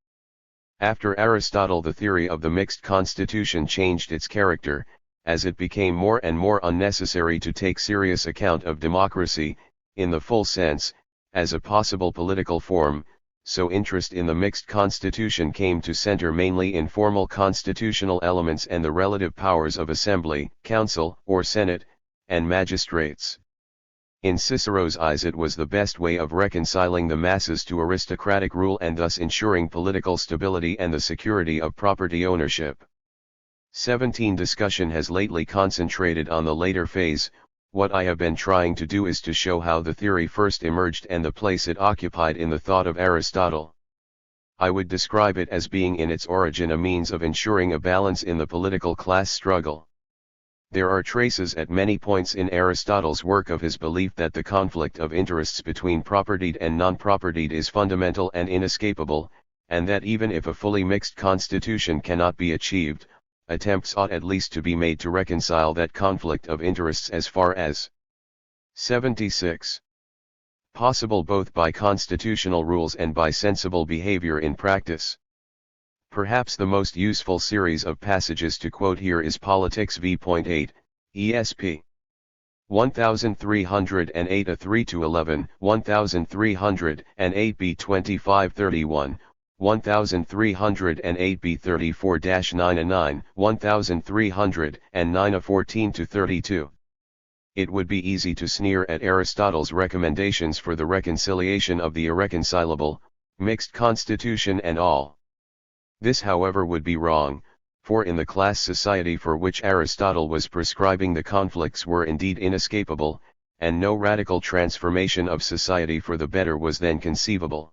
After Aristotle, the theory of the mixed constitution changed its character, as it became more and more unnecessary to take serious account of democracy, in the full sense, as a possible political form, so interest in the mixed constitution came to center mainly in formal constitutional elements and the relative powers of assembly, council, or senate, and magistrates. In Cicero's eyes it was the best way of reconciling the masses to aristocratic rule and thus ensuring political stability and the security of property ownership. 17. Discussion has lately concentrated on the later phase. What I have been trying to do is to show how the theory first emerged and the place it occupied in the thought of Aristotle. I would describe it as being in its origin a means of ensuring a balance in the political class struggle. There are traces at many points in Aristotle's work of his belief that the conflict of interests between propertied and non-propertied is fundamental and inescapable, and that even if a fully mixed constitution cannot be achieved, attempts ought at least to be made to reconcile that conflict of interests as far as 76. Possible both by constitutional rules and by sensible behavior in practice. Perhaps the most useful series of passages to quote here is Politics v.8, ESP 1308 a 3-11, 1308 b 25-31, 1308 b 34-9 1309 a 14-32. It would be easy to sneer at Aristotle's recommendations for the reconciliation of the irreconcilable, mixed constitution and all. This however would be wrong, for in the class society for which Aristotle was prescribing the conflicts were indeed inescapable, and no radical transformation of society for the better was then conceivable.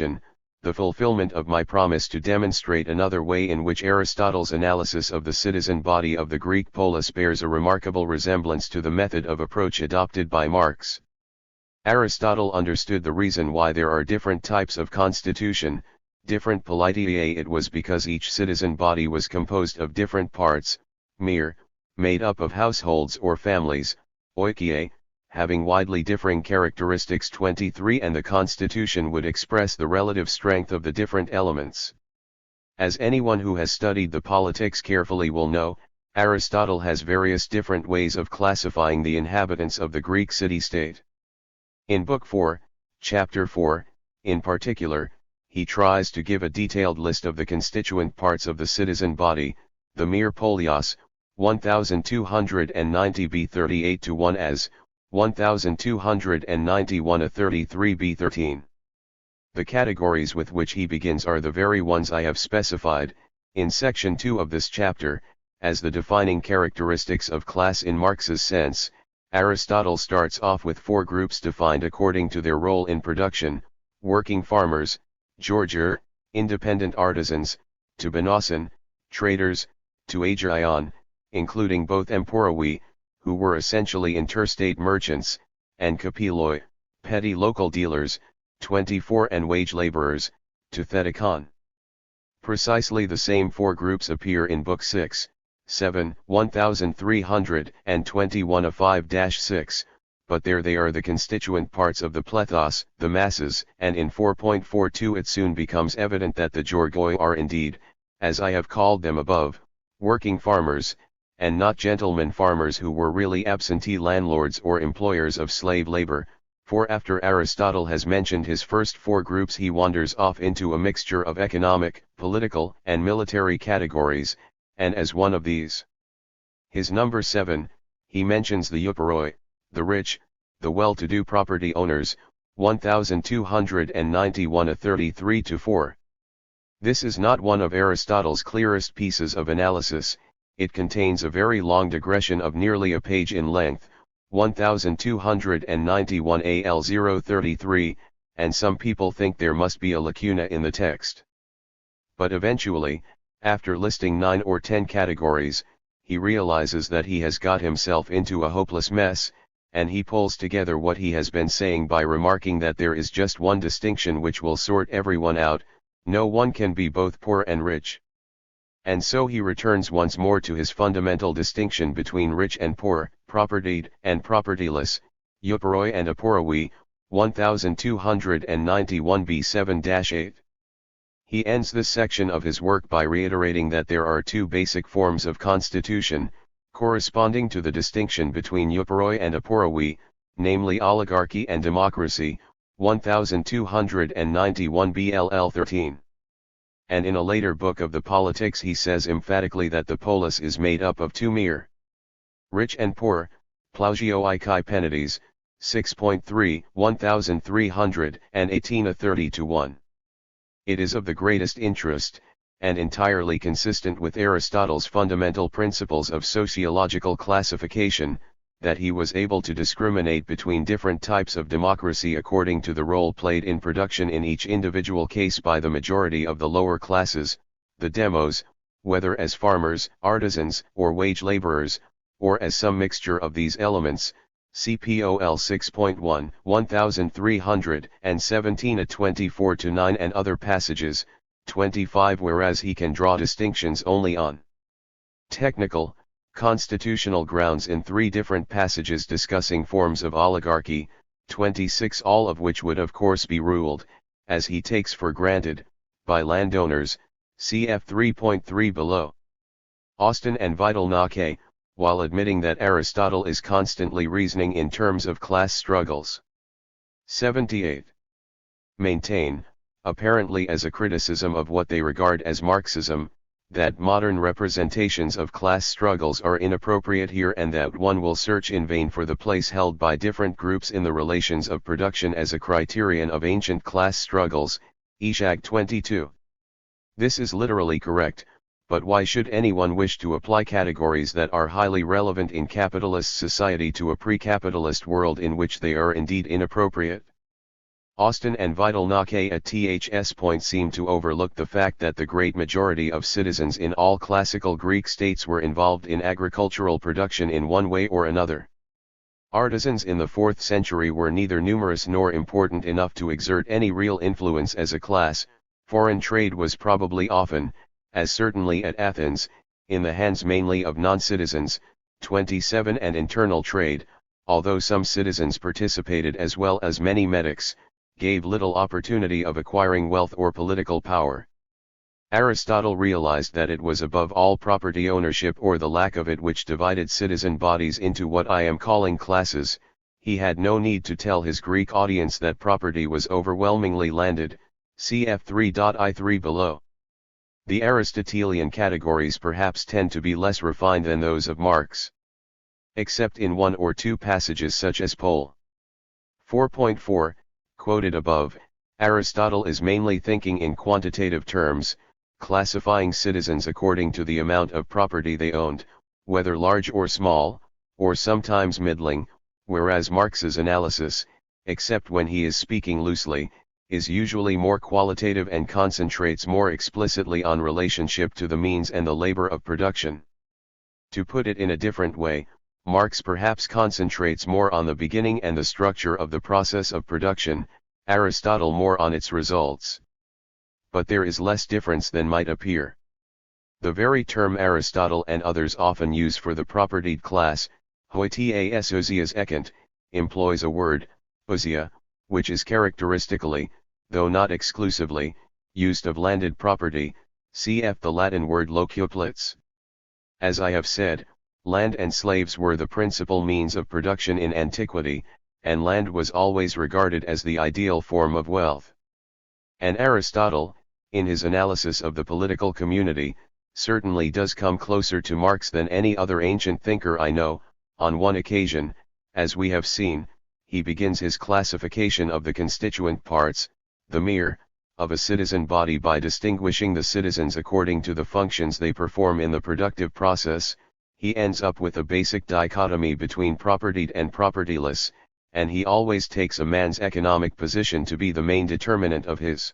introduction, the fulfillment of my promise to demonstrate another way in which Aristotle's analysis of the citizen body of the Greek polis bears a remarkable resemblance to the method of approach adopted by Marx. Aristotle understood the reason why there are different types of constitution, different politeae. It was because each citizen body was composed of different parts, made up of households or families, oikiae, having widely differing characteristics. 23 And the constitution would express the relative strength of the different elements. As anyone who has studied the politics carefully will know, Aristotle has various different ways of classifying the inhabitants of the Greek city-state. In Book 4, Chapter 4, in particular, he tries to give a detailed list of the constituent parts of the citizen body, the polios, 1290 b 38-1 as 1291 a 33 b 13. The categories with which he begins are the very ones I have specified, in section 2 of this chapter, as the defining characteristics of class in Marx's sense. Aristotle starts off with 4 groups defined according to their role in production: working farmers, Georgier, independent artisans, to Benossen, traders, to Ageion, including both Emporoi, who were essentially interstate merchants, and Kapiloi, petty local dealers, 24, and wage laborers, to Thetikon. Precisely the same 4 groups appear in Book 6, 7, 1321 of 5-6, but there they are the constituent parts of the plethos, the masses, and in 4.42 it soon becomes evident that the Georgoi are indeed, as I have called them above, working farmers, and not gentlemen farmers who were really absentee landlords or employers of slave labor, for after Aristotle has mentioned his first 4 groups he wanders off into a mixture of economic, political, and military categories, and as one of these, his number 7, he mentions the euporoi, the rich, the well-to-do property owners, 1291 of 33-4. This is not one of Aristotle's clearest pieces of analysis. It contains a very long digression of nearly a page in length, 1291 al 033, and some people think there must be a lacuna in the text. But eventually, after listing 9 or 10 categories, he realizes that he has got himself into a hopeless mess, and he pulls together what he has been saying by remarking that there is just one distinction which will sort everyone out: no one can be both poor and rich. And so he returns once more to his fundamental distinction between rich and poor, propertied and propertyless, euporoi and aporoi, 1291 b7-8. He ends this section of his work by reiterating that there are 2 basic forms of constitution, corresponding to the distinction between euporoi and aporoi, namely oligarchy and democracy, 1291 bll13. And in a later book of the Politics he says emphatically that the polis is made up of 2 mere rich and poor, plaugioi kai penides, 6.3, 1318 of 30-1. It is of the greatest interest, and entirely consistent with Aristotle's fundamental principles of sociological classification, that he was able to discriminate between different types of democracy according to the role played in production in each individual case by the majority of the lower classes, the demos, whether as farmers, artisans, or wage laborers, or as some mixture of these elements, CPOL 6.1, 1317 at 24-9 and other passages, 25, whereas he can draw distinctions only on technical, constitutional grounds in 3 different passages discussing forms of oligarchy, 26, all of which would of course be ruled, as he takes for granted, by landowners, cf 3.3 below. Austin and Vidal-Naquet, while admitting that Aristotle is constantly reasoning in terms of class struggles. 78. Maintain, apparently as a criticism of what they regard as Marxism, that modern representations of class struggles are inappropriate here and that one will search in vain for the place held by different groups in the relations of production as a criterion of ancient class struggles, Ishag 22. This is literally correct, but why should anyone wish to apply categories that are highly relevant in capitalist society to a pre-capitalist world in which they are indeed inappropriate? Austin and Vidal-Naquet at THS point seem to overlook the fact that the great majority of citizens in all classical Greek states were involved in agricultural production in one way or another. Artisans in the 4th century were neither numerous nor important enough to exert any real influence as a class. Foreign trade was probably often, as certainly at Athens, in the hands mainly of non-citizens, 27, and internal trade, although some citizens participated as well as many metics, gave little opportunity of acquiring wealth or political power. Aristotle realized that it was above all property ownership or the lack of it which divided citizen bodies into what I am calling classes. He had no need to tell his Greek audience that property was overwhelmingly landed, cf 3.I3 below. The Aristotelian categories perhaps tend to be less refined than those of Marx. Except in 1 or 2 passages such as Pol. 4.4, quoted above, Aristotle is mainly thinking in quantitative terms, classifying citizens according to the amount of property they owned, whether large or small, or sometimes middling, whereas Marx's analysis, except when he is speaking loosely, is usually more qualitative and concentrates more explicitly on relationship to the means and the labor of production. To put it in a different way, Marx perhaps concentrates more on the beginning and the structure of the process of production, Aristotle more on its results. But there is less difference than might appear. The very term Aristotle and others often use for the propertied class, hoitias ousias ekant, employs a word, ousia, which is characteristically, though not exclusively, used of landed property, cf. the Latin word locuplets. As I have said, land and slaves were the principal means of production in antiquity, and land was always regarded as the ideal form of wealth. And Aristotle, in his analysis of the political community, certainly does come closer to Marx than any other ancient thinker I know. On one occasion, as we have seen, he begins his classification of the constituent parts, the mere, of a citizen body by distinguishing the citizens according to the functions they perform in the productive process. He ends up with a basic dichotomy between propertied and propertyless, and he always takes a man's economic position to be the main determinant of his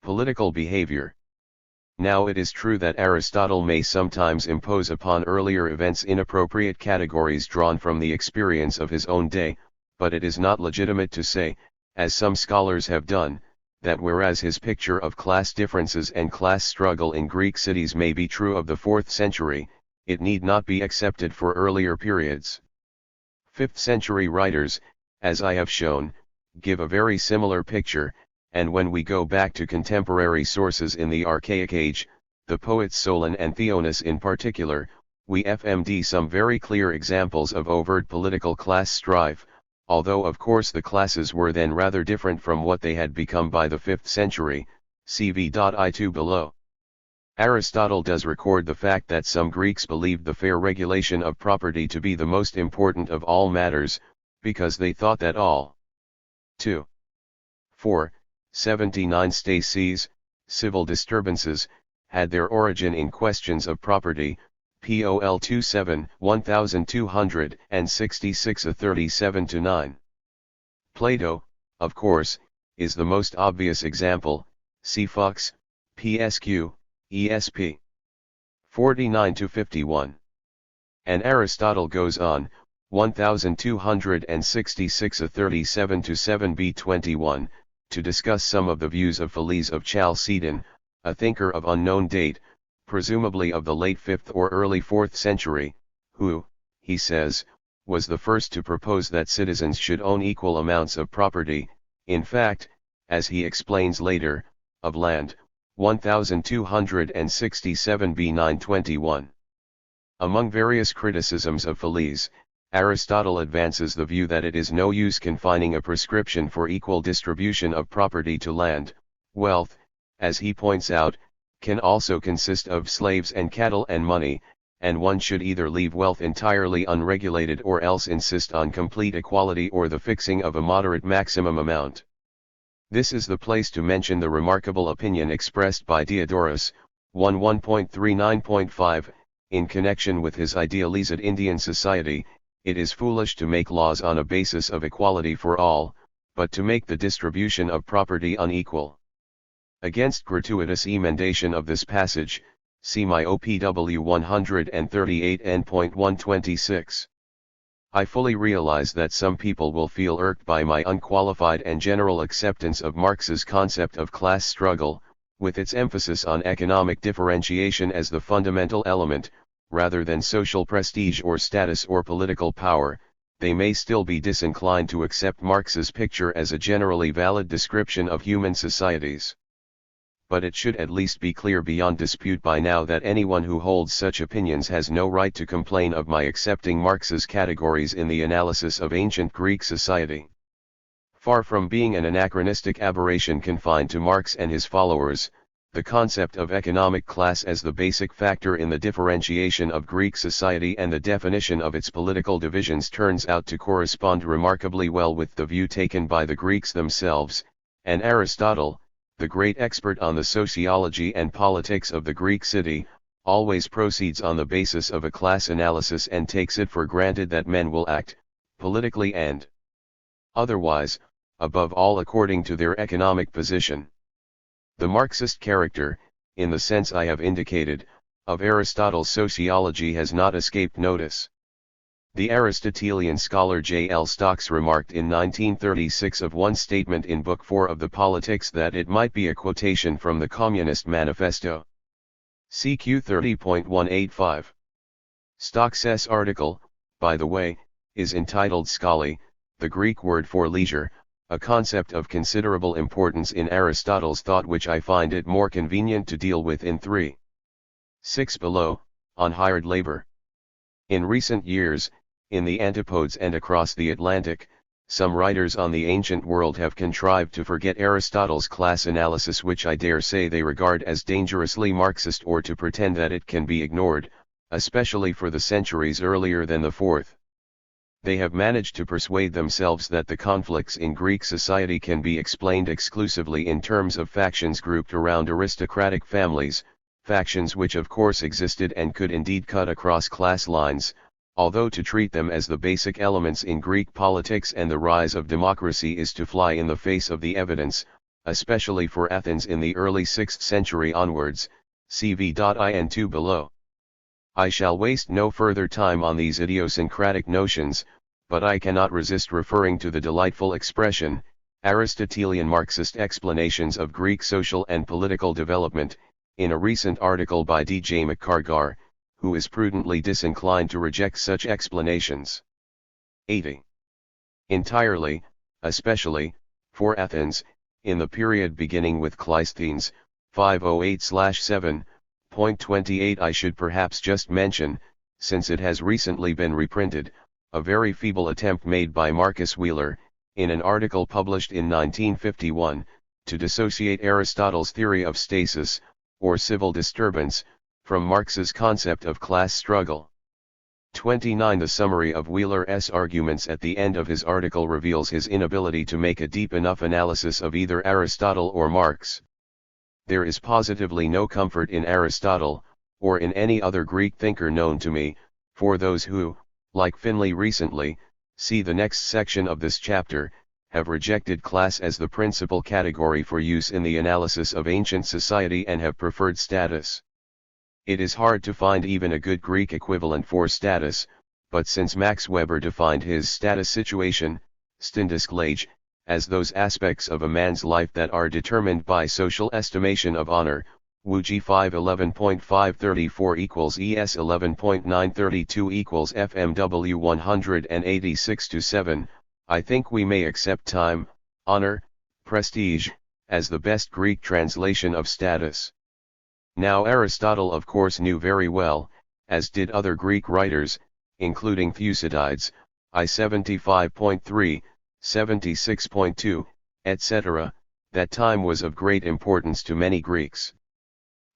political behavior. Now it is true that Aristotle may sometimes impose upon earlier events inappropriate categories drawn from the experience of his own day, but it is not legitimate to say, as some scholars have done, that whereas his picture of class differences and class struggle in Greek cities may be true of the 4th century, it need not be accepted for earlier periods. 5th century writers, as I have shown, give a very similar picture, and when we go back to contemporary sources in the Archaic Age, the poets Solon and Theonis in particular, we find some very clear examples of overt political class strife, although of course the classes were then rather different from what they had become by the 5th century, cv.I2 below. Aristotle does record the fact that some Greeks believed the fair regulation of property to be the most important of all matters, because they thought that all 2. 4. 79 STEs, civil disturbances, had their origin in questions of property, POL 27, 1266 37-9. Plato, of course, is the most obvious example, see Fox, PSQ, ESP 49-51. And Aristotle goes on, 1266 37-7b21, to discuss some of the views of Phales of Chalcedon, a thinker of unknown date, presumably of the late 5th or early 4th century, who, he says, was the first to propose that citizens should own equal amounts of property, in fact, as he explains later, of land, 1267 b921. Among various criticisms of Phales, Aristotle advances the view that it is no use confining a prescription for equal distribution of property to land. Wealth, as he points out, can also consist of slaves and cattle and money, and one should either leave wealth entirely unregulated or else insist on complete equality or the fixing of a moderate maximum amount. This is the place to mention the remarkable opinion expressed by Diodorus, 1.39.5, in connection with his idealized Indian society. It is foolish to make laws on a basis of equality for all, but to make the distribution of property unequal. Against gratuitous emendation of this passage, see my OPW 138 N.126. I fully realize that some people will feel irked by my unqualified and general acceptance of Marx's concept of class struggle, with its emphasis on economic differentiation as the fundamental element, rather than social prestige or status or political power. They may still be disinclined to accept Marx's picture as a generally valid description of human societies. But it should at least be clear beyond dispute by now that anyone who holds such opinions has no right to complain of my accepting Marx's categories in the analysis of ancient Greek society. Far from being an anachronistic aberration confined to Marx and his followers, the concept of economic class as the basic factor in the differentiation of Greek society and the definition of its political divisions turns out to correspond remarkably well with the view taken by the Greeks themselves, And Aristotle, the great expert on the sociology and politics of the Greek city, always proceeds on the basis of a class analysis and takes it for granted that men will act, politically and otherwise, above all according to their economic position. The Marxist character, in the sense I have indicated, of Aristotle's sociology has not escaped notice. The Aristotelian scholar J. L. Stokes remarked in 1936 of one statement in Book 4 of the Politics that it might be a quotation from the Communist Manifesto. CQ 30.185. Stokes' article, by the way, is entitled Scholi, the Greek word for leisure, a concept of considerable importance in Aristotle's thought which I find it more convenient to deal with in 3.6 below, on hired labor. In recent years, in the Antipodes and across the Atlantic, some writers on the ancient world have contrived to forget Aristotle's class analysis, which I dare say they regard as dangerously Marxist, or to pretend that it can be ignored, especially for the centuries earlier than the fourth. They have managed to persuade themselves that the conflicts in Greek society can be explained exclusively in terms of factions grouped around aristocratic families, factions which of course existed and could indeed cut across class lines, although to treat them as the basic elements in Greek politics and the rise of democracy is to fly in the face of the evidence, especially for Athens in the early 6th century onwards, cv.in2 below. I shall waste no further time on these idiosyncratic notions, but I cannot resist referring to the delightful expression, Aristotelian Marxist explanations of Greek social and political development, in a recent article by D.J. McCargar, who is prudently disinclined to reject such explanations. 80. Entirely, especially, for Athens, in the period beginning with Cleisthenes, 508/7.28 I should perhaps just mention, since it has recently been reprinted, a very feeble attempt made by Marcus Wheeler, in an article published in 1951, to dissociate Aristotle's theory of stasis, or civil disturbance, from Marx's concept of class struggle. 29 The summary of Wheeler's arguments at the end of his article reveals his inability to make a deep enough analysis of either Aristotle or Marx. There is positively no comfort in Aristotle, or in any other Greek thinker known to me, for those who, like Finlay recently, see the next section of this chapter, have rejected class as the principal category for use in the analysis of ancient society and have preferred status. It is hard to find even a good Greek equivalent for status, but since Max Weber defined his status situation, Stindisklage, as those aspects of a man's life that are determined by social estimation of honor, Wuji 511.534 equals ES 11.932 equals FMW 186-7, I think we may accept time, honor, prestige, as the best Greek translation of status. Now Aristotle of course knew very well, as did other Greek writers, including Thucydides, I-75.3, 76.2, etc., that time was of great importance to many Greeks.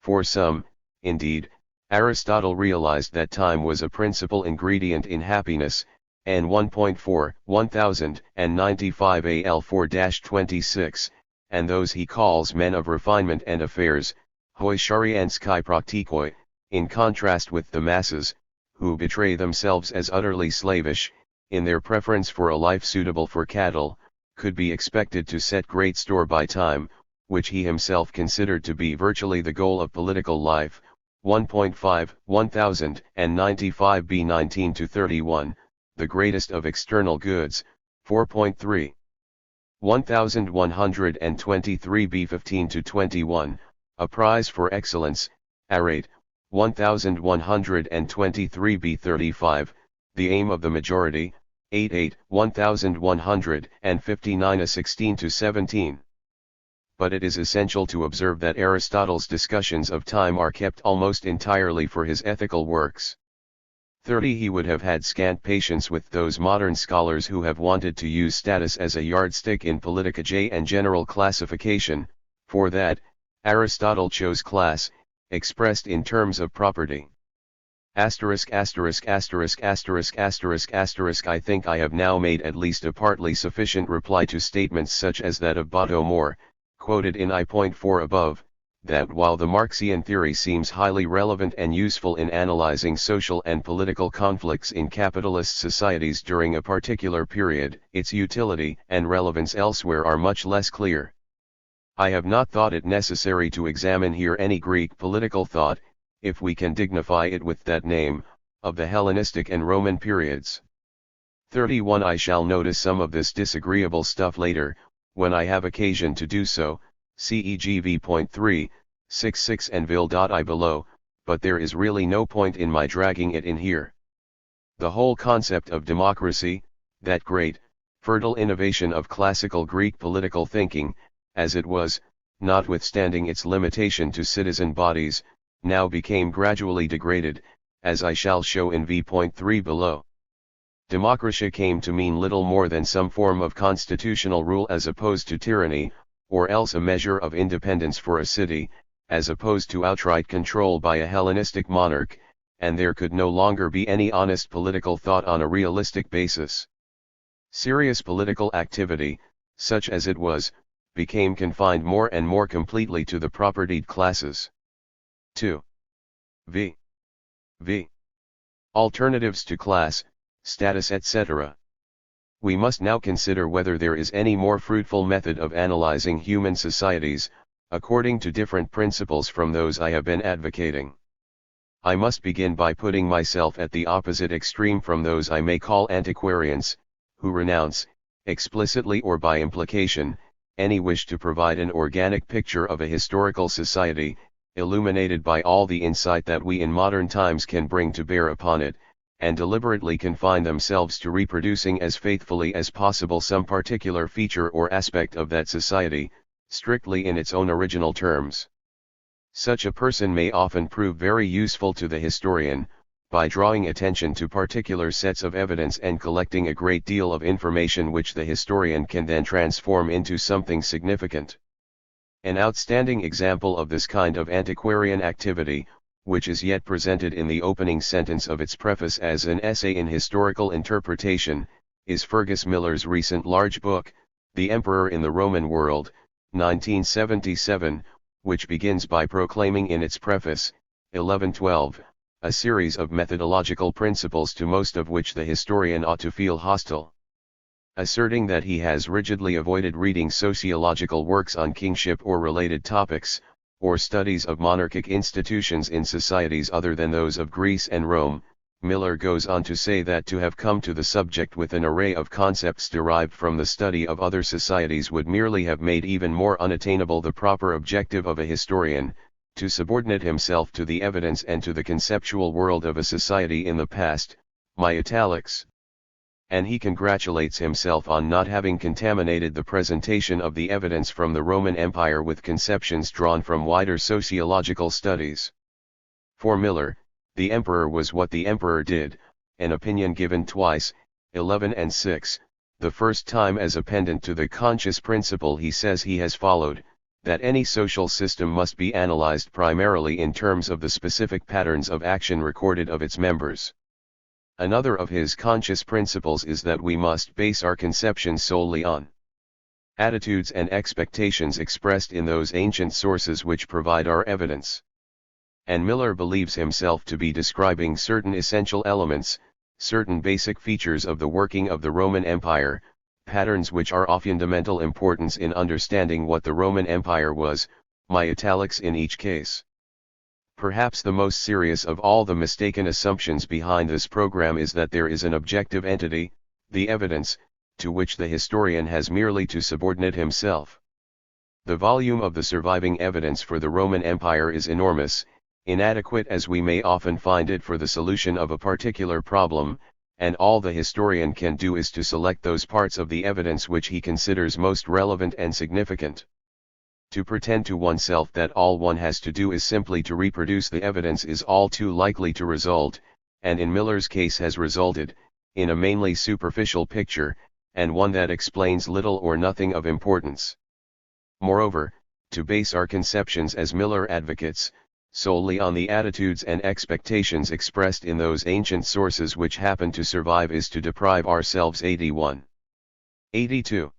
For some, indeed, Aristotle realized that time was a principal ingredient in happiness, and 1.4, 1095 AL 4-26, and those he calls men of refinement and affairs, hoi sharianskai praktikoi, in contrast with the masses, who betray themselves as utterly slavish, in their preference for a life suitable for cattle, could be expected to set great store by time, which he himself considered to be virtually the goal of political life. 1.5, 1095 B 19-31, the greatest of external goods. 4.3, 1123 B 15-21, a prize for excellence. Arrate, 1123 B 35, the aim of the majority. 88, 1159 A 16-17. But it is essential to observe that Aristotle's discussions of time are kept almost entirely for his ethical works. 30 He would have had scant patience with those modern scholars who have wanted to use status as a yardstick in politicaj and general classification, for that, Aristotle chose class, expressed in terms of property. Asterisk asterisk asterisk asterisk asterisk asterisk. I think I have now made at least a partly sufficient reply to statements such as that of Otto Moore, quoted in I.4 above, that while the Marxian theory seems highly relevant and useful in analyzing social and political conflicts in capitalist societies during a particular period, its utility and relevance elsewhere are much less clear. I have not thought it necessary to examine here any Greek political thought, if we can dignify it with that name, of the Hellenistic and Roman periods. 31. I shall notice some of this disagreeable stuff later, when I have occasion to do so, ceg v.3, 66 and vil.I below, but there is really no point in my dragging it in here. The whole concept of democracy, that great, fertile innovation of classical Greek political thinking, as it was, notwithstanding its limitation to citizen bodies, now became gradually degraded, as I shall show in v.3 below. Democracy came to mean little more than some form of constitutional rule as opposed to tyranny, or else a measure of independence for a city, as opposed to outright control by a Hellenistic monarch, and there could no longer be any honest political thought on a realistic basis. Serious political activity, such as it was, became confined more and more completely to the propertied classes. 2. V. Alternatives to class, status etc. We must now consider whether there is any more fruitful method of analyzing human societies, according to different principles from those I have been advocating. I must begin by putting myself at the opposite extreme from those I may call antiquarians, who renounce, explicitly or by implication, any wish to provide an organic picture of a historical society, illuminated by all the insight that we in modern times can bring to bear upon it, and deliberately confine themselves to reproducing as faithfully as possible some particular feature or aspect of that society, strictly in its own original terms. Such a person may often prove very useful to the historian, by drawing attention to particular sets of evidence and collecting a great deal of information which the historian can then transform into something significant. An outstanding example of this kind of antiquarian activity, which is yet presented in the opening sentence of its preface as an essay in historical interpretation, is Fergus Miller's recent large book, The Emperor in the Roman World, 1977, which begins by proclaiming in its preface, 1112, a series of methodological principles to most of which the historian ought to feel hostile. Asserting that he has rigidly avoided reading sociological works on kingship or related topics, or studies of monarchic institutions in societies other than those of Greece and Rome, Miller goes on to say that to have come to the subject with an array of concepts derived from the study of other societies would merely have made even more unattainable the proper objective of a historian, to subordinate himself to the evidence and to the conceptual world of a society in the past, my italics. And he congratulates himself on not having contaminated the presentation of the evidence from the Roman Empire with conceptions drawn from wider sociological studies. For Miller, the emperor was what the emperor did, an opinion given twice, 11 and 6, the first time as a pendant to the conscious principle he says he has followed, that any social system must be analyzed primarily in terms of the specific patterns of action recorded of its members. Another of his conscious principles is that we must base our conceptions solely on attitudes and expectations expressed in those ancient sources which provide our evidence. And Miller believes himself to be describing certain essential elements, certain basic features of the working of the Roman Empire, patterns which are of fundamental importance in understanding what the Roman Empire was, my italics in each case. Perhaps the most serious of all the mistaken assumptions behind this program is that there is an objective entity, the evidence, to which the historian has merely to subordinate himself. The volume of the surviving evidence for the Roman Empire is enormous, inadequate as we may often find it for the solution of a particular problem, and all the historian can do is to select those parts of the evidence which he considers most relevant and significant. To pretend to oneself that all one has to do is simply to reproduce the evidence is all too likely to result, and in Miller's case has resulted, in a mainly superficial picture, and one that explains little or nothing of importance. Moreover, to base our conceptions as Miller advocates, solely on the attitudes and expectations expressed in those ancient sources which happen to survive is to deprive ourselves 81. 82.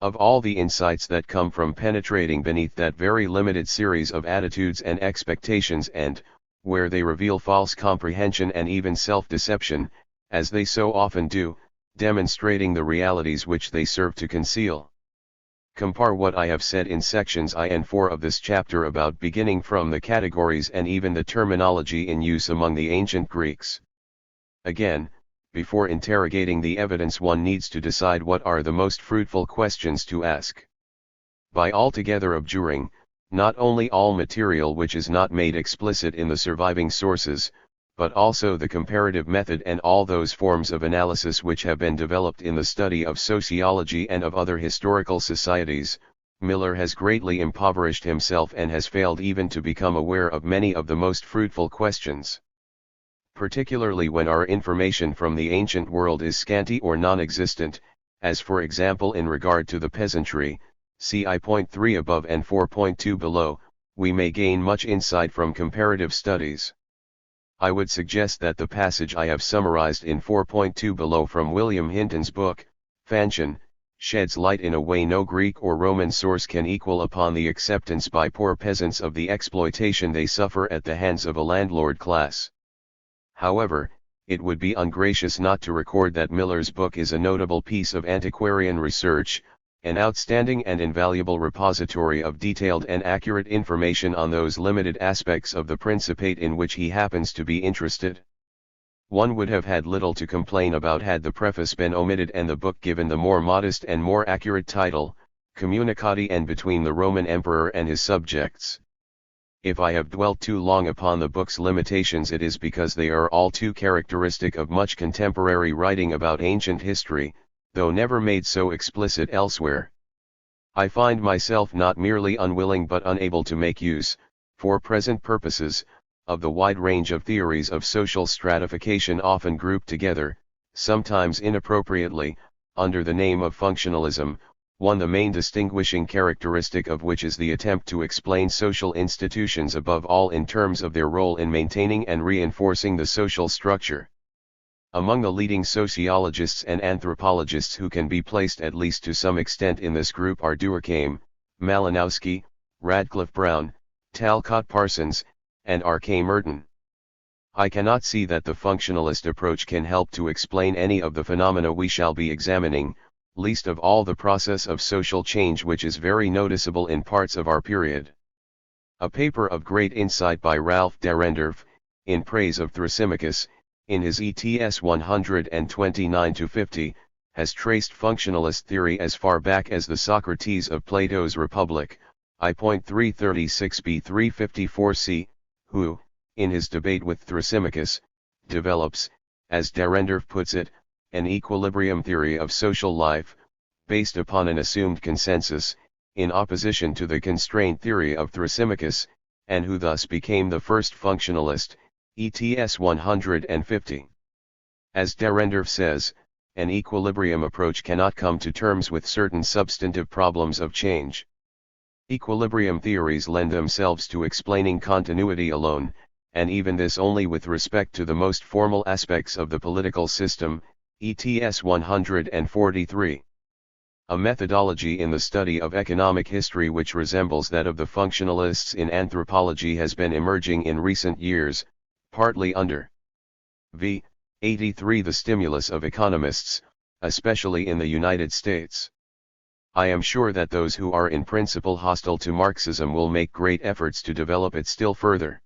Of all the insights that come from penetrating beneath that very limited series of attitudes and expectations and, where they reveal false comprehension and even self-deception, as they so often do, demonstrating the realities which they serve to conceal. Compare what I have said in sections I and 4 of this chapter about beginning from the categories and even the terminology in use among the ancient Greeks. Again, before interrogating the evidence one needs to decide what are the most fruitful questions to ask. By altogether abjuring, not only all material which is not made explicit in the surviving sources, but also the comparative method and all those forms of analysis which have been developed in the study of sociology and of other historical societies, Miller has greatly impoverished himself and has failed even to become aware of many of the most fruitful questions. Particularly when our information from the ancient world is scanty or non-existent, as for example in regard to the peasantry, see I.3 above and 4.2 below, we may gain much insight from comparative studies. I would suggest that the passage I have summarized in 4.2 below from William Hinton's book, Fanchon, sheds light in a way no Greek or Roman source can equal upon the acceptance by poor peasants of the exploitation they suffer at the hands of a landlord class. However, it would be ungracious not to record that Miller's book is a notable piece of antiquarian research, an outstanding and invaluable repository of detailed and accurate information on those limited aspects of the Principate in which he happens to be interested. One would have had little to complain about had the preface been omitted and the book given the more modest and more accurate title, Communicati and Between the Roman Emperor and His Subjects. If I have dwelt too long upon the book's limitations, it is because they are all too characteristic of much contemporary writing about ancient history, though never made so explicit elsewhere. I find myself not merely unwilling but unable to make use, for present purposes, of the wide range of theories of social stratification often grouped together, sometimes inappropriately, under the name of functionalism, one the main distinguishing characteristic of which is the attempt to explain social institutions above all in terms of their role in maintaining and reinforcing the social structure. Among the leading sociologists and anthropologists who can be placed at least to some extent in this group are Durkheim, Malinowski, Radcliffe Brown, Talcott Parsons, and R.K. Merton. I cannot see that the functionalist approach can help to explain any of the phenomena we shall be examining, least of all the process of social change which is very noticeable in parts of our period. A paper of great insight by Ralph Dahrendorf, in praise of Thrasymachus, in his ETS 129-50, has traced functionalist theory as far back as the Socrates of Plato's Republic, I.336b354c, who, in his debate with Thrasymachus, develops, as Dahrendorf puts it, an equilibrium theory of social life, based upon an assumed consensus, in opposition to the constraint theory of Thrasymachus, and who thus became the first functionalist, ETS 150. As Dahrendorf says, an equilibrium approach cannot come to terms with certain substantive problems of change. Equilibrium theories lend themselves to explaining continuity alone, and even this only with respect to the most formal aspects of the political system, ETS 143. A methodology in the study of economic history which resembles that of the functionalists in anthropology has been emerging in recent years, partly under v. 83 the stimulus of economists, especially in the United States. I am sure that those who are in principle hostile to Marxism will make great efforts to develop it still further.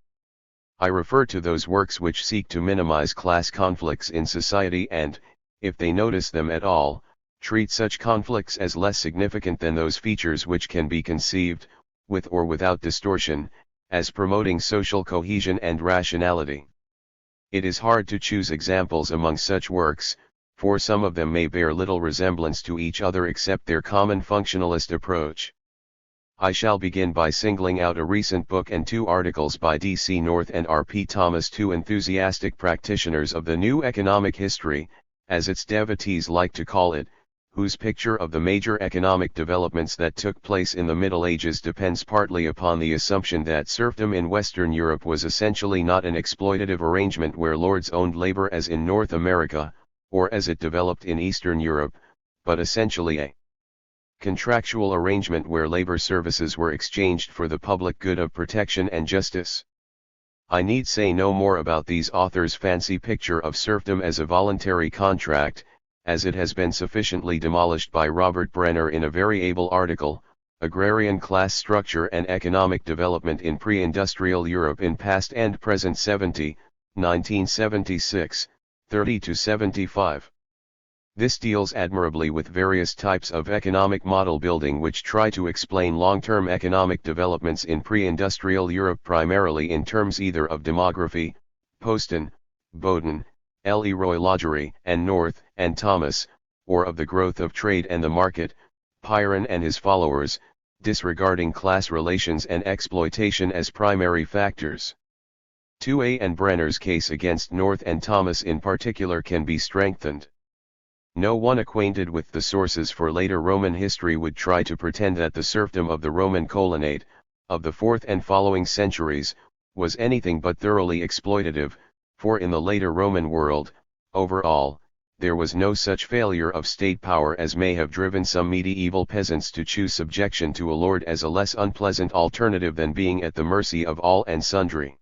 I refer to those works which seek to minimize class conflicts in society and, if they notice them at all, treat such conflicts as less significant than those features which can be conceived, with or without distortion, as promoting social cohesion and rationality. It is hard to choose examples among such works, for some of them may bear little resemblance to each other except their common functionalist approach. I shall begin by singling out a recent book and 2 articles by D.C. North and R.P. Thomas, 2 enthusiastic practitioners of the new economic history, as its devotees like to call it, whose picture of the major economic developments that took place in the Middle Ages depends partly upon the assumption that serfdom in Western Europe was essentially not an exploitative arrangement where lords owned labor as in North America, or as it developed in Eastern Europe, but essentially a contractual arrangement where labor services were exchanged for the public good of protection and justice. I need say no more about these authors' fancy picture of serfdom as a voluntary contract, as it has been sufficiently demolished by Robert Brenner in a very able article, Agrarian Class Structure and Economic Development in Pre-Industrial Europe in Past and Present 70, 1976, 30-75. This deals admirably with various types of economic model building which try to explain long-term economic developments in pre-industrial Europe primarily in terms either of demography, Poston, Bowden, Leroy Lodgery and North and Thomas, or of the growth of trade and the market, Piron and his followers, disregarding class relations and exploitation as primary factors. 2A and Brenner's case against North and Thomas in particular can be strengthened. No one acquainted with the sources for later Roman history would try to pretend that the serfdom of the Roman colonnade, of the 4th and following centuries, was anything but thoroughly exploitative, for in the later Roman world, overall, there was no such failure of state power as may have driven some medieval peasants to choose subjection to a lord as a less unpleasant alternative than being at the mercy of all and sundry.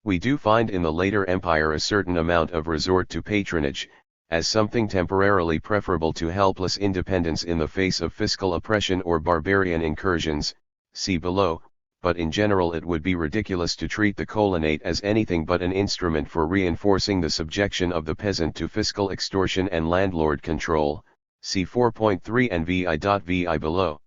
We do find in the later empire a certain amount of resort to patronage, as something temporarily preferable to helpless independence in the face of fiscal oppression or barbarian incursions, see below, but in general it would be ridiculous to treat the colonnade as anything but an instrument for reinforcing the subjection of the peasant to fiscal extortion and landlord control, see 4.3 and vi below.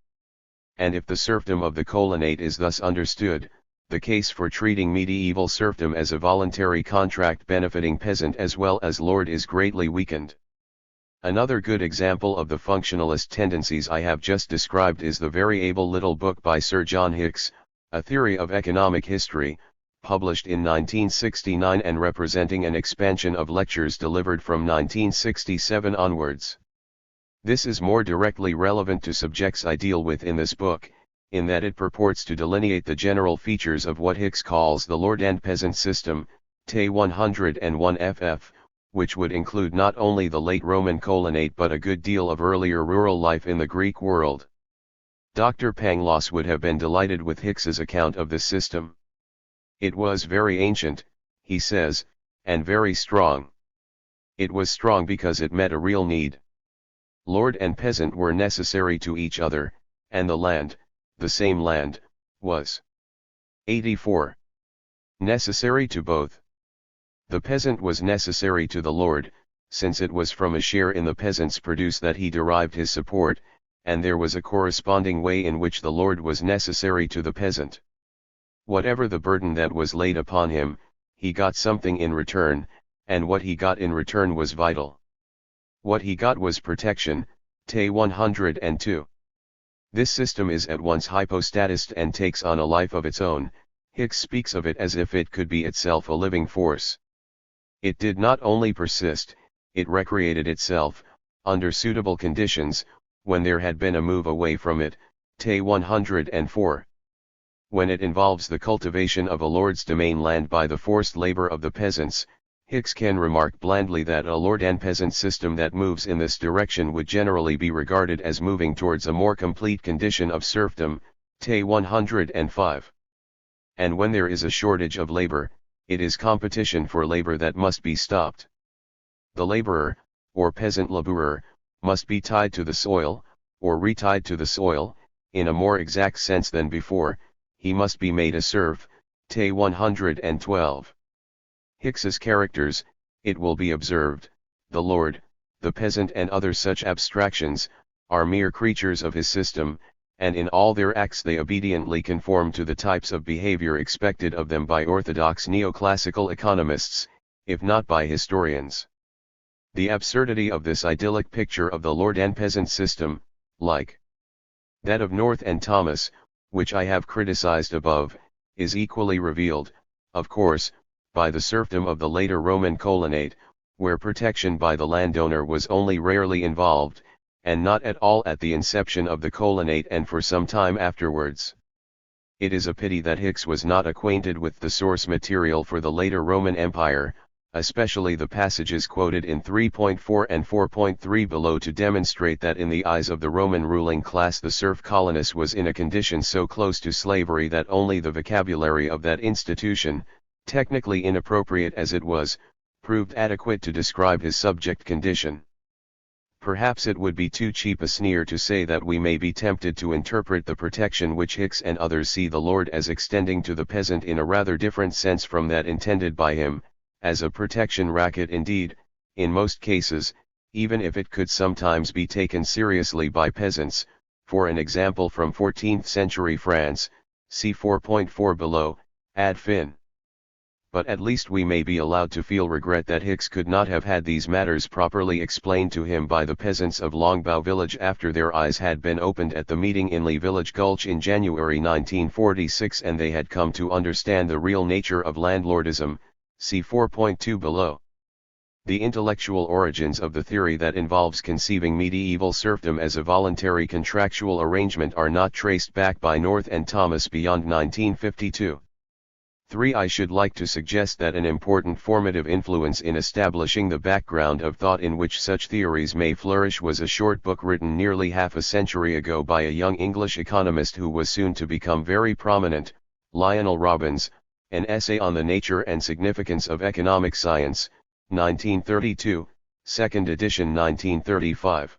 And if the serfdom of the colonnade is thus understood, the case for treating medieval serfdom as a voluntary contract benefiting peasant as well as lord is greatly weakened. Another good example of the functionalist tendencies I have just described is the very able little book by Sir John Hicks, A Theory of Economic History, published in 1969 and representing an expansion of lectures delivered from 1967 onwards. This is more directly relevant to subjects I deal with in this book, in that it purports to delineate the general features of what Hicks calls the lord and peasant system, T 101 ff, which would include not only the late Roman colonnade but a good deal of earlier rural life in the Greek world. Dr. Pangloss would have been delighted with Hicks's account of this system. It was very ancient, he says, and very strong. It was strong because it met a real need. Lord and peasant were necessary to each other, and the land, the same land, was 84. Necessary to both. The peasant was necessary to the lord, since it was from a share in the peasant's produce that he derived his support, and there was a corresponding way in which the lord was necessary to the peasant. Whatever the burden that was laid upon him, he got something in return, and what he got in return was vital. What he got was protection, T 102. This system is at once hypostatist and takes on a life of its own. Hicks speaks of it as if it could be itself a living force. It did not only persist, it recreated itself, under suitable conditions, when there had been a move away from it, T 104. When it involves the cultivation of a lord's domain land by the forced labor of the peasants, Hicks can remark blandly that a lord and peasant system that moves in this direction would generally be regarded as moving towards a more complete condition of serfdom, T 105. And when there is a shortage of labor, it is competition for labor that must be stopped. The laborer, or peasant laborer, must be tied to the soil, or retied to the soil, in a more exact sense than before, he must be made a serf, T 112. Hicks's characters, it will be observed, the lord, the peasant and other such abstractions, are mere creatures of his system, and in all their acts they obediently conform to the types of behavior expected of them by orthodox neoclassical economists, if not by historians. The absurdity of this idyllic picture of the lord and peasant system, like that of North and Thomas, which I have criticized above, is equally revealed, of course, by the serfdom of the later Roman colonnade, where protection by the landowner was only rarely involved, and not at all at the inception of the colonate and for some time afterwards. It is a pity that Hicks was not acquainted with the source material for the later Roman Empire, especially the passages quoted in 3.4 and 4.3 below to demonstrate that in the eyes of the Roman ruling class the serf colonist was in a condition so close to slavery that only the vocabulary of that institution, technically inappropriate as it was, proved adequate to describe his subject condition. Perhaps it would be too cheap a sneer to say that we may be tempted to interpret the protection which Hicks and others see the Lord as extending to the peasant in a rather different sense from that intended by him, as a protection racket indeed, in most cases, even if it could sometimes be taken seriously by peasants, for an example from 14th century France, see 4.4 below, ad fin. But at least we may be allowed to feel regret that Hicks could not have had these matters properly explained to him by the peasants of Longbow village after their eyes had been opened at the meeting in Lee Village Gulch in January 1946 and they had come to understand the real nature of landlordism, see 4.2 below. The intellectual origins of the theory that involves conceiving medieval serfdom as a voluntary contractual arrangement are not traced back by North and Thomas beyond 1952. 3. I should like to suggest that an important formative influence in establishing the background of thought in which such theories may flourish was a short book written nearly half a century ago by a young English economist who was soon to become very prominent, Lionel Robbins, an essay on the nature and significance of economic science, 1932, second edition 1935.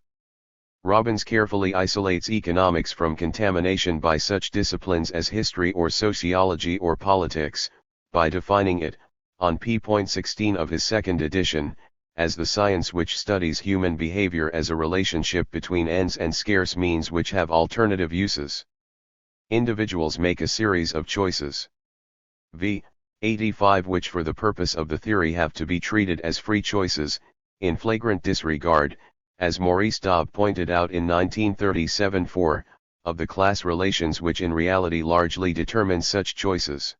Robbins carefully isolates economics from contamination by such disciplines as history or sociology or politics, by defining it, on p.16 of his second edition, as the science which studies human behavior as a relationship between ends and scarce means which have alternative uses. Individuals make a series of choices. v. 85 which for the purpose of the theory have to be treated as free choices, in flagrant disregard, as Maurice Dobb pointed out in 1937 of the class relations which in reality largely determine such choices.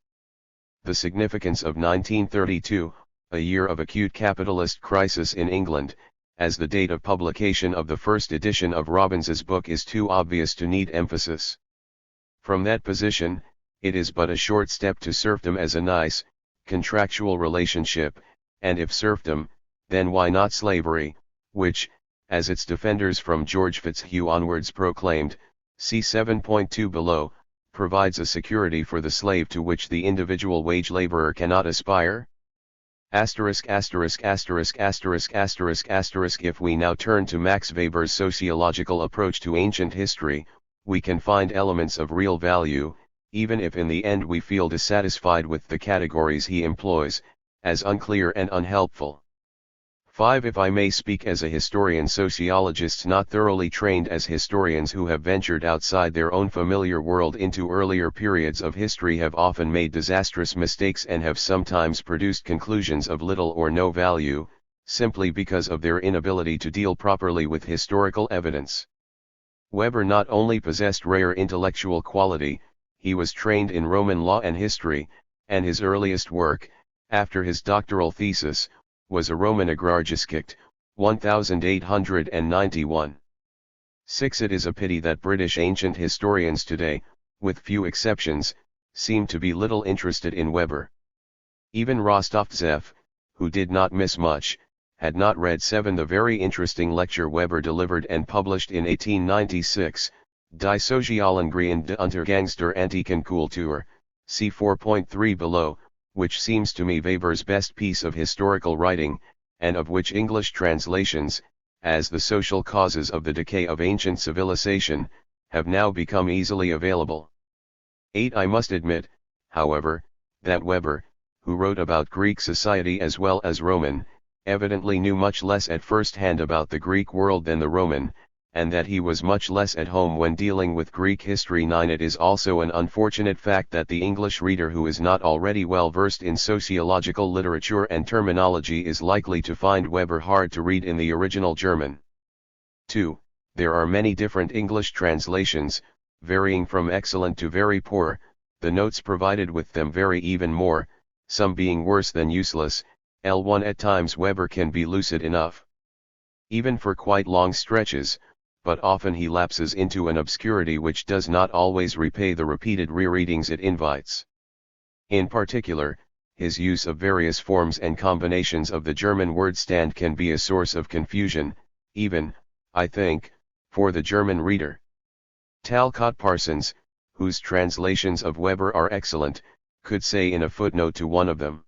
The significance of 1932, a year of acute capitalist crisis in England, as the date of publication of the first edition of Robbins's book is too obvious to need emphasis. From that position, it is but a short step to serfdom as a nice, contractual relationship, and if serfdom, then why not slavery, which, as its defenders from George Fitzhugh onwards proclaimed, see 7.2 below, provides a security for the slave to which the individual wage laborer cannot aspire? If we now turn to Max Weber's sociological approach to ancient history, we can find elements of real value, even if in the end we feel dissatisfied with the categories he employs, as unclear and unhelpful. 5. If I may speak as a historian, sociologists not thoroughly trained as historians who have ventured outside their own familiar world into earlier periods of history have often made disastrous mistakes and have sometimes produced conclusions of little or no value, simply because of their inability to deal properly with historical evidence. Weber not only possessed rare intellectual quality, he was trained in Roman law and history, and his earliest work, after his doctoral thesis, was a Roman Agrargeschichte, 1891. 6. It is a pity that British ancient historians today, with few exceptions, seem to be little interested in Weber. Even Rostovtsev, who did not miss much, had not read the very interesting lecture Weber delivered and published in 1896, Die Sozialen de Untergangs der Antiken Kultur, see 4.3 below, which seems to me Weber's best piece of historical writing, and of which English translations, as The Social Causes of the Decay of Ancient Civilization, have now become easily available. 8. I must admit, however, that Weber, who wrote about Greek society as well as Roman, evidently knew much less at first hand about the Greek world than the Roman, and that he was much less at home when dealing with Greek history. 9. It is also an unfortunate fact that the English reader who is not already well versed in sociological literature and terminology is likely to find Weber hard to read in the original German. 2. There are many different English translations, varying from excellent to very poor, the notes provided with them vary even more, some being worse than useless. L1 At times Weber can be lucid enough. Even for quite long stretches, but often he lapses into an obscurity which does not always repay the repeated rereadings it invites. In particular, his use of various forms and combinations of the German word stand can be a source of confusion, even, I think, for the German reader. Talcott Parsons, whose translations of Weber are excellent, could say in a footnote to one of them: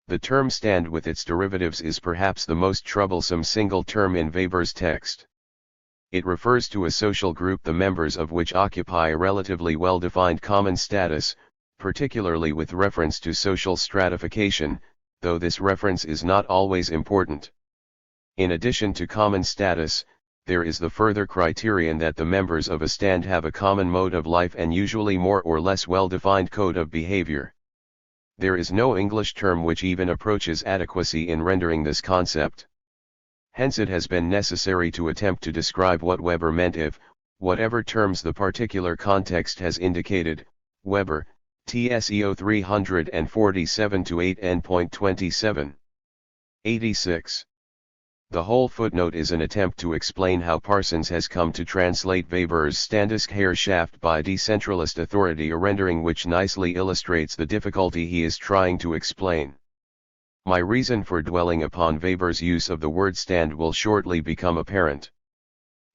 "The term stand with its derivatives is perhaps the most troublesome single term in Weber's text. It refers to a social group the members of which occupy a relatively well-defined common status, particularly with reference to social stratification, though this reference is not always important. In addition to common status, there is the further criterion that the members of a stand have a common mode of life and usually more or less well-defined code of behavior. There is no English term which even approaches adequacy in rendering this concept. Hence it has been necessary to attempt to describe what Weber meant if, whatever terms the particular context has indicated, Weber, TSEO 347-8N.27. 86. The whole footnote is an attempt to explain how Parsons has come to translate Weber's Standesherrschaft by decentralist authority, a rendering which nicely illustrates the difficulty he is trying to explain. My reason for dwelling upon Weber's use of the word stand will shortly become apparent.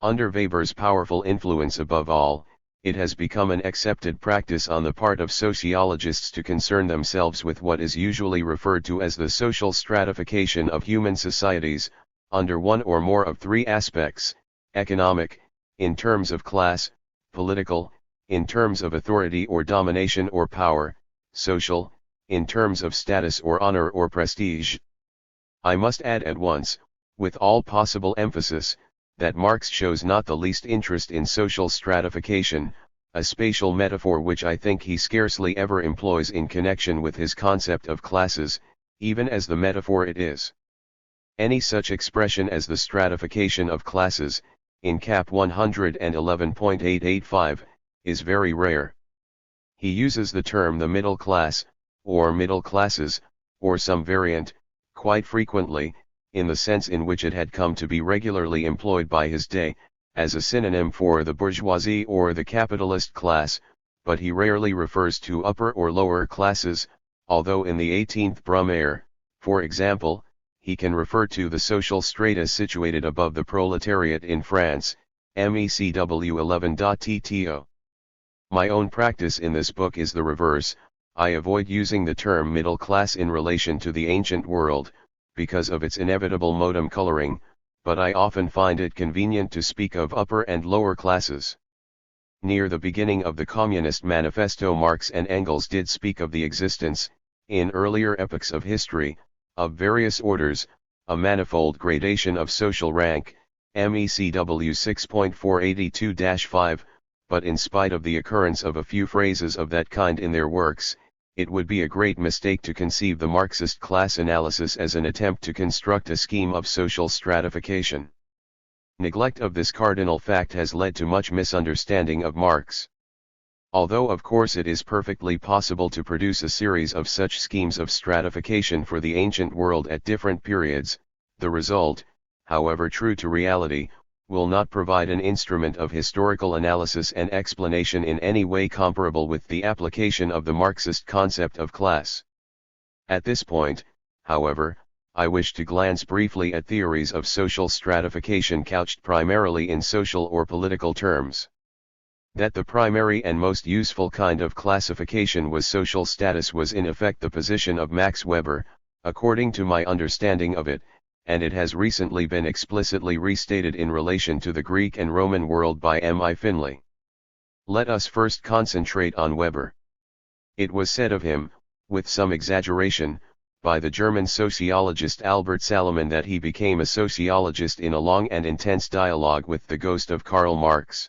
Under Weber's powerful influence above all, it has become an accepted practice on the part of sociologists to concern themselves with what is usually referred to as the social stratification of human societies, under one or more of three aspects: economic, in terms of class; political, in terms of authority or domination or power; social, in terms of status or honor or prestige. I must add at once, with all possible emphasis, that Marx shows not the least interest in social stratification, a spatial metaphor which I think he scarcely ever employs in connection with his concept of classes, even as the metaphor it is. Any such expression as the stratification of classes, in cap 111.885, is very rare. He uses the term the middle class, or middle classes, or some variant, quite frequently, in the sense in which it had come to be regularly employed by his day, as a synonym for the bourgeoisie or the capitalist class, but he rarely refers to upper or lower classes, although in the 18th Brumaire, for example, he can refer to the social strata situated above the proletariat in France, MECW 11.TTO. My own practice in this book is the reverse. I avoid using the term middle class in relation to the ancient world, because of its inevitable modem coloring, but I often find it convenient to speak of upper and lower classes. Near the beginning of the Communist Manifesto, Marx and Engels did speak of the existence, in earlier epochs of history, of various orders, a manifold gradation of social rank, MECW 6.482-5, but in spite of the occurrence of a few phrases of that kind in their works, it would be a great mistake to conceive the Marxist class analysis as an attempt to construct a scheme of social stratification. Neglect of this cardinal fact has led to much misunderstanding of Marx. Although of course it is perfectly possible to produce a series of such schemes of stratification for the ancient world at different periods, the result, however true to reality, will not provide an instrument of historical analysis and explanation in any way comparable with the application of the Marxist concept of class. At this point, however, I wish to glance briefly at theories of social stratification couched primarily in social or political terms. That the primary and most useful kind of classification was social status was in effect the position of Max Weber, according to my understanding of it, and it has recently been explicitly restated in relation to the Greek and Roman world by M.I. Finlay. Let us first concentrate on Weber. It was said of him, with some exaggeration, by the German sociologist Albert Salomon that he became a sociologist in a long and intense dialogue with the ghost of Karl Marx.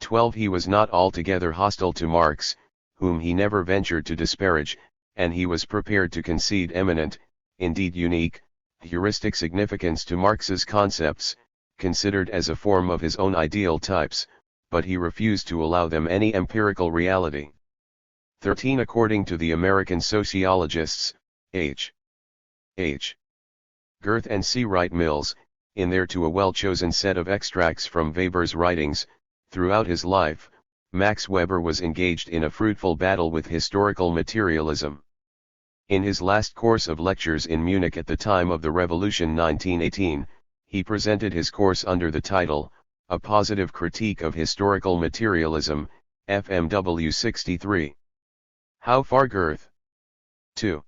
12. He was not altogether hostile to Marx, whom he never ventured to disparage, and he was prepared to concede eminent, indeed unique, heuristic significance to Marx's concepts, considered as a form of his own ideal types, but he refused to allow them any empirical reality. 13. According to the American sociologists, H. Girth and C. Wright Mills, in there to a well-chosen set of extracts from Weber's writings. Throughout his life, Max Weber was engaged in a fruitful battle with historical materialism. In his last course of lectures in Munich at the time of the Revolution 1918, he presented his course under the title, A Positive Critique of Historical Materialism, FMW 63. How far girth? 2.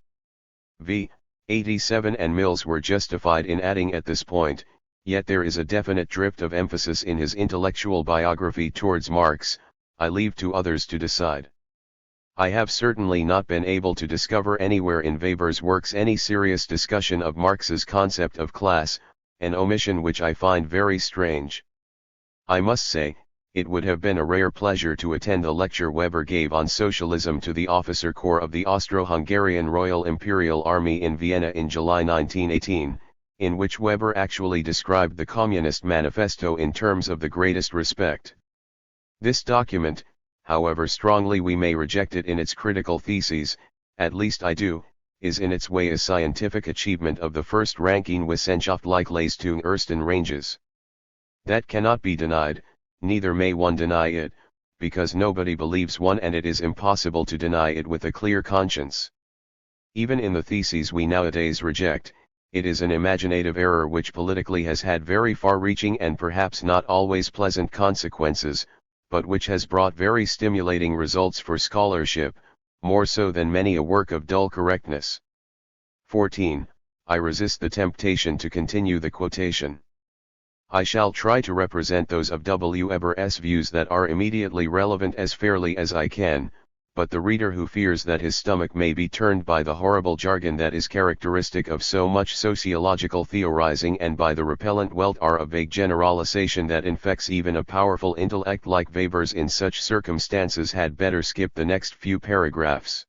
V. 87 and Mills were justified in adding at this point, yet there is a definite drift of emphasis in his intellectual biography towards Marx. I leave to others to decide. I have certainly not been able to discover anywhere in Weber's works any serious discussion of Marx's concept of class, an omission which I find very strange. I must say, it would have been a rare pleasure to attend the lecture Weber gave on socialism to the officer corps of the Austro-Hungarian Royal Imperial Army in Vienna in July 1918, in which Weber actually described the Communist Manifesto in terms of the greatest respect. This document, however strongly we may reject it in its critical theses, at least I do, is in its way a scientific achievement of the first-ranking wissenschaftliche Leistung ersten Ranges. That cannot be denied, neither may one deny it, because nobody believes one and it is impossible to deny it with a clear conscience. Even in the theses we nowadays reject, it is an imaginative error which politically has had very far-reaching and perhaps not always pleasant consequences, but which has brought very stimulating results for scholarship, more so than many a work of dull correctness. 14. I resist the temptation to continue the quotation. I shall try to represent those of W. Weber's views that are immediately relevant as fairly as I can, but the reader who fears that his stomach may be turned by the horrible jargon that is characteristic of so much sociological theorizing and by the repellent welter of vague generalization that infects even a powerful intellect like Weber's in such circumstances had better skip the next few paragraphs.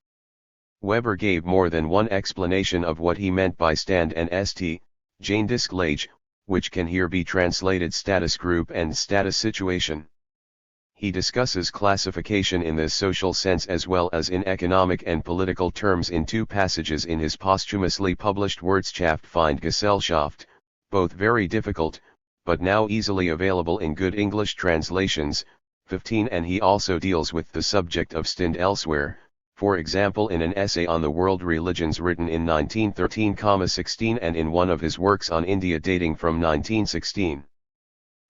Weber gave more than one explanation of what he meant by stand and st, Jane Disklage, which can here be translated status group and status situation. He discusses classification in this social sense as well as in economic and political terms in two passages in his posthumously published Wirtschaft find Gesellschaft, both very difficult, but now easily available in good English translations. 15 And he also deals with the subject of stand elsewhere, for example in an essay on the world religions written in 1913-16 and in one of his works on India dating from 1916.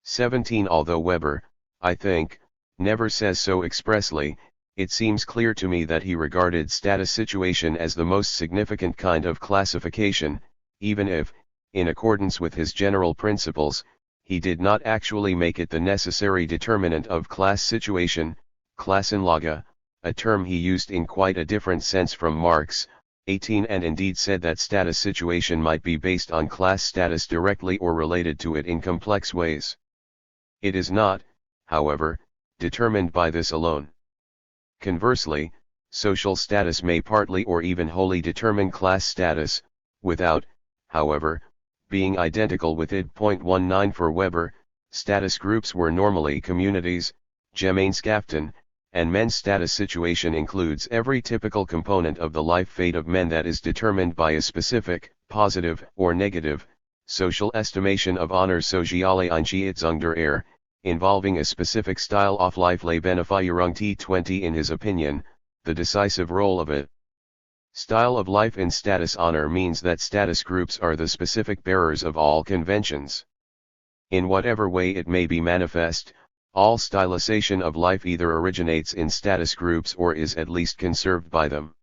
17 Although Weber, I think, never says so expressly, it seems clear to me that he regarded status situation as the most significant kind of classification, even if, in accordance with his general principles, he did not actually make it the necessary determinant of class situation, Klassenlage, a term he used in quite a different sense from Marx. 18 And indeed said that status situation might be based on class status directly or related to it in complex ways. It is not, however, determined by this alone. Conversely, social status may partly or even wholly determine class status, without, however, being identical with it. 19 For Weber, status groups were normally communities, Gemeinschaften, and men's status situation includes every typical component of the life fate of men that is determined by a specific, positive or negative, social estimation of honor soziale Einschätzung der involving a specific style of life Lebenserfahrung T20 in his opinion, the decisive role of it. Style of life in status honor means that status groups are the specific bearers of all conventions. In whatever way it may be manifest, all stylization of life either originates in status groups or is at least conserved by them.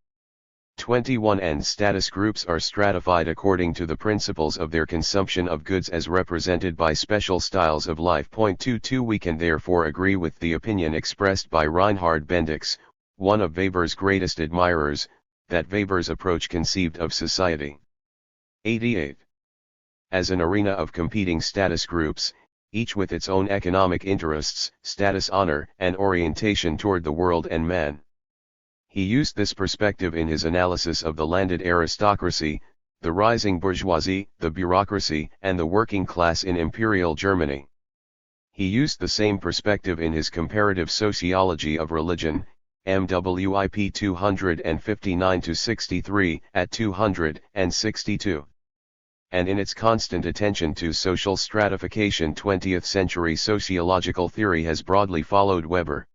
21 And status groups are stratified according to the principles of their consumption of goods as represented by special styles of life. 22 We can therefore agree with the opinion expressed by Reinhard Bendix, one of Weber's greatest admirers, that Weber's approach conceived of society. 88. As an arena of competing status groups, each with its own economic interests, status honor, and orientation toward the world and man. He used this perspective in his analysis of the landed aristocracy, the rising bourgeoisie, the bureaucracy, and the working class in Imperial Germany. He used the same perspective in his comparative sociology of religion, MWIP 259-63, at 262. and in its constant attention to social stratification 20th-century sociological theory has broadly followed Weber.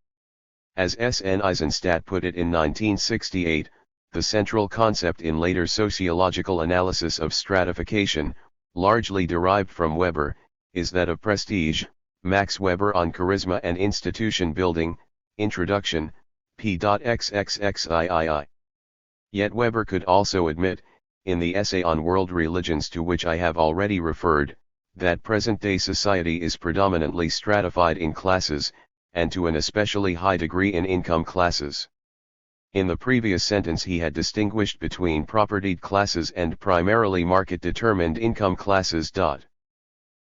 As S. N. Eisenstadt put it in 1968, the central concept in later sociological analysis of stratification, largely derived from Weber, is that of prestige. Max Weber on Charisma and Institution Building, Introduction, p.xxxii. Yet Weber could also admit, in the essay on world religions to which I have already referred, that present-day society is predominantly stratified in classes, and to an especially high degree in income classes. In the previous sentence he had distinguished between propertied classes and primarily market-determined income classes.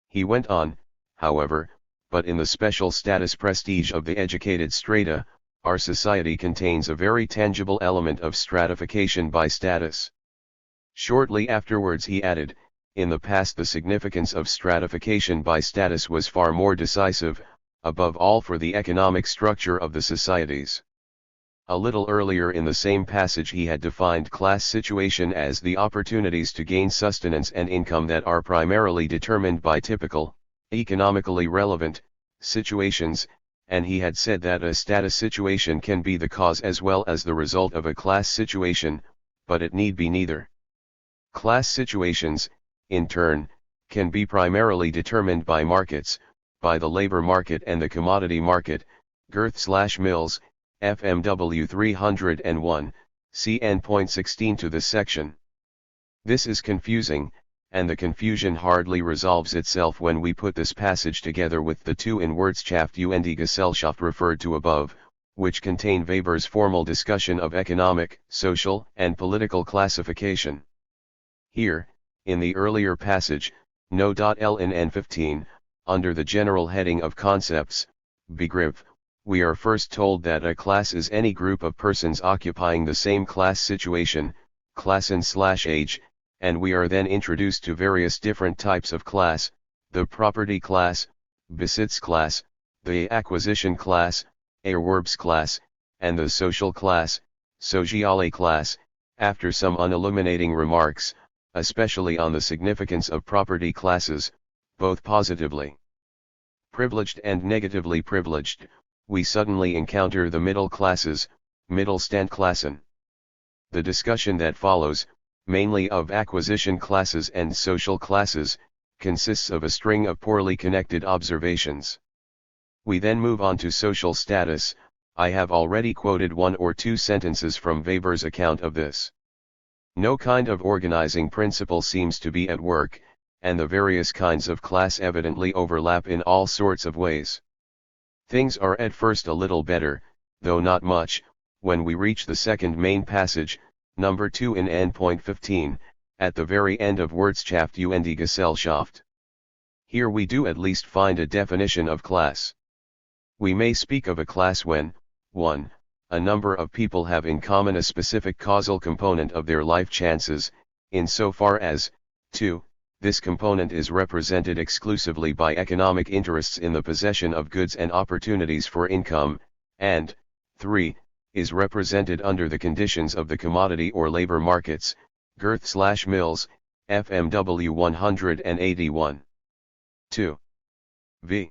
He went on, however, but in the special status prestige of the educated strata, our society contains a very tangible element of stratification by status. Shortly afterwards he added, in the past the significance of stratification by status was far more decisive, above all for the economic structure of the societies. A little earlier in the same passage he had defined class situation as the opportunities to gain sustenance and income that are primarily determined by typical, economically relevant, situations, and he had said that a status situation can be the cause as well as the result of a class situation, but it need be neither. Class situations, in turn, can be primarily determined by markets, by the labor market and the commodity market, Girth/Mills, FMW 301, CN.16 to this section. This is confusing, and the confusion hardly resolves itself when we put this passage together with the two in Wirtschaft und Gesellschaft referred to above, which contain Weber's formal discussion of economic, social, and political classification. Here, in the earlier passage, No.L in N15, under the general heading of concepts, Begriff, we are first told that a class is any group of persons occupying the same class situation, Klassen/age, and we are then introduced to various different types of class, the property class, Besitzklasse, the acquisition class, Erwerbsklasse, and the social class, Soziale Klasse, after some unilluminating remarks, especially on the significance of property classes, both positively privileged and negatively privileged, we suddenly encounter the middle classes, Mittelstandklassen. The discussion that follows, mainly of acquisition classes and social classes, consists of a string of poorly connected observations. We then move on to social status. I have already quoted one or two sentences from Weber's account of this. No kind of organizing principle seems to be at work, and the various kinds of class evidently overlap in all sorts of ways. Things are at first a little better, though not much, when we reach the second main passage, number 2 in N.15, at the very end of Wirtschaft und Gesellschaft. Here we do at least find a definition of class. We may speak of a class when, 1. A number of people have in common a specific causal component of their life chances, insofar as, 2. This component is represented exclusively by economic interests in the possession of goods and opportunities for income, and, 3. Is represented under the conditions of the commodity or labor markets, Girth/Mills, FMW 181. 2. V.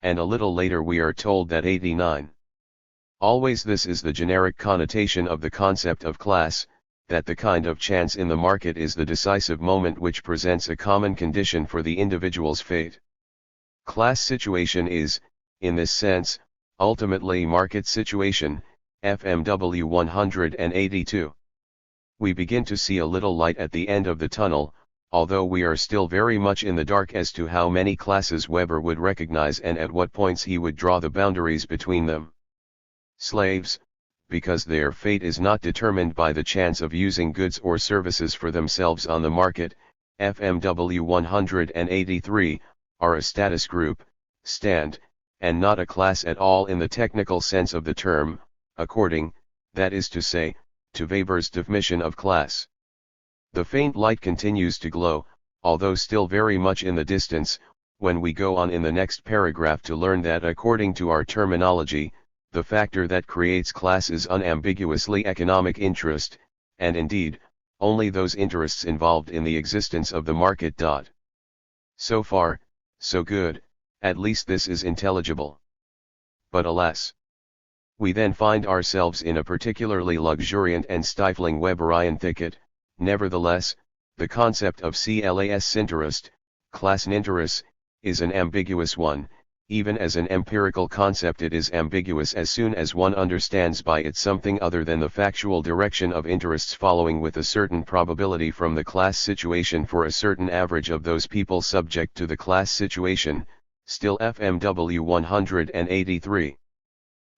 And a little later we are told that 89. Always this is the generic connotation of the concept of class, that the kind of chance in the market is the decisive moment which presents a common condition for the individual's fate. Class situation is, in this sense, ultimately market situation, FMW 182. We begin to see a little light at the end of the tunnel, although we are still very much in the dark as to how many classes Weber would recognize and at what points he would draw the boundaries between them. Slaves, because their fate is not determined by the chance of using goods or services for themselves on the market, FMW 183, are a status group, stand, and not a class at all in the technical sense of the term, according, that is to say, to Weber's definition of class. The faint light continues to glow, although still very much in the distance, when we go on in the next paragraph to learn that according to our terminology, the factor that creates class is unambiguously economic interest, and indeed, only those interests involved in the existence of the market. So far, so good, at least this is intelligible. But alas, we then find ourselves in a particularly luxuriant and stifling Weberian thicket. Nevertheless, the concept of class interest, is an ambiguous one. Even as an empirical concept, it is ambiguous as soon as one understands by it something other than the factual direction of interests following with a certain probability from the class situation for a certain average of those people subject to the class situation. Still FMW 183.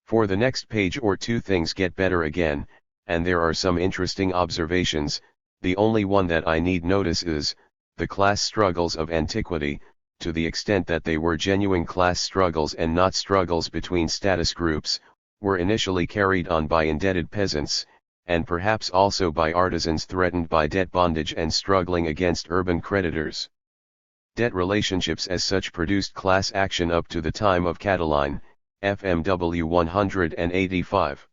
For the next page or two things get better again, and there are some interesting observations. The only one that I need notice is, the class struggles of antiquity, to the extent that they were genuine class struggles and not struggles between status groups, were initially carried on by indebted peasants, and perhaps also by artisans threatened by debt bondage and struggling against urban creditors. Debt relationships as such produced class action up to the time of Catiline, FMW 185.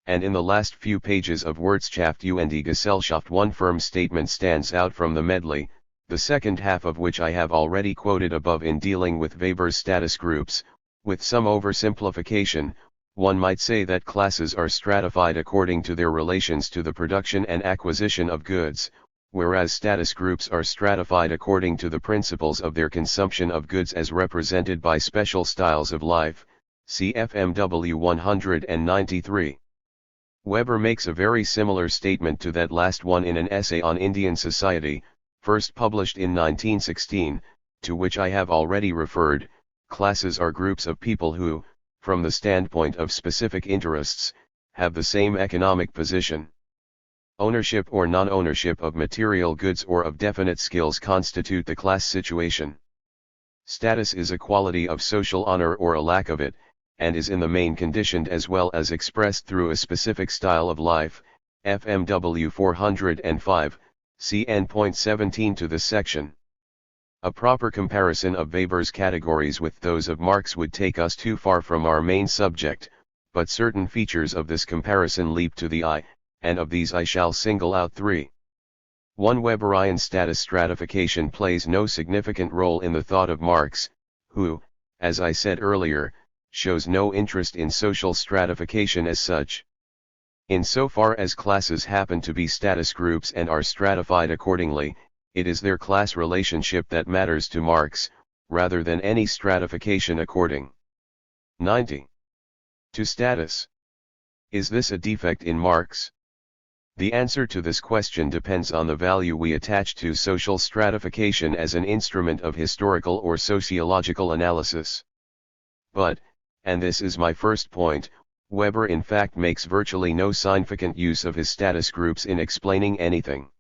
And in the last few pages of Wirtschaft und Gesellschaft one firm statement stands out from the medley, the second half of which I have already quoted above in dealing with Weber's status groups. With some oversimplification, one might say that classes are stratified according to their relations to the production and acquisition of goods, whereas status groups are stratified according to the principles of their consumption of goods as represented by special styles of life. See FMW 193. Weber makes a very similar statement to that last one in an essay on Indian society, first published in 1916, to which I have already referred. Classes are groups of people who, from the standpoint of specific interests, have the same economic position. Ownership or non-ownership of material goods or of definite skills constitute the class situation. Status is a quality of social honor or a lack of it, and is in the main conditioned as well as expressed through a specific style of life. FMW 405, see N.17 to this section. A proper comparison of Weber's categories with those of Marx would take us too far from our main subject, but certain features of this comparison leap to the eye, and of these I shall single out three. 1. Weberian status stratification plays no significant role in the thought of Marx, who, as I said earlier, shows no interest in social stratification as such. Insofar as classes happen to be status groups and are stratified accordingly, it is their class relationship that matters to Marx, rather than any stratification according 90 to status. Is this a defect in Marx? The answer to this question depends on the value we attach to social stratification as an instrument of historical or sociological analysis. But, and this is my first point, Weber in fact makes virtually no significant use of his status groups in explaining anything.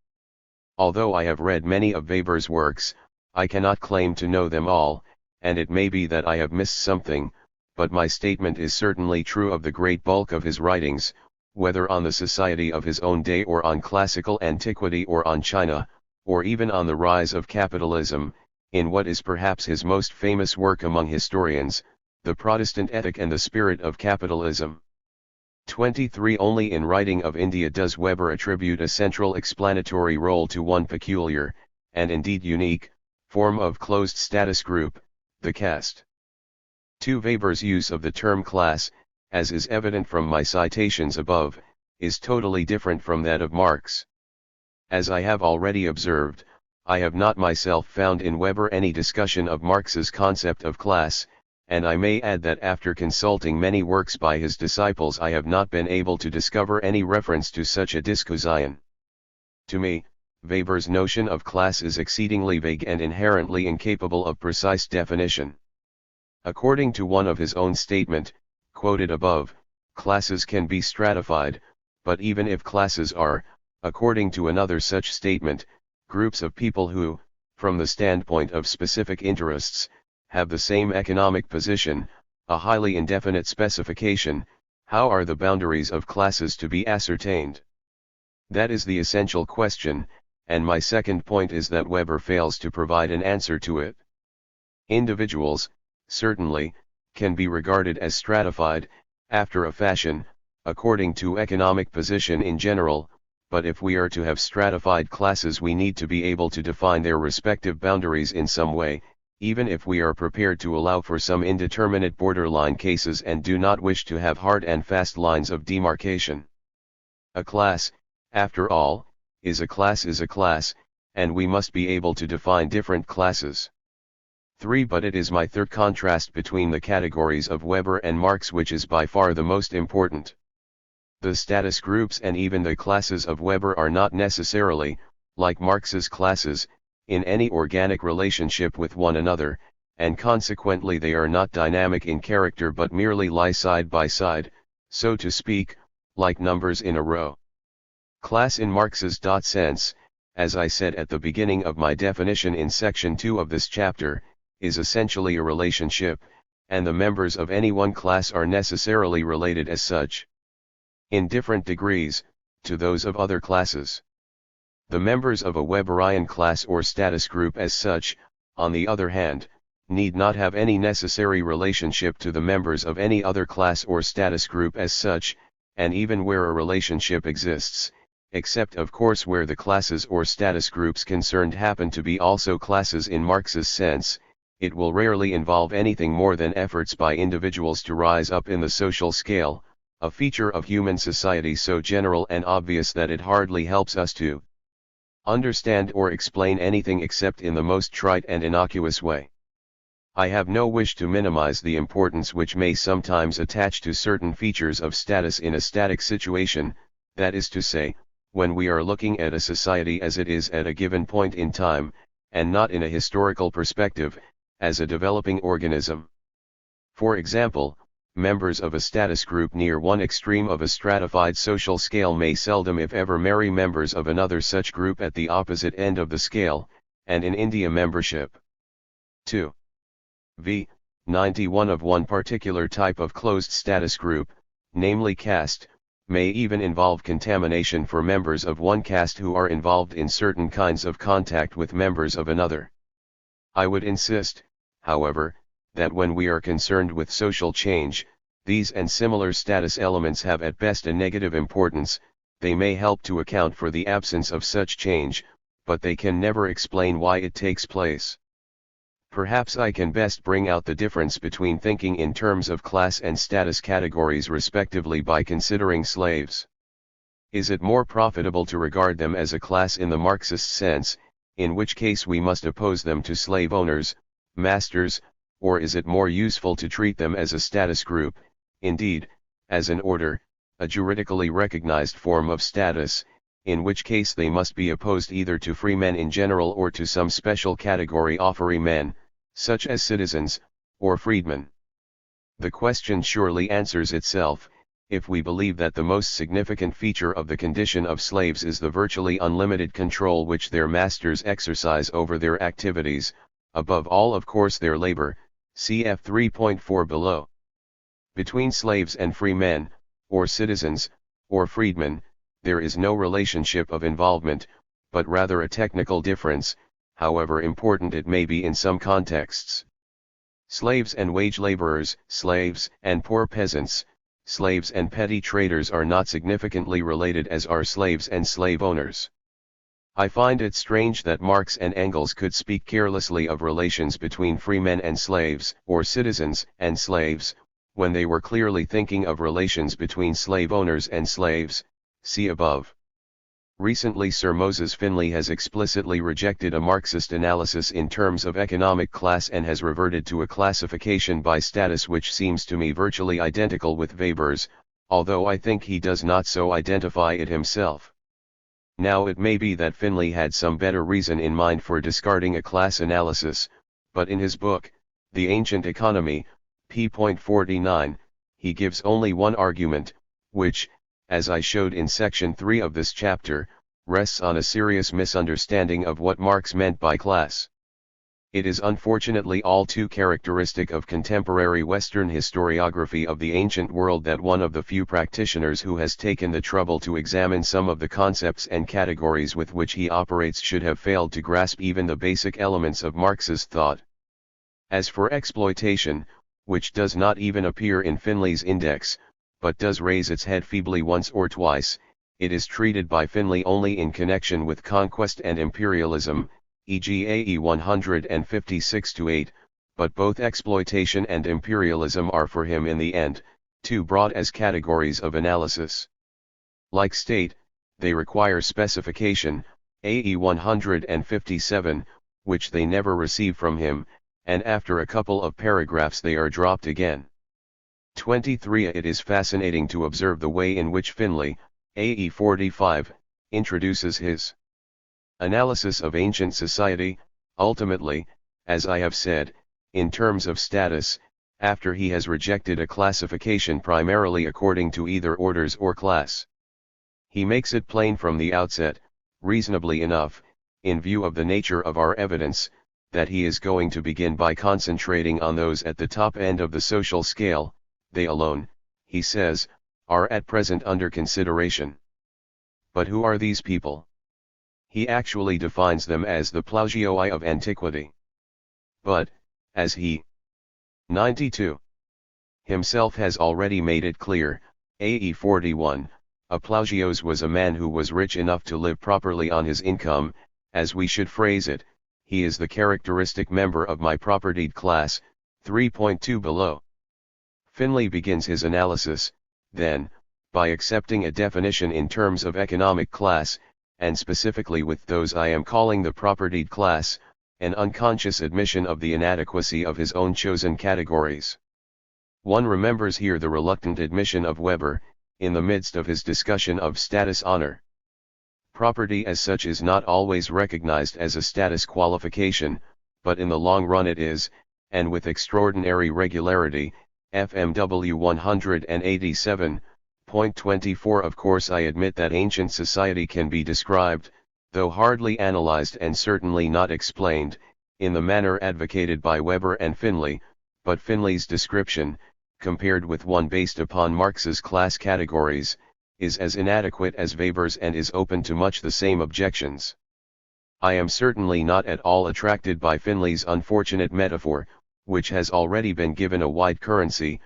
Although I have read many of Weber's works, I cannot claim to know them all, and it may be that I have missed something, but my statement is certainly true of the great bulk of his writings, whether on the society of his own day or on classical antiquity or on China, or even on the rise of capitalism, in what is perhaps his most famous work among historians, The Protestant Ethic and the Spirit of Capitalism. 23. Only in writing of India does Weber attribute a central explanatory role to one peculiar, and indeed unique, form of closed status group, the caste. 2. Weber's use of the term class, as is evident from my citations above, is totally different from that of Marx. As I have already observed, I have not myself found in Weber any discussion of Marx's concept of class, and I may add that after consulting many works by his disciples I have not been able to discover any reference to such a disquisition. To me, Weber's notion of class is exceedingly vague and inherently incapable of precise definition. According to one of his own statement, quoted above, classes can be stratified, but even if classes are, according to another such statement, groups of people who, from the standpoint of specific interests, have the same economic position, a highly indefinite specification, how are the boundaries of classes to be ascertained? That is the essential question, and my second point is that Weber fails to provide an answer to it. Individuals, certainly, can be regarded as stratified, after a fashion, according to economic position in general, but if we are to have stratified classes we need to be able to define their respective boundaries in some way, even if we are prepared to allow for some indeterminate borderline cases and do not wish to have hard and fast lines of demarcation. A class, after all, is a class, and we must be able to define different classes. 3. But it is my third contrast between the categories of Weber and Marx which is by far the most important. The status groups and even the classes of Weber are not necessarily, like Marx's classes, in any organic relationship with one another, and consequently they are not dynamic in character but merely lie side by side, so to speak, like numbers in a row. Class in Marx's sense, as I said at the beginning of my definition in section 2 of this chapter, is essentially a relationship, and the members of any one class are necessarily related as such, in different degrees, to those of other classes. The members of a Weberian class or status group as such, on the other hand, need not have any necessary relationship to the members of any other class or status group as such, and even where a relationship exists, except of course where the classes or status groups concerned happen to be also classes in Marx's sense, it will rarely involve anything more than efforts by individuals to rise up in the social scale, a feature of human society so general and obvious that it hardly helps us to understand or explain anything except in the most trite and innocuous way. I have no wish to minimize the importance which may sometimes attach to certain features of status in a static situation, that is to say, when we are looking at a society as it is at a given point in time, and not in a historical perspective, as a developing organism. For example, members of a status group near one extreme of a stratified social scale may seldom if ever marry members of another such group at the opposite end of the scale, and in India membership 2. v. 91 of one particular type of closed status group, namely caste, may even involve contamination for members of one caste who are involved in certain kinds of contact with members of another. I would insist, however, that when we are concerned with social change, these and similar status elements have at best a negative importance. They may help to account for the absence of such change, but they can never explain why it takes place. Perhaps I can best bring out the difference between thinking in terms of class and status categories respectively by considering slaves. Is it more profitable to regard them as a class in the Marxist sense, in which case we must oppose them to slave owners, masters, or is it more useful to treat them as a status group, indeed, as an order, a juridically recognized form of status, in which case they must be opposed either to free men in general or to some special category of free men, such as citizens, or freedmen? The question surely answers itself, if we believe that the most significant feature of the condition of slaves is the virtually unlimited control which their masters exercise over their activities, above all of course their labor, cf 3.4 below. Between slaves and free men, or citizens, or freedmen, there is no relationship of involvement, but rather a technical difference, however important it may be in some contexts. Slaves and wage laborers, slaves and poor peasants, slaves and petty traders are not significantly related as are slaves and slave owners. I find it strange that Marx and Engels could speak carelessly of relations between free men and slaves, or citizens and slaves, when they were clearly thinking of relations between slave owners and slaves, see above. Recently Sir Moses Finlay has explicitly rejected a Marxist analysis in terms of economic class and has reverted to a classification by status which seems to me virtually identical with Weber's, although I think he does not so identify it himself. Now it may be that Finlay had some better reason in mind for discarding a class analysis, but in his book, The Ancient Economy, p.49, he gives only one argument, which, as I showed in section 3 of this chapter, rests on a serious misunderstanding of what Marx meant by class. It is unfortunately all too characteristic of contemporary Western historiography of the ancient world that one of the few practitioners who has taken the trouble to examine some of the concepts and categories with which he operates should have failed to grasp even the basic elements of Marx's thought. As for exploitation, which does not even appear in Finlay's index, but does raise its head feebly once or twice, it is treated by Finley only in connection with conquest and imperialism, e.g. AE 156-8, but both exploitation and imperialism are for him in the end, too broad as categories of analysis. Like state, they require specification, AE 157, which they never receive from him, and after a couple of paragraphs they are dropped again. 23. It is fascinating to observe the way in which Finley, AE 45, introduces his analysis of ancient society, ultimately, as I have said, in terms of status, after he has rejected a classification primarily according to either orders or class. He makes it plain from the outset, reasonably enough, in view of the nature of our evidence, that he is going to begin by concentrating on those at the top end of the social scale. They alone, he says, are at present under consideration. But who are these people? He actually defines them as the plaugioi of antiquity. But, as he 92 himself has already made it clear, AE 41, a plaugios was a man who was rich enough to live properly on his income, as we should phrase it, he is the characteristic member of my propertied class, 3.2 below. Finley begins his analysis, then, by accepting a definition in terms of economic class, and specifically with those I am calling the propertied class, an unconscious admission of the inadequacy of his own chosen categories. One remembers here the reluctant admission of Weber, in the midst of his discussion of status honor. Property as such is not always recognized as a status qualification, but in the long run it is, and with extraordinary regularity. FMW 187.24. Of course I admit that ancient society can be described, though hardly analyzed and certainly not explained, in the manner advocated by Weber and Finley, but Finley's description, compared with one based upon Marx's class categories, is as inadequate as Weber's and is open to much the same objections. I am certainly not at all attracted by Finley's unfortunate metaphor, which has already been given a wide currency,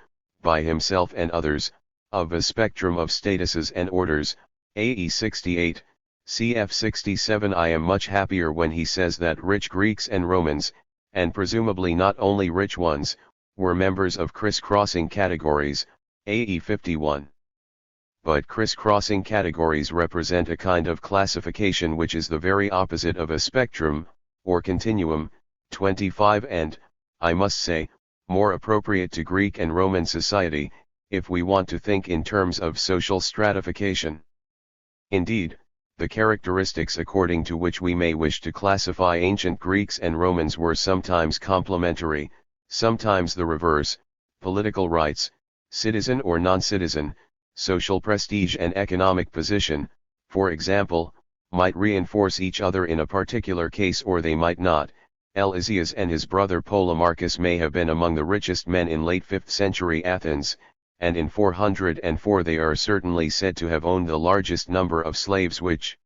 by himself and others, of a spectrum of statuses and orders, AE 68, CF 67. I am much happier when he says that rich Greeks and Romans, and presumably not only rich ones, were members of criss-crossing categories, AE 51. But criss-crossing categories represent a kind of classification which is the very opposite of a spectrum, or continuum, 25, and, I must say, more appropriate to Greek and Roman society, if we want to think in terms of social stratification. Indeed, the characteristics according to which we may wish to classify ancient Greeks and Romans were sometimes complementary, sometimes the reverse: political rights, citizen or non-citizen, social prestige and economic position, for example, might reinforce each other in a particular case or they might not. Lysias and his brother Polemarchus may have been among the richest men in late 5th century Athens, and in 404 they are certainly said to have owned the largest number of slaves which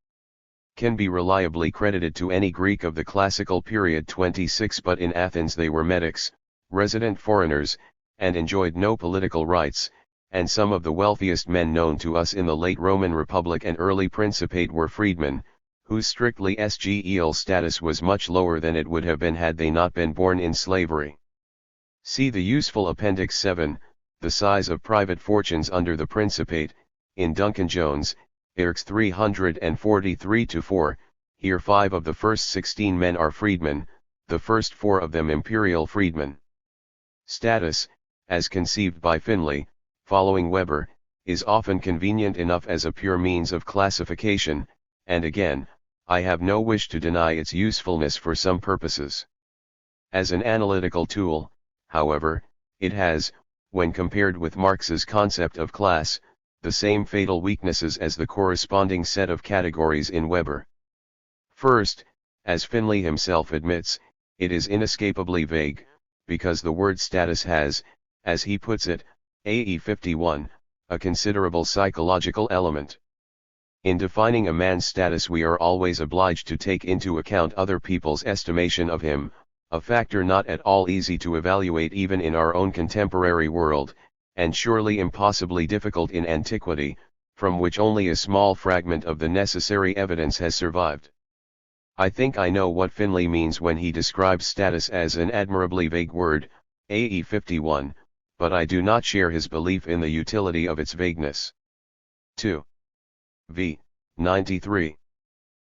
can be reliably credited to any Greek of the classical period. 26 But in Athens they were metics, resident foreigners, and enjoyed no political rights, and some of the wealthiest men known to us in the late Roman Republic and early Principate were freedmen, whose strictly sgel status was much lower than it would have been had they not been born in slavery. See the useful Appendix 7, The Size of Private Fortunes Under the Principate, in Duncan Jones, IRX 343-4, here 5 of the first 16 men are freedmen, the first 4 of them imperial freedmen. Status, as conceived by Finley, following Weber, is often convenient enough as a pure means of classification, and again, I have no wish to deny its usefulness for some purposes. As an analytical tool, however, it has, when compared with Marx's concept of class, the same fatal weaknesses as the corresponding set of categories in Weber. First, as Finley himself admits, it is inescapably vague, because the word status has, as he puts it, AE 51, a considerable psychological element. In defining a man's status we are always obliged to take into account other people's estimation of him, a factor not at all easy to evaluate even in our own contemporary world, and surely impossibly difficult in antiquity, from which only a small fragment of the necessary evidence has survived. I think I know what Finlay means when he describes status as an admirably vague word, AE 51, but I do not share his belief in the utility of its vagueness. 2. v. 93.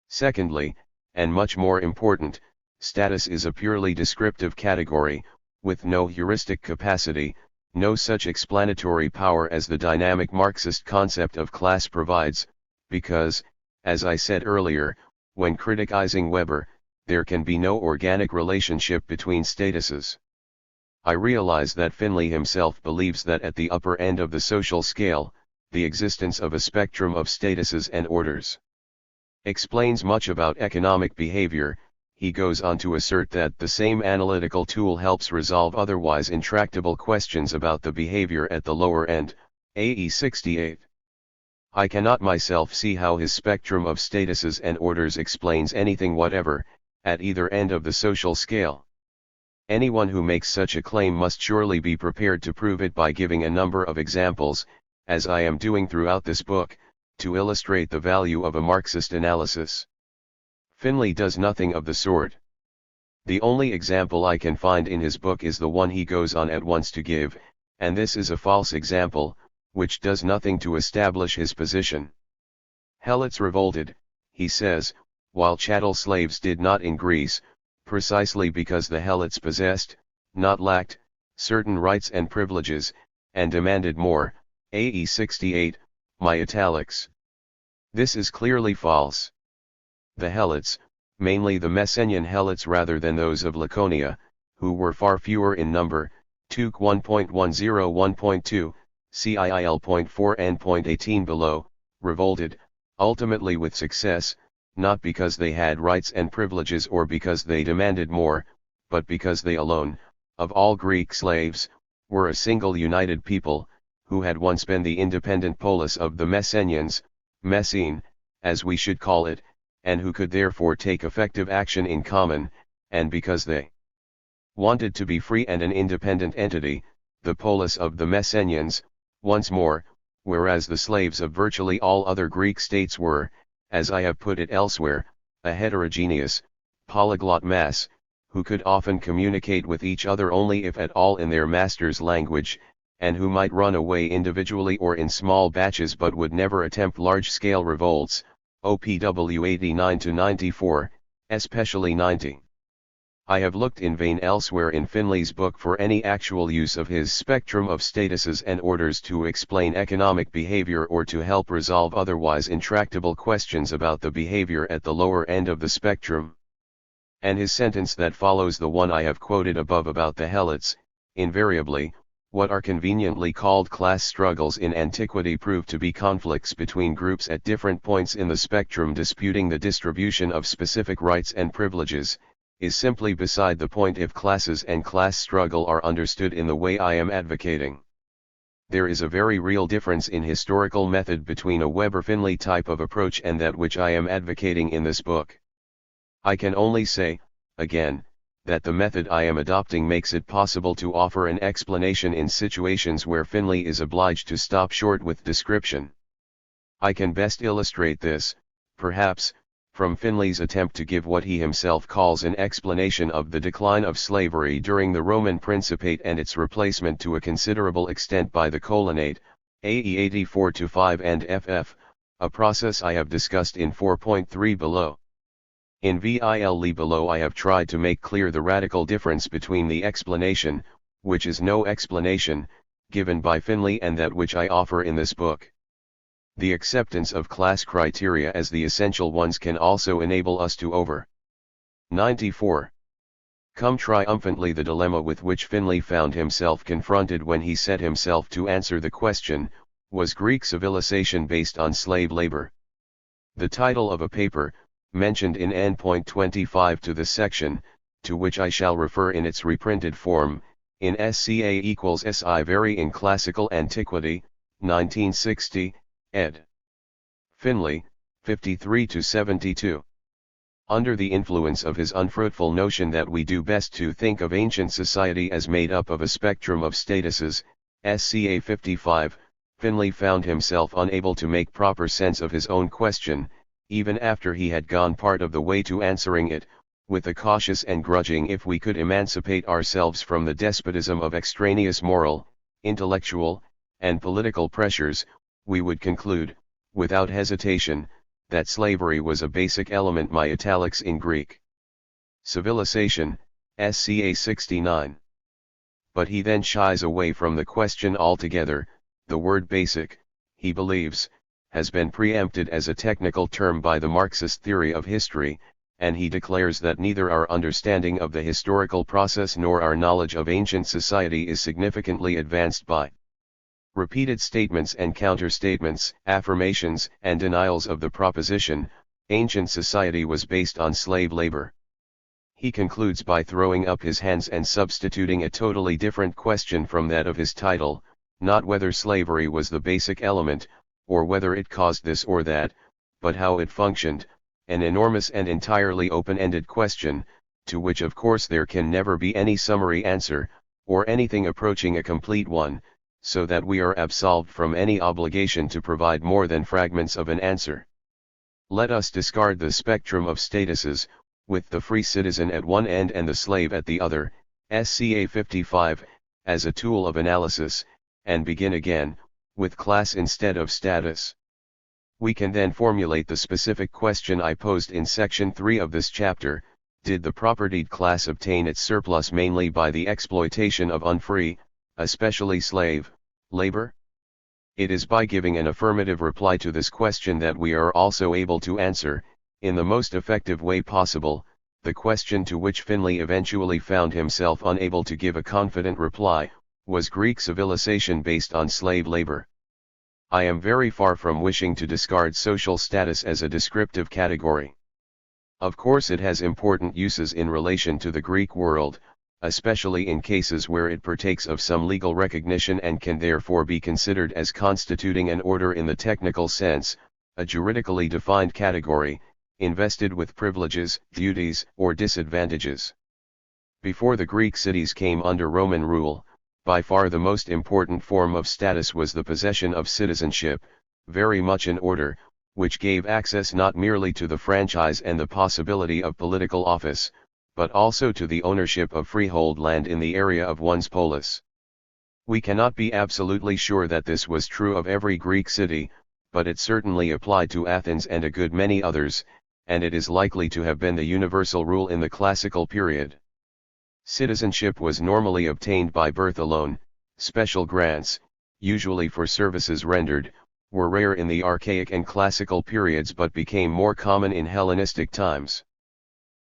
Secondly, and much more important, status is a purely descriptive category, with no heuristic capacity, no such explanatory power as the dynamic Marxist concept of class provides, because, as I said earlier, when criticizing Weber, there can be no organic relationship between statuses. I realize that Finlay himself believes that at the upper end of the social scale, the existence of a spectrum of statuses and orders explains much about economic behavior. He goes on to assert that the same analytical tool helps resolve otherwise intractable questions about the behavior at the lower end, AE 68. I cannot myself see how his spectrum of statuses and orders explains anything whatever, at either end of the social scale. Anyone who makes such a claim must surely be prepared to prove it by giving a number of examples, as I am doing throughout this book, to illustrate the value of a Marxist analysis. Finlay does nothing of the sort. The only example I can find in his book is the one he goes on at once to give, and this is a false example, which does nothing to establish his position. Helots revolted, he says, while chattel slaves did not in Greece, precisely because the Helots possessed, not lacked, certain rights and privileges, and demanded more, AE 68, my italics. This is clearly false. The Helots, mainly the Messenian Helots rather than those of Laconia, who were far fewer in number, Tuc 1.101.2, CIIL.4 and .18 below, revolted, ultimately with success, not because they had rights and privileges or because they demanded more, but because they alone, of all Greek slaves, were a single united people, who had once been the independent polis of the Messenians, Messene, as we should call it, and who could therefore take effective action in common, and because they wanted to be free and an independent entity, the polis of the Messenians, once more, whereas the slaves of virtually all other Greek states were, as I have put it elsewhere, a heterogeneous, polyglot mass, who could often communicate with each other only if at all in their master's language, and who might run away individually or in small batches but would never attempt large-scale revolts, OPW 89-94, especially 90. I have looked in vain elsewhere in Finlay's book for any actual use of his spectrum of statuses and orders to explain economic behavior or to help resolve otherwise intractable questions about the behavior at the lower end of the spectrum. And his sentence that follows the one I have quoted above about the Helots, invariably, what are conveniently called class struggles in antiquity prove to be conflicts between groups at different points in the spectrum disputing the distribution of specific rights and privileges, is simply beside the point if classes and class struggle are understood in the way I am advocating. There is a very real difference in historical method between a Weber-Finlay type of approach and that which I am advocating in this book. I can only say, again, that the method I am adopting makes it possible to offer an explanation in situations where Finlay is obliged to stop short with description. I can best illustrate this, perhaps, from Finlay's attempt to give what he himself calls an explanation of the decline of slavery during the Roman Principate and its replacement to a considerable extent by the Colonate, AE 84-5 and FF, a process I have discussed in 4.3 below. In VIL below I have tried to make clear the radical difference between the explanation, which is no explanation, given by Finlay and that which I offer in this book. The acceptance of class criteria as the essential ones can also enable us to over 94. Come triumphantly the dilemma with which Finlay found himself confronted when he set himself to answer the question, was Greek civilization based on slave labor? The title of a paper, mentioned in N.25 to this section, to which I shall refer in its reprinted form, in SCA equals SI vary in Classical Antiquity, 1960, ed. Finlay, 53-72. Under the influence of his unfruitful notion that we do best to think of ancient society as made up of a spectrum of statuses, SCA 55, Finlay found himself unable to make proper sense of his own question, even after he had gone part of the way to answering it, with a cautious and grudging "if we could emancipate ourselves from the despotism of extraneous moral, intellectual, and political pressures, we would conclude, without hesitation, that slavery was a basic element." My italics in Greek. Civilization, SCA 69. But he then shies away from the question altogether. The word basic, he believes, has been preempted as a technical term by the Marxist theory of history, and he declares that neither our understanding of the historical process nor our knowledge of ancient society is significantly advanced by repeated statements and counter-statements, affirmations and denials of the proposition, ancient society was based on slave labor. He concludes by throwing up his hands and substituting a totally different question from that of his title, not whether slavery was the basic element, or whether it caused this or that, but how it functioned, an enormous and entirely open-ended question, to which of course there can never be any summary answer, or anything approaching a complete one, so that we are absolved from any obligation to provide more than fragments of an answer. Let us discard the spectrum of statuses, with the free citizen at one end and the slave at the other, SCA 55, as a tool of analysis, and begin again, with class instead of status. We can then formulate the specific question I posed in section 3 of this chapter: did the propertied class obtain its surplus mainly by the exploitation of unfree, especially slave, labor? It is by giving an affirmative reply to this question that we are also able to answer, in the most effective way possible, the question to which Finlay eventually found himself unable to give a confident reply: was Greek civilization based on slave labor? I am very far from wishing to discard social status as a descriptive category. Of course it has important uses in relation to the Greek world, especially in cases where it partakes of some legal recognition and can therefore be considered as constituting an order in the technical sense, a juridically defined category, invested with privileges, duties, or disadvantages. Before the Greek cities came under Roman rule, by far the most important form of status was the possession of citizenship, very much in order, which gave access not merely to the franchise and the possibility of political office, but also to the ownership of freehold land in the area of one's polis. We cannot be absolutely sure that this was true of every Greek city, but it certainly applied to Athens and a good many others, and it is likely to have been the universal rule in the classical period. Citizenship was normally obtained by birth alone. Special grants, usually for services rendered, were rare in the archaic and classical periods but became more common in Hellenistic times.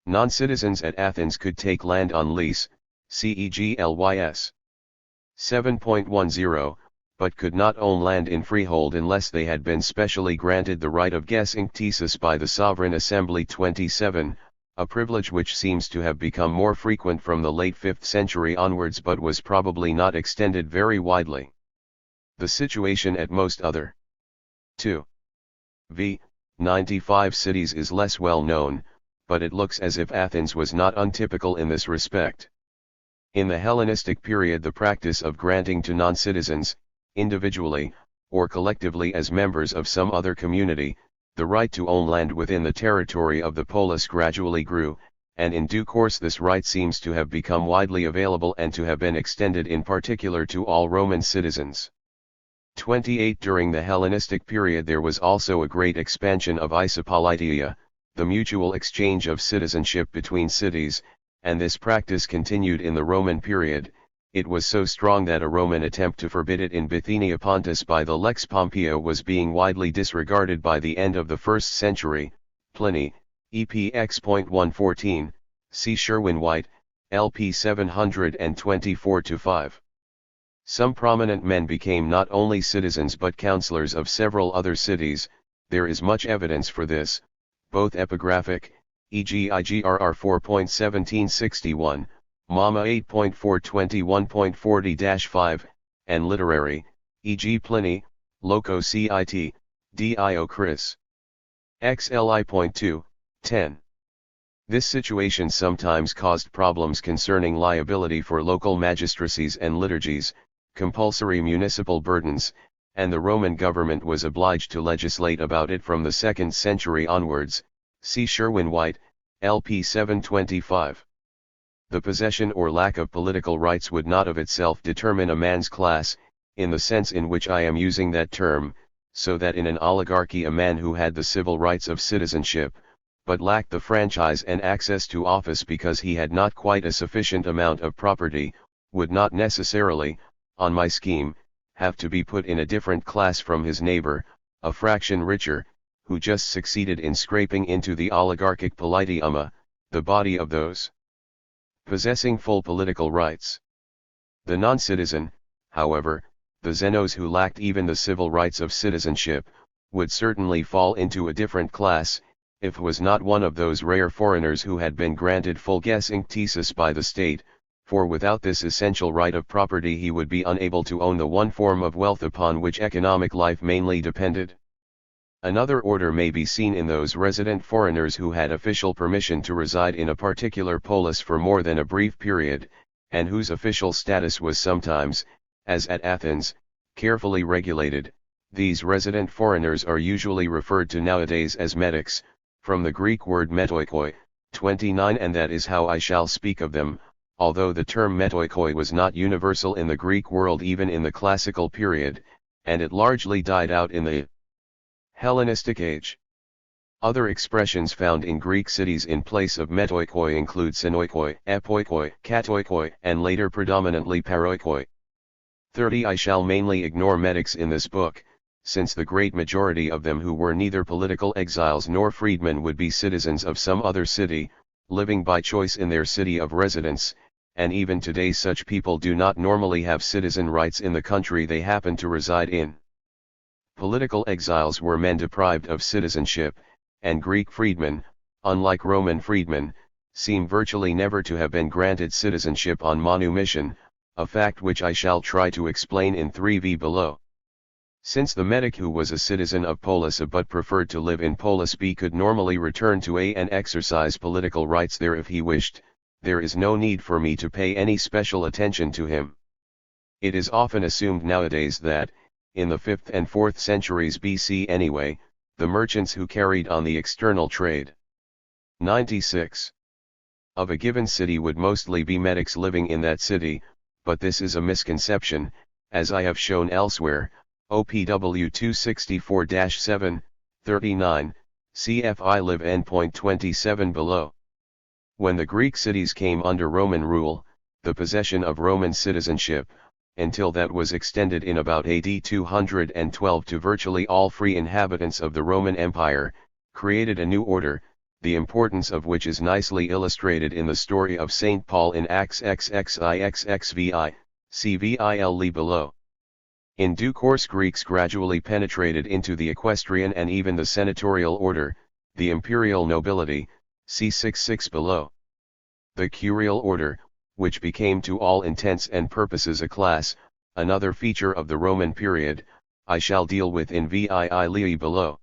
Non-citizens at Athens could take land on lease, CEGLYS 7.10, but could not own land in freehold unless they had been specially granted the right of gesynctesis by the Sovereign Assembly 27, a privilege which seems to have become more frequent from the late 5th century onwards but was probably not extended very widely. The situation at most other 2. v. 95 cities is less well known, but it looks as if Athens was not untypical in this respect. In the Hellenistic period, the practice of granting to non-citizens, individually, or collectively as members of some other community, the right to own land within the territory of the polis gradually grew, and in due course this right seems to have become widely available and to have been extended in particular to all Roman citizens. 28 During the Hellenistic period there was also a great expansion of isopoliteia, the mutual exchange of citizenship between cities, and this practice continued in the Roman period. It was so strong that a Roman attempt to forbid it in Bithynia Pontus by the Lex Pompeia was being widely disregarded by the end of the 1st century. Pliny, EPX.114, see Sherwin-White, LP 724-5. Some prominent men became not only citizens but councillors of several other cities. There is much evidence for this, both epigraphic, e.g. IGRR 4.1761, Mama 8.421.40-5, and literary, e.g. Pliny, Loco Cit, Dio Chris. XLI.2, 10. This situation sometimes caused problems concerning liability for local magistracies and liturgies, compulsory municipal burdens, and the Roman government was obliged to legislate about it from the 2nd century onwards, see Sherwin-White, LP 725. The possession or lack of political rights would not of itself determine a man's class, in the sense in which I am using that term, so that in an oligarchy a man who had the civil rights of citizenship, but lacked the franchise and access to office because he had not quite a sufficient amount of property, would not necessarily, on my scheme, have to be put in a different class from his neighbor, a fraction richer, who just succeeded in scraping into the oligarchic politeuma, the body of those possessing full political rights. The non-citizen, however, the xenos who lacked even the civil rights of citizenship, would certainly fall into a different class, if was not one of those rare foreigners who had been granted full guessing thesis by the state, for without this essential right of property he would be unable to own the one form of wealth upon which economic life mainly depended. Another order may be seen in those resident foreigners who had official permission to reside in a particular polis for more than a brief period, and whose official status was sometimes, as at Athens, carefully regulated. These resident foreigners are usually referred to nowadays as metics, from the Greek word metoikoi, 29, and that is how I shall speak of them, although the term metoikoi was not universal in the Greek world even in the classical period, and it largely died out in the Hellenistic age. Other expressions found in Greek cities in place of metoikoi include sinoikoi, epoikoi, katoikoi, and later predominantly paroikoi. 30. I shall mainly ignore metics in this book, since the great majority of them who were neither political exiles nor freedmen would be citizens of some other city, living by choice in their city of residence, and even today such people do not normally have citizen rights in the country they happen to reside in. Political exiles were men deprived of citizenship, and Greek freedmen, unlike Roman freedmen, seem virtually never to have been granted citizenship on manumission, a fact which I shall try to explain in 3v below. Since the metic who was a citizen of Polis A but preferred to live in Polis B could normally return to A and exercise political rights there if he wished, there is no need for me to pay any special attention to him. It is often assumed nowadays that, in the 5th and 4th centuries BC anyway, the merchants who carried on the external trade 96 of a given city would mostly be metics living in that city, but this is a misconception, as I have shown elsewhere, OPW 264-7, 39, CFI Liv N.27 below. When the Greek cities came under Roman rule, the possession of Roman citizenship, until that was extended in about AD 212 to virtually all free inhabitants of the Roman Empire, created a new order, the importance of which is nicely illustrated in the story of St. Paul in Acts XXIXXVI, CVIL below. In due course Greeks gradually penetrated into the equestrian and even the senatorial order, the imperial nobility, C66 below. The curial order, which became to all intents and purposes a class, another feature of the Roman period, I shall deal with in VII below.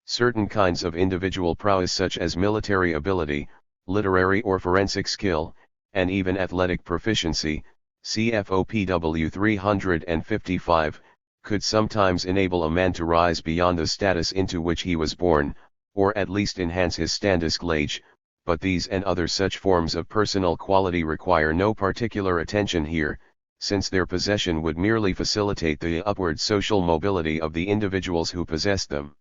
Certain kinds of individual prowess such as military ability, literary or forensic skill, and even athletic proficiency, CFOPW 355, could sometimes enable a man to rise beyond the status into which he was born, or at least enhance his standesgleiche, but these and other such forms of personal quality require no particular attention here, since their possession would merely facilitate the upward social mobility of the individuals who possess them.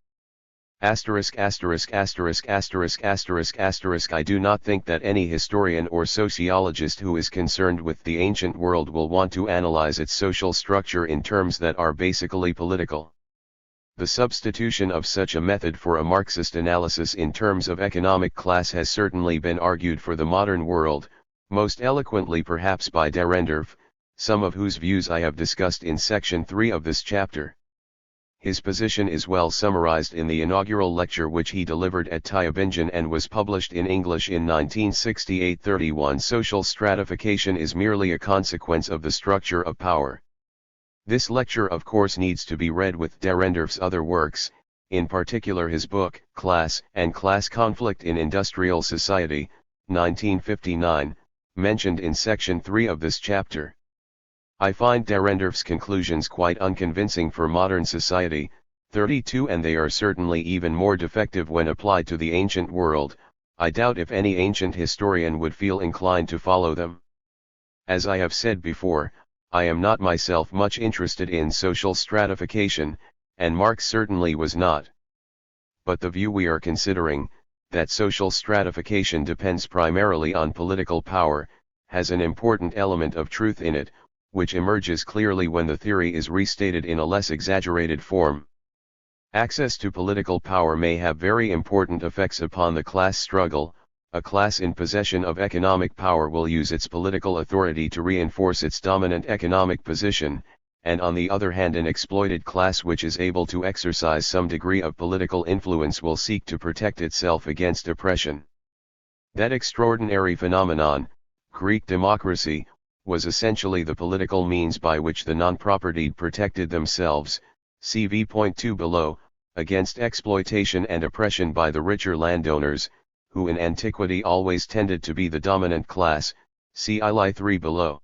I do not think that any historian or sociologist who is concerned with the ancient world will want to analyze its social structure in terms that are basically political. The substitution of such a method for a Marxist analysis in terms of economic class has certainly been argued for the modern world, most eloquently perhaps by Dahrendorf, some of whose views I have discussed in section 3 of this chapter. His position is well summarized in the inaugural lecture which he delivered at Tübingen and was published in English in 1968. 31 Social stratification is merely a consequence of the structure of power. This lecture of course needs to be read with Dahrendorf's other works, in particular his book, Class and Class Conflict in Industrial Society, 1959, mentioned in section 3 of this chapter. I find Dahrendorf's conclusions quite unconvincing for modern society. 32 And they are certainly even more defective when applied to the ancient world. I doubt if any ancient historian would feel inclined to follow them. As I have said before, I am not myself much interested in social stratification, and Marx certainly was not. But the view we are considering, that social stratification depends primarily on political power, has an important element of truth in it, which emerges clearly when the theory is restated in a less exaggerated form. Access to political power may have very important effects upon the class struggle. A class in possession of economic power will use its political authority to reinforce its dominant economic position, and on the other hand an exploited class which is able to exercise some degree of political influence will seek to protect itself against oppression. That extraordinary phenomenon, Greek democracy, was essentially the political means by which the non-propertied protected themselves, see v.2 below, against exploitation and oppression by the richer landowners, who in antiquity always tended to be the dominant class, see I 3 below.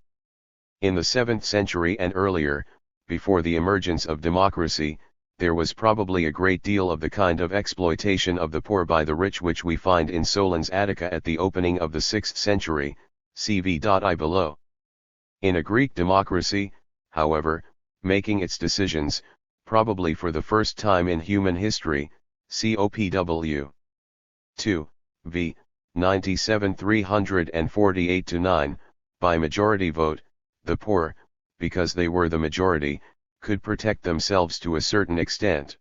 In the 7th century and earlier, before the emergence of democracy, there was probably a great deal of the kind of exploitation of the poor by the rich which we find in Solon's Attica at the opening of the 6th century, see v.I below. In a Greek democracy, however, making its decisions, probably for the first time in human history, COPW 2, v. 97 348-9, by majority vote, the poor, because they were the majority, could protect themselves to a certain extent.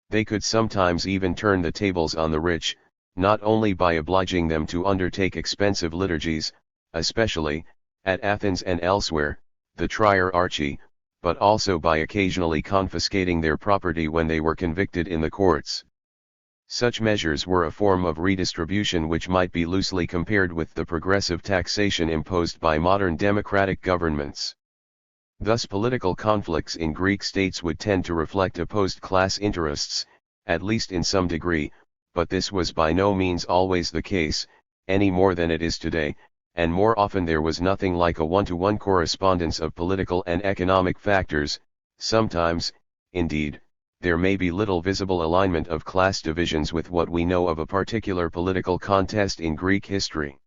They could sometimes even turn the tables on the rich, not only by obliging them to undertake expensive liturgies, especially, at Athens and elsewhere, the trierarchy, but also by occasionally confiscating their property when they were convicted in the courts. Such measures were a form of redistribution which might be loosely compared with the progressive taxation imposed by modern democratic governments. Thus political conflicts in Greek states would tend to reflect opposed class interests, at least in some degree, but this was by no means always the case, any more than it is today, and more often there was nothing like a one-to-one correspondence of political and economic factors. Sometimes, indeed, there may be little visible alignment of class divisions with what we know of a particular political contest in Greek history.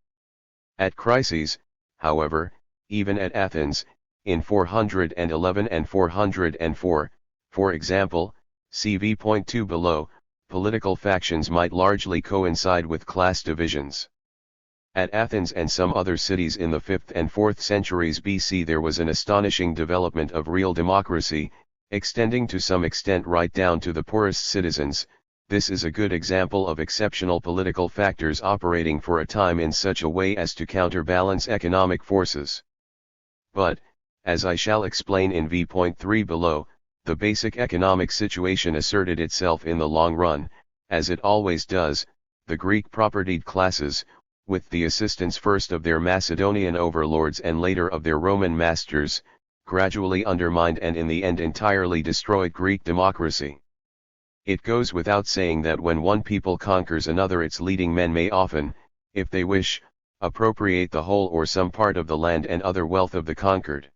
At crises, however, even at Athens, in 411 and 404, for example, see v.2 below, political factions might largely coincide with class divisions. At Athens and some other cities in the 5th and 4th centuries BC there was an astonishing development of real democracy, extending to some extent right down to the poorest citizens. This is a good example of exceptional political factors operating for a time in such a way as to counterbalance economic forces. But, as I shall explain in v.3 below, the basic economic situation asserted itself in the long run, as it always does. The Greek propertied classes, with the assistance first of their Macedonian overlords and later of their Roman masters, gradually undermined and in the end entirely destroyed Greek democracy. It goes without saying that when one people conquers another its leading men may often, if they wish, appropriate the whole or some part of the land and other wealth of the conquered.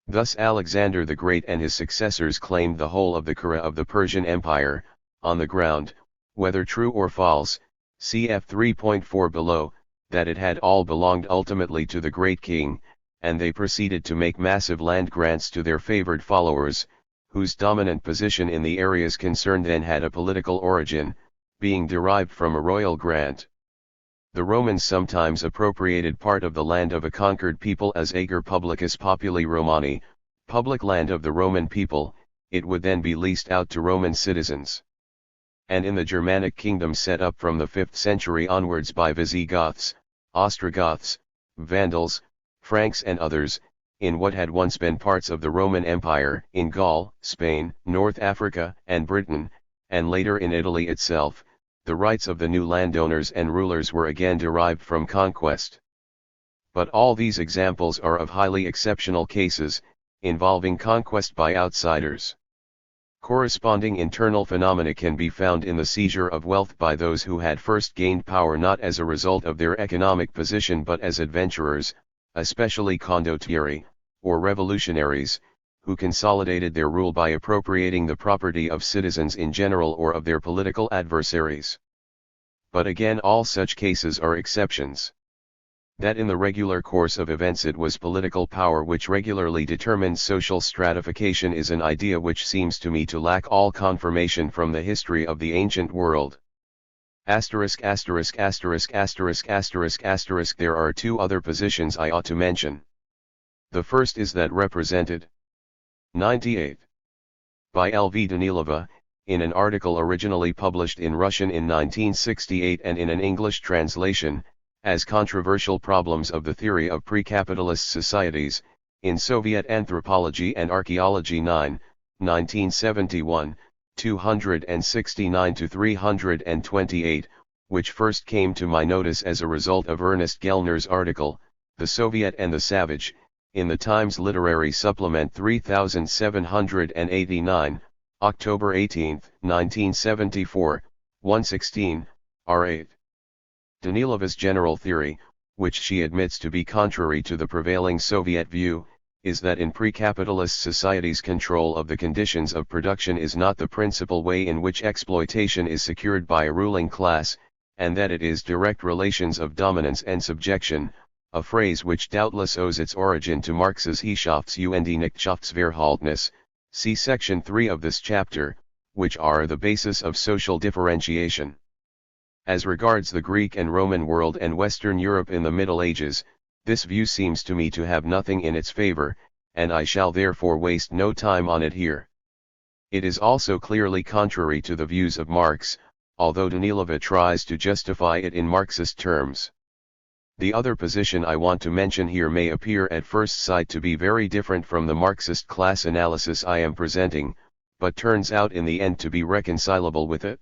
Thus Alexander the Great and his successors claimed the whole of the Kura of the Persian Empire, on the ground, whether true or false, cf 3.4 below, that it had all belonged ultimately to the great king, and they proceeded to make massive land grants to their favored followers, whose dominant position in the areas concerned then had a political origin, being derived from a royal grant. The Romans sometimes appropriated part of the land of a conquered people as ager publicus populi Romani, public land of the Roman people. It would then be leased out to Roman citizens. And in the Germanic kingdom set up from the 5th century onwards by Visigoths, Ostrogoths, Vandals, Franks and others, in what had once been parts of the Roman Empire, in Gaul, Spain, North Africa, and Britain, and later in Italy itself, the rights of the new landowners and rulers were again derived from conquest. But all these examples are of highly exceptional cases, involving conquest by outsiders. Corresponding internal phenomena can be found in the seizure of wealth by those who had first gained power not as a result of their economic position but as adventurers, especially condottieri, or revolutionaries, who consolidated their rule by appropriating the property of citizens in general or of their political adversaries. But again, all such cases are exceptions. That in the regular course of events it was political power which regularly determined social stratification is an idea which seems to me to lack all confirmation from the history of the ancient world. There are two other positions I ought to mention. The first is that represented 98 by L.V. Danilova, in an article originally published in Russian in 1968 and in an English translation, as Controversial Problems of the Theory of Pre-Capitalist Societies, in Soviet Anthropology and Archaeology 9, 1971, 269-328, which first came to my notice as a result of Ernest Gellner's article, The Soviet and the Savage, in the Times Literary Supplement 3789, October 18, 1974, 116, R8. Danilova's general theory, which she admits to be contrary to the prevailing Soviet view, is that in pre-capitalist societies control of the conditions of production is not the principal way in which exploitation is secured by a ruling class, and that it is direct relations of dominance and subjection, a phrase which doubtless owes its origin to Marx's Herrschaftsverhältnis, see section 3 of this chapter, which are the basis of social differentiation. As regards the Greek and Roman world and Western Europe in the Middle Ages, this view seems to me to have nothing in its favor, and I shall therefore waste no time on it here. It is also clearly contrary to the views of Marx, although Danilova tries to justify it in Marxist terms. The other position I want to mention here may appear at first sight to be very different from the Marxist class analysis I am presenting, but turns out in the end to be reconcilable with it.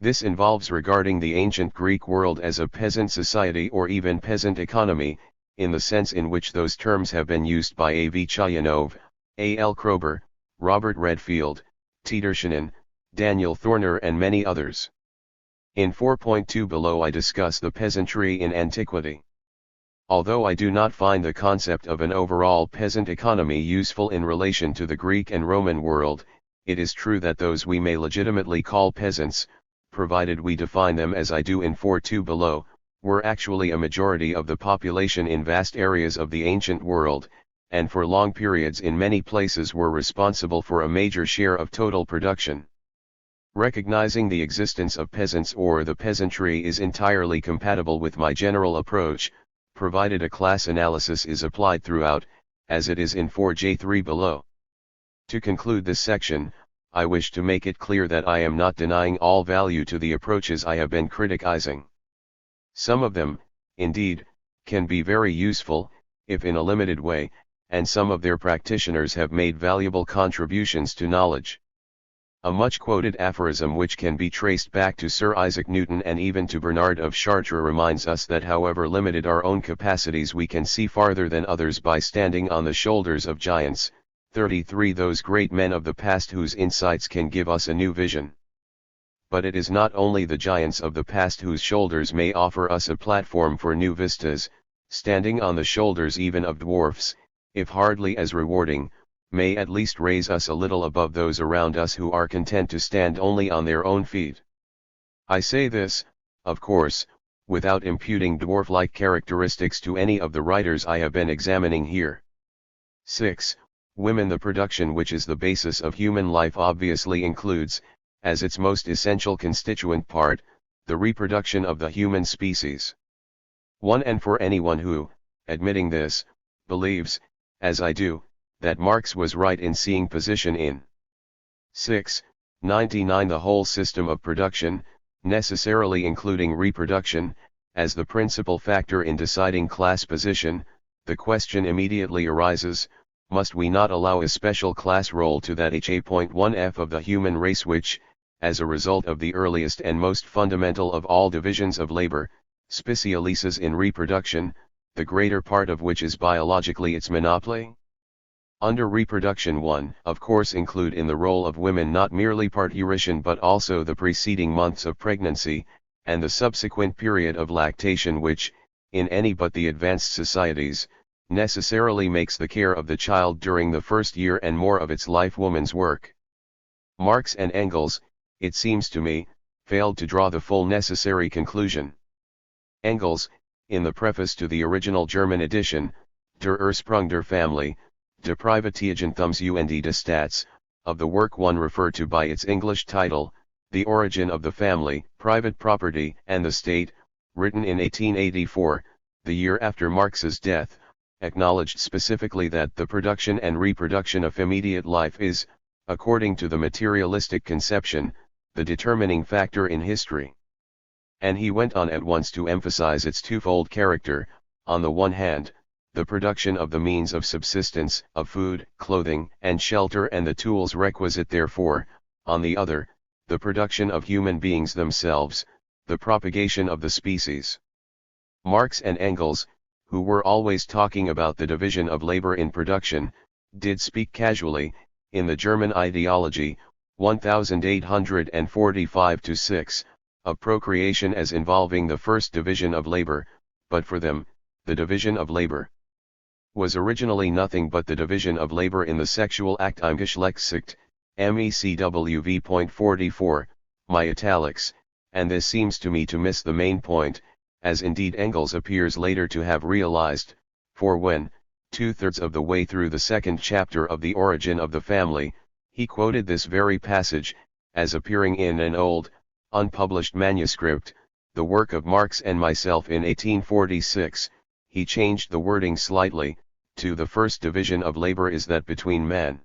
This involves regarding the ancient Greek world as a peasant society or even peasant economy, in the sense in which those terms have been used by A.V. Chayanov, A.L. Krober, Robert Redfield, Tedershanin, Daniel Thorner and many others. In 4.2 below I discuss the peasantry in antiquity. Although I do not find the concept of an overall peasant economy useful in relation to the Greek and Roman world, it is true that those we may legitimately call peasants, provided we define them as I do in 4.2 below, were actually a majority of the population in vast areas of the ancient world, and for long periods in many places were responsible for a major share of total production. Recognizing the existence of peasants or the peasantry is entirely compatible with my general approach, provided a class analysis is applied throughout, as it is in 4J3 below. To conclude this section, I wish to make it clear that I am not denying all value to the approaches I have been criticizing. Some of them, indeed, can be very useful, if in a limited way, and some of their practitioners have made valuable contributions to knowledge. A much-quoted aphorism which can be traced back to Sir Isaac Newton and even to Bernard of Chartres reminds us that however limited our own capacities we can see farther than others by standing on the shoulders of giants. 33 Those great men of the past whose insights can give us a new vision. But it is not only the giants of the past whose shoulders may offer us a platform for new vistas, standing on the shoulders even of dwarfs, if hardly as rewarding, may at least raise us a little above those around us who are content to stand only on their own feet. I say this, of course, without imputing dwarf-like characteristics to any of the writers I have been examining here. 6. Women. The production which is the basis of human life obviously includes, as its most essential constituent part, the reproduction of the human species. 1. And for anyone who, admitting this, believes, as I do, that Marx was right in seeing position in 699 the whole system of production, necessarily including reproduction, as the principal factor in deciding class position, the question immediately arises, must we not allow a special class role to that HA.1F of the human race which, as a result of the earliest and most fundamental of all divisions of labor, specialises in reproduction, the greater part of which is biologically its monopoly? Under reproduction 1, of course include in the role of women not merely parturition but also the preceding months of pregnancy, and the subsequent period of lactation which, in any but the advanced societies, necessarily makes the care of the child during the first year and more of its life woman's work. Marx and Engels, it seems to me, failed to draw the full necessary conclusion. Engels, in the preface to the original German edition, Der Ursprung der Familie, De Privatisierungsthums und des Staats, of the work one referred to by its English title, The Origin of the Family, Private Property and the State, written in 1884, the year after Marx's death, acknowledged specifically that the production and reproduction of immediate life is, according to the materialistic conception, the determining factor in history. And he went on at once to emphasize its twofold character: on the one hand, the production of the means of subsistence, of food, clothing, and shelter and the tools requisite therefor; on the other, the production of human beings themselves, the propagation of the species. Marx and Engels, who were always talking about the division of labor in production, did speak casually, in the German Ideology, 1845-6, of procreation as involving the first division of labor, but for them, the division of labor was originally nothing but the division of labor in the sexual act im Geschlechtsakt, MECWV.44, my italics, and this seems to me to miss the main point, as indeed Engels appears later to have realized, for when, 2/3 of the way through the second chapter of The Origin of the Family, he quoted this very passage, as appearing in an old, unpublished manuscript, the work of Marx and myself in 1846, he changed the wording slightly, to the first division of labor is that between man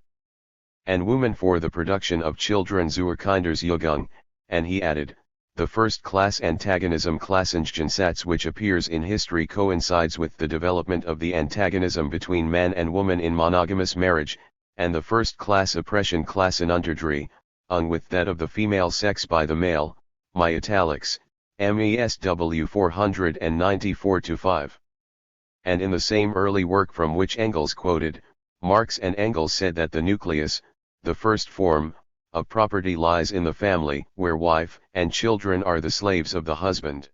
and woman for the production of children zur Kindersjugend, and he added, the first class antagonism Klassengegensätze which appears in history coincides with the development of the antagonism between man and woman in monogamous marriage, and the first class oppression Klassenunterdrückung, with that of the female sex by the male, my italics, MESW 494-5. And in the same early work from which Engels quoted, Marx and Engels said that the nucleus, the first form, of property lies in the family, where wife and children are the slaves of the husband.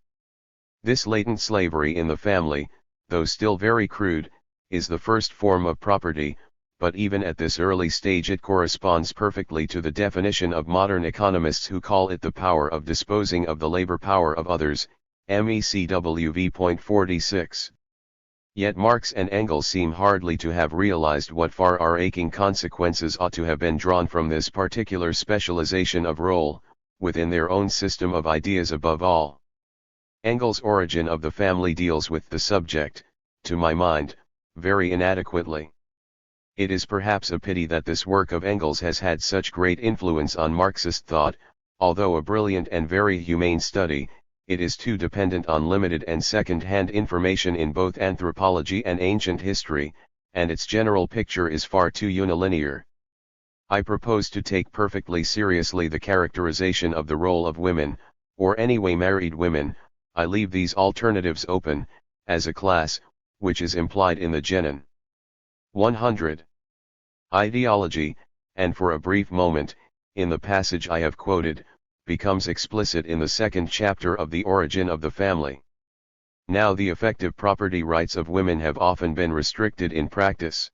This latent slavery in the family, though still very crude, is the first form of property, but even at this early stage it corresponds perfectly to the definition of modern economists who call it the power of disposing of the labor power of others, MECWV.46. Yet Marx and Engels seem hardly to have realized what far-reaching consequences ought to have been drawn from this particular specialization of role, within their own system of ideas above all. Engels' Origin of the Family deals with the subject, to my mind, very inadequately. It is perhaps a pity that this work of Engels has had such great influence on Marxist thought. Although a brilliant and very humane study, it is too dependent on limited and second-hand information in both anthropology and ancient history, and its general picture is far too unilinear. I propose to take perfectly seriously the characterization of the role of women, or anyway married women. I leave these alternatives open, as a class, which is implied in the Genon. 100. Ideology, and for a brief moment, in the passage I have quoted, becomes explicit in the second chapter of The Origin of the Family. Now the effective property rights of women have often been restricted in practice.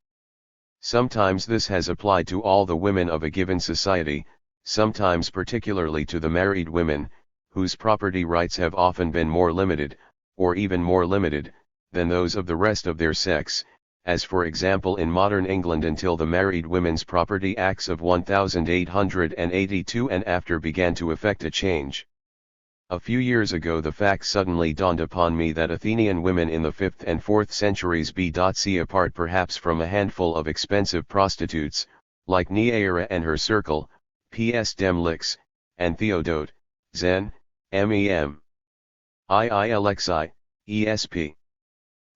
Sometimes this has applied to all the women of a given society, sometimes particularly to the married women, whose property rights have often been more limited, or even more limited, than those of the rest of their sex, as for example in modern England until the Married Women's Property Acts of 1882 and after began to effect a change. A few years ago the fact suddenly dawned upon me that Athenian women in the 5th and 4th centuries b.c. apart perhaps from a handful of expensive prostitutes, like Neaera and her circle, P.S. Demlix, and Theodote, Zen, M.E.M. IILXI, ESP.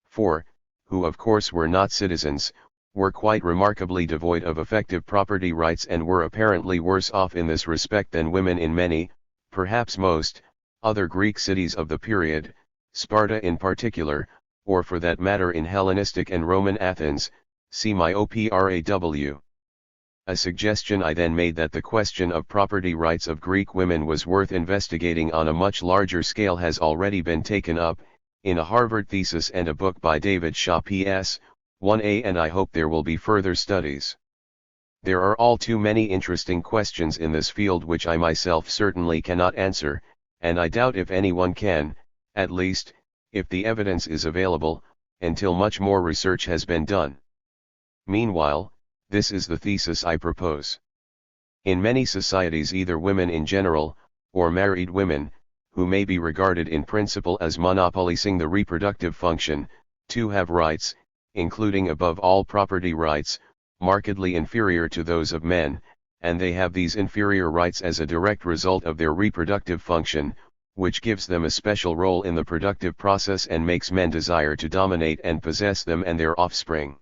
4, who of course were not citizens, were quite remarkably devoid of effective property rights and were apparently worse off in this respect than women in many, perhaps most, other Greek cities of the period, Sparta in particular, or for that matter in Hellenistic and Roman Athens, see my OPRAW. A suggestion I then made that the question of property rights of Greek women was worth investigating on a much larger scale has already been taken up, in a Harvard thesis and a book by David Shaw P.S., 1a, and I hope there will be further studies. There are all too many interesting questions in this field which I myself certainly cannot answer, and I doubt if anyone can, at least, if the evidence is available, until much more research has been done. Meanwhile, this is the thesis I propose. In many societies, either women in general, or married women, who may be regarded in principle as monopolizing the reproductive function, to have rights, including above all property rights, markedly inferior to those of men, and they have these inferior rights as a direct result of their reproductive function, which gives them a special role in the productive process and makes men desire to dominate and possess them and their offspring.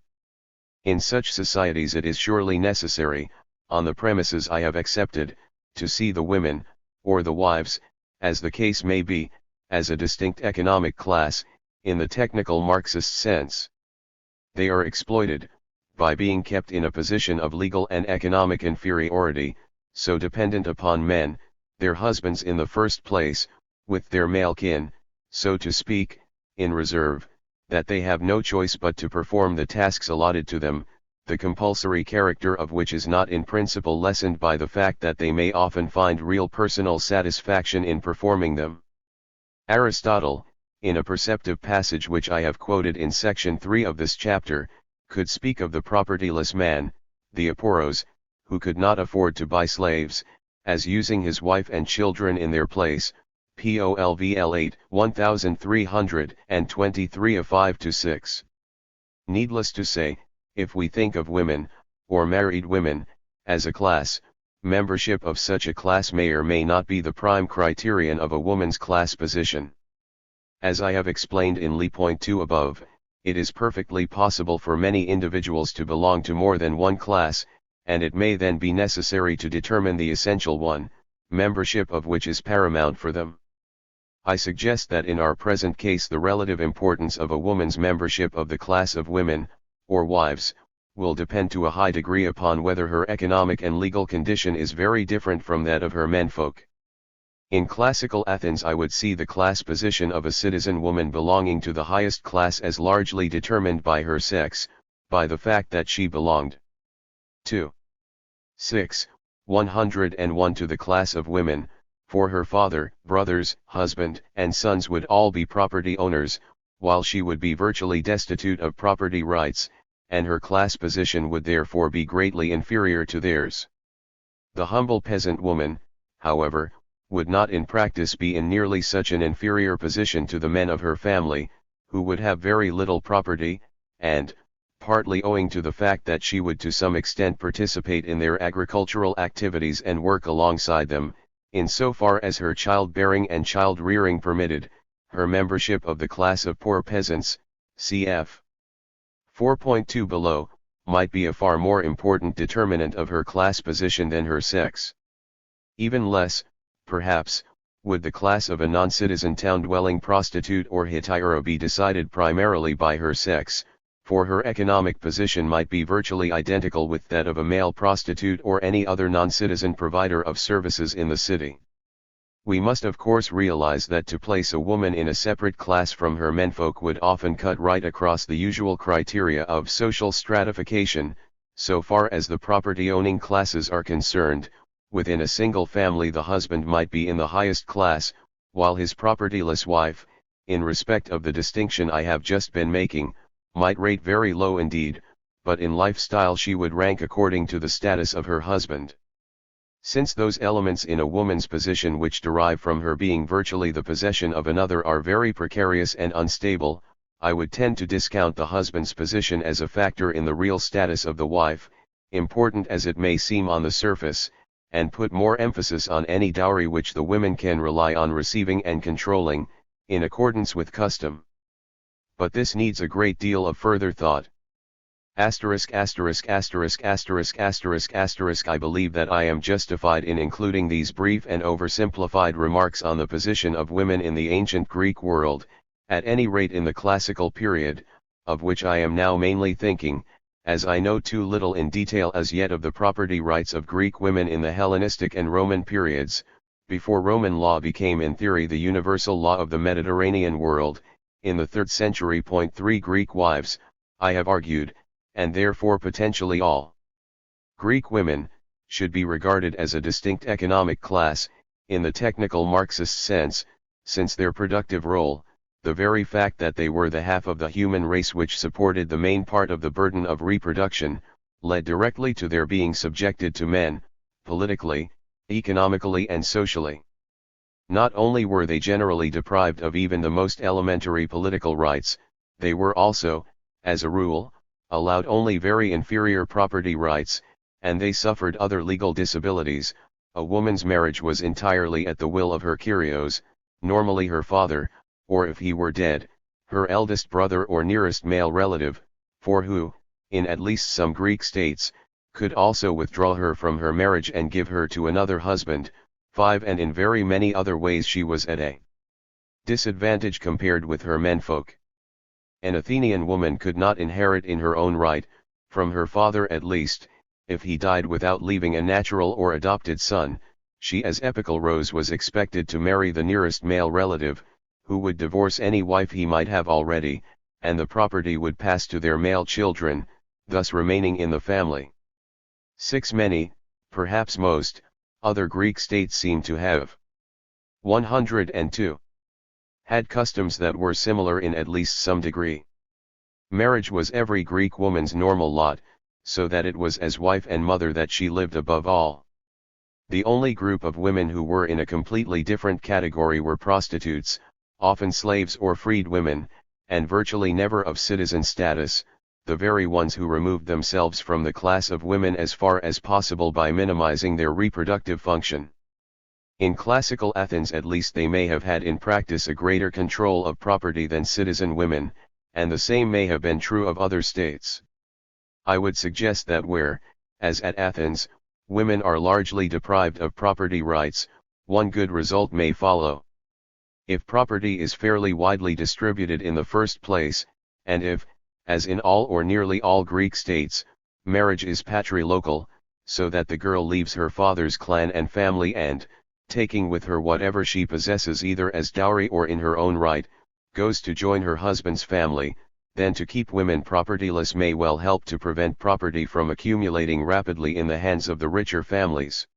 In such societies it is surely necessary, on the premises I have accepted, to see the women, or the wives, as the case may be, as a distinct economic class, in the technical Marxist sense. They are exploited, by being kept in a position of legal and economic inferiority, so dependent upon men, their husbands in the first place, with their male kin, so to speak, in reserve, that they have no choice but to perform the tasks allotted to them, the compulsory character of which is not in principle lessened by the fact that they may often find real personal satisfaction in performing them. Aristotle, in a perceptive passage which I have quoted in section 3 of this chapter, could speak of the propertyless man, the aporos, who could not afford to buy slaves, as using his wife and children in their place, Polvl 8, 1323 of 5-6. Needless to say, if we think of women, or married women, as a class, membership of such a class may or may not be the prime criterion of a woman's class position. As I have explained in Point 2 above, it is perfectly possible for many individuals to belong to more than one class, and it may then be necessary to determine the essential one, membership of which is paramount for them. I suggest that in our present case the relative importance of a woman's membership of the class of women, or wives, will depend to a high degree upon whether her economic and legal condition is very different from that of her menfolk. In classical Athens I would see the class position of a citizen woman belonging to the highest class as largely determined by her sex, by the fact that she belonged to 101 to the class of women, for her father, brothers, husband, and sons would all be property owners, while she would be virtually destitute of property rights, and her class position would therefore be greatly inferior to theirs. The humble peasant woman, however, would not in practice be in nearly such an inferior position to the men of her family, who would have very little property, and, partly owing to the fact that she would to some extent participate in their agricultural activities and work alongside them, in so far as her childbearing and child-rearing permitted, her membership of the class of poor peasants, cf. 4.2 below, might be a far more important determinant of her class position than her sex. Even less, perhaps, would the class of a non-citizen town-dwelling prostitute or hetaira be decided primarily by her sex, for her economic position might be virtually identical with that of a male prostitute or any other non-citizen provider of services in the city. We must of course realize that to place a woman in a separate class from her menfolk would often cut right across the usual criteria of social stratification. So far as the property-owning classes are concerned, within a single family the husband might be in the highest class, while his propertyless wife, in respect of the distinction I have just been making, might rate very low indeed, but in lifestyle she would rank according to the status of her husband. Since those elements in a woman's position which derive from her being virtually the possession of another are very precarious and unstable, I would tend to discount the husband's position as a factor in the real status of the wife, important as it may seem on the surface, and put more emphasis on any dowry which the women can rely on receiving and controlling, in accordance with custom. But this needs a great deal of further thought. I believe that I am justified in including these brief and oversimplified remarks on the position of women in the ancient Greek world, at any rate in the classical period, of which I am now mainly thinking, as I know too little in detail as yet of the property rights of Greek women in the Hellenistic and Roman periods, before Roman law became in theory the universal law of the Mediterranean world. In the 3rd century. 3 Greek wives, I have argued, and therefore potentially all Greek women, should be regarded as a distinct economic class, in the technical Marxist sense, since their productive role, the very fact that they were the half of the human race which supported the main part of the burden of reproduction, led directly to their being subjected to men, politically, economically and socially. Not only were they generally deprived of even the most elementary political rights, they were also, as a rule, allowed only very inferior property rights, and they suffered other legal disabilities. A woman's marriage was entirely at the will of her Kyrios, normally her father, or if he were dead, her eldest brother or nearest male relative, for who, in at least some Greek states, could also withdraw her from her marriage and give her to another husband. 5. And in very many other ways she was at a disadvantage compared with her menfolk. An Athenian woman could not inherit in her own right, from her father at least, if he died without leaving a natural or adopted son. She as Epicurus was expected to marry the nearest male relative, who would divorce any wife he might have already, and the property would pass to their male children, thus remaining in the family. 6. Many, perhaps most, other Greek states seem to have 102. Had customs that were similar in at least some degree. Marriage was every Greek woman's normal lot, so that it was as wife and mother that she lived above all. The only group of women who were in a completely different category were prostitutes, often slaves or freed women, and virtually never of citizen status, the very ones who removed themselves from the class of women as far as possible by minimizing their reproductive function. In classical Athens at least they may have had in practice a greater control of property than citizen women, and the same may have been true of other states. I would suggest that where, as at Athens, women are largely deprived of property rights, one good result may follow. If property is fairly widely distributed in the first place, and if, as in all or nearly all Greek states, marriage is patrilocal, so that the girl leaves her father's clan and family and, taking with her whatever she possesses either as dowry or in her own right, goes to join her husband's family, then to keep women propertyless may well help to prevent property from accumulating rapidly in the hands of the richer families.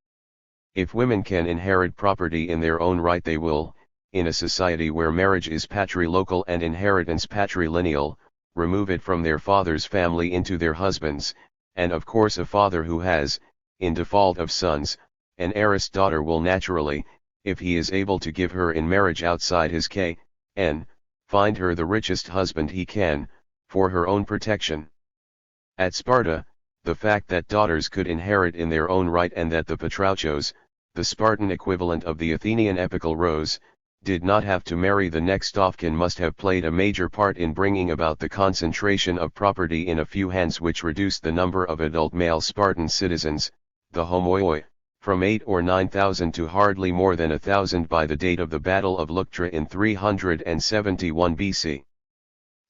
If women can inherit property in their own right they will, in a society where marriage is patrilocal and inheritance patrilineal, remove it from their father's family into their husband's, and of course a father who has, in default of sons, an heiress daughter will naturally, if he is able to give her in marriage outside his k.n., find her the richest husband he can, for her own protection. At Sparta, the fact that daughters could inherit in their own right and that the patrauchos, the Spartan equivalent of the Athenian Epicurus, did not have to marry the next of kin must have played a major part in bringing about the concentration of property in a few hands which reduced the number of adult male Spartan citizens, the homoioi, from 8 or 9,000 to hardly more than 1,000 by the date of the Battle of Leuctra in 371 BC.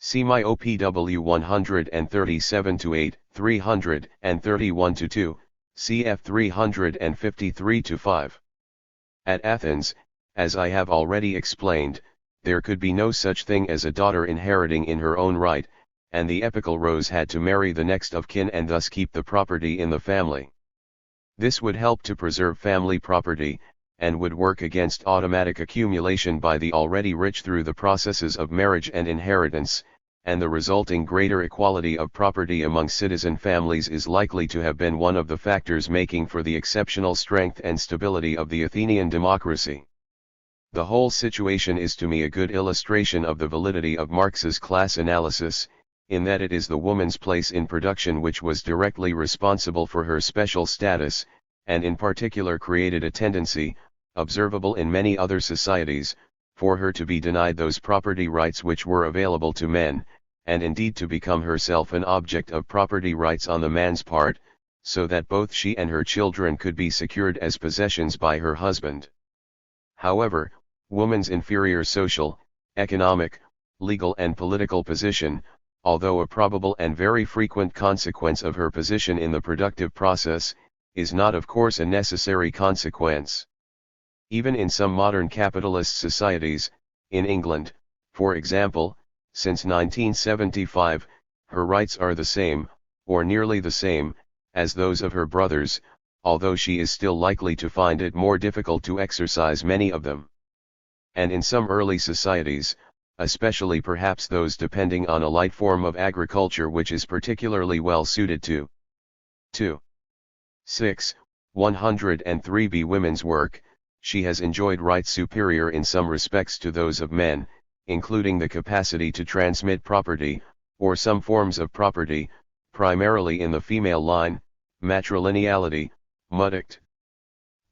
See my OPW 137-8, 331-2, cf 353-5. At Athens, as I have already explained, there could be no such thing as a daughter inheriting in her own right, and the Epicurus had to marry the next of kin and thus keep the property in the family. This would help to preserve family property, and would work against automatic accumulation by the already rich through the processes of marriage and inheritance, and the resulting greater equality of property among citizen families is likely to have been one of the factors making for the exceptional strength and stability of the Athenian democracy. The whole situation is to me a good illustration of the validity of Marx's class analysis, in that it is the woman's place in production which was directly responsible for her special status, and in particular created a tendency, observable in many other societies, for her to be denied those property rights which were available to men, and indeed to become herself an object of property rights on the man's part, so that both she and her children could be secured as possessions by her husband. However, woman's inferior social, economic, legal and political position, although a probable and very frequent consequence of her position in the productive process, is not of course a necessary consequence. Even in some modern capitalist societies, in England, for example, since 1975, her rights are the same, or nearly the same, as those of her brothers, although she is still likely to find it more difficult to exercise many of them. And in some early societies, especially perhaps those depending on a light form of agriculture which is particularly well suited to 2. 6. 103b women's work, she has enjoyed rights superior in some respects to those of men, including the capacity to transmit property, or some forms of property, primarily in the female line, matrilineality, mudict.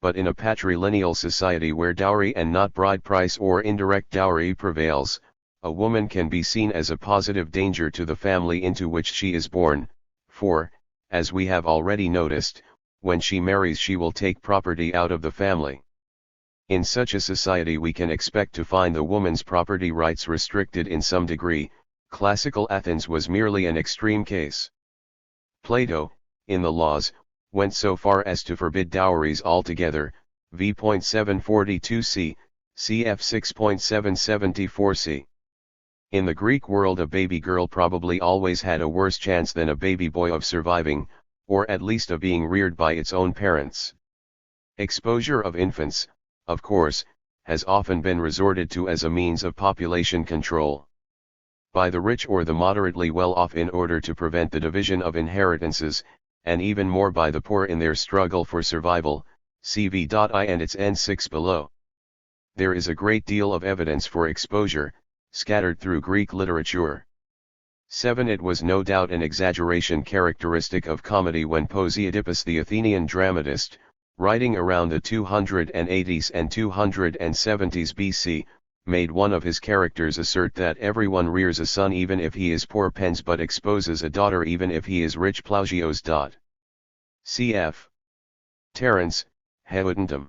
But in a patrilineal society where dowry and not bride price or indirect dowry prevails, a woman can be seen as a positive danger to the family into which she is born, for, as we have already noticed, when she marries she will take property out of the family. In such a society we can expect to find the woman's property rights restricted in some degree. Classical Athens was merely an extreme case. Plato, in the Laws, went so far as to forbid dowries altogether, v.742c, cf 6.774c. In the Greek world a baby girl probably always had a worse chance than a baby boy of surviving, or at least of being reared by its own parents. Exposure of infants, of course, has often been resorted to as a means of population control by the rich or the moderately well-off in order to prevent the division of inheritances, and even more by the poor in their struggle for survival, cv.I and its N6 below. There is a great deal of evidence for exposure, scattered through Greek literature. 7. It was no doubt an exaggeration characteristic of comedy when Posidippus the Athenian dramatist, writing around the 280s and 270s BC, made one of his characters assert that everyone rears a son even if he is poor pens but exposes a daughter even if he is rich plaugios. Cf. Terence, Heaudentum.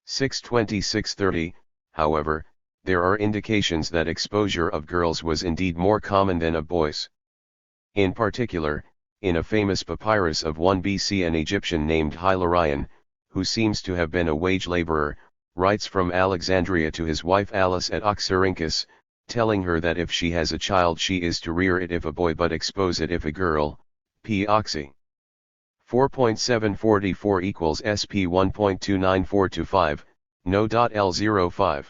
626-30, however, there are indications that exposure of girls was indeed more common than of boys. In particular, in a famous papyrus of 1 BC an Egyptian named Hilarion, who seems to have been a wage laborer, writes from Alexandria to his wife Alice at Oxyrhynchus, telling her that if she has a child she is to rear it if a boy but expose it if a girl, p. Oxy. 4.744 equals sp 1.29425, no.L05.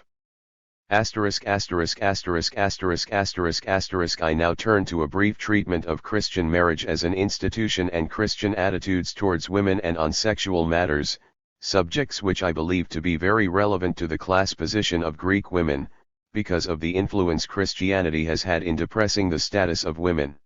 ************** I now turn to a brief treatment of Christian marriage as an institution and Christian attitudes towards women and on sexual matters, subjects which I believe to be very relevant to the class position of Greek women, because of the influence Christianity has had in depressing the status of women.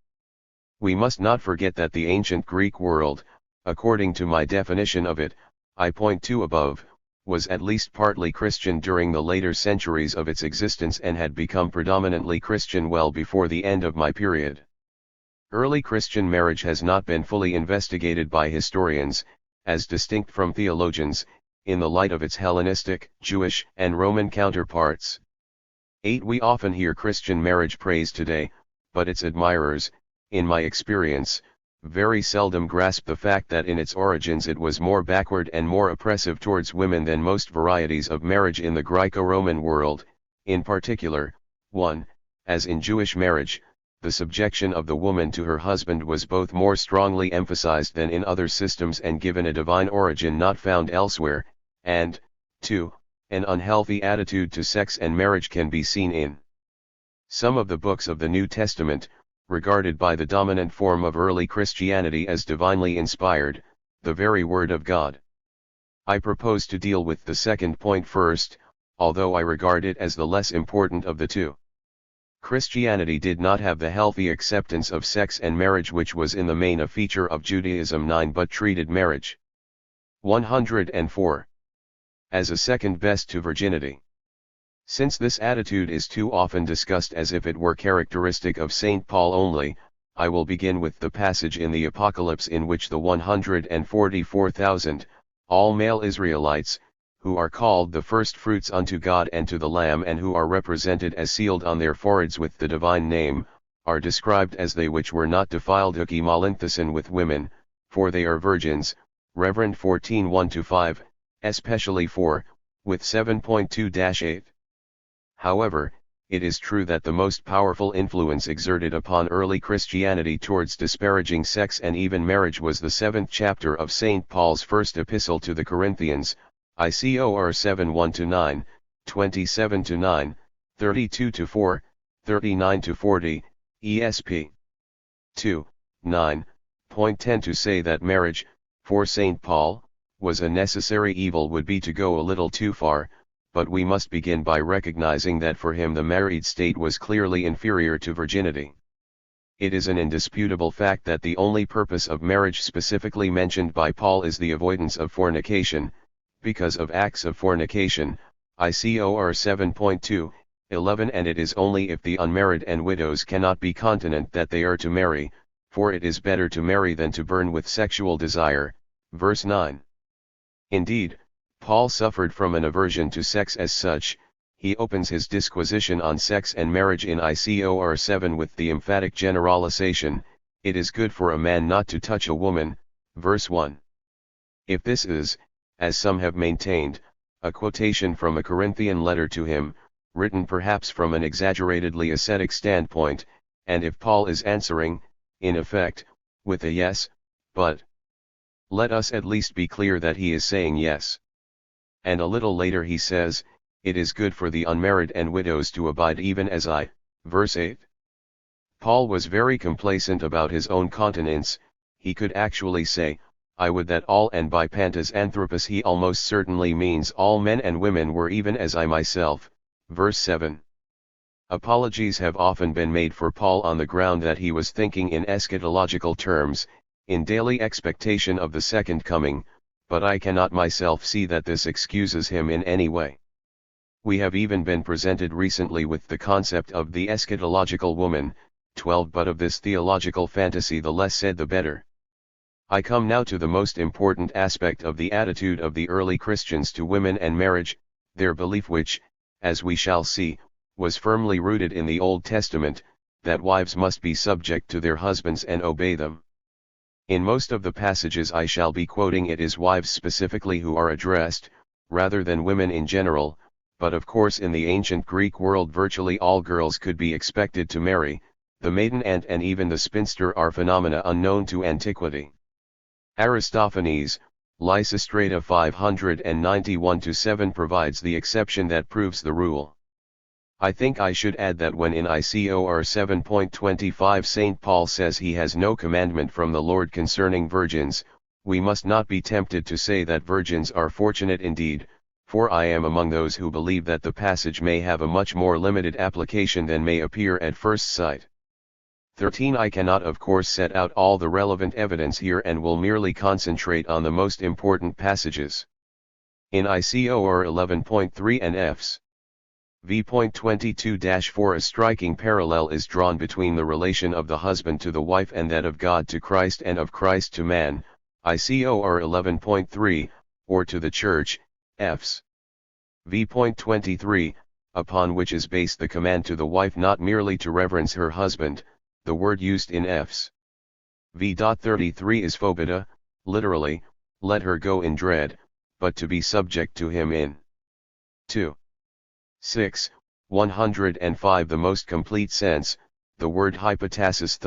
We must not forget that the ancient Greek world, according to my definition of it, I point to above, was at least partly Christian during the later centuries of its existence and had become predominantly Christian well before the end of my period. Early Christian marriage has not been fully investigated by historians, as distinct from theologians, in the light of its Hellenistic, Jewish, and Roman counterparts. 8. We often hear Christian marriage praised today, but its admirers, in my experience, very seldom grasp the fact that in its origins it was more backward and more oppressive towards women than most varieties of marriage in the Greco-Roman world, in particular, 1. As in Jewish marriage, the subjection of the woman to her husband was both more strongly emphasized than in other systems and given a divine origin not found elsewhere, and, 2. An unhealthy attitude to sex and marriage can be seen in some of the books of the New Testament, regarded by the dominant form of early Christianity as divinely inspired, the very Word of God. I propose to deal with the second point first, although I regard it as the less important of the two. Christianity did not have the healthy acceptance of sex and marriage which was in the main a feature of Judaism 9 but treated marriage 104 as a second best to virginity. Since this attitude is too often discussed as if it were characteristic of St. Paul only, I will begin with the passage in the Apocalypse in which the 144,000, all male Israelites, who are called the first fruits unto God and to the Lamb and who are represented as sealed on their foreheads with the divine name, are described as they which were not defiled malinthasin with women, for they are virgins, Rev. 14:1-5, especially 4, with 7.2-8. However, it is true that the most powerful influence exerted upon early Christianity towards disparaging sex and even marriage was the 7th chapter of St. Paul's first epistle to the Corinthians, ICOR 7:1-9, 27-9, 32-4, 39-40, ESP 2, 9.10 to say that marriage, for St. Paul, was a necessary evil would be to go a little too far, but we must begin by recognizing that for him the married state was clearly inferior to virginity. It is an indisputable fact that the only purpose of marriage specifically mentioned by Paul is the avoidance of fornication, because of acts of fornication, ICOR 7.2, 11, and it is only if the unmarried and widows cannot be continent that they are to marry, for it is better to marry than to burn with sexual desire, verse 9. Indeed, Paul suffered from an aversion to sex as such. He opens his disquisition on sex and marriage in ICOR 7 with the emphatic generalization, "It is good for a man not to touch a woman," verse 1. If this is, as some have maintained, a quotation from a Corinthian letter to him, written perhaps from an exaggeratedly ascetic standpoint, and if Paul is answering, in effect, with a yes, but, let us at least be clear that he is saying yes. And a little later he says, "It is good for the unmarried and widows to abide even as I," verse 8. Paul was very complacent about his own continence. He could actually say, "I would that all," and by pantas anthropos he almost certainly means all men and women were even as I myself, verse 7. Apologies have often been made for Paul on the ground that he was thinking in eschatological terms, in daily expectation of the second coming, but I cannot myself see that this excuses him in any way. We have even been presented recently with the concept of the eschatological woman, 12, but of this theological fantasy the less said the better. I come now to the most important aspect of the attitude of the early Christians to women and marriage, their belief which, as we shall see, was firmly rooted in the Old Testament, that wives must be subject to their husbands and obey them. In most of the passages I shall be quoting it is wives specifically who are addressed, rather than women in general, but of course in the ancient Greek world virtually all girls could be expected to marry. The maiden aunt and even the spinster are phenomena unknown to antiquity. Aristophanes, Lysistrata 591-7 provides the exception that proves the rule. I think I should add that when in ICOR 7.25 St. Paul says he has no commandment from the Lord concerning virgins, we must not be tempted to say that virgins are fortunate indeed, for I am among those who believe that the passage may have a much more limited application than may appear at first sight. 13. I cannot of course set out all the relevant evidence here and will merely concentrate on the most important passages. In ICOR 11.3 and Fs. V.22-4 a striking parallel is drawn between the relation of the husband to the wife and that of God to Christ and of Christ to man, ICOR 11.3, or to the Church, Fs. V.23, upon which is based the command to the wife not merely to reverence her husband. The word used in Fs. V.33 is phobida, literally, let her go in dread, but to be subject to him in 2. 6, 105 the most complete sense, the word hypotasis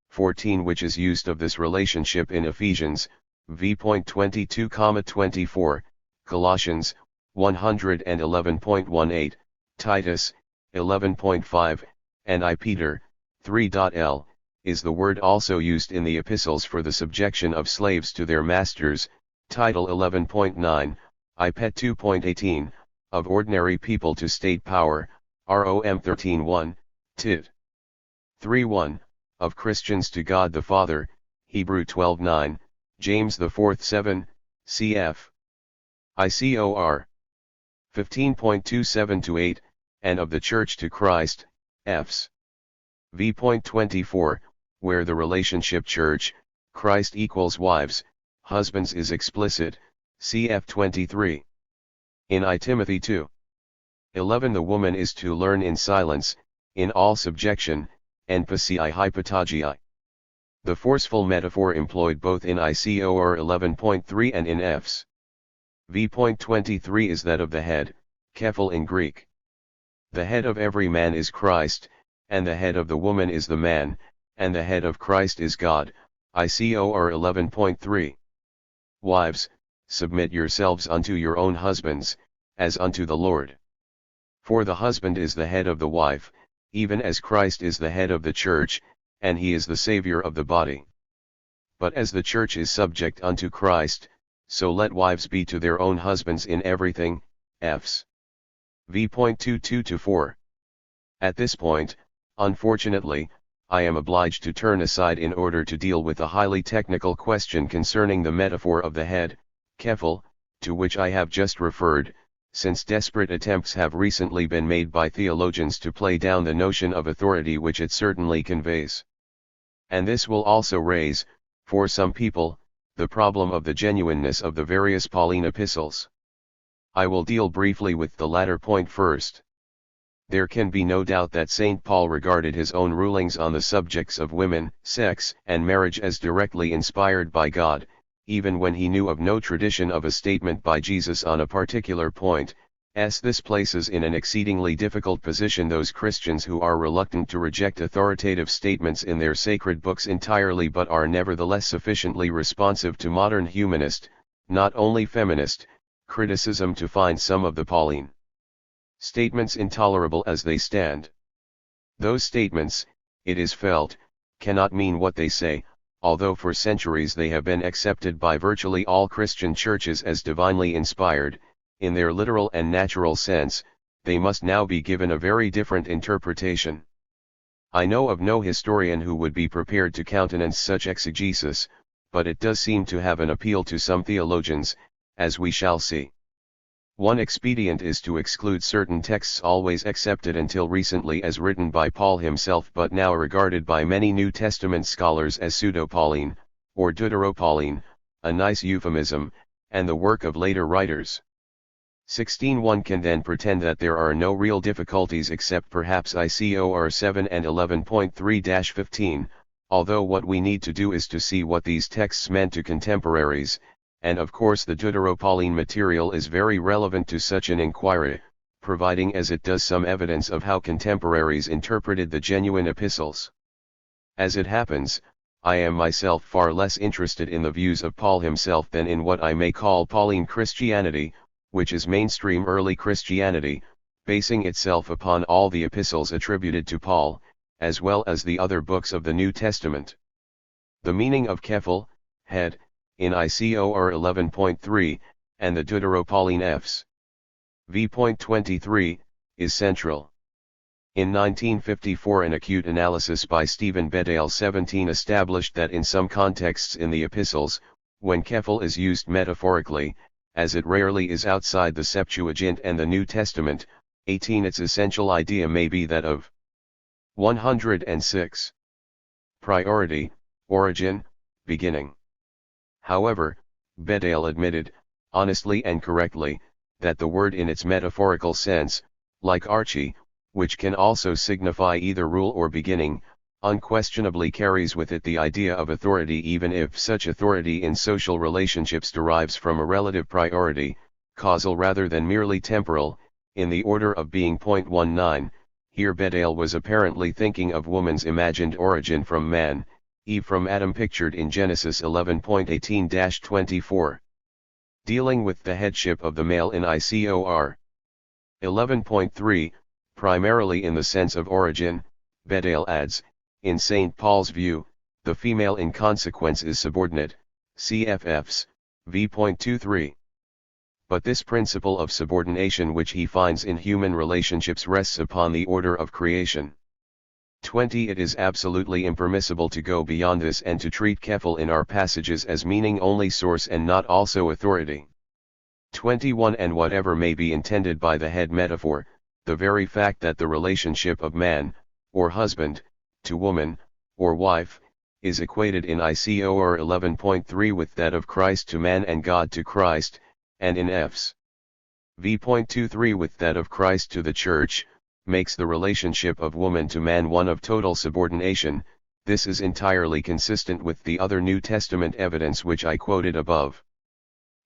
14 which is used of this relationship in Ephesians, v.22,24, Colossians, 111.18, Titus, 11.5, and I Peter, 3.l, is the word also used in the epistles for the subjection of slaves to their masters, title 11.9, I Pet 2.18, of ordinary people to state power, Rom 13.1, Tit. 3.1, of Christians to God the Father, Hebrew 12.9, James the 4th 7, cf. ICOR 15.27-8, and of the Church to Christ, Fs. V.24, where the relationship Church, Christ equals wives, husbands is explicit, cf 23. In I Timothy 2:11 the woman is to learn in silence, in all subjection, empasii hypotagii. The forceful metaphor employed both in ICOR 11.3 and in Fs. V.23 is that of the head, kephal in Greek. the head of every man is Christ, and the head of the woman is the man, and the head of Christ is God, ICOR 11.3. Wives, submit yourselves unto your own husbands, as unto the Lord. For the husband is the head of the wife, even as Christ is the head of the church, and he is the Savior of the body. But as the church is subject unto Christ, so let wives be to their own husbands in everything, Fs. v.22-4. At this point, unfortunately, I am obliged to turn aside in order to deal with a highly technical question concerning the metaphor of the head, kephel, to which I have just referred, since desperate attempts have recently been made by theologians to play down the notion of authority which it certainly conveys. And this will also raise, for some people, the problem of the genuineness of the various Pauline epistles. I will deal briefly with the latter point first. There can be no doubt that St. Paul regarded his own rulings on the subjects of women, sex, and marriage as directly inspired by God, even when he knew of no tradition of a statement by Jesus on a particular point. This places in an exceedingly difficult position those Christians who are reluctant to reject authoritative statements in their sacred books entirely but are nevertheless sufficiently responsive to modern humanist, not only feminist, criticism to find some of the Pauline statements intolerable as they stand. Those statements, it is felt, cannot mean what they say, although for centuries they have been accepted by virtually all Christian churches as divinely inspired. In their literal and natural sense, they must now be given a very different interpretation. I know of no historian who would be prepared to countenance such exegesis, but it does seem to have an appeal to some theologians, as we shall see. One expedient is to exclude certain texts always accepted until recently as written by Paul himself but now regarded by many New Testament scholars as pseudo-Pauline, or Deutero-Pauline, a nice euphemism, and the work of later writers. 16:1 can then pretend that there are no real difficulties except perhaps ICOR 7 and 11.3-15, although what we need to do is to see what these texts meant to contemporaries, and of course the Deutero-Pauline material is very relevant to such an inquiry, providing as it does some evidence of how contemporaries interpreted the genuine epistles. As it happens, I am myself far less interested in the views of Paul himself than in what I may call Pauline Christianity, which is mainstream early Christianity, basing itself upon all the epistles attributed to Paul, as well as the other books of the New Testament. The meaning of kephel, head, in ICOR 11.3, and the Deutero-Pauline Fs. v.23, is central. In 1954 an acute analysis by Stephen Bedale 17 established that in some contexts in the epistles, when kephel is used metaphorically, as it rarely is outside the Septuagint and the New Testament, 18 its essential idea may be that of 106. Priority, origin, beginning. However, Bedale admitted, honestly and correctly, that the word in its metaphorical sense, like archi, which can also signify either rule or beginning, unquestionably carries with it the idea of authority even if such authority in social relationships derives from a relative priority, causal rather than merely temporal, in the order of being. 19, here Bedale was apparently thinking of woman's imagined origin from man, Eve from Adam pictured in Genesis 11.18-24. Dealing with the headship of the male in ICOR 11.3, primarily in the sense of origin, Bedale adds, in St. Paul's view, the female in consequence is subordinate, CFFs, v.23. But this principle of subordination which he finds in human relationships rests upon the order of creation. 20 It is absolutely impermissible to go beyond this and to treat kephel in our passages as meaning only source and not also authority. 21 And whatever may be intended by the head metaphor, the very fact that the relationship of man, or husband, to woman, or wife, is equated in ICOR 11.3 with that of Christ to man and God to Christ, and in Fs. v.23 with that of Christ to the Church, makes the relationship of woman to man one of total subordination. This is entirely consistent with the other New Testament evidence which I quoted above.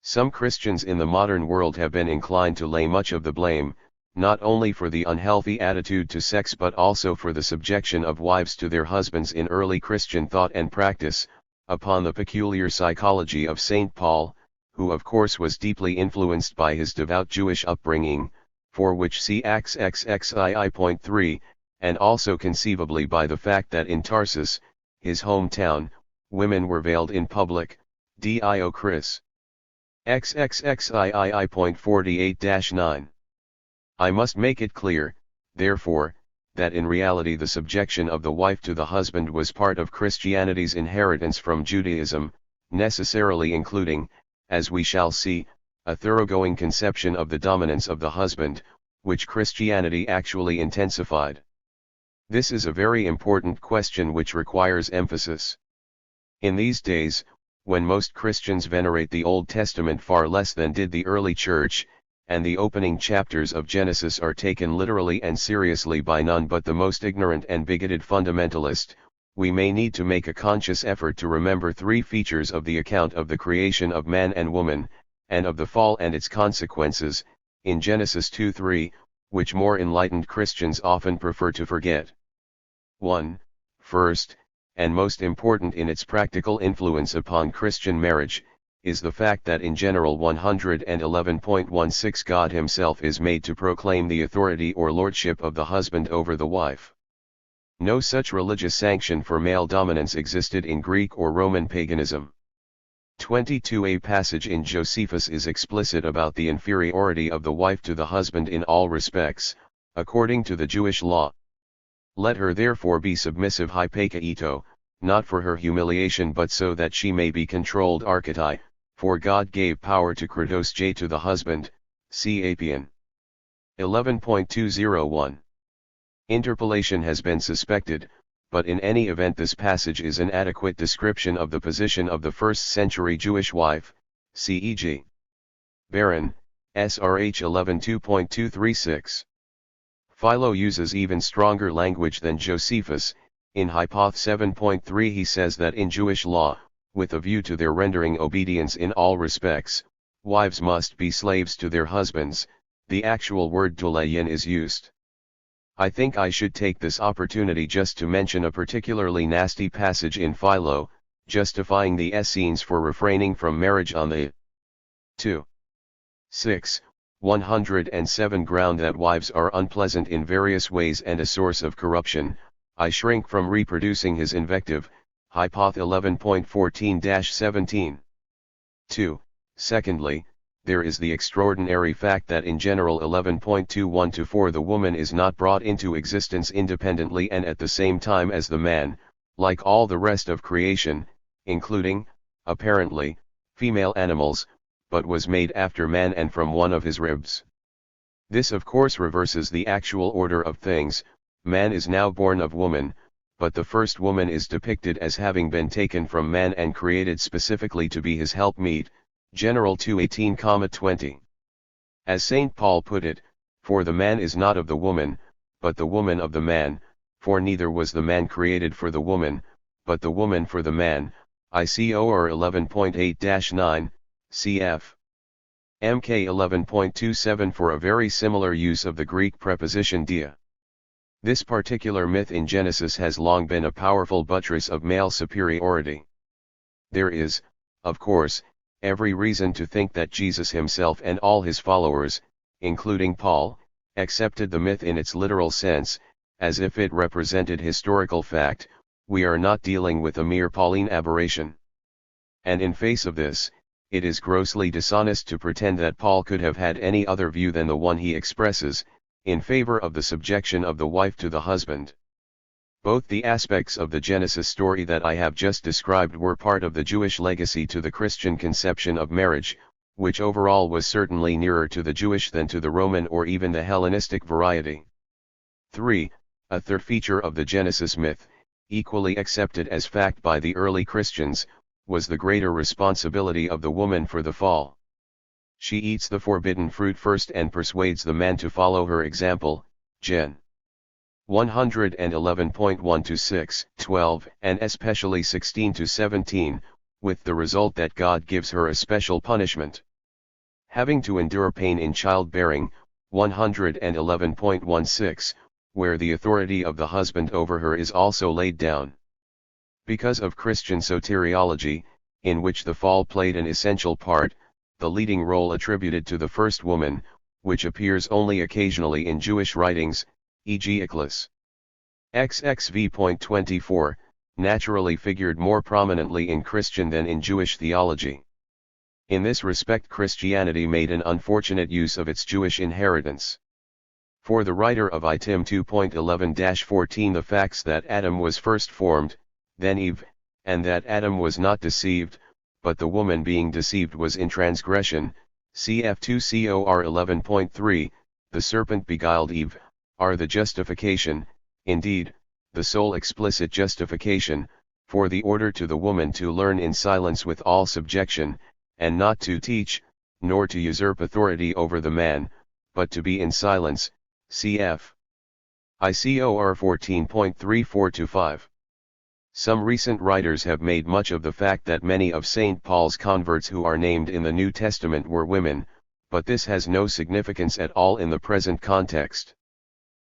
Some Christians in the modern world have been inclined to lay much of the blame, not only for the unhealthy attitude to sex but also for the subjection of wives to their husbands in early Christian thought and practice, upon the peculiar psychology of St. Paul, who of course was deeply influenced by his devout Jewish upbringing, for which see Acts XXII.3, and also conceivably by the fact that in Tarsus, his hometown, women were veiled in public, dio Chris. XXXII.48-9. I must make it clear, therefore, that in reality the subjection of the wife to the husband was part of Christianity's inheritance from Judaism, necessarily including, as we shall see, a thoroughgoing conception of the dominance of the husband, which Christianity actually intensified. This is a very important question which requires emphasis. In these days, when most Christians venerate the Old Testament far less than did the early church, and the opening chapters of Genesis are taken literally and seriously by none but the most ignorant and bigoted fundamentalist, we may need to make a conscious effort to remember three features of the account of the creation of man and woman, and of the fall and its consequences, in Genesis 2:3, which more enlightened Christians often prefer to forget. 1. First, and most important in its practical influence upon Christian marriage, is the fact that in General 111.16 God himself is made to proclaim the authority or lordship of the husband over the wife. No such religious sanction for male dominance existed in Greek or Roman paganism. 22. A passage in Josephus is explicit about the inferiority of the wife to the husband in all respects, according to the Jewish law. Let her therefore be submissive hypakeito, not for her humiliation but so that she may be controlled archetai, for God gave power to kratos j to the husband, see Apian. 11.201. Interpolation has been suspected, but in any event this passage is an adequate description of the position of the first-century Jewish wife, c.e.g. Baron, SRH 11.2.236. Philo uses even stronger language than Josephus. In Hypoth 7.3 he says that in Jewish law, with a view to their rendering obedience in all respects, wives must be slaves to their husbands. The actual word doleyin is used. I think I should take this opportunity just to mention a particularly nasty passage in Philo, justifying the Essenes for refraining from marriage on the 2. 6. 107 ground that wives are unpleasant in various ways and a source of corruption. I shrink from reproducing his invective, Hypoth 11.14-17. 2. Secondly, there is the extraordinary fact that in General 11.21-4 the woman is not brought into existence independently and at the same time as the man, like all the rest of creation, including, apparently, female animals, but was made after man and from one of his ribs. This of course reverses the actual order of things. Man is now born of woman, but the first woman is depicted as having been taken from man and created specifically to be his helpmeet, General 2:18-20. As St. Paul put it, for the man is not of the woman, but the woman of the man, for neither was the man created for the woman, but the woman for the man, ICOR 11.8-9, cf. MK 11.27 for a very similar use of the Greek preposition dia. This particular myth in Genesis has long been a powerful buttress of male superiority. There is, of course, every reason to think that Jesus himself and all his followers, including Paul, accepted the myth in its literal sense, as if it represented historical fact. We are not dealing with a mere Pauline aberration. And in face of this, it is grossly dishonest to pretend that Paul could have had any other view than the one he expresses, in favor of the subjection of the wife to the husband. Both the aspects of the Genesis story that I have just described were part of the Jewish legacy to the Christian conception of marriage, which overall was certainly nearer to the Jewish than to the Roman or even the Hellenistic variety. 3. A third feature of the Genesis myth, equally accepted as fact by the early Christians, was the greater responsibility of the woman for the fall. She eats the forbidden fruit first and persuades the man to follow her example, Gen. 111.1-6, 12, and especially 16-17, with the result that God gives her a special punishment. Having to endure pain in childbearing, 111.16, where the authority of the husband over her is also laid down. Because of Christian soteriology, in which the fall played an essential part, the leading role attributed to the first woman, which appears only occasionally in Jewish writings, e.g. Eccles. XXV.24, naturally figured more prominently in Christian than in Jewish theology. In this respect, Christianity made an unfortunate use of its Jewish inheritance. For the writer of item 2.11-14, the facts that Adam was first formed, then Eve, and that Adam was not deceived, but the woman being deceived was in transgression, cf 2 Cor 11.3, the serpent beguiled Eve, are the justification, indeed, the sole explicit justification, for the order to the woman to learn in silence with all subjection, and not to teach, nor to usurp authority over the man, but to be in silence, cf. ICOR 14.34-5. Some recent writers have made much of the fact that many of St. Paul's converts who are named in the New Testament were women, but this has no significance at all in the present context.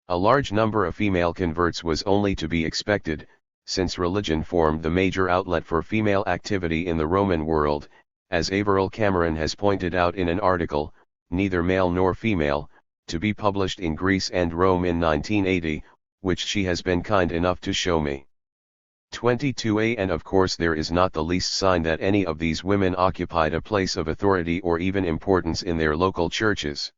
A large number of female converts was only to be expected, since religion formed the major outlet for female activity in the Roman world, as Averil Cameron has pointed out in an article, Neither Male Nor Female, to be published in Greece and Rome in 1980, which she has been kind enough to show me. 22a. And of course there is not the least sign that any of these women occupied a place of authority or even importance in their local churches.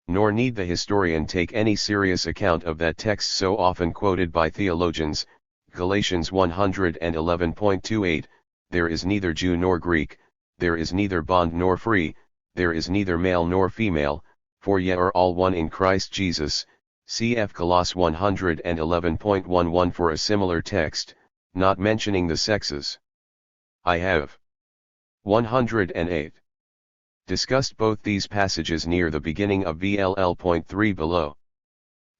Nor need the historian take any serious account of that text so often quoted by theologians, Galatians 111.28, there is neither Jew nor Greek, there is neither bond nor free, there is neither male nor female, for ye are all one in Christ Jesus, cf. Coloss 111.11 for a similar text, not mentioning the sexes. I have 108. Discussed both these passages near the beginning of VLL.3 below.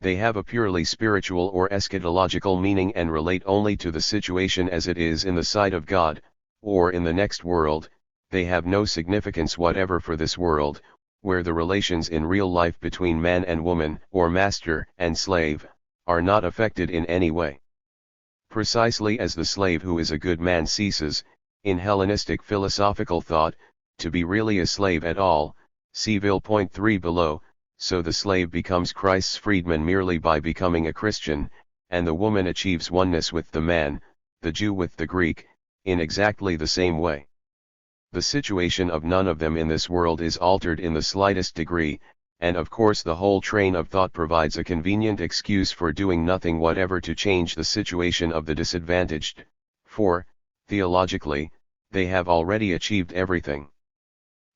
They have a purely spiritual or eschatological meaning and relate only to the situation as it is in the sight of God, or in the next world. They have no significance whatever for this world, where the relations in real life between man and woman, or master and slave, are not affected in any way. Precisely as the slave who is a good man ceases, in Hellenistic philosophical thought, to be really a slave at all, see Vil.3 below, so the slave becomes Christ's freedman merely by becoming a Christian, and the woman achieves oneness with the man, the Jew with the Greek, in exactly the same way. The situation of none of them in this world is altered in the slightest degree, and of course the whole train of thought provides a convenient excuse for doing nothing whatever to change the situation of the disadvantaged, for, theologically, they have already achieved everything.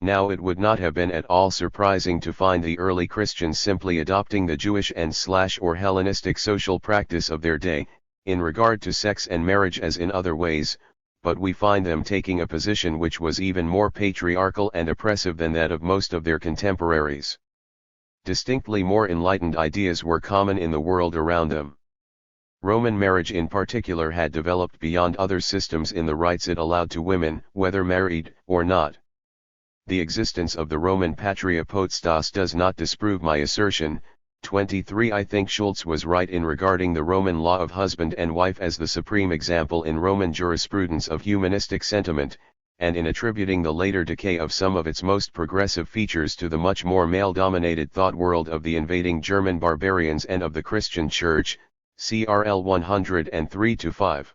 Now it would not have been at all surprising to find the early Christians simply adopting the Jewish and/or Hellenistic social practice of their day, in regard to sex and marriage as in other ways, but we find them taking a position which was even more patriarchal and oppressive than that of most of their contemporaries. Distinctly more enlightened ideas were common in the world around them. Roman marriage in particular had developed beyond other systems in the rights it allowed to women, whether married or not. The existence of the Roman patria potestas does not disprove my assertion. 23. I think Schultz was right in regarding the Roman law of husband and wife as the supreme example in Roman jurisprudence of humanistic sentiment, and in attributing the later decay of some of its most progressive features to the much more male-dominated thought world of the invading German barbarians and of the Christian Church, CRL 103-5.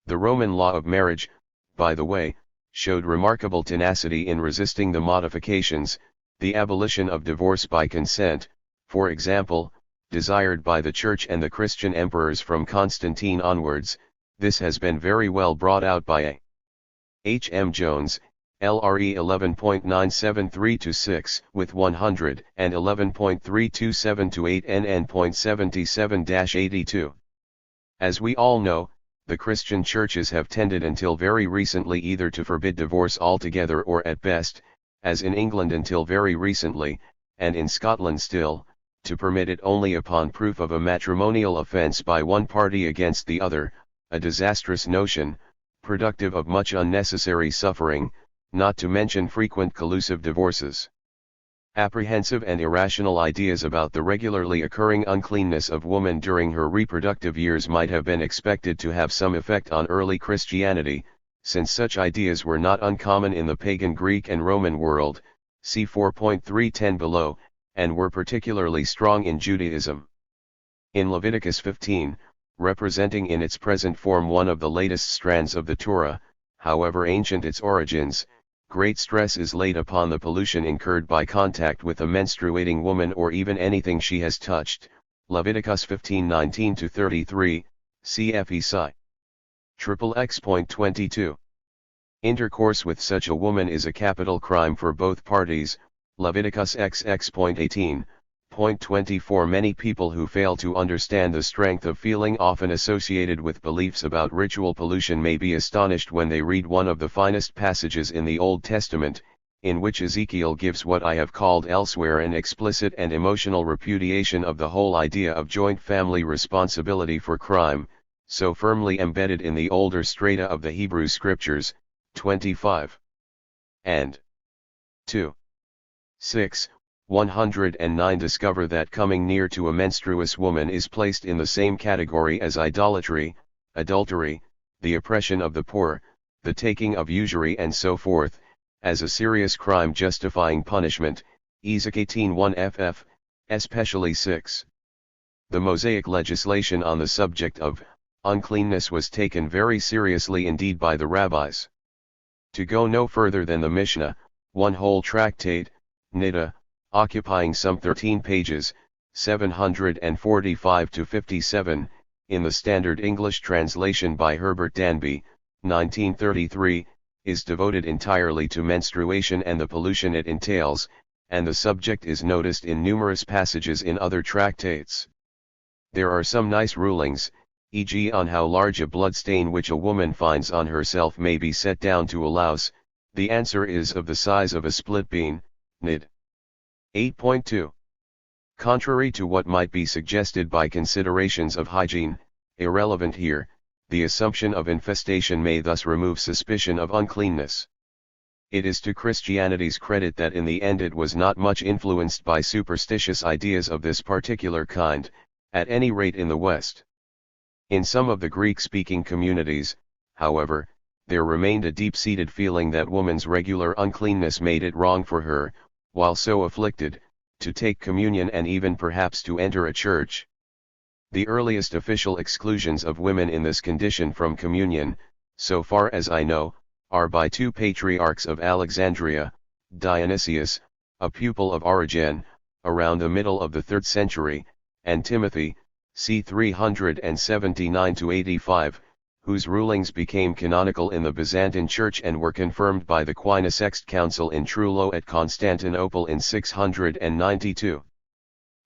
The Roman law of marriage, by the way, showed remarkable tenacity in resisting the modifications, the abolition of divorce by consent, for example, desired by the Church and the Christian emperors from Constantine onwards. This has been very well brought out by A. H. M. Jones, LRE 11.973-6 with 111.327-8 NN.77-82. As we all know, the Christian churches have tended until very recently either to forbid divorce altogether or at best, as in England until very recently, and in Scotland still, to permit it only upon proof of a matrimonial offence by one party against the other, a disastrous notion, productive of much unnecessary suffering, not to mention frequent collusive divorces. Apprehensive and irrational ideas about the regularly occurring uncleanness of woman during her reproductive years might have been expected to have some effect on early Christianity, since such ideas were not uncommon in the pagan Greek and Roman world, see 4.310 below, and were particularly strong in Judaism. In Leviticus 15, representing in its present form one of the latest strands of the Torah, however ancient its origins, great stress is laid upon the pollution incurred by contact with a menstruating woman or even anything she has touched, Leviticus 15:19-33, cf. Sci. XXX.22. Intercourse with such a woman is a capital crime for both parties, Leviticus XX.18.24. Many people who fail to understand the strength of feeling often associated with beliefs about ritual pollution may be astonished when they read one of the finest passages in the Old Testament, in which Ezekiel gives what I have called elsewhere an explicit and emotional repudiation of the whole idea of joint family responsibility for crime, so firmly embedded in the older strata of the Hebrew Scriptures, 25. And 2. 6. 109 discover that coming near to a menstruous woman is placed in the same category as idolatry, adultery, the oppression of the poor, the taking of usury and so forth, as a serious crime justifying punishment, Ezek 18:1 ff, especially 6. The Mosaic legislation on the subject of uncleanness was taken very seriously indeed by the rabbis. To go no further than the Mishnah, one whole tractate, Nida, occupying some 13 pages, 745-57, in the Standard English translation by Herbert Danby, 1933, is devoted entirely to menstruation and the pollution it entails, and the subject is noticed in numerous passages in other tractates. There are some nice rulings, e.g. on how large a blood stain which a woman finds on herself may be set down to a louse. The answer is of the size of a split bean, Nid. 8.2. Contrary to what might be suggested by considerations of hygiene, irrelevant here, the assumption of infestation may thus remove suspicion of uncleanness. It is to Christianity's credit that in the end it was not much influenced by superstitious ideas of this particular kind, at any rate in the West. In some of the Greek-speaking communities, however, there remained a deep-seated feeling that woman's regular uncleanness made it wrong for her, while so afflicted, to take communion and even perhaps to enter a church. The earliest official exclusions of women in this condition from communion, so far as I know, are by two patriarchs of Alexandria, Dionysius, a pupil of Origen, around the middle of the 3rd century, and Timothy, c. 379-85, whose rulings became canonical in the Byzantine Church and were confirmed by the Quinisext Council in Trullo at Constantinople in 692.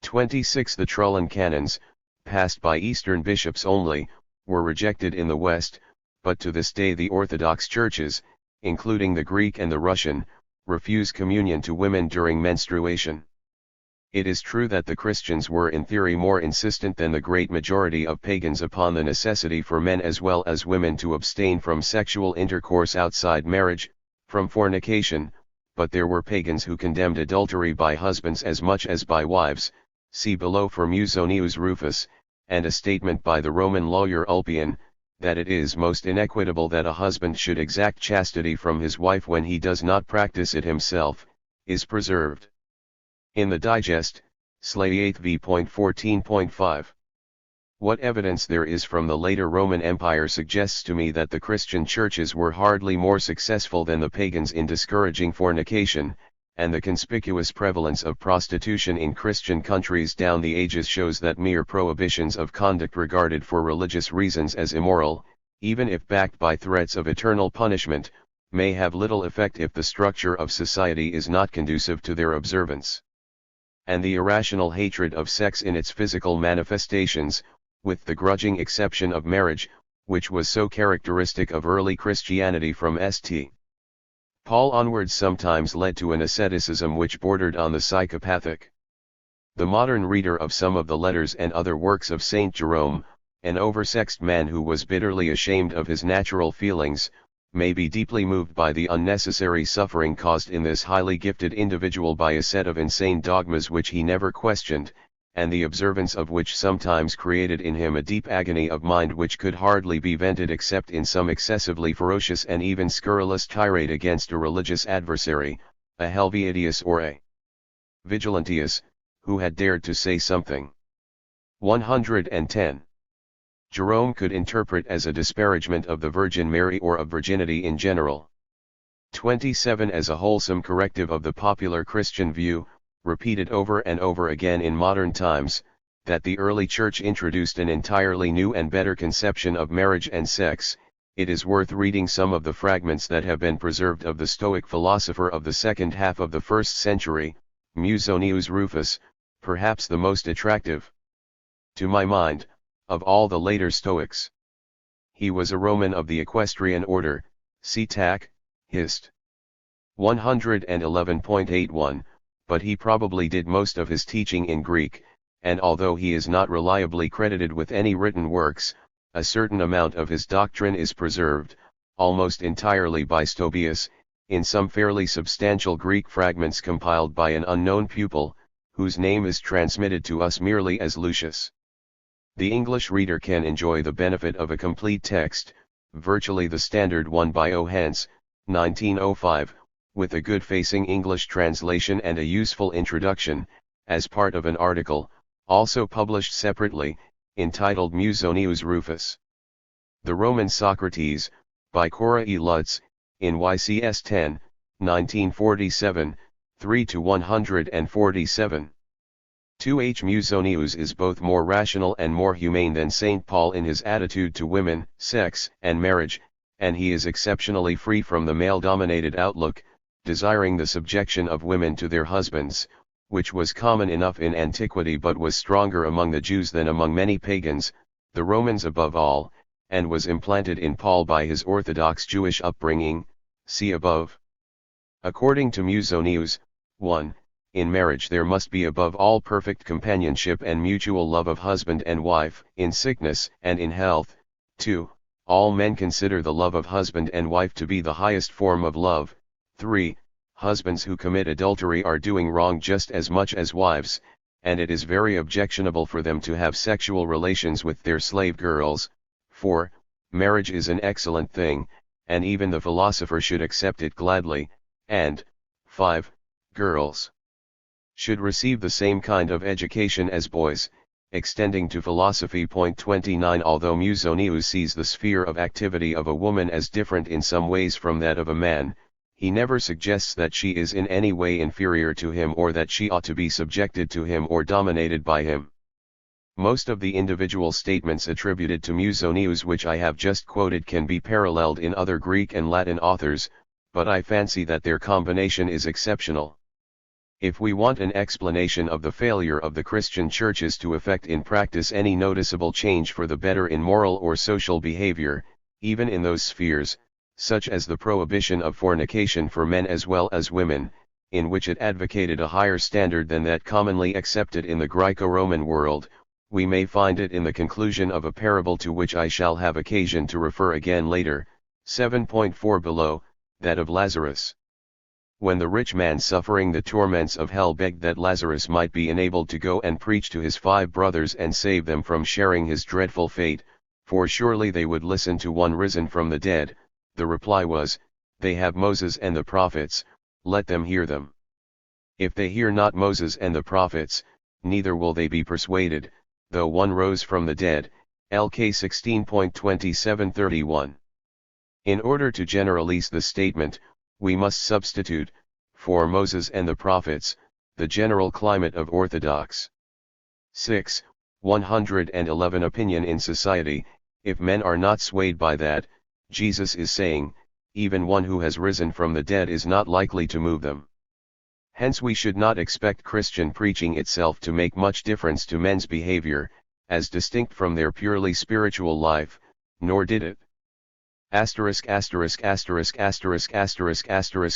26. The Trullan canons, passed by Eastern bishops only, were rejected in the West, but to this day the Orthodox churches, including the Greek and the Russian, refuse communion to women during menstruation. It is true that the Christians were in theory more insistent than the great majority of pagans upon the necessity for men as well as women to abstain from sexual intercourse outside marriage, from fornication, but there were pagans who condemned adultery by husbands as much as by wives, see below for Musonius Rufus, and a statement by the Roman lawyer Ulpian, that it is most inequitable that a husband should exact chastity from his wife when he does not practice it himself, is preserved. In the Digest, Slay 8 v.14.5. What evidence there is from the later Roman Empire suggests to me that the Christian churches were hardly more successful than the pagans in discouraging fornication, and the conspicuous prevalence of prostitution in Christian countries down the ages shows that mere prohibitions of conduct regarded for religious reasons as immoral, even if backed by threats of eternal punishment, may have little effect if the structure of society is not conducive to their observance. And the irrational hatred of sex in its physical manifestations, with the grudging exception of marriage, which was so characteristic of early Christianity from St. Paul onwards, sometimes led to an asceticism which bordered on the psychopathic. The modern reader of some of the letters and other works of Saint Jerome, an oversexed man who was bitterly ashamed of his natural feelings, may be deeply moved by the unnecessary suffering caused in this highly gifted individual by a set of insane dogmas which he never questioned, and the observance of which sometimes created in him a deep agony of mind which could hardly be vented except in some excessively ferocious and even scurrilous tirade against a religious adversary, a Helvetius or a Vigilantius, who had dared to say something. 110. Jerome could interpret as a disparagement of the Virgin Mary or of virginity in general. 27. As a wholesome corrective of the popular Christian view, repeated over and over again in modern times, that the early Church introduced an entirely new and better conception of marriage and sex. It is worth reading some of the fragments that have been preserved of the Stoic philosopher of the second half of the 1st century, Musonius Rufus, perhaps the most attractive, to my mind, of all the later Stoics. He was a Roman of the equestrian order, see Tac. Hist. 111.81, but he probably did most of his teaching in Greek, and although he is not reliably credited with any written works, a certain amount of his doctrine is preserved, almost entirely by Stobaeus, in some fairly substantial Greek fragments compiled by an unknown pupil, whose name is transmitted to us merely as Lucius. The English reader can enjoy the benefit of a complete text, virtually the standard one by O. Hance, 1905, with a good-facing English translation and a useful introduction, as part of an article, also published separately, entitled Musonius Rufus. The Roman Socrates, by Cora E. Lutz, in YCS 10, 1947, 3-147. 2H. Musonius is both more rational and more humane than St. Paul in his attitude to women, sex, and marriage, and he is exceptionally free from the male-dominated outlook, desiring the subjection of women to their husbands, which was common enough in antiquity but was stronger among the Jews than among many pagans, the Romans above all, and was implanted in Paul by his orthodox Jewish upbringing, see above. According to Musonius, 1. In marriage there must be above all perfect companionship and mutual love of husband and wife, in sickness and in health. 2. All men consider the love of husband and wife to be the highest form of love. 3. Husbands who commit adultery are doing wrong just as much as wives, and it is very objectionable for them to have sexual relations with their slave girls. 4. Marriage is an excellent thing, and even the philosopher should accept it gladly, and 5. Girls should receive the same kind of education as boys, extending to philosophy. 29. Although Musonius sees the sphere of activity of a woman as different in some ways from that of a man, he never suggests that she is in any way inferior to him or that she ought to be subjected to him or dominated by him. Most of the individual statements attributed to Musonius which I have just quoted can be paralleled in other Greek and Latin authors, but I fancy that their combination is exceptional. If we want an explanation of the failure of the Christian churches to effect in practice any noticeable change for the better in moral or social behavior, even in those spheres, such as the prohibition of fornication for men as well as women, in which it advocated a higher standard than that commonly accepted in the Greco-Roman world, we may find it in the conclusion of a parable to which I shall have occasion to refer again later, 7.4 below, that of Lazarus. When the rich man suffering the torments of hell begged that Lazarus might be enabled to go and preach to his 5 brothers and save them from sharing his dreadful fate, for surely they would listen to one risen from the dead, the reply was, they have Moses and the prophets, let them hear them. If they hear not Moses and the prophets, neither will they be persuaded, though one rose from the dead, LK 16.27-31. In order to generalize the statement, we must substitute, for Moses and the prophets, the general climate of orthodox. 6. 111 Opinion in society. If men are not swayed by that, Jesus is saying, even one who has risen from the dead is not likely to move them. Hence we should not expect Christian preaching itself to make much difference to men's behavior, as distinct from their purely spiritual life, nor did it.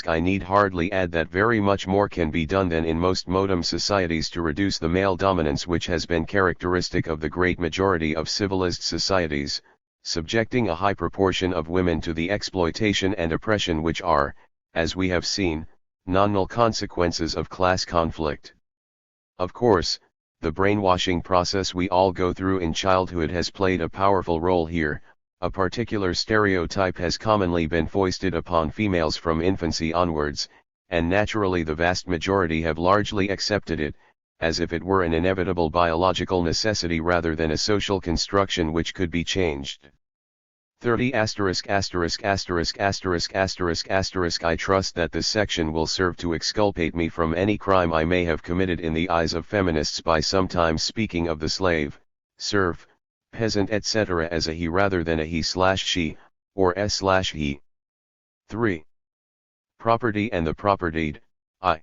I need hardly add that very much more can be done than in most modern societies to reduce the male dominance which has been characteristic of the great majority of civilized societies. subjecting a high proportion of women to the exploitation and oppression which are, as we have seen, non-null consequences of class conflict. Of course, the brainwashing process we all go through in childhood has played a powerful role here. A particular stereotype has commonly been foisted upon females from infancy onwards, and naturally the vast majority have largely accepted it, as if it were an inevitable biological necessity rather than a social construction which could be changed. 30 I trust that this section will serve to exculpate me from any crime I may have committed in the eyes of feminists by sometimes speaking of the slave, serf, peasant etc. as a he rather than a he/she, or s/he. 3. Property and the propertied, I.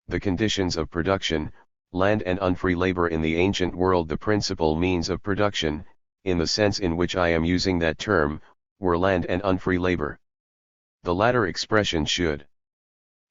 The conditions of production, land and unfree labor in the ancient world. The principal means of production, in the sense in which I am using that term, were land and unfree labor. The latter expression should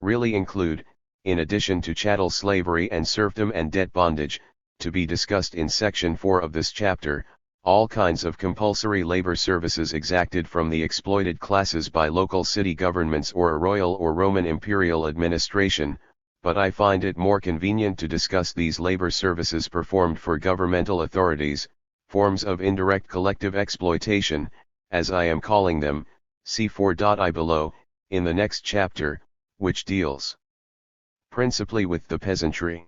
really include, in addition to chattel slavery and serfdom and debt bondage, to be discussed in section 4 of this chapter, all kinds of compulsory labor services exacted from the exploited classes by local city governments or a royal or Roman imperial administration, but I find it more convenient to discuss these labor services performed for governmental authorities, forms of indirect collective exploitation, as I am calling them, see 4.I below, in the next chapter, which deals principally with the peasantry.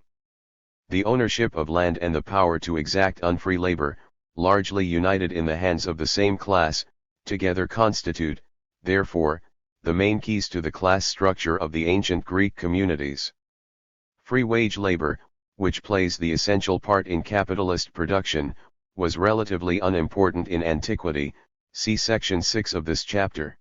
The ownership of land and the power to exact unfree labor, largely united in the hands of the same class, together constitute, therefore, the main keys to the class structure of the ancient Greek communities. Free wage labor, which plays the essential part in capitalist production, was relatively unimportant in antiquity, see section 6 of this chapter.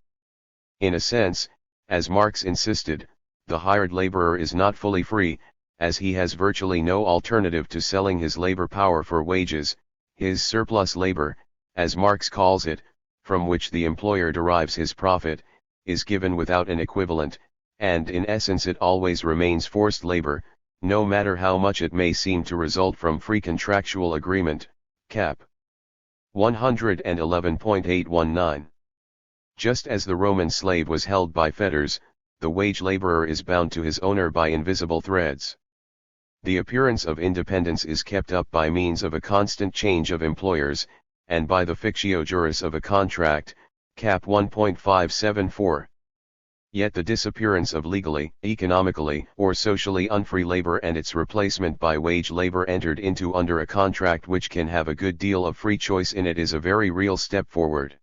In a sense, as Marx insisted, the hired laborer is not fully free, as he has virtually no alternative to selling his labor power for wages. His surplus labor, as Marx calls it, from which the employer derives his profit, is given without an equivalent, and in essence it always remains forced labor, no matter how much it may seem to result from free contractual agreement, cap. 111.819. Just as the Roman slave was held by fetters, the wage laborer is bound to his owner by invisible threads. The appearance of independence is kept up by means of a constant change of employers, and by the fictio juris of a contract, cap. 1.574. Yet the disappearance of legally, economically, or socially unfree labor and its replacement by wage labor entered into under a contract which can have a good deal of free choice in it is a very real step forward.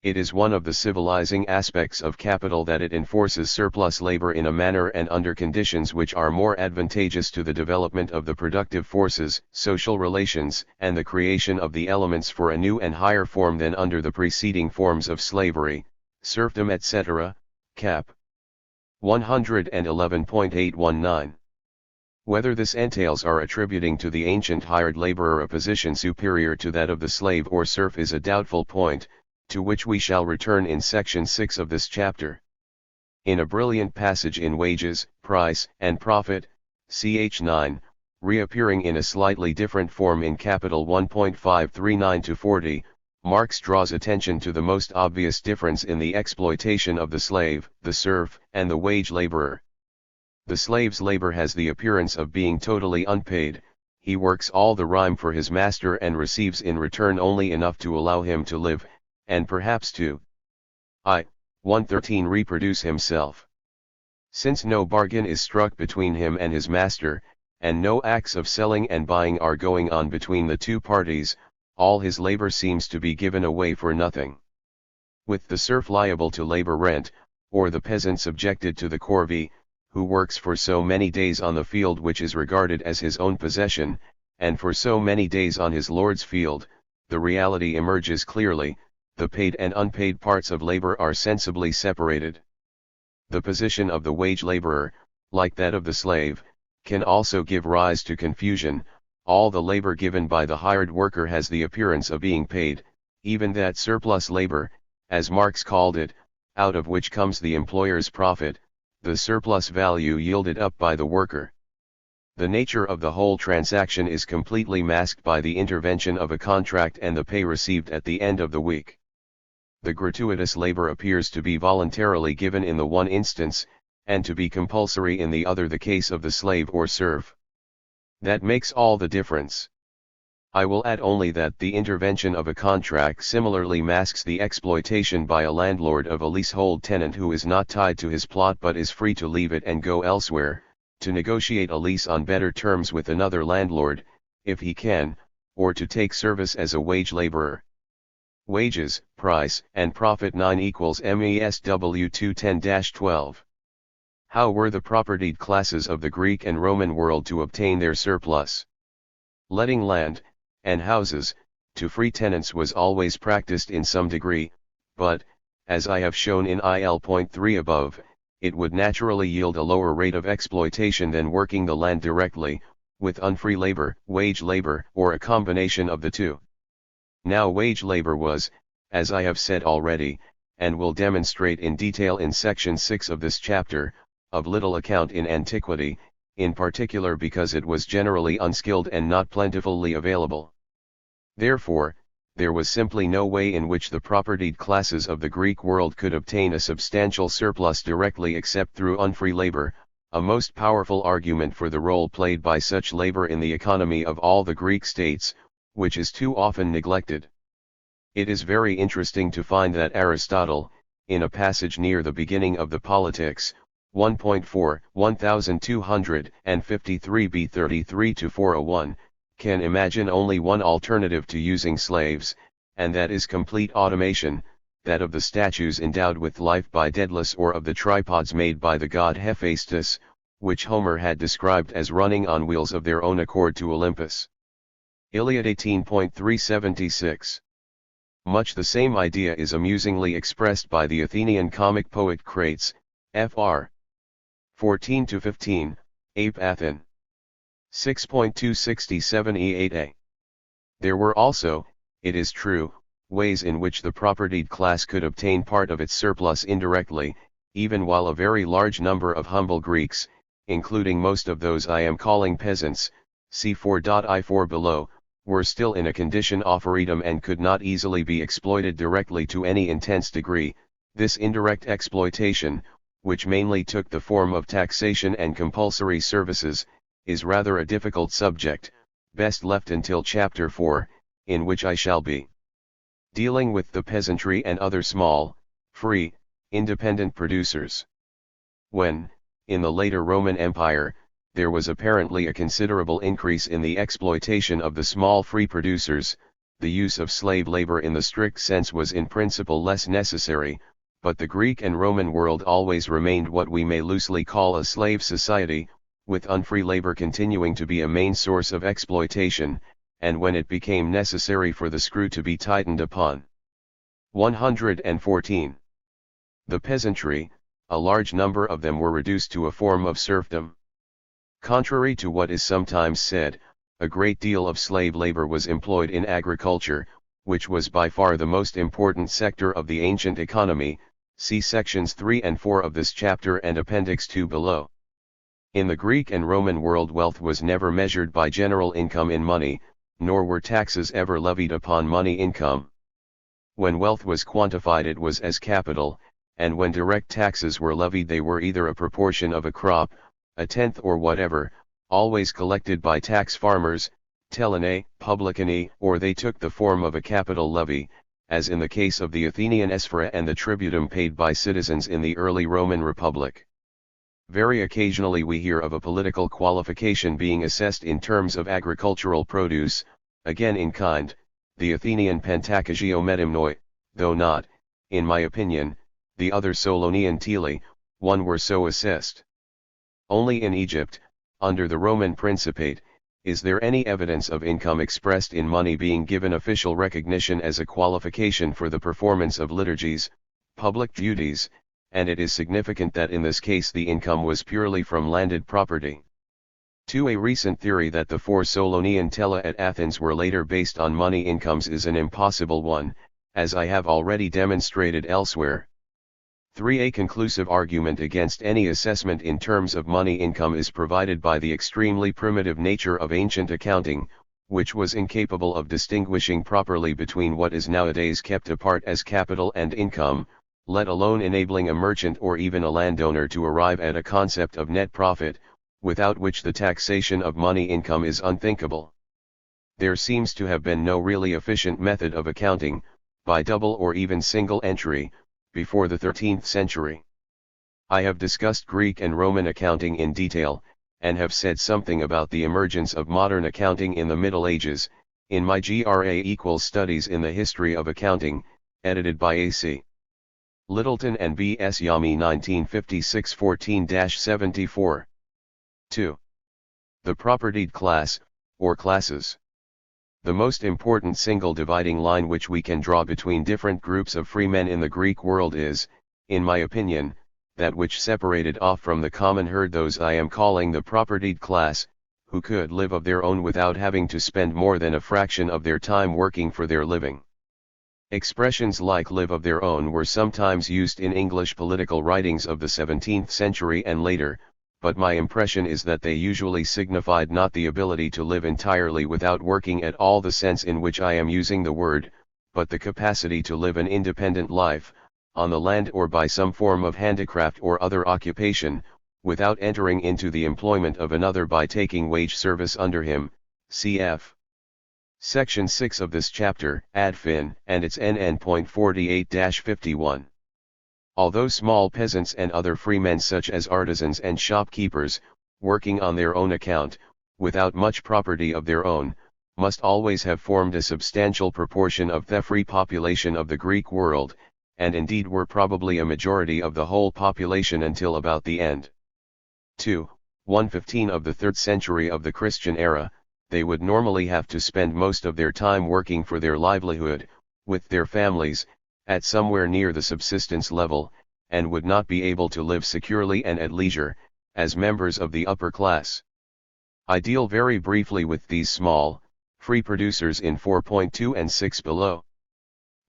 It is one of the civilizing aspects of capital that it enforces surplus labor in a manner and under conditions which are more advantageous to the development of the productive forces, social relations, and the creation of the elements for a new and higher form than under the preceding forms of slavery, serfdom etc., cap. 111.819. Whether this entails our attributing to the ancient hired laborer a position superior to that of the slave or serf is a doubtful point, to which we shall return in section 6 of this chapter. In a brilliant passage in Wages, Price, and Profit, ch. 9, reappearing in a slightly different form in Capital 1.539-40, Marx draws attention to the most obvious difference in the exploitation of the slave, the serf, and the wage laborer. The slave's labor has the appearance of being totally unpaid. He works all the rime for his master and receives in return only enough to allow him to live, and perhaps to 113 reproduce himself. Since no bargain is struck between him and his master, and no acts of selling and buying are going on between the two parties, all his labor seems to be given away for nothing. With the serf liable to labor rent, or the peasant subjected to the corvée, who works for so many days on the field which is regarded as his own possession, and for so many days on his lord's field, the reality emerges clearly. The paid and unpaid parts of labor are sensibly separated. The position of the wage laborer, like that of the slave, can also give rise to confusion. All the labor given by the hired worker has the appearance of being paid, even that surplus labor, as Marx called it, out of which comes the employer's profit, the surplus value yielded up by the worker. The nature of the whole transaction is completely masked by the intervention of a contract and the pay received at the end of the week. The gratuitous labor appears to be voluntarily given in the one instance, and to be compulsory in the other, the case of the slave or serf. That makes all the difference. I will add only that the intervention of a contract similarly masks the exploitation by a landlord of a leasehold tenant who is not tied to his plot but is free to leave it and go elsewhere, to negotiate a lease on better terms with another landlord, if he can, or to take service as a wage laborer. Wages, price, and profit 9 equals MESW 210-12. How were the propertied classes of the Greek and Roman world to obtain their surplus? Letting land, and houses, to free tenants was always practiced in some degree, but, as I have shown in IL.3 above, it would naturally yield a lower rate of exploitation than working the land directly, with unfree labor, wage labor, or a combination of the two. Now wage labor was, as I have said already, and will demonstrate in detail in section 6 of this chapter, of little account in antiquity, in particular because it was generally unskilled and not plentifully available. Therefore, there was simply no way in which the propertied classes of the Greek world could obtain a substantial surplus directly except through unfree labor, a most powerful argument for the role played by such labor in the economy of all the Greek states, which is too often neglected. It is very interesting to find that Aristotle, in a passage near the beginning of the Politics, 1.4, 1253b 33-401, can imagine only one alternative to using slaves, and that is complete automation, that of the statues endowed with life by Daedalus or of the tripods made by the god Hephaestus, which Homer had described as running on wheels of their own accord to Olympus. Iliad 18.376. Much the same idea is amusingly expressed by the Athenian comic poet CROIX, fr. 14-15, Ape Athen. 6.267e8a. There were also, it is true, ways in which the propertied class could obtain part of its surplus indirectly, even while a very large number of humble Greeks, including most of those I am calling peasants, see 4.I4 below, were still in a condition of freedom and could not easily be exploited directly to any intense degree. This indirect exploitation, which mainly took the form of taxation and compulsory services, is rather a difficult subject, best left until chapter 4, in which I shall be dealing with the peasantry and other small, free, independent producers. When, in the later Roman Empire, there was apparently a considerable increase in the exploitation of the small free producers, the use of slave labor in the strict sense was in principle less necessary, but the Greek and Roman world always remained what we may loosely call a slave society, with unfree labor continuing to be a main source of exploitation, and when it became necessary for the screw to be tightened upon. 114. The peasantry, a large number of them were reduced to a form of serfdom. Contrary to what is sometimes said, a great deal of slave labor was employed in agriculture, which was by far the most important sector of the ancient economy, see sections 3 and 4 of this chapter and appendix 2 below. In the Greek and Roman world wealth was never measured by general income in money, nor were taxes ever levied upon money income. When wealth was quantified it was as capital, and when direct taxes were levied they were either a proportion of a crop, a tenth or whatever, always collected by tax farmers, telinae, publicani, or they took the form of a capital levy, as in the case of the Athenian esphora and the tributum paid by citizens in the early Roman Republic. Very occasionally we hear of a political qualification being assessed in terms of agricultural produce, again in kind, the Athenian pentakagiometimnoi, though not, in my opinion, the other Solonian teli, one were so assessed. Only in Egypt, under the Roman Principate, is there any evidence of income expressed in money being given official recognition as a qualification for the performance of liturgies, public duties, and it is significant that in this case the income was purely from landed property. To a recent theory that the 4 Solonian tela at Athens were later based on money incomes is an impossible one, as I have already demonstrated elsewhere. 3. A conclusive argument against any assessment in terms of money income is provided by the extremely primitive nature of ancient accounting, which was incapable of distinguishing properly between what is nowadays kept apart as capital and income, let alone enabling a merchant or even a landowner to arrive at a concept of net profit, without which the taxation of money income is unthinkable. There seems to have been no really efficient method of accounting, by double or even single entry, before the 13th century. I have discussed Greek and Roman accounting in detail, and have said something about the emergence of modern accounting in the Middle Ages, in my GRA = Studies in the History of Accounting, edited by A.C. Littleton and B.S. Yami 1956 14-74. 2. The propertied class, or classes. The most important single dividing line which we can draw between different groups of free men in the Greek world is, in my opinion, that which separated off from the common herd those I am calling the propertied class, who could live of their own without having to spend more than a fraction of their time working for their living. Expressions like live of their own were sometimes used in English political writings of the 17th century and later, but my impression is that they usually signified not the ability to live entirely without working at all the sense in which I am using the word, but the capacity to live an independent life, on the land or by some form of handicraft or other occupation, without entering into the employment of another by taking wage service under him, cf. Section 6 of this chapter, Adfin, and its NN.48-51. Although small peasants and other freemen such as artisans and shopkeepers, working on their own account, without much property of their own, must always have formed a substantial proportion of the free population of the Greek world, and indeed were probably a majority of the whole population until about the end. 115 of the 3rd century of the Christian era, they would normally have to spend most of their time working for their livelihood, with their families, at somewhere near the subsistence level, and would not be able to live securely and at leisure, as members of the upper class. I deal very briefly with these small, free producers in 4.2 and 6 below.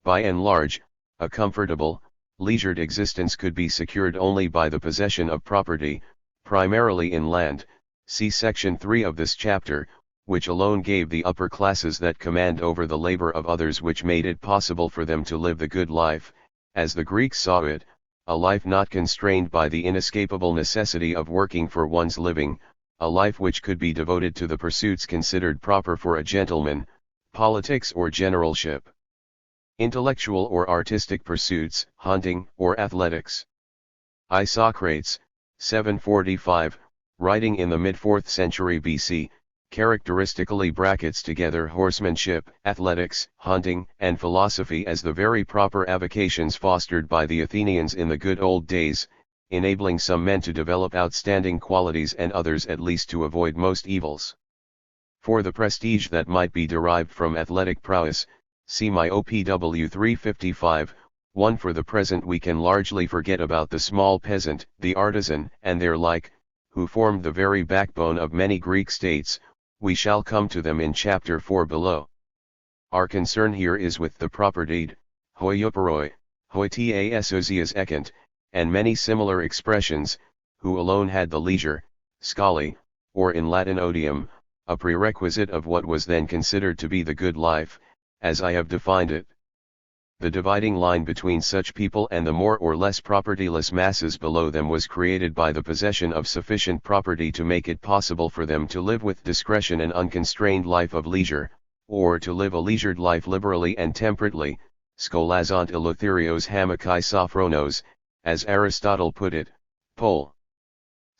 By and large, a comfortable, leisured existence could be secured only by the possession of property, primarily in land, see section 3 of this chapter, which alone gave the upper classes that command over the labor of others which made it possible for them to live the good life, as the Greeks saw it, a life not constrained by the inescapable necessity of working for one's living, a life which could be devoted to the pursuits considered proper for a gentleman, politics or generalship, intellectual or artistic pursuits, hunting or athletics. Socrates, 745, writing in the mid-4th century BC, characteristically brackets together horsemanship, athletics, hunting, and philosophy as the very proper avocations fostered by the Athenians in the good old days, enabling some men to develop outstanding qualities and others at least to avoid most evils. For the prestige that might be derived from athletic prowess, see my OPW 355, 1. For the present we can largely forget about the small peasant, the artisan, and their like, who formed the very backbone of many Greek states. We shall come to them in chapter 4 below. Our concern here is with the propertied, hoi euporoi, hoi tas osias ekant, and many similar expressions, who alone had the leisure, scoli, or in Latin odium, a prerequisite of what was then considered to be the good life, as I have defined it. The dividing line between such people and the more or less propertyless masses below them was created by the possession of sufficient property to make it possible for them to live with discretion an unconstrained life of leisure, or to live a leisured life liberally and temperately, scholazont eleutherios hamakai sophronos, as Aristotle put it, Pol.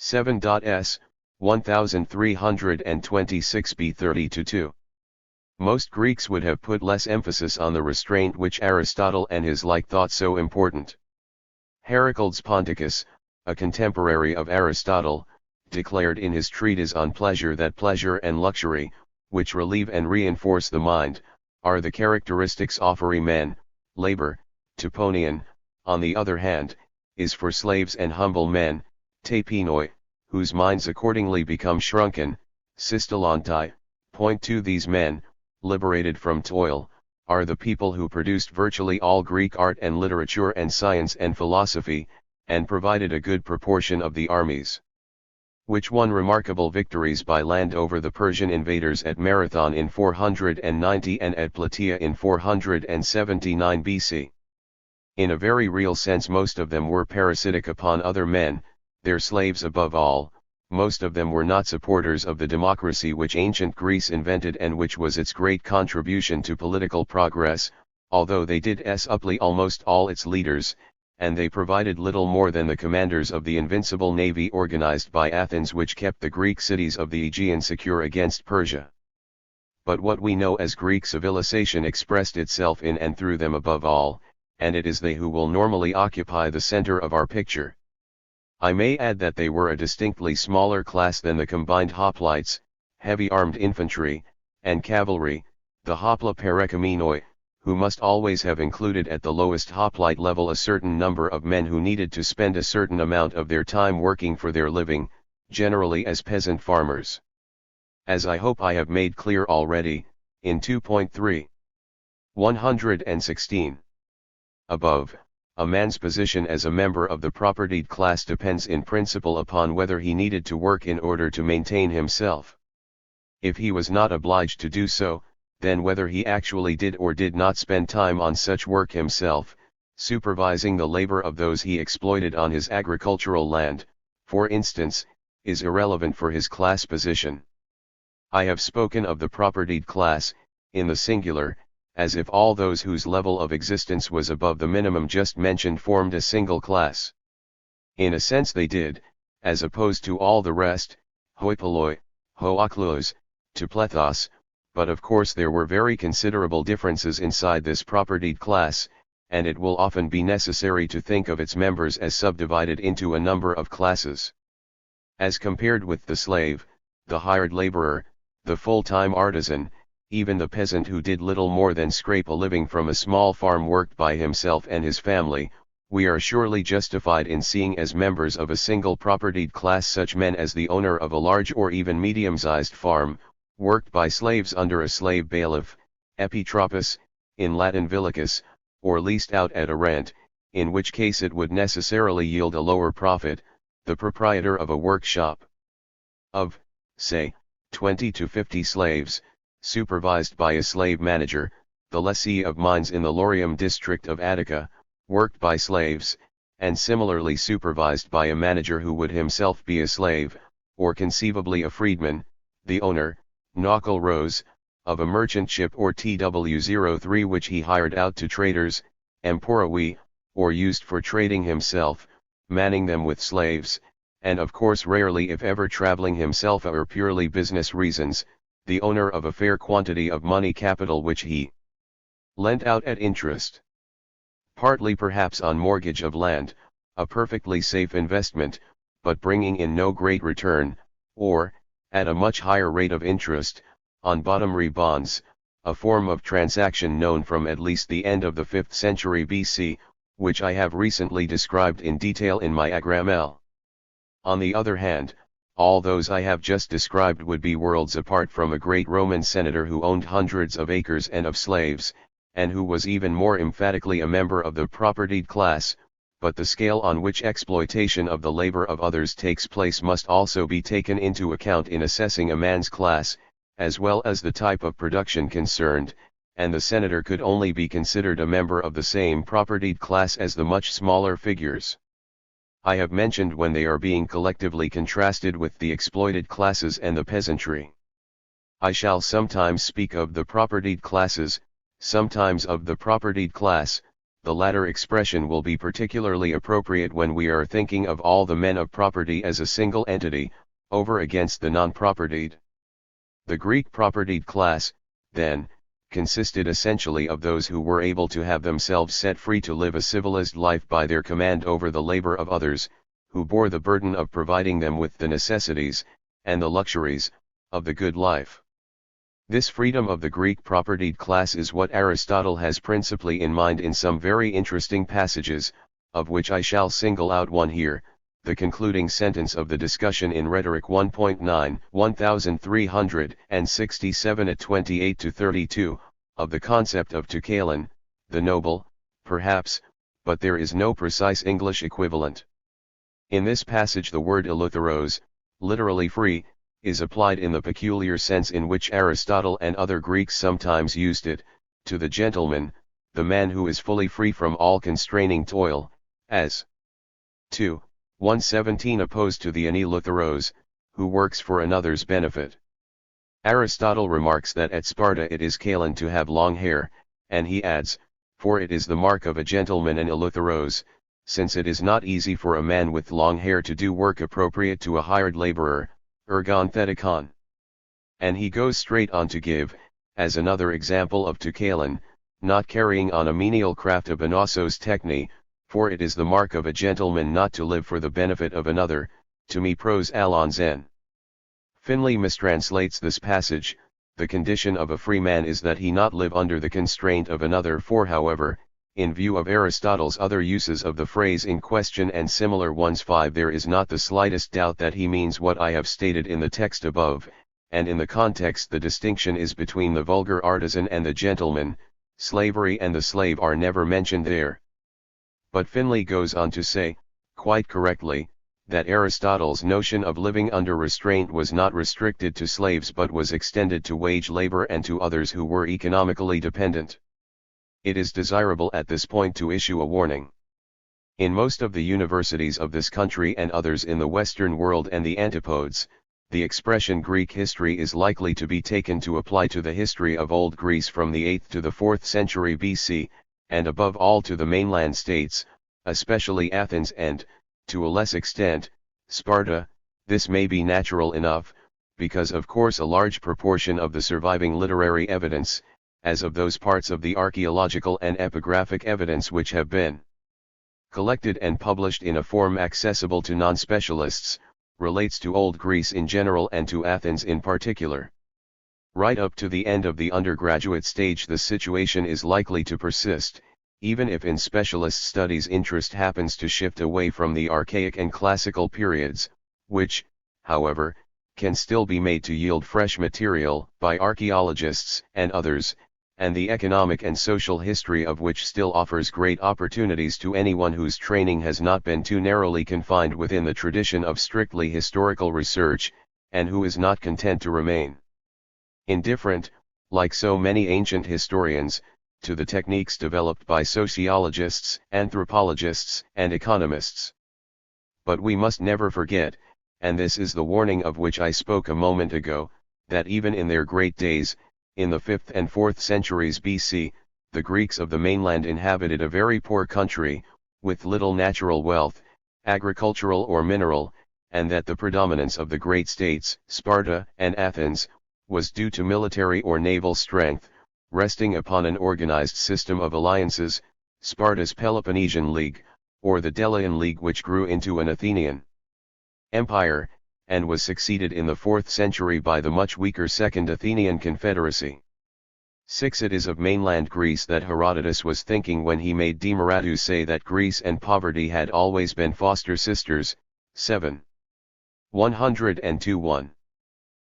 7.s, 1326b 30-2. Most Greeks would have put less emphasis on the restraint which Aristotle and his like thought so important. Heracles Ponticus, a contemporary of Aristotle, declared in his treatise on pleasure that pleasure and luxury, which relieve and reinforce the mind, are the characteristics of free men. Labor, tuponion, on the other hand, is for slaves and humble men, tapinoi, whose minds accordingly become shrunken, systolontai. Point to these men, liberated from toil, are the people who produced virtually all Greek art and literature and science and philosophy, and provided a good proportion of the armies, which won remarkable victories by land over the Persian invaders at Marathon in 490 and at Plataea in 479 BC. In a very real sense, most of them were parasitic upon other men, their slaves above all. Most of them were not supporters of the democracy which ancient Greece invented and which was its great contribution to political progress, although they did supply almost all its leaders, and they provided little more than the commanders of the invincible navy organized by Athens, which kept the Greek cities of the Aegean secure against Persia. But what we know as Greek civilization expressed itself in and through them above all, and it is they who will normally occupy the center of our picture. I may add that they were a distinctly smaller class than the combined hoplites, heavy armed infantry, and cavalry, the hopla perekaminoi, who must always have included at the lowest hoplite level a certain number of men who needed to spend a certain amount of their time working for their living, generally as peasant farmers. As I hope I have made clear already, in 2.3. 116. Above, a man's position as a member of the propertied class depends in principle upon whether he needed to work in order to maintain himself. If he was not obliged to do so, then whether he actually did or did not spend time on such work himself, supervising the labor of those he exploited on his agricultural land, for instance, is irrelevant for his class position. I have spoken of the propertied class, in the singular, as if all those whose level of existence was above the minimum just mentioned formed a single class. In a sense they did, as opposed to all the rest, hoipoloi, hooklos, to plethos, but of course there were very considerable differences inside this propertied class, and it will often be necessary to think of its members as subdivided into a number of classes. As compared with the slave, the hired laborer, the full-time artisan, even the peasant who did little more than scrape a living from a small farm worked by himself and his family, we are surely justified in seeing as members of a single propertied class such men as the owner of a large or even medium-sized farm, worked by slaves under a slave bailiff, epitropus, in Latin villicus, or leased out at a rent, in which case it would necessarily yield a lower profit, the proprietor of a workshop of, say, 20 to 50 slaves, supervised by a slave manager, the lessee of mines in the Laurium district of Attica, worked by slaves, and similarly supervised by a manager who would himself be a slave, or conceivably a freedman, the owner, Nokal Rose, of a merchant ship or TW03 which he hired out to traders, emporawi, or used for trading himself, manning them with slaves, and of course rarely if ever traveling himself or purely business reasons, the owner of a fair quantity of money capital which he lent out at interest. Partly perhaps on mortgage of land, a perfectly safe investment, but bringing in no great return, or, at a much higher rate of interest, on bottomry bonds, a form of transaction known from at least the end of the 5th century BC, which I have recently described in detail in my Agramel. On the other hand, all those I have just described would be worlds apart from a great Roman senator who owned hundreds of acres and of slaves, and who was even more emphatically a member of the propertied class, but the scale on which exploitation of the labor of others takes place must also be taken into account in assessing a man's class, as well as the type of production concerned, and the senator could only be considered a member of the same propertied class as the much smaller figures I have mentioned when they are being collectively contrasted with the exploited classes and the peasantry. I shall sometimes speak of the propertied classes, sometimes of the propertied class. The latter expression will be particularly appropriate when we are thinking of all the men of property as a single entity, over against the non-propertied. The Greek propertied class, then, consisted essentially of those who were able to have themselves set free to live a civilized life by their command over the labor of others, who bore the burden of providing them with the necessities, and the luxuries, of the good life. This freedom of the Greek propertied class is what Aristotle has principally in mind in some very interesting passages, of which I shall single out one here, the concluding sentence of the discussion in Rhetoric 1.9, 1367 at 28-32, of the concept of Teukalon, the noble, perhaps, but there is no precise English equivalent. In this passage the word eleutheros, literally free, is applied in the peculiar sense in which Aristotle and other Greeks sometimes used it, to the gentleman, the man who is fully free from all constraining toil, as 2. 117 opposed to the aneleutheros, who works for another's benefit. Aristotle remarks that at Sparta it is kalan to have long hair, and he adds, for it is the mark of a gentleman and eleutheros, since it is not easy for a man with long hair to do work appropriate to a hired laborer, ergon thetikon. And he goes straight on to give, as another example of to kalan, not carrying on a menial craft of anasos techni, for it is the mark of a gentleman not to live for the benefit of another, to me pros alon zen. Finlay mistranslates this passage, the condition of a free man is that he not live under the constraint of another, for however, in view of Aristotle's other uses of the phrase in question and similar ones 5 there is not the slightest doubt that he means what I have stated in the text above, and in the context the distinction is between the vulgar artisan and the gentleman, slavery and the slave are never mentioned there. But Finlay goes on to say, quite correctly, that Aristotle's notion of living under restraint was not restricted to slaves but was extended to wage labor and to others who were economically dependent. It is desirable at this point to issue a warning. In most of the universities of this country and others in the Western world and the antipodes, the expression Greek history is likely to be taken to apply to the history of Old Greece from the 8th to the 4th century BC, and above all to the mainland states, especially Athens and, to a less extent, Sparta. This may be natural enough, because of course a large proportion of the surviving literary evidence, as of those parts of the archaeological and epigraphic evidence which have been collected and published in a form accessible to non-specialists, relates to Old Greece in general and to Athens in particular. Right up to the end of the undergraduate stage the situation is likely to persist, even if in specialist studies interest happens to shift away from the archaic and classical periods, which, however, can still be made to yield fresh material by archaeologists and others, and the economic and social history of which still offers great opportunities to anyone whose training has not been too narrowly confined within the tradition of strictly historical research, and who is not content to remain indifferent, like so many ancient historians, to the techniques developed by sociologists, anthropologists, and economists. But we must never forget, and this is the warning of which I spoke a moment ago, that even in their great days, in the 5th and 4th centuries BC, the Greeks of the mainland inhabited a very poor country, with little natural wealth, agricultural or mineral, and that the predominance of the great states, Sparta and Athens, was due to military or naval strength, resting upon an organized system of alliances, Sparta's Peloponnesian League, or the Delian League, which grew into an Athenian empire, and was succeeded in the 4th century by the much weaker Second Athenian Confederacy. 6. It is of mainland Greece that Herodotus was thinking when he made Demaratus say that Greece and poverty had always been foster sisters. 7. 102 1.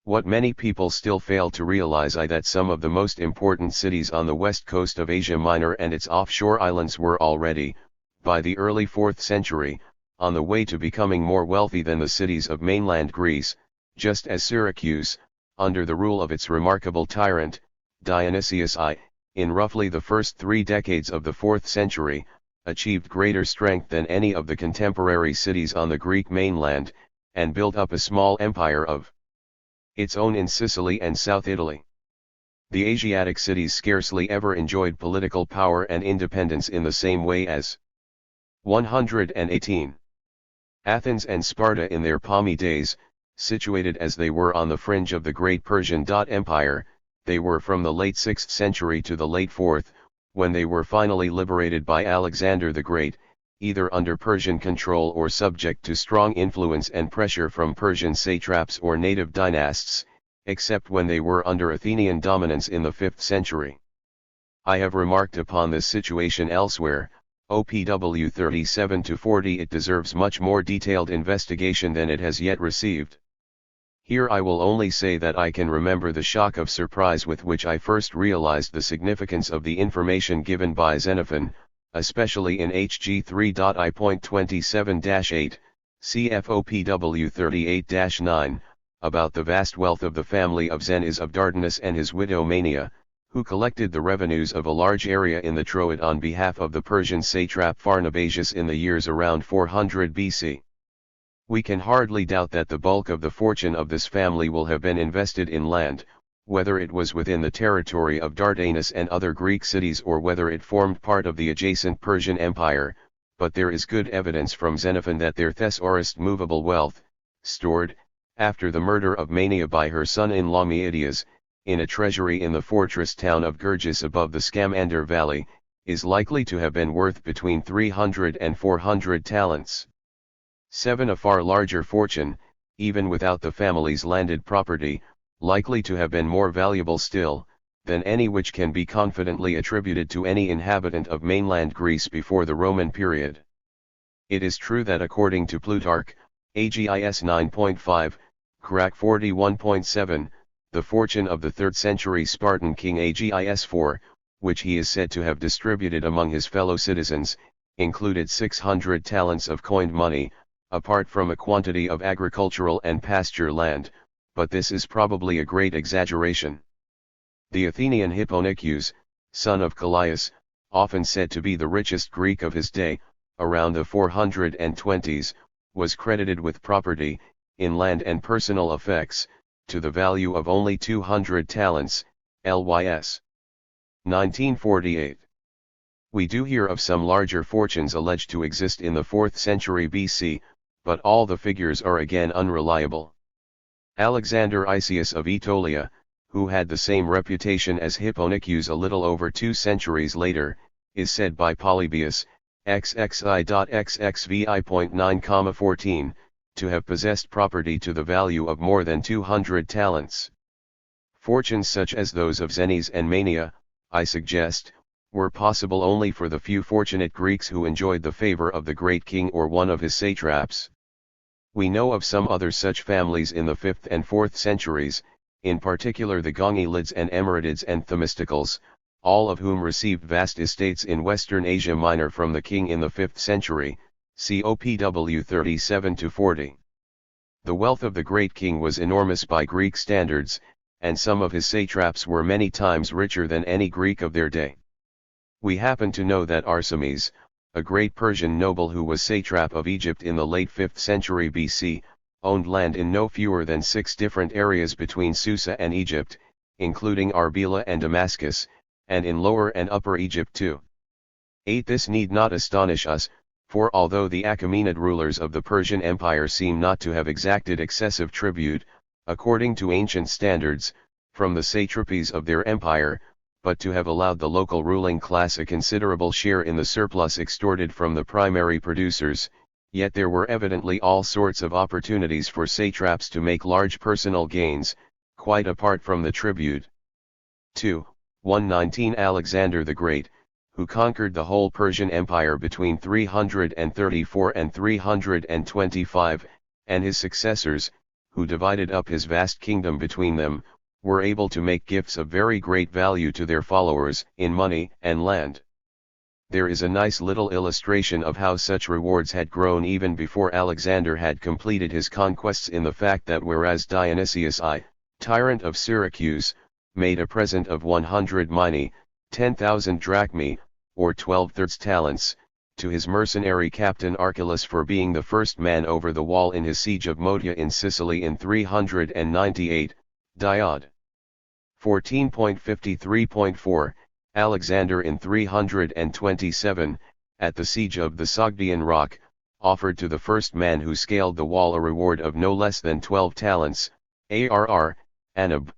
What many people still fail to realize is that some of the most important cities on the west coast of Asia Minor and its offshore islands were already, by the early 4th century, on the way to becoming more wealthy than the cities of mainland Greece, just as Syracuse, under the rule of its remarkable tyrant, Dionysius I, in roughly the first 3 decades of the 4th century, achieved greater strength than any of the contemporary cities on the Greek mainland, and built up a small empire of its own in Sicily and South Italy. The Asiatic cities scarcely ever enjoyed political power and independence in the same way as 118. Athens and Sparta in their palmy days, situated as they were on the fringe of the great Persian Empire, they were from the late 6th century to the late 4th, when they were finally liberated by Alexander the Great, either under Persian control or subject to strong influence and pressure from Persian satraps or native dynasts, except when they were under Athenian dominance in the 5th century. I have remarked upon this situation elsewhere. OPW 37-40. It deserves much more detailed investigation than it has yet received. Here I will only say that I can remember the shock of surprise with which I first realized the significance of the information given by Xenophon, especially in HG 3.I.27-8, CFOPW 38-9, about the vast wealth of the family of Zeniz of Dardanus and his widow Mania, who collected the revenues of a large area in the Troad on behalf of the Persian satrap Pharnabazus in the years around 400 BC. We can hardly doubt that the bulk of the fortune of this family will have been invested in land, whether it was within the territory of Dardanus and other Greek cities or whether it formed part of the adjacent Persian Empire, but there is good evidence from Xenophon that their thesaurist movable wealth, stored, after the murder of Mania by her son-in-law Meidias, in a treasury in the fortress town of Gergis above the Scamander valley, is likely to have been worth between 300 and 400 talents. 7. A far larger fortune, even without the family's landed property, likely to have been more valuable still, than any which can be confidently attributed to any inhabitant of mainland Greece before the Roman period. It is true that according to Plutarch, AGIS 9.5, CROIX 41.7, the fortune of the 3rd century Spartan king AGIS 4, which he is said to have distributed among his fellow citizens, included 600 talents of coined money, apart from a quantity of agricultural and pasture land, but this is probably a great exaggeration. The Athenian Hipponicus, son of Callias, often said to be the richest Greek of his day, around the 420s, was credited with property, in land and personal effects, to the value of only 200 talents, Lys. 1948. We do hear of some larger fortunes alleged to exist in the 4th century BC, but all the figures are again unreliable. Alexander Isius of Aetolia, who had the same reputation as Hipponicus a little over 2 centuries later, is said by Polybius, XXI.XXVI.9,14, to have possessed property to the value of more than 200 talents. Fortunes such as those of Zeniz and Mania, I suggest, were possible only for the few fortunate Greeks who enjoyed the favor of the great king or one of his satraps. We know of some other such families in the 5th and 4th centuries, in particular the Gonghylids and Emeritids and Themistocles, all of whom received vast estates in Western Asia Minor from the king in the 5th century, COPW 37-40. The wealth of the great king was enormous by Greek standards, and some of his satraps were many times richer than any Greek of their day. We happen to know that Arsames, a great Persian noble who was satrap of Egypt in the late 5th century BC, owned land in no fewer than 6 different areas between Susa and Egypt, including Arbela and Damascus, and in Lower and Upper Egypt too. 8. This need not astonish us, for although the Achaemenid rulers of the Persian Empire seem not to have exacted excessive tribute, according to ancient standards, from the satrapies of their empire, but to have allowed the local ruling class a considerable share in the surplus extorted from the primary producers, yet there were evidently all sorts of opportunities for satraps to make large personal gains, quite apart from the tribute. 2. 119 Alexander the Great, who conquered the whole Persian Empire between 334 and 325, and his successors, who divided up his vast kingdom between them, were able to make gifts of very great value to their followers in money and land. There is a nice little illustration of how such rewards had grown even before Alexander had completed his conquests in the fact that whereas Dionysius I, tyrant of Syracuse, made a present of 100 minae, 10,000 drachmae, or 12/3 talents, to his mercenary captain Archelaus for being the first man over the wall in his siege of Motia in Sicily in 398, Diod. 14.53.4, Alexander in 327, at the siege of the Sogdian Rock, offered to the first man who scaled the wall a reward of no less than 12 talents, ARR, Anab.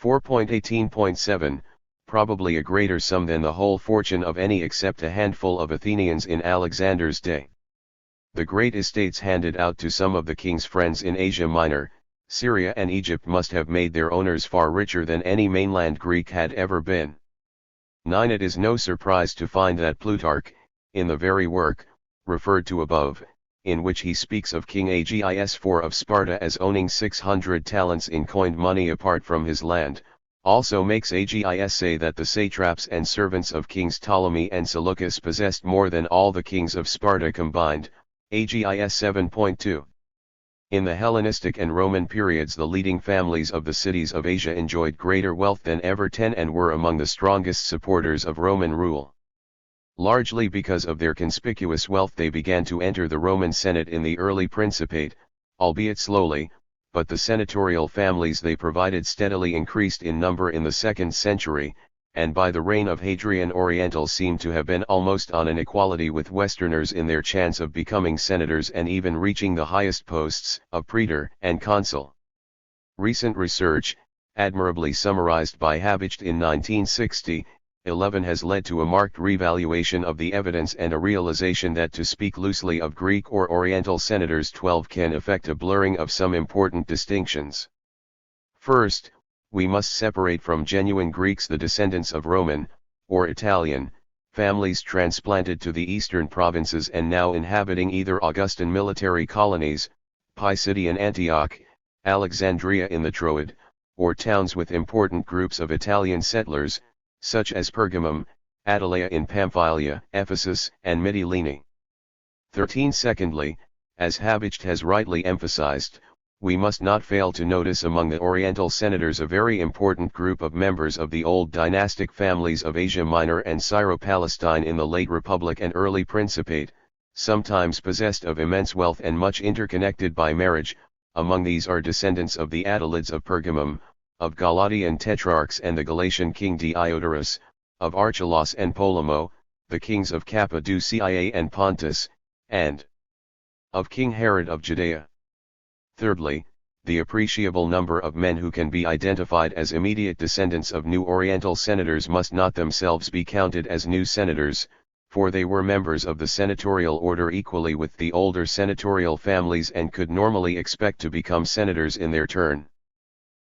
4.18.7, probably a greater sum than the whole fortune of any except a handful of Athenians in Alexander's day. The great estates handed out to some of the king's friends in Asia Minor, Syria and Egypt must have made their owners far richer than any mainland Greek had ever been. 9. It is no surprise to find that Plutarch, in the very work, referred to above, in which he speaks of King Agis IV of Sparta as owning 600 talents in coined money apart from his land, also makes Agis say that the satraps and servants of Kings Ptolemy and Seleucus possessed more than all the kings of Sparta combined, AGIS 7.2. In the Hellenistic and Roman periods, the leading families of the cities of Asia enjoyed greater wealth than ever and were among the strongest supporters of Roman rule. Largely because of their conspicuous wealth, they began to enter the Roman Senate in the early Principate, albeit slowly, but the senatorial families they provided steadily increased in number in the 2nd century, and by the reign of Hadrian Orientals seem to have been almost on an equality with Westerners in their chance of becoming senators and even reaching the highest posts of praetor and consul. Recent research, admirably summarized by Habicht in 1960, 11 has led to a marked revaluation of the evidence and a realization that to speak loosely of Greek or Oriental senators 12 can effect a blurring of some important distinctions. First, we must separate from genuine Greeks the descendants of Roman, or Italian, families transplanted to the eastern provinces and now inhabiting either Augustan military colonies, Pisidian Antioch, Alexandria in the Troad, or towns with important groups of Italian settlers, such as Pergamum, Attalia in Pamphylia, Ephesus, and Mytilene. 13. Secondly, as Habicht has rightly emphasized, we must not fail to notice among the Oriental senators a very important group of members of the old dynastic families of Asia Minor and Syro-Palestine in the late Republic and early Principate, sometimes possessed of immense wealth and much interconnected by marriage. Among these are descendants of the Attalids of Pergamum, of Galatian tetrarchs and the Galatian king Diodorus, of Archelaus and Polemo, the kings of Cappadocia and Pontus, and of King Herod of Judea. Thirdly, the appreciable number of men who can be identified as immediate descendants of new Oriental senators must not themselves be counted as new senators, for they were members of the senatorial order equally with the older senatorial families and could normally expect to become senators in their turn.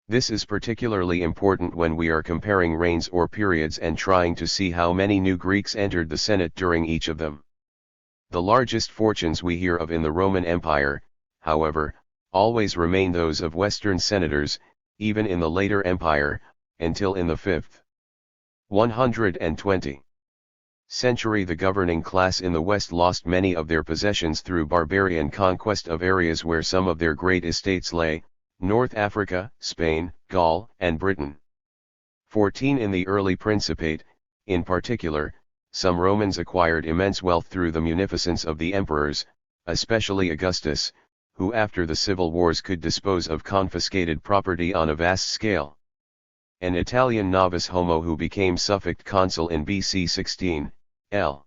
This is particularly important when we are comparing reigns or periods and trying to see how many new Greeks entered the Senate during each of them. The largest fortunes we hear of in the Roman Empire, however, always remain those of Western senators, even in the later empire, until in the 5th. 120. Century the governing class in the West lost many of their possessions through barbarian conquest of areas where some of their great estates lay, North Africa, Spain, Gaul, and Britain. 14. In the early Principate, in particular, some Romans acquired immense wealth through the munificence of the emperors, especially Augustus, who after the civil wars could dispose of confiscated property on a vast scale. An Italian novice homo who became suffect consul in BC 16, L.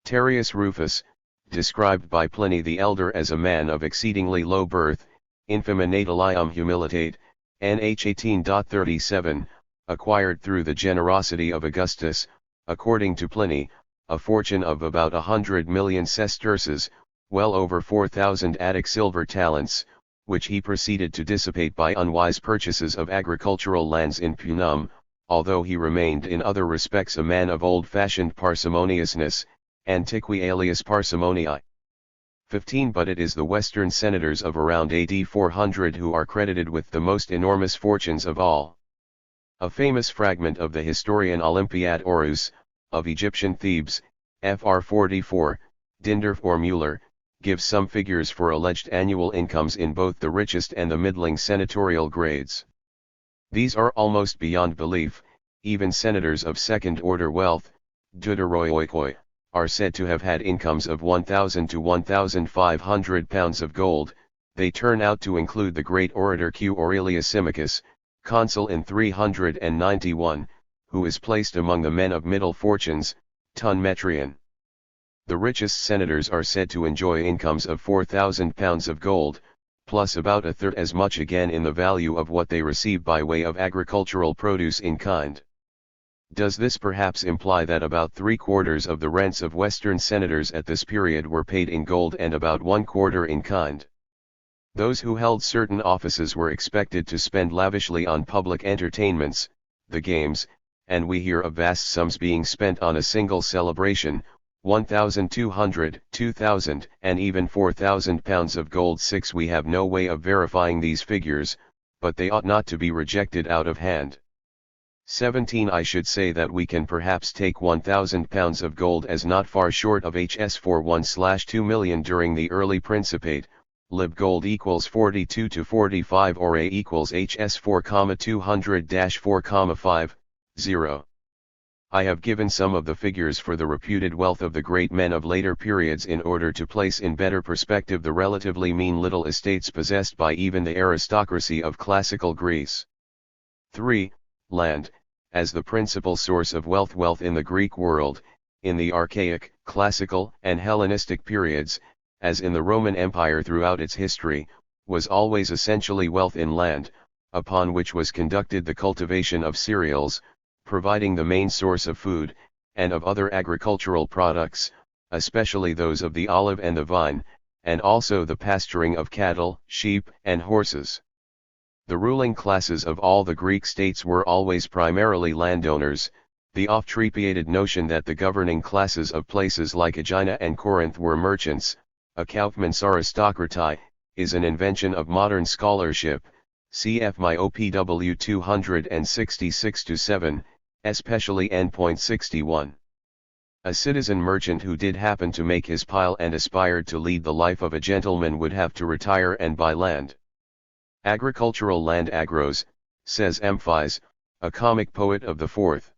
Terrius Rufus, described by Pliny the Elder as a man of exceedingly low birth, infima natalium humilitate, nh 18.37, acquired through the generosity of Augustus, according to Pliny, a fortune of about 100 million sesterces, well over 4,000 Attic silver talents, which he proceeded to dissipate by unwise purchases of agricultural lands in Punum, although he remained in other respects a man of old-fashioned parsimoniousness, antiqui alias parsimoniae. 15. But it is the Western senators of around AD 400 who are credited with the most enormous fortunes of all. A famous fragment of the historian Olympiad Orus, of Egyptian Thebes, Fr 44, Dindorf or Müller, gives some figures for alleged annual incomes in both the richest and the middling senatorial grades. These are almost beyond belief. Even senators of second-order wealth, deuteroikoi, are said to have had incomes of 1,000 to 1,500 pounds of gold. They turn out to include the great orator Q. Aurelius Symmachus, consul in 391, who is placed among the men of middle fortunes, ton metrion. The richest senators are said to enjoy incomes of 4,000 pounds of gold, plus about a third as much again in the value of what they receive by way of agricultural produce in kind. Does this perhaps imply that about 3/4 of the rents of Western senators at this period were paid in gold and about 1/4 in kind? Those who held certain offices were expected to spend lavishly on public entertainments, the games, and we hear of vast sums being spent on a single celebration, 1,200, 2,000, and even 4,000 pounds of gold. 6. We have no way of verifying these figures, but they ought not to be rejected out of hand. 17. I should say that we can perhaps take 1,000 pounds of gold as not far short of HS for 1/2 million during the early Principate, lib gold equals 42 to 45 or A equals HS 4,200-4,5, 0. I have given some of the figures for the reputed wealth of the great men of later periods in order to place in better perspective the relatively mean little estates possessed by even the aristocracy of classical Greece. 3. Land, as the principal source of wealth. Wealth in the Greek world, in the archaic, classical, and Hellenistic periods, as in the Roman Empire throughout its history, was always essentially wealth in land, upon which was conducted the cultivation of cereals, providing the main source of food, and of other agricultural products, especially those of the olive and the vine, and also the pasturing of cattle, sheep, and horses. The ruling classes of all the Greek states were always primarily landowners. The oft-repeated notion that the governing classes of places like Aegina and Corinth were merchants, a kaufman's aristocratai, is an invention of modern scholarship, cf. my OPW 266-7, especially N.61. A citizen merchant who did happen to make his pile and aspired to lead the life of a gentleman would have to retire and buy land. Agricultural land agros, says Amphis, a comic poet of the 4th.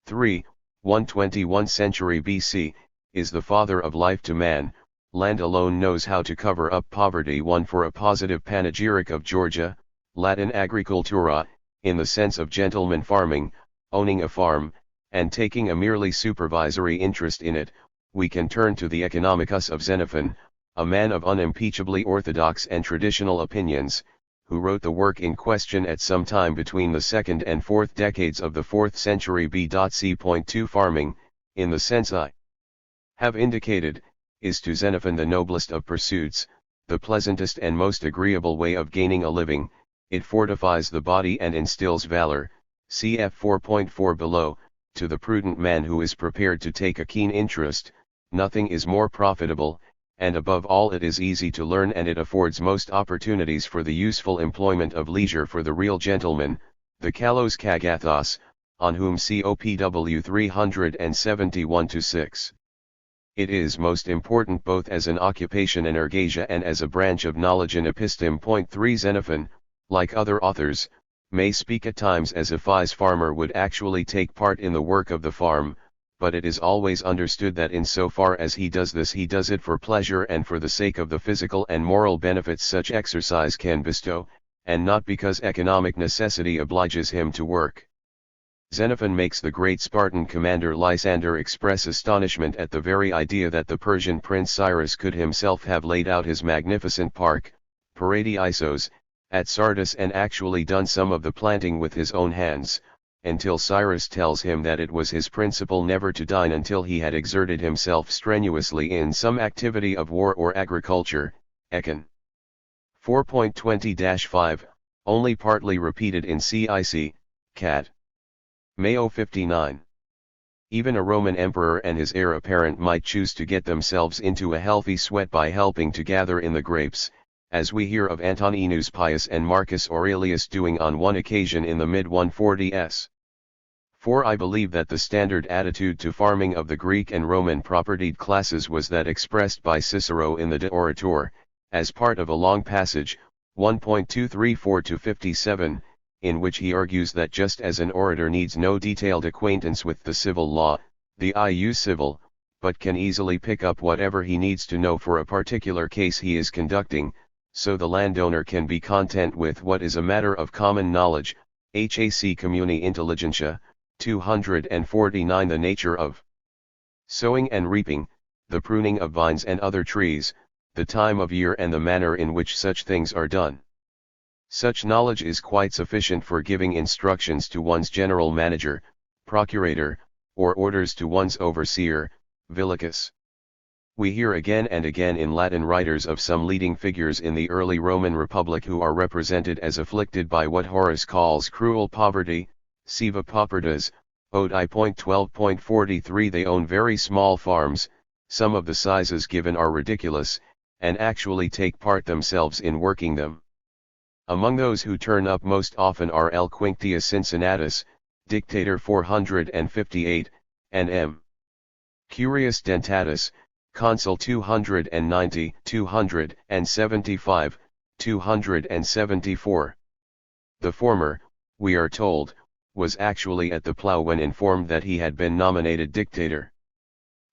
121st century BC, is the father of life to man. Land alone knows how to cover up poverty. 1 For a positive panegyric of Georgia, Latin agricultura, in the sense of gentleman farming, owning a farm, and taking a merely supervisory interest in it, we can turn to the Economicus of Xenophon, a man of unimpeachably orthodox and traditional opinions, who wrote the work in question at some time between the 2nd and 4th decades of the 4th century B.C. Farming, in the sense I have indicated, is to Xenophon the noblest of pursuits, the pleasantest and most agreeable way of gaining a living. It fortifies the body and instills valor, cf 4.4 below. To the prudent man who is prepared to take a keen interest, nothing is more profitable, and above all it is easy to learn, and it affords most opportunities for the useful employment of leisure for the real gentleman, the kalos kagathos, on whom COPW 371-6. It is most important both as an occupation in ergasia and as a branch of knowledge in episteme. 3 Xenophon, like other authors, may speak at times as if his farmer would actually take part in the work of the farm, but it is always understood that in so far as he does this, he does it for pleasure and for the sake of the physical and moral benefits such exercise can bestow, and not because economic necessity obliges him to work. Xenophon makes the great Spartan commander Lysander express astonishment at the very idea that the Persian prince Cyrus could himself have laid out his magnificent park, Paradisos, at Sardis and actually done some of the planting with his own hands, until Cyrus tells him that it was his principle never to dine until he had exerted himself strenuously in some activity of war or agriculture. Econ. 4.20-5, only partly repeated in CIC, Cat. Mayo 59. Even a Roman emperor and his heir apparent might choose to get themselves into a healthy sweat by helping to gather in the grapes, as we hear of Antoninus Pius and Marcus Aurelius doing on one occasion in the mid-140s. For I believe that the standard attitude to farming of the Greek and Roman propertied classes was that expressed by Cicero in the De Orator, as part of a long passage, 1.234-57, in which he argues that just as an orator needs no detailed acquaintance with the civil law, the ius civil, but can easily pick up whatever he needs to know for a particular case he is conducting, so the landowner can be content with what is a matter of common knowledge. Hac Communi Intelligentia, 249. The nature of sowing and reaping, the pruning of vines and other trees, the time of year and the manner in which such things are done. Such knowledge is quite sufficient for giving instructions to one's general manager, procurator, or orders to one's overseer, villicus. We hear again and again in Latin writers of some leading figures in the early Roman Republic who are represented as afflicted by what Horace calls cruel poverty, siva paupertas, Ode I.12.43. They own very small farms, some of the sizes given are ridiculous, and actually take part themselves in working them. Among those who turn up most often are L. Quinctius Cincinnatus, Dictator 458, N.M. Curius Dentatus, Consul 290, 275, 274. The former, we are told, was actually at the plough when informed that he had been nominated dictator.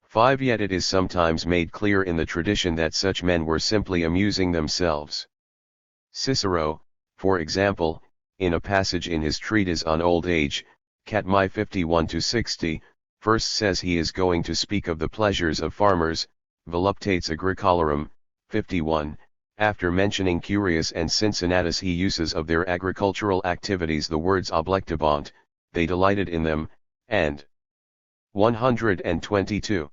5. Yet it is sometimes made clear in the tradition that such men were simply amusing themselves. Cicero, for example, in a passage in his treatise on old age, Catmi 51-60, first says he is going to speak of the pleasures of farmers, Voluptates Agricolarum, 51, after mentioning Curius and Cincinnatus he uses of their agricultural activities the words oblectabant, they delighted in them, and 122.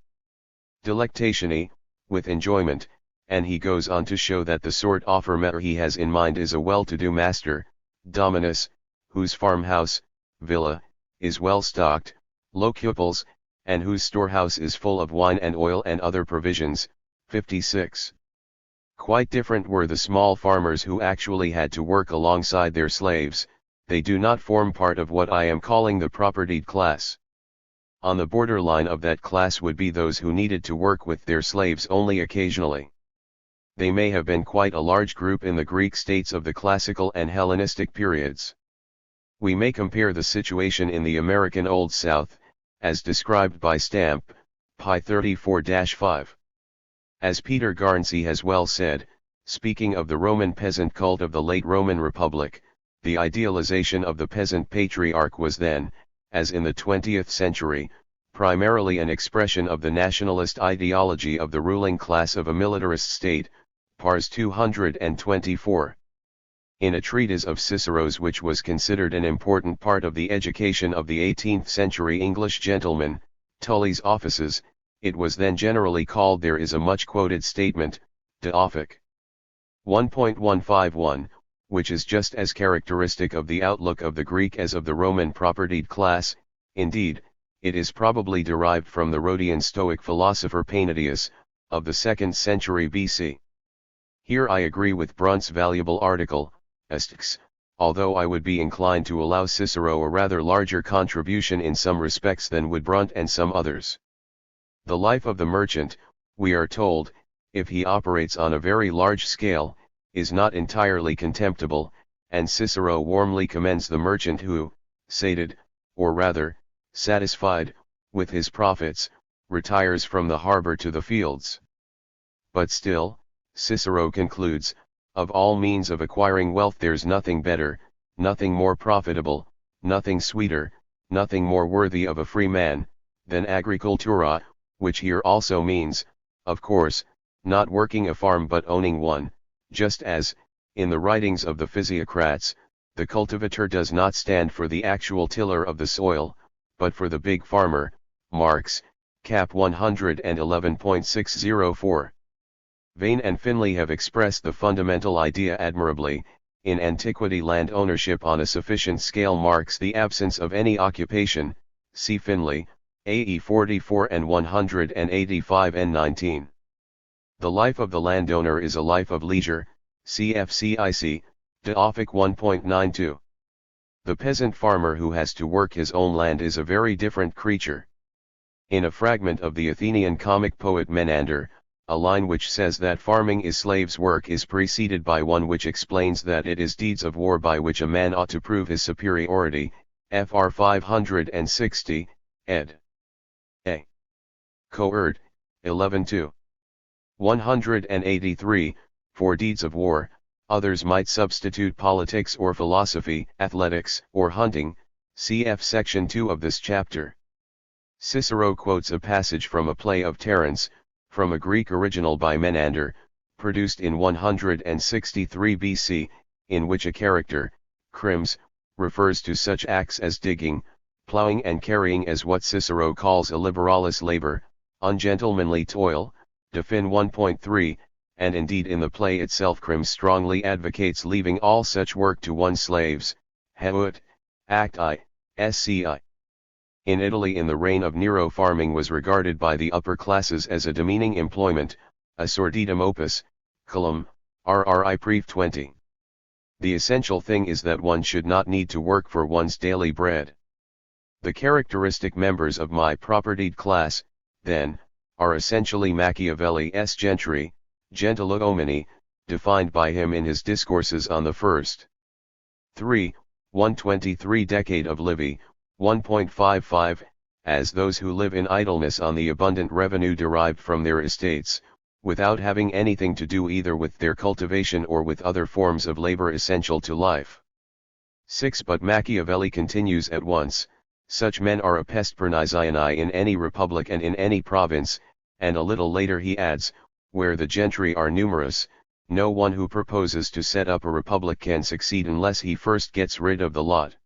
Delectatione, with enjoyment, and he goes on to show that the sort offermeter he has in mind is a well-to-do master, dominus, whose farmhouse, villa, is well stocked, locuples, and whose storehouse is full of wine and oil and other provisions, 56. Quite different were the small farmers who actually had to work alongside their slaves, they do not form part of what I am calling the propertied class. On the borderline of that class would be those who needed to work with their slaves only occasionally. They may have been quite a large group in the Greek states of the classical and Hellenistic periods. We may compare the situation in the American Old South, as described by Stamp, pi 34-5. As Peter Garnsey has well said, speaking of the Roman peasant cult of the late Roman Republic, the idealization of the peasant patriarch was then, as in the 20th century, primarily an expression of the nationalist ideology of the ruling class of a militarist state, pars 224. In a treatise of Cicero's which was considered an important part of the education of the 18th century English gentleman, Tully's Offices, it was then generally called there is a much quoted statement, de Offic. 1.151, which is just as characteristic of the outlook of the Greek as of the Roman propertied class. Indeed, it is probably derived from the Rhodian Stoic philosopher Painidius, of the 2nd century BC. Here I agree with Brunt's valuable article, Aesthetics, although I would be inclined to allow Cicero a rather larger contribution in some respects than would Brunt and some others. The life of the merchant, we are told, if he operates on a very large scale, is not entirely contemptible, and Cicero warmly commends the merchant who, sated, or rather, satisfied, with his profits, retires from the harbor to the fields. But still, Cicero concludes, of all means of acquiring wealth there's nothing better, nothing more profitable, nothing sweeter, nothing more worthy of a free man, than agricultura, which here also means, of course, not working a farm but owning one, just as, in the writings of the Physiocrats, the cultivator does not stand for the actual tiller of the soil, but for the big farmer. Marx, Cap 111.604. Vane and Finlay have expressed the fundamental idea admirably. In Antiquity, land ownership on a sufficient scale marks the absence of any occupation. See Finlay, AE 44 and 185 and 19. The life of the landowner is a life of leisure. CFCIC, De Offic 1.92. The peasant farmer who has to work his own land is a very different creature. In a fragment of the Athenian comic poet Menander, a line which says that farming is slave's work is preceded by one which explains that it is deeds of war by which a man ought to prove his superiority. Fr 560, ed. A. Coerd, 11-2. 183, for deeds of war, others might substitute politics or philosophy, athletics, or hunting. Cf. section 2 of this chapter. Cicero quotes a passage from a play of Terence, from a Greek original by Menander, produced in 163 BC, in which a character, Crims, refers to such acts as digging, plowing and carrying as what Cicero calls a liberalis labor, ungentlemanly toil, Defin 1.3, and indeed in the play itself Crims strongly advocates leaving all such work to one's slaves. Heut, Act I, Sci. In Italy in the reign of Nero farming was regarded by the upper classes as a demeaning employment, a sordidum opus, colum, RRI Pref 20. The essential thing is that one should not need to work for one's daily bread. The characteristic members of my propertied class, then, are essentially Machiavelli's gentry, gentiluomini, defined by him in his discourses on the first 123 decade of Livy, 1.55, as those who live in idleness on the abundant revenue derived from their estates, without having anything to do either with their cultivation or with other forms of labor essential to life. 6. But Machiavelli continues at once, such men are a pest pernicii in any republic and in any province, and a little later he adds, where the gentry are numerous, no one who proposes to set up a republic can succeed unless he first gets rid of the lot.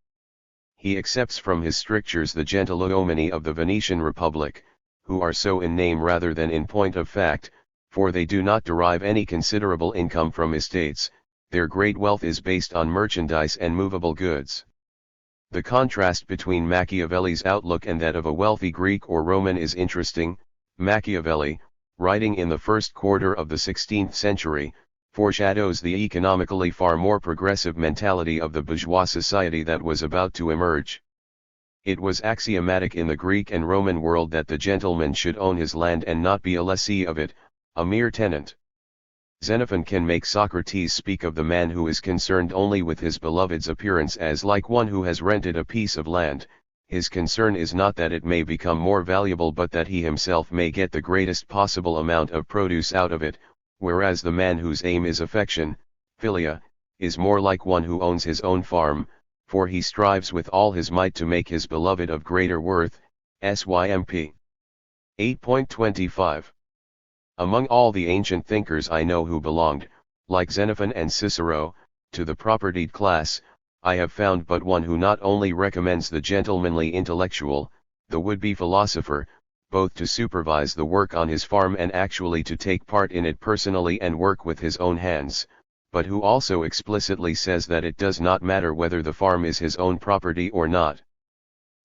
He accepts from his strictures the gentiluomini of the Venetian Republic, who are so in name rather than in point of fact, for they do not derive any considerable income from estates, their great wealth is based on merchandise and movable goods. The contrast between Machiavelli's outlook and that of a wealthy Greek or Roman is interesting. Machiavelli, writing in the first quarter of the 16th century, foreshadows the economically far more progressive mentality of the bourgeois society that was about to emerge. It was axiomatic in the Greek and Roman world that the gentleman should own his land and not be a lessee of it, a mere tenant. Xenophon can make Socrates speak of the man who is concerned only with his beloved's appearance as like one who has rented a piece of land. His concern is not that it may become more valuable but that he himself may get the greatest possible amount of produce out of it, whereas the man whose aim is affection, philia, is more like one who owns his own farm, for he strives with all his might to make his beloved of greater worth. Symp. 8.25. Among all the ancient thinkers I know who belonged, like Xenophon and Cicero, to the propertied class, I have found but one who not only recommends the gentlemanly intellectual, the would-be philosopher, both to supervise the work on his farm and actually to take part in it personally and work with his own hands, but who also explicitly says that it does not matter whether the farm is his own property or not.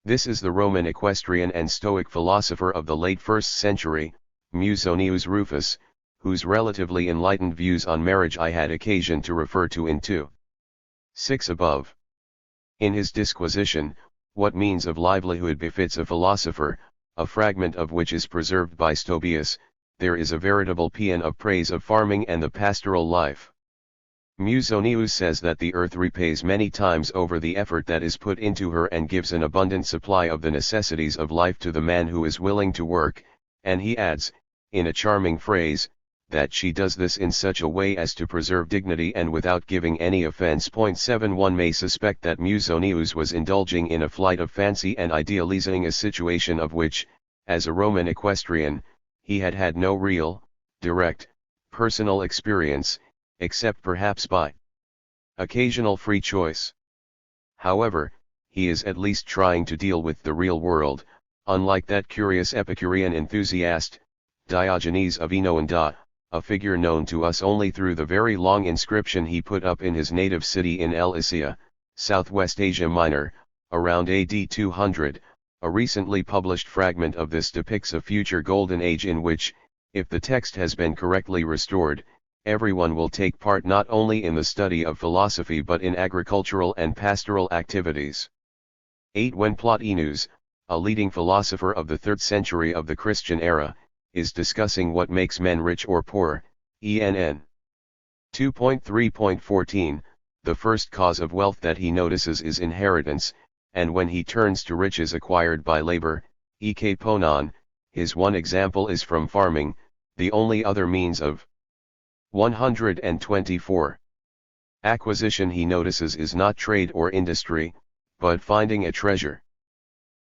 This is the Roman equestrian and Stoic philosopher of the late 1st century, Musonius Rufus, whose relatively enlightened views on marriage I had occasion to refer to in 2.6 above. In his disquisition, What Means of Livelihood Befits a Philosopher, a fragment of which is preserved by Stobaeus, there is a veritable paean of praise of farming and the pastoral life. Musonius says that the earth repays many times over the effort that is put into her and gives an abundant supply of the necessities of life to the man who is willing to work, and he adds, in a charming phrase, that she does this in such a way as to preserve dignity and without giving any offense. 7 One may suspect that Musonius was indulging in a flight of fancy and idealizing a situation of which, as a Roman equestrian, he had had no real, direct, personal experience, except perhaps by occasional free choice. However, he is at least trying to deal with the real world, unlike that curious Epicurean enthusiast, Diogenes of Enoanda, a figure known to us only through the very long inscription he put up in his native city in Lycia, southwest Asia Minor, around AD 200. A recently published fragment of this depicts a future golden age in which, if the text has been correctly restored, everyone will take part not only in the study of philosophy but in agricultural and pastoral activities. 8 When Plotinus, a leading philosopher of the 3rd century of the Christian era, is discussing what makes men rich or poor, ENN 2.3.14, the first cause of wealth that he notices is inheritance, and when he turns to riches acquired by labor, ek ponon, his one example is from farming, the only other means of 124. Acquisition he notices is not trade or industry, but finding a treasure.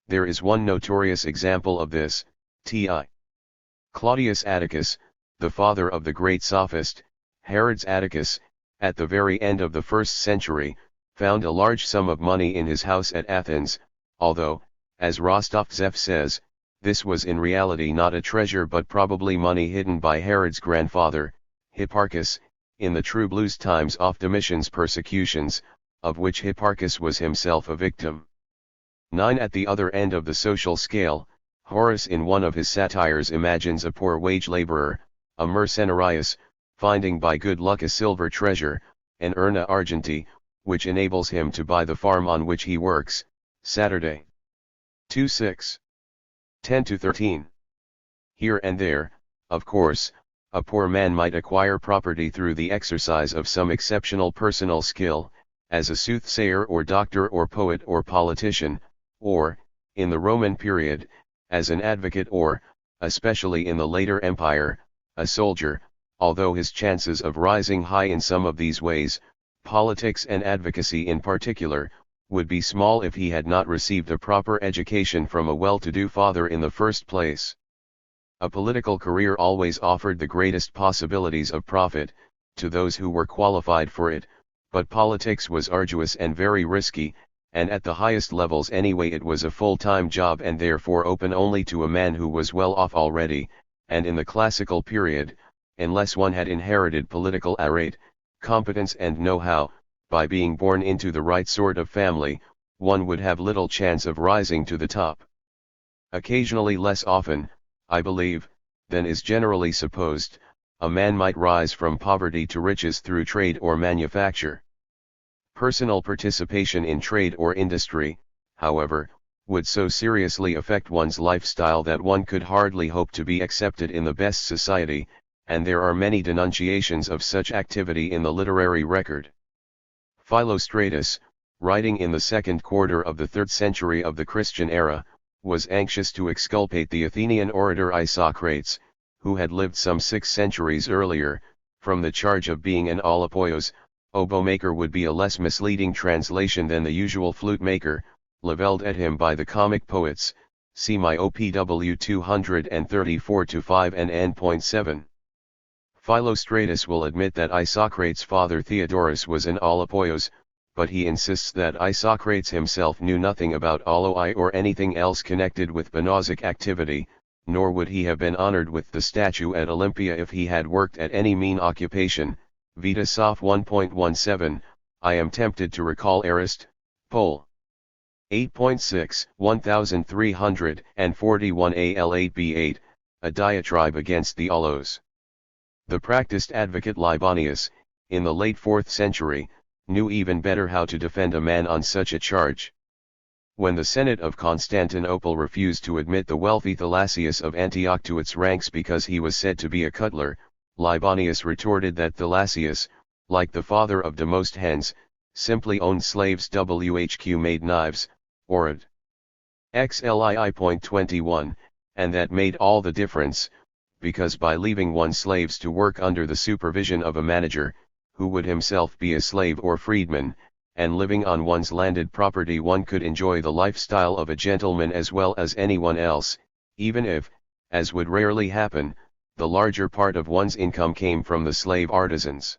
There is one notorious example of this, t.i. Claudius Atticus, the father of the great sophist, Herod's Atticus, at the very end of the 1st century, found a large sum of money in his house at Athens, although, as Rostovtsev says, this was in reality not a treasure but probably money hidden by Herod's grandfather, Hipparchus, in the troublous times of Domitian's persecutions, of which Hipparchus was himself a victim. 9 At the other end of the social scale, Horace in one of his satires imagines a poor wage laborer, a mercenarius, finding by good luck a silver treasure, an urna argenti, which enables him to buy the farm on which he works. Saturday. 2:6. 10-13. Here and there, of course, a poor man might acquire property through the exercise of some exceptional personal skill, as a soothsayer or doctor or poet or politician, or, in the Roman period, as an advocate or, especially in the later empire, a soldier, although his chances of rising high in some of these ways, politics and advocacy in particular, would be small if he had not received a proper education from a well-to-do father in the first place. A political career always offered the greatest possibilities of profit, to those who were qualified for it, but politics was arduous and very risky, and at the highest levels anyway it was a full-time job and therefore open only to a man who was well off already, and in the classical period, unless one had inherited political arete, competence and know-how, by being born into the right sort of family, one would have little chance of rising to the top. Occasionally, less often, I believe, than is generally supposed, a man might rise from poverty to riches through trade or manufacture. Personal participation in trade or industry, however, would so seriously affect one's lifestyle that one could hardly hope to be accepted in the best society, and there are many denunciations of such activity in the literary record. Philostratus, writing in the second quarter of the 3rd century of the Christian era, was anxious to exculpate the Athenian orator Isocrates, who had lived some 6 centuries earlier, from the charge of being an olapoios. Oboe maker would be a less misleading translation than the usual flute maker, levelled at him by the comic poets, see my OPW 234-5 and N.7. Philostratus will admit that Isocrates' father Theodorus was an olapoios, but he insists that Isocrates himself knew nothing about oloi or anything else connected with Bonozic activity, nor would he have been honored with the statue at Olympia if he had worked at any mean occupation. Vita Soph 1.17, I am tempted to recall Arist. Pol. 8.6, 1341 AL8B8, a diatribe against the olos. The practiced advocate Libanius, in the late 4th century, knew even better how to defend a man on such a charge. When the Senate of Constantinople refused to admit the wealthy Thalassius of Antioch to its ranks because he was said to be a cutler, Libanius retorted that Thalassius, like the father of Demosthenes, simply owned slaves whq made knives, Orad. XLII.21, and that made all the difference, because by leaving one's slaves to work under the supervision of a manager, who would himself be a slave or freedman, and living on one's landed property one could enjoy the lifestyle of a gentleman as well as anyone else, even if, as would rarely happen, the larger part of one's income came from the slave artisans.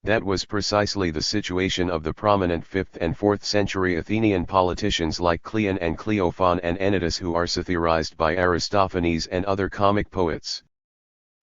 That was precisely the situation of the prominent 5th and 4th century Athenian politicians like Cleon and Cleophon and Anytus, who are satirized by Aristophanes and other comic poets.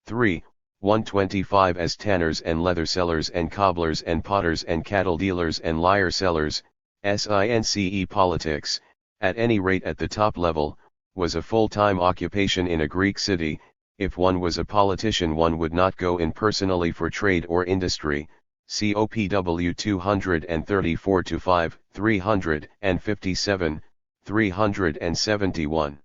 3. 125 as tanners and leather sellers and cobblers and potters and cattle dealers and lyre sellers. SINCE politics, at any rate at the top level, was a full-time occupation in a Greek city. If one was a politician one would not go in personally for trade or industry, COPW 234-5, 357, 371.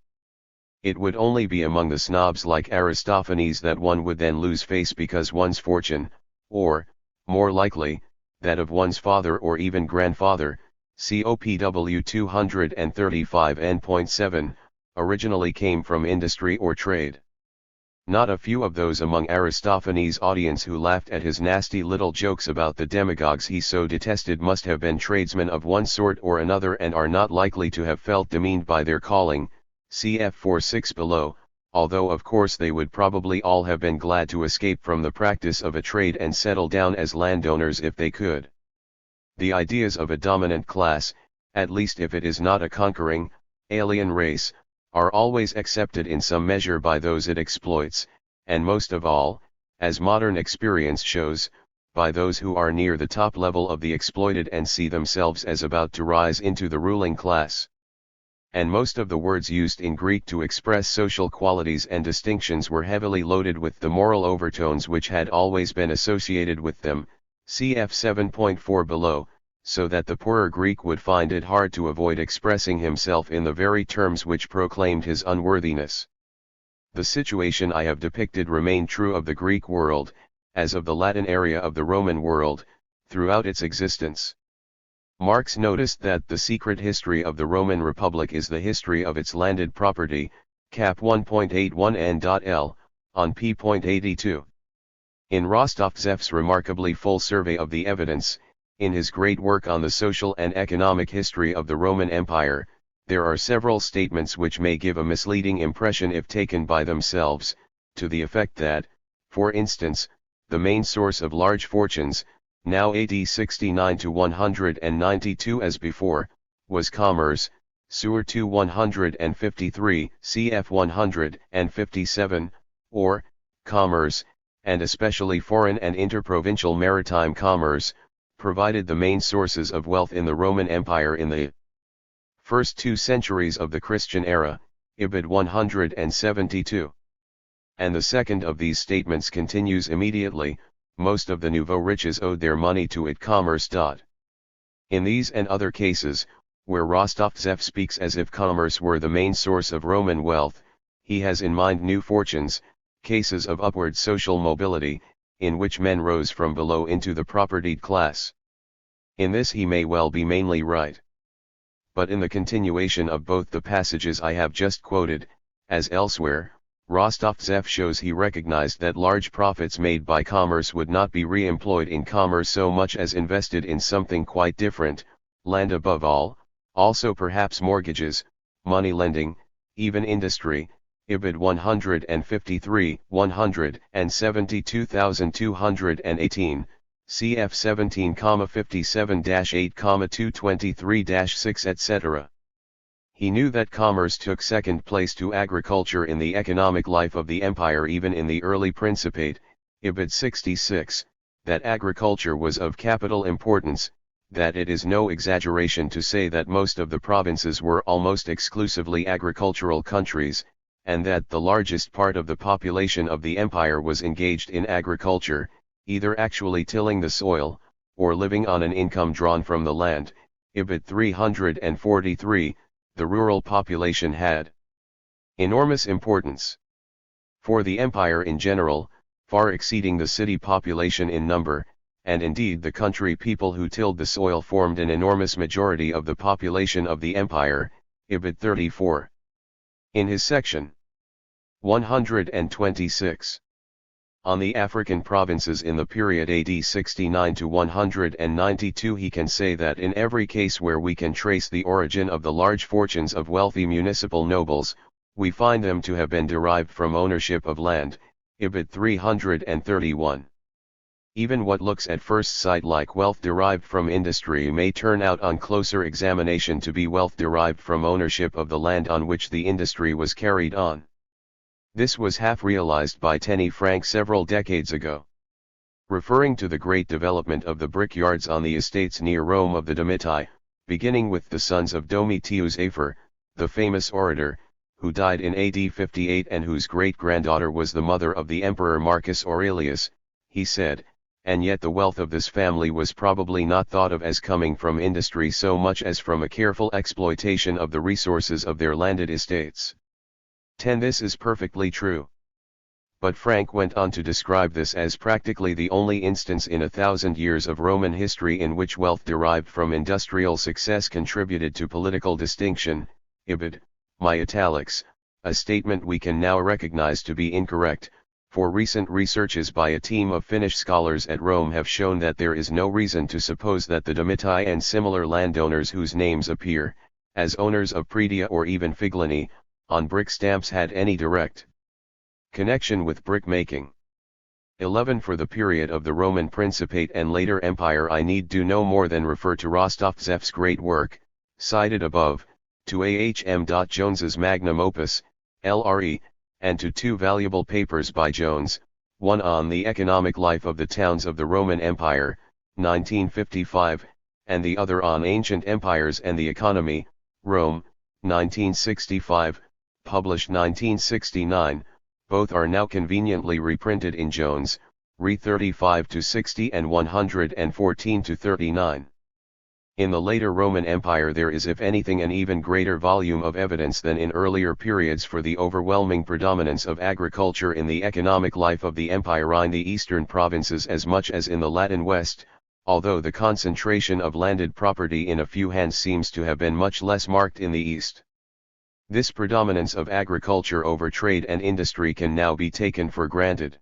It would only be among the snobs like Aristophanes that one would then lose face because one's fortune, or, more likely, that of one's father or even grandfather, COPW 235 N.7, originally came from industry or trade. Not a few of those among Aristophanes' audience who laughed at his nasty little jokes about the demagogues he so detested must have been tradesmen of one sort or another and are not likely to have felt demeaned by their calling, cf 4:6 below, although of course they would probably all have been glad to escape from the practice of a trade and settle down as landowners if they could. The ideas of a dominant class, at least if it is not a conquering, alien race, are always accepted in some measure by those it exploits, and most of all, as modern experience shows, by those who are near the top level of the exploited and see themselves as about to rise into the ruling class. And most of the words used in Greek to express social qualities and distinctions were heavily loaded with the moral overtones which had always been associated with them, cf 7.4 below, so that the poorer Greek would find it hard to avoid expressing himself in the very terms which proclaimed his unworthiness. The situation I have depicted remained true of the Greek world, as of the Latin area of the Roman world, throughout its existence. Marx noticed that the secret history of the Roman Republic is the history of its landed property, cap 1.81n.l, on p.82. In Rostovtsev's remarkably full survey of the evidence, in his great work on the social and economic history of the Roman Empire, there are several statements which may give a misleading impression if taken by themselves, to the effect that, for instance, the main source of large fortunes, now AD 69 to 192 as before, was commerce, Sur 2 153, cf 157, or, commerce, and especially foreign and interprovincial maritime commerce, provided the main sources of wealth in the Roman Empire in the first 2 centuries of the Christian era, Ibid 172. And the second of these statements continues immediately, most of the nouveau riches owed their money to it commerce. In these and other cases, where Rostovtsev speaks as if commerce were the main source of Roman wealth, he has in mind new fortunes, cases of upward social mobility, in which men rose from below into the propertied class. In this he may well be mainly right. But in the continuation of both the passages I have just quoted, as elsewhere, Rostovtsev shows he recognized that large profits made by commerce would not be re-employed in commerce so much as invested in something quite different, land above all, also perhaps mortgages, money lending, even industry, Ibid 153, 172,218, cf 17,57-8,223-6 etc. He knew that commerce took second place to agriculture in the economic life of the empire even in the early Principate, Ibid 66, that agriculture was of capital importance, that it is no exaggeration to say that most of the provinces were almost exclusively agricultural countries, and that the largest part of the population of the empire was engaged in agriculture, either actually tilling the soil, or living on an income drawn from the land, Ibid 343, the rural population had enormous importance for the empire in general, far exceeding the city population in number, and indeed the country people who tilled the soil formed an enormous majority of the population of the empire, Ibid 34. In his section 126 on the African provinces in the period AD 69 to 192 he can say that in every case where we can trace the origin of the large fortunes of wealthy municipal nobles, we find them to have been derived from ownership of land, Ibid 331. Even what looks at first sight like wealth derived from industry may turn out on closer examination to be wealth derived from ownership of the land on which the industry was carried on. This was half realized by Tenny Frank several decades ago. Referring to the great development of the brickyards on the estates near Rome of the Domitii, beginning with the sons of Domitius Afer, the famous orator, who died in AD 58 and whose great-granddaughter was the mother of the Emperor Marcus Aurelius, he said, and yet the wealth of this family was probably not thought of as coming from industry so much as from a careful exploitation of the resources of their landed estates. 10. This is perfectly true. But Frank went on to describe this as practically the only instance in 1,000 years of Roman history in which wealth derived from industrial success contributed to political distinction, Ibid, my italics, a statement we can now recognize to be incorrect, for recent researches by a team of Finnish scholars at Rome have shown that there is no reason to suppose that the Domitii and similar landowners whose names appear, as owners of Praedia or even Figlini, on brick stamps had any direct connection with brick making. 11. For the period of the Roman Principate and later Empire I need do no more than refer to Rostovtsev's great work, cited above, to A.H.M. Jones's magnum opus, LRE, and to 2 valuable papers by Jones, one on the economic life of the towns of the Roman Empire, 1955, and the other on ancient empires and the economy, Rome, 1965, published 1969, both are now conveniently reprinted in Jones, Re 35-60 and 114-39. In the later Roman Empire there is if anything an even greater volume of evidence than in earlier periods for the overwhelming predominance of agriculture in the economic life of the empire in the eastern provinces as much as in the Latin West, although the concentration of landed property in a few hands seems to have been much less marked in the east. This predominance of agriculture over trade and industry can now be taken for granted.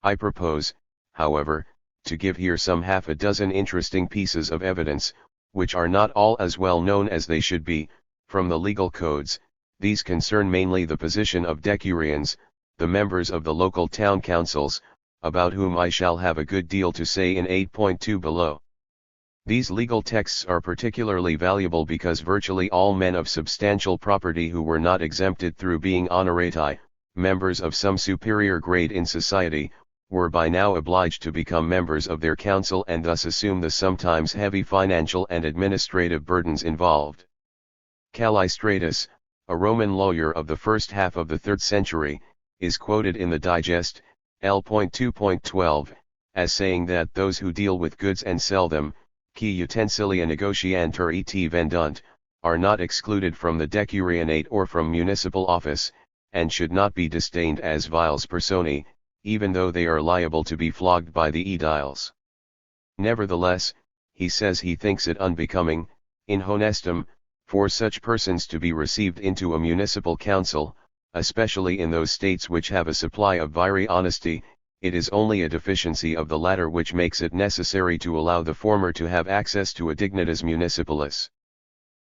I propose, however, to give here some half a dozen interesting pieces of evidence, which are not all as well known as they should be, from the legal codes. These concern mainly the position of decurions, the members of the local town councils, about whom I shall have a good deal to say in 8.2 below. These legal texts are particularly valuable because virtually all men of substantial property who were not exempted through being honorati, members of some superior grade in society, were by now obliged to become members of their council and thus assume the sometimes heavy financial and administrative burdens involved. Callistratus, a Roman lawyer of the first half of the 3rd century, is quoted in the Digest, L.2.12, as saying that those who deal with goods and sell them, qui utensilia negociantur et vendunt, are not excluded from the decurionate or from municipal office, and should not be disdained as viles personae, even though they are liable to be flogged by the aediles. Nevertheless, he says he thinks it unbecoming, inhonestum, for such persons to be received into a municipal council, especially in those states which have a supply of viri honesty. It is only a deficiency of the latter which makes it necessary to allow the former to have access to a dignitas municipalis.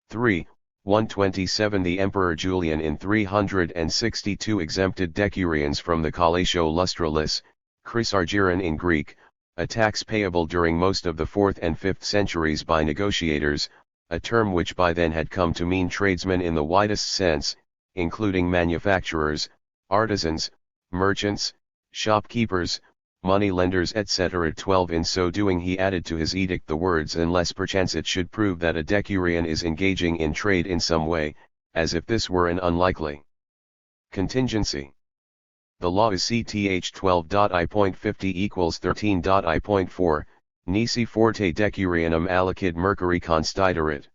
3. 127 The Emperor Julian in 362 exempted decurions from the collatio lustralis, chrysargyron in Greek, a tax payable during most of the 4th and 5th centuries by negotiators, a term which by then had come to mean tradesmen in the widest sense, including manufacturers, artisans, merchants, shopkeepers, money-lenders etc. 12 In so doing he added to his edict the words unless perchance it should prove that a decurion is engaging in trade in some way, as if this were an unlikely contingency. The law is cth 12.I.50 equals 13.I.4, nisi forte decurionum alicid Mercury constituerit.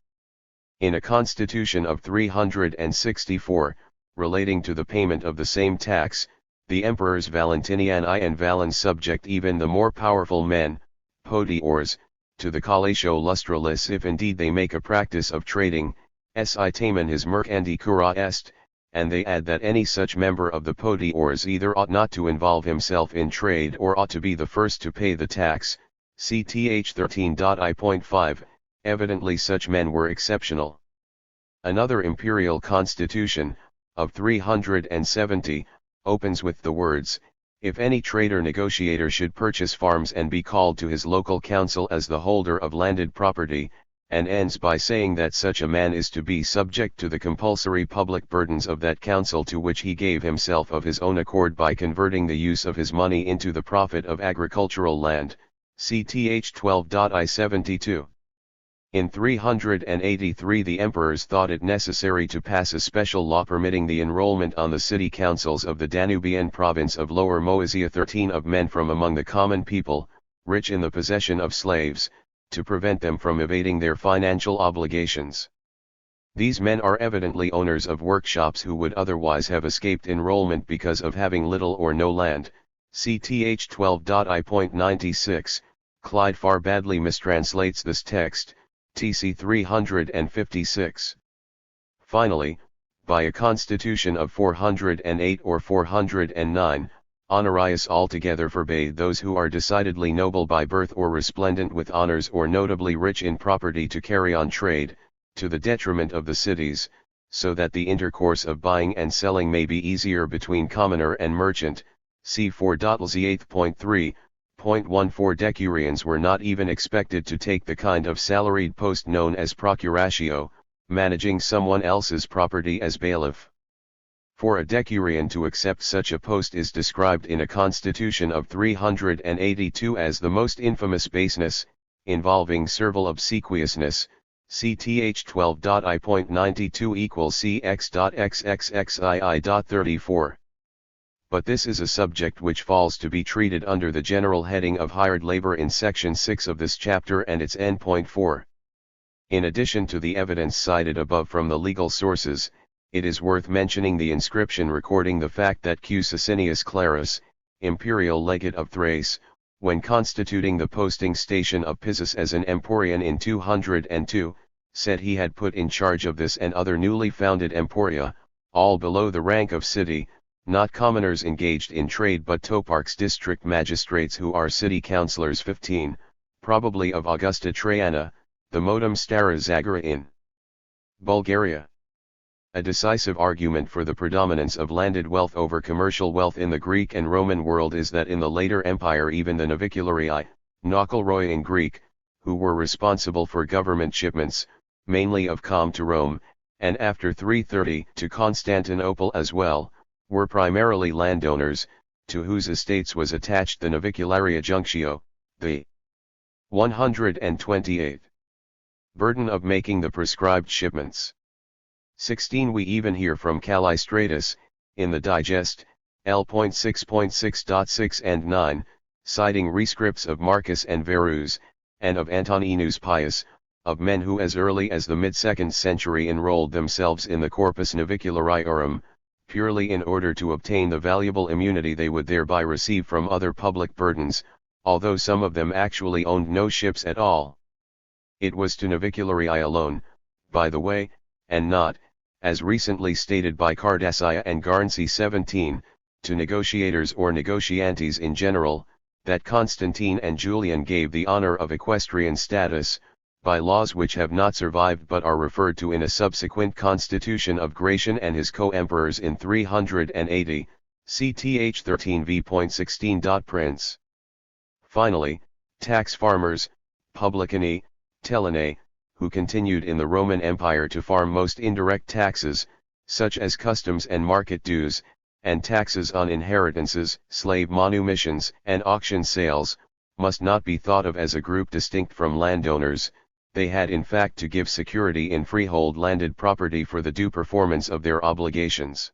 In a constitution of 364, relating to the payment of the same tax, the emperors Valentiniani and Valens subject even the more powerful men, podiors, to the collatio lustralis if indeed they make a practice of trading, si tamen his mercandi cura est, and they add that any such member of the podiors either ought not to involve himself in trade or ought to be the first to pay the tax, cth 13.I.5, evidently such men were exceptional. Another imperial constitution, of 370, opens with the words, if any trader negotiator should purchase farms and be called to his local council as the holder of landed property, and ends by saying that such a man is to be subject to the compulsory public burdens of that council to which he gave himself of his own accord by converting the use of his money into the profit of agricultural land, cth 12.I.72. In 383 the emperors thought it necessary to pass a special law permitting the enrollment on the city councils of the Danubian province of Lower Moesia 13 of men from among the common people, rich in the possession of slaves, to prevent them from evading their financial obligations. These men are evidently owners of workshops who would otherwise have escaped enrollment because of having little or no land, cth 12.I.96, Clyde Farr badly mistranslates this text, TC 356. Finally, by a constitution of 408 or 409, Honorius altogether forbade those who are decidedly noble by birth or resplendent with honors or notably rich in property to carry on trade, to the detriment of the cities, so that the intercourse of buying and selling may be easier between commoner and merchant, c. 4.8.3. 0.14 Decurions were not even expected to take the kind of salaried post known as procuratio, managing someone else's property as bailiff. For a decurion to accept such a post is described in a constitution of 382 as the most infamous baseness, involving servile obsequiousness, cth 12.I.92 equals cx.xxxii.34. But this is a subject which falls to be treated under the general heading of hired labor in section 6 of this chapter and its end. 4. In addition to the evidence cited above from the legal sources, it is worth mentioning the inscription recording the fact that Q. Sicinius Clarus, imperial legate of Thrace, when constituting the posting station of Pissus as an emporion in 202, said he had put in charge of this and other newly founded emporia, all below the rank of city, not commoners engaged in trade but toparchs, district magistrates who are city councillors. 15, probably of Augusta Traiana, the modum stara Zagora in Bulgaria. A decisive argument for the predominance of landed wealth over commercial wealth in the Greek and Roman world is that in the later empire even the navicularii, nokolroi in Greek, who were responsible for government shipments, mainly of Com to Rome, and after 330 to Constantinople as well, were primarily landowners, to whose estates was attached the navicularia junctio, the 128th burden of making the prescribed shipments. 16. We even hear from Callistratus, in the Digest, L.6.6.6 and 9, citing rescripts of Marcus and Verus, and of Antoninus Pius, of men who as early as the mid-2nd century enrolled themselves in the Corpus Naviculariorum, purely in order to obtain the valuable immunity they would thereby receive from other public burdens, although some of them actually owned no ships at all. It was to navicularii alone, by the way, and not, as recently stated by Cardassia and Garnsey 17, to negotiators or negotiantes in general, that Constantine and Julian gave the honor of equestrian status, by laws which have not survived but are referred to in a subsequent constitution of Gratian and his co-emperors in 380, cth 13 v.16. Prince. Finally, tax farmers, publicani, telinae, who continued in the Roman Empire to farm most indirect taxes, such as customs and market dues, and taxes on inheritances, slave manumissions, and auction sales, must not be thought of as a group distinct from landowners. They had in fact to give security in freehold landed property for the due performance of their obligations.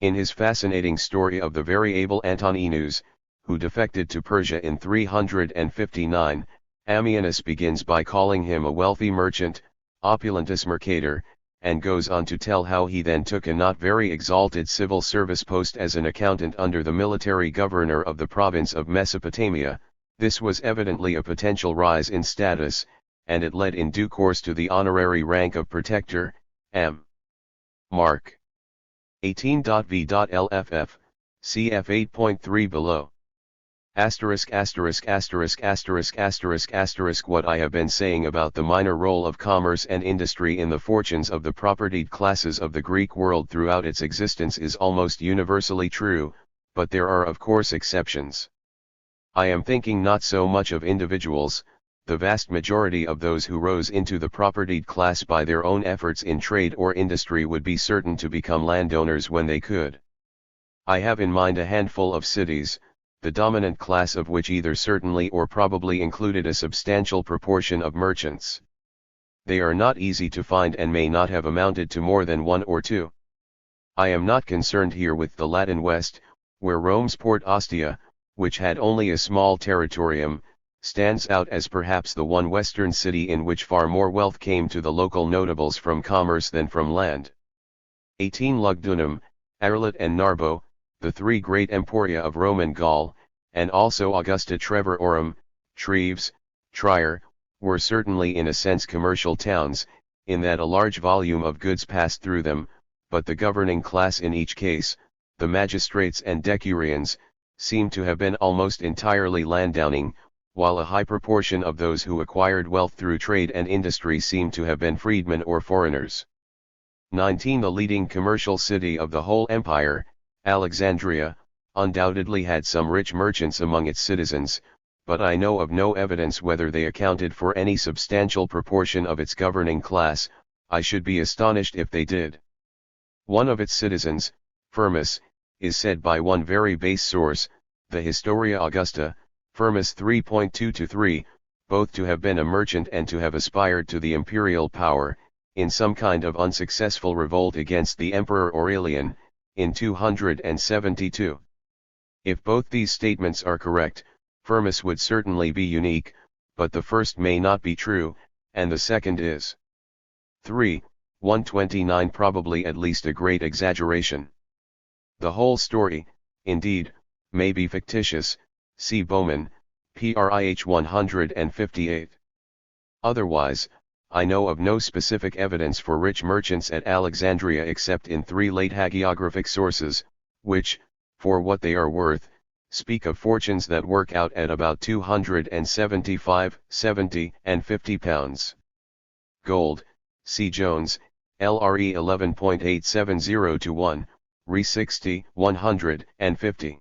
In his fascinating story of the very able Antoninus, who defected to Persia in 359, Ammianus begins by calling him a wealthy merchant, opulentus mercator, and goes on to tell how he then took a not very exalted civil service post as an accountant under the military governor of the province of Mesopotamia. This was evidently a potential rise in status, and it led in due course to the honorary rank of protector, M. Mark 18.v.lff, cf 8.3 below. What I have been saying about the minor role of commerce and industry in the fortunes of the propertied classes of the Greek world throughout its existence is almost universally true, but there are of course exceptions. I am thinking not so much of individuals. The vast majority of those who rose into the propertied class by their own efforts in trade or industry would be certain to become landowners when they could. I have in mind a handful of cities, the dominant class of which either certainly or probably included a substantial proportion of merchants. They are not easy to find and may not have amounted to more than one or two. I am not concerned here with the Latin West, where Rome's port Ostia, which had only a small territorium, stands out as perhaps the one western city in which far more wealth came to the local notables from commerce than from land. 18 Lugdunum, Arlit and Narbo, the three great emporia of Roman Gaul, and also Augusta Treverorum, Treves, Trier, were certainly in a sense commercial towns, in that a large volume of goods passed through them, but the governing class in each case, the magistrates and decurions, seem to have been almost entirely landowning, while a high proportion of those who acquired wealth through trade and industry seem to have been freedmen or foreigners. 19 The leading commercial city of the whole empire, Alexandria, undoubtedly had some rich merchants among its citizens, but I know of no evidence whether they accounted for any substantial proportion of its governing class. I should be astonished if they did. One of its citizens, Firmus, is said by one very base source, the Historia Augusta, Firmus 3.2-3, both to have been a merchant and to have aspired to the imperial power, in some kind of unsuccessful revolt against the Emperor Aurelian, in 272. If both these statements are correct, Firmus would certainly be unique, but the first may not be true, and the second is 3, 129, probably at least a great exaggeration. The whole story, indeed, may be fictitious, see Bowman, PRIH 158. Otherwise, I know of no specific evidence for rich merchants at Alexandria except in 3 late hagiographic sources, which, for what they are worth, speak of fortunes that work out at about 275, 70, and 50 pounds. Gold, C. Jones, LRE 11.870 to 1, Re 60, 150.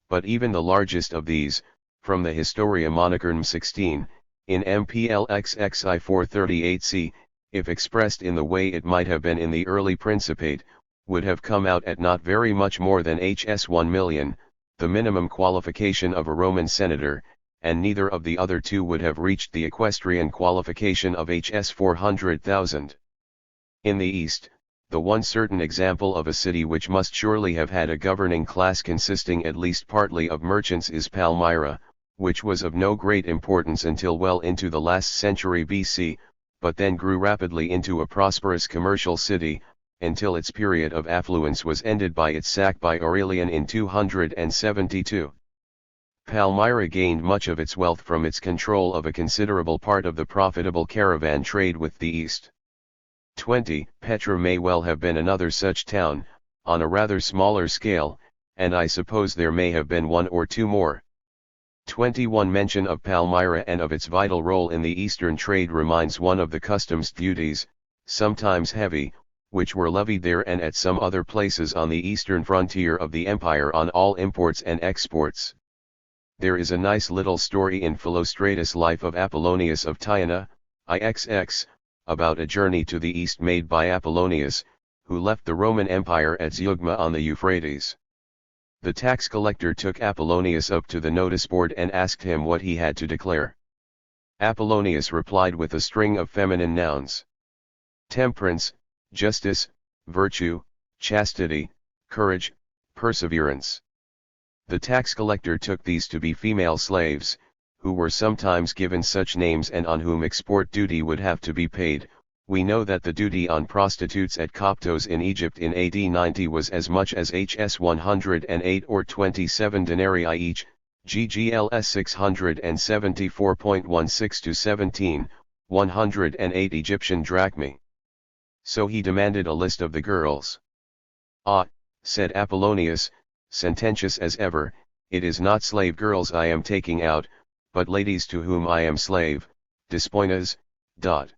But even the largest of these, from the Historia Monochrom 16, in MPLXXI 438c, if expressed in the way it might have been in the early Principate, would have come out at not very much more than HS 1 million, the minimum qualification of a Roman senator, and neither of the other two would have reached the equestrian qualification of HS 400,000. In the East, the one certain example of a city which must surely have had a governing class consisting at least partly of merchants is Palmyra, which was of no great importance until well into the last century BC, but then grew rapidly into a prosperous commercial city, until its period of affluence was ended by its sack by Aurelian in 272. Palmyra gained much of its wealth from its control of a considerable part of the profitable caravan trade with the East. 20. Petra may well have been another such town, on a rather smaller scale, and I suppose there may have been one or two more. 21. Mention of Palmyra and of its vital role in the Eastern trade reminds one of the customs duties, sometimes heavy, which were levied there and at some other places on the eastern frontier of the empire on all imports and exports. There is a nice little story in Philostratus' Life of Apollonius of Tyana, IXX, about a journey to the east made by Apollonius, who left the Roman Empire at Zeugma on the Euphrates. The tax collector took Apollonius up to the notice board and asked him what he had to declare. Apollonius replied with a string of feminine nouns: temperance, justice, virtue, chastity, courage, perseverance. The tax collector took these to be female slaves, who were sometimes given such names and on whom export duty would have to be paid. We know that the duty on prostitutes at Coptos in Egypt in AD 90 was as much as HS 108 or 27 denarii each, GGLS 674.16 to 17, 108 Egyptian drachmae. So he demanded a list of the girls. Ah, said Apollonius, sententious as ever, it is not slave girls I am taking out, but ladies to whom I am slave, despoinas. ***************************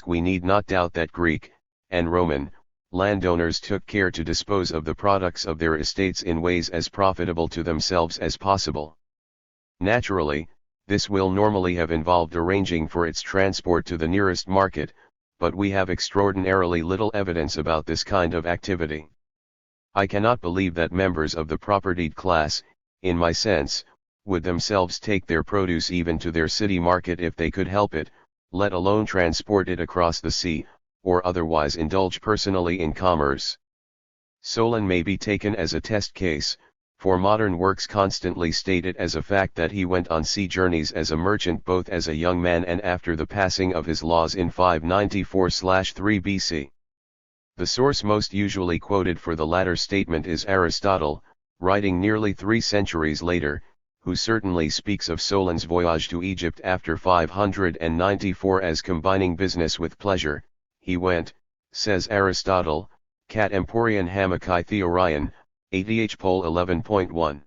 We need not doubt that Greek, and Roman, landowners took care to dispose of the products of their estates in ways as profitable to themselves as possible. Naturally, this will normally have involved arranging for its transport to the nearest market, but we have extraordinarily little evidence about this kind of activity. I cannot believe that members of the propertied class, in my sense, would themselves take their produce even to their city market if they could help it, let alone transport it across the sea, or otherwise indulge personally in commerce. Solon may be taken as a test case, for modern works constantly state it as a fact that he went on sea journeys as a merchant both as a young man and after the passing of his laws in 594/3 BC. The source most usually quoted for the latter statement is Aristotle, writing nearly 3 centuries later, who certainly speaks of Solon's voyage to Egypt after 594 as combining business with pleasure. He went, says Aristotle, cat emporion hamakai theorion, ADH Pol 11.1.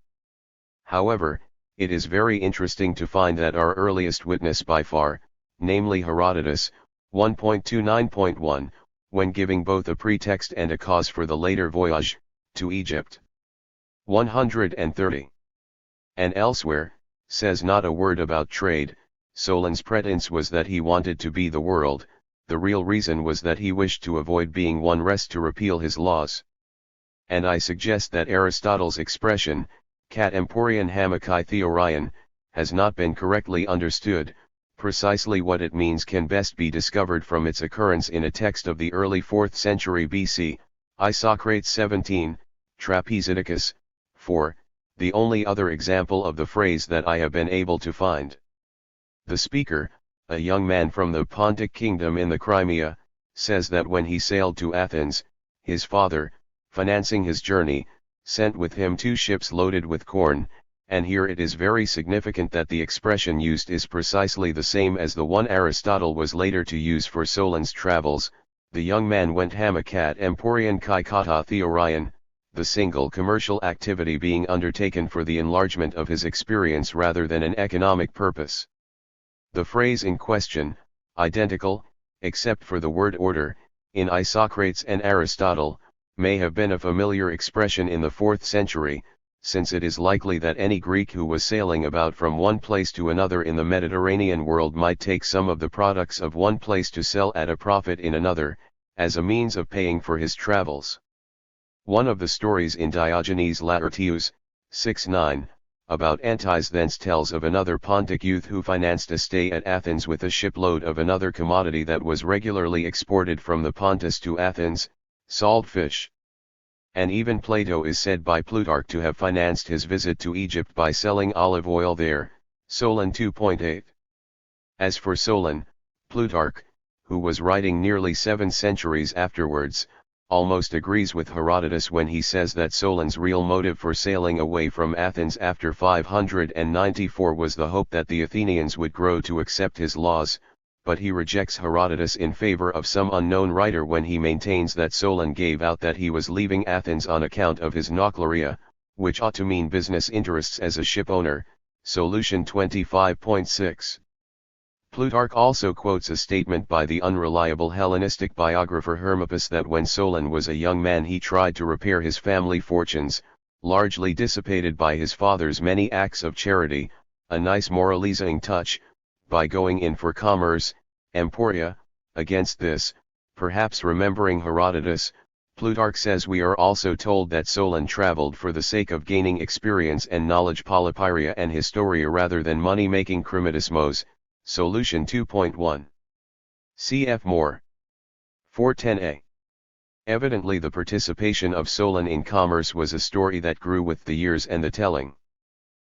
However, it is very interesting to find that our earliest witness by far, namely Herodotus, 1.29.1, when giving both a pretext and a cause for the later voyage, to Egypt. 130. And elsewhere, says not a word about trade. Solon's pretense was that he wanted to be the world, the real reason was that he wished to avoid being one rest to repeal his laws. And I suggest that Aristotle's expression, cat emporion hamakai theorion, has not been correctly understood. Precisely what it means can best be discovered from its occurrence in a text of the early 4th century BC, Isocrates 17, Trapezidicus, 4, the only other example of the phrase that I have been able to find. The speaker, a young man from the Pontic kingdom in the Crimea, says that when he sailed to Athens, his father, financing his journey, sent with him 2 ships loaded with corn, and here it is very significant that the expression used is precisely the same as the one Aristotle was later to use for Solon's travels. The young man went hamakat emporion kai kata theorion, the single commercial activity being undertaken for the enlargement of his experience rather than an economic purpose. The phrase in question, identical, except for the word order, in Isocrates and Aristotle, may have been a familiar expression in the 4th century, since it is likely that any Greek who was sailing about from one place to another in the Mediterranean world might take some of the products of one place to sell at a profit in another, as a means of paying for his travels. One of the stories in Diogenes Laertius, 6-9, about Antisthenes tells of another Pontic youth who financed a stay at Athens with a shipload of another commodity that was regularly exported from the Pontus to Athens, salt fish. And even Plato is said by Plutarch to have financed his visit to Egypt by selling olive oil there, Solon 2.8. As for Solon, Plutarch, who was writing nearly 7 centuries afterwards, almost agrees with Herodotus when he says that Solon's real motive for sailing away from Athens after 594 was the hope that the Athenians would grow to accept his laws, but he rejects Herodotus in favor of some unknown writer when he maintains that Solon gave out that he was leaving Athens on account of his naukleria, which ought to mean business interests as a ship owner, Solution 25.6. Plutarch also quotes a statement by the unreliable Hellenistic biographer Hermippus that when Solon was a young man he tried to repair his family fortunes, largely dissipated by his father's many acts of charity, a nice moralizing touch, by going in for commerce, emporia. Against this, perhaps remembering Herodotus, Plutarch says we are also told that Solon traveled for the sake of gaining experience and knowledge polypyria and historia rather than money-making crimitismos, Solution 2.1. Cf. Moore. 410a. Evidently the participation of Solon in commerce was a story that grew with the years and the telling.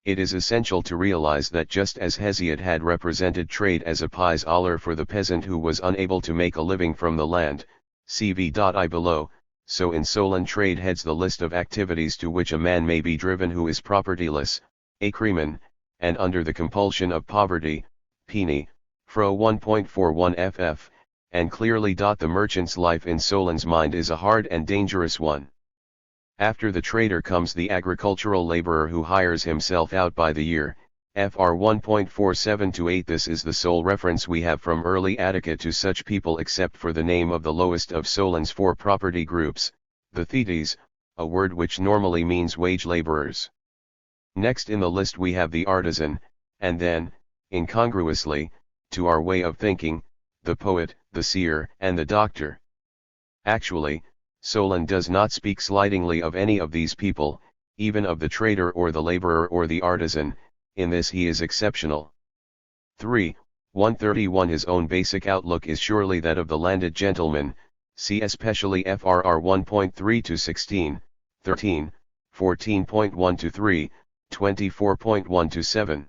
It is essential to realize that just as Hesiod had represented trade as a pies aller for the peasant who was unable to make a living from the land, cv.I below, so in Solon trade heads the list of activities to which a man may be driven who is propertyless, acremen, and under the compulsion of poverty, Peni, Fro 1.41 ff, and clearly. The merchant's life in Solon's mind is a hard and dangerous one. After the trader comes the agricultural laborer who hires himself out by the year, Fr 1.47-8. This is the sole reference we have from early Attica to such people except for the name of the lowest of Solon's 4 property groups, the Thetes, a word which normally means wage laborers. Next in the list we have the artisan, and then, incongruously, to our way of thinking, the poet, the seer, and the doctor. Actually, Solon does not speak slightingly of any of these people, even of the trader or the laborer or the artisan. In this he is exceptional. 3. 131. His own basic outlook is surely that of the landed gentleman, see especially FRR 1.3-16, 13, 14.1-3, 24.1-7.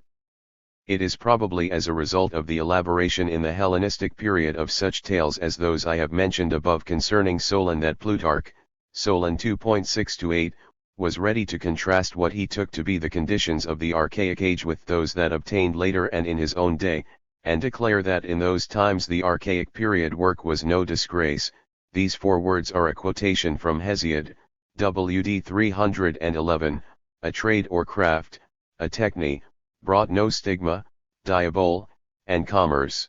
It is probably as a result of the elaboration in the Hellenistic period of such tales as those I have mentioned above concerning Solon that Plutarch, Solon 2.6-8, was ready to contrast what he took to be the conditions of the archaic age with those that obtained later and in his own day, and declare that in those times the archaic period work was no disgrace. These 4 words are a quotation from Hesiod, WD 311, a trade or craft, a techne, brought no stigma, diabole, and commerce.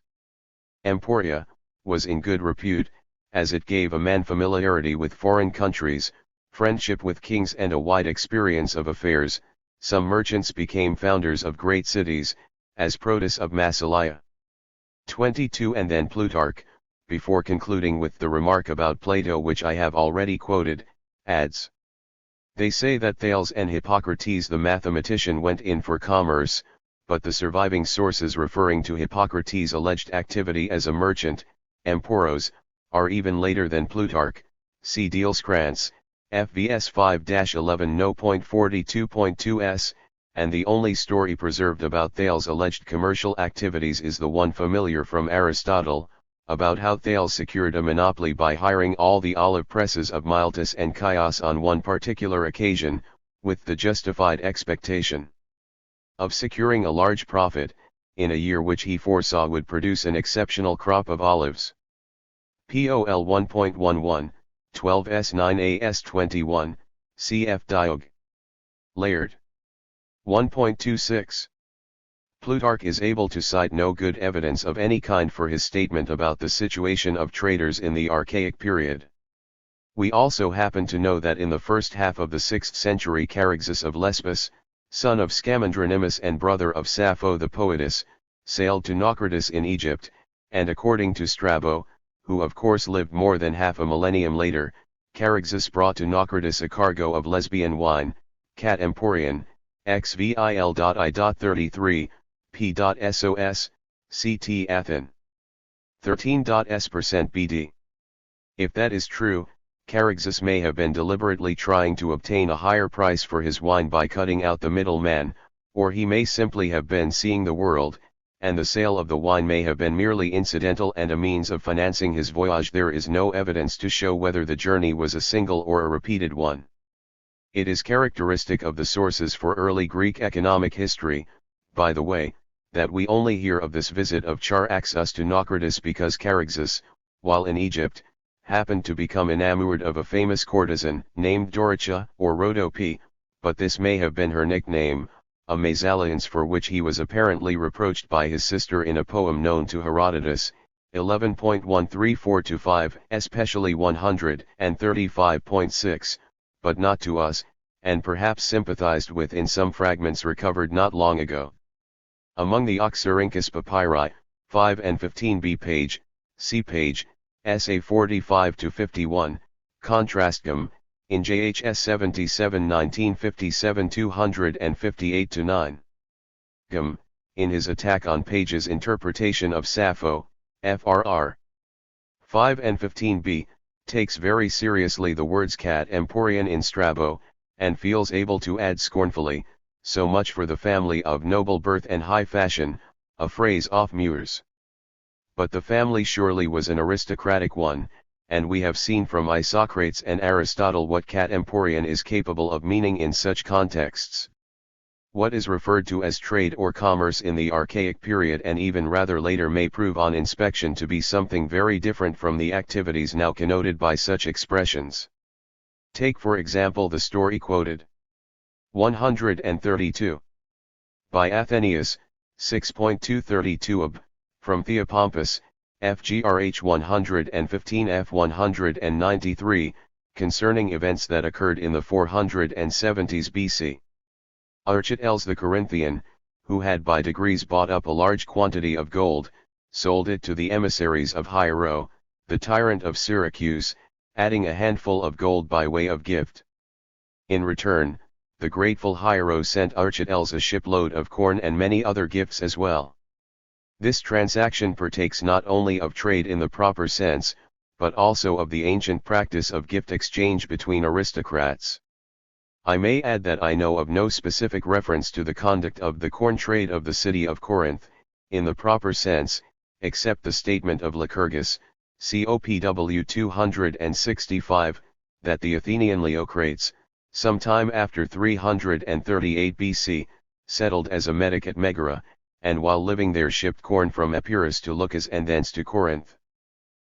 Emporia, was in good repute, as it gave a man familiarity with foreign countries, friendship with kings and a wide experience of affairs. Some merchants became founders of great cities, as Protus of Massilia. 22. And then Plutarch, before concluding with the remark about Plato which I have already quoted, adds: they say that Thales and Hippocrates the mathematician went in for commerce, but the surviving sources referring to Hippocrates' alleged activity as a merchant, emporos, are even later than Plutarch, see Dioscrantz, FVS 5-11 no.42.2s, and the only story preserved about Thales' alleged commercial activities is the one familiar from Aristotle, about how Thales secured a monopoly by hiring all the olive presses of Miletus and Chios on one particular occasion, with the justified expectation of securing a large profit, in a year which he foresaw would produce an exceptional crop of olives. POL 1.11, 12s9as21, cf. Diog. Laird. 1.26. Plutarch is able to cite no good evidence of any kind for his statement about the situation of traders in the Archaic period. We also happen to know that in the first half of the 6th century Charaxus of Lesbos, son of Scamandronymus and brother of Sappho the poetess, sailed to Naucratis in Egypt, and according to Strabo, who of course lived more than half a millennium later, Charaxus brought to Naucratis a cargo of lesbian wine, cat emporion, xvil.I.33, p.sos, ct Athen. 13.s% BD. If that is true, Charaxus may have been deliberately trying to obtain a higher price for his wine by cutting out the middleman, or he may simply have been seeing the world, and the sale of the wine may have been merely incidental and a means of financing his voyage. There is no evidence to show whether the journey was a single or a repeated one. It is characteristic of the sources for early Greek economic history, by the way, that we only hear of this visit of Charaxus to Naucratis because Charaxus, while in Egypt, happened to become enamored of a famous courtesan named Doricha or Rhodope, but this may have been her nickname, a mésalliance for which he was apparently reproached by his sister in a poem known to Herodotus, 11.134-5, especially 135.6, but not to us, and perhaps sympathized with in some fragments recovered not long ago. Among the Oxyrhynchus papyri, 5 and 15b page, see page, SA 45-51, Contrastgum, in JHS 77 1957 258-9. Gum, in his attack on Page's interpretation of Sappho, FRR. 5 and 15b, takes very seriously the words cat emporion in Strabo, and feels able to add scornfully, so much for the family of noble birth and high fashion, a phrase off Muir's. But the family surely was an aristocratic one, and we have seen from Isocrates and Aristotle what cat emporion is capable of meaning in such contexts. What is referred to as trade or commerce in the Archaic period and even rather later may prove on inspection to be something very different from the activities now connoted by such expressions. Take for example the story quoted. 132. By Athenaeus, 6.232 ab. From Theopompus, FGRH 115 f 193, concerning events that occurred in the 470s BC. Architeles the Corinthian, who had by degrees bought up a large quantity of gold, sold it to the emissaries of Hiero, the tyrant of Syracuse, adding a handful of gold by way of gift. In return, the grateful Hiero sent Architeles a shipload of corn and many other gifts as well. This transaction partakes not only of trade in the proper sense, but also of the ancient practice of gift exchange between aristocrats. I may add that I know of no specific reference to the conduct of the corn trade of the city of Corinth, in the proper sense, except the statement of Lycurgus, COPW 265, that the Athenian Leocrates, sometime after 338 BC, settled as a metic at Megara, and while living there shipped corn from Epirus to Lucas and thence to Corinth.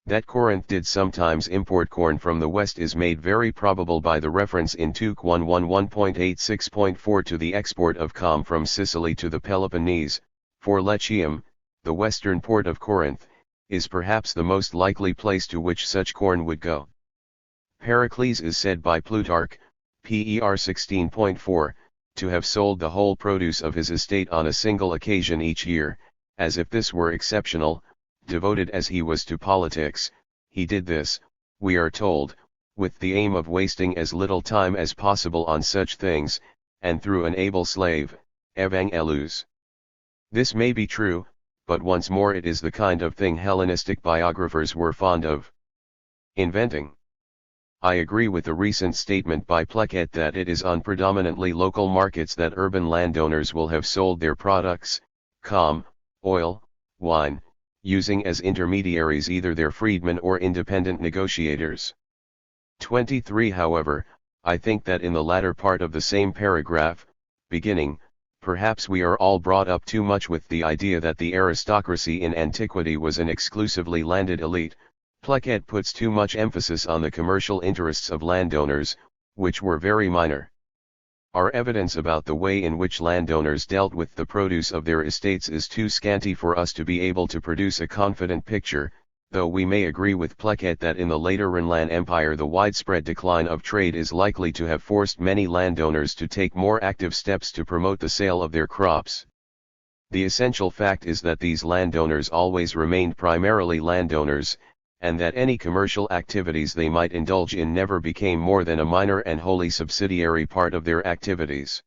That Corinth did sometimes import corn from the west is made very probable by the reference in Tuc 111.86.4 to the export of com from Sicily to the Peloponnese, for Lechium, the western port of Corinth, is perhaps the most likely place to which such corn would go. Pericles is said by Plutarch, PER 16.4, to have sold the whole produce of his estate on a single occasion each year, as if this were exceptional. Devoted as he was to politics, he did this, we are told, with the aim of wasting as little time as possible on such things, and through an able slave, Evangelus. This may be true, but once more it is the kind of thing Hellenistic biographers were fond of inventing. I agree with the recent statement by Pleckett that it is on predominantly local markets that urban landowners will have sold their products, oil, wine, using as intermediaries either their freedmen or independent negotiators. 23. However, I think that in the latter part of the same paragraph, beginning, perhaps we are all brought up too much with the idea that the aristocracy in antiquity was an exclusively landed elite. Pleckett puts too much emphasis on the commercial interests of landowners, which were very minor. Our evidence about the way in which landowners dealt with the produce of their estates is too scanty for us to be able to produce a confident picture, though we may agree with Pleckett that in the later Rhineland Empire the widespread decline of trade is likely to have forced many landowners to take more active steps to promote the sale of their crops. The essential fact is that these landowners always remained primarily landowners, and that any commercial activities they might indulge in never became more than a minor and wholly subsidiary part of their activities.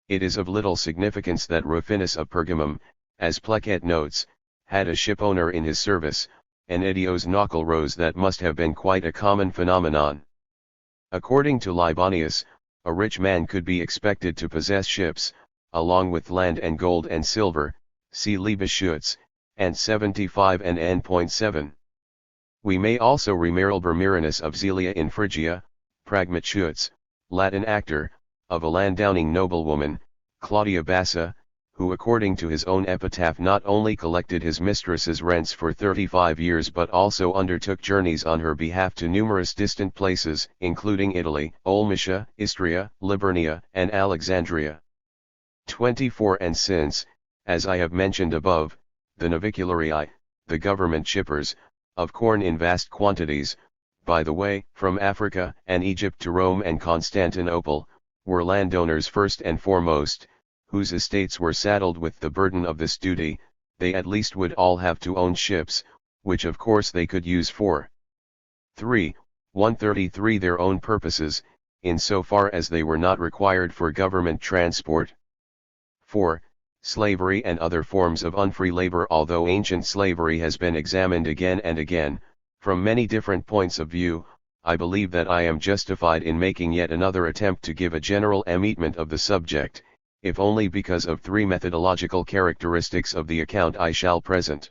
It is of little significance that Rufinus of Pergamum, as Pleckett notes, had a shipowner in his service, an idios nockelrose that must have been quite a common phenomenon. According to Libanius, a rich man could be expected to possess ships, along with land and gold and silver, see Liebeschutz, and 75 and n.7. We may also remember Miranus of Zelia in Phrygia, Pragmatschutz, Latin actor, of a landowning noblewoman, Claudia Bassa, who according to his own epitaph not only collected his mistress's rents for 35 years but also undertook journeys on her behalf to numerous distant places, including Italy, Olmytia, Istria, Liburnia, and Alexandria. 24. And since, as I have mentioned above, the navicularii, the government shippers, of corn in vast quantities, by the way, from Africa and Egypt to Rome and Constantinople, were landowners first and foremost, whose estates were saddled with the burden of this duty, they at least would all have to own ships, which of course they could use for 133 their own purposes, in so far as they were not required for government transport. 4. Slavery and other forms of unfree labor. Although ancient slavery has been examined again and again, from many different points of view, I believe that I am justified in making yet another attempt to give a general amendment of the subject, if only because of three methodological characteristics of the account I shall present.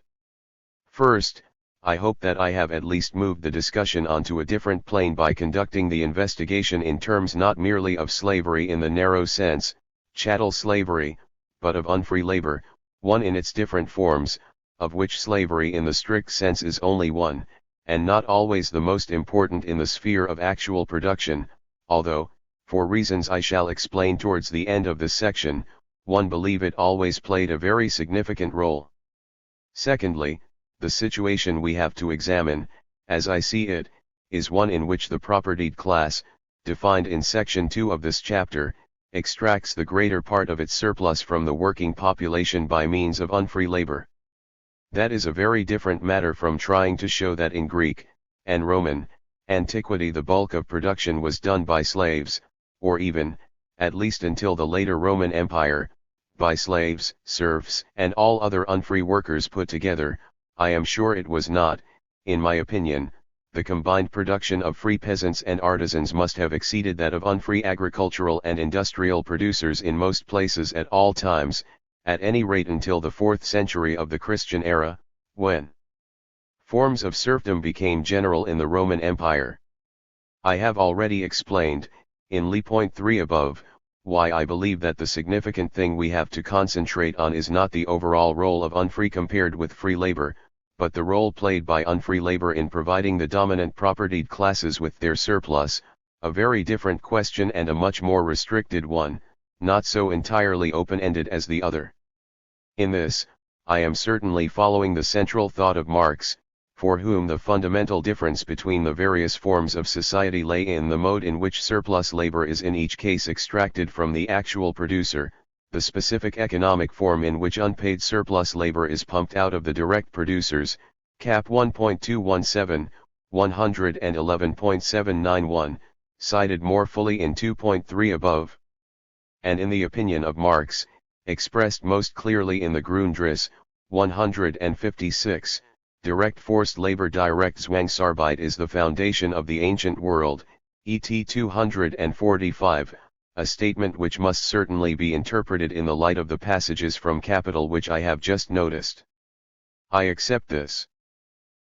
First, I hope that I have at least moved the discussion onto a different plane by conducting the investigation in terms not merely of slavery in the narrow sense, chattel slavery, but of unfree labor, one in its different forms, of which slavery in the strict sense is only one, and not always the most important in the sphere of actual production, although, for reasons I shall explain towards the end of this section, one believe it always played a very significant role. Secondly, the situation we have to examine, as I see it, is one in which the propertied class, defined in section 2 of this chapter, extracts the greater part of its surplus from the working population by means of unfree labor. That is a very different matter from trying to show that in Greek, and Roman, antiquity the bulk of production was done by slaves, or even, at least until the later Roman Empire, by slaves, serfs, and all other unfree workers put together. I am sure it was not, in my opinion. The combined production of free peasants and artisans must have exceeded that of unfree agricultural and industrial producers in most places at all times, at any rate until the 4th century of the Christian era, when forms of serfdom became general in the Roman Empire. I have already explained, in point 3 above, why I believe that the significant thing we have to concentrate on is not the overall role of unfree compared with free labor, but the role played by unfree labor in providing the dominant propertied classes with their surplus, a very different question and a much more restricted one, not so entirely open-ended as the other. In this, I am certainly following the central thought of Marx, for whom the fundamental difference between the various forms of society lay in the mode in which surplus labor is in each case extracted from the actual producer, the specific economic form in which unpaid surplus labor is pumped out of the direct producers, cap 1.217, 111.791, cited more fully in 2.3 above. And in the opinion of Marx, expressed most clearly in the Grundriss, 156, direct forced labor direct Zwangsarbeit is the foundation of the ancient world, ET 245, a statement which must certainly be interpreted in the light of the passages from Capital which I have just noticed. I accept this.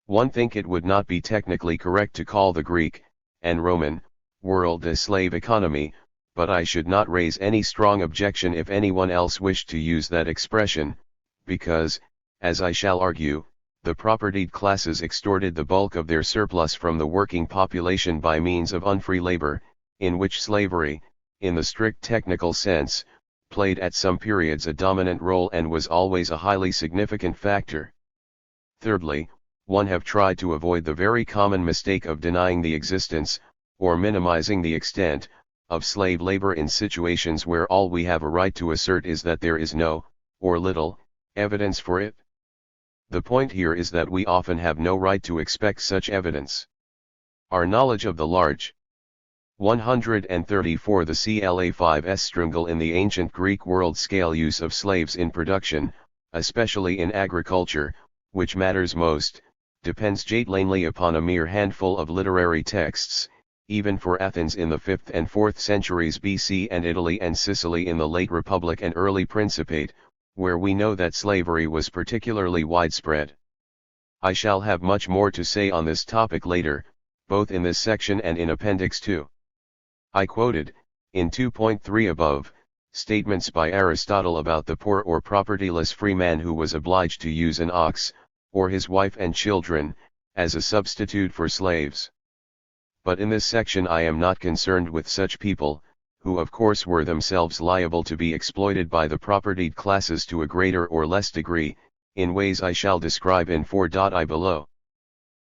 One think it would not be technically correct to call the Greek, and Roman, world a slave economy, but I should not raise any strong objection if anyone else wished to use that expression, because, as I shall argue, the propertied classes extorted the bulk of their surplus from the working population by means of unfree labor, in which slavery, in the strict technical sense, played at some periods a dominant role and was always a highly significant factor. Thirdly, one have tried to avoid the very common mistake of denying the existence, or minimizing the extent, of slave labor in situations where all we have a right to assert is that there is no, or little, evidence for it. The point here is that we often have no right to expect such evidence. Our knowledge of the large 134 the CLA5S strungle in the ancient Greek world scale use of slaves in production, especially in agriculture, which matters most, depends mainly upon a mere handful of literary texts, even for Athens in the 5th and 4th centuries BC and Italy and Sicily in the late Republic and early Principate, where we know that slavery was particularly widespread. I shall have much more to say on this topic later, both in this section and in Appendix 2. I quoted, in 2.3 above, statements by Aristotle about the poor or propertyless free man who was obliged to use an ox, or his wife and children, as a substitute for slaves. But in this section I am not concerned with such people, who of course were themselves liable to be exploited by the propertied classes to a greater or less degree, in ways I shall describe in 4.I below.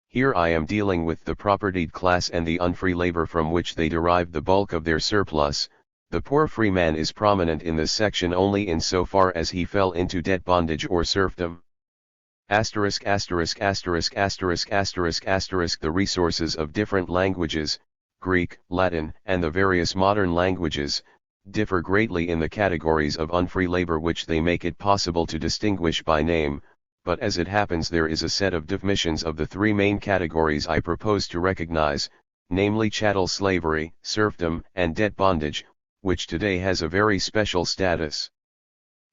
Here I am dealing with the propertied class and the unfree labor from which they derived the bulk of their surplus. The poor free man is prominent in this section only in so far as he fell into debt bondage or serfdom. The resources of different languages, Greek, Latin, and the various modern languages, differ greatly in the categories of unfree labor which they make it possible to distinguish by name, but as it happens there is a set of definitions of the three main categories I propose to recognize, namely chattel slavery, serfdom, and debt bondage, which today has a very special status.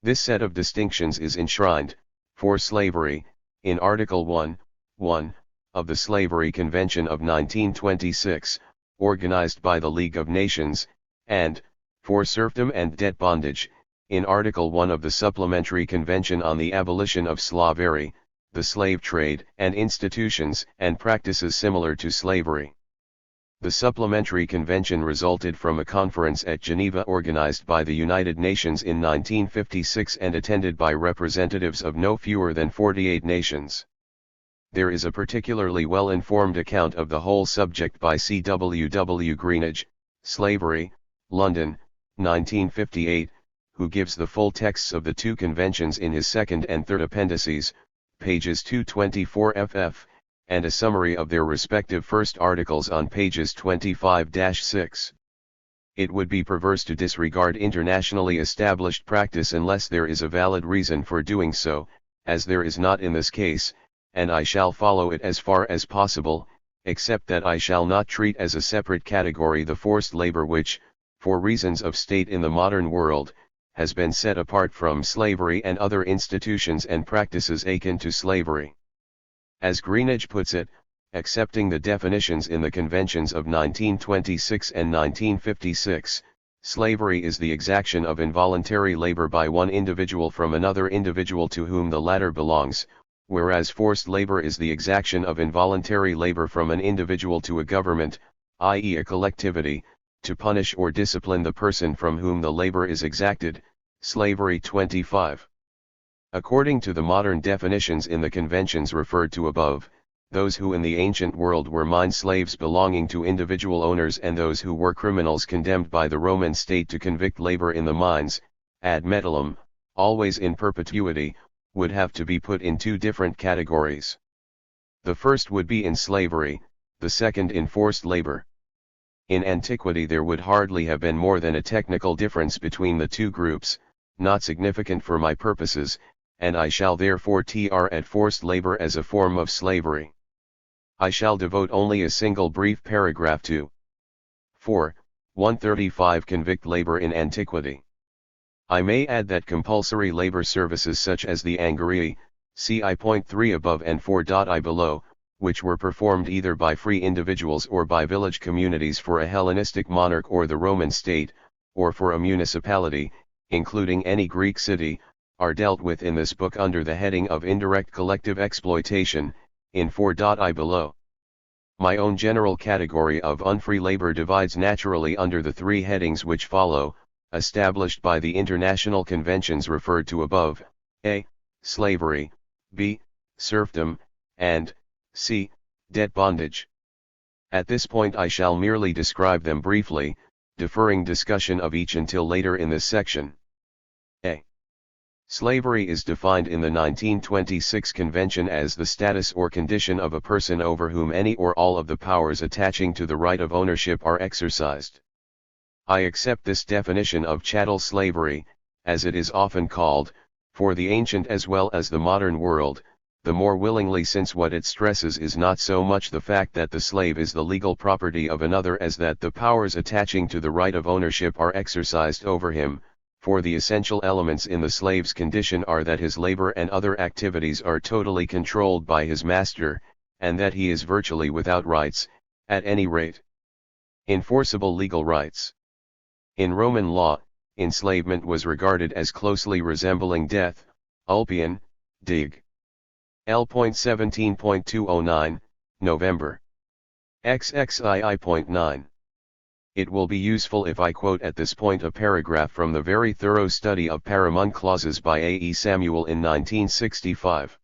This set of distinctions is enshrined, for slavery, in Article 1.1, of the Slavery Convention of 1926, organized by the League of Nations, and, for serfdom and debt bondage, in Article 1 of the Supplementary Convention on the Abolition of Slavery, the slave trade and institutions and practices similar to slavery. The Supplementary Convention resulted from a conference at Geneva organized by the United Nations in 1956 and attended by representatives of no fewer than 48 nations. There is a particularly well-informed account of the whole subject by C.W.W. Greenidge, Slavery, London, 1958, who gives the full texts of the two conventions in his second and third appendices, pages 224 ff, and a summary of their respective first articles on pages 25-6. It would be perverse to disregard internationally established practice unless there is a valid reason for doing so, as there is not in this case, and I shall follow it as far as possible, except that I shall not treat as a separate category the forced labor which, for reasons of state in the modern world, has been set apart from slavery and other institutions and practices akin to slavery. As Greenidge puts it, accepting the definitions in the conventions of 1926 and 1956, slavery is the exaction of involuntary labor by one individual from another individual to whom the latter belongs, whereas forced labor is the exaction of involuntary labor from an individual to a government, i.e. a collectivity, to punish or discipline the person from whom the labor is exacted. Slavery 25. According to the modern definitions in the conventions referred to above, those who in the ancient world were mine slaves belonging to individual owners and those who were criminals condemned by the Roman state to convict labor in the mines, ad metallum, always in perpetuity, would have to be put in two different categories. The first would be in slavery, the second in forced labor. In antiquity there would hardly have been more than a technical difference between the two groups, not significant for my purposes, and I shall therefore tr at forced labor as a form of slavery. I shall devote only a single brief paragraph to 4. 135 Convict labor in antiquity. I may add that compulsory labor services such as the Angarii, see I.3 above and 4.I below, which were performed either by free individuals or by village communities for a Hellenistic monarch or the Roman state, or for a municipality, including any Greek city, are dealt with in this book under the heading of indirect collective exploitation, in 4.I below. My own general category of unfree labor divides naturally under the three headings which follow, established by the international conventions referred to above: a. Slavery, b. Serfdom, and c. Debt bondage. At this point I shall merely describe them briefly, deferring discussion of each until later in this section. A. Slavery is defined in the 1926 Convention as the status or condition of a person over whom any or all of the powers attaching to the right of ownership are exercised. I accept this definition of chattel slavery, as it is often called, for the ancient as well as the modern world, the more willingly since what it stresses is not so much the fact that the slave is the legal property of another as that the powers attaching to the right of ownership are exercised over him, for the essential elements in the slave's condition are that his labor and other activities are totally controlled by his master, and that he is virtually without rights, at any rate. Enforceable legal rights. In Roman law, enslavement was regarded as closely resembling death, Ulpian, Dig. L.17.209, November. XXII.9. It will be useful if I quote at this point a paragraph from the very thorough study of Paramount clauses by A. E. Samuel in 1965.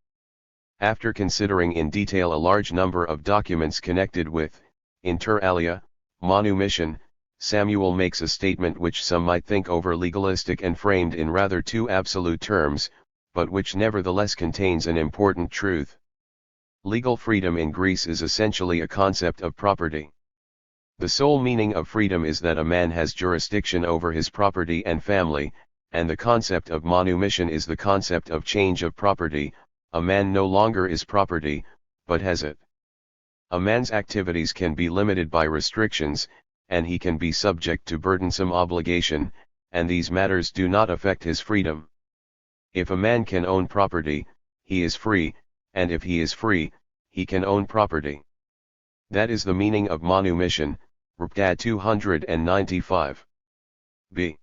After considering in detail a large number of documents connected with, inter alia, manumission, Samuel makes a statement which some might think over legalistic and framed in rather too absolute terms, but which nevertheless contains an important truth. Legal freedom in Greece is essentially a concept of property. The sole meaning of freedom is that a man has jurisdiction over his property and family, and the concept of manumission is the concept of change of property. A man no longer is property, but has it. A man's activities can be limited by restrictions, and he can be subject to burdensome obligation, and these matters do not affect his freedom. If a man can own property, he is free, and if he is free, he can own property. That is the meaning of manumission, Rptad 295. B.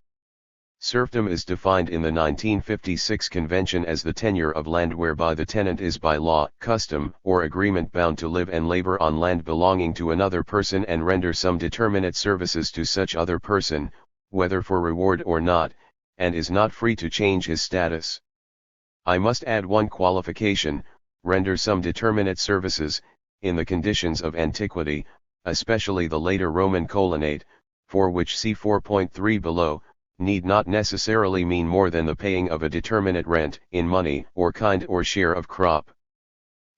Serfdom is defined in the 1956 Convention as the tenure of land whereby the tenant is by law, custom, or agreement bound to live and labor on land belonging to another person and render some determinate services to such other person, whether for reward or not, and is not free to change his status. I must add one qualification: render some determinate services, in the conditions of antiquity, especially the later Roman colonnade, for which see 4.3 below, need not necessarily mean more than the paying of a determinate rent in money or kind or share of crop.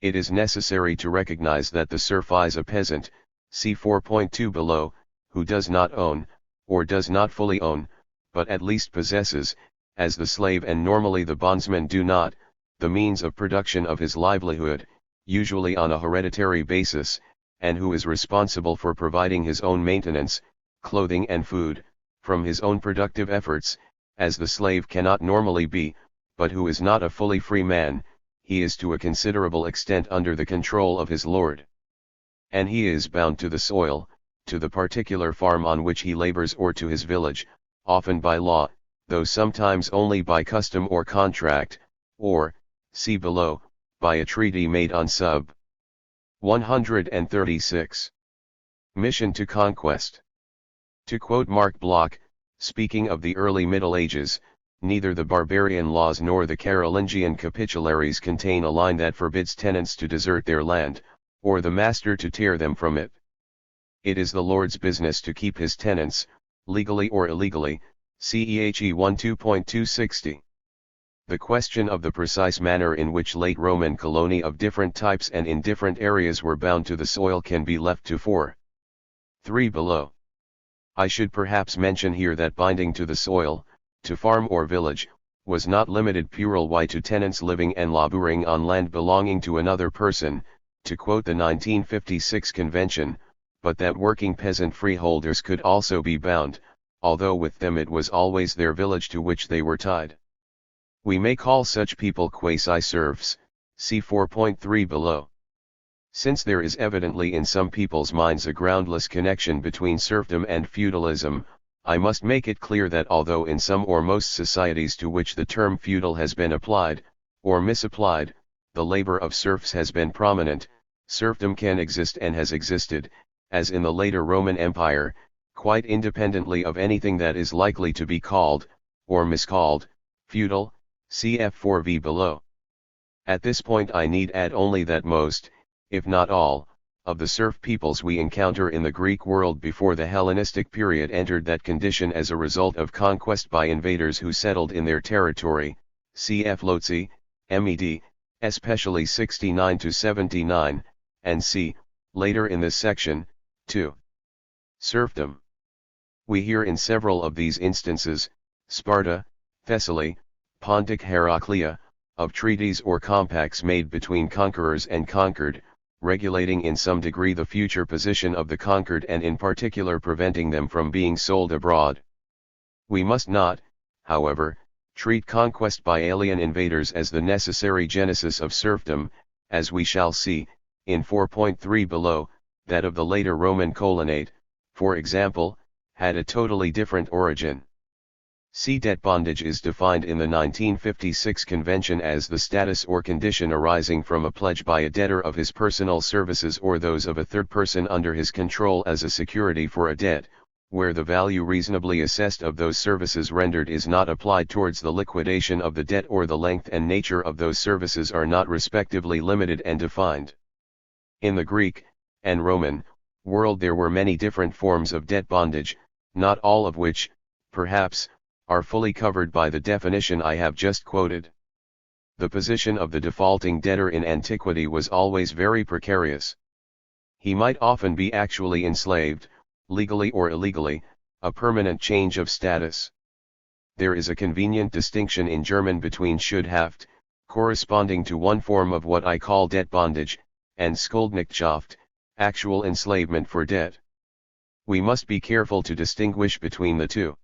It is necessary to recognize that the serf is a peasant, see 4.2 below, who does not own, or does not fully own, but at least possesses, as the slave and normally the bondsman do not, the means of production of his livelihood, usually on a hereditary basis, and who is responsible for providing his own maintenance, clothing and food, from his own productive efforts, as the slave cannot normally be, but who is not a fully free man. He is to a considerable extent under the control of his lord. And he is bound to the soil, to the particular farm on which he labors or to his village, often by law, though sometimes only by custom or contract, or, see below, by a treaty made on sub. 136. Mission to conquest. To quote Mark Bloch, speaking of the early Middle Ages, neither the barbarian laws nor the Carolingian capitularies contain a line that forbids tenants to desert their land, or the master to tear them from it. It is the lord's business to keep his tenants, legally or illegally, CEHE 12.260. The question of the precise manner in which late Roman coloni of different types and in different areas were bound to the soil can be left to 4.3 below. I should perhaps mention here that binding to the soil, to farm or village, was not limited purely to tenants living and laboring on land belonging to another person, to quote the 1956 convention, but that working peasant freeholders could also be bound, although with them it was always their village to which they were tied. We may call such people quasi-serfs, see 4.3 below. Since there is evidently in some people's minds a groundless connection between serfdom and feudalism, I must make it clear that although in some or most societies to which the term feudal has been applied, or misapplied, the labor of serfs has been prominent, serfdom can exist and has existed, as in the later Roman Empire, quite independently of anything that is likely to be called, or miscalled, feudal, cf 4v below. At this point I need add only that most, if not all, of the serf peoples we encounter in the Greek world before the Hellenistic period entered that condition as a result of conquest by invaders who settled in their territory, cf Lotzi, med, especially 69 to 79, and c, later in this section, 2. Serfdom. We hear in several of these instances, Sparta, Thessaly, Pontic Heraclea, of treaties or compacts made between conquerors and conquered, regulating in some degree the future position of the conquered and in particular preventing them from being sold abroad. We must not, however, treat conquest by alien invaders as the necessary genesis of serfdom, as we shall see, in 4.3 below, that of the later Roman colonate, for example, had a totally different origin. See debt bondage is defined in the 1956 convention as the status or condition arising from a pledge by a debtor of his personal services or those of a third person under his control as a security for a debt, where the value reasonably assessed of those services rendered is not applied towards the liquidation of the debt or the length and nature of those services are not respectively limited and defined. In the Greek, and Roman, world there were many different forms of debt bondage, not all of which, perhaps, are fully covered by the definition I have just quoted. The position of the defaulting debtor in antiquity was always very precarious. He might often be actually enslaved, legally or illegally, a permanent change of status. There is a convenient distinction in German between Schuldhaft, corresponding to one form of what I call debt bondage, and Schuldknechtschaft, actual enslavement for debt. We must be careful to distinguish between the two.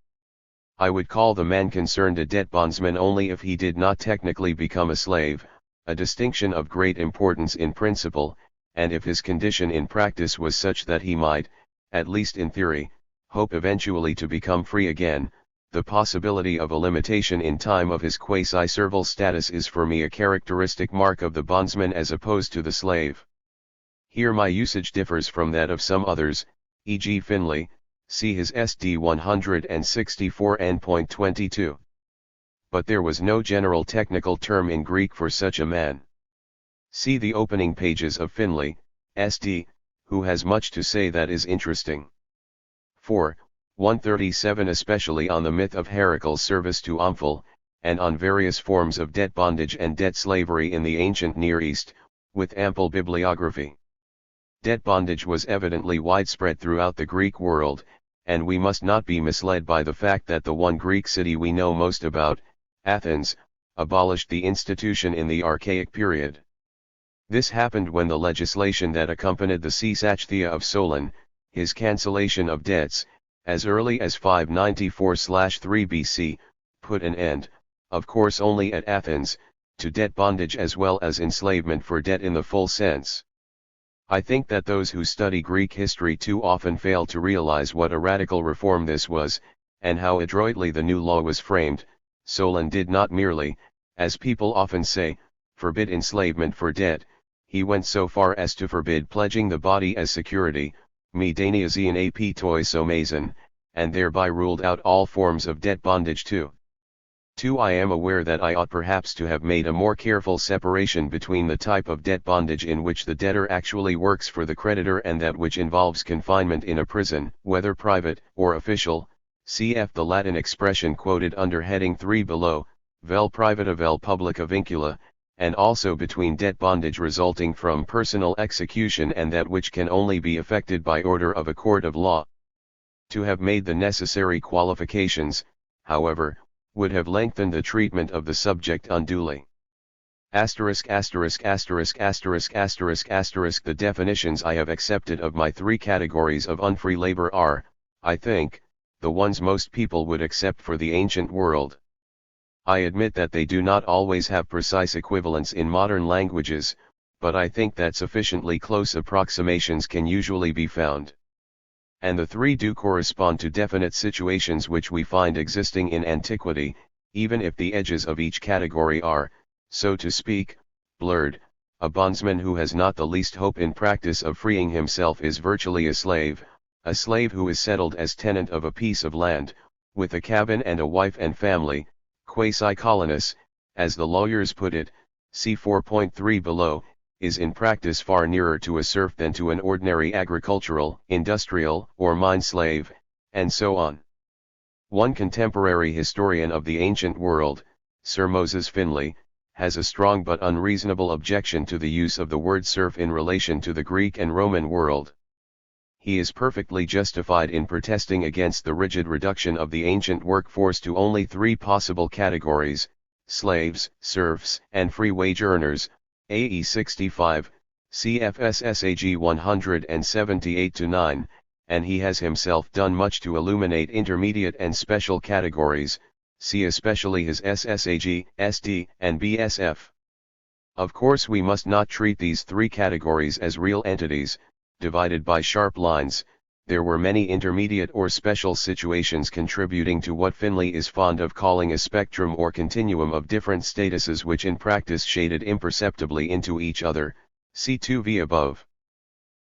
I would call the man concerned a debt bondsman only if he did not technically become a slave, a distinction of great importance in principle, and if his condition in practice was such that he might, at least in theory, hope eventually to become free again. The possibility of a limitation in time of his quasi-servile status is for me a characteristic mark of the bondsman as opposed to the slave. Here my usage differs from that of some others, e.g. Finlay, see his SD 164 n.22. But there was no general technical term in Greek for such a man. See the opening pages of Finlay, SD, who has much to say that is interesting. 4. 137 especially on the myth of Heracle's service to Omphale, and on various forms of debt bondage and debt slavery in the ancient Near East, with ample bibliography. Debt bondage was evidently widespread throughout the Greek world, and we must not be misled by the fact that the one Greek city we know most about, Athens, abolished the institution in the Archaic period. This happened when the legislation that accompanied the Seisachthia of Solon, his cancellation of debts, as early as 594/3 BC, put an end, of course only at Athens, to debt bondage as well as enslavement for debt in the full sense. I think that those who study Greek history too often fail to realize what a radical reform this was, and how adroitly the new law was framed. Solon did not merely, as people often say, forbid enslavement for debt, he went so far as to forbid pledging the body as security, me daniazian ap toi somazon, and thereby ruled out all forms of debt bondage too. 2. I am aware that I ought perhaps to have made a more careful separation between the type of debt bondage in which the debtor actually works for the creditor and that which involves confinement in a prison, whether private or official, cf. the Latin expression quoted under heading 3 below, vel privata vel publica vincula, and also between debt bondage resulting from personal execution and that which can only be effected by order of a court of law. To have made the necessary qualifications, however, would have lengthened the treatment of the subject unduly. The definitions I have accepted of my three categories of unfree labor are, I think, the ones most people would accept for the ancient world. I admit that they do not always have precise equivalents in modern languages, but I think that sufficiently close approximations can usually be found. And the three do correspond to definite situations which we find existing in antiquity, even if the edges of each category are, so to speak, blurred. A bondsman who has not the least hope in practice of freeing himself is virtually a slave who is settled as tenant of a piece of land, with a cabin and a wife and family, quasi-colonus, as the lawyers put it, see 4.3 below, is in practice far nearer to a serf than to an ordinary agricultural, industrial, or mine slave, and so on. One contemporary historian of the ancient world, Sir Moses Finlay, has a strong but unreasonable objection to the use of the word serf in relation to the Greek and Roman world. He is perfectly justified in protesting against the rigid reduction of the ancient workforce to only three possible categories: slaves, serfs, and free wage earners, AE 65, CFSSAG 178-9, and he has himself done much to illuminate intermediate and special categories, see especially his SSAG, ST, and BSF. Of course we must not treat these three categories as real entities, divided by sharp lines. There were many intermediate or special situations contributing to what Finlay is fond of calling a spectrum or continuum of different statuses which in practice shaded imperceptibly into each other, see 2v above.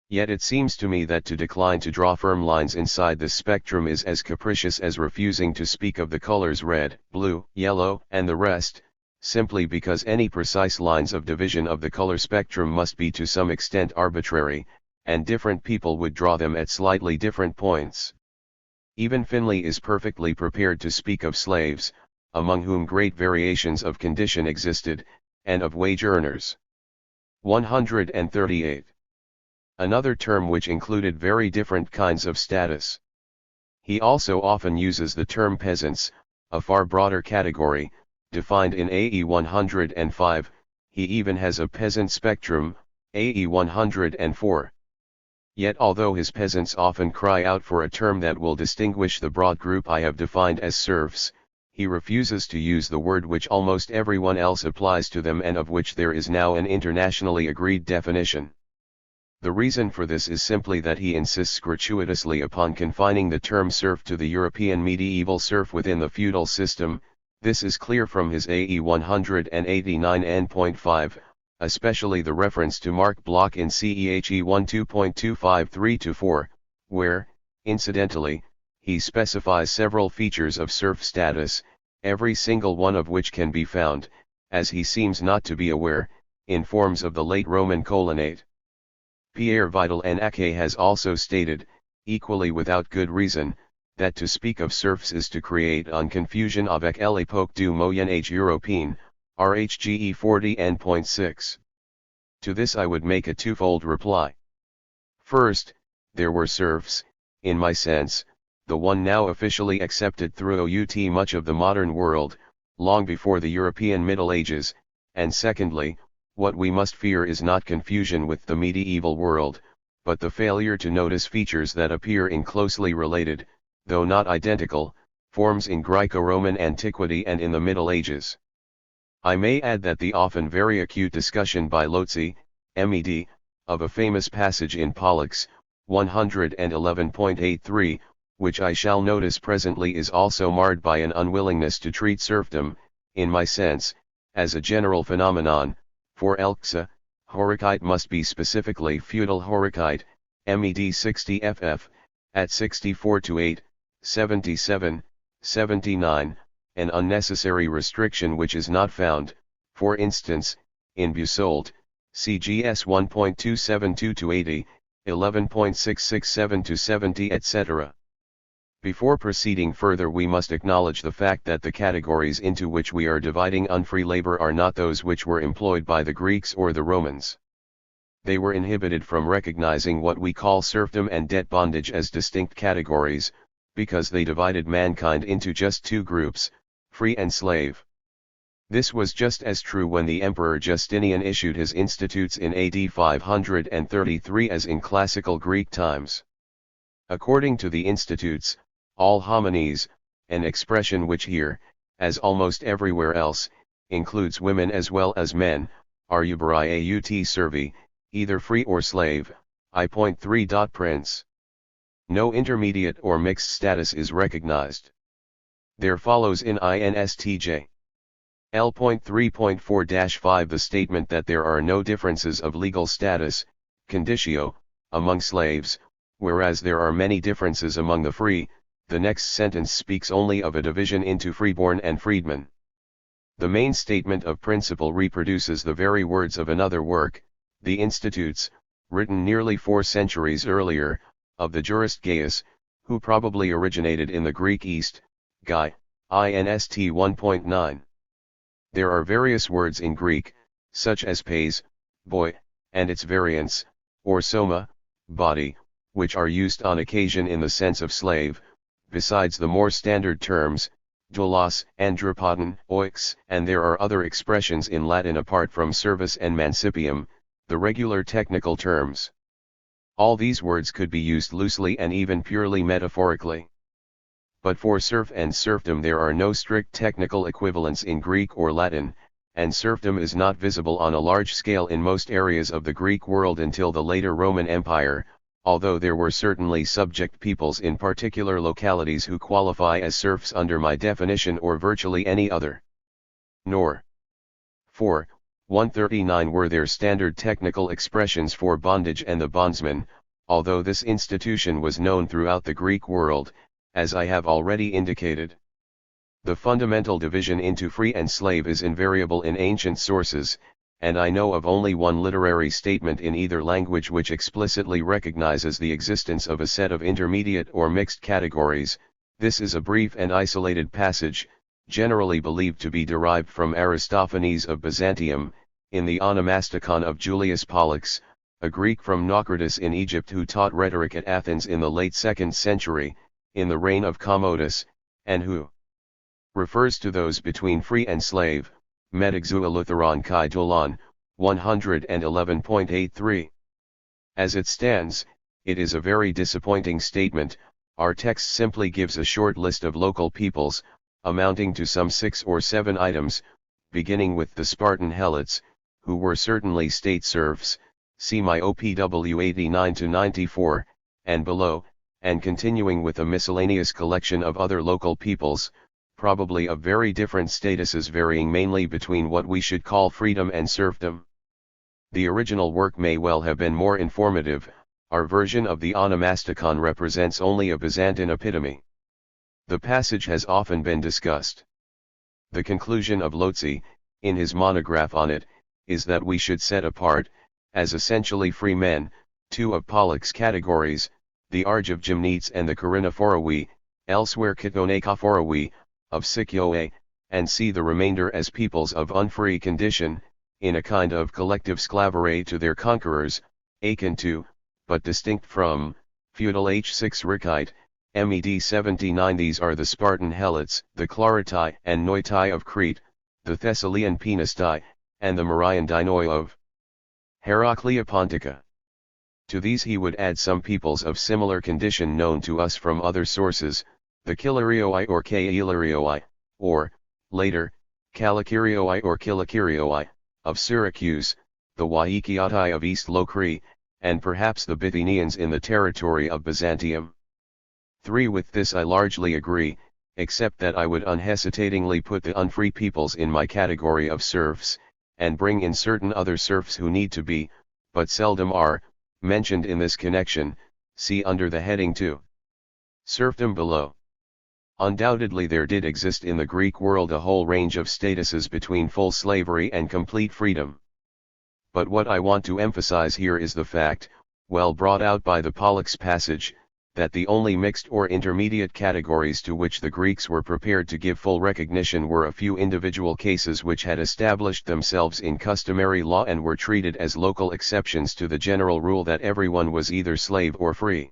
Yet it seems to me that to decline to draw firm lines inside this spectrum is as capricious as refusing to speak of the colors red, blue, yellow, and the rest, simply because any precise lines of division of the color spectrum must be to some extent arbitrary, and different people would draw them at slightly different points. Even Finlay is perfectly prepared to speak of slaves, among whom great variations of condition existed, and of wage earners. 138. Another term which included very different kinds of status. He also often uses the term peasants, a far broader category, defined in AE 105, he even has a peasant spectrum, AE 104. Yet although his peasants often cry out for a term that will distinguish the broad group I have defined as serfs, he refuses to use the word which almost everyone else applies to them and of which there is now an internationally agreed definition. The reason for this is simply that he insists gratuitously upon confining the term serf to the European medieval serf within the feudal system. This is clear from his AE 189 N.5, especially the reference to Mark Bloch in CEHE 12.253-4, where, incidentally, he specifies several features of serf status, every single one of which can be found, as he seems not to be aware, in forms of the late Roman colonate. Pierre Vidal and Ake has also stated, equally without good reason, that to speak of serfs is to create un confusion avec l'époque du Moyen Age Européen, RHGE 40 N.6. To this I would make a twofold reply. First, there were serfs, in my sense, the one now officially accepted throughout much of the modern world, long before the European Middle Ages, and secondly, what we must fear is not confusion with the medieval world, but the failure to notice features that appear in closely related, though not identical, forms in Greco-Roman antiquity and in the Middle Ages. I may add that the often very acute discussion by Lotze, MED, of a famous passage in Pollux, 111.83, which I shall notice presently is also marred by an unwillingness to treat serfdom, in my sense, as a general phenomenon, for Elxa, Horicite must be specifically feudal Horicite, MED 60 FF, at 64-8, 77, 79, an unnecessary restriction which is not found, for instance, in Busold, CGS 1.272-80, 11.667-70 etc. Before proceeding further we must acknowledge the fact that the categories into which we are dividing unfree labor are not those which were employed by the Greeks or the Romans. They were inhibited from recognizing what we call serfdom and debt bondage as distinct categories, because they divided mankind into just two groups, free and slave. This was just as true when the Emperor Justinian issued his institutes in AD 533 as in classical Greek times. According to the institutes, all homines, an expression which here, as almost everywhere else, includes women as well as men, are uberi aut servi, either free or slave, I.3. Prince. No intermediate or mixed status is recognized. There follows in INSTJ. L.3.4-5 the statement that there are no differences of legal status, conditio, among slaves, whereas there are many differences among the free. The next sentence speaks only of a division into freeborn and freedmen. The main statement of principle reproduces the very words of another work, the Institutes, written nearly 4 centuries earlier, of the jurist Gaius, who probably originated in the Greek East, Guy, INST 1.9. There are various words in Greek, such as pays, boy, and its variants, or soma, body, which are used on occasion in the sense of slave, besides the more standard terms, doulos, andropoton, oix, and there are other expressions in Latin apart from servus and mancipium, the regular technical terms. All these words could be used loosely and even purely metaphorically. But for serf and serfdom there are no strict technical equivalents in Greek or Latin, and serfdom is not visible on a large scale in most areas of the Greek world until the later Roman Empire, although there were certainly subject peoples in particular localities who qualify as serfs under my definition or virtually any other. Nor. 4. 139 were there standard technical expressions for bondage and the bondsman, although this institution was known throughout the Greek world, as I have already indicated. The fundamental division into free and slave is invariable in ancient sources, and I know of only one literary statement in either language which explicitly recognizes the existence of a set of intermediate or mixed categories. This is a brief and isolated passage, generally believed to be derived from Aristophanes of Byzantium, in the Onomasticon of Julius Pollux, a Greek from Naucratis in Egypt who taught rhetoric at Athens in the late 2nd century, in the reign of Commodus, and who refers to those between free and slave, Metexueleutheron kai dolon, 111.83. As it stands, it is a very disappointing statement. Our text simply gives a short list of local peoples, amounting to some 6 or 7 items, beginning with the Spartan helots, who were certainly state serfs, see my OPW 89-94, and below, and continuing with a miscellaneous collection of other local peoples, probably of very different statuses varying mainly between what we should call freedom and serfdom. The original work may well have been more informative. Our version of the Onomasticon represents only a Byzantine epitome. The passage has often been discussed. The conclusion of Lotzi, in his monograph on it, is that we should set apart, as essentially free men, 2 of Polluck's categories, the Argive-Gymnites and the Corinnophoroui, elsewhere Ketonakophoroui, of Sikioe, and see the remainder as peoples of unfree condition, in a kind of collective sclavere to their conquerors, akin to, but distinct from, feudal H6 Ricite, Med 79. These are the Spartan Helots, the Chloritai and Noitai of Crete, the Thessalian Penistai, and the Marian Dinoi of Heraclea Pontica. To these he would add some peoples of similar condition known to us from other sources, the Kilarioi or Kailarioi, or, later, Kalakirioi or Kilakirioi, of Syracuse, the Waikiatai of East Locri, and perhaps the Bithynians in the territory of Byzantium. 3. With this I largely agree, except that I would unhesitatingly put the unfree peoples in my category of serfs, and bring in certain other serfs who need to be, but seldom are, mentioned in this connection, see under the heading 2. Serfdom below. Undoubtedly there did exist in the Greek world a whole range of statuses between full slavery and complete freedom. But what I want to emphasize here is the fact, well brought out by the Pollux passage, that the only mixed or intermediate categories to which the Greeks were prepared to give full recognition were a few individual cases which had established themselves in customary law and were treated as local exceptions to the general rule that everyone was either slave or free.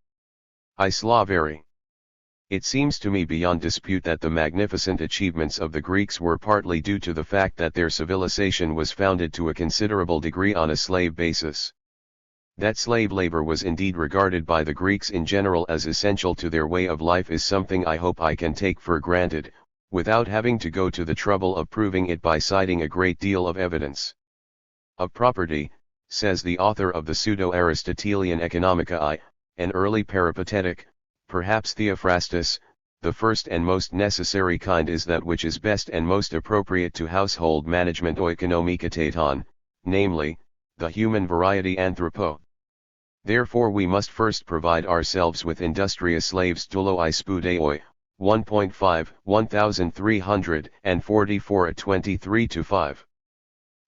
I slavery. It seems to me beyond dispute that the magnificent achievements of the Greeks were partly due to the fact that their civilization was founded to a considerable degree on a slave basis. That slave labor was indeed regarded by the Greeks in general as essential to their way of life is something I hope I can take for granted, without having to go to the trouble of proving it by citing a great deal of evidence. Of property, says the author of the pseudo-Aristotelian Economica an early peripatetic, perhaps Theophrastus, the first and most necessary kind is that which is best and most appropriate to household management oikonomikateton, namely, the human variety anthropo. Therefore we must first provide ourselves with industrious slaves doloi spudeoi, 1.5, 1344 at 23-5.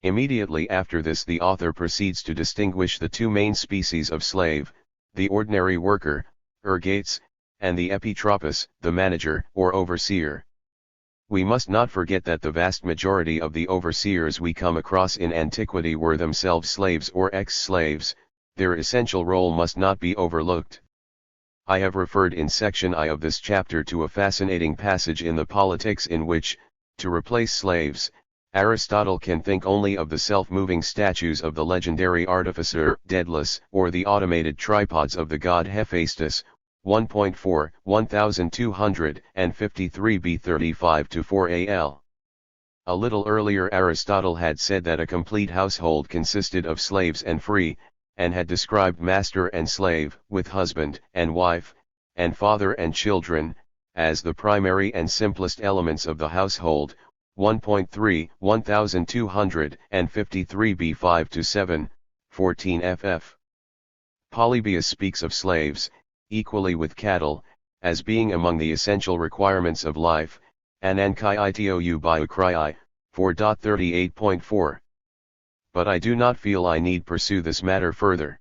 Immediately after this the author proceeds to distinguish the two main species of slave, the ordinary worker, ergates, and the epitropos, the manager or overseer. We must not forget that the vast majority of the overseers we come across in antiquity were themselves slaves or ex-slaves. Their essential role must not be overlooked. I have referred in section I of this chapter to a fascinating passage in the Politics in which, to replace slaves, Aristotle can think only of the self-moving statues of the legendary artificer Daedalus or the automated tripods of the god Hephaestus, 1.4, 1253 b 35-4 al. A little earlier Aristotle had said that a complete household consisted of slaves and free, and had described master and slave, with husband and wife, and father and children, as the primary and simplest elements of the household, 1.3, 1253 b 5-7, 14 ff. Polybius speaks of slaves, equally with cattle, as being among the essential requirements of life, anankai biokrai, 4.38.4. But I do not feel I need pursue this matter further.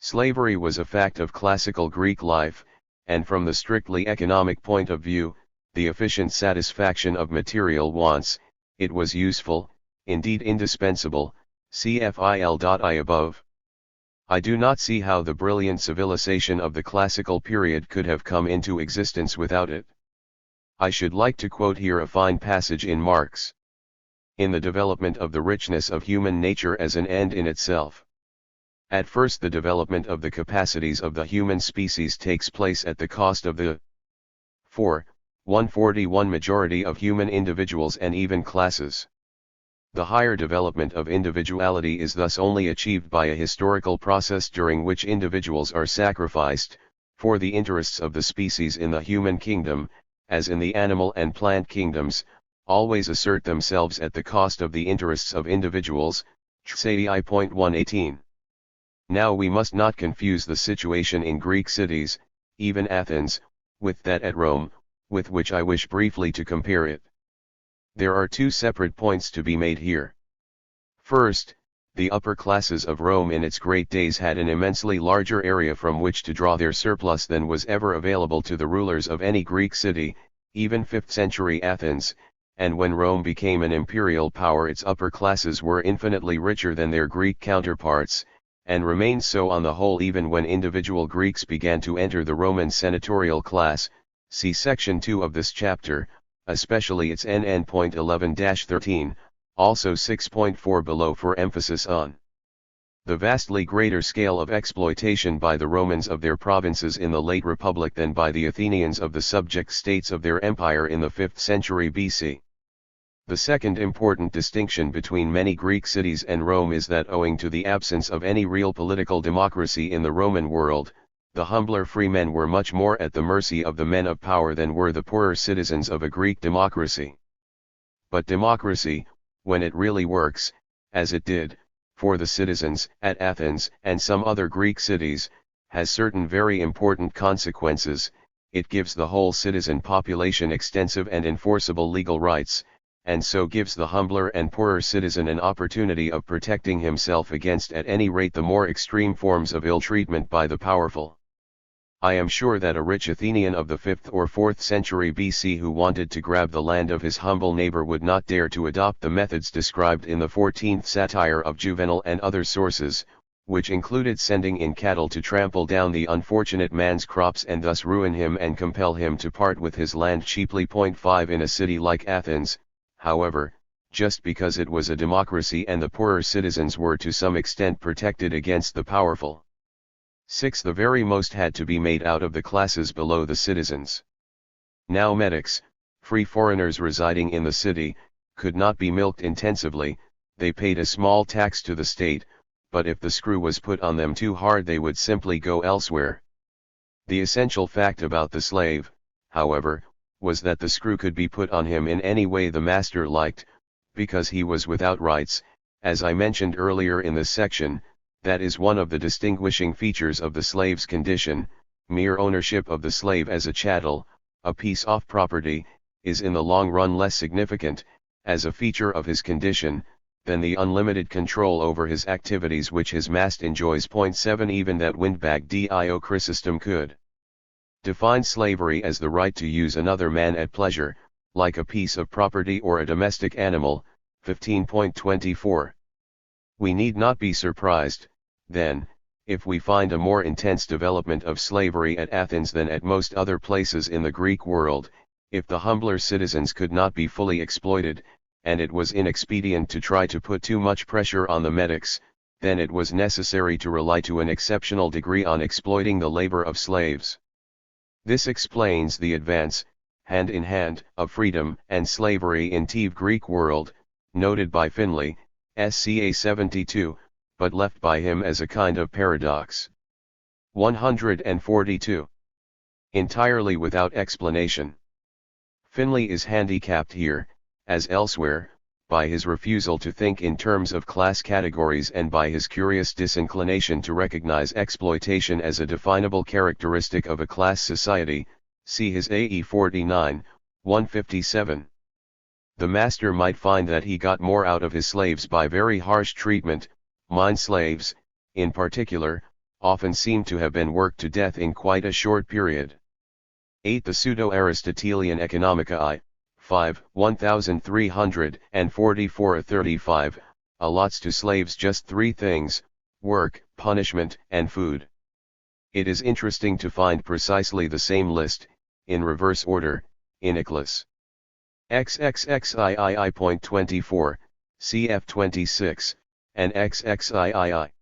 Slavery was a fact of classical Greek life, and from the strictly economic point of view, the efficient satisfaction of material wants, it was useful, indeed indispensable, cf.il.I above. I do not see how the brilliant civilization of the classical period could have come into existence without it. I should like to quote here a fine passage in Marx. in the development of the richness of human nature as an end in itself. At first the development of the capacities of the human species takes place at the cost of the 141 majority of human individuals and even classes. The higher development of individuality is thus only achieved by a historical process during which individuals are sacrificed, for the interests of the species in the human kingdom, as in the animal and plant kingdoms, always assert themselves at the cost of the interests of individuals, CROIX.118. Now we must not confuse the situation in Greek cities, even Athens, with that at Rome, with which I wish briefly to compare it. There are two separate points to be made here. First, the upper classes of Rome in its great days had an immensely larger area from which to draw their surplus than was ever available to the rulers of any Greek city, even 5th century Athens, and when Rome became an imperial power its upper classes were infinitely richer than their Greek counterparts, and remained so on the whole even when individual Greeks began to enter the Roman senatorial class, see section 2 of this chapter, especially its NN.11-13, also 6.4 below for emphasis on the vastly greater scale of exploitation by the Romans of their provinces in the late Republic than by the Athenians of the subject states of their empire in the 5th century BC. The second important distinction between many Greek cities and Rome is that owing to the absence of any real political democracy in the Roman world, the humbler freemen were much more at the mercy of the men of power than were the poorer citizens of a Greek democracy. But democracy, when it really works, as it did, for the citizens at Athens and some other Greek cities, has certain very important consequences. It gives the whole citizen population extensive and enforceable legal rights, and so gives the humbler and poorer citizen an opportunity of protecting himself against at any rate the more extreme forms of ill-treatment by the powerful. I am sure that a rich Athenian of the 5th or 4th century BC who wanted to grab the land of his humble neighbor would not dare to adopt the methods described in the 14th satire of Juvenal and other sources, which included sending in cattle to trample down the unfortunate man's crops and thus ruin him and compel him to part with his land cheaply. 5 In a city like Athens, however, just because it was a democracy and the poorer citizens were to some extent protected against the powerful. 6 The very most had to be made out of the classes below the citizens. Now metics, free foreigners residing in the city, could not be milked intensively, they paid a small tax to the state, but if the screw was put on them too hard they would simply go elsewhere. The essential fact about the slave, however, was that the screw could be put on him in any way the master liked, because he was without rights, as I mentioned earlier in this section. That is one of the distinguishing features of the slave's condition. Mere ownership of the slave as a chattel, a piece of property, is in the long run less significant, as a feature of his condition, than the unlimited control over his activities which his master enjoys. 7 Even that windbag Dio Chrysostom could define slavery as the right to use another man at pleasure, like a piece of property or a domestic animal. 15.24. We need not be surprised, then, if we find a more intense development of slavery at Athens than at most other places in the Greek world, if the humbler citizens could not be fully exploited, and it was inexpedient to try to put too much pressure on the metics, then it was necessary to rely to an exceptional degree on exploiting the labor of slaves. This explains the advance, hand in hand, of freedom and slavery in the Greek world, noted by Finlay, SCA 72, but left by him as a kind of paradox. 142. Entirely without explanation. Finlay is handicapped here, as elsewhere, by his refusal to think in terms of class categories and by his curious disinclination to recognize exploitation as a definable characteristic of a class society, see his AE 49, 157. The master might find that he got more out of his slaves by very harsh treatment. Mine slaves, in particular, often seem to have been worked to death in quite a short period. 8 The Pseudo-Aristotelian Economica I, 5, 1344-35, allots to slaves just three things: work, punishment, and food. It is interesting to find precisely the same list, in reverse order, in Iclas. XXXIII.24, cf 26, and XXIII.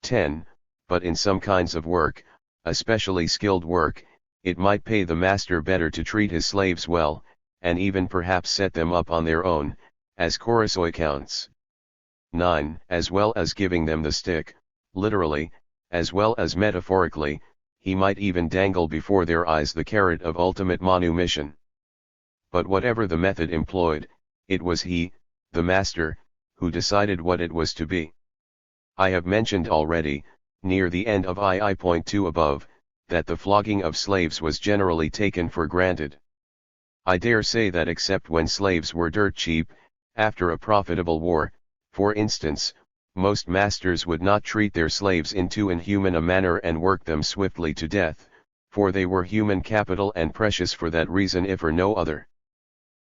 10. But in some kinds of work, especially skilled work, it might pay the master better to treat his slaves well, and even perhaps set them up on their own, as CROIX counts. 9. As well as giving them the stick, literally, as well as metaphorically, he might even dangle before their eyes the carrot of ultimate manumission. But whatever the method employed, it was he, the master, who decided what it was to be. I have mentioned already, near the end of II.2 above, that the flogging of slaves was generally taken for granted. I dare say that except when slaves were dirt cheap, after a profitable war, for instance, most masters would not treat their slaves in too inhuman a manner and work them swiftly to death, for they were human capital and precious for that reason if for no other.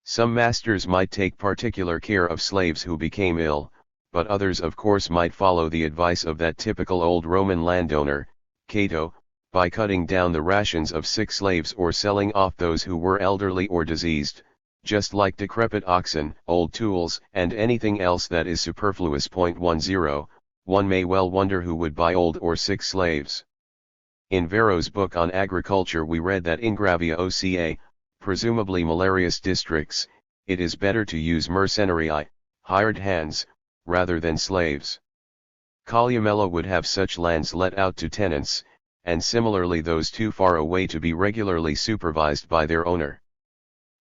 Some masters might take particular care of slaves who became ill, but others of course might follow the advice of that typical old Roman landowner, Cato, by cutting down the rations of sick slaves or selling off those who were elderly or diseased, just like decrepit oxen, old tools, and anything else that is superfluous. 10. One may well wonder who would buy old or sick slaves. In Varro's book on agriculture we read that in Gravia Oca, presumably malarious districts, it is better to use mercenary, hired hands, rather than slaves. Columella would have such lands let out to tenants, and similarly those too far away to be regularly supervised by their owner.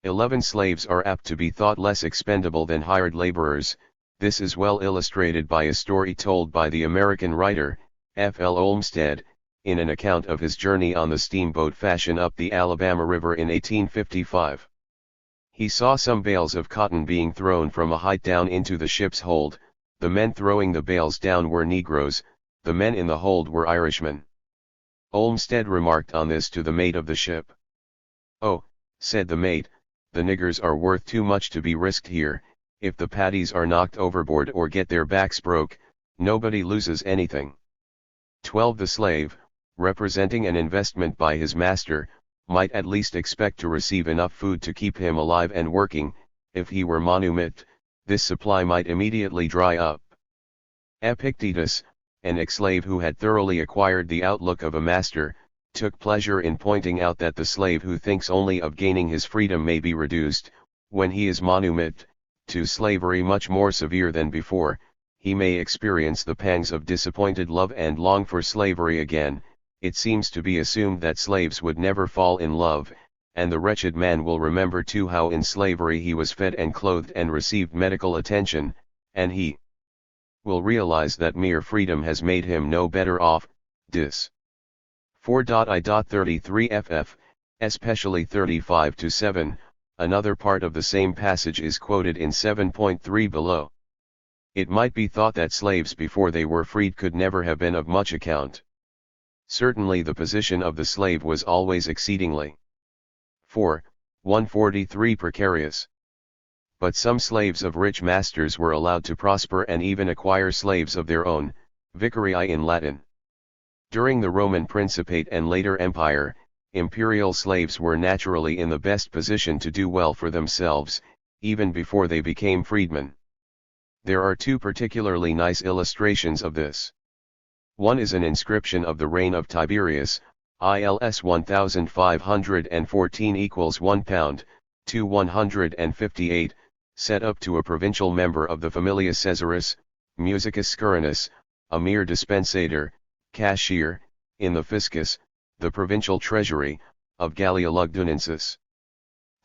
11. Slaves are apt to be thought less expendable than hired laborers. This is well illustrated by a story told by the American writer, F. L. Olmsted, in an account of his journey on the steamboat Fashion up the Alabama River in 1855. He saw some bales of cotton being thrown from a height down into the ship's hold. The men throwing the bales down were Negroes, the men in the hold were Irishmen. Olmsted remarked on this to the mate of the ship. "Oh," said the mate, "the niggers are worth too much to be risked here. If the paddies are knocked overboard or get their backs broke, nobody loses anything." 12. The slave, representing an investment by his master, might at least expect to receive enough food to keep him alive and working. If he were manumit, this supply might immediately dry up. Epictetus, an ex-slave who had thoroughly acquired the outlook of a master, took pleasure in pointing out that the slave who thinks only of gaining his freedom may be reduced, when he is manumit, to slavery much more severe than before. He may experience the pangs of disappointed love and long for slavery again. It seems to be assumed that slaves would never fall in love, and the wretched man will remember too how in slavery he was fed and clothed and received medical attention, and he will realize that mere freedom has made him no better off. Dis. 4.I.33 ff, especially 35-7, another part of the same passage is quoted in 7.3 below. It might be thought that slaves before they were freed could never have been of much account. Certainly the position of the slave was always exceedingly 143 precarious. But some slaves of rich masters were allowed to prosper and even acquire slaves of their own, vicarii in Latin. During the Roman Principate and later Empire, imperial slaves were naturally in the best position to do well for themselves, even before they became freedmen. There are two particularly nice illustrations of this. One is an inscription of the reign of Tiberius, ILS 1514 equals £1 to 158, set up to a provincial member of the Familia Caesaris, Musicus Scurinus, a mere dispensator, cashier, in the fiscus, the provincial treasury, of Gallia Lugdunensis.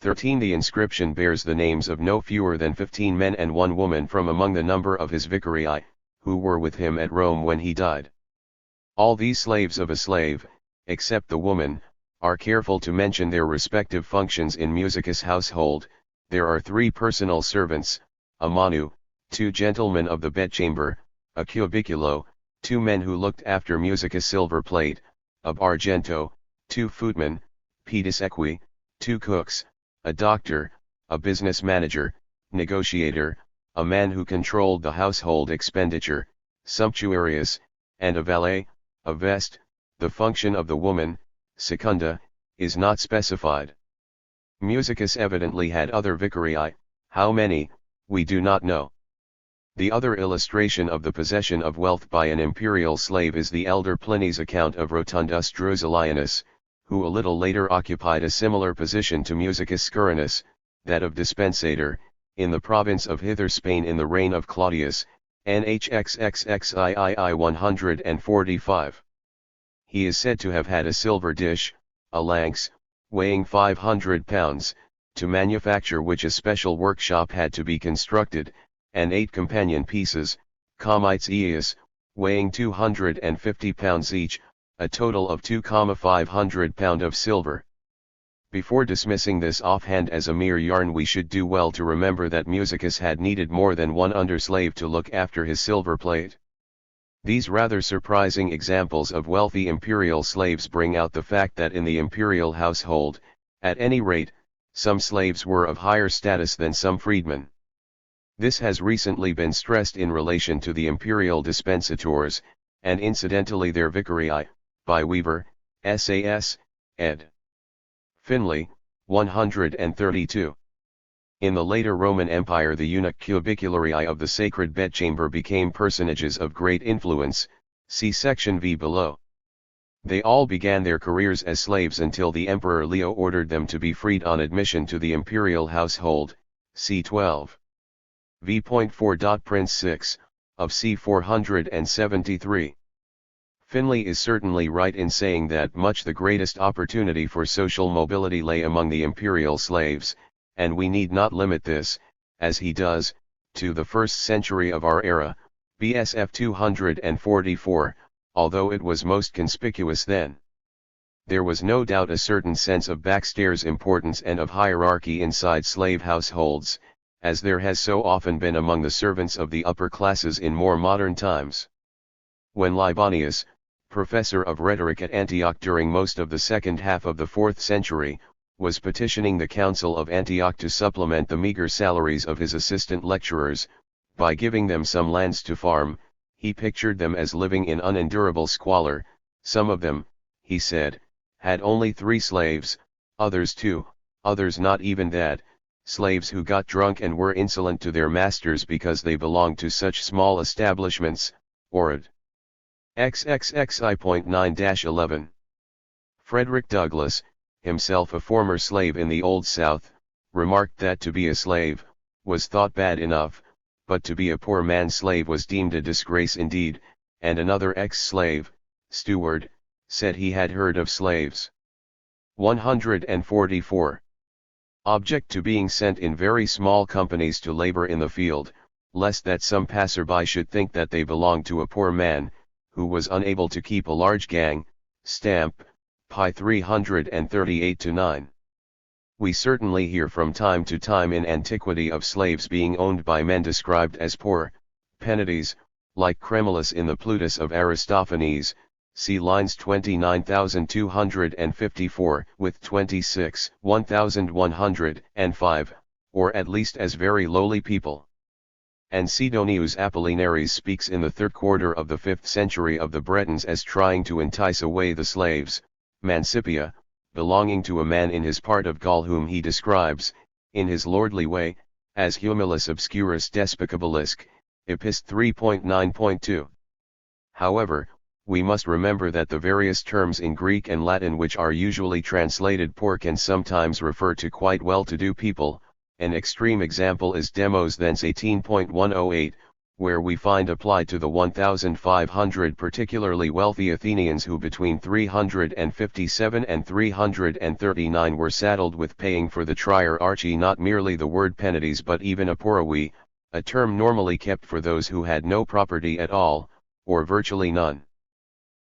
13. The inscription bears the names of no fewer than 15 men and 1 woman from among the number of his vicarii, who were with him at Rome when he died. All these slaves of a slave, except the woman, are careful to mention their respective functions in Musicus' household. There are 3 personal servants, a manu, 2 gentlemen of the bedchamber, a cubiculo, 2 men who looked after Musicus' silver plate, of argento, 2 footmen, pedis equi, 2 cooks, a doctor, a business manager, negotiator, a man who controlled the household expenditure, sumptuarius, and a valet, a vest. The function of the woman, secunda, is not specified. Musicus evidently had other vicarii, how many, we do not know. The other illustration of the possession of wealth by an imperial slave is the elder Pliny's account of Rotundus Drusilianus, who a little later occupied a similar position to Musicus Scurinus, that of dispensator, in the province of Hither Spain in the reign of Claudius, NHXXXIII 145. He is said to have had a silver dish, a lanx, weighing 500 pounds, to manufacture which a special workshop had to be constructed, and 8 companion pieces, comites eus, weighing 250 pounds each, a total of 2,500 pound of silver. Before dismissing this offhand as a mere yarn, we should do well to remember that Musicus had needed more than one under-slave to look after his silver plate. These rather surprising examples of wealthy imperial slaves bring out the fact that in the imperial household, at any rate, some slaves were of higher status than some freedmen. This has recently been stressed in relation to the imperial dispensators, and incidentally their vicarii, by Weaver, SAS, ed. Finlay, 132. In the later Roman Empire, the eunuch cubicularii of the sacred bedchamber became personages of great influence, see section V below. They all began their careers as slaves until the Emperor Leo ordered them to be freed on admission to the imperial household, c. 12. V.4. Prince 6, of c. 473. Finlay is certainly right in saying that much the greatest opportunity for social mobility lay among the imperial slaves, and we need not limit this, as he does, to the 1st century of our era, BSF 244, although it was most conspicuous then. There was no doubt a certain sense of backstairs importance and of hierarchy inside slave households, as there has so often been among the servants of the upper classes in more modern times. When Libanius, professor of rhetoric at Antioch during most of the second half of the 4th century, was petitioning the Council of Antioch to supplement the meager salaries of his assistant lecturers, by giving them some lands to farm, he pictured them as living in unendurable squalor. Some of them, he said, had only 3 slaves, others 2, others not even that, slaves who got drunk and were insolent to their masters because they belonged to such small establishments, Orad. XXXI.9-11. Frederick Douglass, himself a former slave in the Old South, remarked that to be a slave was thought bad enough, but to be a poor man's slave was deemed a disgrace indeed, and another ex-slave, Steward, said he had heard of slaves. 144. Object to being sent in very small companies to labor in the field, lest that some passerby should think that they belonged to a poor man, who was unable to keep a large gang. Stamp, Pi 338-9. We certainly hear from time to time in antiquity of slaves being owned by men described as poor, Penades, like Cremulus in the Plutus of Aristophanes, see lines 29,254 with 26, 1,105, or at least as very lowly people. And Sidonius Apollinaris speaks in the 3rd quarter of the 5th century of the Bretons as trying to entice away the slaves, Mancipia, belonging to a man in his part of Gaul whom he describes, in his lordly way, as Humulus Obscurus Despicabilisque, Epist 3.9.2. However, we must remember that the various terms in Greek and Latin which are usually translated poor can sometimes refer to quite well-to-do people. An extreme example is Demos thence 18.108, where we find applied to the 1,500 particularly wealthy Athenians who between 357 and 339 were saddled with paying for the triarchy not merely the word penades but even aporawi, a term normally kept for those who had no property at all, or virtually none.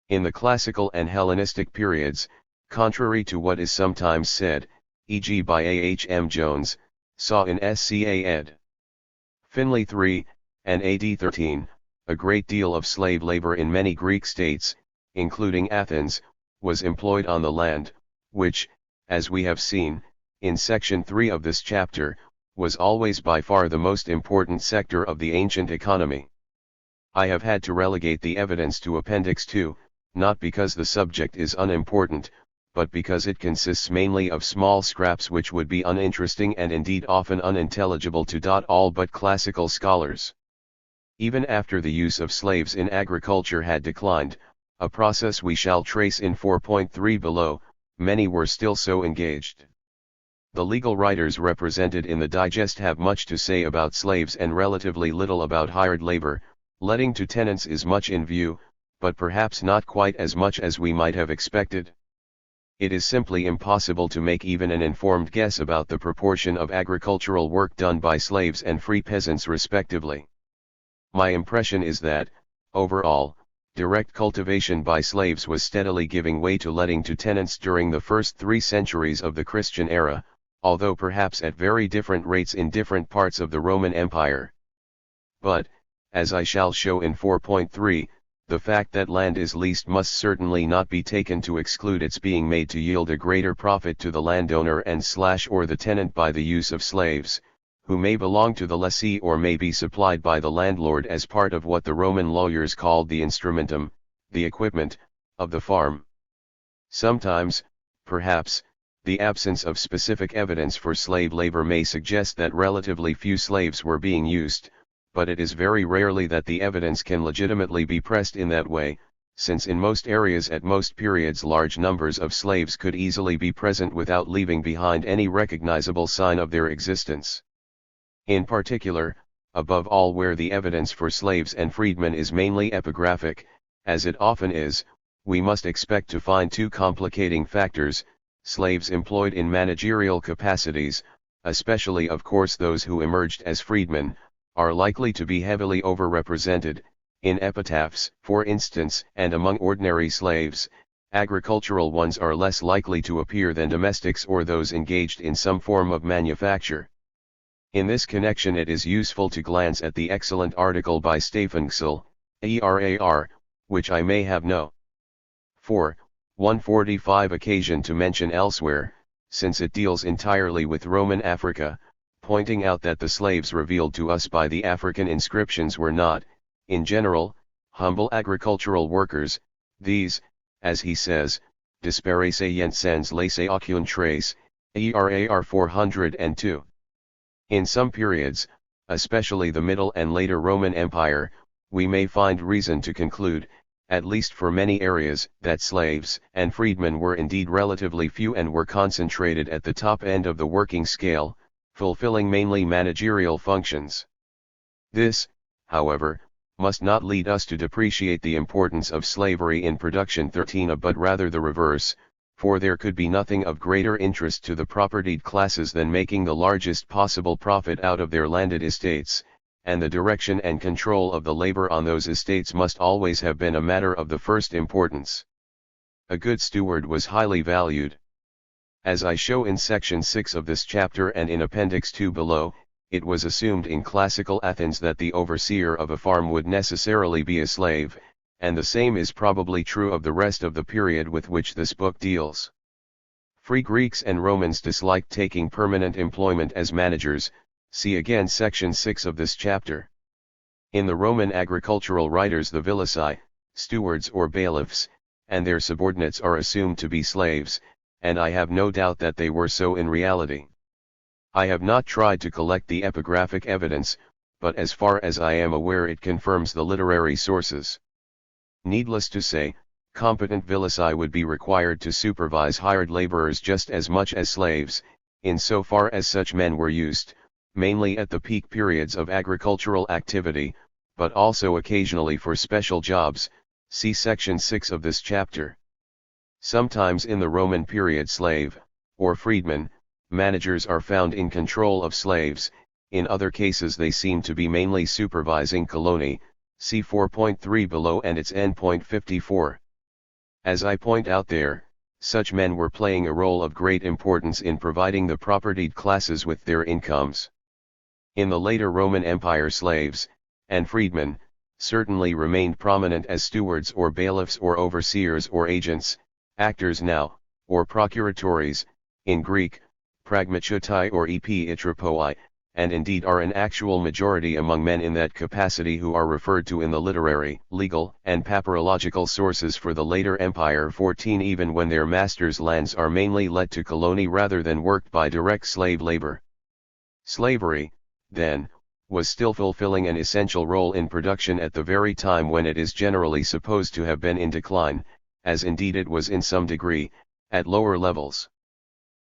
In the classical and Hellenistic periods, contrary to what is sometimes said, e.g. by A.H.M. Jones, saw in SCA ed. Finlay 3, and AD 13, a great deal of slave labor in many Greek states, including Athens, was employed on the land, which, as we have seen, in section 3 of this chapter, was always by far the most important sector of the ancient economy. I have had to relegate the evidence to Appendix 2, not because the subject is unimportant, but because it consists mainly of small scraps which would be uninteresting and indeed often unintelligible to all but classical scholars. Even after the use of slaves in agriculture had declined, a process we shall trace in 4.3 below, many were still so engaged. The legal writers represented in the digest have much to say about slaves and relatively little about hired labor. Letting to tenants is much in view, but perhaps not quite as much as we might have expected. It is simply impossible to make even an informed guess about the proportion of agricultural work done by slaves and free peasants respectively. My impression is that, overall, direct cultivation by slaves was steadily giving way to letting to tenants during the first 3 centuries of the Christian era, although perhaps at very different rates in different parts of the Roman Empire. But, as I shall show in 4.3, the fact that land is leased must certainly not be taken to exclude its being made to yield a greater profit to the landowner and or the tenant by the use of slaves, who may belong to the lessee or may be supplied by the landlord as part of what the Roman lawyers called the instrumentum, the equipment, of the farm. Sometimes, perhaps, the absence of specific evidence for slave labor may suggest that relatively few slaves were being used, but it is very rarely that the evidence can legitimately be pressed in that way, since in most areas at most periods large numbers of slaves could easily be present without leaving behind any recognizable sign of their existence. In particular, above all where the evidence for slaves and freedmen is mainly epigraphic, as it often is, we must expect to find 2 complicating factors: slaves employed in managerial capacities, especially of course those who emerged as freedmen, are likely to be heavily overrepresented, in epitaphs, for instance, and among ordinary slaves, agricultural ones are less likely to appear than domestics or those engaged in some form of manufacture. In this connection it is useful to glance at the excellent article by Stephenxel, ERAR, which I may have no. 145 occasion to mention elsewhere, since it deals entirely with Roman Africa, pointing out that the slaves revealed to us by the African inscriptions were not, in general, humble agricultural workers. These, as he says, disparacent sans laisser aucune trace, ERAR 402. In some periods, especially the Middle and later Roman Empire, we may find reason to conclude, at least for many areas, that slaves and freedmen were indeed relatively few and were concentrated at the top end of the working scale, fulfilling mainly managerial functions. This, however, must not lead us to depreciate the importance of slavery in production 13, but rather the reverse, for there could be nothing of greater interest to the propertied classes than making the largest possible profit out of their landed estates, and the direction and control of the labor on those estates must always have been a matter of the first importance. A good steward was highly valued. As I show in section 6 of this chapter and in appendix 2 below, it was assumed in classical Athens that the overseer of a farm would necessarily be a slave, and the same is probably true of the rest of the period with which this book deals. Free Greeks and Romans disliked taking permanent employment as managers, see again section 6 of this chapter. In the Roman agricultural writers the vilici, stewards or bailiffs, and their subordinates are assumed to be slaves, and I have no doubt that they were so in reality. I have not tried to collect the epigraphic evidence, but as far as I am aware it confirms the literary sources. Needless to say, competent vilici would be required to supervise hired laborers just as much as slaves, insofar as such men were used, mainly at the peak periods of agricultural activity, but also occasionally for special jobs, see section 6 of this chapter. Sometimes in the Roman period slave, or freedmen, managers are found in control of slaves, in other cases they seem to be mainly supervising colony, see 4.3 below and its endpoint 54. As I point out there, such men were playing a role of great importance in providing the propertied classes with their incomes. In the later Roman Empire slaves, and freedmen, certainly remained prominent as stewards or bailiffs or overseers or agents, actors now, or procuratores, in Greek, pragmachutai or epitropoi, and indeed are an actual majority among men in that capacity who are referred to in the literary, legal, and papyrological sources for the later Empire 14, even when their masters' lands are mainly let to colony rather than worked by direct slave labor. Slavery, then, was still fulfilling an essential role in production at the very time when it is generally supposed to have been in decline, as indeed it was in some degree, at lower levels.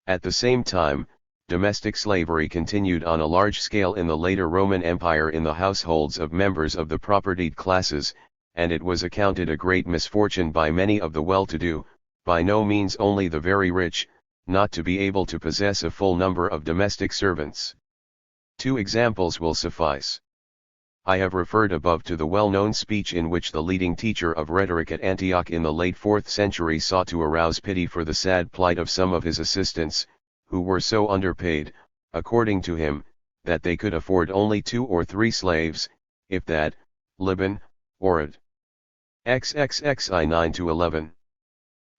At the same time, domestic slavery continued on a large scale in the later Roman Empire in the households of members of the propertied classes, and it was accounted a great misfortune by many of the well-to-do, by no means only the very rich, not to be able to possess a full number of domestic servants. 2 examples will suffice. I have referred above to the well-known speech in which the leading teacher of rhetoric at Antioch in the late 4th century sought to arouse pity for the sad plight of some of his assistants, who were so underpaid, according to him, that they could afford only 2 or 3 slaves, if that. Libin, Orid. XXXI 9-11.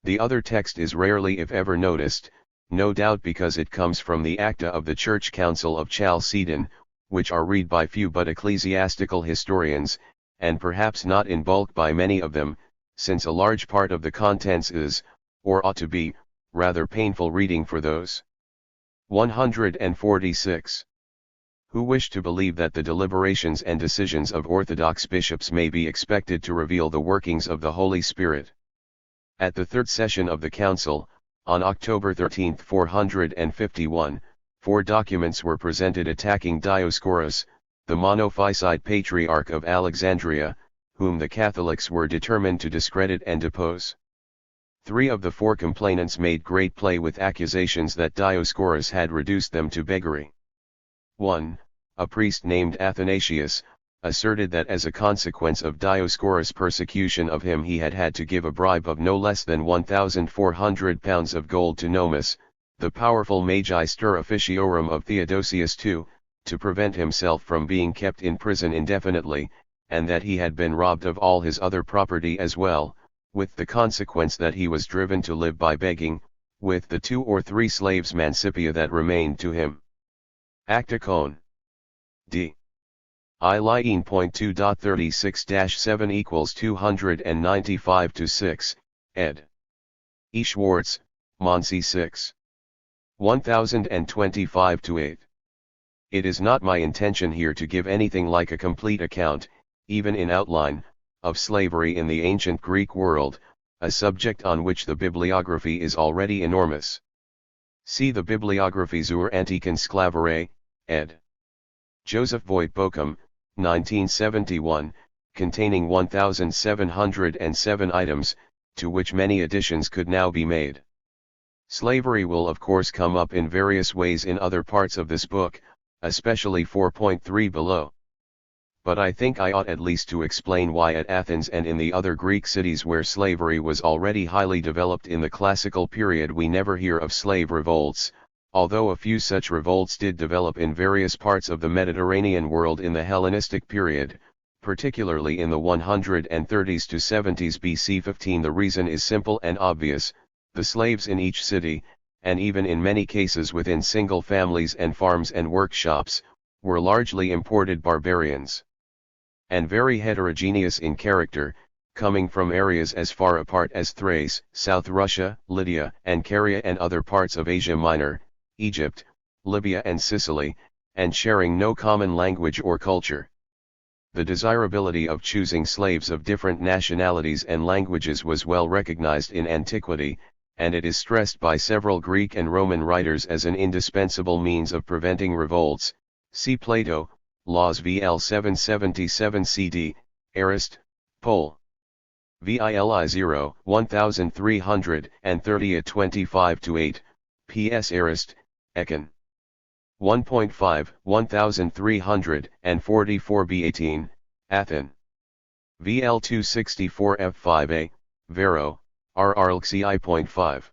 The other text is rarely if ever noticed, no doubt because it comes from the Acta of the Church Council of Chalcedon, which are read by few but ecclesiastical historians, and perhaps not in bulk by many of them, since a large part of the contents is, or ought to be, rather painful reading for those. 146. Who wish to believe that the deliberations and decisions of Orthodox bishops may be expected to reveal the workings of the Holy Spirit. At the 3rd session of the Council, on October 13, 451, 4 documents were presented attacking Dioscorus, the Monophysite Patriarch of Alexandria, whom the Catholics were determined to discredit and depose. 3 of the 4 complainants made great play with accusations that Dioscorus had reduced them to beggary. 1. A priest named Athanasius, asserted that as a consequence of Dioscorus' persecution of him he had had to give a bribe of no less than 1,400 pounds of gold to Nomus, the powerful Magister Officiorum of Theodosius II, to prevent himself from being kept in prison indefinitely, and that he had been robbed of all his other property as well, with the consequence that he was driven to live by begging, with the 2 or 3 slaves mancipia that remained to him. Acta Con. D. I Line .2.36-7 equals 295-6, ed. E. Schwartz, Monsi 6. 1025-8. It is not my intention here to give anything like a complete account, even in outline, of slavery in the ancient Greek world, a subject on which the bibliography is already enormous. See the Bibliography zur Antiken Sklaverei, ed. Joseph Voigt Bochum, 1971, containing 1,707 items, to which many additions could now be made. Slavery will of course come up in various ways in other parts of this book, especially 4.3 below. But I think I ought at least to explain why at Athens and in the other Greek cities where slavery was already highly developed in the classical period we never hear of slave revolts, although a few such revolts did develop in various parts of the Mediterranean world in the Hellenistic period, particularly in the 130s to 70s BC 15. The reason is simple and obvious: the slaves in each city, and even in many cases within single families and farms and workshops, were largely imported barbarians, and very heterogeneous in character, coming from areas as far apart as Thrace, South Russia, Lydia and Caria and other parts of Asia Minor, Egypt, Libya and Sicily, and sharing no common language or culture. The desirability of choosing slaves of different nationalities and languages was well recognized in antiquity, and it is stressed by several Greek and Roman writers as an indispensable means of preventing revolts. See Plato, Laws VL 777 CD, Arist, Pol. VILI 0, 1330 at 25-8, PS Arist, Econ. 1.5, 1344 B18, Athen. VL 264 F5A, Vero, RRLXI.5.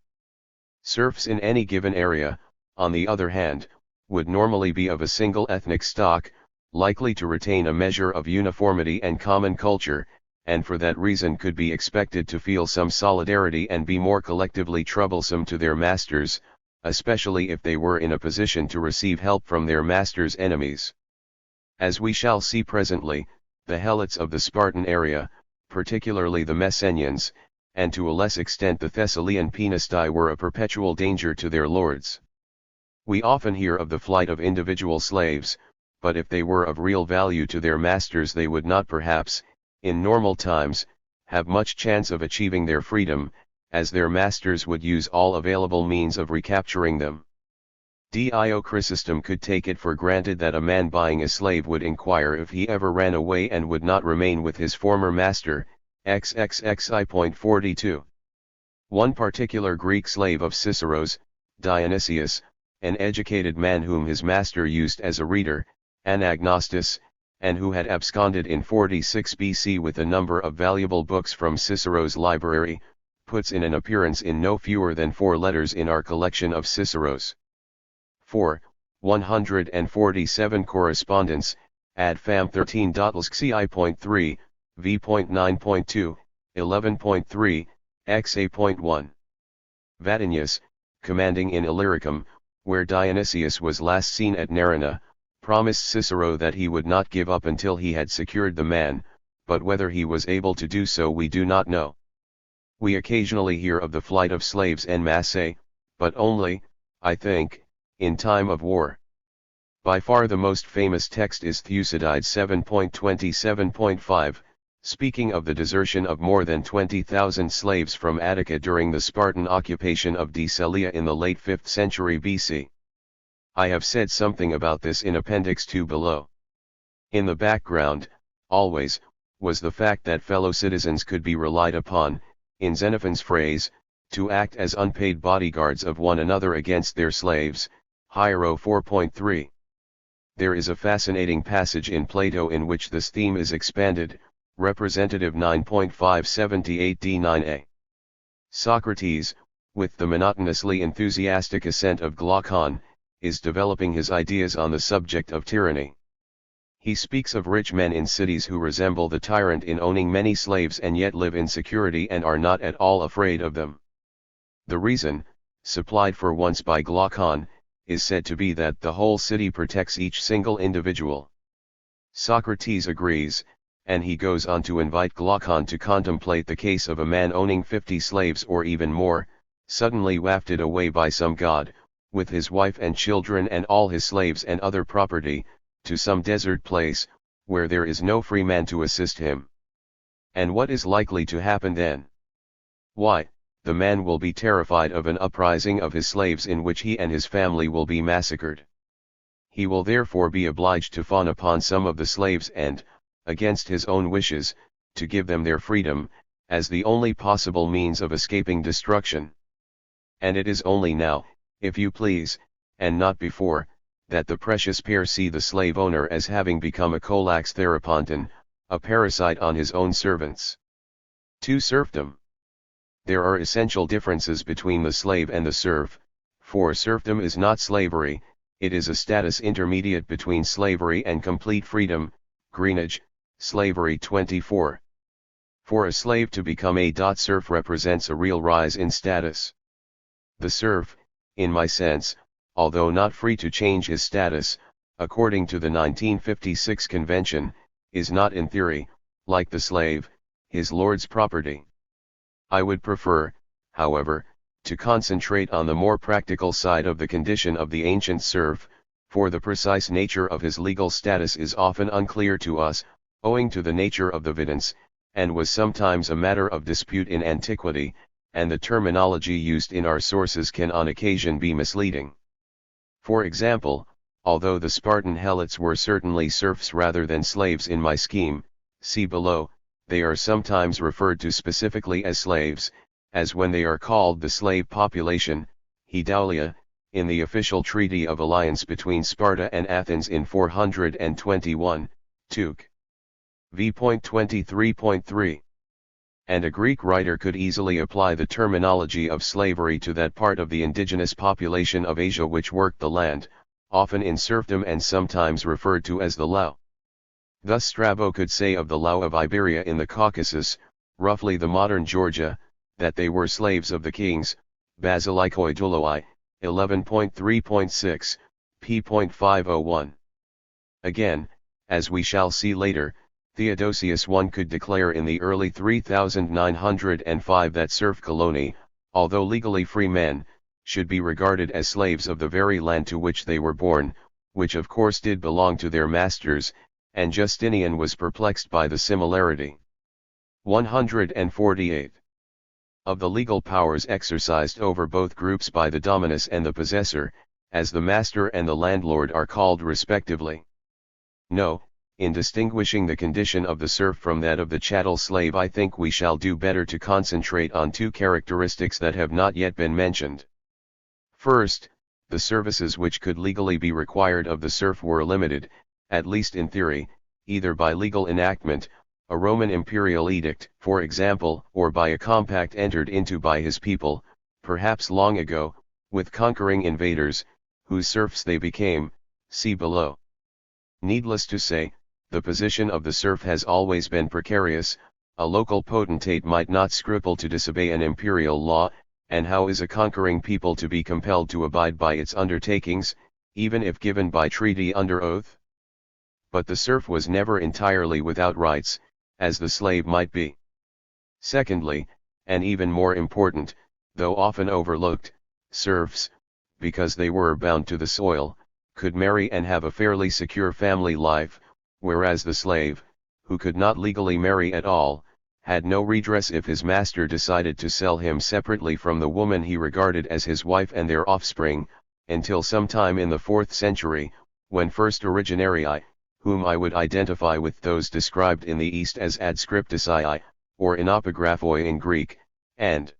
Serfs in any given area, on the other hand, would normally be of a single ethnic stock, likely to retain a measure of uniformity and common culture, and for that reason could be expected to feel some solidarity and be more collectively troublesome to their masters, especially if they were in a position to receive help from their masters' enemies. As we shall see presently, the Helots of the Spartan area, particularly the Messenians, and to a less extent the Thessalian Penesti, were a perpetual danger to their lords. We often hear of the flight of individual slaves, but if they were of real value to their masters they would not perhaps, in normal times, have much chance of achieving their freedom, as their masters would use all available means of recapturing them. Dio Chrysostom could take it for granted that a man buying a slave would inquire if he ever ran away and would not remain with his former master, XXXI.42. One particular Greek slave of Cicero's, Dionysius, an educated man whom his master used as a reader, Anagnostus, and who had absconded in 46 BC with a number of valuable books from Cicero's library, puts in an appearance in no fewer than 4 letters in our collection of Cicero's. 147 correspondence, ad fam 13.lxci.3, v.9.2, 11.3, xa.1. Vatinius, commanding in Illyricum, where Dionysius was last seen at Nerina, promised Cicero that he would not give up until he had secured the man, but whether he was able to do so we do not know. We occasionally hear of the flight of slaves en masse, but only, I think, in time of war. By far the most famous text is Thucydides 7.27.5, speaking of the desertion of more than 20,000 slaves from Attica during the Spartan occupation of Decelia in the late 5th century BC. I have said something about this in Appendix 2 below. In the background, always, was the fact that fellow citizens could be relied upon, in Xenophon's phrase, to act as unpaid bodyguards of one another against their slaves, Hiero 4.3. There is a fascinating passage in Plato in which this theme is expanded, Representative 9.578d9a. Socrates, with the monotonously enthusiastic assent of Glaucon, is developing his ideas on the subject of tyranny. He speaks of rich men in cities who resemble the tyrant in owning many slaves and yet live in security and are not at all afraid of them. The reason, supplied for once by Glaucon, is said to be that the whole city protects each single individual. Socrates agrees, and he goes on to invite Glaucon to contemplate the case of a man owning 50 slaves or even more, suddenly wafted away by some god, with his wife and children and all his slaves and other property, to some desert place, where there is no free man to assist him. And what is likely to happen then? Why, the man will be terrified of an uprising of his slaves in which he and his family will be massacred. He will therefore be obliged to fawn upon some of the slaves and, against his own wishes, to give them their freedom, as the only possible means of escaping destruction. And it is only now, if you please, and not before, that the precious pair see the slave owner as having become a colax theraponton, a parasite on his own servants. 2. Serfdom. There are essential differences between the slave and the serf, for serfdom is not slavery, it is a status intermediate between slavery and complete freedom, Greenidge, Slavery 24. For a slave to become a serf represents a real rise in status. The serf, in my sense, although not free to change his status, according to the 1956 convention, is not in theory, like the slave, his lord's property. I would prefer, however, to concentrate on the more practical side of the condition of the ancient serf, for the precise nature of his legal status is often unclear to us, owing to the nature of the vidance, and was sometimes a matter of dispute in antiquity, and the terminology used in our sources can on occasion be misleading. For example, although the Spartan helots were certainly serfs rather than slaves in my scheme, see below, they are sometimes referred to specifically as slaves, as when they are called the slave population, Hedaulia, in the official treaty of alliance between Sparta and Athens in 421, Tuke. v.23.3. And a Greek writer could easily apply the terminology of slavery to that part of the indigenous population of Asia which worked the land, often in serfdom and sometimes referred to as the Lao. Thus Strabo could say of the Lao of Iberia in the Caucasus, roughly the modern Georgia, that they were slaves of the kings, Basilikoi Duloi, 11.3.6, p.501. Again, as we shall see later, Theodosius I could declare in the early 3905 that serf coloni, although legally free men, should be regarded as slaves of the very land to which they were born, which of course did belong to their masters, and Justinian was perplexed by the similarity. 148. Of the legal powers exercised over both groups by the dominus and the possessor, as the master and the landlord are called respectively. No, in distinguishing the condition of the serf from that of the chattel slave, I think we shall do better to concentrate on two characteristics that have not yet been mentioned. First, the services which could legally be required of the serf were limited, at least in theory, either by legal enactment, a Roman imperial edict, for example, or by a compact entered into by his people, perhaps long ago, with conquering invaders, whose serfs they became, see below. Needless to say, the position of the serf has always been precarious. A local potentate might not scruple to disobey an imperial law, and how is a conquering people to be compelled to abide by its undertakings, even if given by treaty under oath? But the serf was never entirely without rights, as the slave might be. Secondly, and even more important, though often overlooked, serfs, because they were bound to the soil, could marry and have a fairly secure family life, whereas the slave, who could not legally marry at all, had no redress if his master decided to sell him separately from the woman he regarded as his wife and their offspring, until sometime in the 4th century, when first originarii, whom I would identify with those described in the East as adscripticii, or inopographoi in Greek, and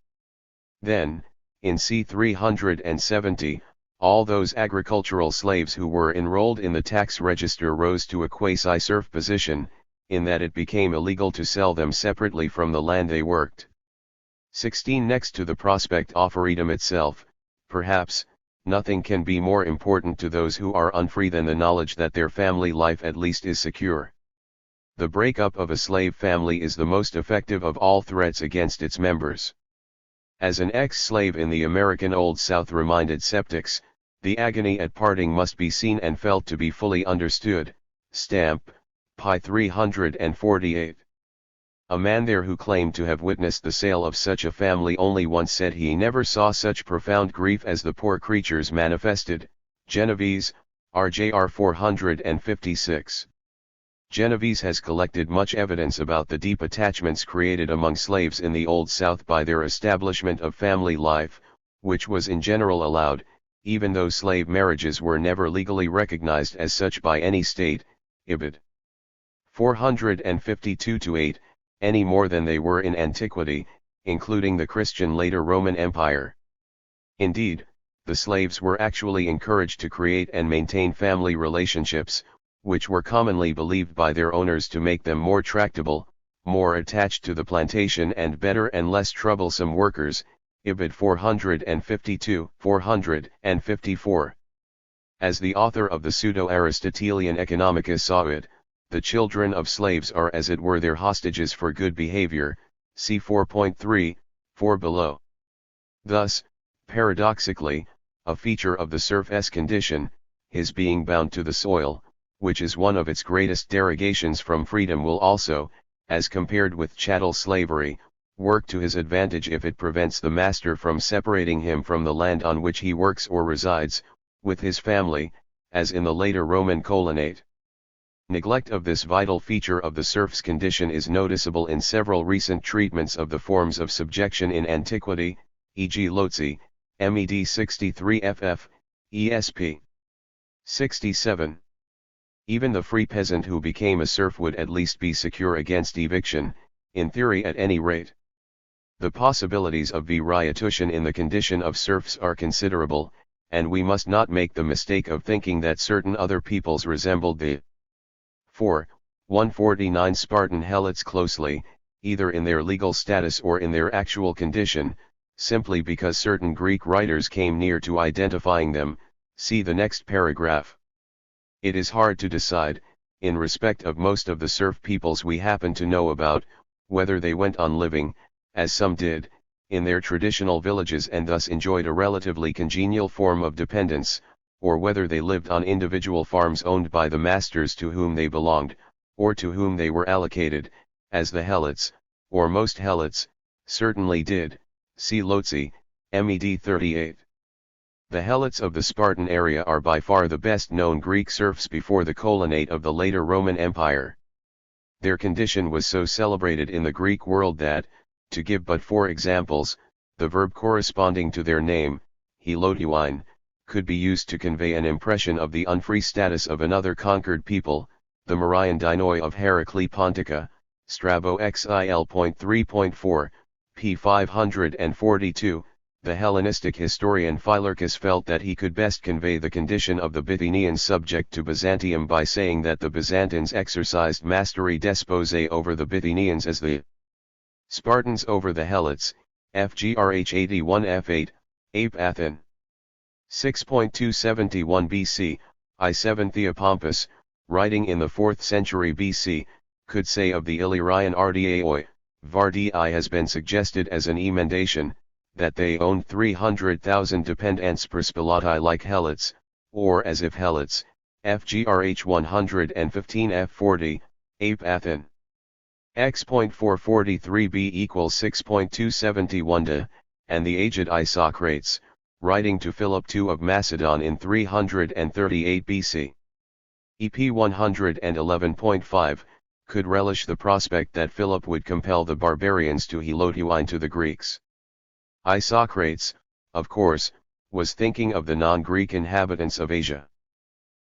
then, in c. 370, all those agricultural slaves who were enrolled in the tax register rose to a quasi-serf position, in that it became illegal to sell them separately from the land they worked. 16. Next to the prospect offeredum itself, perhaps, nothing can be more important to those who are unfree than the knowledge that their family life at least is secure. The breakup of a slave family is the most effective of all threats against its members. As an ex-slave in the American Old South reminded skeptics, the agony at parting must be seen and felt to be fully understood. Stamp, pi 348. A man there who claimed to have witnessed the sale of such a family only once said he never saw such profound grief as the poor creatures manifested. Genovese, RJR 456. Genovese has collected much evidence about the deep attachments created among slaves in the Old South by their establishment of family life, which was in general allowed, even though slave marriages were never legally recognized as such by any state. Ibid. 452-8, any more than they were in antiquity, including the Christian later Roman Empire. Indeed, the slaves were actually encouraged to create and maintain family relationships, which were commonly believed by their owners to make them more tractable, more attached to the plantation and better and less troublesome workers. Ibid 452-454. As the author of the pseudo-Aristotelian Economicus saw it, the children of slaves are as it were their hostages for good behavior, see 4.3, 4 below. Thus, paradoxically, a feature of the serf's condition, his being bound to the soil, which is one of its greatest derogations from freedom, will also, as compared with chattel slavery, work to his advantage if it prevents the master from separating him from the land on which he works or resides, with his family, as in the later Roman colonate. Neglect of this vital feature of the serf's condition is noticeable in several recent treatments of the forms of subjection in antiquity, e.g. Lotzi, Med 63 ff, ESP 67. Even the free peasant who became a serf would at least be secure against eviction, in theory at any rate. The possibilities of variation in the condition of serfs are considerable, and we must not make the mistake of thinking that certain other peoples resembled the 149 Spartan helots closely, either in their legal status or in their actual condition, simply because certain Greek writers came near to identifying them. See the next paragraph. It is hard to decide, in respect of most of the serf peoples we happen to know about, whether they went on living, as some did, in their traditional villages and thus enjoyed a relatively congenial form of dependence, or whether they lived on individual farms owned by the masters to whom they belonged, or to whom they were allocated, as the helots, or most helots, certainly did. See Lotzi, Med 38. The Helots of the Spartan area are by far the best known Greek serfs before the colonate of the later Roman Empire. Their condition was so celebrated in the Greek world that, to give but 4 examples, the verb corresponding to their name, helotuin, could be used to convey an impression of the unfree status of another conquered people, the Marian Dinoi of Heraclea Pontica, Strabo XIL.3.4, p. 542. The Hellenistic historian Philorchus felt that he could best convey the condition of the Bithynians subject to Byzantium by saying that the Byzantines exercised mastery despose over the Bithynians as the Spartans over the Helots, FGRH 81 F8, Ape Athen. 6.271 BC, I7 Theopompus, writing in the 4th century BC, could say of the Illyrian Ardiaoi, Vardii has been suggested as an emendation, that they owned 300,000 dependents per spilati like Helots, or as if Helots, FGRH 115 F40, Ape Athen. X.443b equals 6.271 d, and the aged Isocrates, writing to Philip II of Macedon in 338 BC. EP 111.5, could relish the prospect that Philip would compel the barbarians to helotuin to the Greeks. Isocrates, of course, was thinking of the non-Greek inhabitants of Asia.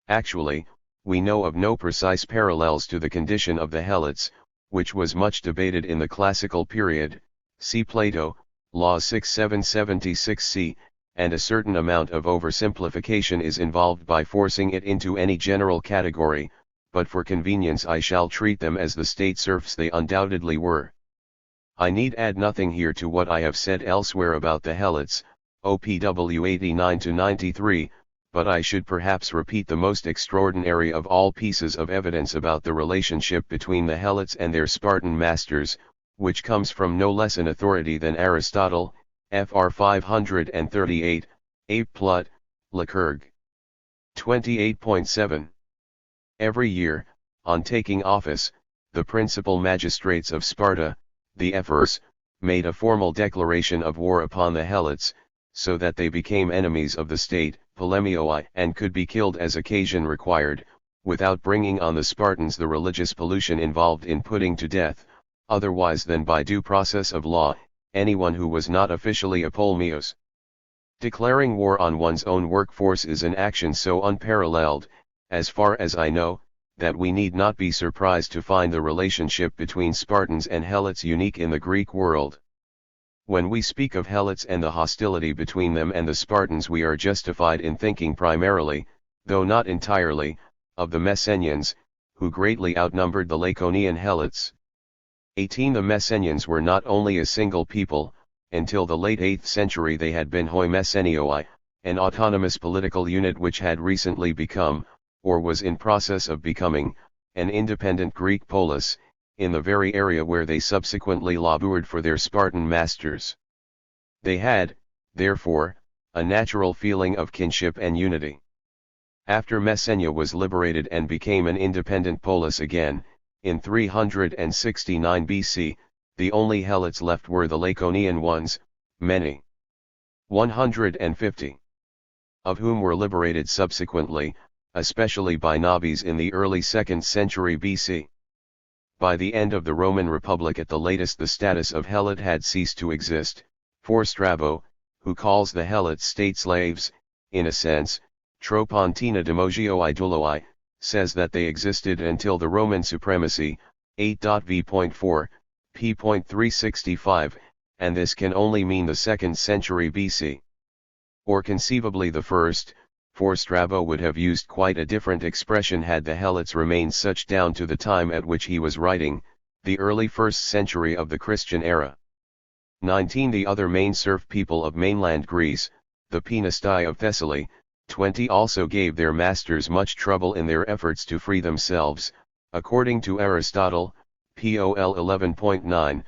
Actually, we know of no precise parallels to the condition of the Helots, which was much debated in the classical period, see Plato, Laws 6776c, and a certain amount of oversimplification is involved by forcing it into any general category, but for convenience I shall treat them as the state serfs they undoubtedly were. I need add nothing here to what I have said elsewhere about the Helots, OPW 89-93, but I should perhaps repeat the most extraordinary of all pieces of evidence about the relationship between the Helots and their Spartan masters, which comes from no less an authority than Aristotle, Fr 538, Ape Plut, Lycurg. 28.7. Every year, on taking office, the principal magistrates of Sparta, the ephors, made a formal declaration of war upon the Helots, so that they became enemies of the state, polemioi, and could be killed as occasion required, without bringing on the Spartans the religious pollution involved in putting to death, otherwise than by due process of law, anyone who was not officially a polemios. Declaring war on one's own workforce is an action so unparalleled, as far as I know, that we need not be surprised to find the relationship between Spartans and Helots unique in the Greek world. When we speak of Helots and the hostility between them and the Spartans, we are justified in thinking primarily, though not entirely, of the Messenians, who greatly outnumbered the Laconian Helots. 18 The Messenians were not only a single people, until the late 8th century they had been hoi Messenioi, an autonomous political unit which had recently become, or was in process of becoming, an independent Greek polis, in the very area where they subsequently labored for their Spartan masters. They had, therefore, a natural feeling of kinship and unity. After Messenia was liberated and became an independent polis again, in 369 BC, the only Helots left were the Laconian ones, many. 150. Of whom were liberated subsequently, especially by Nabis in the early 2nd century BC. By the end of the Roman Republic at the latest the status of Helot had ceased to exist, for Strabo, who calls the Helots state slaves, in a sense, Tropontina demogioi idoloi, says that they existed until the Roman supremacy, 8.v.4, p.365, and this can only mean the 2nd century BC. Or conceivably the 1st, for Strabo would have used quite a different expression had the Helots remained such down to the time at which he was writing, the early 1st century of the Christian era. 19 The other main serf people of mainland Greece, the Penastai of Thessaly, 20 also gave their masters much trouble in their efforts to free themselves, according to Aristotle, Pol 11.9,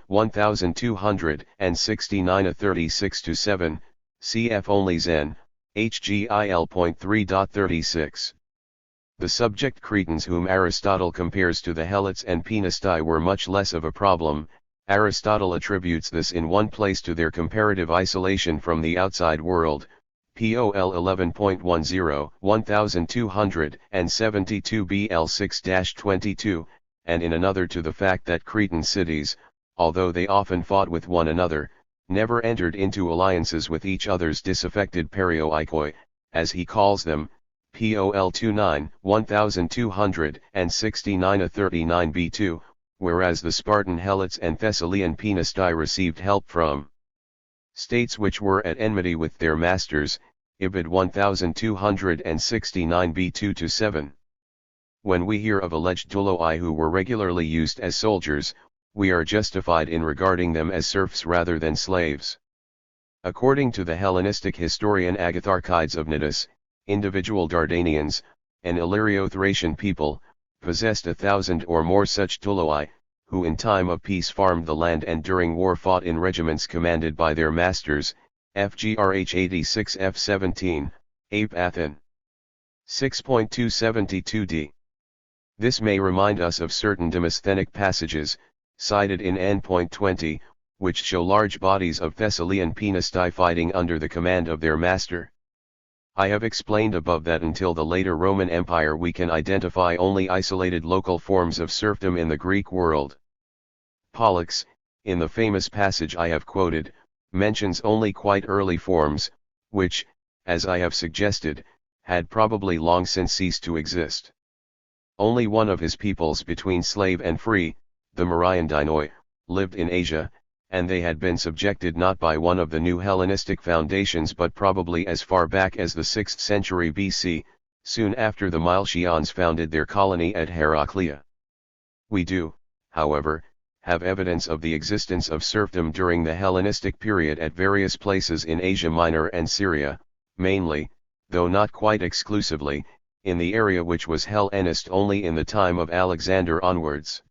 1269 36-7, cf. only Zen, HGIL.3.36. The subject Cretans whom Aristotle compares to the Helots and Penastai were much less of a problem. Aristotle attributes this in one place to their comparative isolation from the outside world, POL 11.10, 1272 BL 6-22, and in another to the fact that Cretan cities, although they often fought with one another, never entered into alliances with each other's disaffected perioikoi, as he calls them, POL 29, 1269 39 B2, whereas the Spartan Helots and Thessalian Penistoi received help from states which were at enmity with their masters, Ibid 1269 B2-7. When we hear of alleged Tuloi who were regularly used as soldiers, we are justified in regarding them as serfs rather than slaves. According to the Hellenistic historian Agatharchides of Cnidus, individual Dardanians, an Illyrio-Thracian people, possessed 1,000 or more such Tuloi, who in time of peace farmed the land and during war fought in regiments commanded by their masters, FGRH 86 F17, Ape Athen. 6.272d. This may remind us of certain Demosthenic passages, cited in N.20, which show large bodies of Thessalian Penistoi fighting under the command of their master. I have explained above that until the later Roman Empire we can identify only isolated local forms of serfdom in the Greek world. Pollux, in the famous passage I have quoted, mentions only quite early forms, which, as I have suggested, had probably long since ceased to exist. Only one of his peoples between slave and free, the Mariandinoi, lived in Asia, and they had been subjected not by one of the new Hellenistic foundations but probably as far back as the 6th century BC, soon after the Milesians founded their colony at Heraclea. We do, however, have evidence of the existence of serfdom during the Hellenistic period at various places in Asia Minor and Syria, mainly, though not quite exclusively, in the area which was Hellenist only in the time of Alexander onwards.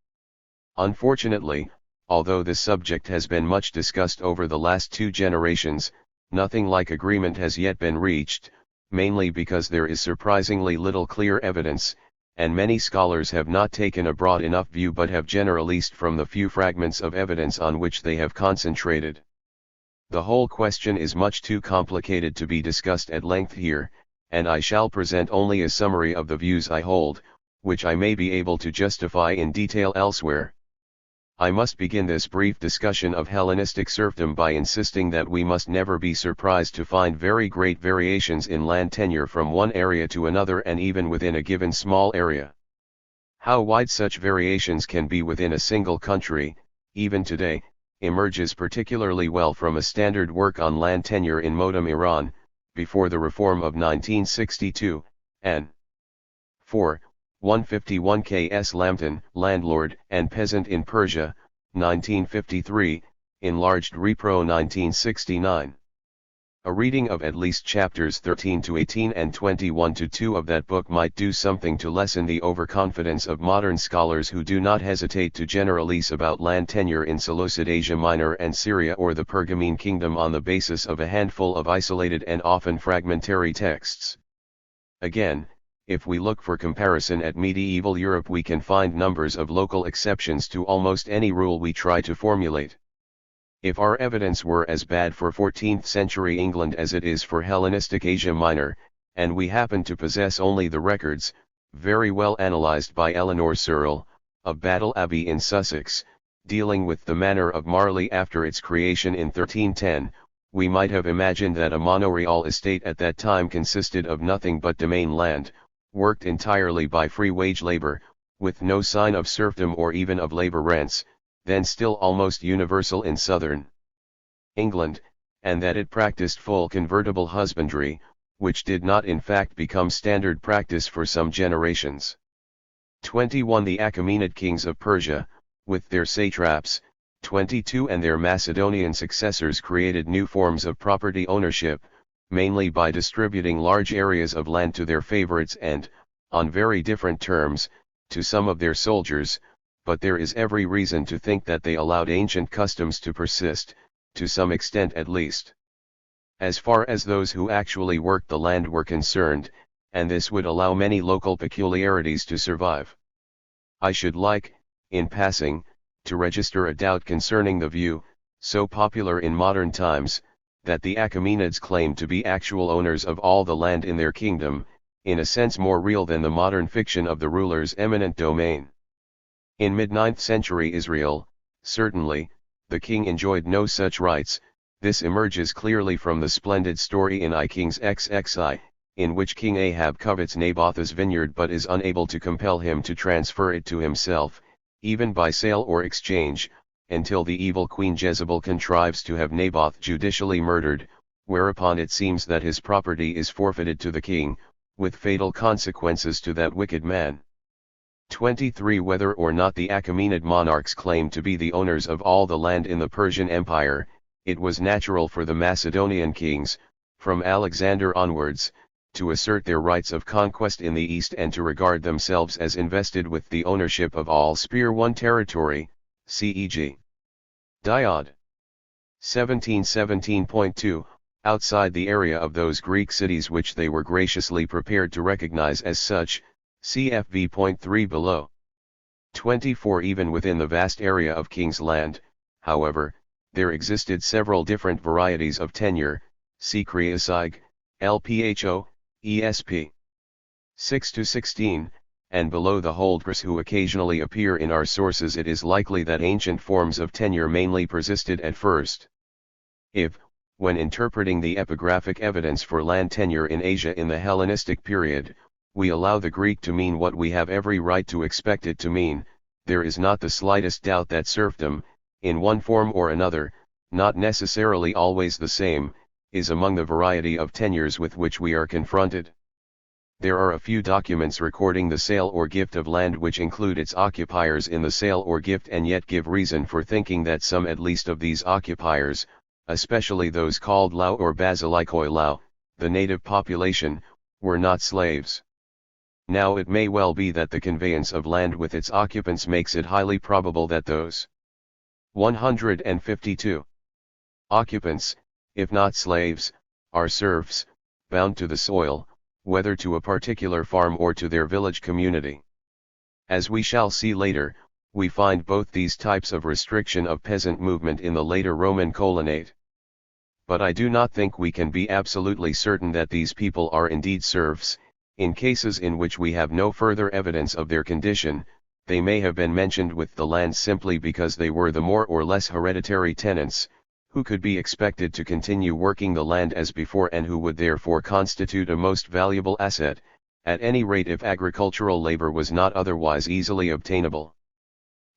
Unfortunately, although this subject has been much discussed over the last 2 generations, nothing like agreement has yet been reached, mainly because there is surprisingly little clear evidence, and many scholars have not taken a broad enough view but have generalized from the few fragments of evidence on which they have concentrated. The whole question is much too complicated to be discussed at length here, and I shall present only a summary of the views I hold, which I may be able to justify in detail elsewhere. I must begin this brief discussion of Hellenistic serfdom by insisting that we must never be surprised to find very great variations in land tenure from one area to another and even within a given small area. How wide such variations can be within a single country, even today, emerges particularly well from a standard work on land tenure in Modem Iran, before the reform of 1962, n. 4. 151 K.S. Lambton, Landlord and Peasant in Persia, 1953, enlarged Repro 1969. A reading of at least chapters 13 to 18 and 21 to 2 of that book might do something to lessen the overconfidence of modern scholars who do not hesitate to generalize about land tenure in Seleucid Asia Minor and Syria or the Pergamene Kingdom on the basis of a handful of isolated and often fragmentary texts. Again, if we look for comparison at medieval Europe we can find numbers of local exceptions to almost any rule we try to formulate. If our evidence were as bad for 14th century England as it is for Hellenistic Asia Minor, and we happen to possess only the records, very well analysed by Eleanor Searle, of Battle Abbey in Sussex, dealing with the manor of Marley after its creation in 1310, we might have imagined that a manorial estate at that time consisted of nothing but domain land, worked entirely by free wage labor, with no sign of serfdom or even of labor rents, then still almost universal in southern England, and that it practiced full convertible husbandry, which did not in fact become standard practice for some generations. 21 The Achaemenid kings of Persia, with their satraps, 22 and their Macedonian successors created new forms of property ownership, mainly by distributing large areas of land to their favorites and, on very different terms, to some of their soldiers, but there is every reason to think that they allowed ancient customs to persist, to some extent at least. As far as those who actually worked the land were concerned, and this would allow many local peculiarities to survive. I should like, in passing, to register a doubt concerning the view, so popular in modern times, that the Achaemenids claimed to be actual owners of all the land in their kingdom, in a sense more real than the modern fiction of the ruler's eminent domain. In mid-9th century Israel, certainly, the king enjoyed no such rights. This emerges clearly from the splendid story in I Kings XXI, in which King Ahab covets Naboth's vineyard but is unable to compel him to transfer it to himself, even by sale or exchange, until the evil Queen Jezebel contrives to have Naboth judicially murdered, whereupon it seems that his property is forfeited to the king, with fatal consequences to that wicked man. 23. Whether or not the Achaemenid monarchs claimed to be the owners of all the land in the Persian Empire, it was natural for the Macedonian kings, from Alexander onwards, to assert their rights of conquest in the east and to regard themselves as invested with the ownership of all Spear 1 territory, c.e.g. Diod. 1717.2, outside the area of those Greek cities which they were graciously prepared to recognize as such, cfv.3 below. 24. Even within the vast area of King's Land, however, there existed several different varieties of tenure, see CROIX, LPHO, ESP. 6-16, and below the holders who occasionally appear in our sources, it is likely that ancient forms of tenure mainly persisted at first. If, when interpreting the epigraphic evidence for land tenure in Asia in the Hellenistic period, we allow the Greek to mean what we have every right to expect it to mean, there is not the slightest doubt that serfdom, in one form or another, not necessarily always the same, is among the variety of tenures with which we are confronted. There are a few documents recording the sale or gift of land which include its occupiers in the sale or gift and yet give reason for thinking that some at least of these occupiers, especially those called Lao or Basilikoi Lao, the native population, were not slaves. Now it may well be that the conveyance of land with its occupants makes it highly probable that those 152 occupants, if not slaves, are serfs, bound to the soil, whether to a particular farm or to their village community. As we shall see later, we find both these types of restriction of peasant movement in the later Roman colonate. But I do not think we can be absolutely certain that these people are indeed serfs. In cases in which we have no further evidence of their condition, they may have been mentioned with the land simply because they were the more or less hereditary tenants, who could be expected to continue working the land as before and who would therefore constitute a most valuable asset, at any rate if agricultural labor was not otherwise easily obtainable.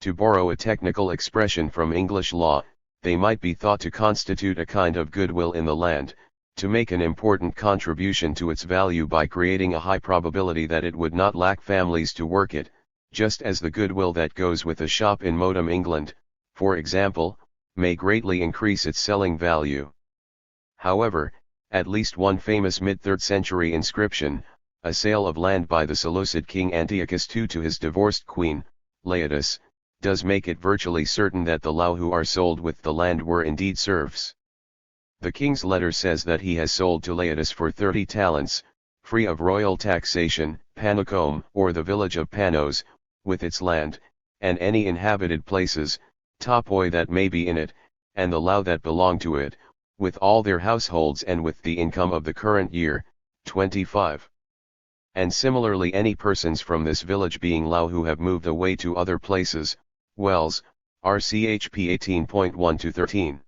To borrow a technical expression from English law, they might be thought to constitute a kind of goodwill in the land, to make an important contribution to its value by creating a high probability that it would not lack families to work it, just as the goodwill that goes with a shop in Modham, England, for example, may greatly increase its selling value. However, at least one famous mid-3rd century inscription, a sale of land by the Seleucid king Antiochus II to his divorced queen, Laodice, does make it virtually certain that the Lao who are sold with the land were indeed serfs. The king's letter says that he has sold to Laodice for 30 talents, free of royal taxation, Panacome, or the village of Panos, with its land, and any inhabited places, topoi that may be in it, and the Lao that belong to it, with all their households and with the income of the current year, 25. And similarly any persons from this village being Lao who have moved away to other places, Wells, RCHP 18.1-13.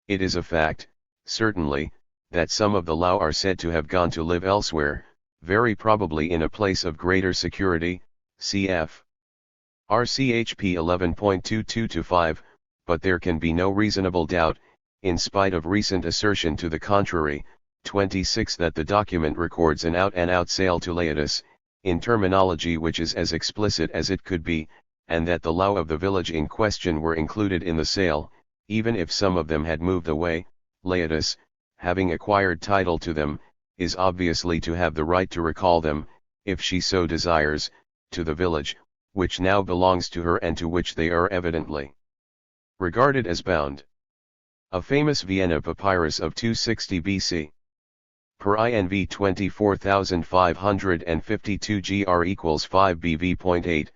It is a fact, certainly, that some of the Lao are said to have gone to live elsewhere, very probably in a place of greater security, cf. RCHP 11.22-5, but there can be no reasonable doubt, in spite of recent assertion to the contrary, 26 that the document records an out-and-out sale to Laodice, in terminology which is as explicit as it could be, and that the Lao of the village in question were included in the sale, even if some of them had moved away. Laodice, having acquired title to them, is obviously to have the right to recall them, if she so desires, to the village, which now belongs to her and to which they are evidently regarded as bound. A famous Vienna papyrus of 260 BC. Per INV 24552 GR equals 5 BV.8,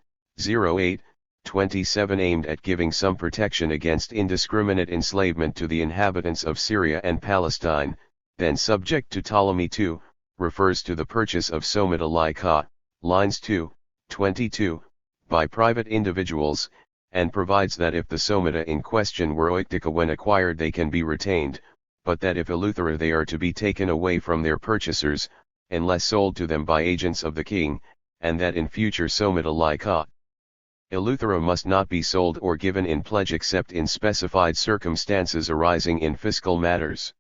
08, 27 aimed at giving some protection against indiscriminate enslavement to the inhabitants of Syria and Palestine, then subject to Ptolemy II, refers to the purchase of somata laika, lines 2, 22, by private individuals, and provides that if the somata in question were oiktika when acquired they can be retained, but that if eleuthera they are to be taken away from their purchasers, unless sold to them by agents of the king, and that in future somata laika, eleuthera must not be sold or given in pledge except in specified circumstances arising in fiscal matters.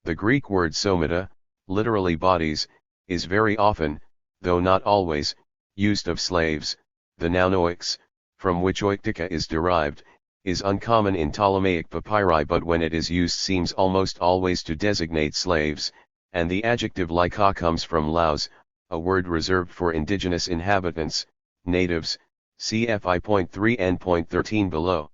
The Greek word somata, literally bodies, is very often, though not always, used of slaves. The noun oix, from which oiktika is derived, is uncommon in Ptolemaic papyri, but when it is used seems almost always to designate slaves, and the adjective laika comes from laus, a word reserved for indigenous inhabitants, natives, cf. I.3 and 13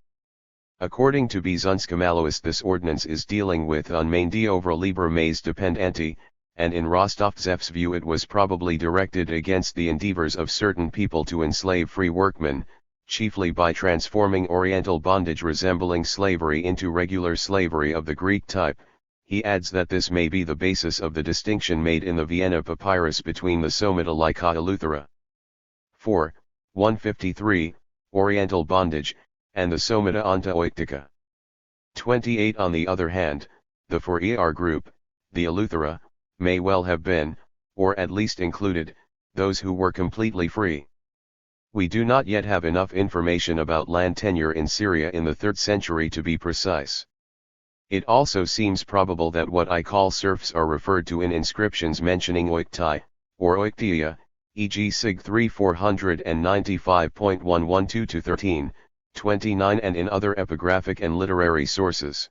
According to Bizunskamalos, this ordinance is dealing with un main over libre mais dependenti, and in Rostovtsev's view it was probably directed against the endeavors of certain people to enslave free workmen, chiefly by transforming Oriental bondage resembling slavery into regular slavery of the Greek type. He adds that this may be the basis of the distinction made in the Vienna Papyrus between the somata laika eleuthera 4, 153, Oriental bondage, and the somata anta oiktika 28. On the other hand, the 4er group, the eleuthera, may well have been, or at least included, those who were completely free. We do not yet have enough information about land tenure in Syria in the 3rd century to be precise. It also seems probable that what I call serfs are referred to in inscriptions mentioning oiktai, or oiktia, e.g. Sig 3 495.112-13, 29, and in other epigraphic and literary sources.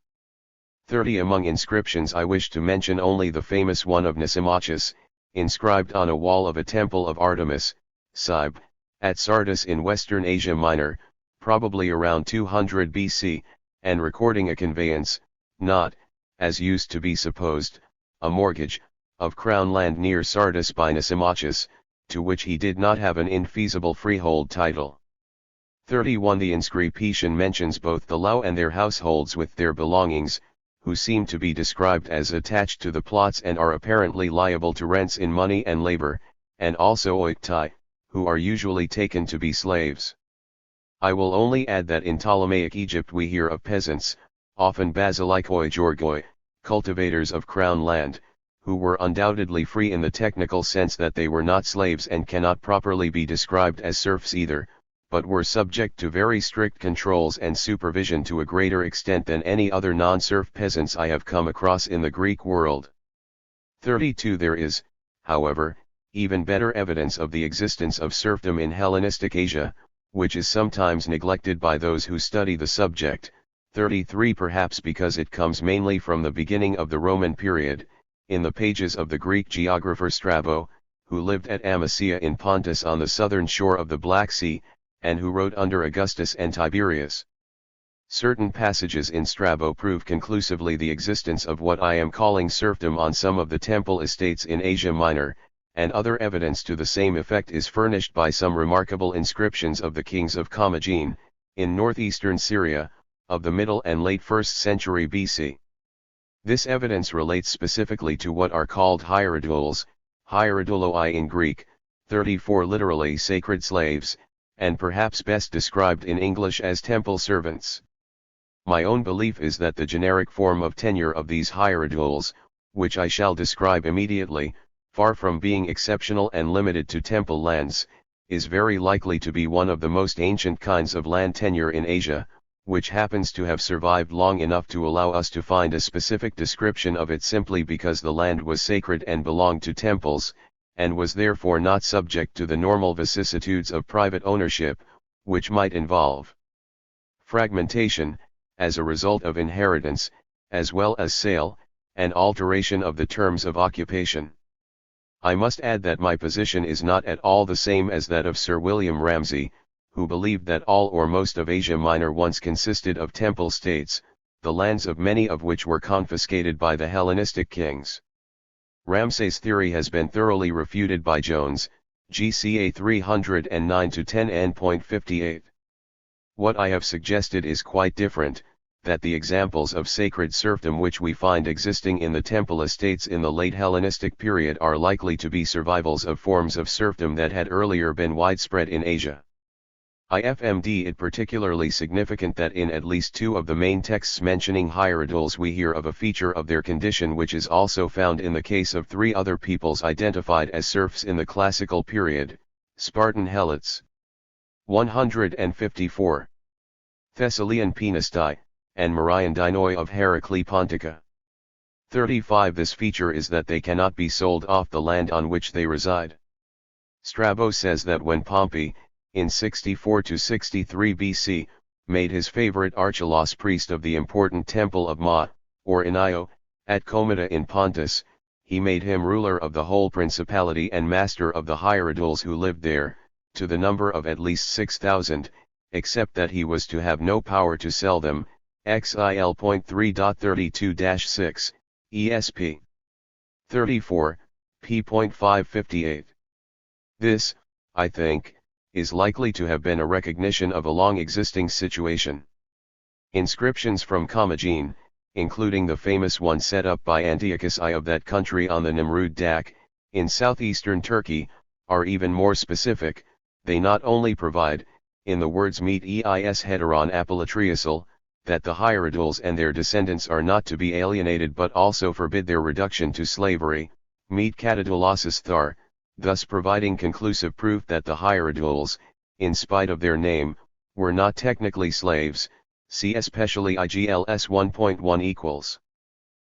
30. Among inscriptions I wish to mention only the famous one of Nisimachus, inscribed on a wall of a temple of Artemis, Cybe, at Sardis in Western Asia Minor, probably around 200 BC, and recording a conveyance, not, as used to be supposed, a mortgage, of crown land near Sardis by Nisimachus, to which he did not have an infeasible freehold title. 31. The inscription mentions both the Lao and their households with their belongings, who seem to be described as attached to the plots and are apparently liable to rents in money and labor, and also oiktai, who are usually taken to be slaves. I will only add that in Ptolemaic Egypt we hear of peasants, often basilikoi georgoi, cultivators of crown land, who were undoubtedly free in the technical sense that they were not slaves and cannot properly be described as serfs either, but were subject to very strict controls and supervision to a greater extent than any other non-serf peasants I have come across in the Greek world. 32. There is, however, even better evidence of the existence of serfdom in Hellenistic Asia, which is sometimes neglected by those who study the subject. 33. Perhaps because it comes mainly from the beginning of the Roman period, in the pages of the Greek geographer Strabo, who lived at Amasea in Pontus on the southern shore of the Black Sea, and who wrote under Augustus and Tiberius. Certain passages in Strabo prove conclusively the existence of what I am calling serfdom on some of the temple estates in Asia Minor, and other evidence to the same effect is furnished by some remarkable inscriptions of the kings of Commagene, in northeastern Syria, of the middle and late 1st century BC. This evidence relates specifically to what are called hierodoules, hierodouloi in Greek, 34 literally sacred slaves, and perhaps best described in English as temple servants. My own belief is that the generic form of tenure of these hierodoules, which I shall describe immediately, far from being exceptional and limited to temple lands, is very likely to be one of the most ancient kinds of land tenure in Asia, which happens to have survived long enough to allow us to find a specific description of it simply because the land was sacred and belonged to temples, and was therefore not subject to the normal vicissitudes of private ownership, which might involve fragmentation, as a result of inheritance, as well as sale, and alteration of the terms of occupation. I must add that my position is not at all the same as that of Sir William Ramsay, who believed that all or most of Asia Minor once consisted of temple states, the lands of many of which were confiscated by the Hellenistic kings. Ramsay's theory has been thoroughly refuted by Jones, GCA 309-10 n.58. What I have suggested is quite different, that the examples of sacred serfdom which we find existing in the temple estates in the late Hellenistic period are likely to be survivals of forms of serfdom that had earlier been widespread in Asia. IFMD it particularly significant that in at least two of the main texts mentioning hieradules we hear of a feature of their condition which is also found in the case of three other peoples identified as serfs in the classical period, Spartan Helots. 154. Thessalian Penastai, and Marian Dinoi of Heraclea Pontica. 35 This feature is that they cannot be sold off the land on which they reside. Strabo says that when Pompey, in 64–63 BC, made his favorite Archelaus priest of the important temple of Ma, or Inio, at Comita in Pontus, he made him ruler of the whole principality and master of the hieradules who lived there, to the number of at least 6,000, except that he was to have no power to sell them, XIL.3.32-6, ESP. 34, p.558. This, I think, is likely to have been a recognition of a long-existing situation. Inscriptions from Commagene, including the famous one set up by Antiochus I of that country on the Nimrud Dak, in southeastern Turkey, are even more specific. They not only provide, in the words meet eis heteron apolatriasil, that the hieradules and their descendants are not to be alienated but also forbid their reduction to slavery, meet catadulasis thar, thus providing conclusive proof that the hieradules, in spite of their name, were not technically slaves, see especially IGLS 1.1 equals.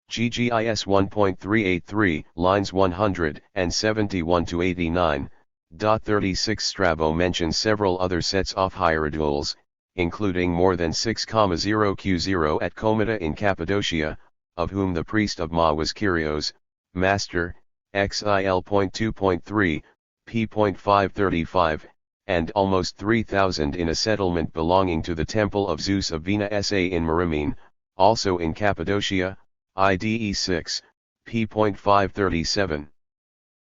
GGIS 1.383, lines 171–89. 36 Strabo mentions several other sets of hieradules, including more than 6,0 at Comita in Cappadocia, of whom the priest of Ma was Kyrios, master, XIL.2.3, p.535, and almost 3,000 in a settlement belonging to the temple of Zeus of Vina Sa in Merimene, also in Cappadocia, IDE 6, p.537.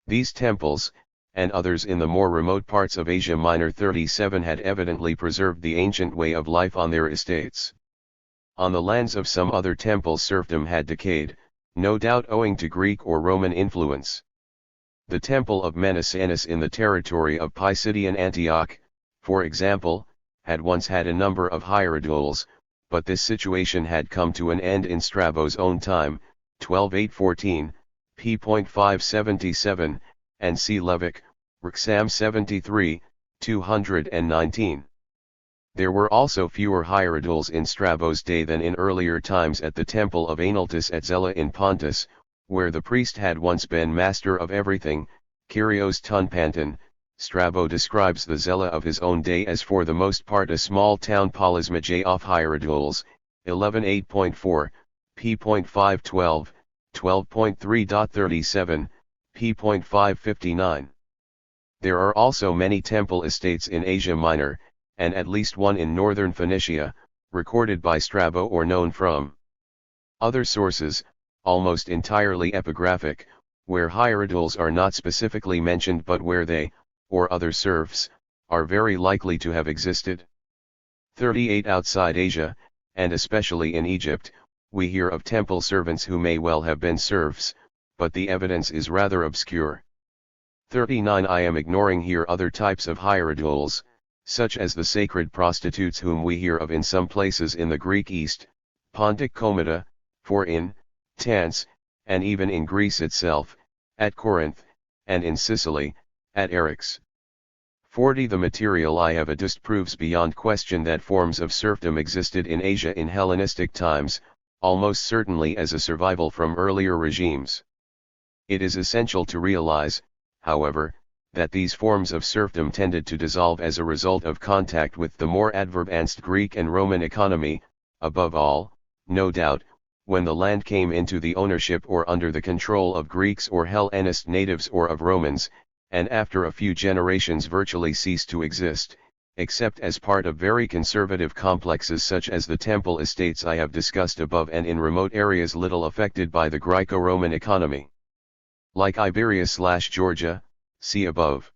These temples, and others in the more remote parts of Asia Minor 37 had evidently preserved the ancient way of life on their estates. On the lands of some other temples serfdom had decayed, no doubt owing to Greek or Roman influence. The temple of Menesanus in the territory of Pisidian Antioch, for example, had once had a number of hieradules, but this situation had come to an end in Strabo's own time, 12–814, p.577, and C. Levick, Rexam 73, 219. There were also fewer hieradules in Strabo's day than in earlier times at the temple of Analtus at Zela in Pontus, where the priest had once been master of everything, Kyrios ton Panton. Strabo describes the Zela of his own day as for the most part a small town polismage of hieradules, 11.8.4, p.512, 12.3.37, p.559. There are also many temple estates in Asia Minor, and at least one in northern Phoenicia, recorded by Strabo or known from other sources, almost entirely epigraphic, where hieradules are not specifically mentioned but where they, or other serfs, are very likely to have existed. 38 Outside Asia, and especially in Egypt, we hear of temple servants who may well have been serfs, but the evidence is rather obscure. 39 I am ignoring here other types of hieradules, such as the sacred prostitutes whom we hear of in some places in the Greek East, Pontic Comita, for in, Tans, and even in Greece itself, at Corinth, and in Sicily, at Eryx. 40 The material I have adduced proves beyond question that forms of serfdom existed in Asia in Hellenistic times, almost certainly as a survival from earlier regimes. It is essential to realize, however, that these forms of serfdom tended to dissolve as a result of contact with the more advanced Greek and Roman economy, above all, no doubt, when the land came into the ownership or under the control of Greeks or Hellenist natives or of Romans, and after a few generations virtually ceased to exist, except as part of very conservative complexes such as the temple estates I have discussed above and in remote areas little affected by the Greco-Roman economy. Like Iberia/Georgia, see above.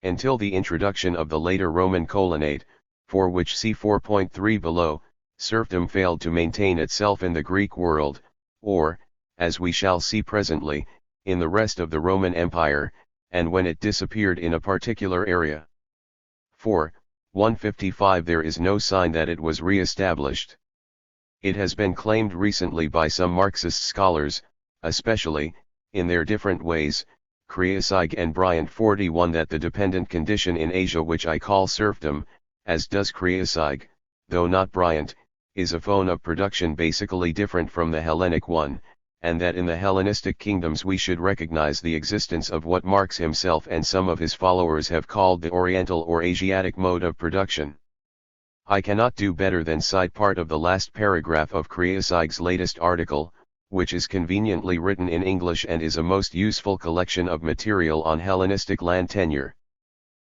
Until the introduction of the later Roman colonate, for which see 4.3 below, serfdom failed to maintain itself in the Greek world, or, as we shall see presently, in the rest of the Roman Empire, and when it disappeared in a particular area. 4. 155 There is no sign that it was re-established. It has been claimed recently by some Marxist scholars, especially, in their different ways, CROIX and Bryant 41, that the dependent condition in Asia, which I call serfdom, as does CROIX, though not Bryant, is a form of production basically different from the Hellenic one, and that in the Hellenistic kingdoms we should recognize the existence of what Marx himself and some of his followers have called the Oriental or Asiatic mode of production. I cannot do better than cite part of the last paragraph of CROIX's latest article, which is conveniently written in English and is a most useful collection of material on Hellenistic land tenure.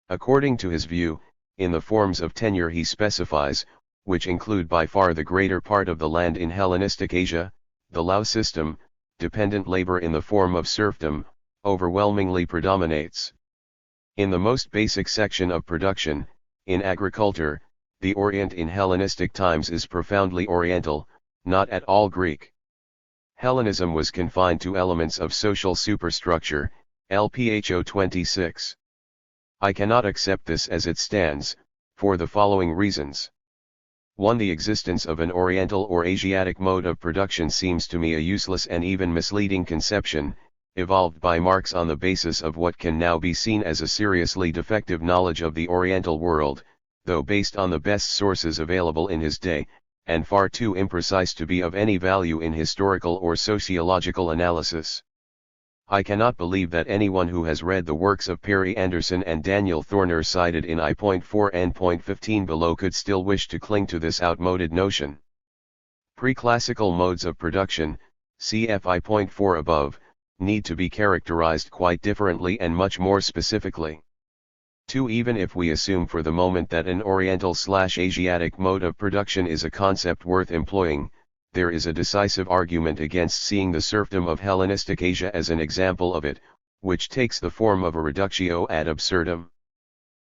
According to his view, in the forms of tenure he specifies, which include by far the greater part of the land in Hellenistic Asia, the Lao system, dependent labor in the form of serfdom, overwhelmingly predominates. In the most basic section of production, in agriculture, the Orient in Hellenistic times is profoundly Oriental, not at all Greek. Hellenism was confined to elements of social superstructure, LPHO 26. I cannot accept this as it stands, for the following reasons. 1. The existence of an Oriental or Asiatic mode of production seems to me a useless and even misleading conception, evolved by Marx on the basis of what can now be seen as a seriously defective knowledge of the Oriental world, though based on the best sources available in his day, and far too imprecise to be of any value in historical or sociological analysis. I cannot believe that anyone who has read the works of Perry Anderson and Daniel Thorner cited in I.4 and .15 below could still wish to cling to this outmoded notion. Pre-classical modes of production, cf. I.4 above, need to be characterized quite differently and much more specifically. 2. Even if we assume for the moment that an Oriental/Asiatic mode of production is a concept worth employing, there is a decisive argument against seeing the serfdom of Hellenistic Asia as an example of it, which takes the form of a reductio ad absurdum.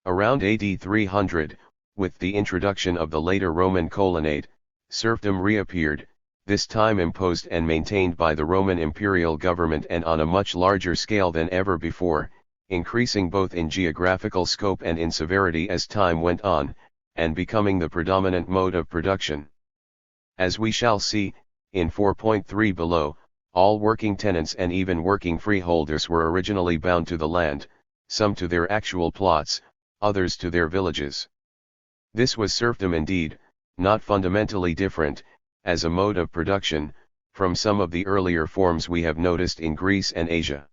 Around AD 300, with the introduction of the later Roman colonate, serfdom reappeared, this time imposed and maintained by the Roman imperial government and on a much larger scale than ever before, increasing both in geographical scope and in severity as time went on, and becoming the predominant mode of production. As we shall see, in 4.3 below, all working tenants and even working freeholders were originally bound to the land, some to their actual plots, others to their villages. This was serfdom indeed, not fundamentally different, as a mode of production, from some of the earlier forms we have noticed in Greece and Asia.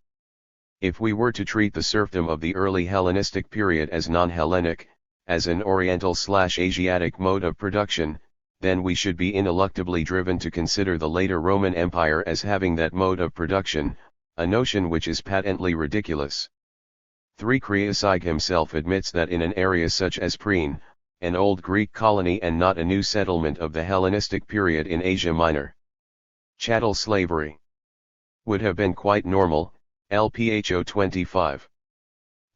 If we were to treat the serfdom of the early Hellenistic period as non-Hellenic, as an Oriental/Asiatic mode of production, then we should be ineluctably driven to consider the later Roman Empire as having that mode of production, a notion which is patently ridiculous. 3. CROIX himself admits that in an area such as Priene, an old Greek colony and not a new settlement of the Hellenistic period in Asia Minor, chattel slavery would have been quite normal, LPHO 25.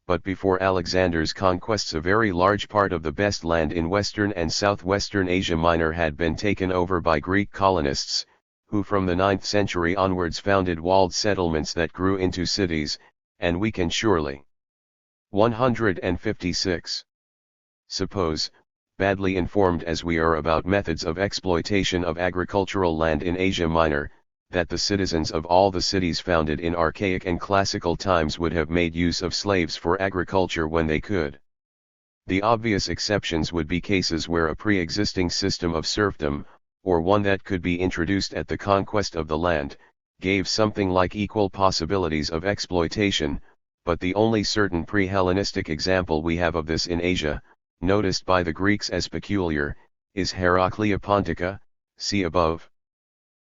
But before Alexander's conquests a very large part of the best land in western and southwestern Asia Minor had been taken over by Greek colonists, who from the 9th century onwards founded walled settlements that grew into cities, and we can surely. 156. Suppose, badly informed as we are about methods of exploitation of agricultural land in Asia Minor, that the citizens of all the cities founded in archaic and classical times would have made use of slaves for agriculture when they could. The obvious exceptions would be cases where a pre-existing system of serfdom, or one that could be introduced at the conquest of the land, gave something like equal possibilities of exploitation, but the only certain pre-Hellenistic example we have of this in Asia, noticed by the Greeks as peculiar, is Heraclea Pontica, see above.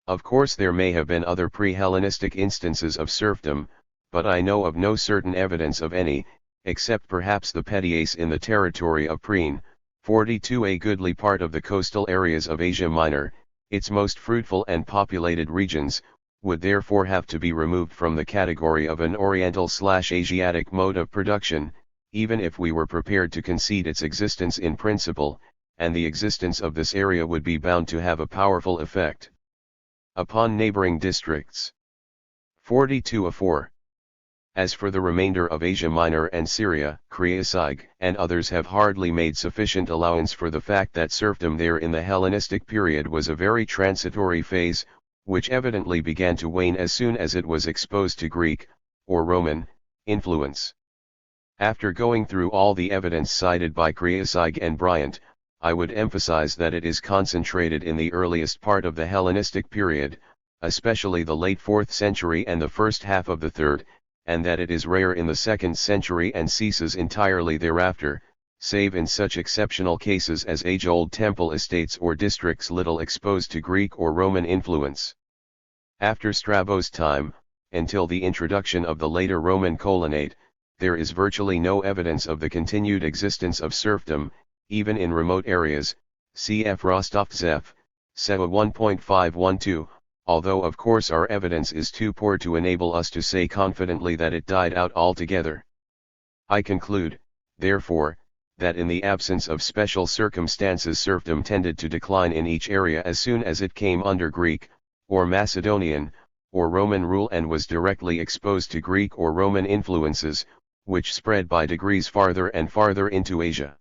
Of course there may have been other pre-Hellenistic instances of serfdom, but I know of no certain evidence of any, except perhaps the Pediace in the territory of Priene, 42, a goodly part of the coastal areas of Asia Minor, its most fruitful and populated regions, would therefore have to be removed from the category of an Oriental/Asiatic mode of production, even if we were prepared to concede its existence in principle, and the existence of this area would be bound to have a powerful effect upon neighboring districts. 42a4. As for the remainder of Asia Minor and Syria, CROIX and others have hardly made sufficient allowance for the fact that serfdom there in the Hellenistic period was a very transitory phase, which evidently began to wane as soon as it was exposed to Greek, or Roman, influence. After going through all the evidence cited by CROIX and Bryant, I would emphasize that it is concentrated in the earliest part of the Hellenistic period, especially the late 4th century and the first half of the 3rd, and that it is rare in the 2nd century and ceases entirely thereafter, save in such exceptional cases as age-old temple estates or districts little exposed to Greek or Roman influence. After Strabo's time, until the introduction of the later Roman colonate, there is virtually no evidence of the continued existence of serfdom, even in remote areas, cf. Rostovtsev, SEWA 1.512, although of course our evidence is too poor to enable us to say confidently that it died out altogether. I conclude, therefore, that in the absence of special circumstances serfdom tended to decline in each area as soon as it came under Greek, or Macedonian, or Roman rule and was directly exposed to Greek or Roman influences, which spread by degrees farther and farther into Asia.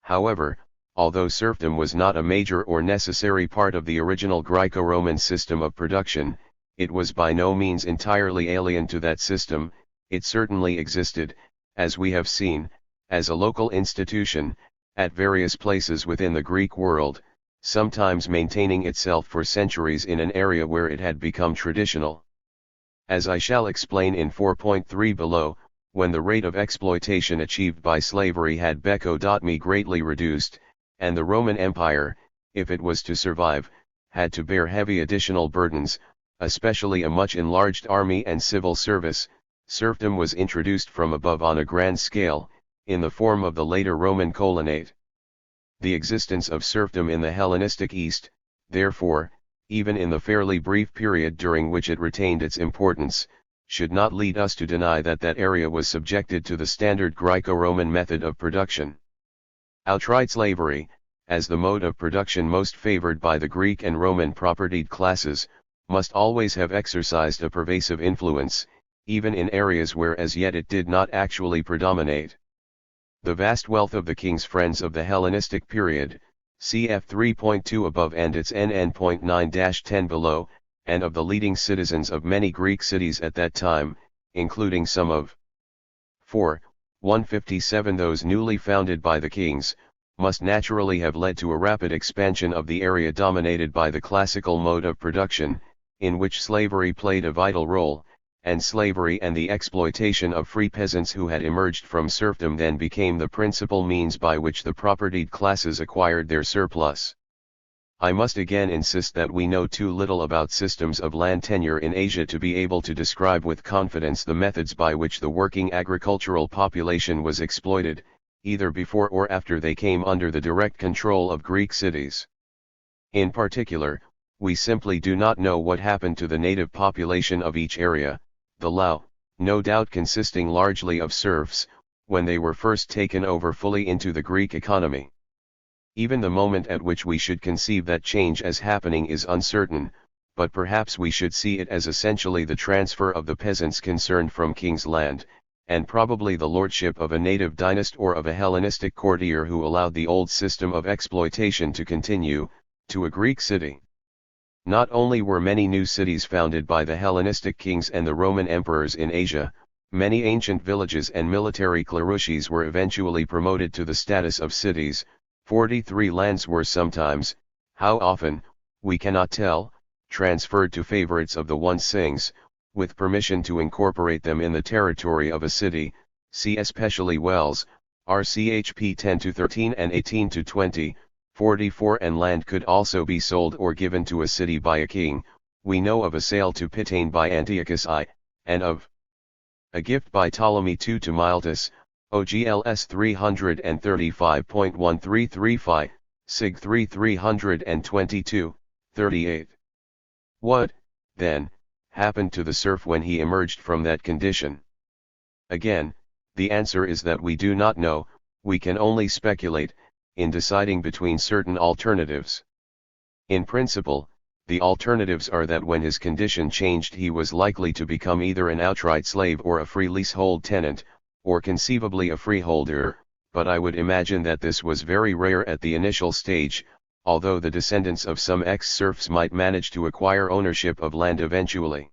However, although serfdom was not a major or necessary part of the original Greco-Roman system of production, it was by no means entirely alien to that system. It certainly existed, as we have seen, as a local institution, at various places within the Greek world, sometimes maintaining itself for centuries in an area where it had become traditional. As I shall explain in 4.3 below, when the rate of exploitation achieved by slavery had become greatly reduced, and the Roman Empire, if it was to survive, had to bear heavy additional burdens, especially a much enlarged army and civil service, serfdom was introduced from above on a grand scale, in the form of the later Roman colonate. The existence of serfdom in the Hellenistic East, therefore, even in the fairly brief period during which it retained its importance, should not lead us to deny that that area was subjected to the standard Greco-Roman method of production. Outright slavery, as the mode of production most favored by the Greek and Roman propertied classes, must always have exercised a pervasive influence, even in areas where as yet it did not actually predominate. The vast wealth of the king's friends of the Hellenistic period, cf 3.2 above and its NN.9-10 below, and of the leading citizens of many Greek cities at that time, including some of 157 those newly founded by the kings, must naturally have led to a rapid expansion of the area dominated by the classical mode of production, in which slavery played a vital role, and slavery and the exploitation of free peasants who had emerged from serfdom then became the principal means by which the propertied classes acquired their surplus. I must again insist that we know too little about systems of land tenure in Asia to be able to describe with confidence the methods by which the working agricultural population was exploited, either before or after they came under the direct control of Greek cities. In particular, we simply do not know what happened to the native population of each area, the Lao, no doubt consisting largely of serfs, when they were first taken over fully into the Greek economy. Even the moment at which we should conceive that change as happening is uncertain, but perhaps we should see it as essentially the transfer of the peasants concerned from king's land, and probably the lordship of a native dynast or of a Hellenistic courtier who allowed the old system of exploitation to continue, to a Greek city. Not only were many new cities founded by the Hellenistic kings and the Roman emperors in Asia, many ancient villages and military cleruchies were eventually promoted to the status of cities. 43 lands were sometimes, how often, we cannot tell, transferred to favorites of the once-kings, with permission to incorporate them in the territory of a city, see especially Wells, RCHP 10-13 and 18-20, 44 and land could also be sold or given to a city by a king. We know of a sale to Pitane by Antiochus I, and of a gift by Ptolemy II to Miletus, OGLS 335.1335, Sig 322, 38. What, then, happened to the serf when he emerged from that condition? Again, the answer is that we do not know, we can only speculate, in deciding between certain alternatives. In principle, the alternatives are that when his condition changed he was likely to become either an outright slave or a free leasehold tenant, or conceivably a freeholder, but I would imagine that this was very rare at the initial stage, although the descendants of some ex-serfs might manage to acquire ownership of land eventually.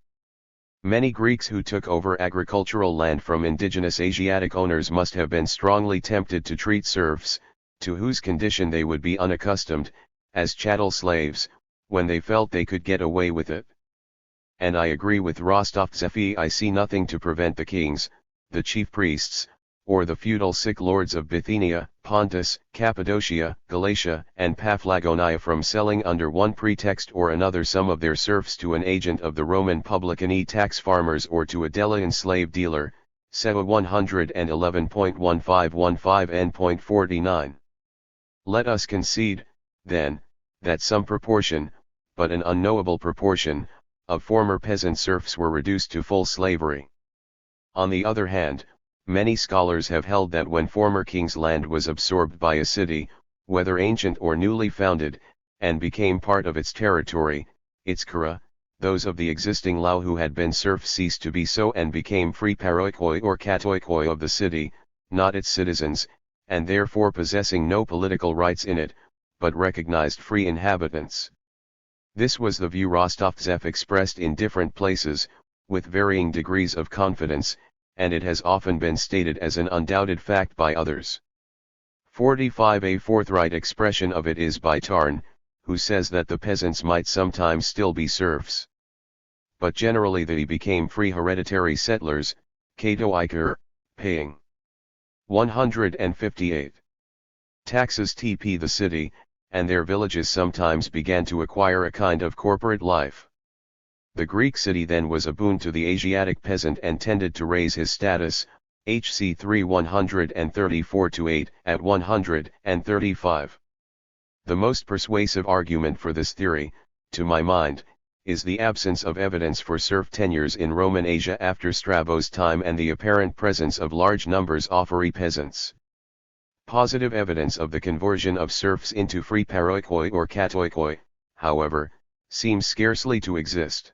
Many Greeks who took over agricultural land from indigenous Asiatic owners must have been strongly tempted to treat serfs, to whose condition they would be unaccustomed, as chattel slaves, when they felt they could get away with it. And I agree with Rostov-Zefi. I see nothing to prevent the kings, the chief priests, or the feudal sick lords of Bithynia, Pontus, Cappadocia, Galatia, and Paphlagonia from selling under one pretext or another some of their serfs to an agent of the Roman publican tax farmers or to a Delian slave dealer, SEA 111.1515 n.49. Let us concede, then, that some proportion, but an unknowable proportion, of former peasant serfs were reduced to full slavery. On the other hand, many scholars have held that when former king's land was absorbed by a city, whether ancient or newly founded, and became part of its territory, its kura, those of the existing Lao who had been serfs ceased to be so and became free paroikoi or katoikoi of the city, not its citizens, and therefore possessing no political rights in it, but recognized free inhabitants. This was the view Rostov-Zeff expressed in different places, with varying degrees of confidence, and it has often been stated as an undoubted fact by others. 45. A forthright expression of it is by Tarn, who says that the peasants might sometimes still be serfs. But generally they became free hereditary settlers, katoiker, paying 158 taxes tp the city, and their villages sometimes began to acquire a kind of corporate life. The Greek city then was a boon to the Asiatic peasant and tended to raise his status, HC 3 134-8 at 135. The most persuasive argument for this theory, to my mind, is the absence of evidence for serf tenures in Roman Asia after Strabo's time and the apparent presence of large numbers of free peasants. Positive evidence of the conversion of serfs into free paroikoi or katoikoi, however, seems scarcely to exist.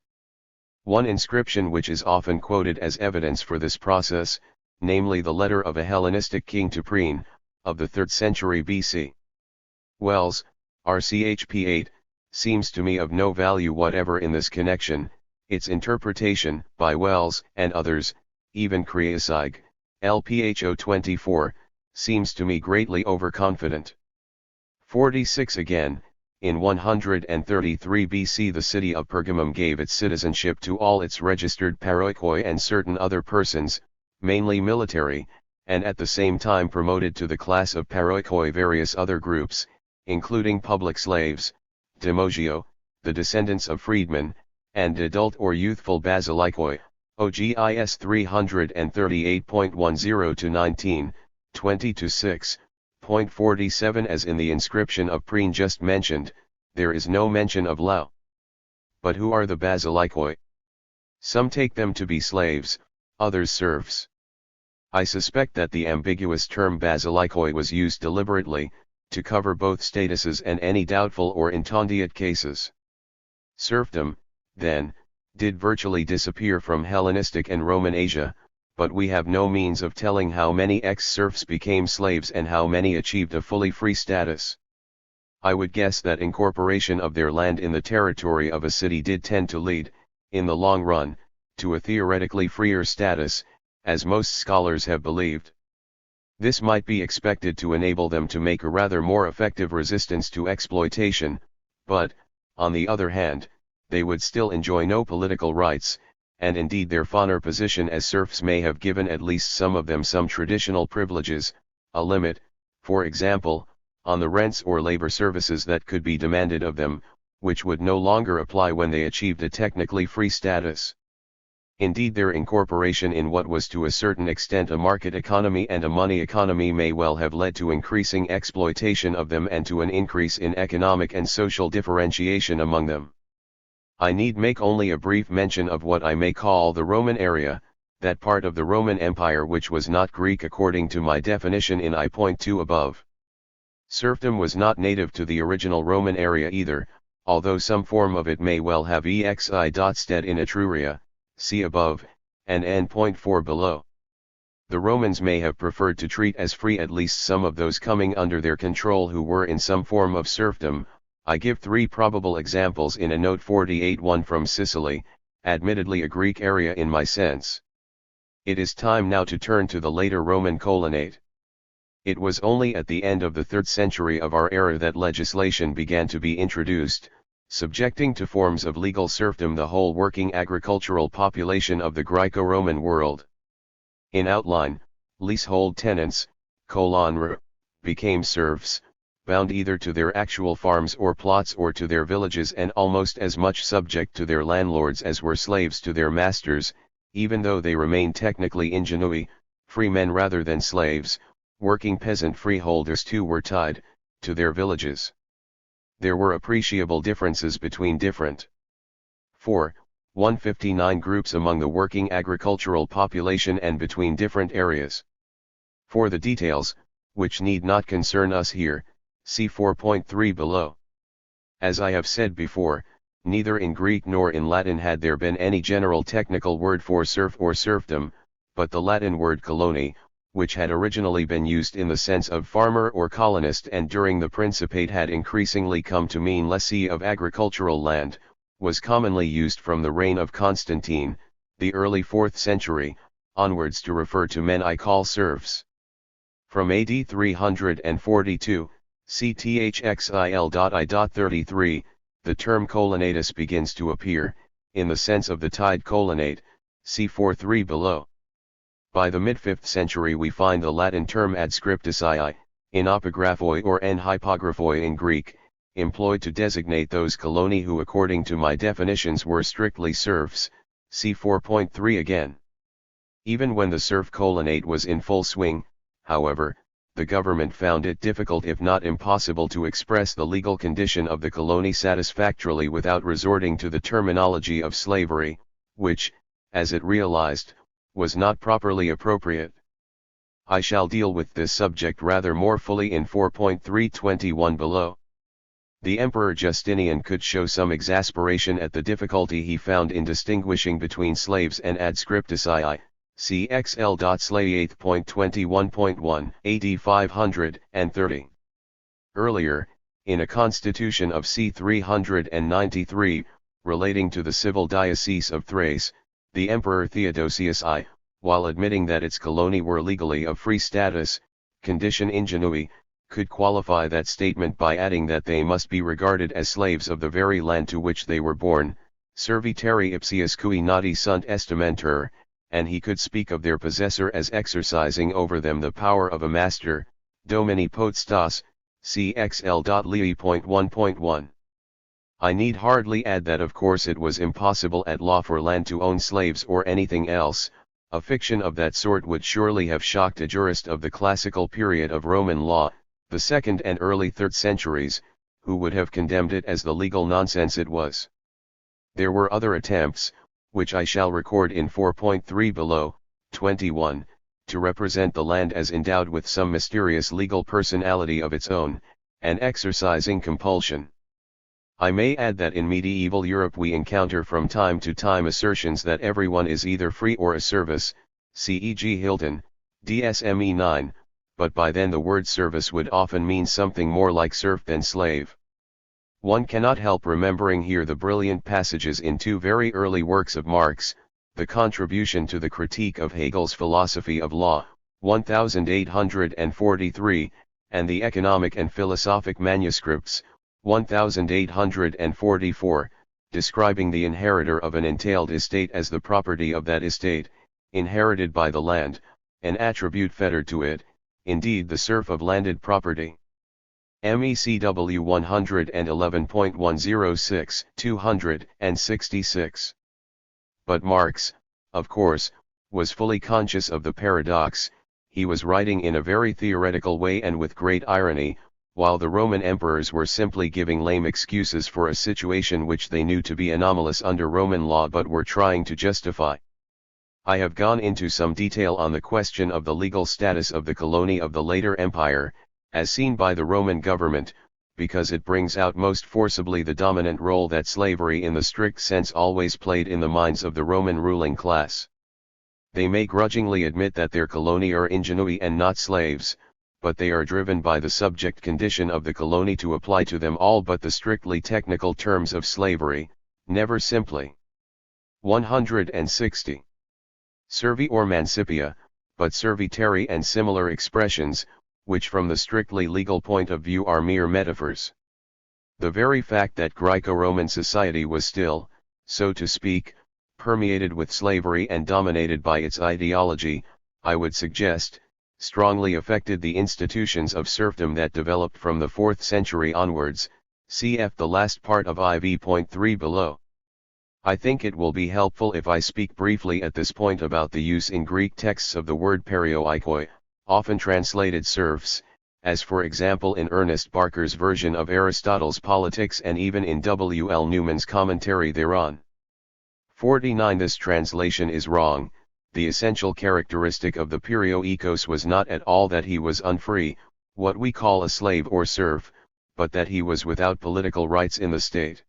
One inscription which is often quoted as evidence for this process, namely the letter of a Hellenistic king to Prene, of the 3rd century BC. Wells, RCHP 8, seems to me of no value whatever in this connection. Its interpretation, by Wells and others, even CROIX, LPHO 24, seems to me greatly overconfident. 46 Again, in 133 BC the city of Pergamum gave its citizenship to all its registered paroikoi and certain other persons, mainly military, and at the same time promoted to the class of paroikoi various other groups, including public slaves, demogio, the descendants of freedmen, and adult or youthful basilikoi, OGIS 338.10-19, 20-6.47. As in the inscription of Prene just mentioned, there is no mention of Lao. But who are the basilikoi? Some take them to be slaves, others serfs. I suspect that the ambiguous term basilikoi was used deliberately, to cover both statuses and any doubtful or intangiate cases. Serfdom, then, did virtually disappear from Hellenistic and Roman Asia, but we have no means of telling how many ex-serfs became slaves and how many achieved a fully free status. I would guess that incorporation of their land in the territory of a city did tend to lead, in the long run, to a theoretically freer status, as most scholars have believed. This might be expected to enable them to make a rather more effective resistance to exploitation, but, on the other hand, they would still enjoy no political rights, and indeed their finer position as serfs may have given at least some of them some traditional privileges, a limit, for example, on the rents or labor services that could be demanded of them, which would no longer apply when they achieved a technically free status. Indeed, their incorporation in what was to a certain extent a market economy and a money economy may well have led to increasing exploitation of them and to an increase in economic and social differentiation among them. I need make only a brief mention of what I may call the Roman area, that part of the Roman Empire which was not Greek according to my definition in I.2 above. Serfdom was not native to the original Roman area either, although some form of it may well have exi.stead in Etruria, see above, and n.4 below. The Romans may have preferred to treat as free at least some of those coming under their control who were in some form of serfdom. I give 3 probable examples in a note 48, one from Sicily, admittedly a Greek area in my sense. It is time now to turn to the later Roman colonate. It was only at the end of the 3rd century of our era that legislation began to be introduced, subjecting to forms of legal serfdom the whole working agricultural population of the Greco-Roman world. In outline, leasehold tenants, became serfs, bound either to their actual farms or plots or to their villages and almost as much subject to their landlords as were slaves to their masters, even though they remained technically ingenui, free men rather than slaves. Working peasant freeholders too were tied, to their villages. There were appreciable differences between different 159 groups among the working agricultural population and between different areas. For the details, which need not concern us here, see 4.3 below. As I have said before, neither in Greek nor in Latin had there been any general technical word for serf or serfdom, but the Latin word coloni, which had originally been used in the sense of farmer or colonist and during the Principate had increasingly come to mean lessee of agricultural land, was commonly used from the reign of Constantine, the early 4th century, onwards to refer to men I call serfs. From AD 342, CTHXIL.I.33, the term colonatus begins to appear, in the sense of the tied colonate, see 4.3 below. By the mid-5th century we find the Latin term adscriptusii, in opographoi or en hypographoi in Greek, employed to designate those coloni who according to my definitions were strictly serfs, see 4.3 again. Even when the serf colonate was in full swing, however, the government found it difficult if not impossible to express the legal condition of the colony satisfactorily without resorting to the terminology of slavery, which, as it realized, was not properly appropriate. I shall deal with this subject rather more fully in 4.321 below. The Emperor Justinian could show some exasperation at the difficulty he found in distinguishing between slaves and adscriptusii, see XL.Slay 8.21.1 AD 530. Earlier, in a constitution of c. 393, relating to the civil diocese of Thrace, the Emperor Theodosius I, while admitting that its coloni were legally of free status, condition ingenui, could qualify that statement by adding that they must be regarded as slaves of the very land to which they were born, servitari ipsius cui nati sunt estamentur, and he could speak of their possessor as exercising over them the power of a master, domini potestas, see XL.Lea.1.1. I need hardly add that of course it was impossible at law for land to own slaves or anything else. A fiction of that sort would surely have shocked a jurist of the classical period of Roman law, the 2nd and early 3rd centuries, who would have condemned it as the legal nonsense it was. There were other attempts, which I shall record in 4.3 below, 21, to represent the land as endowed with some mysterious legal personality of its own, and exercising compulsion. I may add that in medieval Europe we encounter from time to time assertions that everyone is either free or a service, c.e.g. Hilton, DSME 9, but by then the word service would often mean something more like serf than slave. One cannot help remembering here the brilliant passages in 2 very early works of Marx, the contribution to the critique of Hegel's philosophy of law, 1843, and the economic and philosophic manuscripts, 1844, describing the inheritor of an entailed estate as the property of that estate, inherited by the land, an attribute fettered to it, indeed the serf of landed property. MECW 111.106, 266. But Marx, of course, was fully conscious of the paradox. He was writing in a very theoretical way and with great irony, while the Roman emperors were simply giving lame excuses for a situation which they knew to be anomalous under Roman law but were trying to justify. I have gone into some detail on the question of the legal status of the colony of the later empire, as seen by the Roman government, because it brings out most forcibly the dominant role that slavery in the strict sense always played in the minds of the Roman ruling class. They may grudgingly admit that their coloni are ingenui and not slaves, but they are driven by the subject condition of the colony to apply to them all but the strictly technical terms of slavery, never simply. 160. Servi or mancipia, but servitari and similar expressions, which from the strictly legal point of view are mere metaphors. The very fact that Greco-Roman society was still, so to speak, permeated with slavery and dominated by its ideology, I would suggest, strongly affected the institutions of serfdom that developed from the 4th century onwards, cf. the last part of IV.3 below. I think it will be helpful if I speak briefly at this point about the use in Greek texts of the word perioikoi, often translated serfs, as for example in Ernest Barker's version of Aristotle's Politics and even in W. L. Newman's commentary thereon. 49. This translation is wrong. The essential characteristic of the perioikos was not at all that he was unfree, what we call a slave or serf, but that he was without political rights in the state.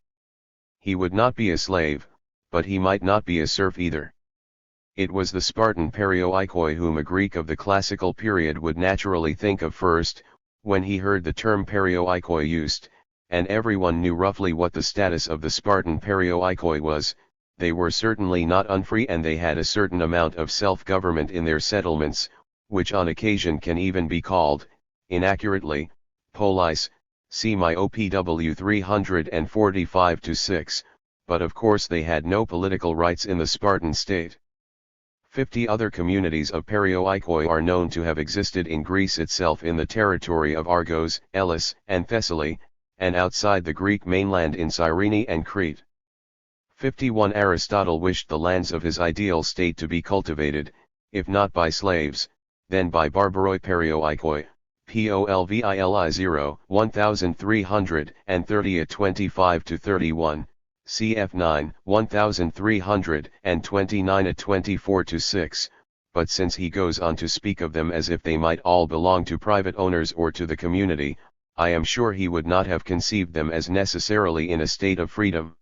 He would not be a slave, but he might not be a serf either. It was the Spartan perioikoi whom a Greek of the classical period would naturally think of first, when he heard the term perioikoi used, and everyone knew roughly what the status of the Spartan perioikoi was. They were certainly not unfree and they had a certain amount of self-government in their settlements, which on occasion can even be called, inaccurately, polis, see my OPW 345-6, but of course they had no political rights in the Spartan state. 50 other communities of perioikoi are known to have existed in Greece itself in the territory of Argos, Elis, and Thessaly, and outside the Greek mainland in Cyrene and Crete. 51. Aristotle wished the lands of his ideal state to be cultivated, if not by slaves, then by barbaroi perioikoi, Polvili 0, 1330 at 25-31, cf 9, 1329 at 24-6, but since he goes on to speak of them as if they might all belong to private owners or to the community, I am sure he would not have conceived them as necessarily in a state of freedom.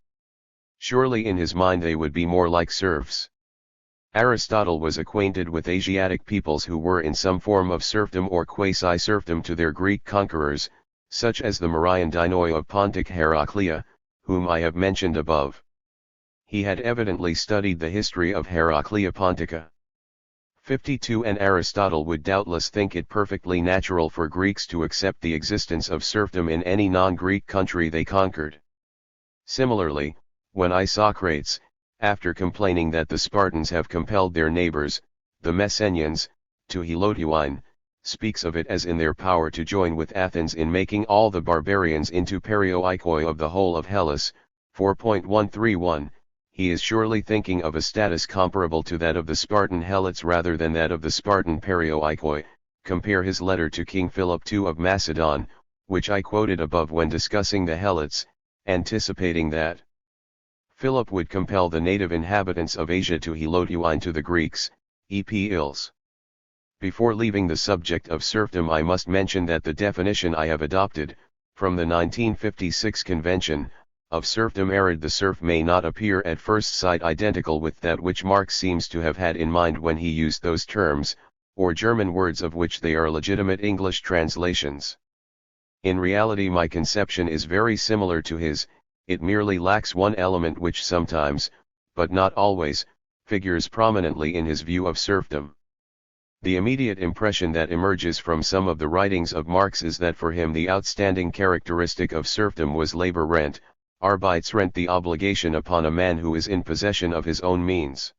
Surely in his mind they would be more like serfs. Aristotle was acquainted with Asiatic peoples who were in some form of serfdom or quasi-serfdom to their Greek conquerors, such as the Marian Dinoi of Pontic Heraclea, whom I have mentioned above. He had evidently studied the history of Heraclea Pontica. 52. And Aristotle would doubtless think it perfectly natural for Greeks to accept the existence of serfdom in any non-Greek country they conquered. Similarly, when Isocrates, after complaining that the Spartans have compelled their neighbors, the Messenians, to helotuine, speaks of it as in their power to join with Athens in making all the barbarians into perioikoi of the whole of Hellas, 4.131, he is surely thinking of a status comparable to that of the Spartan Helots rather than that of the Spartan perioikoi. Compare his letter to King Philip II of Macedon, which I quoted above when discussing the Helots, anticipating that Philip would compel the native inhabitants of Asia to helotuine to the Greeks, e.p. Ils. Before leaving the subject of serfdom I must mention that the definition I have adopted, from the 1956 convention, of serfdom arid the serf may not appear at first sight identical with that which Marx seems to have had in mind when he used those terms, or German words of which they are legitimate English translations. In reality my conception is very similar to his. It merely lacks one element which sometimes, but not always, figures prominently in his view of serfdom. The immediate impression that emerges from some of the writings of Marx is that for him the outstanding characteristic of serfdom was labor rent, Arbeitsrent, the obligation upon a man who is in possession of his own means.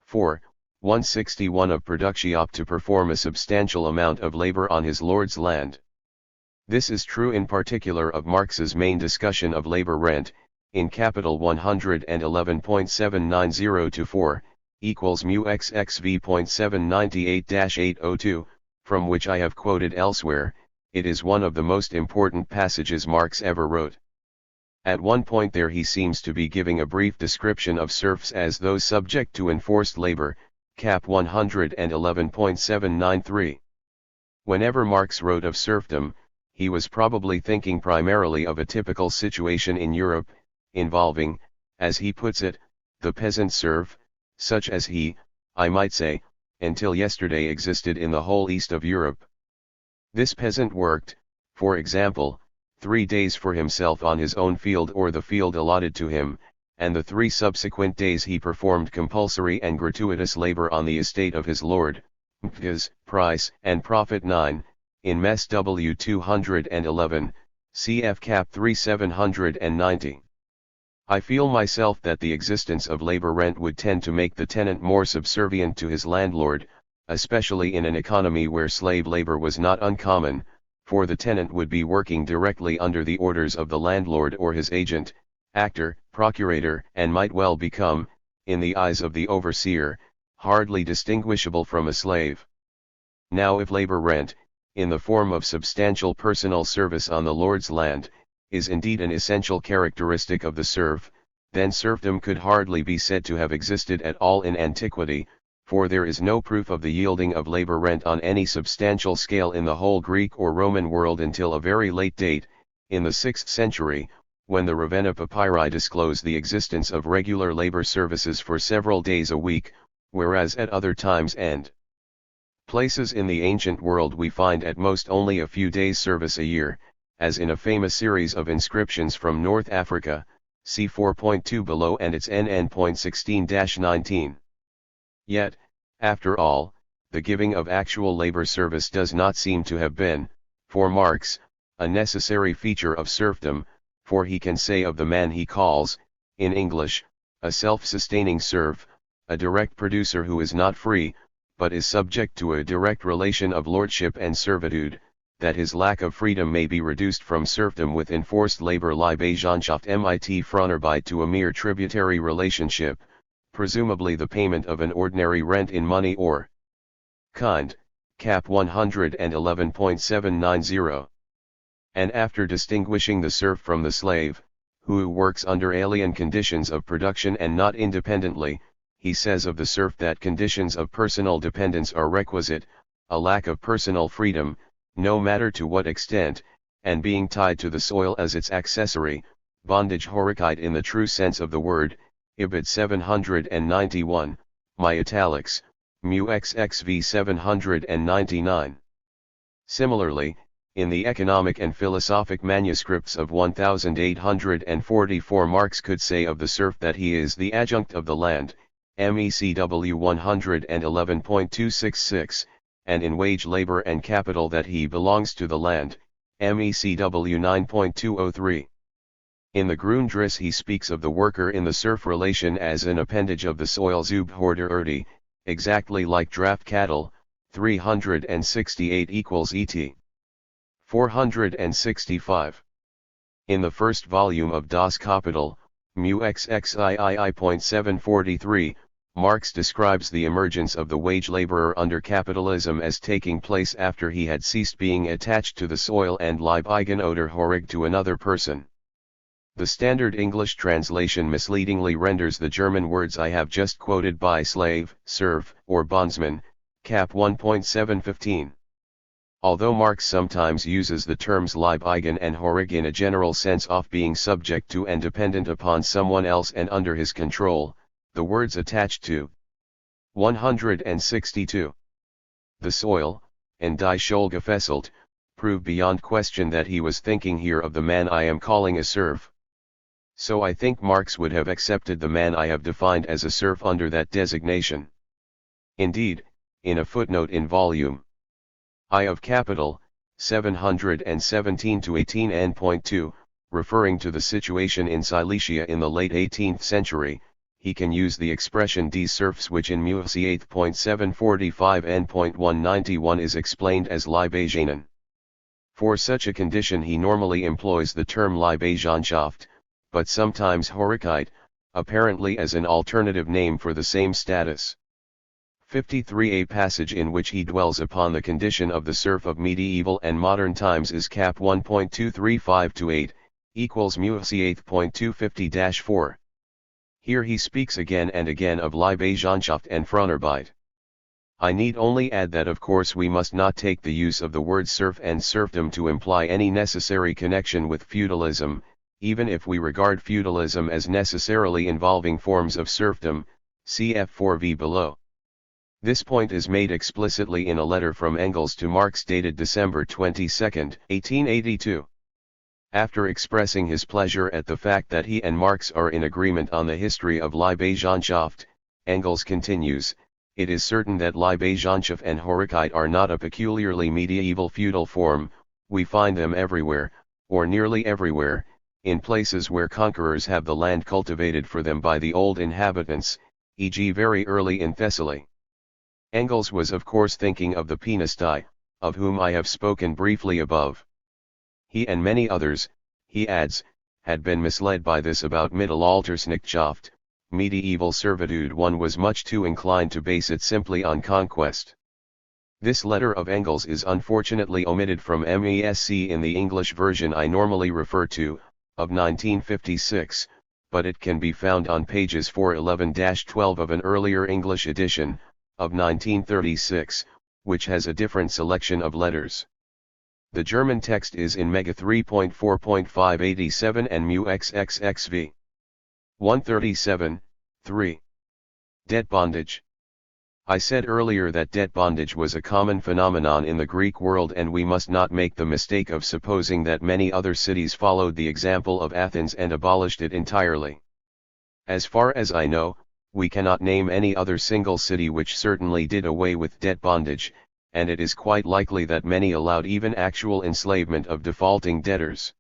4. 161 of Productio to perform a substantial amount of labor on his lord's land. This is true in particular of Marx's main discussion of labor rent, in Capital 111.790-4, equals mu xxv.798-802, from which I have quoted elsewhere. It is one of the most important passages Marx ever wrote. At one point there he seems to be giving a brief description of serfs as those subject to enforced labor, Cap 111.793. Whenever Marx wrote of serfdom, he was probably thinking primarily of a typical situation in Europe, involving, as he puts it, the peasant serf, such as he, I might say, until yesterday existed in the whole east of Europe. This peasant worked, for example, 3 days for himself on his own field or the field allotted to him, and the 3 subsequent days he performed compulsory and gratuitous labor on the estate of his lord. His price and profit 9, in Mess W 211, cf. Cap 3 790. I feel myself that the existence of labor rent would tend to make the tenant more subservient to his landlord, especially in an economy where slave labor was not uncommon, for the tenant would be working directly under the orders of the landlord or his agent, actor, procurator, and might well become, in the eyes of the overseer, hardly distinguishable from a slave. Now if labor rent, in the form of substantial personal service on the lord's land, is indeed an essential characteristic of the serf, then serfdom could hardly be said to have existed at all in antiquity, for there is no proof of the yielding of labor rent on any substantial scale in the whole Greek or Roman world until a very late date, in the 6th century, when the Ravenna papyri disclose the existence of regular labor services for several days a week, whereas at other times and places in the ancient world we find at most only a few days' service a year, as in a famous series of inscriptions from North Africa, see 4.2 below and its NN.16-19. Yet, after all, the giving of actual labor service does not seem to have been, for Marx, a necessary feature of serfdom, for he can say of the man he calls, in English, a self-sustaining serf, a direct producer who is not free, but is subject to a direct relation of lordship and servitude, that his lack of freedom may be reduced from serfdom with enforced labor Leibeschanschaft mit Fronarbeit to a mere tributary relationship, presumably the payment of an ordinary rent in money or kind, cap 111.790. And after distinguishing the serf from the slave, who works under alien conditions of production and not independently, he says of the serf that conditions of personal dependence are requisite, a lack of personal freedom, no matter to what extent, and being tied to the soil as its accessory, bondage horricide in the true sense of the word, Ibid 791, my italics, mu xxv 799. Similarly, in the economic and philosophic manuscripts of 1844 Marx could say of the serf that he is the adjunct of the land, MECW 111.266, and in wage labor and capital that he belongs to the land, MECW 9.203. In the Grundriss he speaks of the worker in the serf relation as an appendage of the soil Zubhorder Erdi, exactly like draft cattle, 368 equals ET. 465. In the first volume of Das Kapital, mu XXII.743, Marx describes the emergence of the wage laborer under capitalism as taking place after he had ceased being attached to the soil and Leibeigen oder Horig to another person. The standard English translation misleadingly renders the German words I have just quoted by slave, serf, or bondsman, cap 1.715. Although Marx sometimes uses the terms Leibeigen and Horig in a general sense of being subject to and dependent upon someone else and under his control, the words attached to 162. The soil, and die Schule gefesselt, prove beyond question that he was thinking here of the man I am calling a serf. So I think Marx would have accepted the man I have defined as a serf under that designation. Indeed, in a footnote in volume I of Capital, 717-18 N.2, referring to the situation in Silesia in the late 18th century, he can use the expression die serfs which in Musi 8.745 N.191 is explained as Leibeschanen. For such a condition he normally employs the term Leibeschanschaft, but sometimes Horrigkeit, apparently as an alternative name for the same status. 53. A passage in which he dwells upon the condition of the serf of medieval and modern times is cap 1.235-8, equals Musi 8.250-4. Here he speaks again and again of Leibeschanschaft and Fronarbeit. I need only add that of course we must not take the use of the word serf and serfdom to imply any necessary connection with feudalism, even if we regard feudalism as necessarily involving forms of serfdom, cf 4v below. This point is made explicitly in a letter from Engels to Marx dated December 22, 1882. After expressing his pleasure at the fact that he and Marx are in agreement on the history of Leibeschaft, Engels continues, "It is certain that Leibeschaft and Horigkeit are not a peculiarly medieval feudal form, we find them everywhere, or nearly everywhere, in places where conquerors have the land cultivated for them by the old inhabitants, e.g. very early in Thessaly." Engels was of course thinking of the Penasti, of whom I have spoken briefly above. He and many others, he adds, had been misled by this about Mittelaltersknechtschafft, medieval servitude. One was much too inclined to base it simply on conquest. This letter of Engels is unfortunately omitted from MESC in the English version I normally refer to, of 1956, but it can be found on pages 411-12 of an earlier English edition, of 1936, which has a different selection of letters. The German text is in Mega 3.4.587 and Mu XXXV. 137, 3. Debt bondage. I said earlier that debt bondage was a common phenomenon in the Greek world, and we must not make the mistake of supposing that many other cities followed the example of Athens and abolished it entirely. As far as I know, we cannot name any other single city which certainly did away with debt bondage, and it is quite likely that many allowed even actual enslavement of defaulting debtors.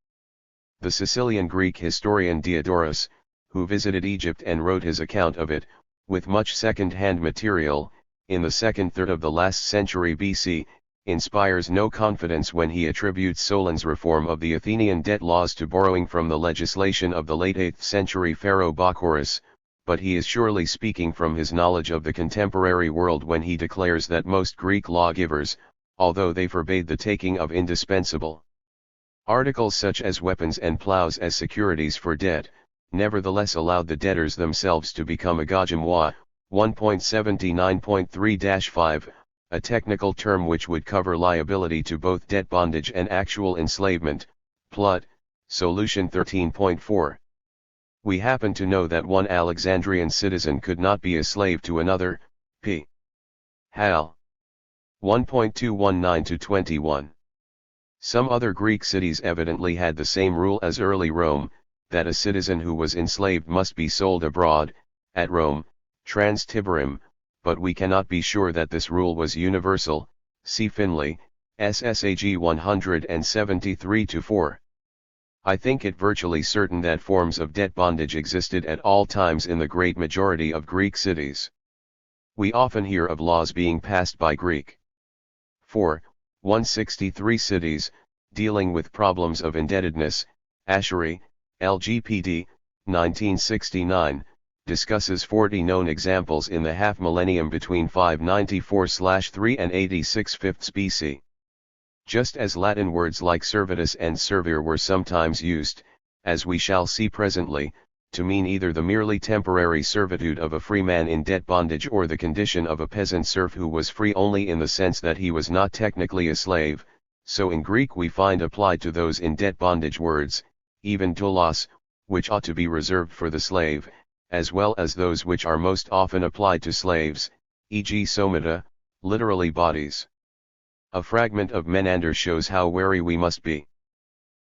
The Sicilian Greek historian Diodorus, who visited Egypt and wrote his account of it, with much second-hand material, in the second third of the last century BC, inspires no confidence when he attributes Solon's reform of the Athenian debt laws to borrowing from the legislation of the late 8th century pharaoh Bacchorus, but he is surely speaking from his knowledge of the contemporary world when he declares that most Greek lawgivers, although they forbade the taking of indispensable articles such as weapons and plows as securities for debt, nevertheless allowed the debtors themselves to become agajemoi, 1.79.3-5, a technical term which would cover liability to both debt bondage and actual enslavement. Plut, solution 13.4. We happen to know that one Alexandrian citizen could not be a slave to another, p. Hal. 1.219-21. Some other Greek cities evidently had the same rule as early Rome, that a citizen who was enslaved must be sold abroad, at Rome, trans Tiberim, but we cannot be sure that this rule was universal. See Finlay, SSAG 173-4. I think it virtually certain that forms of debt bondage existed at all times in the great majority of Greek cities. We often hear of laws being passed by Greek 163 cities, dealing with problems of indebtedness. Asheri, LGPD, 1969, discusses 40 known examples in the half-millennium between 594/3 and 86/5 BC. Just as Latin words like servetus and servire were sometimes used, as we shall see presently, to mean either the merely temporary servitude of a free man in debt bondage or the condition of a peasant serf who was free only in the sense that he was not technically a slave, so in Greek we find applied to those in debt bondage words, even doulos, which ought to be reserved for the slave, as well as those which are most often applied to slaves, e.g. somata, literally bodies. A fragment of Menander shows how wary we must be.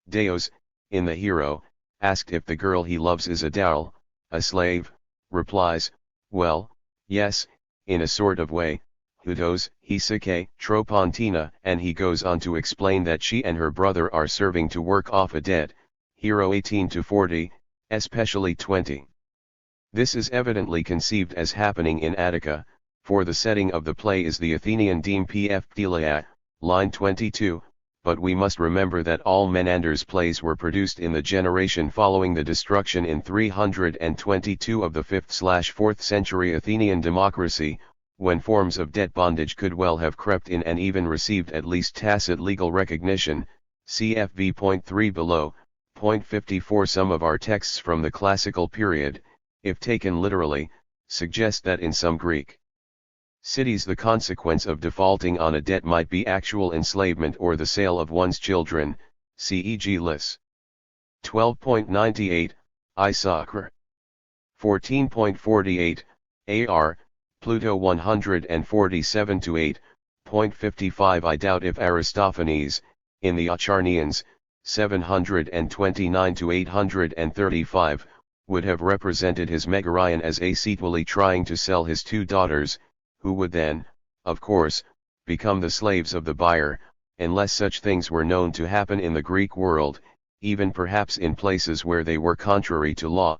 Deos, in The Hero, asked if the girl he loves is a dowel, a slave, replies, well, yes, in a sort of way, hudos, hisike, tropontina, and he goes on to explain that she and her brother are serving to work off a debt, Hero 18-40, especially 20. This is evidently conceived as happening in Attica, for the setting of the play is the Athenian deme pf Pteleia, line 22, but we must remember that all Menander's plays were produced in the generation following the destruction in 322 of the 5th/4th century Athenian democracy, when forms of debt bondage could well have crept in and even received at least tacit legal recognition. CFV.3 below. Point 54. Some of our texts from the classical period, if taken literally, suggest that in some Greek Cities. The consequence of defaulting on a debt might be actual enslavement or the sale of one's children, c.e.g. Lis. 12.98, I Sacre. 14.48, AR, Pluto 147 to 8.55. I doubt if Aristophanes, in the Acharnians, 729 to 835, would have represented his Megarion as asexually trying to sell his two daughters, who would then, of course, become the slaves of the buyer, unless such things were known to happen in the Greek world, even perhaps in places where they were contrary to law.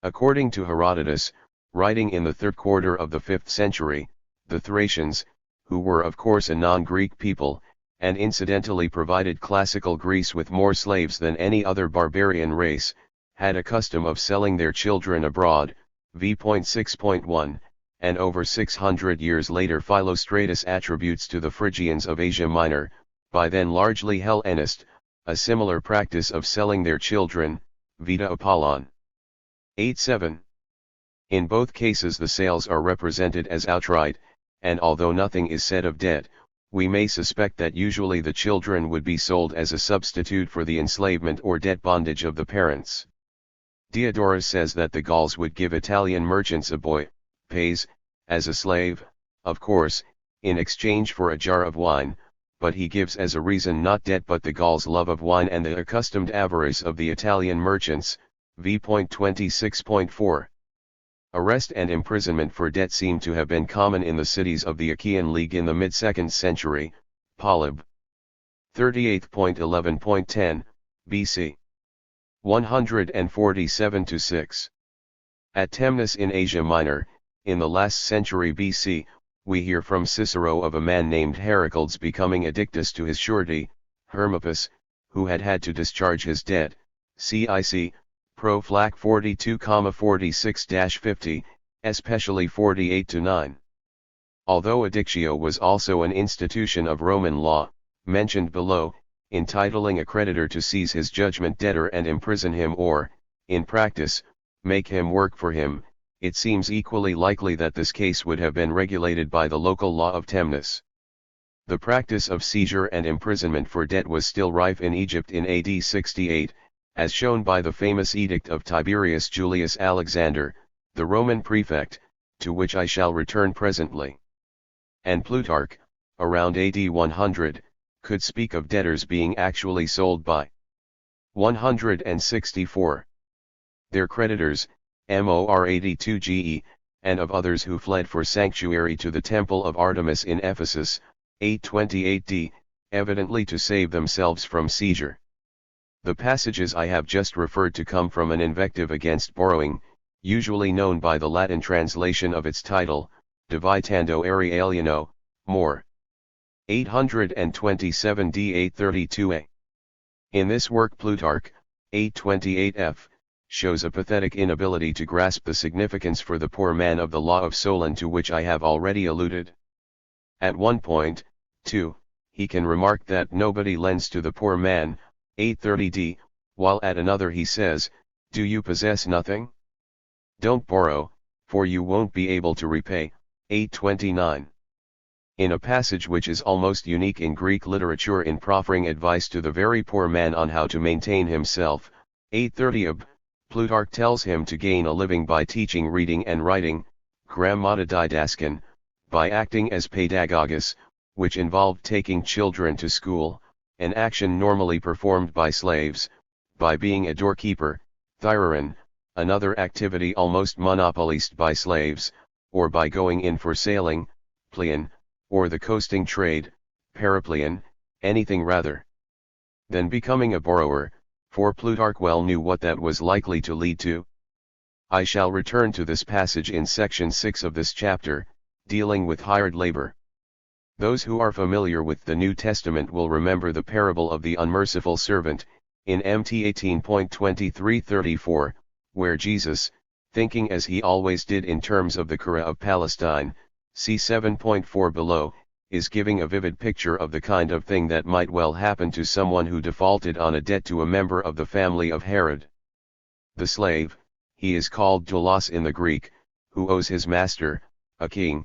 According to Herodotus, writing in the third quarter of the 5th century, the Thracians, who were of course a non-Greek people, and incidentally provided classical Greece with more slaves than any other barbarian race, had a custom of selling their children abroad, v.6.1, and over 600 years later Philostratus attributes to the Phrygians of Asia Minor, by then largely Hellenist, a similar practice of selling their children, Vita Apollon. 8.7. In both cases the sales are represented as outright, and although nothing is said of debt, we may suspect that usually the children would be sold as a substitute for the enslavement or debt bondage of the parents. Diodorus says that the Gauls would give Italian merchants a boy, pays, as a slave, of course, in exchange for a jar of wine, but he gives as a reason not debt but the Gauls' love of wine and the accustomed avarice of the Italian merchants, v.26.4. Arrest and imprisonment for debt seem to have been common in the cities of the Achaean League in the mid-2nd century, Polyb. 38.11.10, BC. 147-6. At Temnus in Asia Minor, in the last century BC, we hear from Cicero of a man named Heracles becoming addictus to his surety, Hermippus, who had to discharge his debt, cic. Pro Flac 42,46-50, especially 48-9. Although addictio was also an institution of Roman law, mentioned below, entitling a creditor to seize his judgment debtor and imprison him or, in practice, make him work for him, it seems equally likely that this case would have been regulated by the local law of Temnus. The practice of seizure and imprisonment for debt was still rife in Egypt in AD 68, as shown by the famous edict of Tiberius Julius Alexander, the Roman prefect, to which I shall return presently. And Plutarch, around AD 100, could speak of debtors being actually sold by 164. Their creditors, Mor 82 GE, and of others who fled for sanctuary to the temple of Artemis in Ephesus, 828 D, evidently to save themselves from seizure. The passages I have just referred to come from an invective against borrowing, usually known by the Latin translation of its title, Divitando ere alieno, more. 827 D 832a. In this work Plutarch, 828f, shows a pathetic inability to grasp the significance for the poor man of the law of Solon to which I have already alluded. At one point, too, he can remark that nobody lends to the poor man, 830d, while at another he says, do you possess nothing? Don't borrow, for you won't be able to repay, 829. In a passage which is almost unique in Greek literature in proffering advice to the very poor man on how to maintain himself, 830ab, Plutarch tells him to gain a living by teaching reading and writing, grammatodidaskan, by acting as pedagogus, which involved taking children to school, an action normally performed by slaves, by being a doorkeeper, thyreron, another activity almost monopolized by slaves, or by going in for sailing, pleon, or the coasting trade, peripleon, anything rather than becoming a borrower, for Plutarch well knew what that was likely to lead to. I shall return to this passage in section 6 of this chapter, dealing with hired labor. Those who are familiar with the New Testament will remember the parable of the unmerciful servant, in MT 18.23-34, where Jesus, thinking as he always did in terms of the Cura of Palestine, see 7.4 below, is giving a vivid picture of the kind of thing that might well happen to someone who defaulted on a debt to a member of the family of Herod. The slave, he is called doulos in the Greek, who owes his master, a king,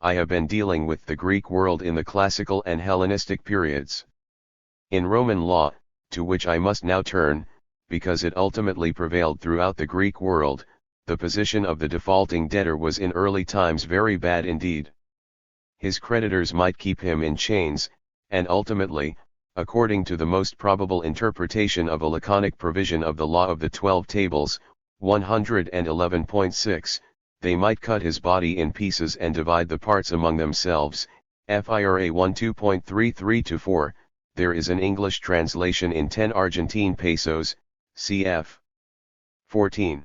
I have been dealing with the Greek world in the classical and Hellenistic periods. In Roman law, to which I must now turn, because it ultimately prevailed throughout the Greek world, the position of the defaulting debtor was in early times very bad indeed. His creditors might keep him in chains, and ultimately, according to the most probable interpretation of a laconic provision of the Law of the 12 Tables, 111.6, they might cut his body in pieces and divide the parts among themselves. FIRA 12.33-4, there is an English translation in 10 Argentine pesos, cf. 14.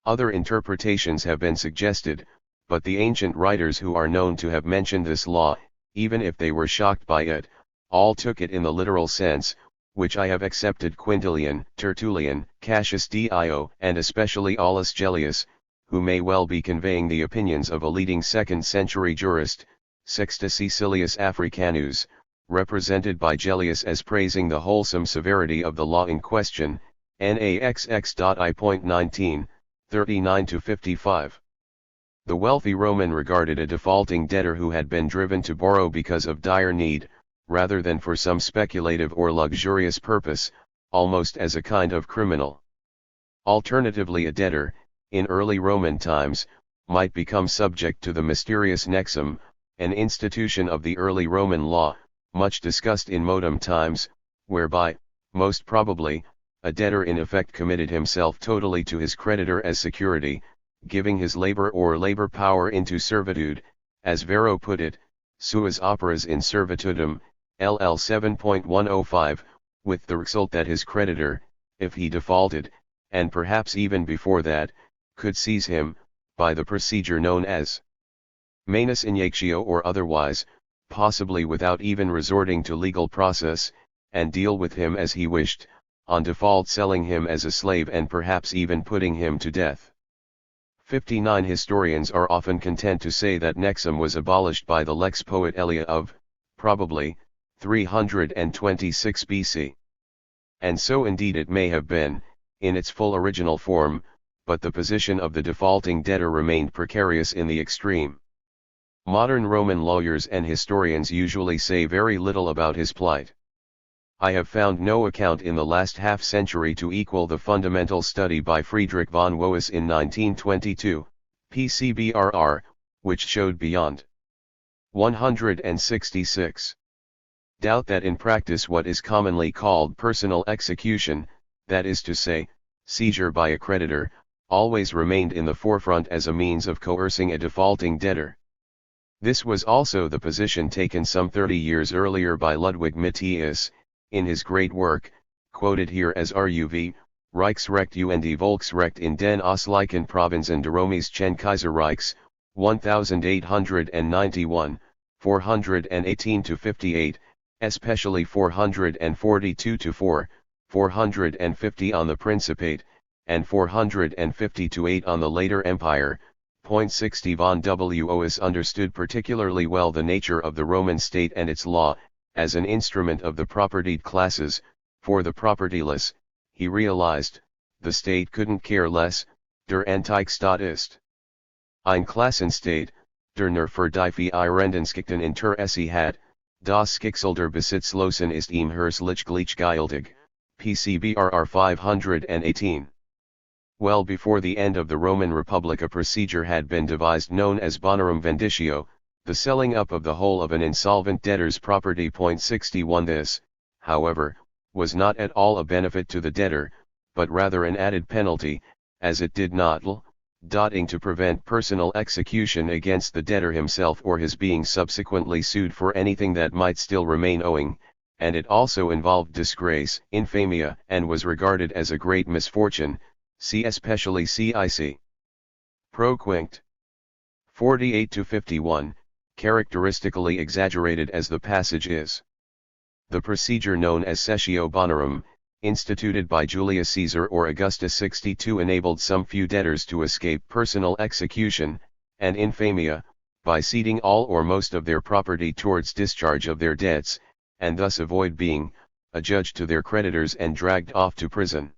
Other interpretations have been suggested, but the ancient writers who are known to have mentioned this law, even if they were shocked by it, all took it in the literal sense, which I have accepted. Quintilian, Tertullian, Cassius Dio, and especially Aulus Gellius, who may well be conveying the opinions of a leading 2nd century jurist, Sextus Caecilius Africanus, represented by Gellius as praising the wholesome severity of the law in question, NAXX.I.19, 39-55. The wealthy Roman regarded a defaulting debtor who had been driven to borrow because of dire need, rather than for some speculative or luxurious purpose, almost as a kind of criminal. Alternatively, a debtor, in early Roman times, might become subject to the mysterious nexum, an institution of the early Roman law, much discussed in modern times, whereby, most probably, a debtor in effect committed himself totally to his creditor as security, giving his labor or labor power into servitude, as Varro put it, suis operas in servitudem, LL 7.105, with the result that his creditor, if he defaulted, and perhaps even before that, could seize him, by the procedure known as manus injectio or otherwise, possibly without even resorting to legal process, and deal with him as he wished, on default selling him as a slave and perhaps even putting him to death. 59 Historians are often content to say that nexum was abolished by the Lex Poet Elia of, probably, 326 BC. And so indeed it may have been, in its full original form, but the position of the defaulting debtor remained precarious in the extreme. Modern Roman lawyers and historians usually say very little about his plight. I have found no account in the last half-century to equal the fundamental study by Friedrich von Woese in 1922, PCBRR, which showed beyond 166. Doubt that in practice what is commonly called personal execution, that is to say, seizure by a creditor, always remained in the forefront as a means of coercing a defaulting debtor. This was also the position taken some 30 years earlier by Ludwig Matthias, in his great work, quoted here as RUV, Reichsrecht und Volksrecht in den östlichen Provinzen der Römischen Kaiserreichs, 1891, 418-58, especially 442-4, 450 on the Principate, and 450-8 on the later Empire. Point 60 Von Woese understood particularly well the nature of the Roman state and its law, as an instrument of the propertied classes. For the propertyless, he realized, the state couldn't care less, der antike Staat ist ein Klassenstate, der nur für die Verrendenskikten Interesse hat, das Schicksal der Besitzlosen ist ihm herzlich gleichgültig, PCBRR 518. Well before the end of the Roman Republic a procedure had been devised known as bonarum venditio, the selling up of the whole of an insolvent debtor's property. Point 61 This, however, was not at all a benefit to the debtor, but rather an added penalty, as it did not to prevent personal execution against the debtor himself or his being subsequently sued for anything that might still remain owing, and it also involved disgrace, infamia, and was regarded as a great misfortune, see especially CIC. CROIX 48-51, characteristically exaggerated as the passage is. The procedure known as cessio bonorum, instituted by Julius Caesar or Augustus 62, enabled some few debtors to escape personal execution, and infamia, by ceding all or most of their property towards discharge of their debts, and thus avoid being adjudged to their creditors and dragged off to prison.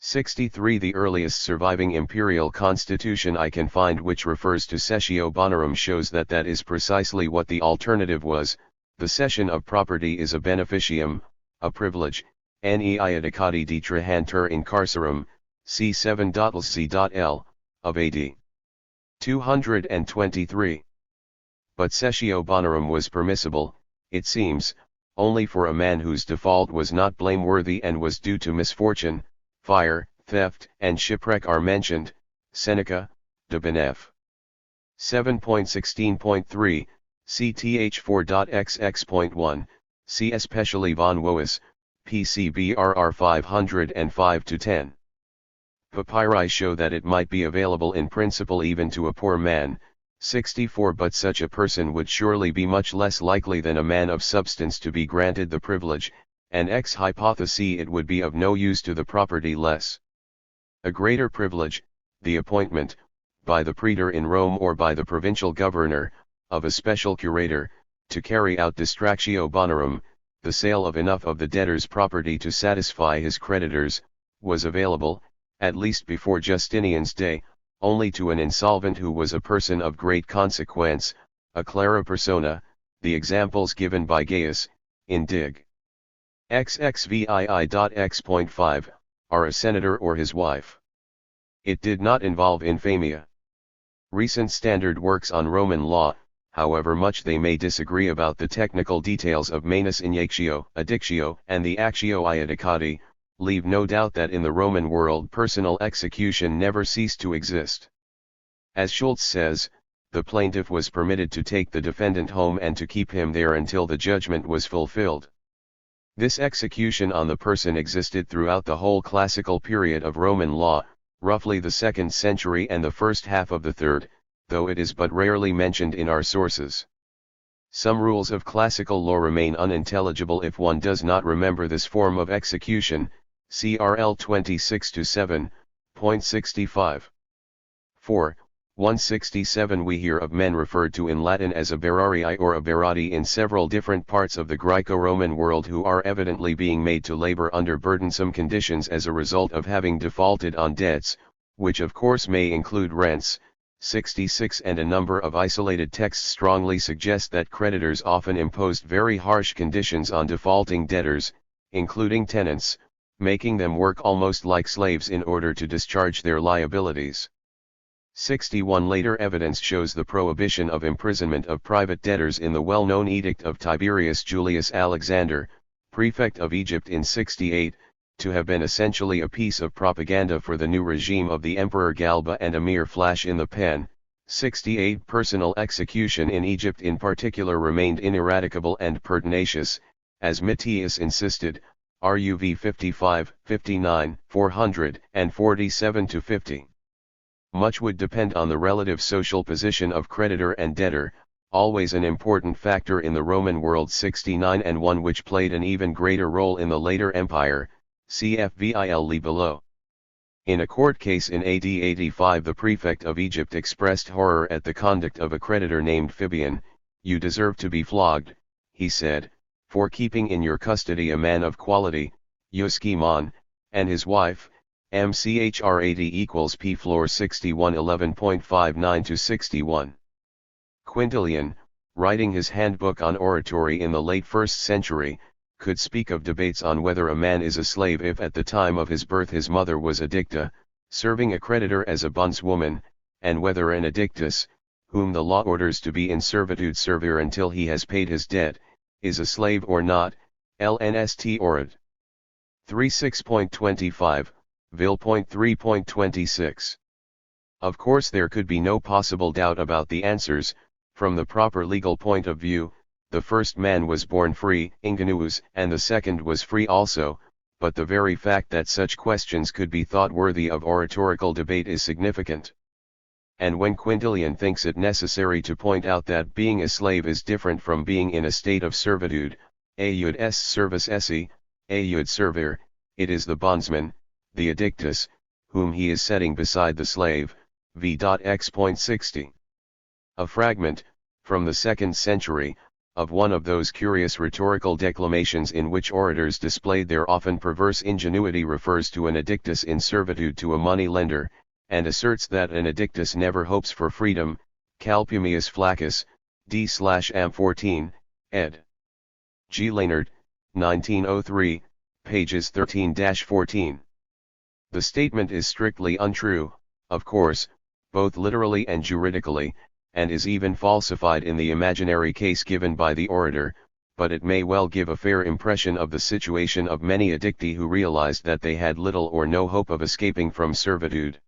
63 The earliest surviving imperial constitution I can find which refers to cessio bonorum shows that that is precisely what the alternative was. The cession of property is a beneficium, a privilege, nei adicati di trahantur in carcerum, c7.lc.l, of AD 223. But cessio bonorum was permissible, it seems, only for a man whose default was not blameworthy and was due to misfortune. Fire, theft, and shipwreck are mentioned, Seneca, de Benef. 7.16.3, cth4.xx.1, see especially von Woese, PCBRR 505-10. Papyri show that it might be available in principle even to a poor man, 64 but such a person would surely be much less likely than a man of substance to be granted the privilege, and ex hypothesi it would be of no use to the property-less. A greater privilege, the appointment, by the praetor in Rome or by the provincial governor, of a special curator, to carry out distractio bonorum, the sale of enough of the debtor's property to satisfy his creditors, was available, at least before Justinian's day, only to an insolvent who was a person of great consequence, a clara persona, the examples given by Gaius, in Dig. XXVII.X.5, are a senator or his wife. It did not involve infamia. Recent standard works on Roman law, however much they may disagree about the technical details of manus injectio, addictio, and the actio iudicati, leave no doubt that in the Roman world personal execution never ceased to exist. As Schultz says, the plaintiff was permitted to take the defendant home and to keep him there until the judgment was fulfilled. This execution on the person existed throughout the whole classical period of Roman law, roughly the 2nd century and the first half of the 3rd, though it is but rarely mentioned in our sources. Some rules of classical law remain unintelligible if one does not remember this form of execution, CRL 26-7.65. 4. 167 We hear of men referred to in Latin as aberarii or aberati in several different parts of the Greco-Roman world who are evidently being made to labor under burdensome conditions as a result of having defaulted on debts, which of course may include rents. 66 And a number of isolated texts strongly suggest that creditors often imposed very harsh conditions on defaulting debtors, including tenants, making them work almost like slaves in order to discharge their liabilities. 61 Later evidence shows the prohibition of imprisonment of private debtors in the well-known edict of Tiberius Julius Alexander, prefect of Egypt in 68, to have been essentially a piece of propaganda for the new regime of the Emperor Galba and a mere flash in the pan. 68 Personal execution in Egypt in particular remained ineradicable and pertinacious, as Metius insisted, RUV 55, 59, 447-50. Much would depend on the relative social position of creditor and debtor, always an important factor in the Roman world. 69 And one which played an even greater role in the later empire, cfvil below. In a court case in AD 85 the prefect of Egypt expressed horror at the conduct of a creditor named Phibion. You deserve to be flogged, he said, for keeping in your custody a man of quality, Euschemon, and his wife, MCHR80 equals P floor 61 11.59-61. Quintilian, writing his handbook on oratory in the late 1st century, could speak of debates on whether a man is a slave if at the time of his birth his mother was a dicta, serving a creditor as a bondswoman, and whether an addictus, whom the law orders to be in servitude servir until he has paid his debt, is a slave or not. LNST Orad. 36.25. Vil.3.26. Of course there could be no possible doubt about the answers. From the proper legal point of view, the first man was born free, ingenuus, and the second was free also, but the very fact that such questions could be thought worthy of oratorical debate is significant. And when Quintilian thinks it necessary to point out that being a slave is different from being in a state of servitude, aud est servus esse, aud servir, it is the bondsman, the addictus, whom he is setting beside the slave, v.x.60. A fragment, from the 2nd century, of one of those curious rhetorical declamations in which orators displayed their often perverse ingenuity refers to an addictus in servitude to a money lender, and asserts that an addictus never hopes for freedom. Calpumius Flaccus, d/am14, ed. G. Leonard, 1903, pages 13-14. The statement is strictly untrue, of course, both literally and juridically, and is even falsified in the imaginary case given by the orator, but it may well give a fair impression of the situation of many addicti who realized that they had little or no hope of escaping from servitude.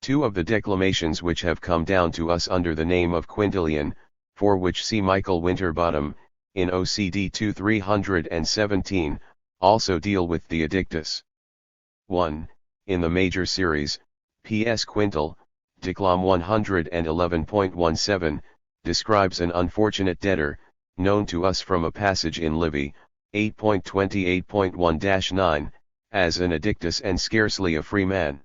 Two of the declamations which have come down to us under the name of Quintilian, for which see Michael Winterbottom, in OCD 2317, also deal with the addictus. 1. In the major series, P.S. Quintil, Declam 111.17, describes an unfortunate debtor, known to us from a passage in Livy, 8.28.1-9, as an addictus and scarcely a free man.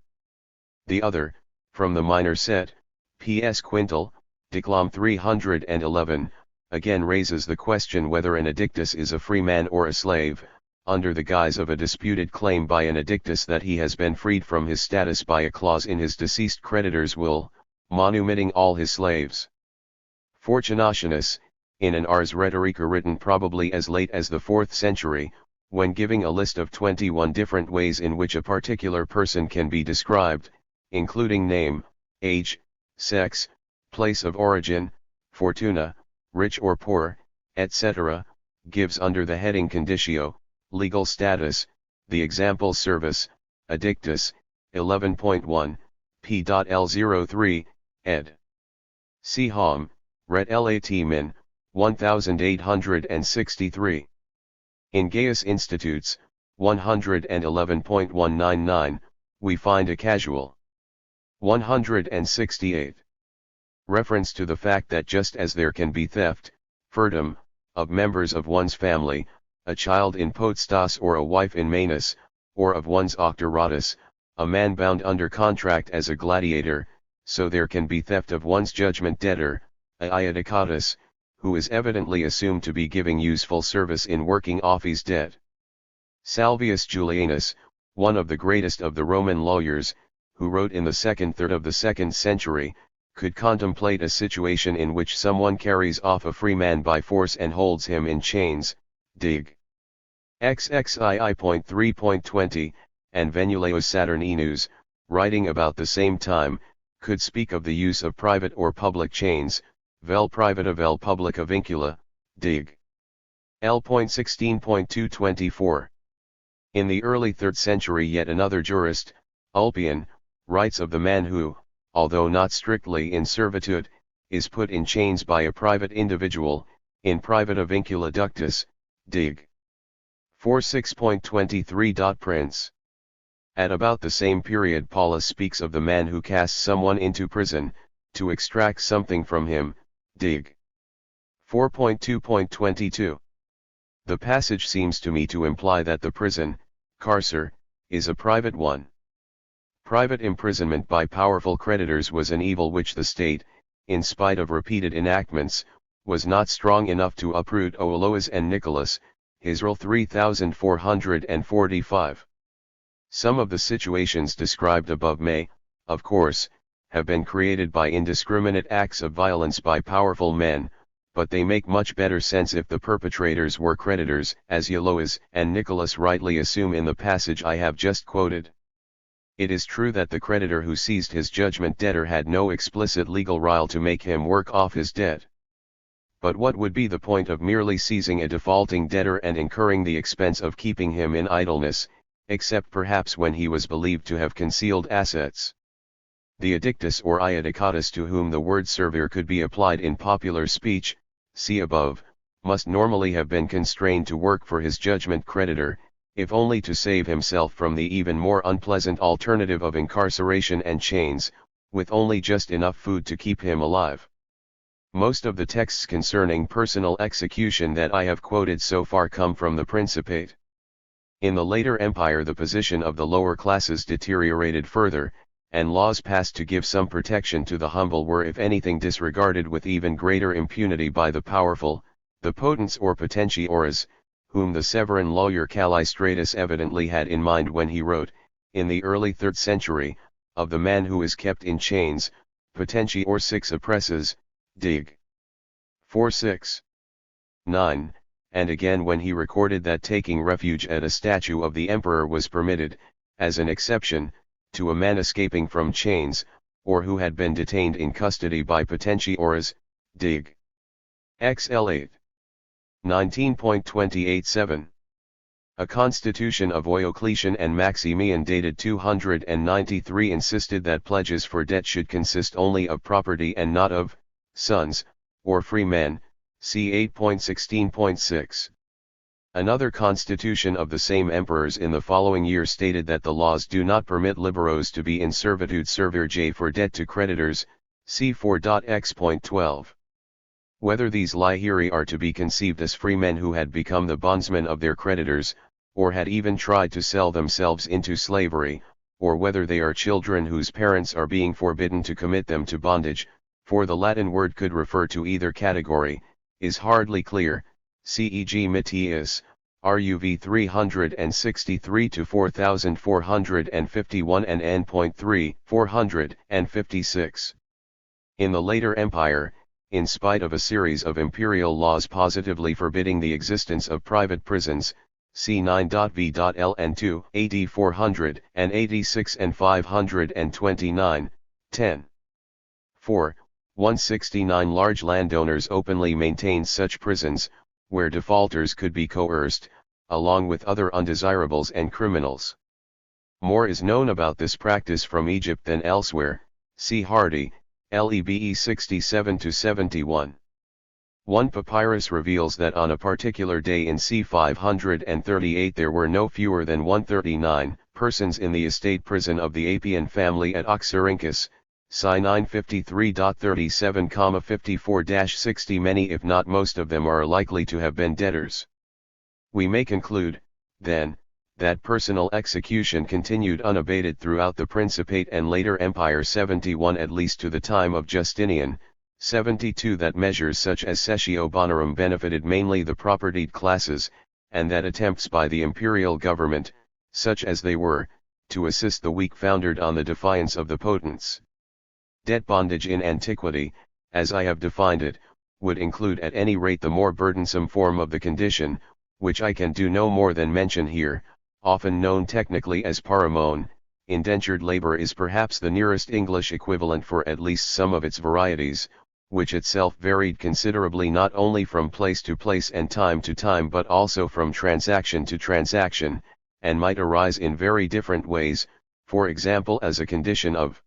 The other, from the minor set, P.S. Quintil, Declam 311, again raises the question whether an addictus is a free man or a slave, under the guise of a disputed claim by an edictus that he has been freed from his status by a clause in his deceased creditor's will, manumitting all his slaves. Fortunationis, in an Ars Rhetorica written probably as late as the 4th century, when giving a list of 21 different ways in which a particular person can be described, including name, age, sex, place of origin, fortuna, rich or poor, etc., gives under the heading Conditio, legal status, the example service, Edictus, 11.1, p.L03, ed. C. Hom, Ret. Lat. Min, 1863. In Gaius Institutes, 111.199, we find a casual 168 reference to the fact that just as there can be theft, furtum, of members of one's family, a child in potestas or a wife in manus, or of one's octoratus, a man bound under contract as a gladiator, so there can be theft of one's judgment debtor, a iudicatus, who is evidently assumed to be giving useful service in working off his debt. Salvius Julianus, one of the greatest of the Roman lawyers, who wrote in the second third of the 2nd century, could contemplate a situation in which someone carries off a free man by force and holds him in chains, dig. XXII.3.20, and Venuleius Saturninus, writing about the same time, could speak of the use of private or public chains, vel privata vel publica vincula, dig. L.16.224. In the early 3rd century yet another jurist, Ulpian, writes of the man who, although not strictly in servitude, is put in chains by a private individual, in privata vincula ductus, dig. 46.23. Prince. At about the same period Paulus speaks of the man who casts someone into prison, to extract something from him, dig. 4.2.22. The passage seems to me to imply that the prison, carcer, is a private one. Private imprisonment by powerful creditors was an evil which the state, in spite of repeated enactments, was not strong enough to uproot. Oloas and Nicholas, his Rule 3445. Some of the situations described above may, of course, have been created by indiscriminate acts of violence by powerful men, but they make much better sense if the perpetrators were creditors, as Oloas and Nicholas rightly assume in the passage I have just quoted. It is true that the creditor who seized his judgment debtor had no explicit legal right to make him work off his debt. But what would be the point of merely seizing a defaulting debtor and incurring the expense of keeping him in idleness, except perhaps when he was believed to have concealed assets? The edictus or iudicatus, to whom the word servir could be applied in popular speech, see above, must normally have been constrained to work for his judgment creditor, if only to save himself from the even more unpleasant alternative of incarceration and chains, with only just enough food to keep him alive. Most of the texts concerning personal execution that I have quoted so far come from the Principate. In the later empire the position of the lower classes deteriorated further, and laws passed to give some protection to the humble were if anything disregarded with even greater impunity by the powerful, the potents or potentiores, whom the Severan lawyer Callistratus evidently had in mind when he wrote, in the early 3rd century, of the man who is kept in chains, potentior 6 oppresses, dig. 4:6. 9, and again when he recorded that taking refuge at a statue of the emperor was permitted, as an exception, to a man escaping from chains, or who had been detained in custody by potentiores, dig. XL 8. 19.287. A constitution of Diocletian and Maximian dated 293 insisted that pledges for debt should consist only of property and not of sons, or free men, see 8.16.6. Another constitution of the same emperors in the following year stated that the laws do not permit liberos to be in servitude servirge for debt to creditors, see 4.x.12. Whether these lahyri are to be conceived as free men who had become the bondsmen of their creditors, or had even tried to sell themselves into slavery, or whether they are children whose parents are being forbidden to commit them to bondage, for the Latin word could refer to either category, is hardly clear, ceg mitius, RUV 363 to 4451 and N.3, 456. In the later empire, in spite of a series of imperial laws positively forbidding the existence of private prisons, c. 9.v.ln 2, AD 486 and 529, 10. 4. 169 large landowners openly maintained such prisons, where defaulters could be coerced, along with other undesirables and criminals. More is known about this practice from Egypt than elsewhere, see Hardy, Lebe 67-71. One papyrus reveals that on a particular day in c. 538 there were no fewer than 139 persons in the estate prison of the Apian family at Oxyrhynchus, Sci 953.37,54-60. Many if not most of them are likely to have been debtors. We may conclude, then, that personal execution continued unabated throughout the Principate and later Empire 71 at least to the time of Justinian, 72. That measures such as cessio bonorum benefited mainly the propertied classes, and that attempts by the imperial government, such as they were, to assist the weak foundered on the defiance of the potents. Debt bondage in antiquity, as I have defined it, would include at any rate the more burdensome form of the condition, which I can do no more than mention here, often known technically as paramone. Indentured labor is perhaps the nearest English equivalent for at least some of its varieties, which itself varied considerably not only from place to place and time to time but also from transaction to transaction, and might arise in very different ways, for example as a condition of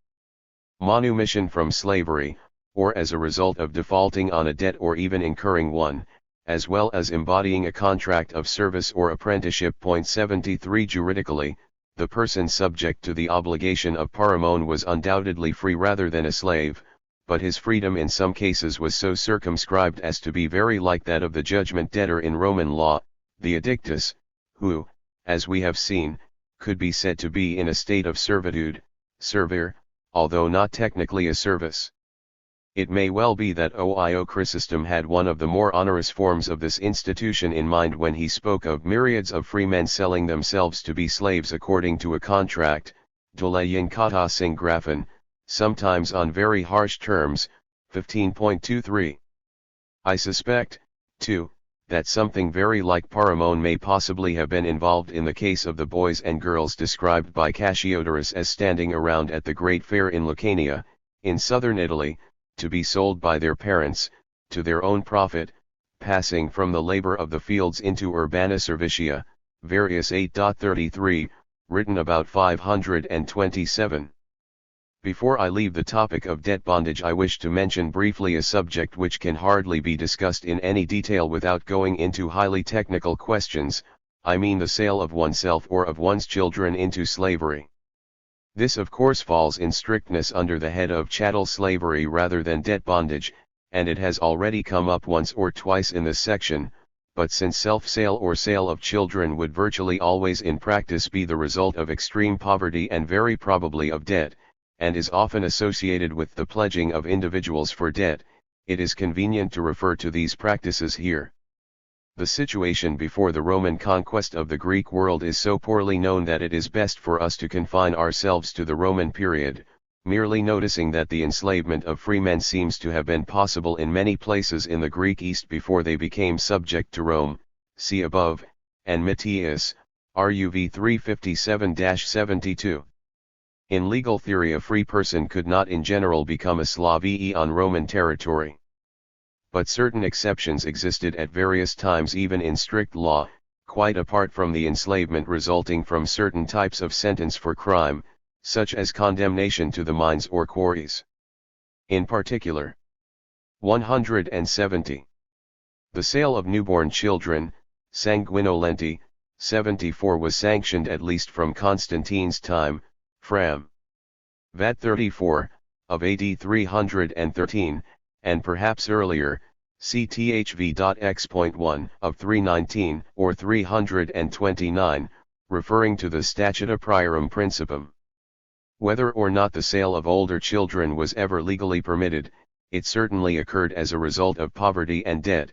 manumission from slavery, or as a result of defaulting on a debt or even incurring one, as well as embodying a contract of service or apprenticeship. 73 Juridically, the person subject to the obligation of paramone was undoubtedly free rather than a slave, but his freedom in some cases was so circumscribed as to be very like that of the judgment debtor in Roman law, the addictus, who, as we have seen, could be said to be in a state of servitude, servire, although not technically a service. It may well be that Oio Chrysostom had one of the more onerous forms of this institution in mind when he spoke of myriads of freemen selling themselves to be slaves according to a contract, doleyin kata singgrafen, sometimes on very harsh terms, 15.23. I suspect, too, that something very like paramone may possibly have been involved in the case of the boys and girls described by Cassiodorus as standing around at the great fair in Lucania, in southern Italy, to be sold by their parents, to their own profit, passing from the labor of the fields into urbana servitia, Varius 8.33, written about 527. Before I leave the topic of debt bondage I wish to mention briefly a subject which can hardly be discussed in any detail without going into highly technical questions, I mean the sale of oneself or of one's children into slavery. This of course falls in strictness under the head of chattel slavery rather than debt bondage, and it has already come up once or twice in this section, but since self-sale or sale of children would virtually always in practice be the result of extreme poverty and very probably of debt, and is often associated with the pledging of individuals for debt, it is convenient to refer to these practices here. The situation before the Roman conquest of the Greek world is so poorly known that it is best for us to confine ourselves to the Roman period, merely noticing that the enslavement of freemen seems to have been possible in many places in the Greek East before they became subject to Rome, see above, and Matthias, RUV 357-72. In legal theory a free person could not in general become a slavii on Roman territory. But certain exceptions existed at various times even in strict law, quite apart from the enslavement resulting from certain types of sentence for crime, such as condemnation to the mines or quarries. In particular, 170. The sale of newborn children, sanguinolenti, 74 was sanctioned at least from Constantine's time, Fram. Vat 34, of AD 313, and perhaps earlier, cthv.x.1 of 319 or 329, referring to the Statuta Priorum Principum. Whether or not the sale of older children was ever legally permitted, it certainly occurred as a result of poverty and debt,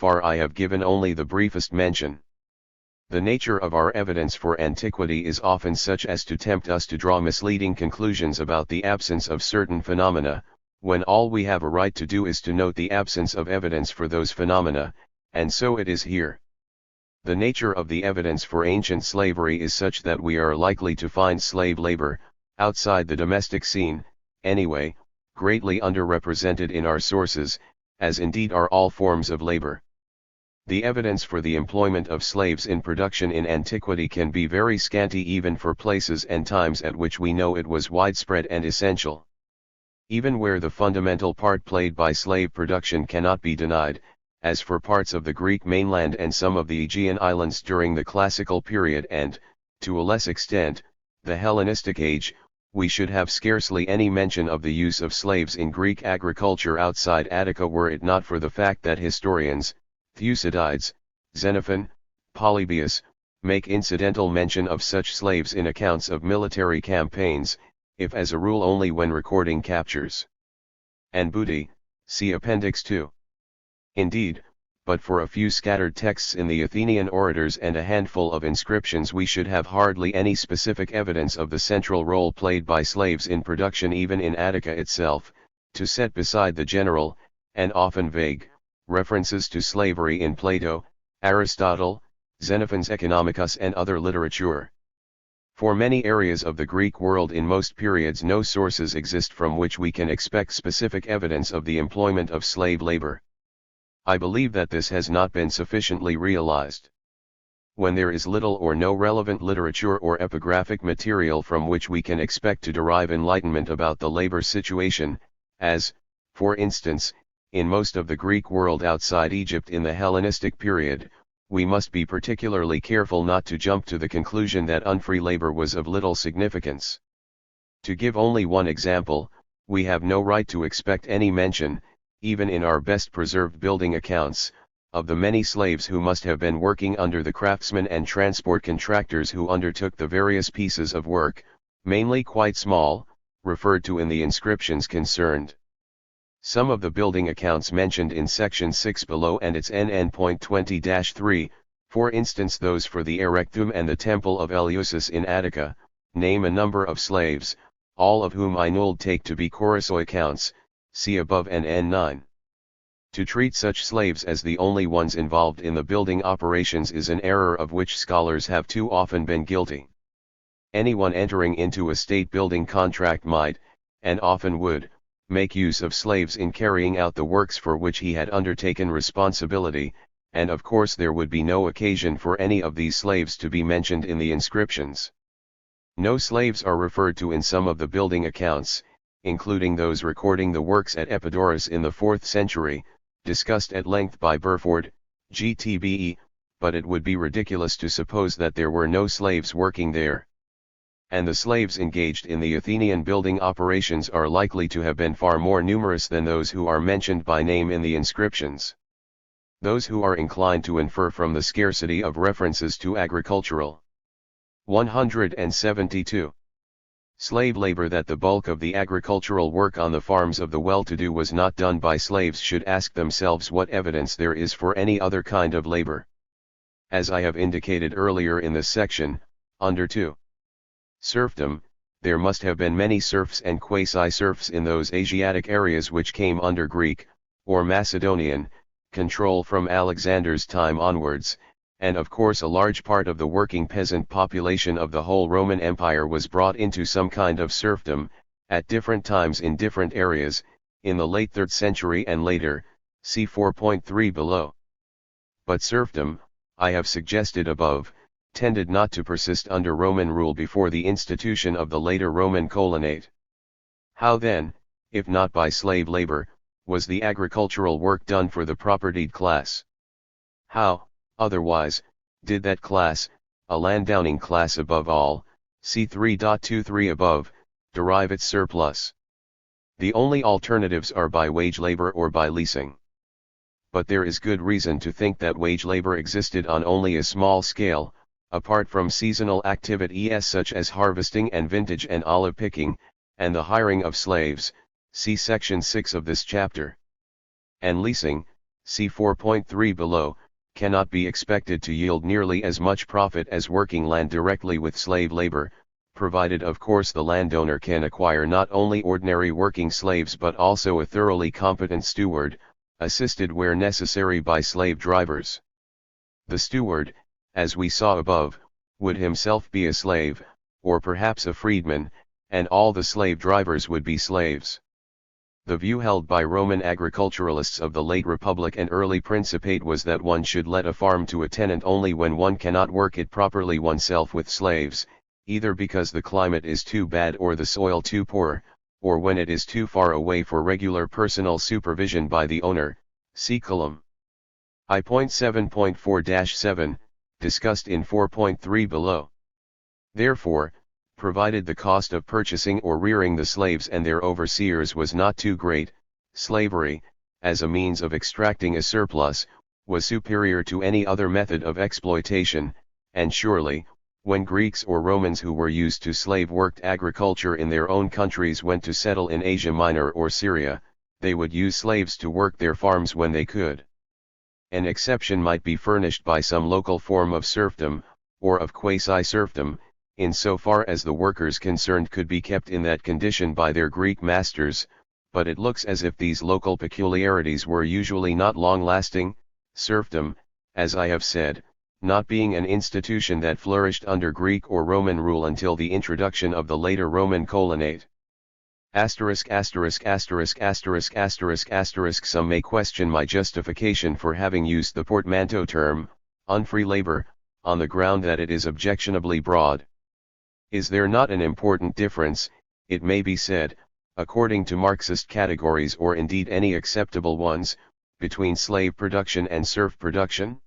far I have given only the briefest mention. The nature of our evidence for antiquity is often such as to tempt us to draw misleading conclusions about the absence of certain phenomena, when all we have a right to do is to note the absence of evidence for those phenomena, and so it is here. The nature of the evidence for ancient slavery is such that we are likely to find slave labor, outside the domestic scene, anyway, greatly underrepresented in our sources, as indeed are all forms of labor. The evidence for the employment of slaves in production in antiquity can be very scanty even for places and times at which we know it was widespread and essential. Even where the fundamental part played by slave production cannot be denied, as for parts of the Greek mainland and some of the Aegean islands during the classical period and, to a less extent, the Hellenistic age, we should have scarcely any mention of the use of slaves in Greek agriculture outside Attica were it not for the fact that historians, Thucydides, Xenophon, Polybius, make incidental mention of such slaves in accounts of military campaigns, if as a rule only when recording captures and booty, see Appendix 2. Indeed, but for a few scattered texts in the Athenian orators and a handful of inscriptions we should have hardly any specific evidence of the central role played by slaves in production even in Attica itself, to set beside the general, and often vague, references to slavery in Plato, Aristotle, Xenophon's Economicus and other literature. For many areas of the Greek world in most periods no sources exist from which we can expect specific evidence of the employment of slave labor. I believe that this has not been sufficiently realized. When there is little or no relevant literature or epigraphic material from which we can expect to derive enlightenment about the labor situation, as, for instance, in most of the Greek world outside Egypt in the Hellenistic period, we must be particularly careful not to jump to the conclusion that unfree labor was of little significance. To give only one example, we have no right to expect any mention, even in our best preserved building accounts, of the many slaves who must have been working under the craftsmen and transport contractors who undertook the various pieces of work, mainly quite small, referred to in the inscriptions concerned. Some of the building accounts mentioned in section 6 below and its NN.20-3, for instance those for the Erectum and the Temple of Eleusis in Attica, name a number of slaves, all of whom I take to be chorusoi counts, see above NN9. To treat such slaves as the only ones involved in the building operations is an error of which scholars have too often been guilty. Anyone entering into a state building contract might, and often would, make use of slaves in carrying out the works for which he had undertaken responsibility, and of course there would be no occasion for any of these slaves to be mentioned in the inscriptions. No slaves are referred to in some of the building accounts, including those recording the works at Epidaurus in the 4th century, discussed at length by Burford, GTBE, but it would be ridiculous to suppose that there were no slaves working there. And the slaves engaged in the Athenian building operations are likely to have been far more numerous than those who are mentioned by name in the inscriptions. Those who are inclined to infer from the scarcity of references to agricultural 172. Slave labor that the bulk of the agricultural work on the farms of the well-to-do was not done by slaves should ask themselves what evidence there is for any other kind of labor. As I have indicated earlier in this section, under 2. Serfdom, there must have been many serfs and quasi-serfs in those Asiatic areas which came under Greek, or Macedonian, control from Alexander's time onwards, and of course a large part of the working peasant population of the whole Roman Empire was brought into some kind of serfdom, at different times in different areas, in the late 3rd century and later, see 4.3 below. But serfdom, I have suggested above, tended not to persist under Roman rule before the institution of the later Roman colonate. How then, if not by slave labor, was the agricultural work done for the propertied class? How, otherwise, did that class, a landowning class above all, see 3.23 above, derive its surplus? The only alternatives are by wage labor or by leasing. But there is good reason to think that wage labor existed on only a small scale, apart from seasonal activities such as harvesting and vintage and olive picking, and the hiring of slaves, see section 6 of this chapter. And leasing, see 4.3 below, cannot be expected to yield nearly as much profit as working land directly with slave labor, provided of course the landowner can acquire not only ordinary working slaves but also a thoroughly competent steward, assisted where necessary by slave drivers. The steward, as we saw above, would himself be a slave, or perhaps a freedman, and all the slave drivers would be slaves. The view held by Roman agriculturalists of the late Republic and early Principate was that one should let a farm to a tenant only when one cannot work it properly oneself with slaves, either because the climate is too bad or the soil too poor, or when it is too far away for regular personal supervision by the owner, see column I.7.4-7, discussed in 4.3 below. Therefore, provided the cost of purchasing or rearing the slaves and their overseers was not too great, slavery, as a means of extracting a surplus, was superior to any other method of exploitation, and surely, When Greeks or Romans who were used to slave-worked agriculture in their own countries went to settle in Asia Minor or Syria, they would use slaves to work their farms when they could. An exception might be furnished by some local form of serfdom, or of quasi-serfdom, insofar as the workers concerned could be kept in that condition by their Greek masters, but it looks as if these local peculiarities were usually not long-lasting, serfdom, as I have said, not being an institution that flourished under Greek or Roman rule until the introduction of the later Roman colonate. **************** Some may question my justification for having used the portmanteau term, unfree labor, on the ground that it is objectionably broad. Is there not an important difference, it may be said, according to Marxist categories or indeed any acceptable ones, between slave production and serf production?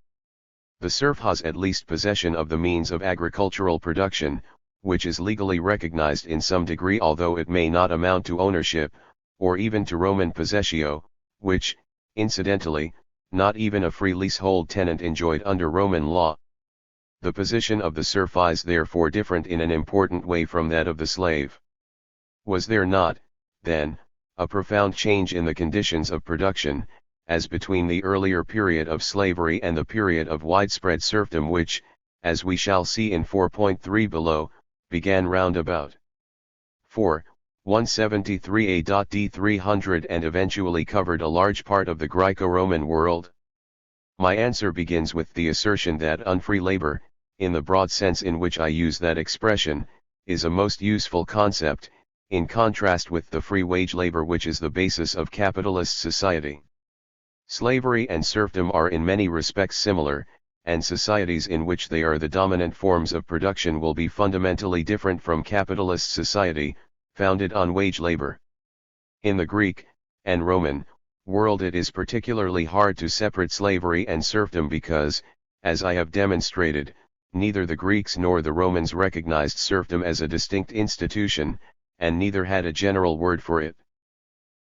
The serf has at least possession of the means of agricultural production, which is legally recognized in some degree although it may not amount to ownership, or even to Roman possessio, which, incidentally, not even a free leasehold tenant enjoyed under Roman law. The position of the serf is therefore different in an important way from that of the slave. Was there not, then, a profound change in the conditions of production, as between the earlier period of slavery and the period of widespread serfdom which, as we shall see in 4.3 below, began round about 173 A.D. 300 and eventually covered a large part of the Greco-Roman world? My answer begins with the assertion that unfree labor, in the broad sense in which I use that expression, is a most useful concept, in contrast with the free wage labor which is the basis of capitalist society. Slavery and serfdom are in many respects similar, and societies in which they are the dominant forms of production will be fundamentally different from capitalist society, founded on wage labor. In the Greek, and Roman, world it is particularly hard to separate slavery and serfdom because, as I have demonstrated, neither the Greeks nor the Romans recognized serfdom as a distinct institution, and neither had a general word for it.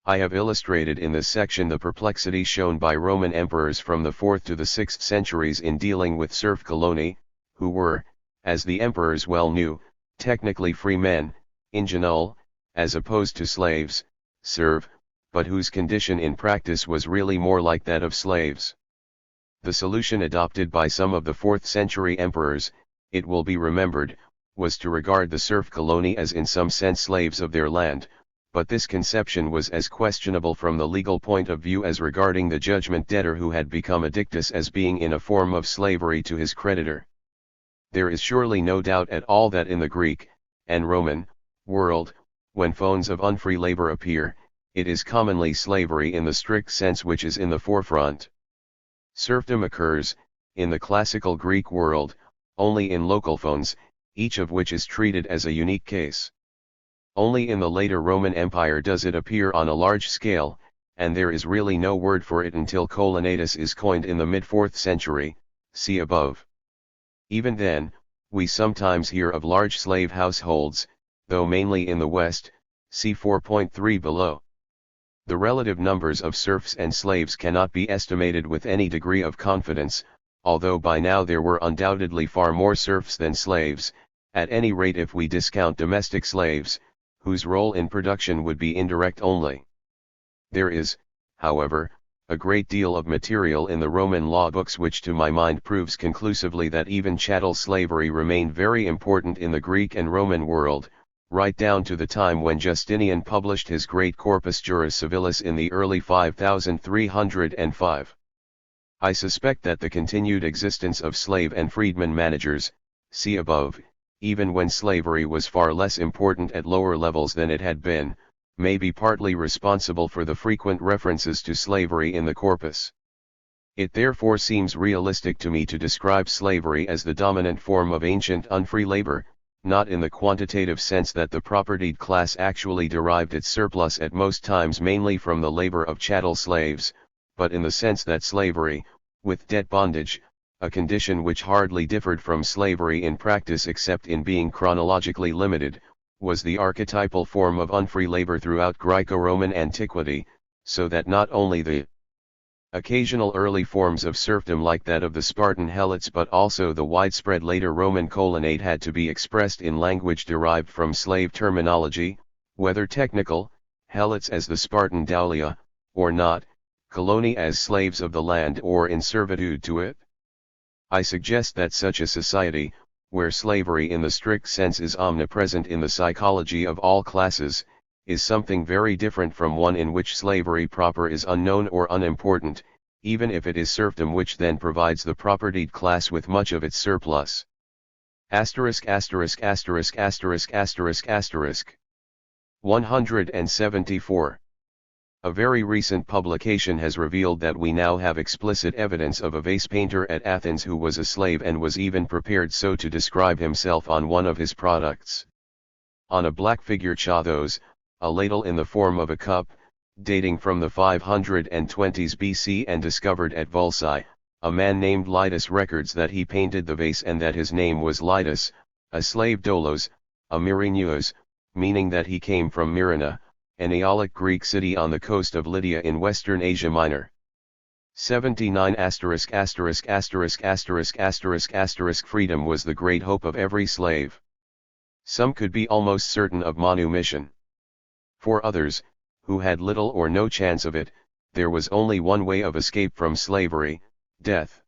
I have illustrated in this section the perplexity shown by Roman emperors from the 4th to the 6th centuries in dealing with serf coloni, who were, as the emperors well knew, technically free men, in general, as opposed to slaves, serf, but whose condition in practice was really more like that of slaves. The solution adopted by some of the 4th century emperors, it will be remembered, was to regard the serf coloni as in some sense slaves of their land, but this conception was as questionable from the legal point of view as regarding the judgment debtor who had become addictus as being in a form of slavery to his creditor. There is surely no doubt at all that in the Greek, and Roman, world, when phones of unfree labor appear, it is commonly slavery in the strict sense which is in the forefront. Serfdom occurs, in the classical Greek world, only in local phones, each of which is treated as a unique case. Only in the later Roman Empire does it appear on a large scale, and there is really no word for it until colonitas is coined in the mid-4th century, see above. Even then, we sometimes hear of large slave households, though mainly in the West, see 4.3 below. The relative numbers of serfs and slaves cannot be estimated with any degree of confidence, although by now there were undoubtedly far more serfs than slaves, at any rate if we discount domestic slaves, whose role in production would be indirect only. There is, however, a great deal of material in the Roman law books which to my mind proves conclusively that even chattel slavery remained very important in the Greek and Roman world, right down to the time when Justinian published his great Corpus Juris Civilis in the early 5305. I suspect that the continued existence of slave and freedman managers, see above, even when slavery was far less important at lower levels than it had been, may be partly responsible for the frequent references to slavery in the corpus. It therefore seems realistic to me to describe slavery as the dominant form of ancient unfree labor, not in the quantitative sense that the propertied class actually derived its surplus at most times mainly from the labor of chattel slaves, but in the sense that slavery, with debt bondage, a condition which hardly differed from slavery in practice except in being chronologically limited, was the archetypal form of unfree labor throughout Greco-Roman antiquity, so that not only the Occasional early forms of serfdom like that of the Spartan helots but also the widespread later Roman colonate had to be expressed in language derived from slave terminology, whether technical, helots as the Spartan doulia, or not, coloni as slaves of the land or in servitude to it. I suggest that such a society, where slavery in the strict sense is omnipresent in the psychology of all classes, is something very different from one in which slavery proper is unknown or unimportant, even if it is serfdom which then provides the propertied class with much of its surplus. Asterisk asterisk asterisk asterisk asterisk asterisk. 174. A very recent publication has revealed that we now have explicit evidence of a vase painter at Athens who was a slave and was even prepared so to describe himself on one of his products. On a black figure chathos, a ladle in the form of a cup, dating from the 520s BC and discovered at Vulci, a man named Lytus records that he painted the vase and that his name was Lytus, a slave doulos, a Myrenios, meaning that he came from Myrina, an Aeolic Greek city on the coast of Lydia in western Asia Minor. 79 asterisk asterisk asterisk asterisk asterisk asterisk. Freedom was the great hope of every slave. Some could be almost certain of manumission. For others, who had little or no chance of it, there was only one way of escape from slavery, death.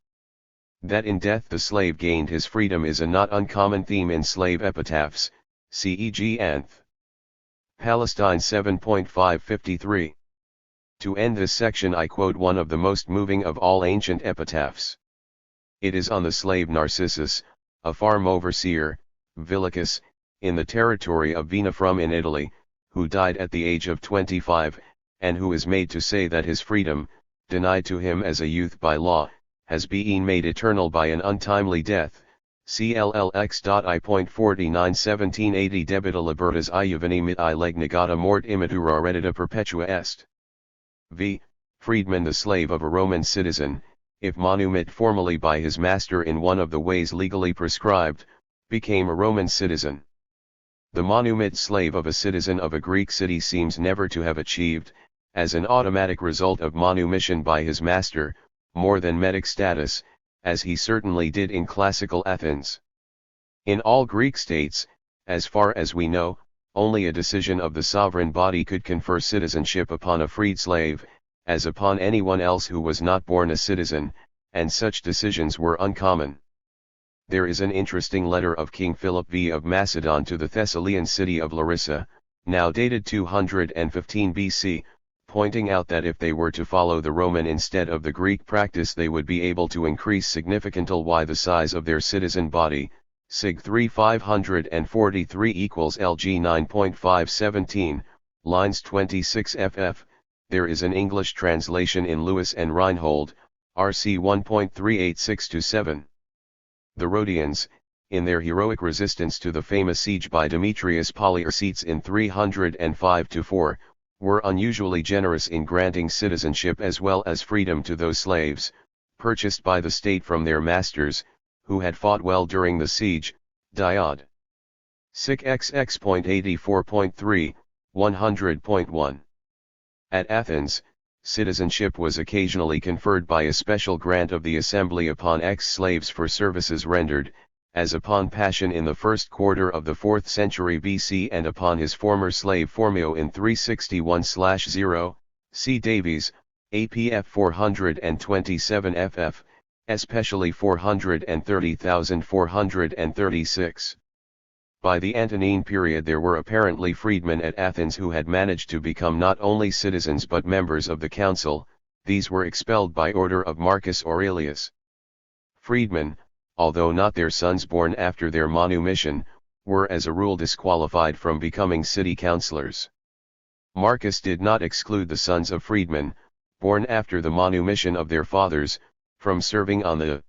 That in death the slave gained his freedom is a not uncommon theme in slave epitaphs, c.e.g. Anth. Palestine 7.553. To end this section I quote one of the most moving of all ancient epitaphs. It is on the slave Narcissus, a farm overseer, Villicus, in the territory of Venafrum in Italy, who died at the age of 25, and who is made to say that his freedom, denied to him as a youth by law, has been made eternal by an untimely death. CLLX.I.49 1780 Debita libertas iuveni mit I leg negata mort immatura reddita perpetua est. V. Freedman, the slave of a Roman citizen, if manumit formally by his master in one of the ways legally prescribed, became a Roman citizen. The manumit slave of a citizen of a Greek city seems never to have achieved, as an automatic result of manumission by his master, more than metic status, as he certainly did in classical Athens. In all Greek states, as far as we know, only a decision of the sovereign body could confer citizenship upon a freed slave, as upon anyone else who was not born a citizen, and such decisions were uncommon. There is an interesting letter of King Philip V of Macedon to the Thessalian city of Larissa, now dated 215 BC, pointing out that if they were to follow the Roman instead of the Greek practice they would be able to increase significantly the size of their citizen body, Sig 3543 equals LG 9.517, lines 26 ff. There is an English translation in Lewis and Reinhold, RC 1.38627. The Rhodians, in their heroic resistance to the famous siege by Demetrius Poliorcetes in 305-4, were unusually generous in granting citizenship as well as freedom to those slaves, purchased by the state from their masters, who had fought well during the siege. Diod. Sic XX.84.3, 100.1. At Athens, citizenship was occasionally conferred by a special grant of the assembly upon ex-slaves for services rendered, as upon Passion in the first quarter of the 4th century BC and upon his former slave Phormio in 361/0, see Davies, APF 427 ff, especially 430,436. By the Antonine period there were apparently freedmen at Athens who had managed to become not only citizens but members of the council. These were expelled by order of Marcus Aurelius. Freedmen, although not their sons born after their manumission, were as a rule disqualified from becoming city councillors. Marcus did not exclude the sons of freedmen, born after the manumission of their fathers, from serving on the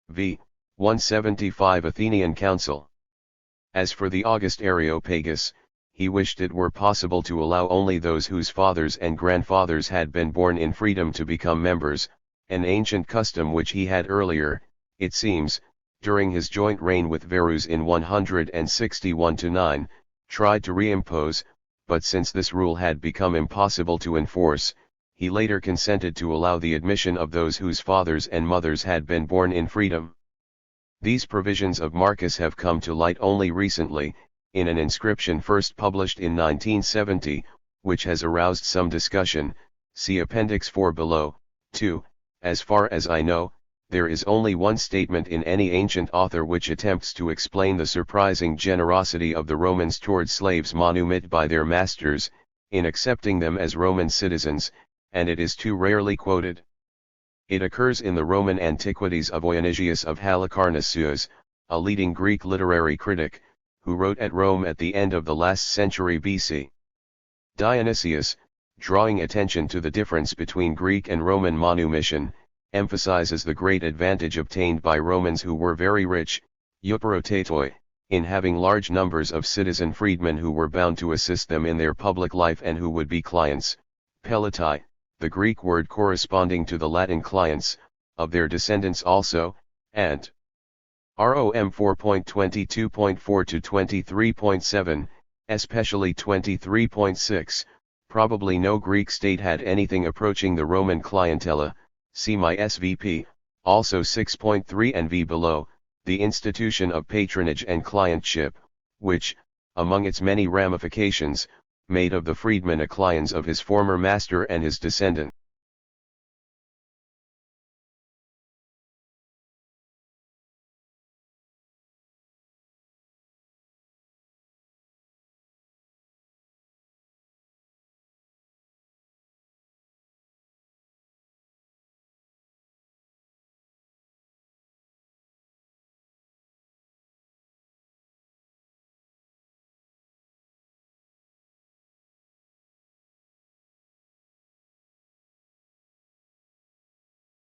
v. 175 Athenian council. As for the August Areopagus, he wished it were possible to allow only those whose fathers and grandfathers had been born in freedom to become members, an ancient custom which he had earlier, it seems, during his joint reign with Verus in 161-9, tried to reimpose, but since this rule had become impossible to enforce, he later consented to allow the admission of those whose fathers and mothers had been born in freedom. These provisions of Marcus have come to light only recently, in an inscription first published in 1970, which has aroused some discussion. See Appendix 4 below. 2. As far as I know, there is only one statement in any ancient author which attempts to explain the surprising generosity of the Romans towards slaves manumit by their masters, in accepting them as Roman citizens, and it is too rarely quoted. It occurs in the Roman Antiquities of Dionysius of Halicarnassus, a leading Greek literary critic, who wrote at Rome at the end of the last century BC. Dionysius, drawing attention to the difference between Greek and Roman manumission, emphasizes the great advantage obtained by Romans who were very rich, euperotatoi, in having large numbers of citizen freedmen who were bound to assist them in their public life and who would be clients, peletai, the Greek word corresponding to the Latin clients, of their descendants also, and Rom 4.22.4 to 23.7, especially 23.6, probably no Greek state had anything approaching the Roman clientela. See my SVP, also 6.3 and v below, the institution of patronage and clientship, which, among its many ramifications, made of the freedman a client of his former master and his descendant.